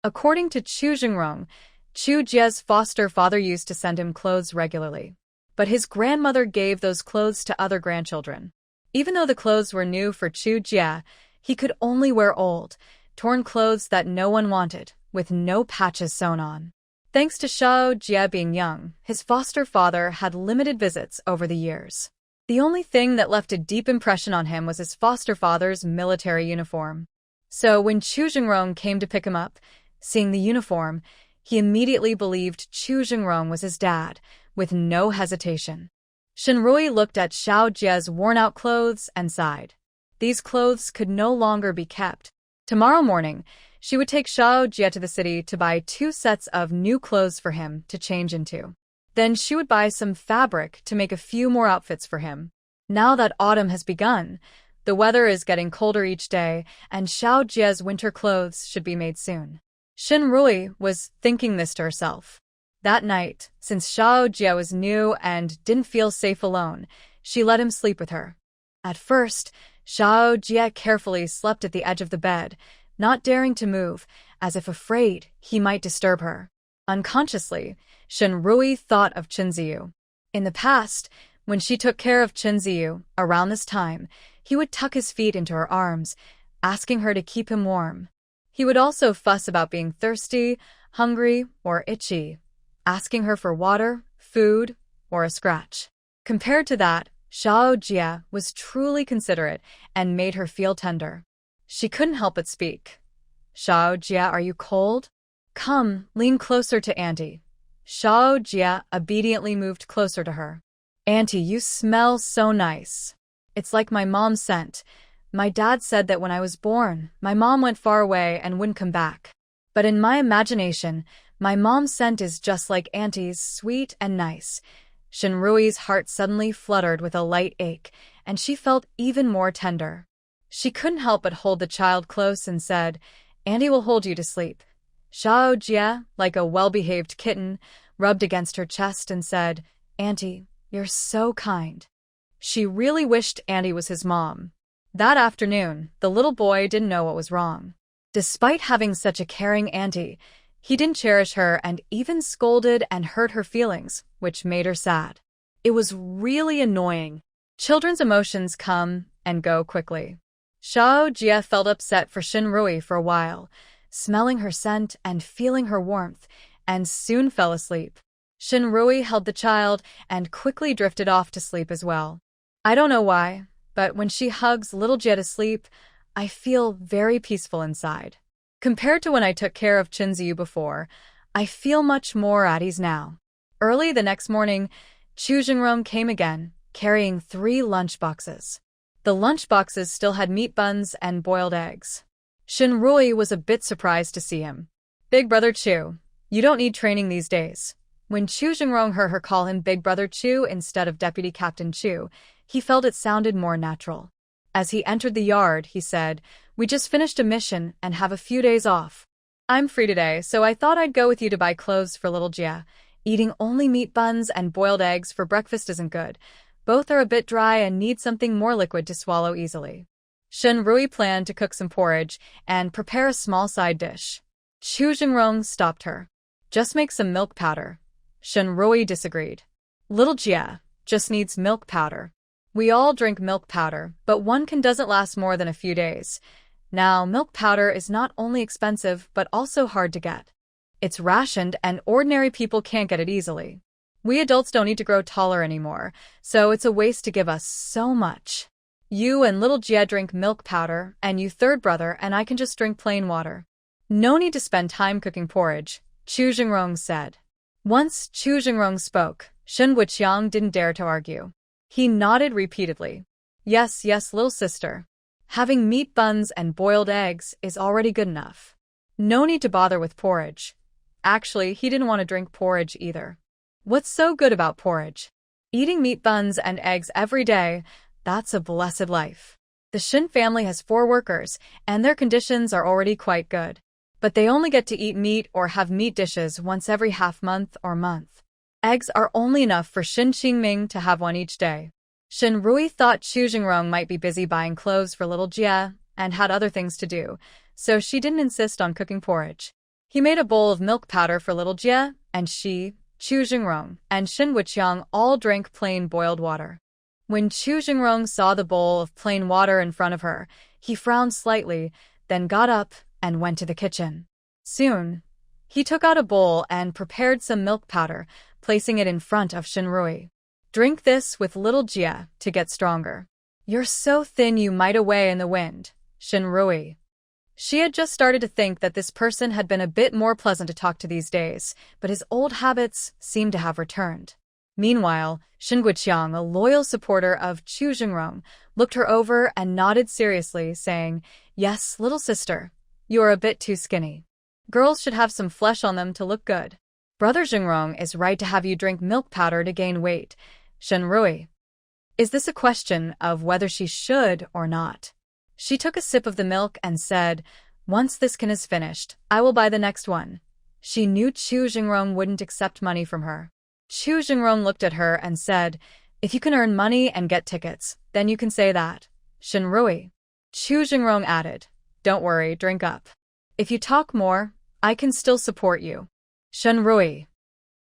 According to Zhu Xingrong, Chu Jie's foster father used to send him clothes regularly. But his grandmother gave those clothes to other grandchildren. Even though the clothes were new for Chu Jie, he could only wear old, torn clothes that no one wanted, with no patches sewn on. Thanks to Xiao Jie being young, his foster father had limited visits over the years. The only thing that left a deep impression on him was his foster father's military uniform. So when Zhu Xingrong came to pick him up, seeing the uniform, he immediately believed Zhu Xingrong was his dad, with no hesitation. Shenrui looked at Xiao Jie's worn-out clothes and sighed. These clothes could no longer be kept. Tomorrow morning, she would take Xiao Jie to the city to buy 2 sets of new clothes for him to change into. Then she would buy some fabric to make a few more outfits for him. Now that autumn has begun, the weather is getting colder each day, and Xiao Jie's winter clothes should be made soon. Shenrui was thinking this to herself. That night, since Xiao Jie was new and didn't feel safe alone, she let him sleep with her. At first, Xiao Jie carefully slept at the edge of the bed, not daring to move, as if afraid he might disturb her. Unconsciously, Shenrui thought of Chunzi. In the past, when she took care of Chunzi, around this time, he would tuck his feet into her arms, asking her to keep him warm. He would also fuss about being thirsty, hungry, or itchy, asking her for water, food, or a scratch. Compared to that, Xiao Jie was truly considerate and made her feel tender. She couldn't help but speak. "Xiao Jie, are you cold? Come, lean closer to Auntie." Xiao Jie obediently moved closer to her. "Auntie, you smell so nice. It's like my mom's scent. My dad said that when I was born, my mom went far away and wouldn't come back. But in my imagination, my mom's scent is just like Auntie's, sweet and nice." Shenrui's heart suddenly fluttered with a light ache, and she felt even more tender. She couldn't help but hold the child close and said, "Auntie will hold you to sleep." Xiao Jie, like a well-behaved kitten, rubbed against her chest and said, "Auntie, you're so kind." She really wished Auntie was his mom. That afternoon, the little boy didn't know what was wrong. Despite having such a caring auntie, he didn't cherish her and even scolded and hurt her feelings, which made her sad. It was really annoying. Children's emotions come and go quickly. Xiao Jie felt upset for Xinrui for a while, smelling her scent and feeling her warmth, and soon fell asleep. Xinrui held the child and quickly drifted off to sleep as well. I don't know why, but when she hugs little Jie to sleep, I feel very peaceful inside. Compared to when I took care of Chunzi before, I feel much more at ease now. Early the next morning, Chu Jingrong came again, carrying 3 lunchboxes. The lunchboxes still had meat buns and boiled eggs. Xinrui was a bit surprised to see him. "Big Brother Chu, you don't need training these days." When Chu Jingrong heard her call him Big Brother Chu instead of Deputy Captain Chu, he felt it sounded more natural. As he entered the yard, he said, "We just finished a mission and have a few days off. I'm free today, so I thought I'd go with you to buy clothes for little Jia. Eating only meat buns and boiled eggs for breakfast isn't good. Both are a bit dry and need something more liquid to swallow easily." Xinrui planned to cook some porridge and prepare a small side dish. Chu Jingrong stopped her. "Just make some milk powder." Xinrui disagreed. "Little Jia just needs milk powder. We all drink milk powder, but one can doesn't last more than a few days. Now, milk powder is not only expensive but also hard to get. It's rationed and ordinary people can't get it easily. We adults don't need to grow taller anymore, so it's a waste to give us so much. You and little Jia drink milk powder, and you third brother and I can just drink plain water. No need to spend time cooking porridge," Chu Jingrong said. Once Chu Jingrong spoke, Shen Wuqiang didn't dare to argue. He nodded repeatedly. Yes, little sister. Having meat buns and boiled eggs is already good enough. No need to bother with porridge." Actually, he didn't want to drink porridge either. What's so good about porridge? Eating meat buns and eggs every day, that's a blessed life. The Shin family has 4 workers, and their conditions are already quite good. But they only get to eat meat or have meat dishes once every half month or month. Eggs are only enough for Shin Qingming to have one each day. Xinrui thought Chu Jingrong might be busy buying clothes for little Jia and had other things to do, so she didn't insist on cooking porridge. He made a bowl of milk powder for little Jia, and she, Chu Jingrong, and Shen Wuqiang all drank plain boiled water. When Chu Jingrong saw the bowl of plain water in front of her, he frowned slightly, then got up and went to the kitchen. Soon, he took out a bowl and prepared some milk powder, placing it in front of Xinrui. "Drink this with little Jia to get stronger. You're so thin you might away in the wind." Xinrui. She had just started to think that this person had been a bit more pleasant to talk to these days, but his old habits seemed to have returned. Meanwhile, Shen Guqiang, a loyal supporter of Chu Jingrong, looked her over and nodded seriously, saying, "Yes, little sister, you are a bit too skinny. Girls should have some flesh on them to look good. Brother Jingrong is right to have you drink milk powder to gain weight." Xinrui. Is this a question of whether she should or not? She took a sip of the milk and said, "Once this can is finished, I will buy the next one." She knew Chu Jingrong wouldn't accept money from her. Chu Jingrong looked at her and said, "If you can earn money and get tickets, then you can say that." Xinrui. Chu Jingrong added, "Don't worry, drink up. If you talk more, I can still support you." Xinrui.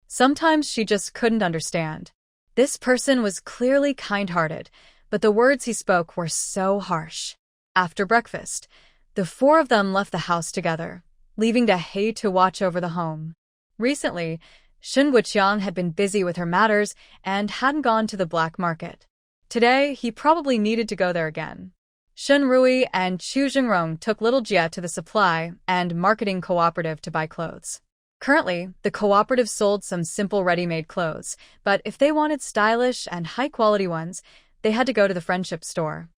Sometimes she just couldn't understand. This person was clearly kind-hearted, but the words he spoke were so harsh. After breakfast, the 4 of them left the house together, leaving Dahe to watch over the home. Recently, Shen Wuqiang had been busy with her matters and hadn't gone to the black market. Today, he probably needed to go there again. Xinrui and Chu Jingrong took little Jia to the supply and marketing cooperative to buy clothes. Currently, the cooperative sold some simple ready-made clothes, but if they wanted stylish and high-quality ones, they had to go to the friendship store.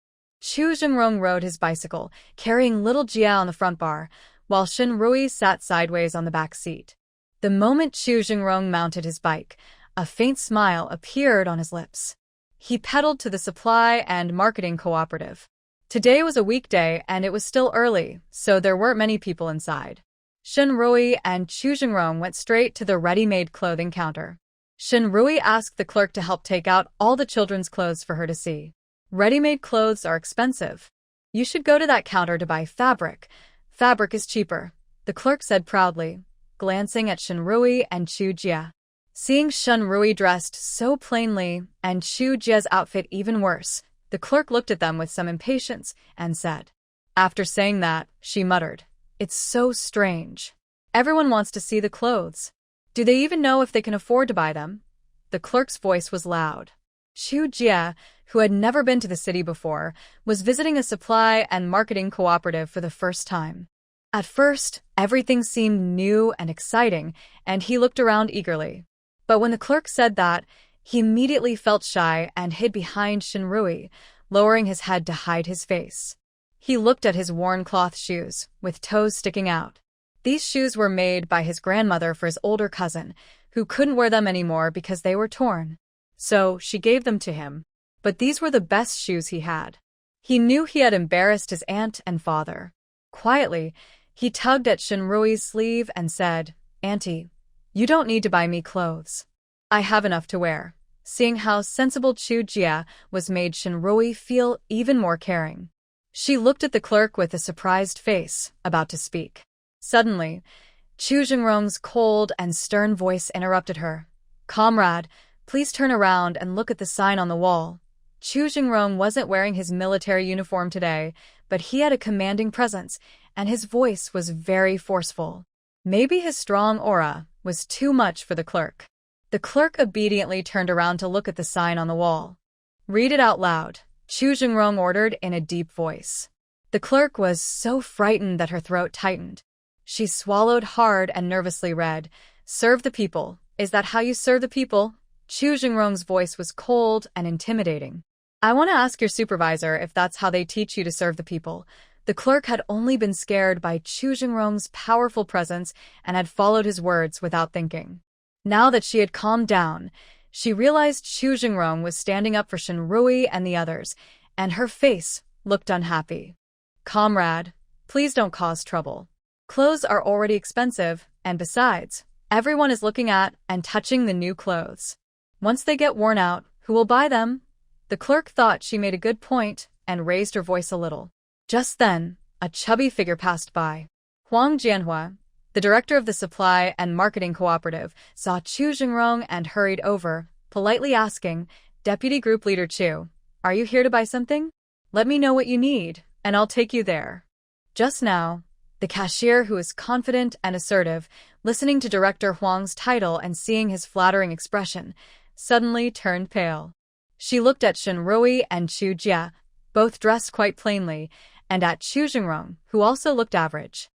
Chu Jingrong rode his bicycle, carrying little Jia on the front bar, while Xinrui sat sideways on the back seat. The moment Chu Jingrong mounted his bike, a faint smile appeared on his lips. He pedaled to the supply and marketing cooperative. Today was a weekday and it was still early, so there weren't many people inside. Shinrui and Chu Jingrong went straight to the ready-made clothing counter. Shinrui asked the clerk to help take out all the children's clothes for her to see. Ready-made clothes are expensive. You should go to that counter to buy fabric. Fabric is cheaper, the clerk said proudly, glancing at Shinrui and Chu Jia. Seeing Shinrui dressed so plainly and Chu Jia's outfit even worse, the clerk looked at them with some impatience and said. After saying that, she muttered, "It's so strange. Everyone wants to see the clothes. Do they even know if they can afford to buy them?" The clerk's voice was loud. Chu Jia, who had never been to the city before, was visiting a supply and marketing cooperative for the first time. At first, everything seemed new and exciting, and he looked around eagerly. But when the clerk said that, he immediately felt shy and hid behind Shinrui, lowering his head to hide his face. He looked at his worn cloth shoes, with toes sticking out. These shoes were made by his grandmother for his older cousin, who couldn't wear them anymore because they were torn. So she gave them to him. But these were the best shoes he had. He knew he had embarrassed his aunt and father. Quietly, he tugged at Shinrui's sleeve and said, "Auntie, you don't need to buy me clothes. I have enough to wear." Seeing how sensible Chu Jia was made Shinrui feel even more caring. She looked at the clerk with a surprised face, about to speak. Suddenly, Chu Jingrong's cold and stern voice interrupted her. "Comrade, please turn around and look at the sign on the wall." Chu Jingrong wasn't wearing his military uniform today, but he had a commanding presence, and his voice was very forceful. Maybe his strong aura was too much for the clerk. The clerk obediently turned around to look at the sign on the wall. "Read it out loud," Chu Jingrong ordered in a deep voice. The clerk was so frightened that her throat tightened. She swallowed hard and nervously read, "Serve the people. Is that how you serve the people?" Chu Jingrong's voice was cold and intimidating. "I want to ask your supervisor if that's how they teach you to serve the people." The clerk had only been scared by Chu Jingrong's powerful presence and had followed his words without thinking. Now that she had calmed down, she realized Chu Jingrong was standing up for Shinrui and the others, and her face looked unhappy. "Comrade, please don't cause trouble. Clothes are already expensive, and besides, everyone is looking at and touching the new clothes. Once they get worn out, who will buy them?" The clerk thought she made a good point and raised her voice a little. Just then, a chubby figure passed by. Huang Jianhua, the director of the supply and marketing cooperative, saw Chu Jingrong and hurried over, politely asking, "Deputy Group Leader Chu, are you here to buy something? Let me know what you need, and I'll take you there." Just now, the cashier, who was confident and assertive, listening to Director Huang's title and seeing his flattering expression, suddenly turned pale. She looked at Shinrui and Chu Jia, both dressed quite plainly, and at Chu Jingrong, who also looked average.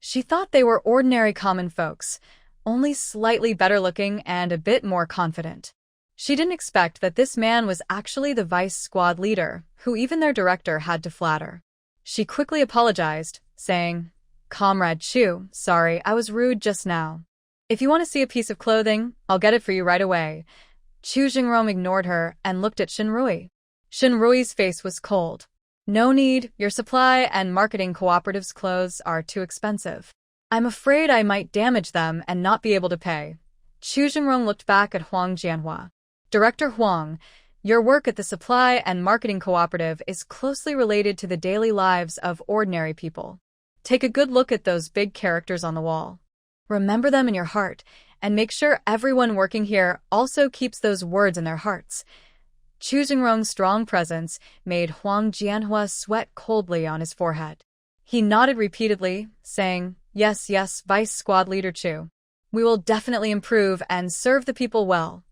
She thought they were ordinary common folks, only slightly better looking and a bit more confident. She didn't expect that this man was actually the vice squad leader, who even their director had to flatter. She quickly apologized, saying, "Comrade Chu, sorry, I was rude just now. If you want to see a piece of clothing, I'll get it for you right away." Chu Jingrong ignored her and looked at Shinrui. Shinrui's face was cold. "No need, your supply and marketing cooperative's clothes are too expensive. I'm afraid I might damage them and not be able to pay." Chu Jingrong looked back at Huang Jianhua. "Director Huang, your work at the supply and marketing cooperative is closely related to the daily lives of ordinary people. Take a good look at those big characters on the wall. Remember them in your heart, and make sure everyone working here also keeps those words in their hearts." Chu Jingrong's strong presence made Huang Jianhua sweat coldly on his forehead. He nodded repeatedly, saying, "Yes, yes, Vice Squad Leader Chu. We will definitely improve and serve the people well."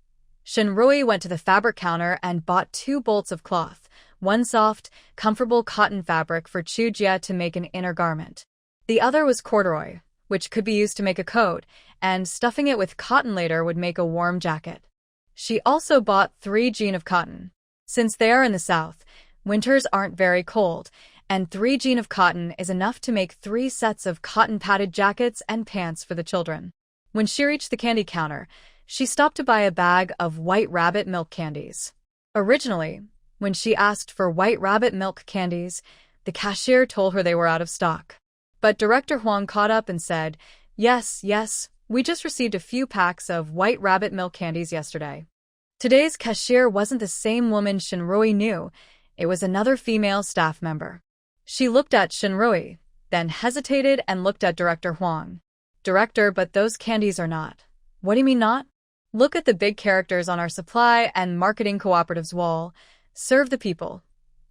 Shinrui went to the fabric counter and bought 2 bolts of cloth, one soft, comfortable cotton fabric for Chu Jia to make an inner garment. The other was corduroy, which could be used to make a coat, and stuffing it with cotton later would make a warm jacket. She also bought 3 jean of cotton. Since they are in the south, winters aren't very cold, and 3 jean of cotton is enough to make 3 sets of cotton-padded jackets and pants for the children. When she reached the candy counter, she stopped to buy a bag of White Rabbit milk candies. Originally, when she asked for White Rabbit milk candies, The cashier told her they were out of stock. But Director Huang caught up and said, "Yes, yes, we just received a few packs of white rabbit milk candies yesterday." Today's cashier wasn't the same woman Shinrui knew. It was another female staff member. She looked at Shinrui, then hesitated and looked at Director Huang. "Director, but those candies are not." "What do you mean not?" "Look at the big characters on our supply and marketing cooperative's wall. Serve the people.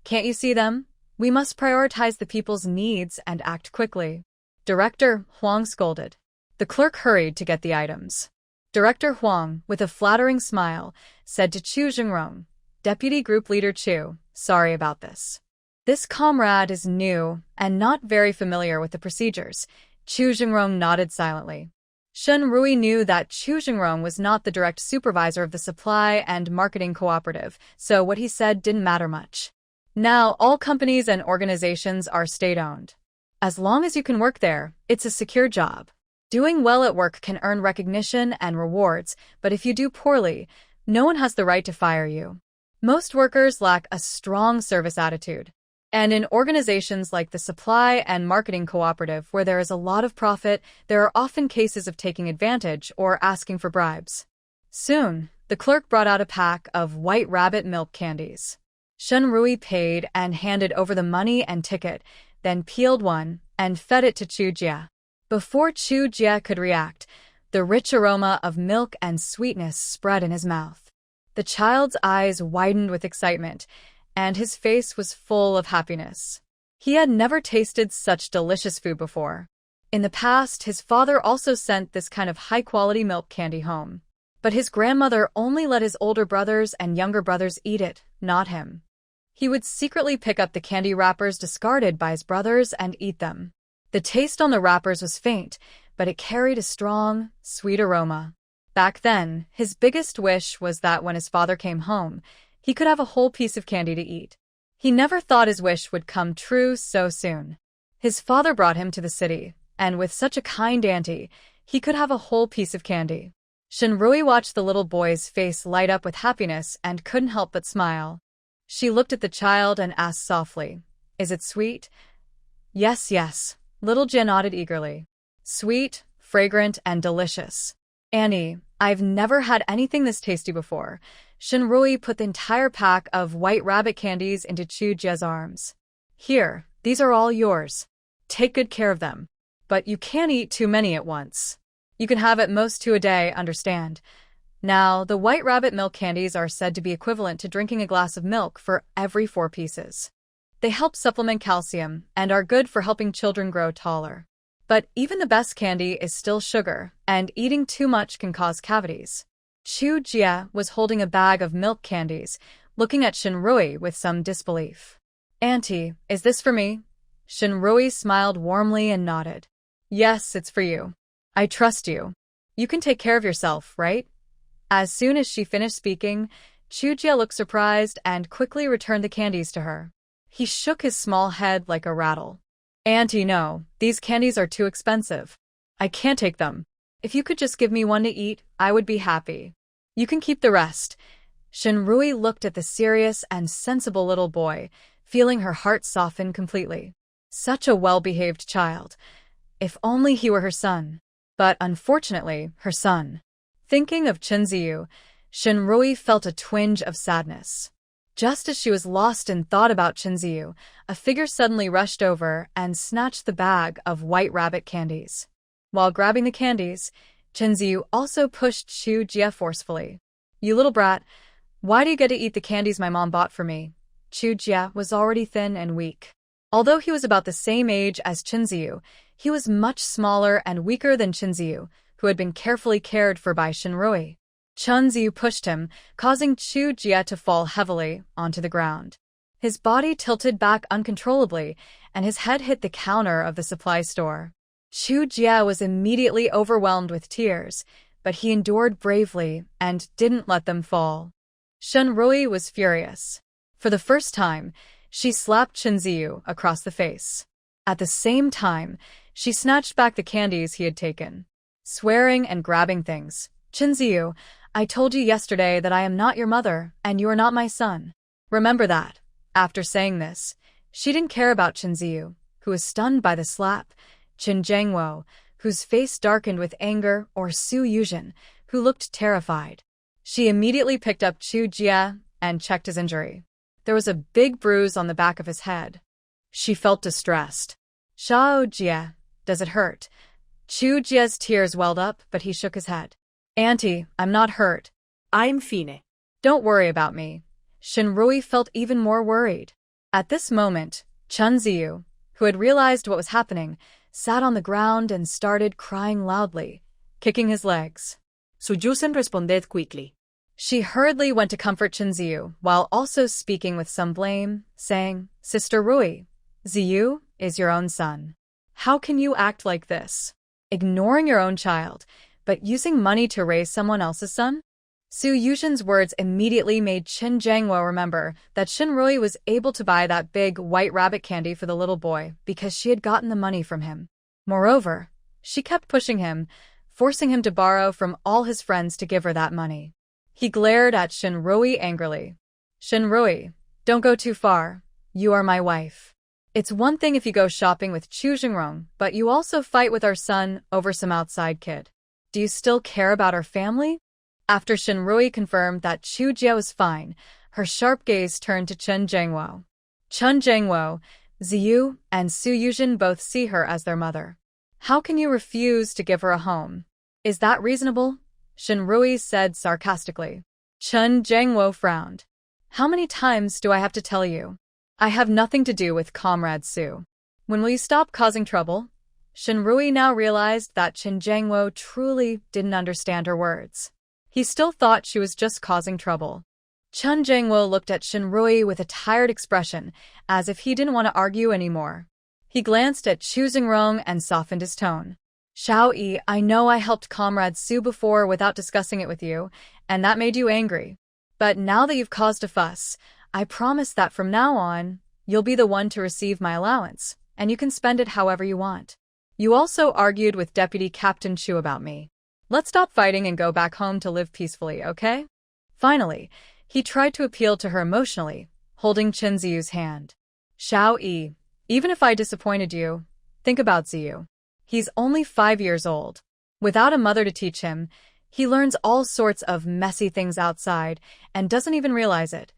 Can't you see them? We must prioritize the people's needs and act quickly." Director Huang scolded. The clerk hurried to get the items. Director Huang, with a flattering smile, said to Chu Jingrong, "Deputy Group Leader Chu, sorry about this. This comrade is new and not very familiar with the procedures." Chu Jingrong nodded silently. Shenrui knew that Chu Jingrong was not the direct supervisor of the supply and marketing cooperative, so what he said didn't matter much. Now, all companies and organizations are state-owned. As long as you can work there, it's a secure job. Doing well at work can earn recognition and rewards, but if you do poorly, no one has the right to fire you. Most workers lack a strong service attitude. And in organizations like the supply and marketing cooperative where there is a lot of profit, there are often cases of taking advantage or asking for bribes. Soon, the clerk brought out a pack of white rabbit milk candies. Shenrui paid and handed over the money and ticket, then peeled one and fed it to Chu Jia. Before Chu Jia could react, the rich aroma of milk and sweetness spread in his mouth. The child's eyes widened with excitement, and his face was full of happiness. He had never tasted such delicious food before. In the past, his father also sent this kind of high-quality milk candy home. But his grandmother only let his older brothers and younger brothers eat it, not him. He would secretly pick up the candy wrappers discarded by his brothers and eat them. The taste on the wrappers was faint, but it carried a strong, sweet aroma. Back then, his biggest wish was that when his father came home, he could have a whole piece of candy to eat. He never thought his wish would come true so soon. His father brought him to the city, and with such a kind auntie, he could have a whole piece of candy. Shinrui watched the little boy's face light up with happiness and couldn't help but smile. She looked at the child and asked softly, "Is it sweet?" "Yes, yes," little Jin nodded eagerly. "Sweet, fragrant, and delicious. Annie, I've never had anything this tasty before." Shinrui put the entire pack of white rabbit candies into Chu Jia's arms. "Here, these are all yours. Take good care of them. But you can't eat too many at once. You can have at most 2 a day, understand?" Now, the white rabbit milk candies are said to be equivalent to drinking a glass of milk for every 4 pieces. They help supplement calcium and are good for helping children grow taller. But even the best candy is still sugar, and eating too much can cause cavities. Chu Jia was holding a bag of milk candies, looking at Shinrui with some disbelief. "Auntie, is this for me?" Shinrui smiled warmly and nodded. "Yes, it's for you. I trust you. You can take care of yourself, right?" As soon as she finished speaking, Chu Jia looked surprised and quickly returned the candies to her. He shook his small head like a rattle. "Auntie, no, these candies are too expensive. I can't take them. If you could just give me one to eat, I would be happy. You can keep the rest." Shinrui looked at the serious and sensible little boy, feeling her heart soften completely. Such a well-behaved child. If only he were her son. But unfortunately, her son. Thinking of Chunzi, Shinrui felt a twinge of sadness. Just as she was lost in thought about Chunzi, a figure suddenly rushed over and snatched the bag of white rabbit candies. While grabbing the candies, Chunzi also pushed Chu Jia forcefully. "You little brat, why do you get to eat the candies my mom bought for me?" Chu Jia was already thin and weak. Although he was about the same age as Chunzi, he was much smaller and weaker than Chunzi, who had been carefully cared for by Shinrui. Chunzi pushed him, causing Chu Jia to fall heavily onto the ground. His body tilted back uncontrollably, and his head hit the counter of the supply store. Chu Jia was immediately overwhelmed with tears, but he endured bravely and didn't let them fall. Shinrui was furious. For the first time, she slapped Chunzi across the face. At the same time, she snatched back the candies he had taken. Swearing and grabbing things. "Chunzi, I told you yesterday that I am not your mother and you are not my son. Remember that." After saying this, She didn't care about Chunzi, who was stunned by the slap, Chen Jiangwo, whose face darkened with anger, or Su Yuzhen, who looked terrified. She immediately picked up Chu Jia and checked his injury. There was a big bruise on the back of his head. She felt distressed. Shao Jia, does it hurt? Chu Jia's tears welled up, but he shook his head. Auntie, I'm not hurt. I'm fine. Don't worry about me. Shinrui felt even more worried. At this moment, Chunzi, who had realized what was happening, sat on the ground and started crying loudly, kicking his legs. Su Yuzhen responded quickly. She hurriedly went to comfort Chunzi, while also speaking with some blame, saying, Sister Rui, Ziyu is your own son. How can you act like this? Ignoring your own child, but using money to raise someone else's son? Su Yuzhen's words immediately made Chen Jiangwo remember that Shinrui was able to buy that big white rabbit candy for the little boy because she had gotten the money from him. Moreover, she kept pushing him, forcing him to borrow from all his friends to give her that money. He glared at Shinrui angrily. Shinrui, don't go too far. You are my wife. It's one thing if you go shopping with Chu Jingrong, but you also fight with our son over some outside kid. Do you still care about our family? After Shinrui confirmed that Chu Jia was fine, her sharp gaze turned to Chen Jiangwo. Chen Jiangwo, Ziyu, and Su Yuzhen both see her as their mother. How can you refuse to give her a home? Is that reasonable? Shinrui said sarcastically. Chen Jiangwo frowned. How many times do I have to tell you? I have nothing to do with Comrade Su. When will you stop causing trouble? Shinrui now realized that Chen Jiangwo truly didn't understand her words. He still thought she was just causing trouble. Chen Jiangwo looked at Shinrui with a tired expression, as if he didn't want to argue anymore. He glanced at Chu Jingrong and softened his tone. Shao Yi, I know I helped Comrade Su before without discussing it with you, and that made you angry. But now that you've caused a fuss, I promise that from now on, you'll be the one to receive my allowance, and you can spend it however you want. You also argued with Deputy Captain Chu about me. Let's stop fighting and go back home to live peacefully, okay? Finally, he tried to appeal to her emotionally, holding Chen Ziyu's hand. Shao Yi, even if I disappointed you, think about Ziyu. He's only 5 years old. Without a mother to teach him, he learns all sorts of messy things outside and doesn't even realize it.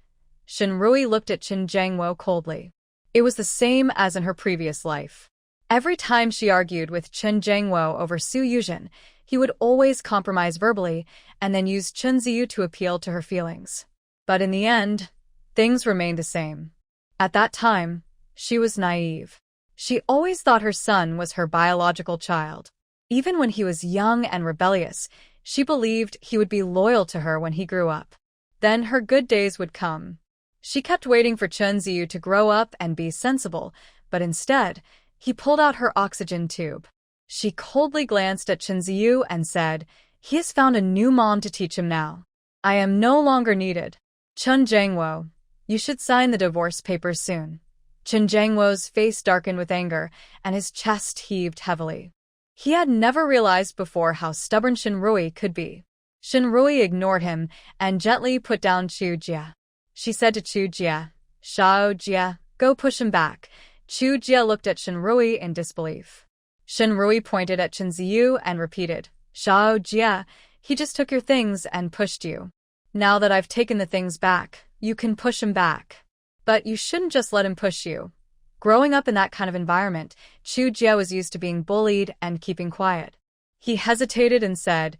Shinrui looked at Chen Jiangwo coldly. It was the same as in her previous life. Every time she argued with Chen Jiangwo over Su Yuzhen, he would always compromise verbally and then use Chen Ziyu to appeal to her feelings. But in the end, things remained the same. At that time, she was naive. She always thought her son was her biological child. Even when he was young and rebellious, she believed he would be loyal to her when he grew up. Then her good days would come. She kept waiting for Chen Ziyu to grow up and be sensible, but instead, he pulled out her oxygen tube. She coldly glanced at Chen Ziyu and said, he has found a new mom to teach him now. I am no longer needed. Chen Jiangwo, you should sign the divorce papers soon. Chen Jiangwo's face darkened with anger, and his chest heaved heavily. He had never realized before how stubborn Shinrui could be. Shinrui ignored him and gently put down Chu Jia. She said to Chu Jia, Shao Jia, go push him back. Chu Jia looked at Shinrui in disbelief. Shinrui pointed at Chen Ziyu and repeated, Shao Jia, he just took your things and pushed you. Now that I've taken the things back, you can push him back. But you shouldn't just let him push you. Growing up in that kind of environment, Chu Jia was used to being bullied and keeping quiet. He hesitated and said,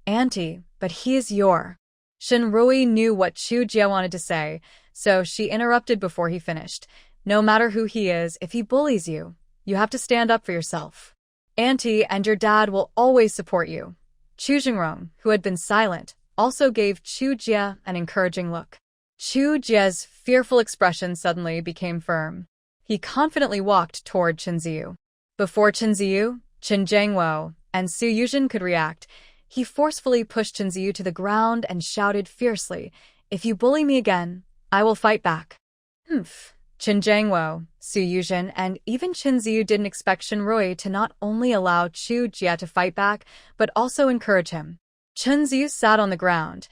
Auntie, but he is your. Shinrui knew what Chu Jia wanted to say, so she interrupted before he finished. No matter who he is, if he bullies you, you have to stand up for yourself. Auntie and your dad will always support you. Chu Jingrong, who had been silent, also gave Chu Jia an encouraging look. Chu Jia's fearful expression suddenly became firm. He confidently walked toward Chen Ziyu. Before Chen Ziyu, Chen Jiangwo, and Su Yuzhen could react, he forcefully pushed Chen Ziyu to the ground and shouted fiercely, If you bully me again, I will fight back. Humph. Chen Jiangwo, Su Yuzhen, and even Chen Ziyu didn't expect Shinrui to not only allow Chu Jia to fight back, but also encourage him. Chen Ziyu sat on the ground,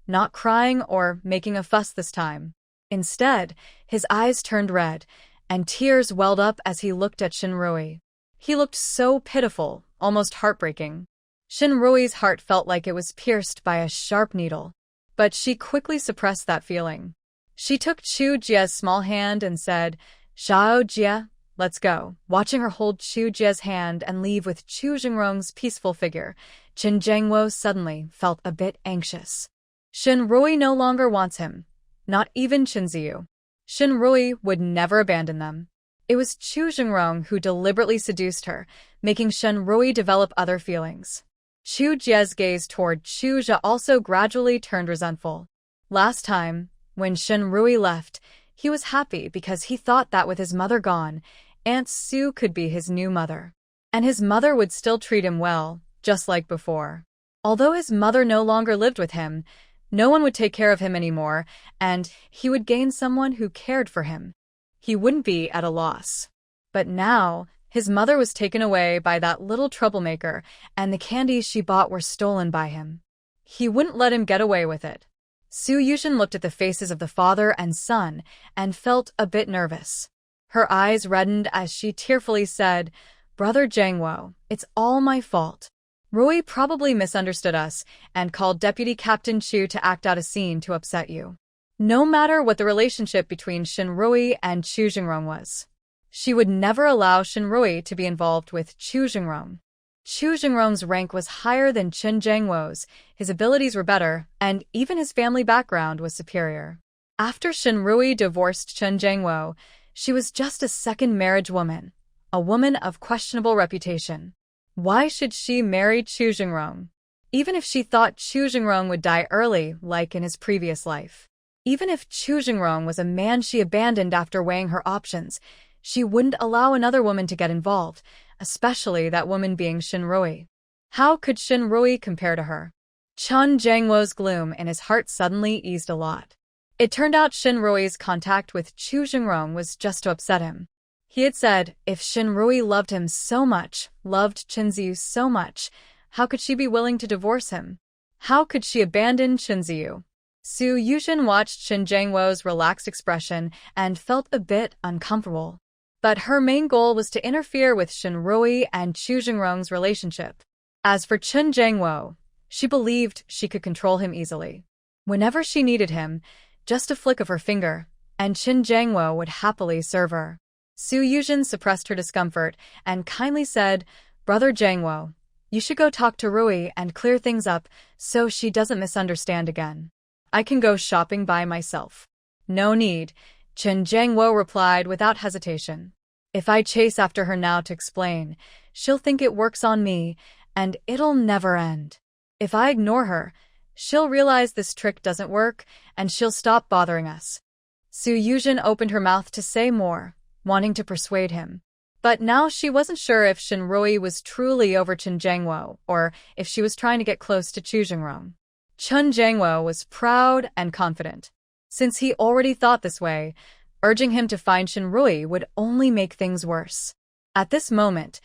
not crying or making a fuss this time. Instead, his eyes turned red, and tears welled up as he looked at Shinrui. He looked so pitiful, almost heartbreaking. Shinrui's heart felt like it was pierced by a sharp needle. But she quickly suppressed that feeling. She took Chu Jie's small hand and said, "Xiao Jie, let's go." Watching her hold Chu Jie's hand and leave with Chu Jingrong's peaceful figure, Chen Zhengwo suddenly felt a bit anxious. Shinrui no longer wants him. Not even Chunzi. Shinrui would never abandon them. It was Chu Jingrong who deliberately seduced her, making Shinrui develop other feelings. Chu Jie's gaze toward Chu Jie also gradually turned resentful. Last time, when Shinrui left, he was happy because he thought that with his mother gone, Aunt Su could be his new mother. And his mother would still treat him well, just like before. Although his mother no longer lived with him, no one would take care of him anymore, and he would gain someone who cared for him. He wouldn't be at a loss. But now, his mother was taken away by that little troublemaker, and the candies she bought were stolen by him. He wouldn't let him get away with it. Su Yushin looked at the faces of the father and son and felt a bit nervous. Her eyes reddened as she tearfully said, "Brother Zhengwo, it's all my fault. Rui probably misunderstood us and called Deputy Captain Chu to act out a scene to upset you." No matter what the relationship between Shinrui and Chu Jingrong was, she would never allow Shinrui to be involved with Chu Jingrong. Chu Jingrong's rank was higher than Chen Zhengwo's, his abilities were better, and even his family background was superior. After Shinrui divorced Chen Zhengwo, she was just a second marriage woman, a woman of questionable reputation. Why should she marry Chu Jingrong? Even if she thought Chu Jingrong would die early, like in his previous life. Even if Chu Jingrong was a man she abandoned after weighing her options, she wouldn't allow another woman to get involved, especially that woman being Shinrui. How could Shinrui compare to her? Chen Zhengwo's gloom in his heart suddenly eased a lot. It turned out Shinrui's contact with Chu Jingrong was just to upset him. He had said, if Shinrui loved him so much, loved Chunzi so much, how could she be willing to divorce him? How could she abandon Chunzi? Su Yushin watched Chen Zhengwo's relaxed expression and felt a bit uncomfortable. But her main goal was to interfere with Shinrui and Chu Jingrong's relationship. As for Chen Zhengwo, she believed she could control him easily. Whenever she needed him, just a flick of her finger, and Chen Zhengwo would happily serve her. Su Yushin suppressed her discomfort and kindly said, "Brother Zhengwo, you should go talk to Rui and clear things up so she doesn't misunderstand again. I can go shopping by myself." "No need," Chen Zhengwo replied without hesitation. "If I chase after her now to explain, she'll think it works on me, and it'll never end. If I ignore her, she'll realize this trick doesn't work, and she'll stop bothering us." Su Yushin opened her mouth to say more, wanting to persuade him. But now she wasn't sure if Shinrui was truly over Chen Zhengwo, or if she was trying to get close to Chu Jingrong. Chen Zhengwo was proud and confident. Since he already thought this way, urging him to find Shinrui would only make things worse. At this moment,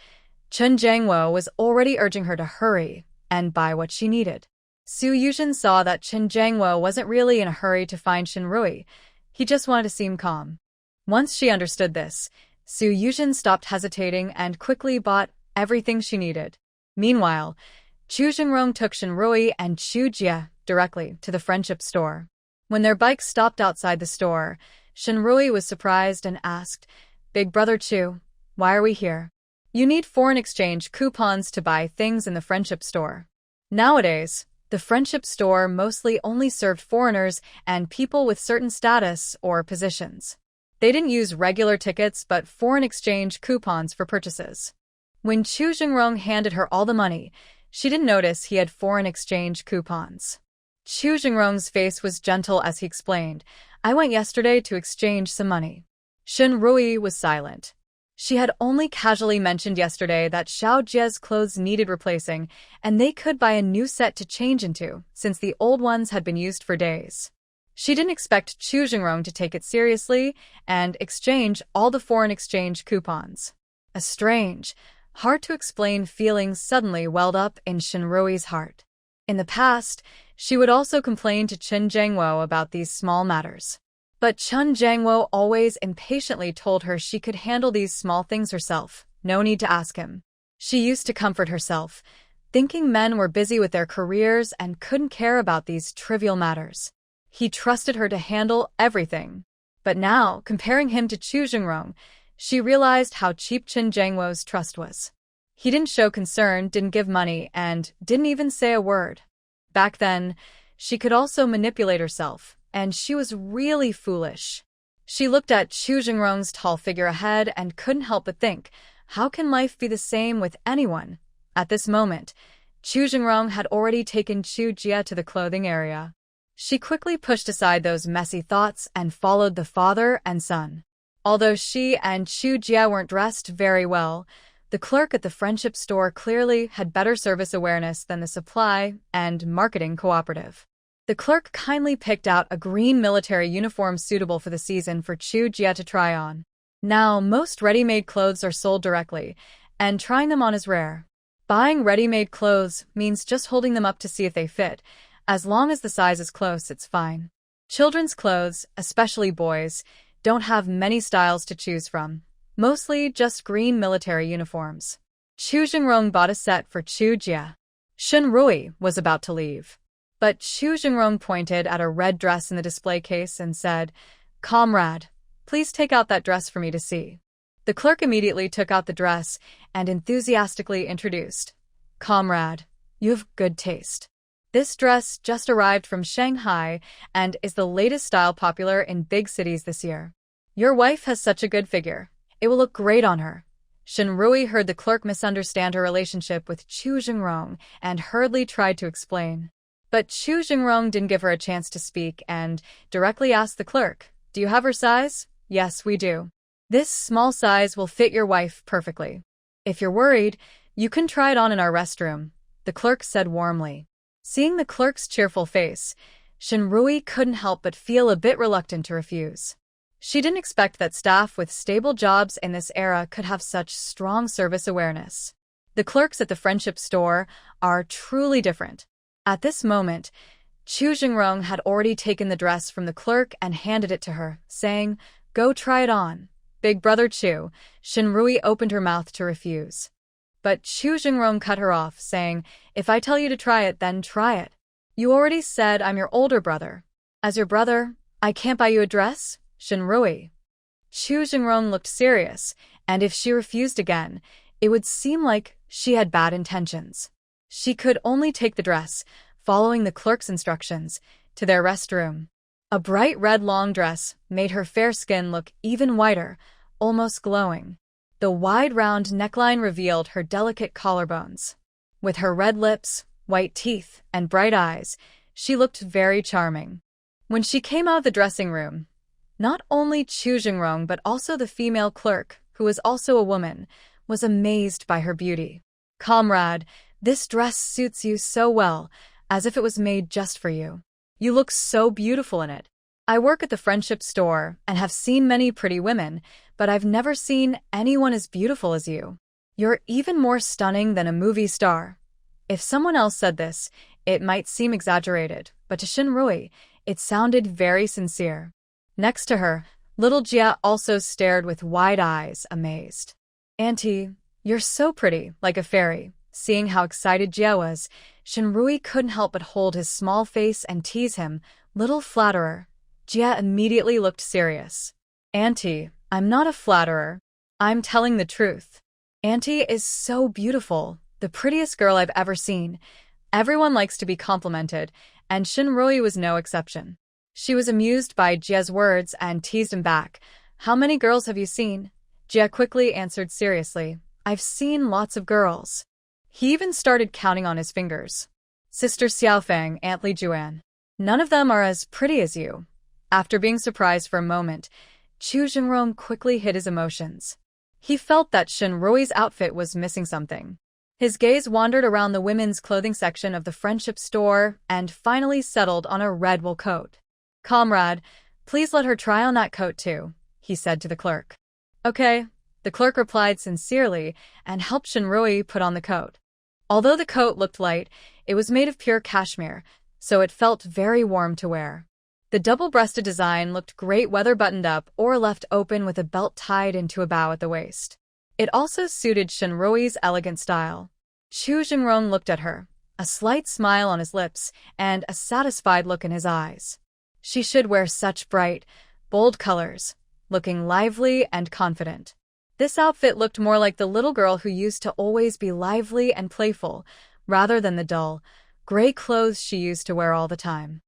Chen Zhengwo was already urging her to hurry and buy what she needed. Su Yushin saw that Chen Zhengwo wasn't really in a hurry to find Shinrui. He just wanted to seem calm. Once she understood this, Su Yushin stopped hesitating and quickly bought everything she needed. Meanwhile, Chu Jingrong took Shinrui and Chu Jie directly to the friendship store. When their bikes stopped outside the store, Shinrui was surprised and asked, "Big brother Chu, why are we here?" "You need foreign exchange coupons to buy things in the friendship store." Nowadays, the friendship store mostly only served foreigners and people with certain status or positions. They didn't use regular tickets but foreign exchange coupons for purchases. When Chu Jingrong handed her all the money, she didn't notice he had foreign exchange coupons. Chu Jingrong's face was gentle as he explained, "I went yesterday to exchange some money." Shinrui was silent. She had only casually mentioned yesterday that Xiao Jie's clothes needed replacing, and they could buy a new set to change into, since the old ones had been used for days. She didn't expect Chu Jingrong to take it seriously and exchange all the foreign exchange coupons. A strange, hard-to-explain feeling suddenly welled up in Shinrui's heart. In the past, she would also complain to Chen Zhengwo about these small matters. But Chun Jangwo always impatiently told her she could handle these small things herself, no need to ask him. She used to comfort herself, thinking men were busy with their careers and couldn't care about these trivial matters. He trusted her to handle everything. But now, comparing him to Chu Jingrong, she realized how cheap Chun Jangwo's trust was. He didn't show concern, didn't give money, and didn't even say a word. Back then, she could also manipulate herself, and she was really foolish. She looked at Chu Jingrong's tall figure ahead and couldn't help but think, how can life be the same with anyone? At this moment, Chu Jingrong had already taken Chu Jia to the clothing area. She quickly pushed aside those messy thoughts and followed the father and son. Although she and Chu Jia weren't dressed very well, the clerk at the friendship store clearly had better service awareness than the supply and marketing cooperative. The clerk kindly picked out a green military uniform suitable for the season for Chu Jia to try on. Now, most ready-made clothes are sold directly, and trying them on is rare. Buying ready-made clothes means just holding them up to see if they fit. As long as the size is close, it's fine. Children's clothes, especially boys, don't have many styles to choose from. Mostly just green military uniforms. Chu Jingrong bought a set for Chu Jia. Shen Rui was about to leave. But Chu Jingrong pointed at a red dress in the display case and said, "Comrade, please take out that dress for me to see." The clerk immediately took out the dress and enthusiastically introduced, "Comrade, you have good taste. This dress just arrived from Shanghai and is the latest style popular in big cities this year. Your wife has such a good figure. It will look great on her." Shen Rui heard the clerk misunderstand her relationship with Chu Jingrong and hurriedly tried to explain. But Chu Jingrong didn't give her a chance to speak and directly asked the clerk, "Do you have her size?" "Yes, we do. This small size will fit your wife perfectly. If you're worried, you can try it on in our restroom," the clerk said warmly. Seeing the clerk's cheerful face, Shen Rui couldn't help but feel a bit reluctant to refuse. She didn't expect that staff with stable jobs in this era could have such strong service awareness. The clerks at the friendship store are truly different. At this moment, Chu Jingrong had already taken the dress from the clerk and handed it to her, saying, "Go try it on." "Big brother Chu," Shen Rui opened her mouth to refuse. But Chu Jingrong cut her off, saying, "If I tell you to try it, then try it. You already said I'm your older brother. As your brother, I can't buy you a dress?" Shen Rui. Chu Jingrong looked serious, and if she refused again, it would seem like she had bad intentions. She could only take the dress, following the clerk's instructions, to their restroom. A bright red long dress made her fair skin look even whiter, almost glowing. The wide round neckline revealed her delicate collarbones. With her red lips, white teeth, and bright eyes, she looked very charming. When she came out of the dressing room, not only Chu Jingrong but also the female clerk, who was also a woman, was amazed by her beauty. "Comrade, this dress suits you so well, as if it was made just for you. You look so beautiful in it. I work at the friendship store and have seen many pretty women, but I've never seen anyone as beautiful as you. You're even more stunning than a movie star." If someone else said this, it might seem exaggerated, but to Shen Rui, it sounded very sincere. Next to her, little Jia also stared with wide eyes, amazed. "Auntie, you're so pretty, like a fairy." Seeing how excited Jia was, Shen Rui couldn't help but hold his small face and tease him, "Little flatterer." Jia immediately looked serious. "Auntie, I'm not a flatterer. I'm telling the truth. Auntie is so beautiful, the prettiest girl I've ever seen. Everyone likes to be complimented, and Shen Rui was no exception." She was amused by Jia's words and teased him back. "How many girls have you seen?" Jia quickly answered seriously, "I've seen lots of girls." He even started counting on his fingers. "Sister Xiaofang, Aunt Li Juan. None of them are as pretty as you." After being surprised for a moment, Chu Jingrong quickly hid his emotions. He felt that Shen Rui's outfit was missing something. His gaze wandered around the women's clothing section of the friendship store and finally settled on a red wool coat. "Comrade, please let her try on that coat too," he said to the clerk. "Okay," the clerk replied sincerely and helped Shen Rui put on the coat. Although the coat looked light, it was made of pure cashmere, so it felt very warm to wear. The double-breasted design looked great whether buttoned up or left open with a belt tied into a bow at the waist. It also suited Shinrui's elegant style. Chu Jingrong looked at her, a slight smile on his lips and a satisfied look in his eyes. She should wear such bright, bold colors, looking lively and confident. This outfit looked more like the little girl who used to always be lively and playful, rather than the dull, gray clothes she used to wear all the time.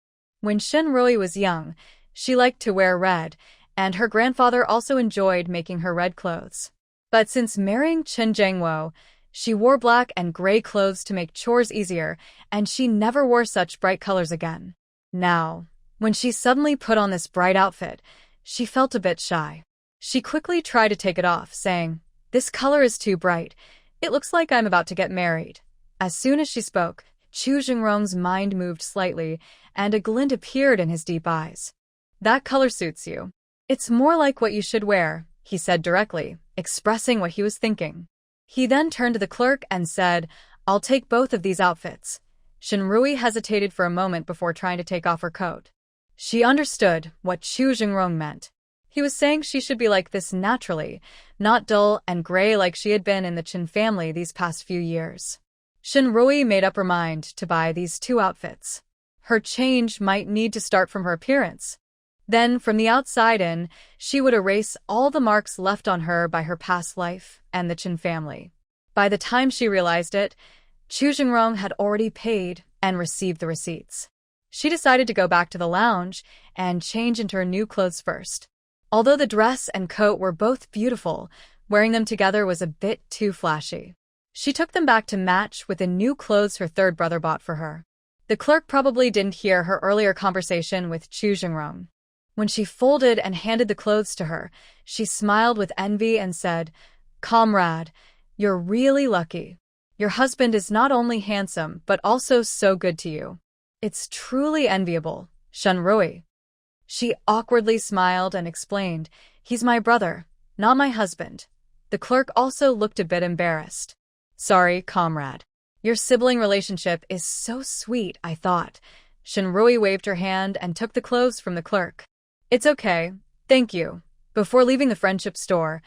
When Shinrui was young, she liked to wear red, and her grandfather also enjoyed making her red clothes. But since marrying Chen Jingwo, she wore black and gray clothes to make chores easier, and she never wore such bright colors again. Now, when she suddenly put on this bright outfit, she felt a bit shy. She quickly tried to take it off, saying, "This color is too bright. It looks like I'm about to get married." As soon as she spoke, Chu Jingrong's mind moved slightly, and a glint appeared in his deep eyes. "That color suits you. It's more like what you should wear," he said directly, expressing what he was thinking. He then turned to the clerk and said, "I'll take both of these outfits." Shinrui hesitated for a moment before trying to take off her coat. She understood what Chu Jingrong meant. He was saying she should be like this naturally, not dull and gray like she had been in the Chen family these past few years. Shinrui made up her mind to buy these two outfits. Her change might need to start from her appearance. Then, from the outside in, she would erase all the marks left on her by her past life and the Chen family. By the time she realized it, Chu Jingrong had already paid and received the receipts. She decided to go back to the lounge and change into her new clothes first. Although the dress and coat were both beautiful, wearing them together was a bit too flashy. She took them back to match with the new clothes her third brother bought for her. The clerk probably didn't hear her earlier conversation with Chu Jingrong. When she folded and handed the clothes to her, she smiled with envy and said, "Comrade, you're really lucky. Your husband is not only handsome but also so good to you. It's truly enviable, Shinrui." She awkwardly smiled and explained, "He's my brother, not my husband." The clerk also looked a bit embarrassed. "Sorry, comrade. Your sibling relationship is so sweet, I thought." Shinrui waved her hand and took the clothes from the clerk. "It's okay, thank you." Before leaving the friendship store,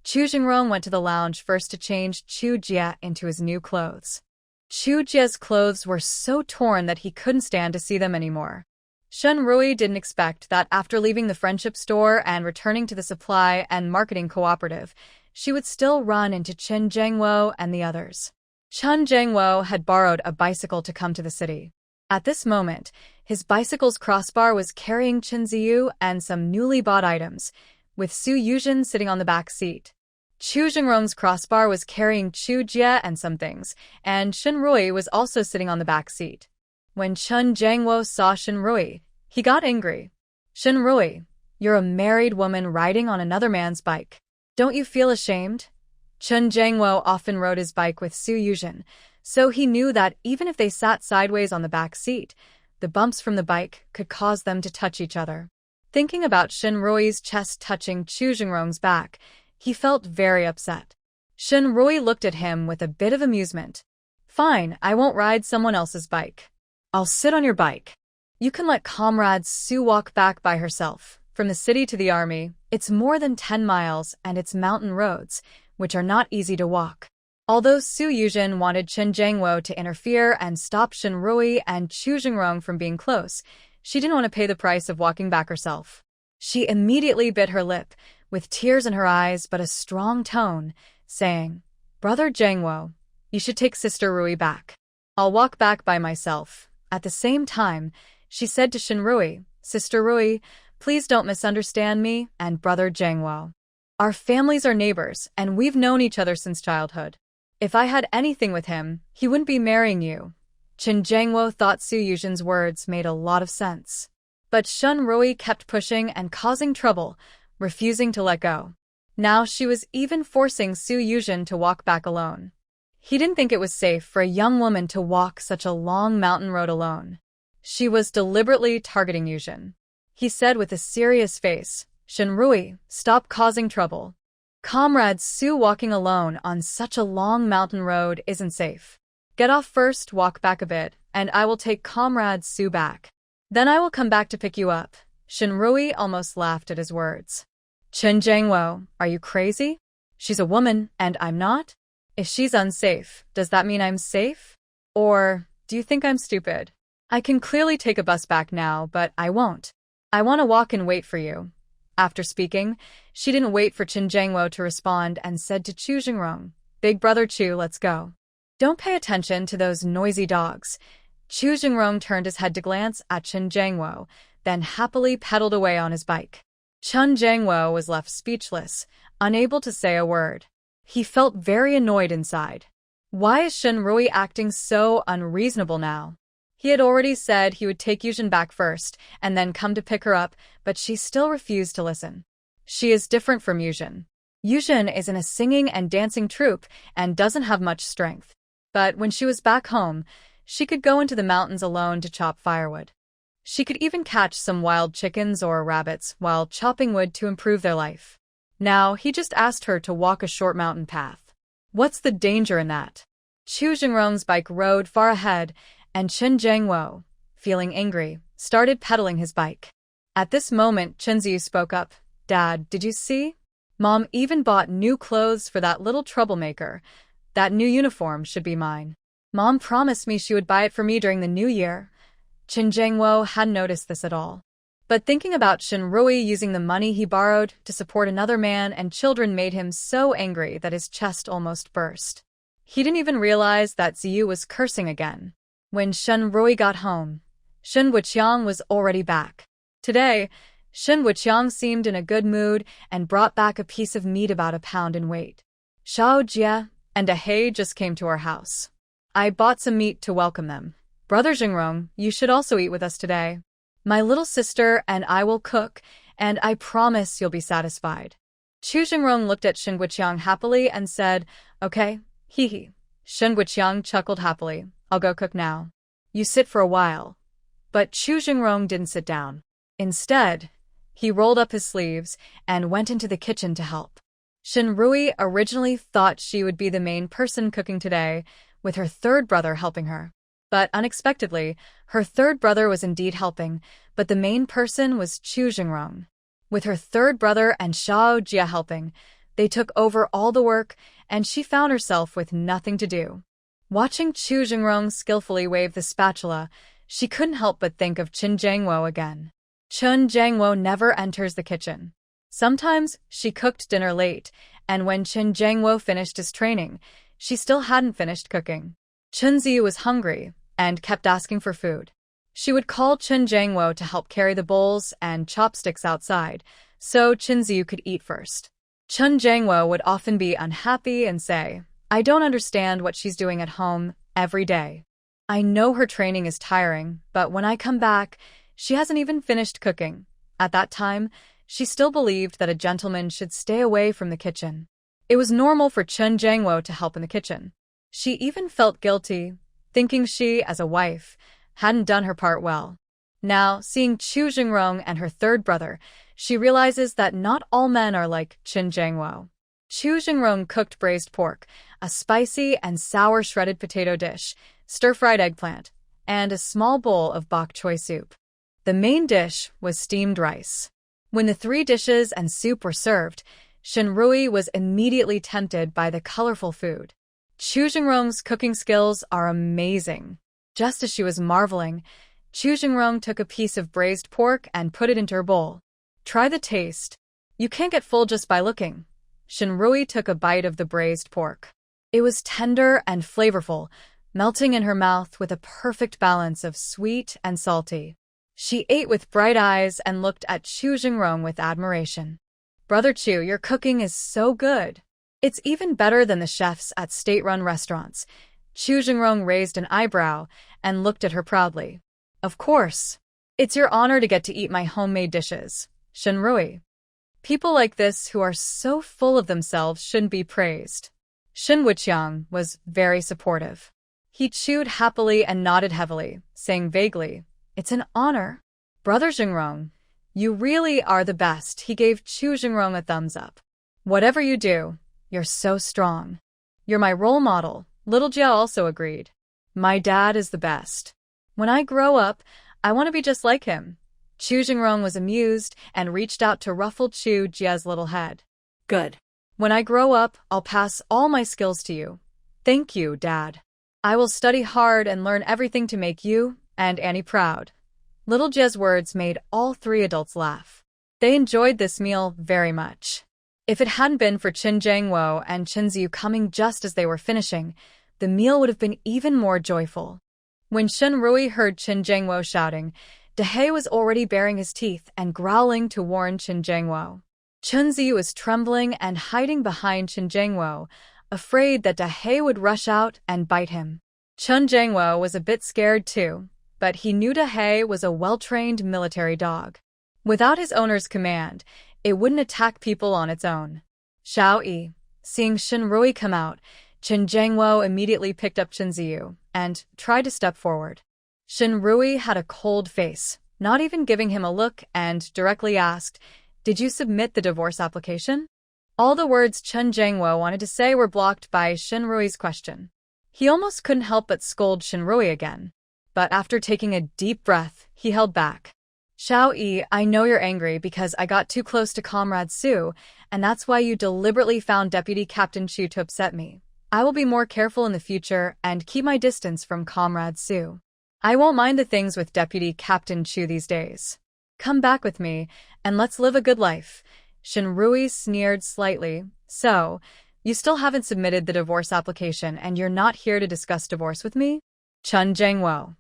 Chu Jingrong went to the lounge first to change Chu Jie into his new clothes. Chu Jie's clothes were so torn that he couldn't stand to see them anymore. Shinrui didn't expect that after leaving the friendship store and returning to the supply and marketing cooperative, she would still run into Chen Jingwo and the others. Chen Jingwo had borrowed a bicycle to come to the city. At this moment, his bicycle's crossbar was carrying Chunzi and some newly bought items, with Su Yuzhen sitting on the back seat. Chu Jingrong's crossbar was carrying Chu Jie and some things, and Shinrui was also sitting on the back seat. When Chen Jingwo saw Shinrui, he got angry. "Shinrui, you're a married woman riding on another man's bike. Don't you feel ashamed?" Chen Jingwo often rode his bike with Su Yuzhen, so he knew that even if they sat sideways on the back seat, the bumps from the bike could cause them to touch each other. Thinking about Shinrui's chest touching Chu Jingrong's back, he felt very upset. Shinrui looked at him with a bit of amusement. "Fine, I won't ride someone else's bike. I'll sit on your bike. You can let Comrade Su walk back by herself. From the city to the army, it's more than 10 miles and it's mountain roads, which are not easy to walk." Although Su Yuzhen wanted Chen Jingwo to interfere and stop Shinrui and Chu Jingrong from being close, she didn't want to pay the price of walking back herself. She immediately bit her lip, with tears in her eyes but a strong tone, saying, "Brother Jingwo, you should take Sister Rui back. I'll walk back by myself." At the same time, she said to Shinrui, "Sister Rui, please don't misunderstand me and Brother Jingwo. Our families are neighbors and we've known each other since childhood. If I had anything with him, he wouldn't be marrying you." Chen Jingwo thought Su Yuzhen's words made a lot of sense. But Shinrui kept pushing and causing trouble, refusing to let go. Now she was even forcing Su Yuzhen to walk back alone. He didn't think it was safe for a young woman to walk such a long mountain road alone. She was deliberately targeting Yuzhen. He said with a serious face, "Shinrui, stop causing trouble. Comrade Su walking alone on such a long mountain road isn't safe. Get off first, walk back a bit, and I will take Comrade Su back. Then I will come back to pick you up." Shinrui almost laughed at his words. Chen Jiangwo, are you crazy? She's a woman, and I'm not? If she's unsafe, does that mean I'm safe? Or do you think I'm stupid? I can clearly take a bus back now, but I won't. I want to walk and wait for you. After speaking, she didn't wait for Chen Jiangwo to respond and said to Chu Jingrong, Big brother Chu, let's go. Don't pay attention to those noisy dogs. Chu Jingrong turned his head to glance at Chen Jiangwo, then happily pedaled away on his bike. Chen Jiangwo was left speechless, unable to say a word. He felt very annoyed inside. Why is Shinrui acting so unreasonable now? He had already said he would take Yujin back first and then come to pick her up, but she still refused to listen. She is different from Yujin. Yujin is in a singing and dancing troupe and doesn't have much strength. But when she was back home, she could go into the mountains alone to chop firewood. She could even catch some wild chickens or rabbits while chopping wood to improve their life. Now, he just asked her to walk a short mountain path. What's the danger in that? Chu Jingrong's bike rode far ahead, and Chen Jiangwo, feeling angry, started pedaling his bike. At this moment, Chunzi spoke up. Dad, did you see? Mom even bought new clothes for that little troublemaker. That new uniform should be mine. Mom promised me she would buy it for me during the new year. Chen Jiangwo hadn't noticed this at all. But thinking about Shinrui using the money he borrowed to support another man and children made him so angry that his chest almost burst. He didn't even realize that Ziyu was cursing again. When Shinrui got home, Shin Wuqiang was already back. Today, Shin Wuqiang seemed in a good mood and brought back a piece of meat about a pound in weight. Xiao Jie and Ahei just came to our house. I bought some meat to welcome them. Brother Jingrong, you should also eat with us today. My little sister and I will cook, and I promise you'll be satisfied. Chu Jingrong looked at Shin Wuqiang happily and said, Okay, hee. Shin Wuqiang chuckled happily. I'll go cook now. You sit for a while. But Chu Jingrong didn't sit down. Instead, he rolled up his sleeves and went into the kitchen to help. Shinrui originally thought she would be the main person cooking today, with her third brother helping her. But unexpectedly, her third brother was indeed helping, but the main person was Chu Jingrong. With her third brother and Xiao Jie helping, they took over all the work, and she found herself with nothing to do. Watching Chu Jingrong skillfully wave the spatula, she couldn't help but think of Chen Jiangwo again. Chen Jiangwo never enters the kitchen. Sometimes she cooked dinner late, and when Chen Jiangwo finished his training, she still hadn't finished cooking. Chunzi was hungry and kept asking for food. She would call Chen Jiangwo to help carry the bowls and chopsticks outside, so Chunzi could eat first. Chen Jiangwo would often be unhappy and say, I don't understand what she's doing at home every day. I know her training is tiring, but when I come back, she hasn't even finished cooking. At that time, she still believed that a gentleman should stay away from the kitchen. It was normal for Chen Jiangwo to help in the kitchen. She even felt guilty, thinking she, as a wife, hadn't done her part well. Now, seeing Chu Jingrong and her third brother, she realizes that not all men are like Chen Jiangwo. Chu Jingrong cooked braised pork, a spicy and sour shredded potato dish, stir-fried eggplant, and a small bowl of bok choy soup. The main dish was steamed rice. When the 3 dishes and soup were served, Shinrui was immediately tempted by the colorful food. Chu Jingrong's cooking skills are amazing. Just as she was marveling, Chu Jingrong took a piece of braised pork and put it into her bowl. Try the taste. You can't get full just by looking. Shinrui took a bite of the braised pork. It was tender and flavorful, melting in her mouth with a perfect balance of sweet and salty. She ate with bright eyes and looked at Chu Jingrong with admiration. Brother Chu, your cooking is so good. It's even better than the chefs at state-run restaurants. Chu Jingrong raised an eyebrow and looked at her proudly. Of course. It's your honor to get to eat my homemade dishes, Shinrui. People like this who are so full of themselves shouldn't be praised. Shin Wuqiang was very supportive. He chewed happily and nodded heavily, saying vaguely, It's an honor. Brother Jingrong, you really are the best. He gave Chu Jingrong a thumbs up. Whatever you do, you're so strong. You're my role model, little Jia also agreed. My dad is the best. When I grow up, I want to be just like him. Chu Jingrong was amused and reached out to ruffle Chu Jie's little head. Good. When I grow up, I'll pass all my skills to you. Thank you, Dad. I will study hard and learn everything to make you and Annie proud. Little Jie's words made all three adults laugh. They enjoyed this meal very much. If it hadn't been for Qin Jiangwo and Chunzi coming just as they were finishing, the meal would have been even more joyful. When Shen Rui heard Qin Jiangwo shouting, Dahei was already baring his teeth and growling to warn Qin Jiangwo. Chunzi was trembling and hiding behind Qin Jiangwo, afraid that Dahei would rush out and bite him. Qin Jiangwo was a bit scared too, but he knew Dahei was a well-trained military dog. Without his owner's command, it wouldn't attack people on its own. Xiao Yi, seeing Shen Rui come out, Qin Jiangwo immediately picked up Chunzi and tried to step forward. Shen Rui had a cold face, not even giving him a look, and directly asked, "Did you submit the divorce application?" All the words Qin Jiangwo wanted to say were blocked by Shen Rui's question. He almost couldn't help but scold Shen Rui again. But after taking a deep breath, he held back. Xiao Yi, I know you're angry because I got too close to Comrade Su, and that's why you deliberately found Deputy Captain Chu to upset me. I will be more careful in the future and keep my distance from Comrade Su. I won't mind the things with Deputy Captain Chu these days. Come back with me, and let's live a good life. Shen Rui sneered slightly. So, you still haven't submitted the divorce application and you're not here to discuss divorce with me? Qin Jiangwo.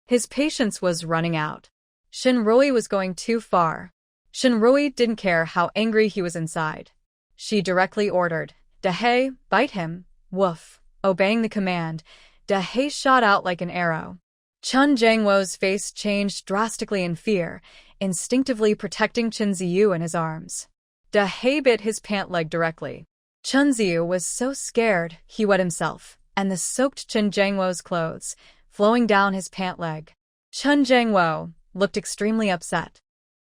His patience was running out. Shen Rui was going too far. Shen Rui didn't care how angry he was inside. She directly ordered, Dahei, bite him. Woof. Obeying the command, Dahei shot out like an arrow. Qin Jiangwo's face changed drastically in fear, instinctively protecting Chunzi in his arms. Dahei bit his pant leg directly. Chunzi was so scared he wet himself, and the soaked Qin Jiangwo's clothes, flowing down his pant leg. Qin Jiangwo looked extremely upset.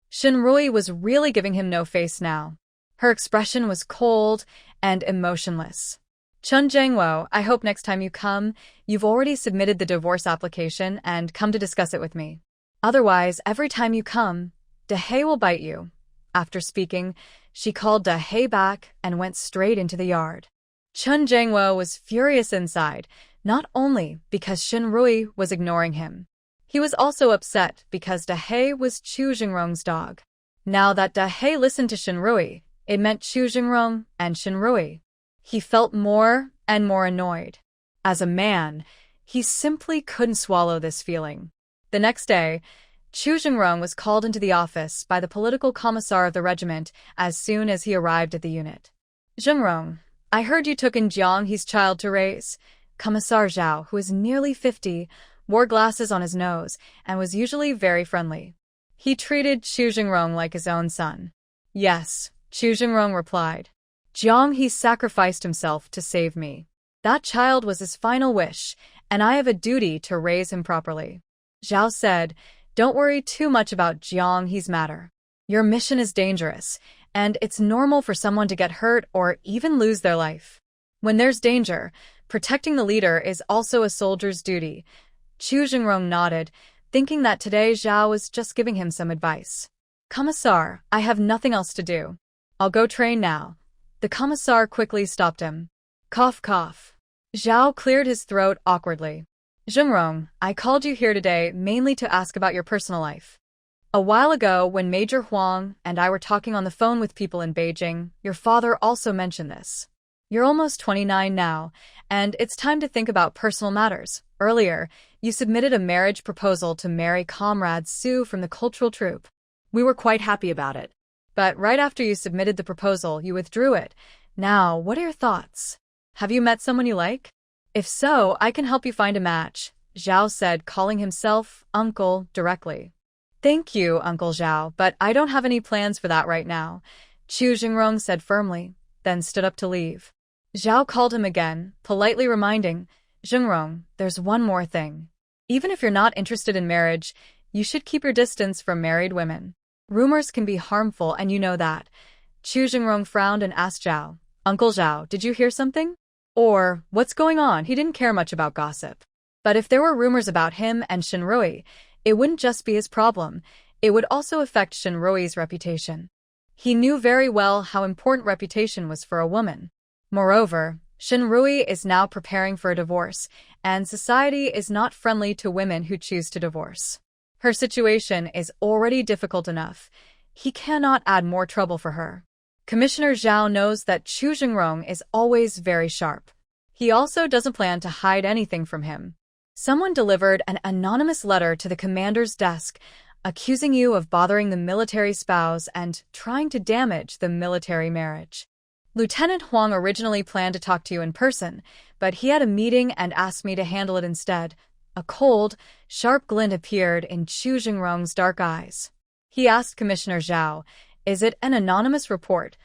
Shen Rui was really giving him no face now. Her expression was cold and emotionless. Qin Jiangwo, I hope next time you come, you've already submitted the divorce application and come to discuss it with me. Otherwise, every time you come, Dahei will bite you. After speaking, she called Dahei back and went straight into the yard. Qin Jiangwo was furious inside, not only because Shen Rui was ignoring him. He was also upset because Dahei was Chu Jingrong's dog. Now that Dahei listened to Shen Rui, it meant Chu Jingrong and Shen Rui. He felt more and more annoyed. As a man, he simply couldn't swallow this feeling. The next day, Chu Jingrong was called into the office by the political commissar of the regiment as soon as he arrived at the unit. Jingrong, I heard you took in Jiang He's child to raise. Commissar Zhao, who was nearly 50, wore glasses on his nose and was usually very friendly. He treated Chu Jingrong like his own son. Yes, Chu Jingrong replied. Jiang He sacrificed himself to save me. That child was his final wish, and I have a duty to raise him properly. Zhao said, Don't worry too much about Jiang He's matter. Your mission is dangerous, and it's normal for someone to get hurt or even lose their life. When there's danger, protecting the leader is also a soldier's duty. Chu Jingrong nodded, thinking that today Zhao was just giving him some advice. Commissar, I have nothing else to do. I'll go train now. The commissar quickly stopped him. Cough, cough. Zhao cleared his throat awkwardly. Jingrong, I called you here today mainly to ask about your personal life. A while ago, when Major Huang and I were talking on the phone with people in Beijing, your father also mentioned this. You're almost 29 now, and it's time to think about personal matters. Earlier, you submitted a marriage proposal to marry Comrade Su from the cultural troupe. We were quite happy about it. But right after you submitted the proposal, you withdrew it. Now, what are your thoughts? Have you met someone you like? If so, I can help you find a match, Zhao said, calling himself Uncle directly. Thank you, Uncle Zhao, but I don't have any plans for that right now, Chu Jingrong said firmly, then stood up to leave. Zhao called him again, politely reminding, Jingrong, there's one more thing. Even if you're not interested in marriage, you should keep your distance from married women. Rumors can be harmful, and you know that. Chu Jingrong frowned and asked Zhao, Uncle Zhao, did you hear something? Or, what's going on? He didn't care much about gossip. But if there were rumors about him and Shen Rui, it wouldn't just be his problem. It would also affect Shinrui's reputation. He knew very well how important reputation was for a woman. Moreover, Shinrui is now preparing for a divorce, and society is not friendly to women who choose to divorce. Her situation is already difficult enough. He cannot add more trouble for her. Commissioner Zhao knows that Chu Jingrong is always very sharp. He also doesn't plan to hide anything from him. Someone delivered an anonymous letter to the commander's desk, accusing you of bothering the military spouse and trying to damage the military marriage. Lieutenant Huang originally planned to talk to you in person, but he had a meeting and asked me to handle it instead. A cold, sharp glint appeared in Chu Jingrong's dark eyes. He asked Commissioner Zhao, "Is it an anonymous report?"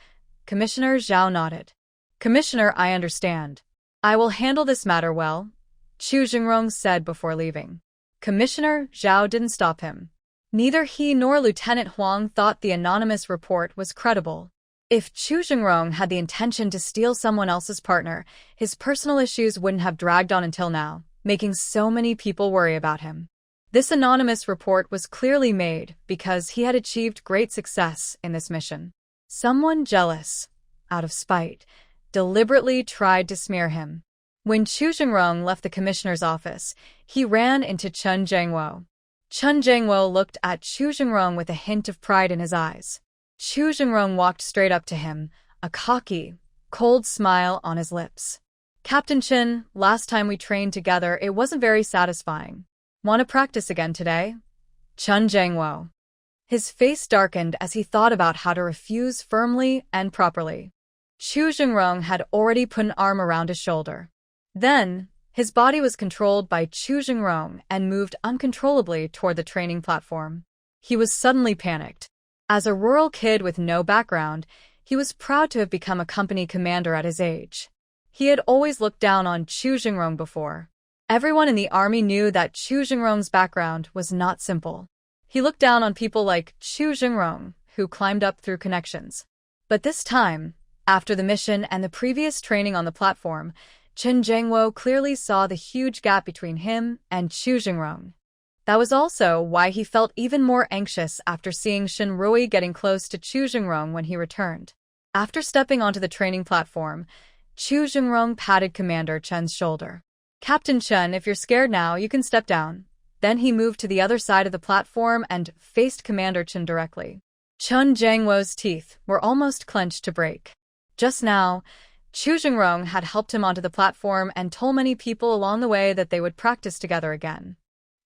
Commissioner Zhao nodded. "Commissioner, I understand. I will handle this matter well," Chu Jingrong said before leaving. Commissioner Zhao didn't stop him. Neither he nor Lieutenant Huang thought the anonymous report was credible. If Chu Jingrong had the intention to steal someone else's partner, his personal issues wouldn't have dragged on until now, making so many people worry about him. This anonymous report was clearly made because he had achieved great success in this mission. Someone jealous, out of spite, deliberately tried to smear him. When Chu Jingrong left the commissioner's office, he ran into Chen Jiangwo. Chen Jiangwo looked at Chu Jingrong with a hint of pride in his eyes. Chu Jingrong walked straight up to him, a cocky, cold smile on his lips. "Captain Chen, last time we trained together, it wasn't very satisfying. Want to practice again today?" Chen Jiangwo. His face darkened as he thought about how to refuse firmly and properly. Chu Jingrong had already put an arm around his shoulder. Then, his body was controlled by Chu Jingrong and moved uncontrollably toward the training platform. He was suddenly panicked. As a rural kid with no background, he was proud to have become a company commander at his age. He had always looked down on Chu Jingrong before. Everyone in the army knew that Chu Jingrong's background was not simple. He looked down on people like Chu Jingrong, who climbed up through connections. But this time, after the mission and the previous training on the platform, Chen Jiangwo clearly saw the huge gap between him and Chu Jingrong. That was also why he felt even more anxious after seeing Shinrui getting close to Chu Jingrong when he returned. After stepping onto the training platform, Chu Jingrong patted Commander Chen's shoulder. "Captain Chen, if you're scared now, you can step down." Then he moved to the other side of the platform and faced Commander Chen directly. Chen Jiangwo's teeth were almost clenched to break. Just now, Chu Jingrong had helped him onto the platform and told many people along the way that they would practice together again.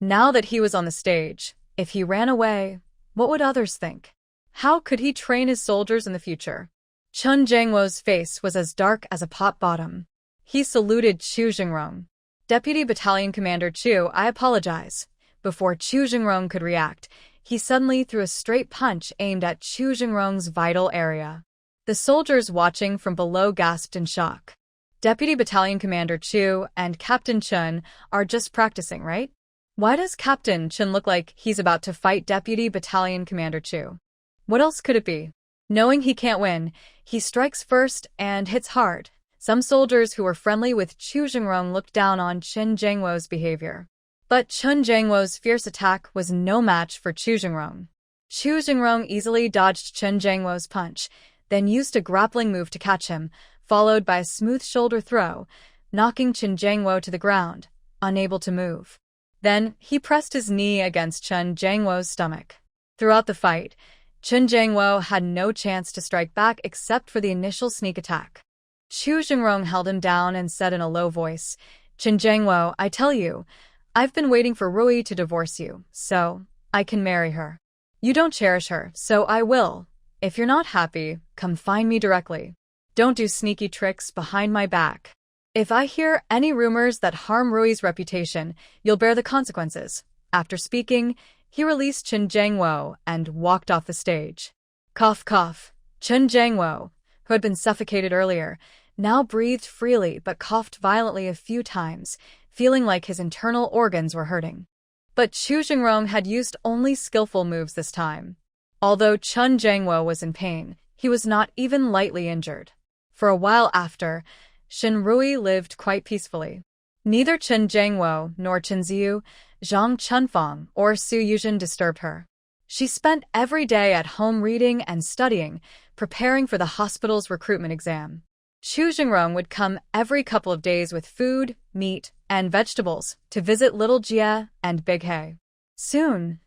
Now that he was on the stage, if he ran away, what would others think? How could he train his soldiers in the future? Chen Jiangwo's face was as dark as a pot bottom. He saluted Chu Jingrong. "Deputy Battalion Commander Chu, I apologize." Before Chu Jingrong could react, he suddenly threw a straight punch aimed at Chu Jingrong's vital area. The soldiers watching from below gasped in shock. "Deputy Battalion Commander Chu and Captain Chen are just practicing, right? Why does Captain Chen look like he's about to fight Deputy Battalion Commander Chu? What else could it be?" Knowing he can't win, he strikes first and hits hard. Some soldiers who were friendly with Chu Jingrong looked down on Chen Jiangwo's behavior. But Chen Jiangwo's fierce attack was no match for Chu Jingrong. Chu Jingrong easily dodged Chen Jiangwo's punch, then used a grappling move to catch him, followed by a smooth shoulder throw, knocking Chen Jiangwo to the ground, unable to move. Then, he pressed his knee against Chen Jiangwo's stomach. Throughout the fight, Chen Jiangwo had no chance to strike back except for the initial sneak attack. Chu Jingrong held him down and said in a low voice, "Chen Jiangwo, I tell you, I've been waiting for Rui to divorce you, so I can marry her. You don't cherish her, so I will. If you're not happy, come find me directly. Don't do sneaky tricks behind my back. If I hear any rumors that harm Rui's reputation, you'll bear the consequences." After speaking, he released Chen Jiangwo and walked off the stage. Cough, cough. Chen Jiangwo, who had been suffocated earlier, now breathed freely but coughed violently a few times, feeling like his internal organs were hurting. But Chu Jingrong had used only skillful moves this time. Although Chen Jiangwo was in pain, he was not even lightly injured. For a while after, Shinrui lived quite peacefully. Neither Chen Jiangwo nor Chunzi, Zhang Chunfang, or Su Yuzhen disturbed her. She spent every day at home reading and studying, preparing for the hospital's recruitment exam. Chu Jingrong would come every couple of days with food, meat, and vegetables to visit Little Jia and Big He. Soon,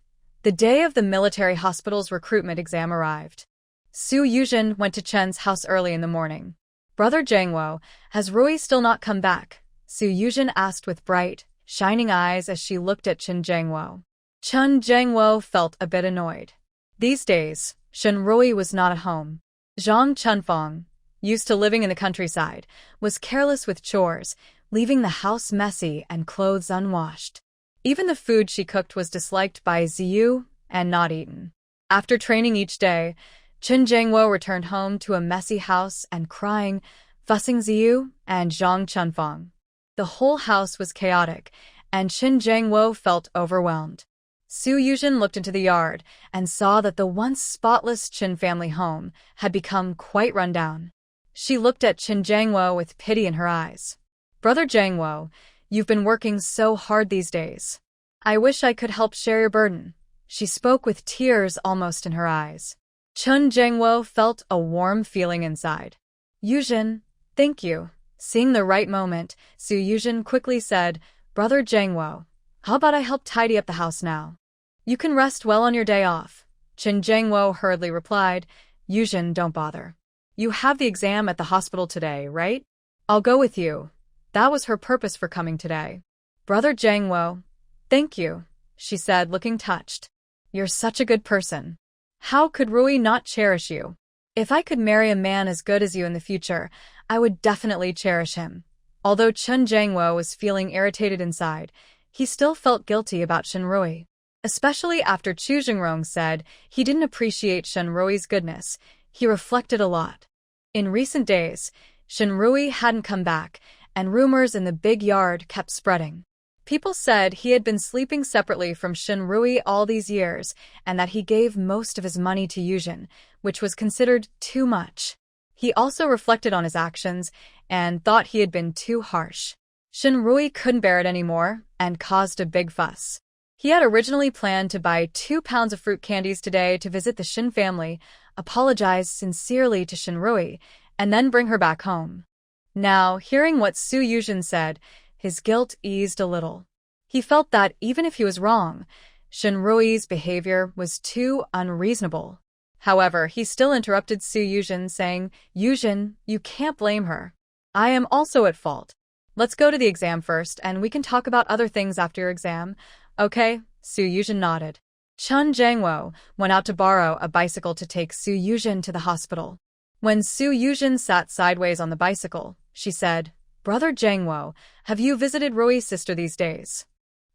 the day of the military hospital's recruitment exam arrived. Su Yuzhen went to Chen's house early in the morning. "Brother Jiangwo, has Rui still not come back?" Su Yuzhen asked with bright, shining eyes as she looked at Chen Jiangwo. Chen Jiangwo felt a bit annoyed. These days, Shen Rui was not at home. Zhang Chunfeng, used to living in the countryside, was careless with chores, leaving the house messy and clothes unwashed. Even the food she cooked was disliked by Ziyu and not eaten. After training each day, Chen Jiangwo returned home to a messy house and crying, fussing Ziyu and Zhang Chunfeng. The whole house was chaotic, and Chen Jiangwo felt overwhelmed. Su Yuzhen looked into the yard and saw that the once spotless Chen family home had become quite run down. She looked at Chen Jiangwo with pity in her eyes. "Brother Jiangwo, you've been working so hard these days. I wish I could help share your burden." She spoke with tears almost in her eyes. Chen Jiangwo felt a warm feeling inside. "Yuzhen, thank you." Seeing the right moment, Su Yuzhen quickly said, "Brother Jiangwo, how about I help tidy up the house now? You can rest well on your day off." Chen Jiangwo hurriedly replied, "Yuzhen, don't bother. You have the exam at the hospital today, right? I'll go with you." That was her purpose for coming today. "Brother Jiangwo, thank you," she said, looking touched. "You're such a good person. How could Rui not cherish you? If I could marry a man as good as you in the future, I would definitely cherish him." Although Chen Jiangwo was feeling irritated inside, he still felt guilty about Shen Rui. Especially after Chu Jingrong said he didn't appreciate Shen Rui's goodness, he reflected a lot. In recent days, Shen Rui hadn't come back, and rumors in the big yard kept spreading. People said he had been sleeping separately from Shen Rui all these years, and that he gave most of his money to Yuzhen, which was considered too much. He also reflected on his actions and thought he had been too harsh. Shen Rui couldn't bear it anymore and caused a big fuss. He had originally planned to buy 2 pounds of fruit candies today to visit the Shen family, apologize sincerely to Shen Rui, and then bring her back home. Now, hearing what Su Yuzhen said, his guilt eased a little. He felt that even if he was wrong, Shen Rui's behavior was too unreasonable. However, he still interrupted Su Yuzhen, saying, "Yuzhen, you can't blame her. I am also at fault. Let's go to the exam first, and we can talk about other things after your exam." "Okay," Su Yuzhen nodded. Chen Jiangwo went out to borrow a bicycle to take Su Yuzhen to the hospital. When Su Yuzhen sat sideways on the bicycle, she said, "Brother Jiangwo, have you visited Rui's sister these days?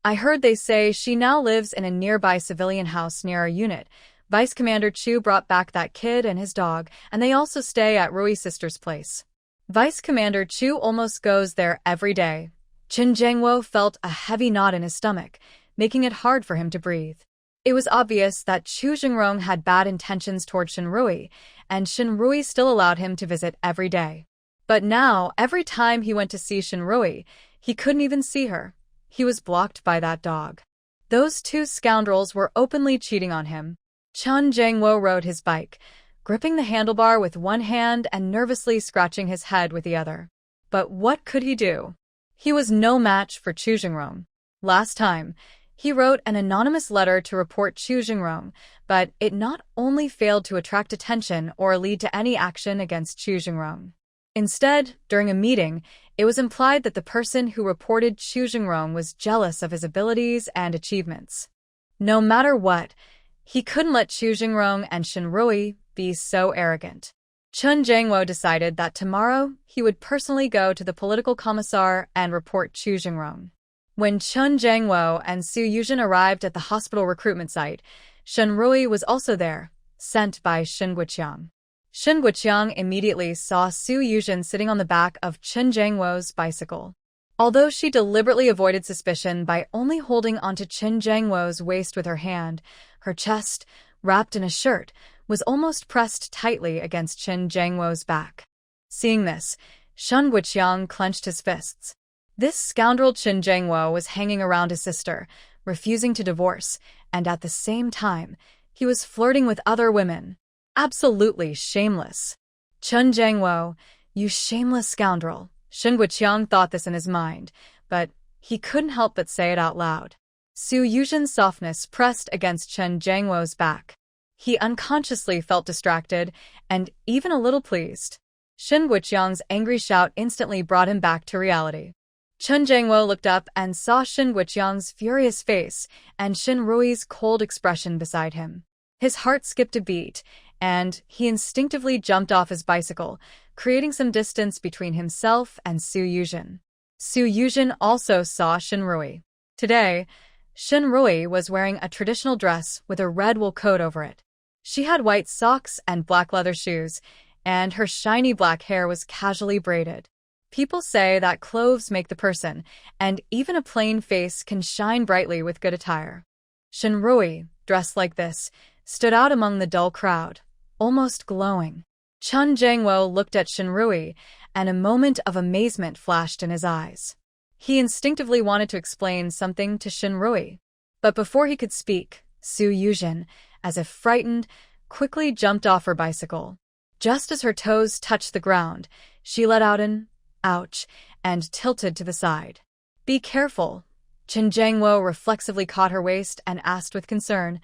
I heard they say she now lives in a nearby civilian house near our unit. Vice Commander Chu brought back that kid and his dog, and they also stay at Rui's sister's place." Vice Commander Chu almost goes there every day. Chen Jiangwo felt a heavy knot in his stomach, making it hard for him to breathe. It was obvious that Chu Jingrong had bad intentions toward Shen Rui, and Shen Rui still allowed him to visit every day. But now, every time he went to see Shen Rui, he couldn't even see her. He was blocked by that dog. Those 2 scoundrels were openly cheating on him. Chen Jiangwo rode his bike, gripping the handlebar with one hand and nervously scratching his head with the other. But what could he do? He was no match for Chu Jingrong. Last time, he wrote an anonymous letter to report Chu Jingrong, but it not only failed to attract attention or lead to any action against Chu Jingrong. Instead, during a meeting, it was implied that the person who reported Chu Jingrong was jealous of his abilities and achievements. No matter what, he couldn't let Chu Jingrong and Shen Rui be so arrogant. Chen Jiangwo decided that tomorrow he would personally go to the political commissar and report Chu Jingrong. When Chen Jiangwo and Su Yuzhen arrived at the hospital recruitment site, Shen Rui was also there, sent by Shen Guoqiang. Shen Guoqiang immediately saw Su Yuzhen sitting on the back of Chen Jiangwo's bicycle. Although she deliberately avoided suspicion by only holding onto Chen Jiangwo's waist with her hand, her chest, wrapped in a shirt, was almost pressed tightly against Chen Jiangwo's back. Seeing this, Shen Guoqiang clenched his fists. This scoundrel Chen Jiangwo was hanging around his sister, refusing to divorce, and at the same time, He was flirting with other women. Absolutely shameless. Chun Jangwo, you shameless scoundrel. Shin Guqiang thought this in his mind, but he couldn't help but say it out loud. Su Yuzhen's softness pressed against Chun Jangwo's back. He unconsciously felt distracted and even a little pleased. Shin Guqiang's angry shout instantly brought him back to reality. Chun Jangwo looked up and saw Shin Guqiang's furious face and Shin Rui's cold expression beside him. His heart skipped a beat, and he instinctively jumped off his bicycle, creating some distance between himself and Su Yuzhen. Su Yuzhen also saw Shin Rui. Today, Shin Rui was wearing a traditional dress with a red wool coat over it. She had white socks and black leather shoes, and her shiny black hair was casually braided. People say that clothes make the person, and even a plain face can shine brightly with good attire. Shin Rui, dressed like this, stood out among the dull crowd, almost glowing. Chun Jangwo looked at Shin Rui, and a moment of amazement flashed in his eyes. He instinctively wanted to explain something to Shin Rui. But before he could speak, Su Yuzhen, as if frightened, quickly jumped off her bicycle. Just as her toes touched the ground, she let out an ouch and tilted to the side. Be careful. Chun Jangwo reflexively caught her waist and asked with concern,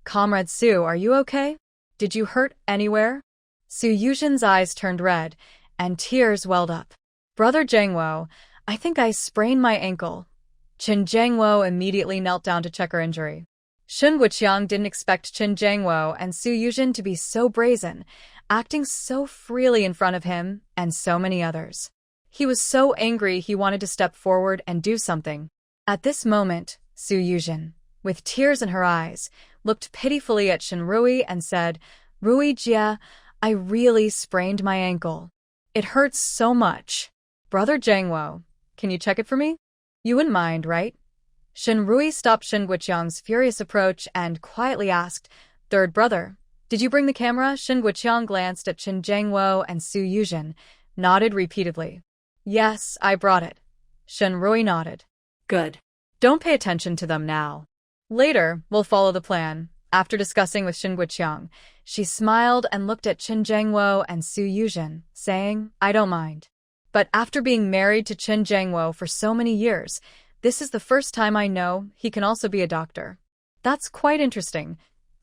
Comrade Su, are you okay? Did you hurt anywhere? Su Yuzhen's eyes turned red, and tears welled up. Brother Jangwo, I think I sprained my ankle. Chun Jangwo immediately knelt down to check her injury. Shin Guqiang didn't expect Chun Jangwo and Su Yuzhen to be so brazen, acting so freely in front of him and so many others. He was so angry he wanted to step forward and do something. At this moment, Su Yuzhen, with tears in her eyes, looked pitifully at Shin Rui and said, Rui Jia, I really sprained my ankle. It hurts so much. Brother Jangwo, can you check it for me? You wouldn't mind, right? Shin Rui stopped Shin Guqiang's furious approach and quietly asked, Third brother, did you bring the camera? Shin Guqiang glanced at Chun Jangwo and Su Yuzhen, nodded repeatedly. Yes, I brought it. Shin Rui nodded. Good. Don't pay attention to them now. Later, we'll follow the plan. After discussing with Shin Guqiang, she smiled and looked at Chun Jangwo and Su Yuzhen, saying, I don't mind. But after being married to Chun Jangwo for so many years, this is the first time I know he can also be a doctor. That's quite interesting.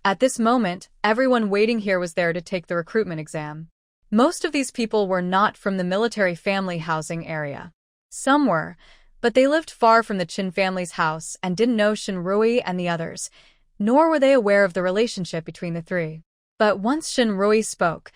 At this moment, everyone waiting here was there to take the recruitment exam. Most of these people were not from the military family housing area. Some were, but they lived far from the Chin family's house and didn't know Shin Rui and the others, nor were they aware of the relationship between the three. But once Shin Rui spoke,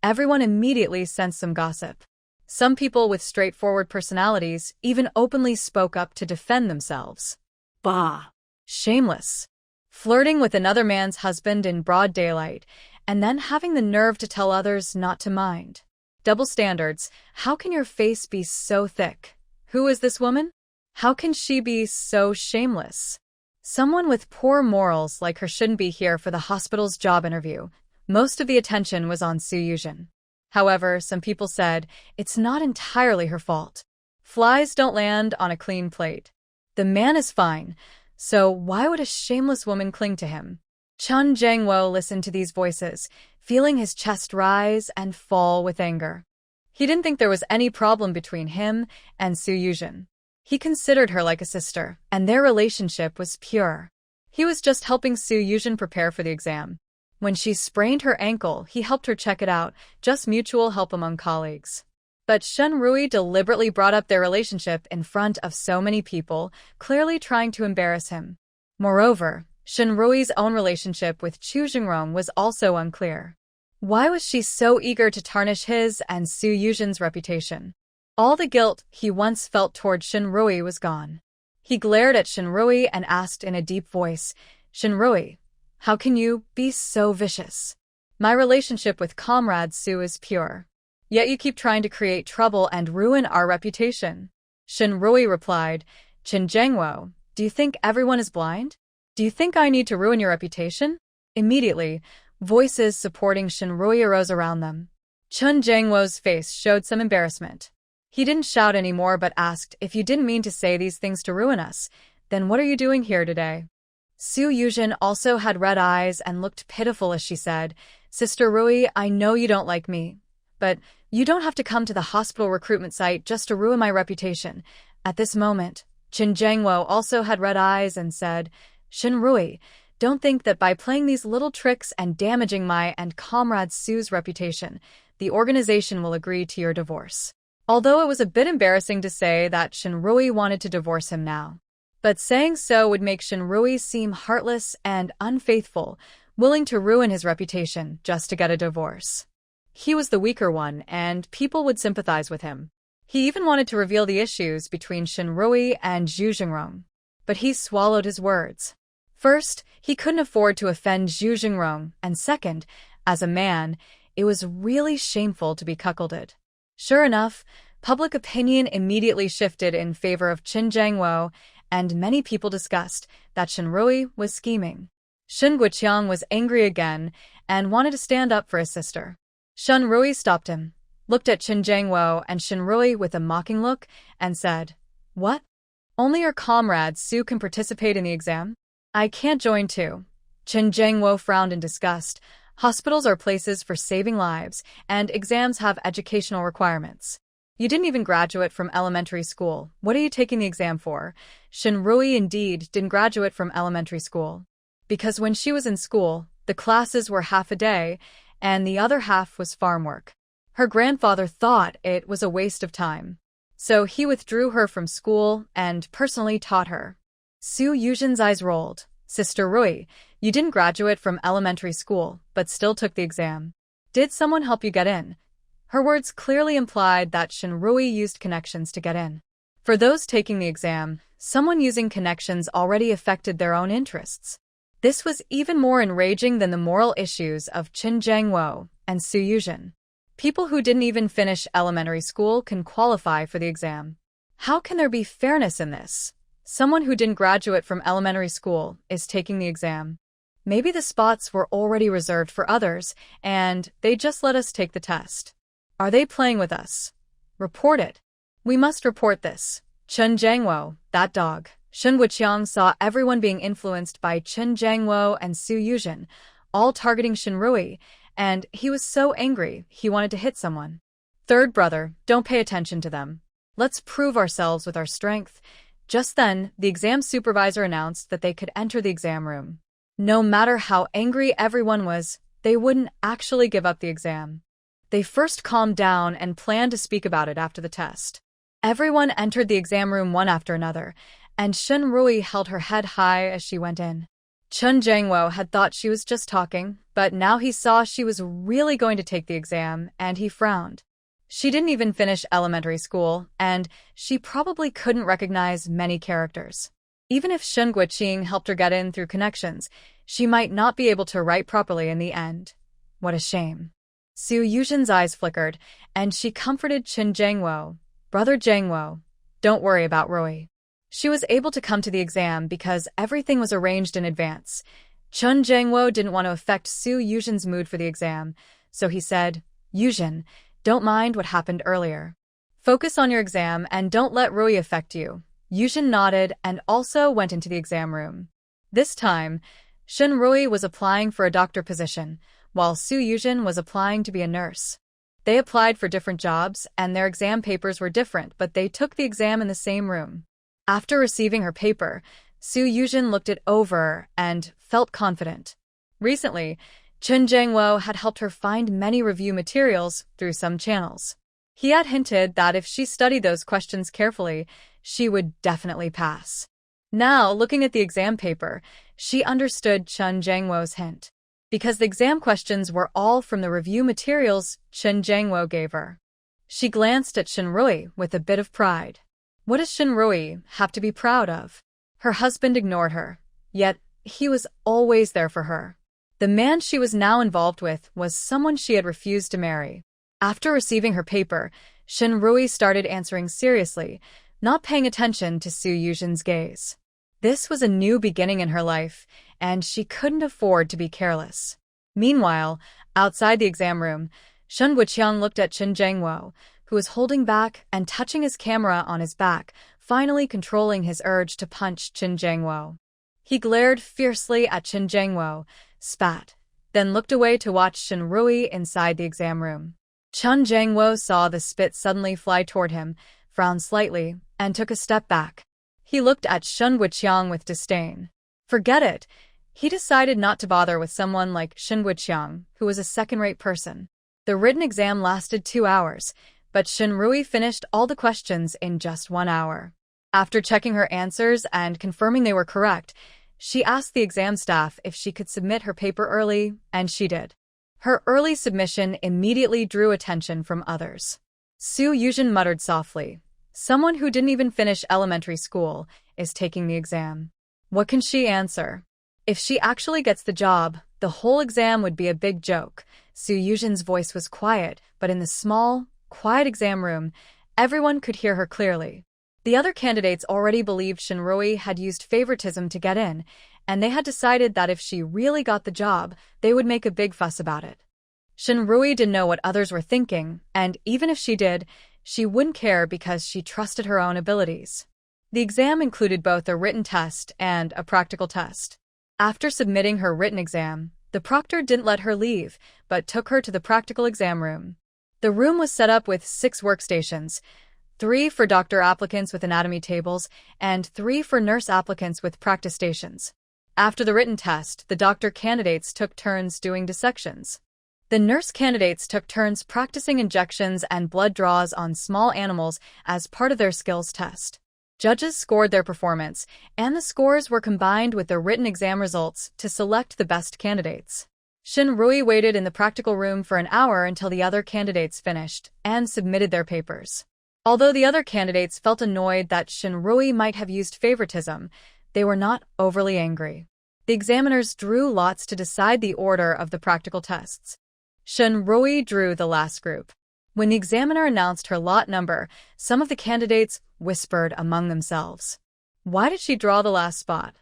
everyone immediately sensed some gossip. Some people with straightforward personalities even openly spoke up to defend themselves. Bah! Shameless. Flirting with another man's husband in broad daylight, and then having the nerve to tell others not to mind. Double standards. How can your face be so thick? Who is this woman? How can she be so shameless? Someone with poor morals like her shouldn't be here for the hospital's job interview. Most of the attention was on Su Yuzhen. However, some people said it's not entirely her fault. Flies don't land on a clean plate. The man is fine, so why would a shameless woman cling to him? Chun Jangwo listened to these voices, feeling his chest rise and fall with anger. He didn't think there was any problem between him and Su Yuzhen. He considered her like a sister, and their relationship was pure. He was just helping Su Yuzhen prepare for the exam. When she sprained her ankle, he helped her check it out, just mutual help among colleagues. But Shin Rui deliberately brought up their relationship in front of so many people, clearly trying to embarrass him. Moreover, Shin Rui's own relationship with Chu Jingrong was also unclear. Why was she so eager to tarnish his and Su Yuzhen's reputation? All the guilt he once felt toward Shin Rui was gone. He glared at Shin Rui and asked in a deep voice, Shin Rui, how can you be so vicious? My relationship with Comrade Su is pure. Yet you keep trying to create trouble and ruin our reputation. Shin Rui replied, Chun Jangwo, do you think everyone is blind? Do you think I need to ruin your reputation? Immediately, voices supporting Shin Rui arose around them. Chun Jangwo's face showed some embarrassment. He didn't shout anymore but asked, if you didn't mean to say these things to ruin us, then what are you doing here today? Su Yuzhen also had red eyes and looked pitiful as she said, "Sister Rui, I know you don't like me, but you don't have to come to the hospital recruitment site just to ruin my reputation." At this moment, Qin Jiangwo also had red eyes and said, "Shin Rui, don't think that by playing these little tricks and damaging my and comrade Su's reputation, the organization will agree to your divorce." Although it was a bit embarrassing to say that Shin Rui wanted to divorce him now. But saying so would make Shin Rui seem heartless and unfaithful, willing to ruin his reputation just to get a divorce. He was the weaker one, and people would sympathize with him. He even wanted to reveal the issues between Shin Rui and Zhu Jingrong. But he swallowed his words. First, he couldn't afford to offend Zhu Jingrong, and second, as a man, it was really shameful to be cuckolded. Sure enough, public opinion immediately shifted in favor of Qin Jiangwo, and many people discussed that Shin Rui was scheming. Shen Guoqiang was angry again and wanted to stand up for his sister. Shen Rui stopped him, looked at Qin Jiangwo and Shin Rui with a mocking look, and said, "What? Only your comrade Su can participate in the exam? I can't join too." Qin Jiangwo frowned in disgust. Hospitals are places for saving lives, and exams have educational requirements. You didn't even graduate from elementary school. What are you taking the exam for? Shin Rui indeed didn't graduate from elementary school. Because when she was in school, the classes were half a day, and the other half was farm work. Her grandfather thought it was a waste of time. So he withdrew her from school and personally taught her. Su Yuzhen's eyes rolled. "Sister Rui, you didn't graduate from elementary school, but still took the exam. Did someone help you get in?" Her words clearly implied that Shin Rui used connections to get in. For those taking the exam, someone using connections already affected their own interests. This was even more enraging than the moral issues of Qin Jiangwo and Su Yuzhen. People who didn't even finish elementary school can qualify for the exam. How can there be fairness in this? Someone who didn't graduate from elementary school is taking the exam. Maybe the spots were already reserved for others, and they just let us take the test. Are they playing with us? Report it. We must report this. Chen Jiangwo, that dog. Shen Guoqiang saw everyone being influenced by Qin Jiangwo and Su Yuzhen, all targeting Shin Rui, and he was so angry he wanted to hit someone. Third brother, don't pay attention to them. Let's prove ourselves with our strength. Just then, the exam supervisor announced that they could enter the exam room. No matter how angry everyone was, they wouldn't actually give up the exam. They first calmed down and planned to speak about it after the test. Everyone entered the exam room one after another, and Shin Rui held her head high as she went in. Chen Jiangwo had thought she was just talking, but now he saw she was really going to take the exam, and he frowned. She didn't even finish elementary school, and she probably couldn't recognize many characters. Even if Shen Guoqiang helped her get in through connections, she might not be able to write properly in the end. What a shame. Su Yuzhen's eyes flickered, and she comforted Qin Jiangwo. "Brother Jiangwo, don't worry about Rui." She was able to come to the exam because everything was arranged in advance. Qin Jiangwo didn't want to affect Su Yuzhen's mood for the exam, so he said, "Yuzhen, don't mind what happened earlier. Focus on your exam and don't let Rui affect you." Yuzhen nodded and also went into the exam room. This time, Shin Rui was applying for a doctor position, while Su Yuzhen was applying to be a nurse. They applied for different jobs, and their exam papers were different, but they took the exam in the same room. After receiving her paper, Su Yuzhen looked it over and felt confident. Recently, Qin Jiangwo had helped her find many review materials through some channels. He had hinted that if she studied those questions carefully, she would definitely pass. Now, looking at the exam paper, she understood Qin Jiangwo's hint. Because the exam questions were all from the review materials Qin Jiangwo gave her. She glanced at Shin Rui with a bit of pride. What does Shin Rui have to be proud of? Her husband ignored her, yet he was always there for her. The man she was now involved with was someone she had refused to marry. After receiving her paper, Shin Rui started answering seriously, not paying attention to Su Yuzhen's gaze. This was a new beginning in her life, and she couldn't afford to be careless. Meanwhile, outside the exam room, Shen Guoqiang looked at Qin Jiangwo, who was holding back and touching his camera on his back, finally controlling his urge to punch Qin Jiangwo. He glared fiercely at Chen Jiangwo, spat, then looked away to watch Shen Rui inside the exam room. Chen Jiangwo saw the spit suddenly fly toward him, frowned slightly, and took a step back. He looked at Shen Wuqiang with disdain. Forget it. He decided not to bother with someone like Shen Wuqiang, who was a second-rate person. The written exam lasted 2 hours, but Shen Rui finished all the questions in just 1 hour. After checking her answers and confirming they were correct, she asked the exam staff if she could submit her paper early, and she did. Her early submission immediately drew attention from others. Su Yuzhen muttered softly. Someone who didn't even finish elementary school is taking the exam. What can she answer? If she actually gets the job, the whole exam would be a big joke. Su Yuzhen's voice was quiet, but in the small, quiet exam room, everyone could hear her clearly. The other candidates already believed Shen Rui had used favoritism to get in, and they had decided that if she really got the job, they would make a big fuss about it. Shen Rui didn't know what others were thinking, and even if she did, she wouldn't care because she trusted her own abilities. The exam included both a written test and a practical test. After submitting her written exam, the proctor didn't let her leave, but took her to the practical exam room. The room was set up with 6 workstations, 3 for doctor applicants with anatomy tables, and 3 for nurse applicants with practice stations. After the written test, the doctor candidates took turns doing dissections. The nurse candidates took turns practicing injections and blood draws on small animals as part of their skills test. Judges scored their performance, and the scores were combined with the written exam results to select the best candidates. Shen Rui waited in the practical room for an hour until the other candidates finished and submitted their papers. Although the other candidates felt annoyed that Shen Rui might have used favoritism, they were not overly angry. The examiners drew lots to decide the order of the practical tests. Shen Rui drew the last group. When the examiner announced her lot number, some of the candidates whispered among themselves. Why did she draw the last spot?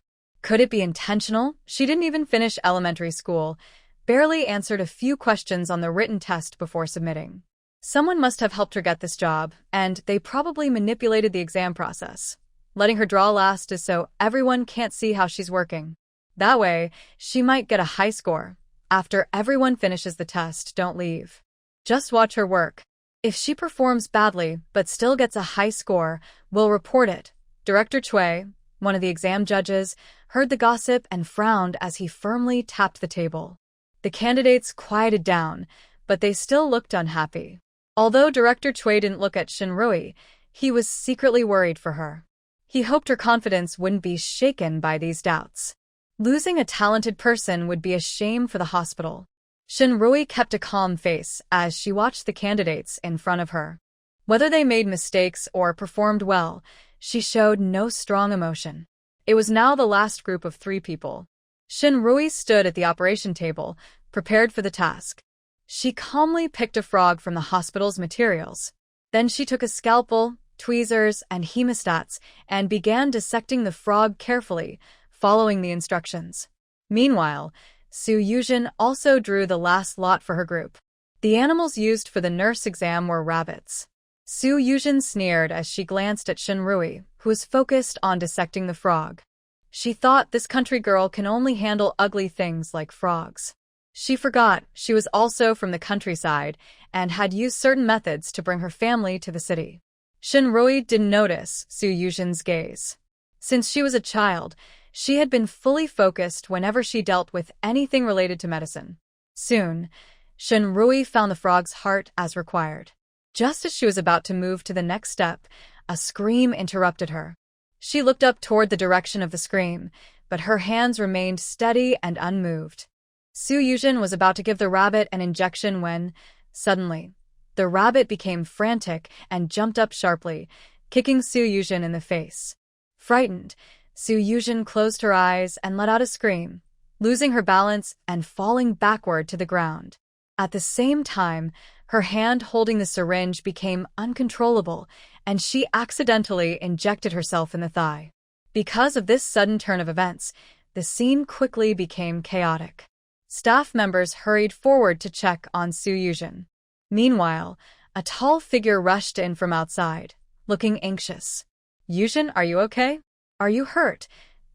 Could it be intentional? She didn't even finish elementary school, barely answered a few questions on the written test before submitting. Someone must have helped her get this job, and they probably manipulated the exam process. Letting her draw last is so everyone can't see how she's working. That way, she might get a high score. After everyone finishes the test, don't leave. Just watch her work. If she performs badly but still gets a high score, we'll report it. Director Cui, one of the exam judges, heard the gossip and frowned as he firmly tapped the table. The candidates quieted down, but they still looked unhappy. Although Director Cui didn't look at Shen Rui, he was secretly worried for her. He hoped her confidence wouldn't be shaken by these doubts. Losing a talented person would be a shame for the hospital. Shen Rui kept a calm face as she watched the candidates in front of her. Whether they made mistakes or performed well, she showed no strong emotion. It was now the last group of 3 people. Shen Rui stood at the operation table, prepared for the task. She calmly picked a frog from the hospital's materials. Then she took a scalpel, tweezers, and hemostats and began dissecting the frog carefully, following the instructions. Meanwhile, Su Yuzhen also drew the last lot for her group. The animals used for the nurse exam were rabbits. Su Yuzhen sneered as she glanced at Shen Rui, who was focused on dissecting the frog. She thought this country girl can only handle ugly things like frogs. She forgot she was also from the countryside and had used certain methods to bring her family to the city. Shen Rui didn't notice Su Yuzhen's gaze. Since she was a child, she had been fully focused whenever she dealt with anything related to medicine. Soon, Shen Rui found the frog's heart as required. Just as she was about to move to the next step, a scream interrupted her. She looked up toward the direction of the scream, but her hands remained steady and unmoved. Su Yuzhen was about to give the rabbit an injection when, suddenly, the rabbit became frantic and jumped up sharply, kicking Su Yuzhen in the face. Frightened, Su Yuzhen closed her eyes and let out a scream, losing her balance and falling backward to the ground. At the same time, her hand holding the syringe became uncontrollable, and she accidentally injected herself in the thigh. Because of this sudden turn of events, the scene quickly became chaotic. Staff members hurried forward to check on Su Yuzhen. Meanwhile, a tall figure rushed in from outside, looking anxious. "Yuzhen, are you okay? Are you hurt?"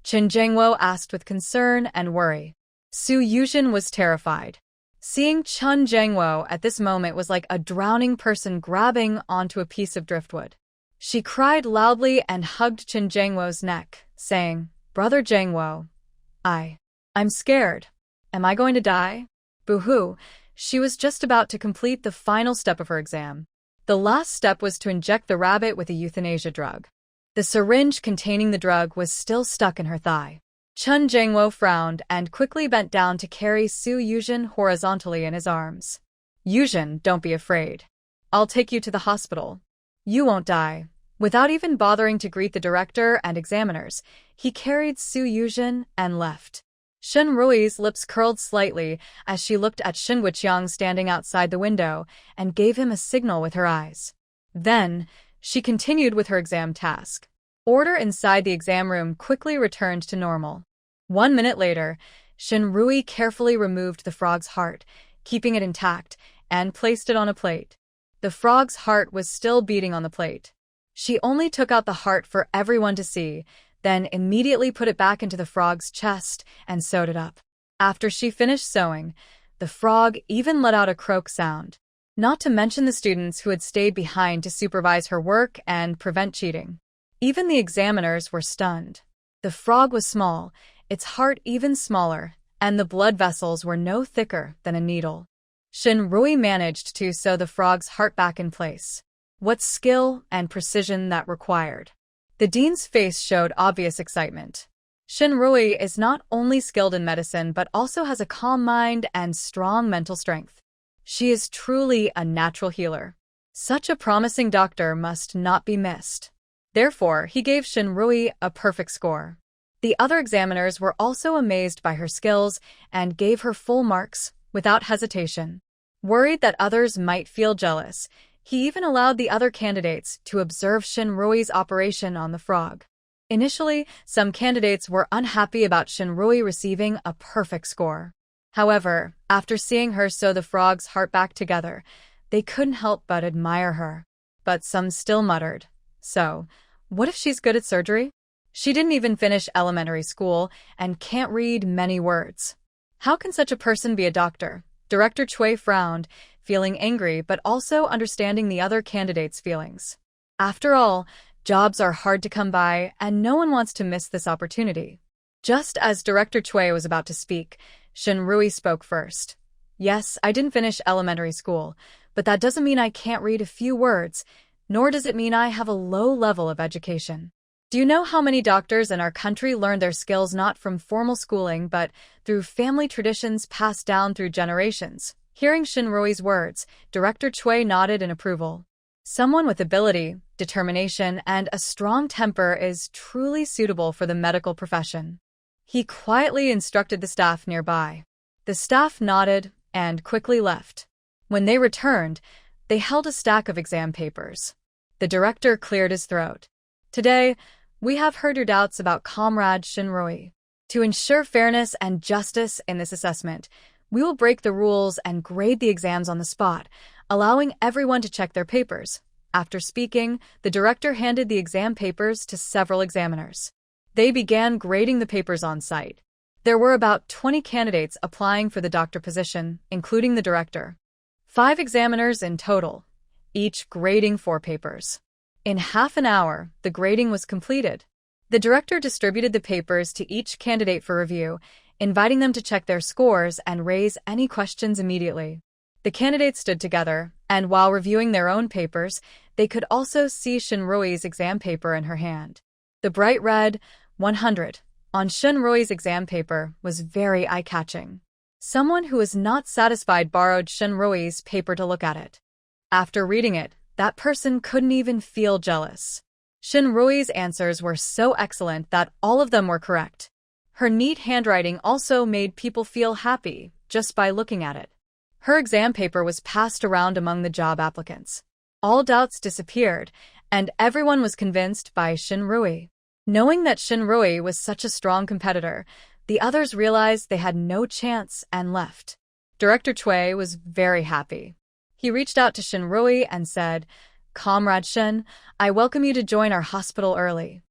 Chen Jingwo asked with concern and worry. Su Yuzhen was terrified. Seeing Chen Jingwo at this moment was like a drowning person grabbing onto a piece of driftwood. She cried loudly and hugged Chen Jingwo's neck, saying, "Brother Jingwo, I'm scared. Am I going to die?" Boo-hoo, she was just about to complete the final step of her exam. The last step was to inject the rabbit with a euthanasia drug. The syringe containing the drug was still stuck in her thigh. Chen Jingwo frowned and quickly bent down to carry Su Yuzhen horizontally in his arms. "Yuzhen, don't be afraid. I'll take you to the hospital. You won't die." Without even bothering to greet the director and examiners, he carried Su Yuzhen and left. Shen Rui's lips curled slightly as she looked at Shen Wuqiang standing outside the window and gave him a signal with her eyes. Then, she continued with her exam task. Order inside the exam room quickly returned to normal. 1 minute later, Shen Rui carefully removed the frog's heart, keeping it intact, and placed it on a plate. The frog's heart was still beating on the plate. She only took out the heart for everyone to see, then immediately put it back into the frog's chest and sewed it up. After she finished sewing, the frog even let out a croak sound. Not to mention the students who had stayed behind to supervise her work and prevent cheating. Even the examiners were stunned. The frog was small, its heart even smaller, and the blood vessels were no thicker than a needle. Shen Rui managed to sew the frog's heart back in place. What skill and precision that required. The dean's face showed obvious excitement. Shen Rui is not only skilled in medicine but also has a calm mind and strong mental strength. She is truly a natural healer. Such a promising doctor must not be missed. Therefore, he gave Shen Rui a perfect score. The other examiners were also amazed by her skills and gave her full marks, without hesitation. Worried that others might feel jealous, he even allowed the other candidates to observe Shen Rui's operation on the frog. Initially, some candidates were unhappy about Shen Rui receiving a perfect score. However, after seeing her sew the frog's heart back together, they couldn't help but admire her. But some still muttered, "So, what if she's good at surgery? She didn't even finish elementary school and can't read many words. How can such a person be a doctor?" Director Chui frowned, feeling angry but also understanding the other candidates' feelings. After all, jobs are hard to come by and no one wants to miss this opportunity. Just as Director Chui was about to speak, Shen Rui spoke first. "Yes, I didn't finish elementary school, but that doesn't mean I can't read a few words, nor does it mean I have a low level of education. Do you know how many doctors in our country learn their skills not from formal schooling but through family traditions passed down through generations?" Hearing Shen Rui's words, Director Chui nodded in approval. Someone with ability, determination, and a strong temper is truly suitable for the medical profession. He quietly instructed the staff nearby. The staff nodded and quickly left. When they returned, they held a stack of exam papers. The director cleared his throat. "Today, we have heard your doubts about Comrade Shen Rui. To ensure fairness and justice in this assessment, we will break the rules and grade the exams on the spot, allowing everyone to check their papers." After speaking, the director handed the exam papers to several examiners. They began grading the papers on site. There were about 20 candidates applying for the doctor position, including the director. 5 examiners in total, each grading 4 papers. In half an hour, the grading was completed. The director distributed the papers to each candidate for review, inviting them to check their scores and raise any questions immediately. The candidates stood together, and while reviewing their own papers, they could also see Shen Rui's exam paper in her hand. The bright red 100 on Shen Rui's exam paper was very eye-catching. Someone who was not satisfied borrowed Shen Rui's paper to look at it. After reading it, that person couldn't even feel jealous. Shen Rui's answers were so excellent that all of them were correct. Her neat handwriting also made people feel happy just by looking at it. Her exam paper was passed around among the job applicants. All doubts disappeared, and everyone was convinced by Shen Rui. Knowing that Shen Rui was such a strong competitor, the others realized they had no chance and left. Director Chui was very happy. He reached out to Shen Rui and said, "Comrade Shen, I welcome you to join our hospital early.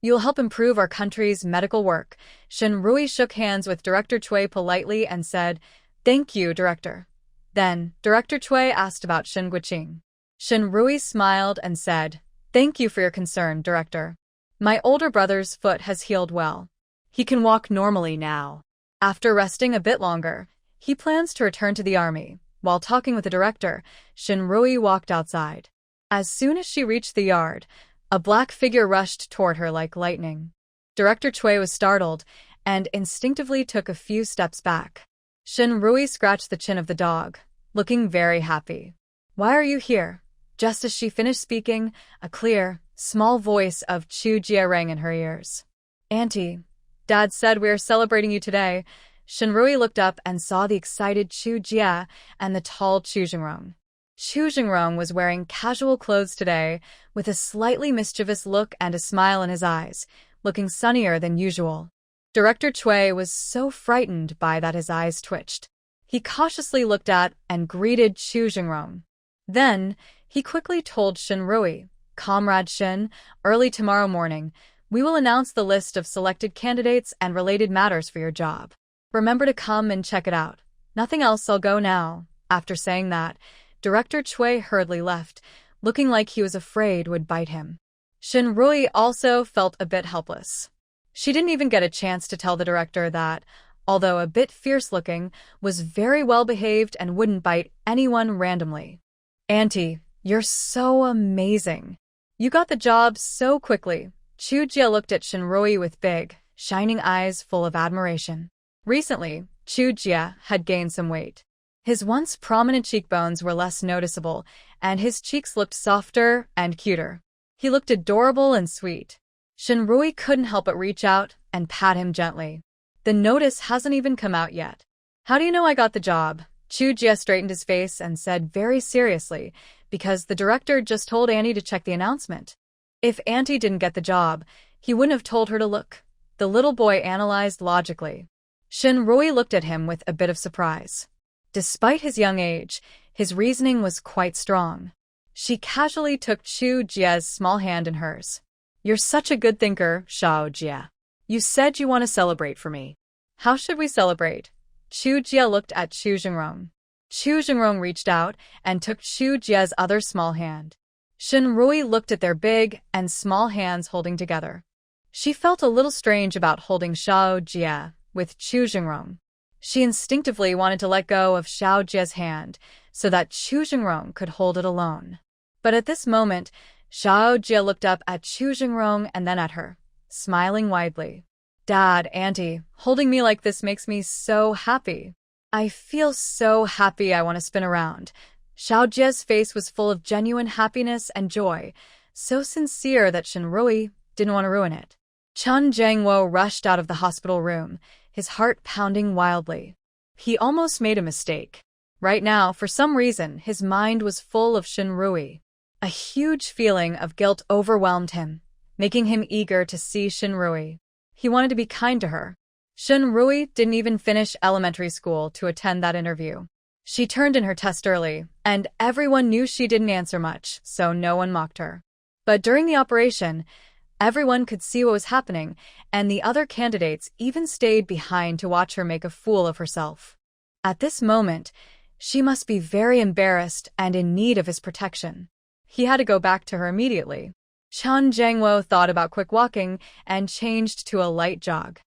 You'll help improve our country's medical work. Shin Rui shook hands with Director Chui politely and said, "Thank you, Director." Then, Director Chui asked about Shin Guiqing. Shin Rui smiled and said, "Thank you for your concern, Director. My older brother's foot has healed well. He can walk normally now. After resting a bit longer, he plans to return to the army." While talking with the director, Shin Rui walked outside. As soon as she reached the yard, a black figure rushed toward her like lightning. Director Chui was startled and instinctively took a few steps back. Shin Rui scratched the chin of the dog, looking very happy. "Why are you here?" Just as she finished speaking, a clear, small voice of Chu Jia rang in her ears. "Auntie, Dad said we are celebrating you today." Shin Rui looked up and saw the excited Chu Jia and the tall Chu Jingrong. Chu Jingrong was wearing casual clothes today, with a slightly mischievous look and a smile in his eyes, looking sunnier than usual. Director Chui was so frightened by that his eyes twitched. He cautiously looked at and greeted Chu Jingrong. Then, he quickly told Shin Rui, "Comrade Shin, early tomorrow morning, we will announce the list of selected candidates and related matters for your job. Remember to come and check it out. Nothing else, I'll go now." After saying that, Director Chui hurriedly left, looking like he was afraid would bite him. Shin Rui also felt a bit helpless. She didn't even get a chance to tell the director that, although a bit fierce-looking, was very well-behaved and wouldn't bite anyone randomly. "Auntie, you're so amazing. You got the job so quickly." Chu Jia looked at Shin Rui with big, shining eyes full of admiration. Recently, Chu Jia had gained some weight. His once prominent cheekbones were less noticeable, and his cheeks looked softer and cuter. He looked adorable and sweet. Shin Rui couldn't help but reach out and pat him gently. "The notice hasn't even come out yet." "How do you know I got the job?" Chu Jia straightened his face and said very seriously, "Because the director just told Annie to check the announcement." If Auntie didn't get the job, he wouldn't have told her to look. The little boy analyzed logically. Shin Rui looked at him with a bit of surprise. Despite his young age, his reasoning was quite strong. She casually took Chu Jia's small hand in hers. "You're such a good thinker, Shao Jia. You said you want to celebrate for me. How should we celebrate?" Chu Jia looked at Chu Jingrong. Chu Jingrong reached out and took Chu Jia's other small hand. Shin Rui looked at their big and small hands holding together. She felt a little strange about holding Shao Jia with Chu Jingrong. She instinctively wanted to let go of Shao Jia's hand so that Chu Jingrong could hold it alone. But at this moment, Shao Jia looked up at Chu Jingrong and then at her, smiling widely. "Dad, Auntie, holding me like this makes me so happy. I feel so happy I want to spin around." Shao Jia's face was full of genuine happiness and joy, so sincere that Shin Rui didn't want to ruin it. Chun Jiangwo rushed out of the hospital room, his heart pounding wildly. He almost made a mistake. Right now, for some reason, his mind was full of Shin Rui. A huge feeling of guilt overwhelmed him, making him eager to see Shin Rui. He wanted to be kind to her. Shin Rui didn't even finish elementary school to attend that interview. She turned in her test early, and everyone knew she didn't answer much, so no one mocked her. But during the operation, everyone could see what was happening, and the other candidates even stayed behind to watch her make a fool of herself. At this moment, she must be very embarrassed and in need of his protection. He had to go back to her immediately. Chun Jiangwo thought about quick walking and changed to a light jog.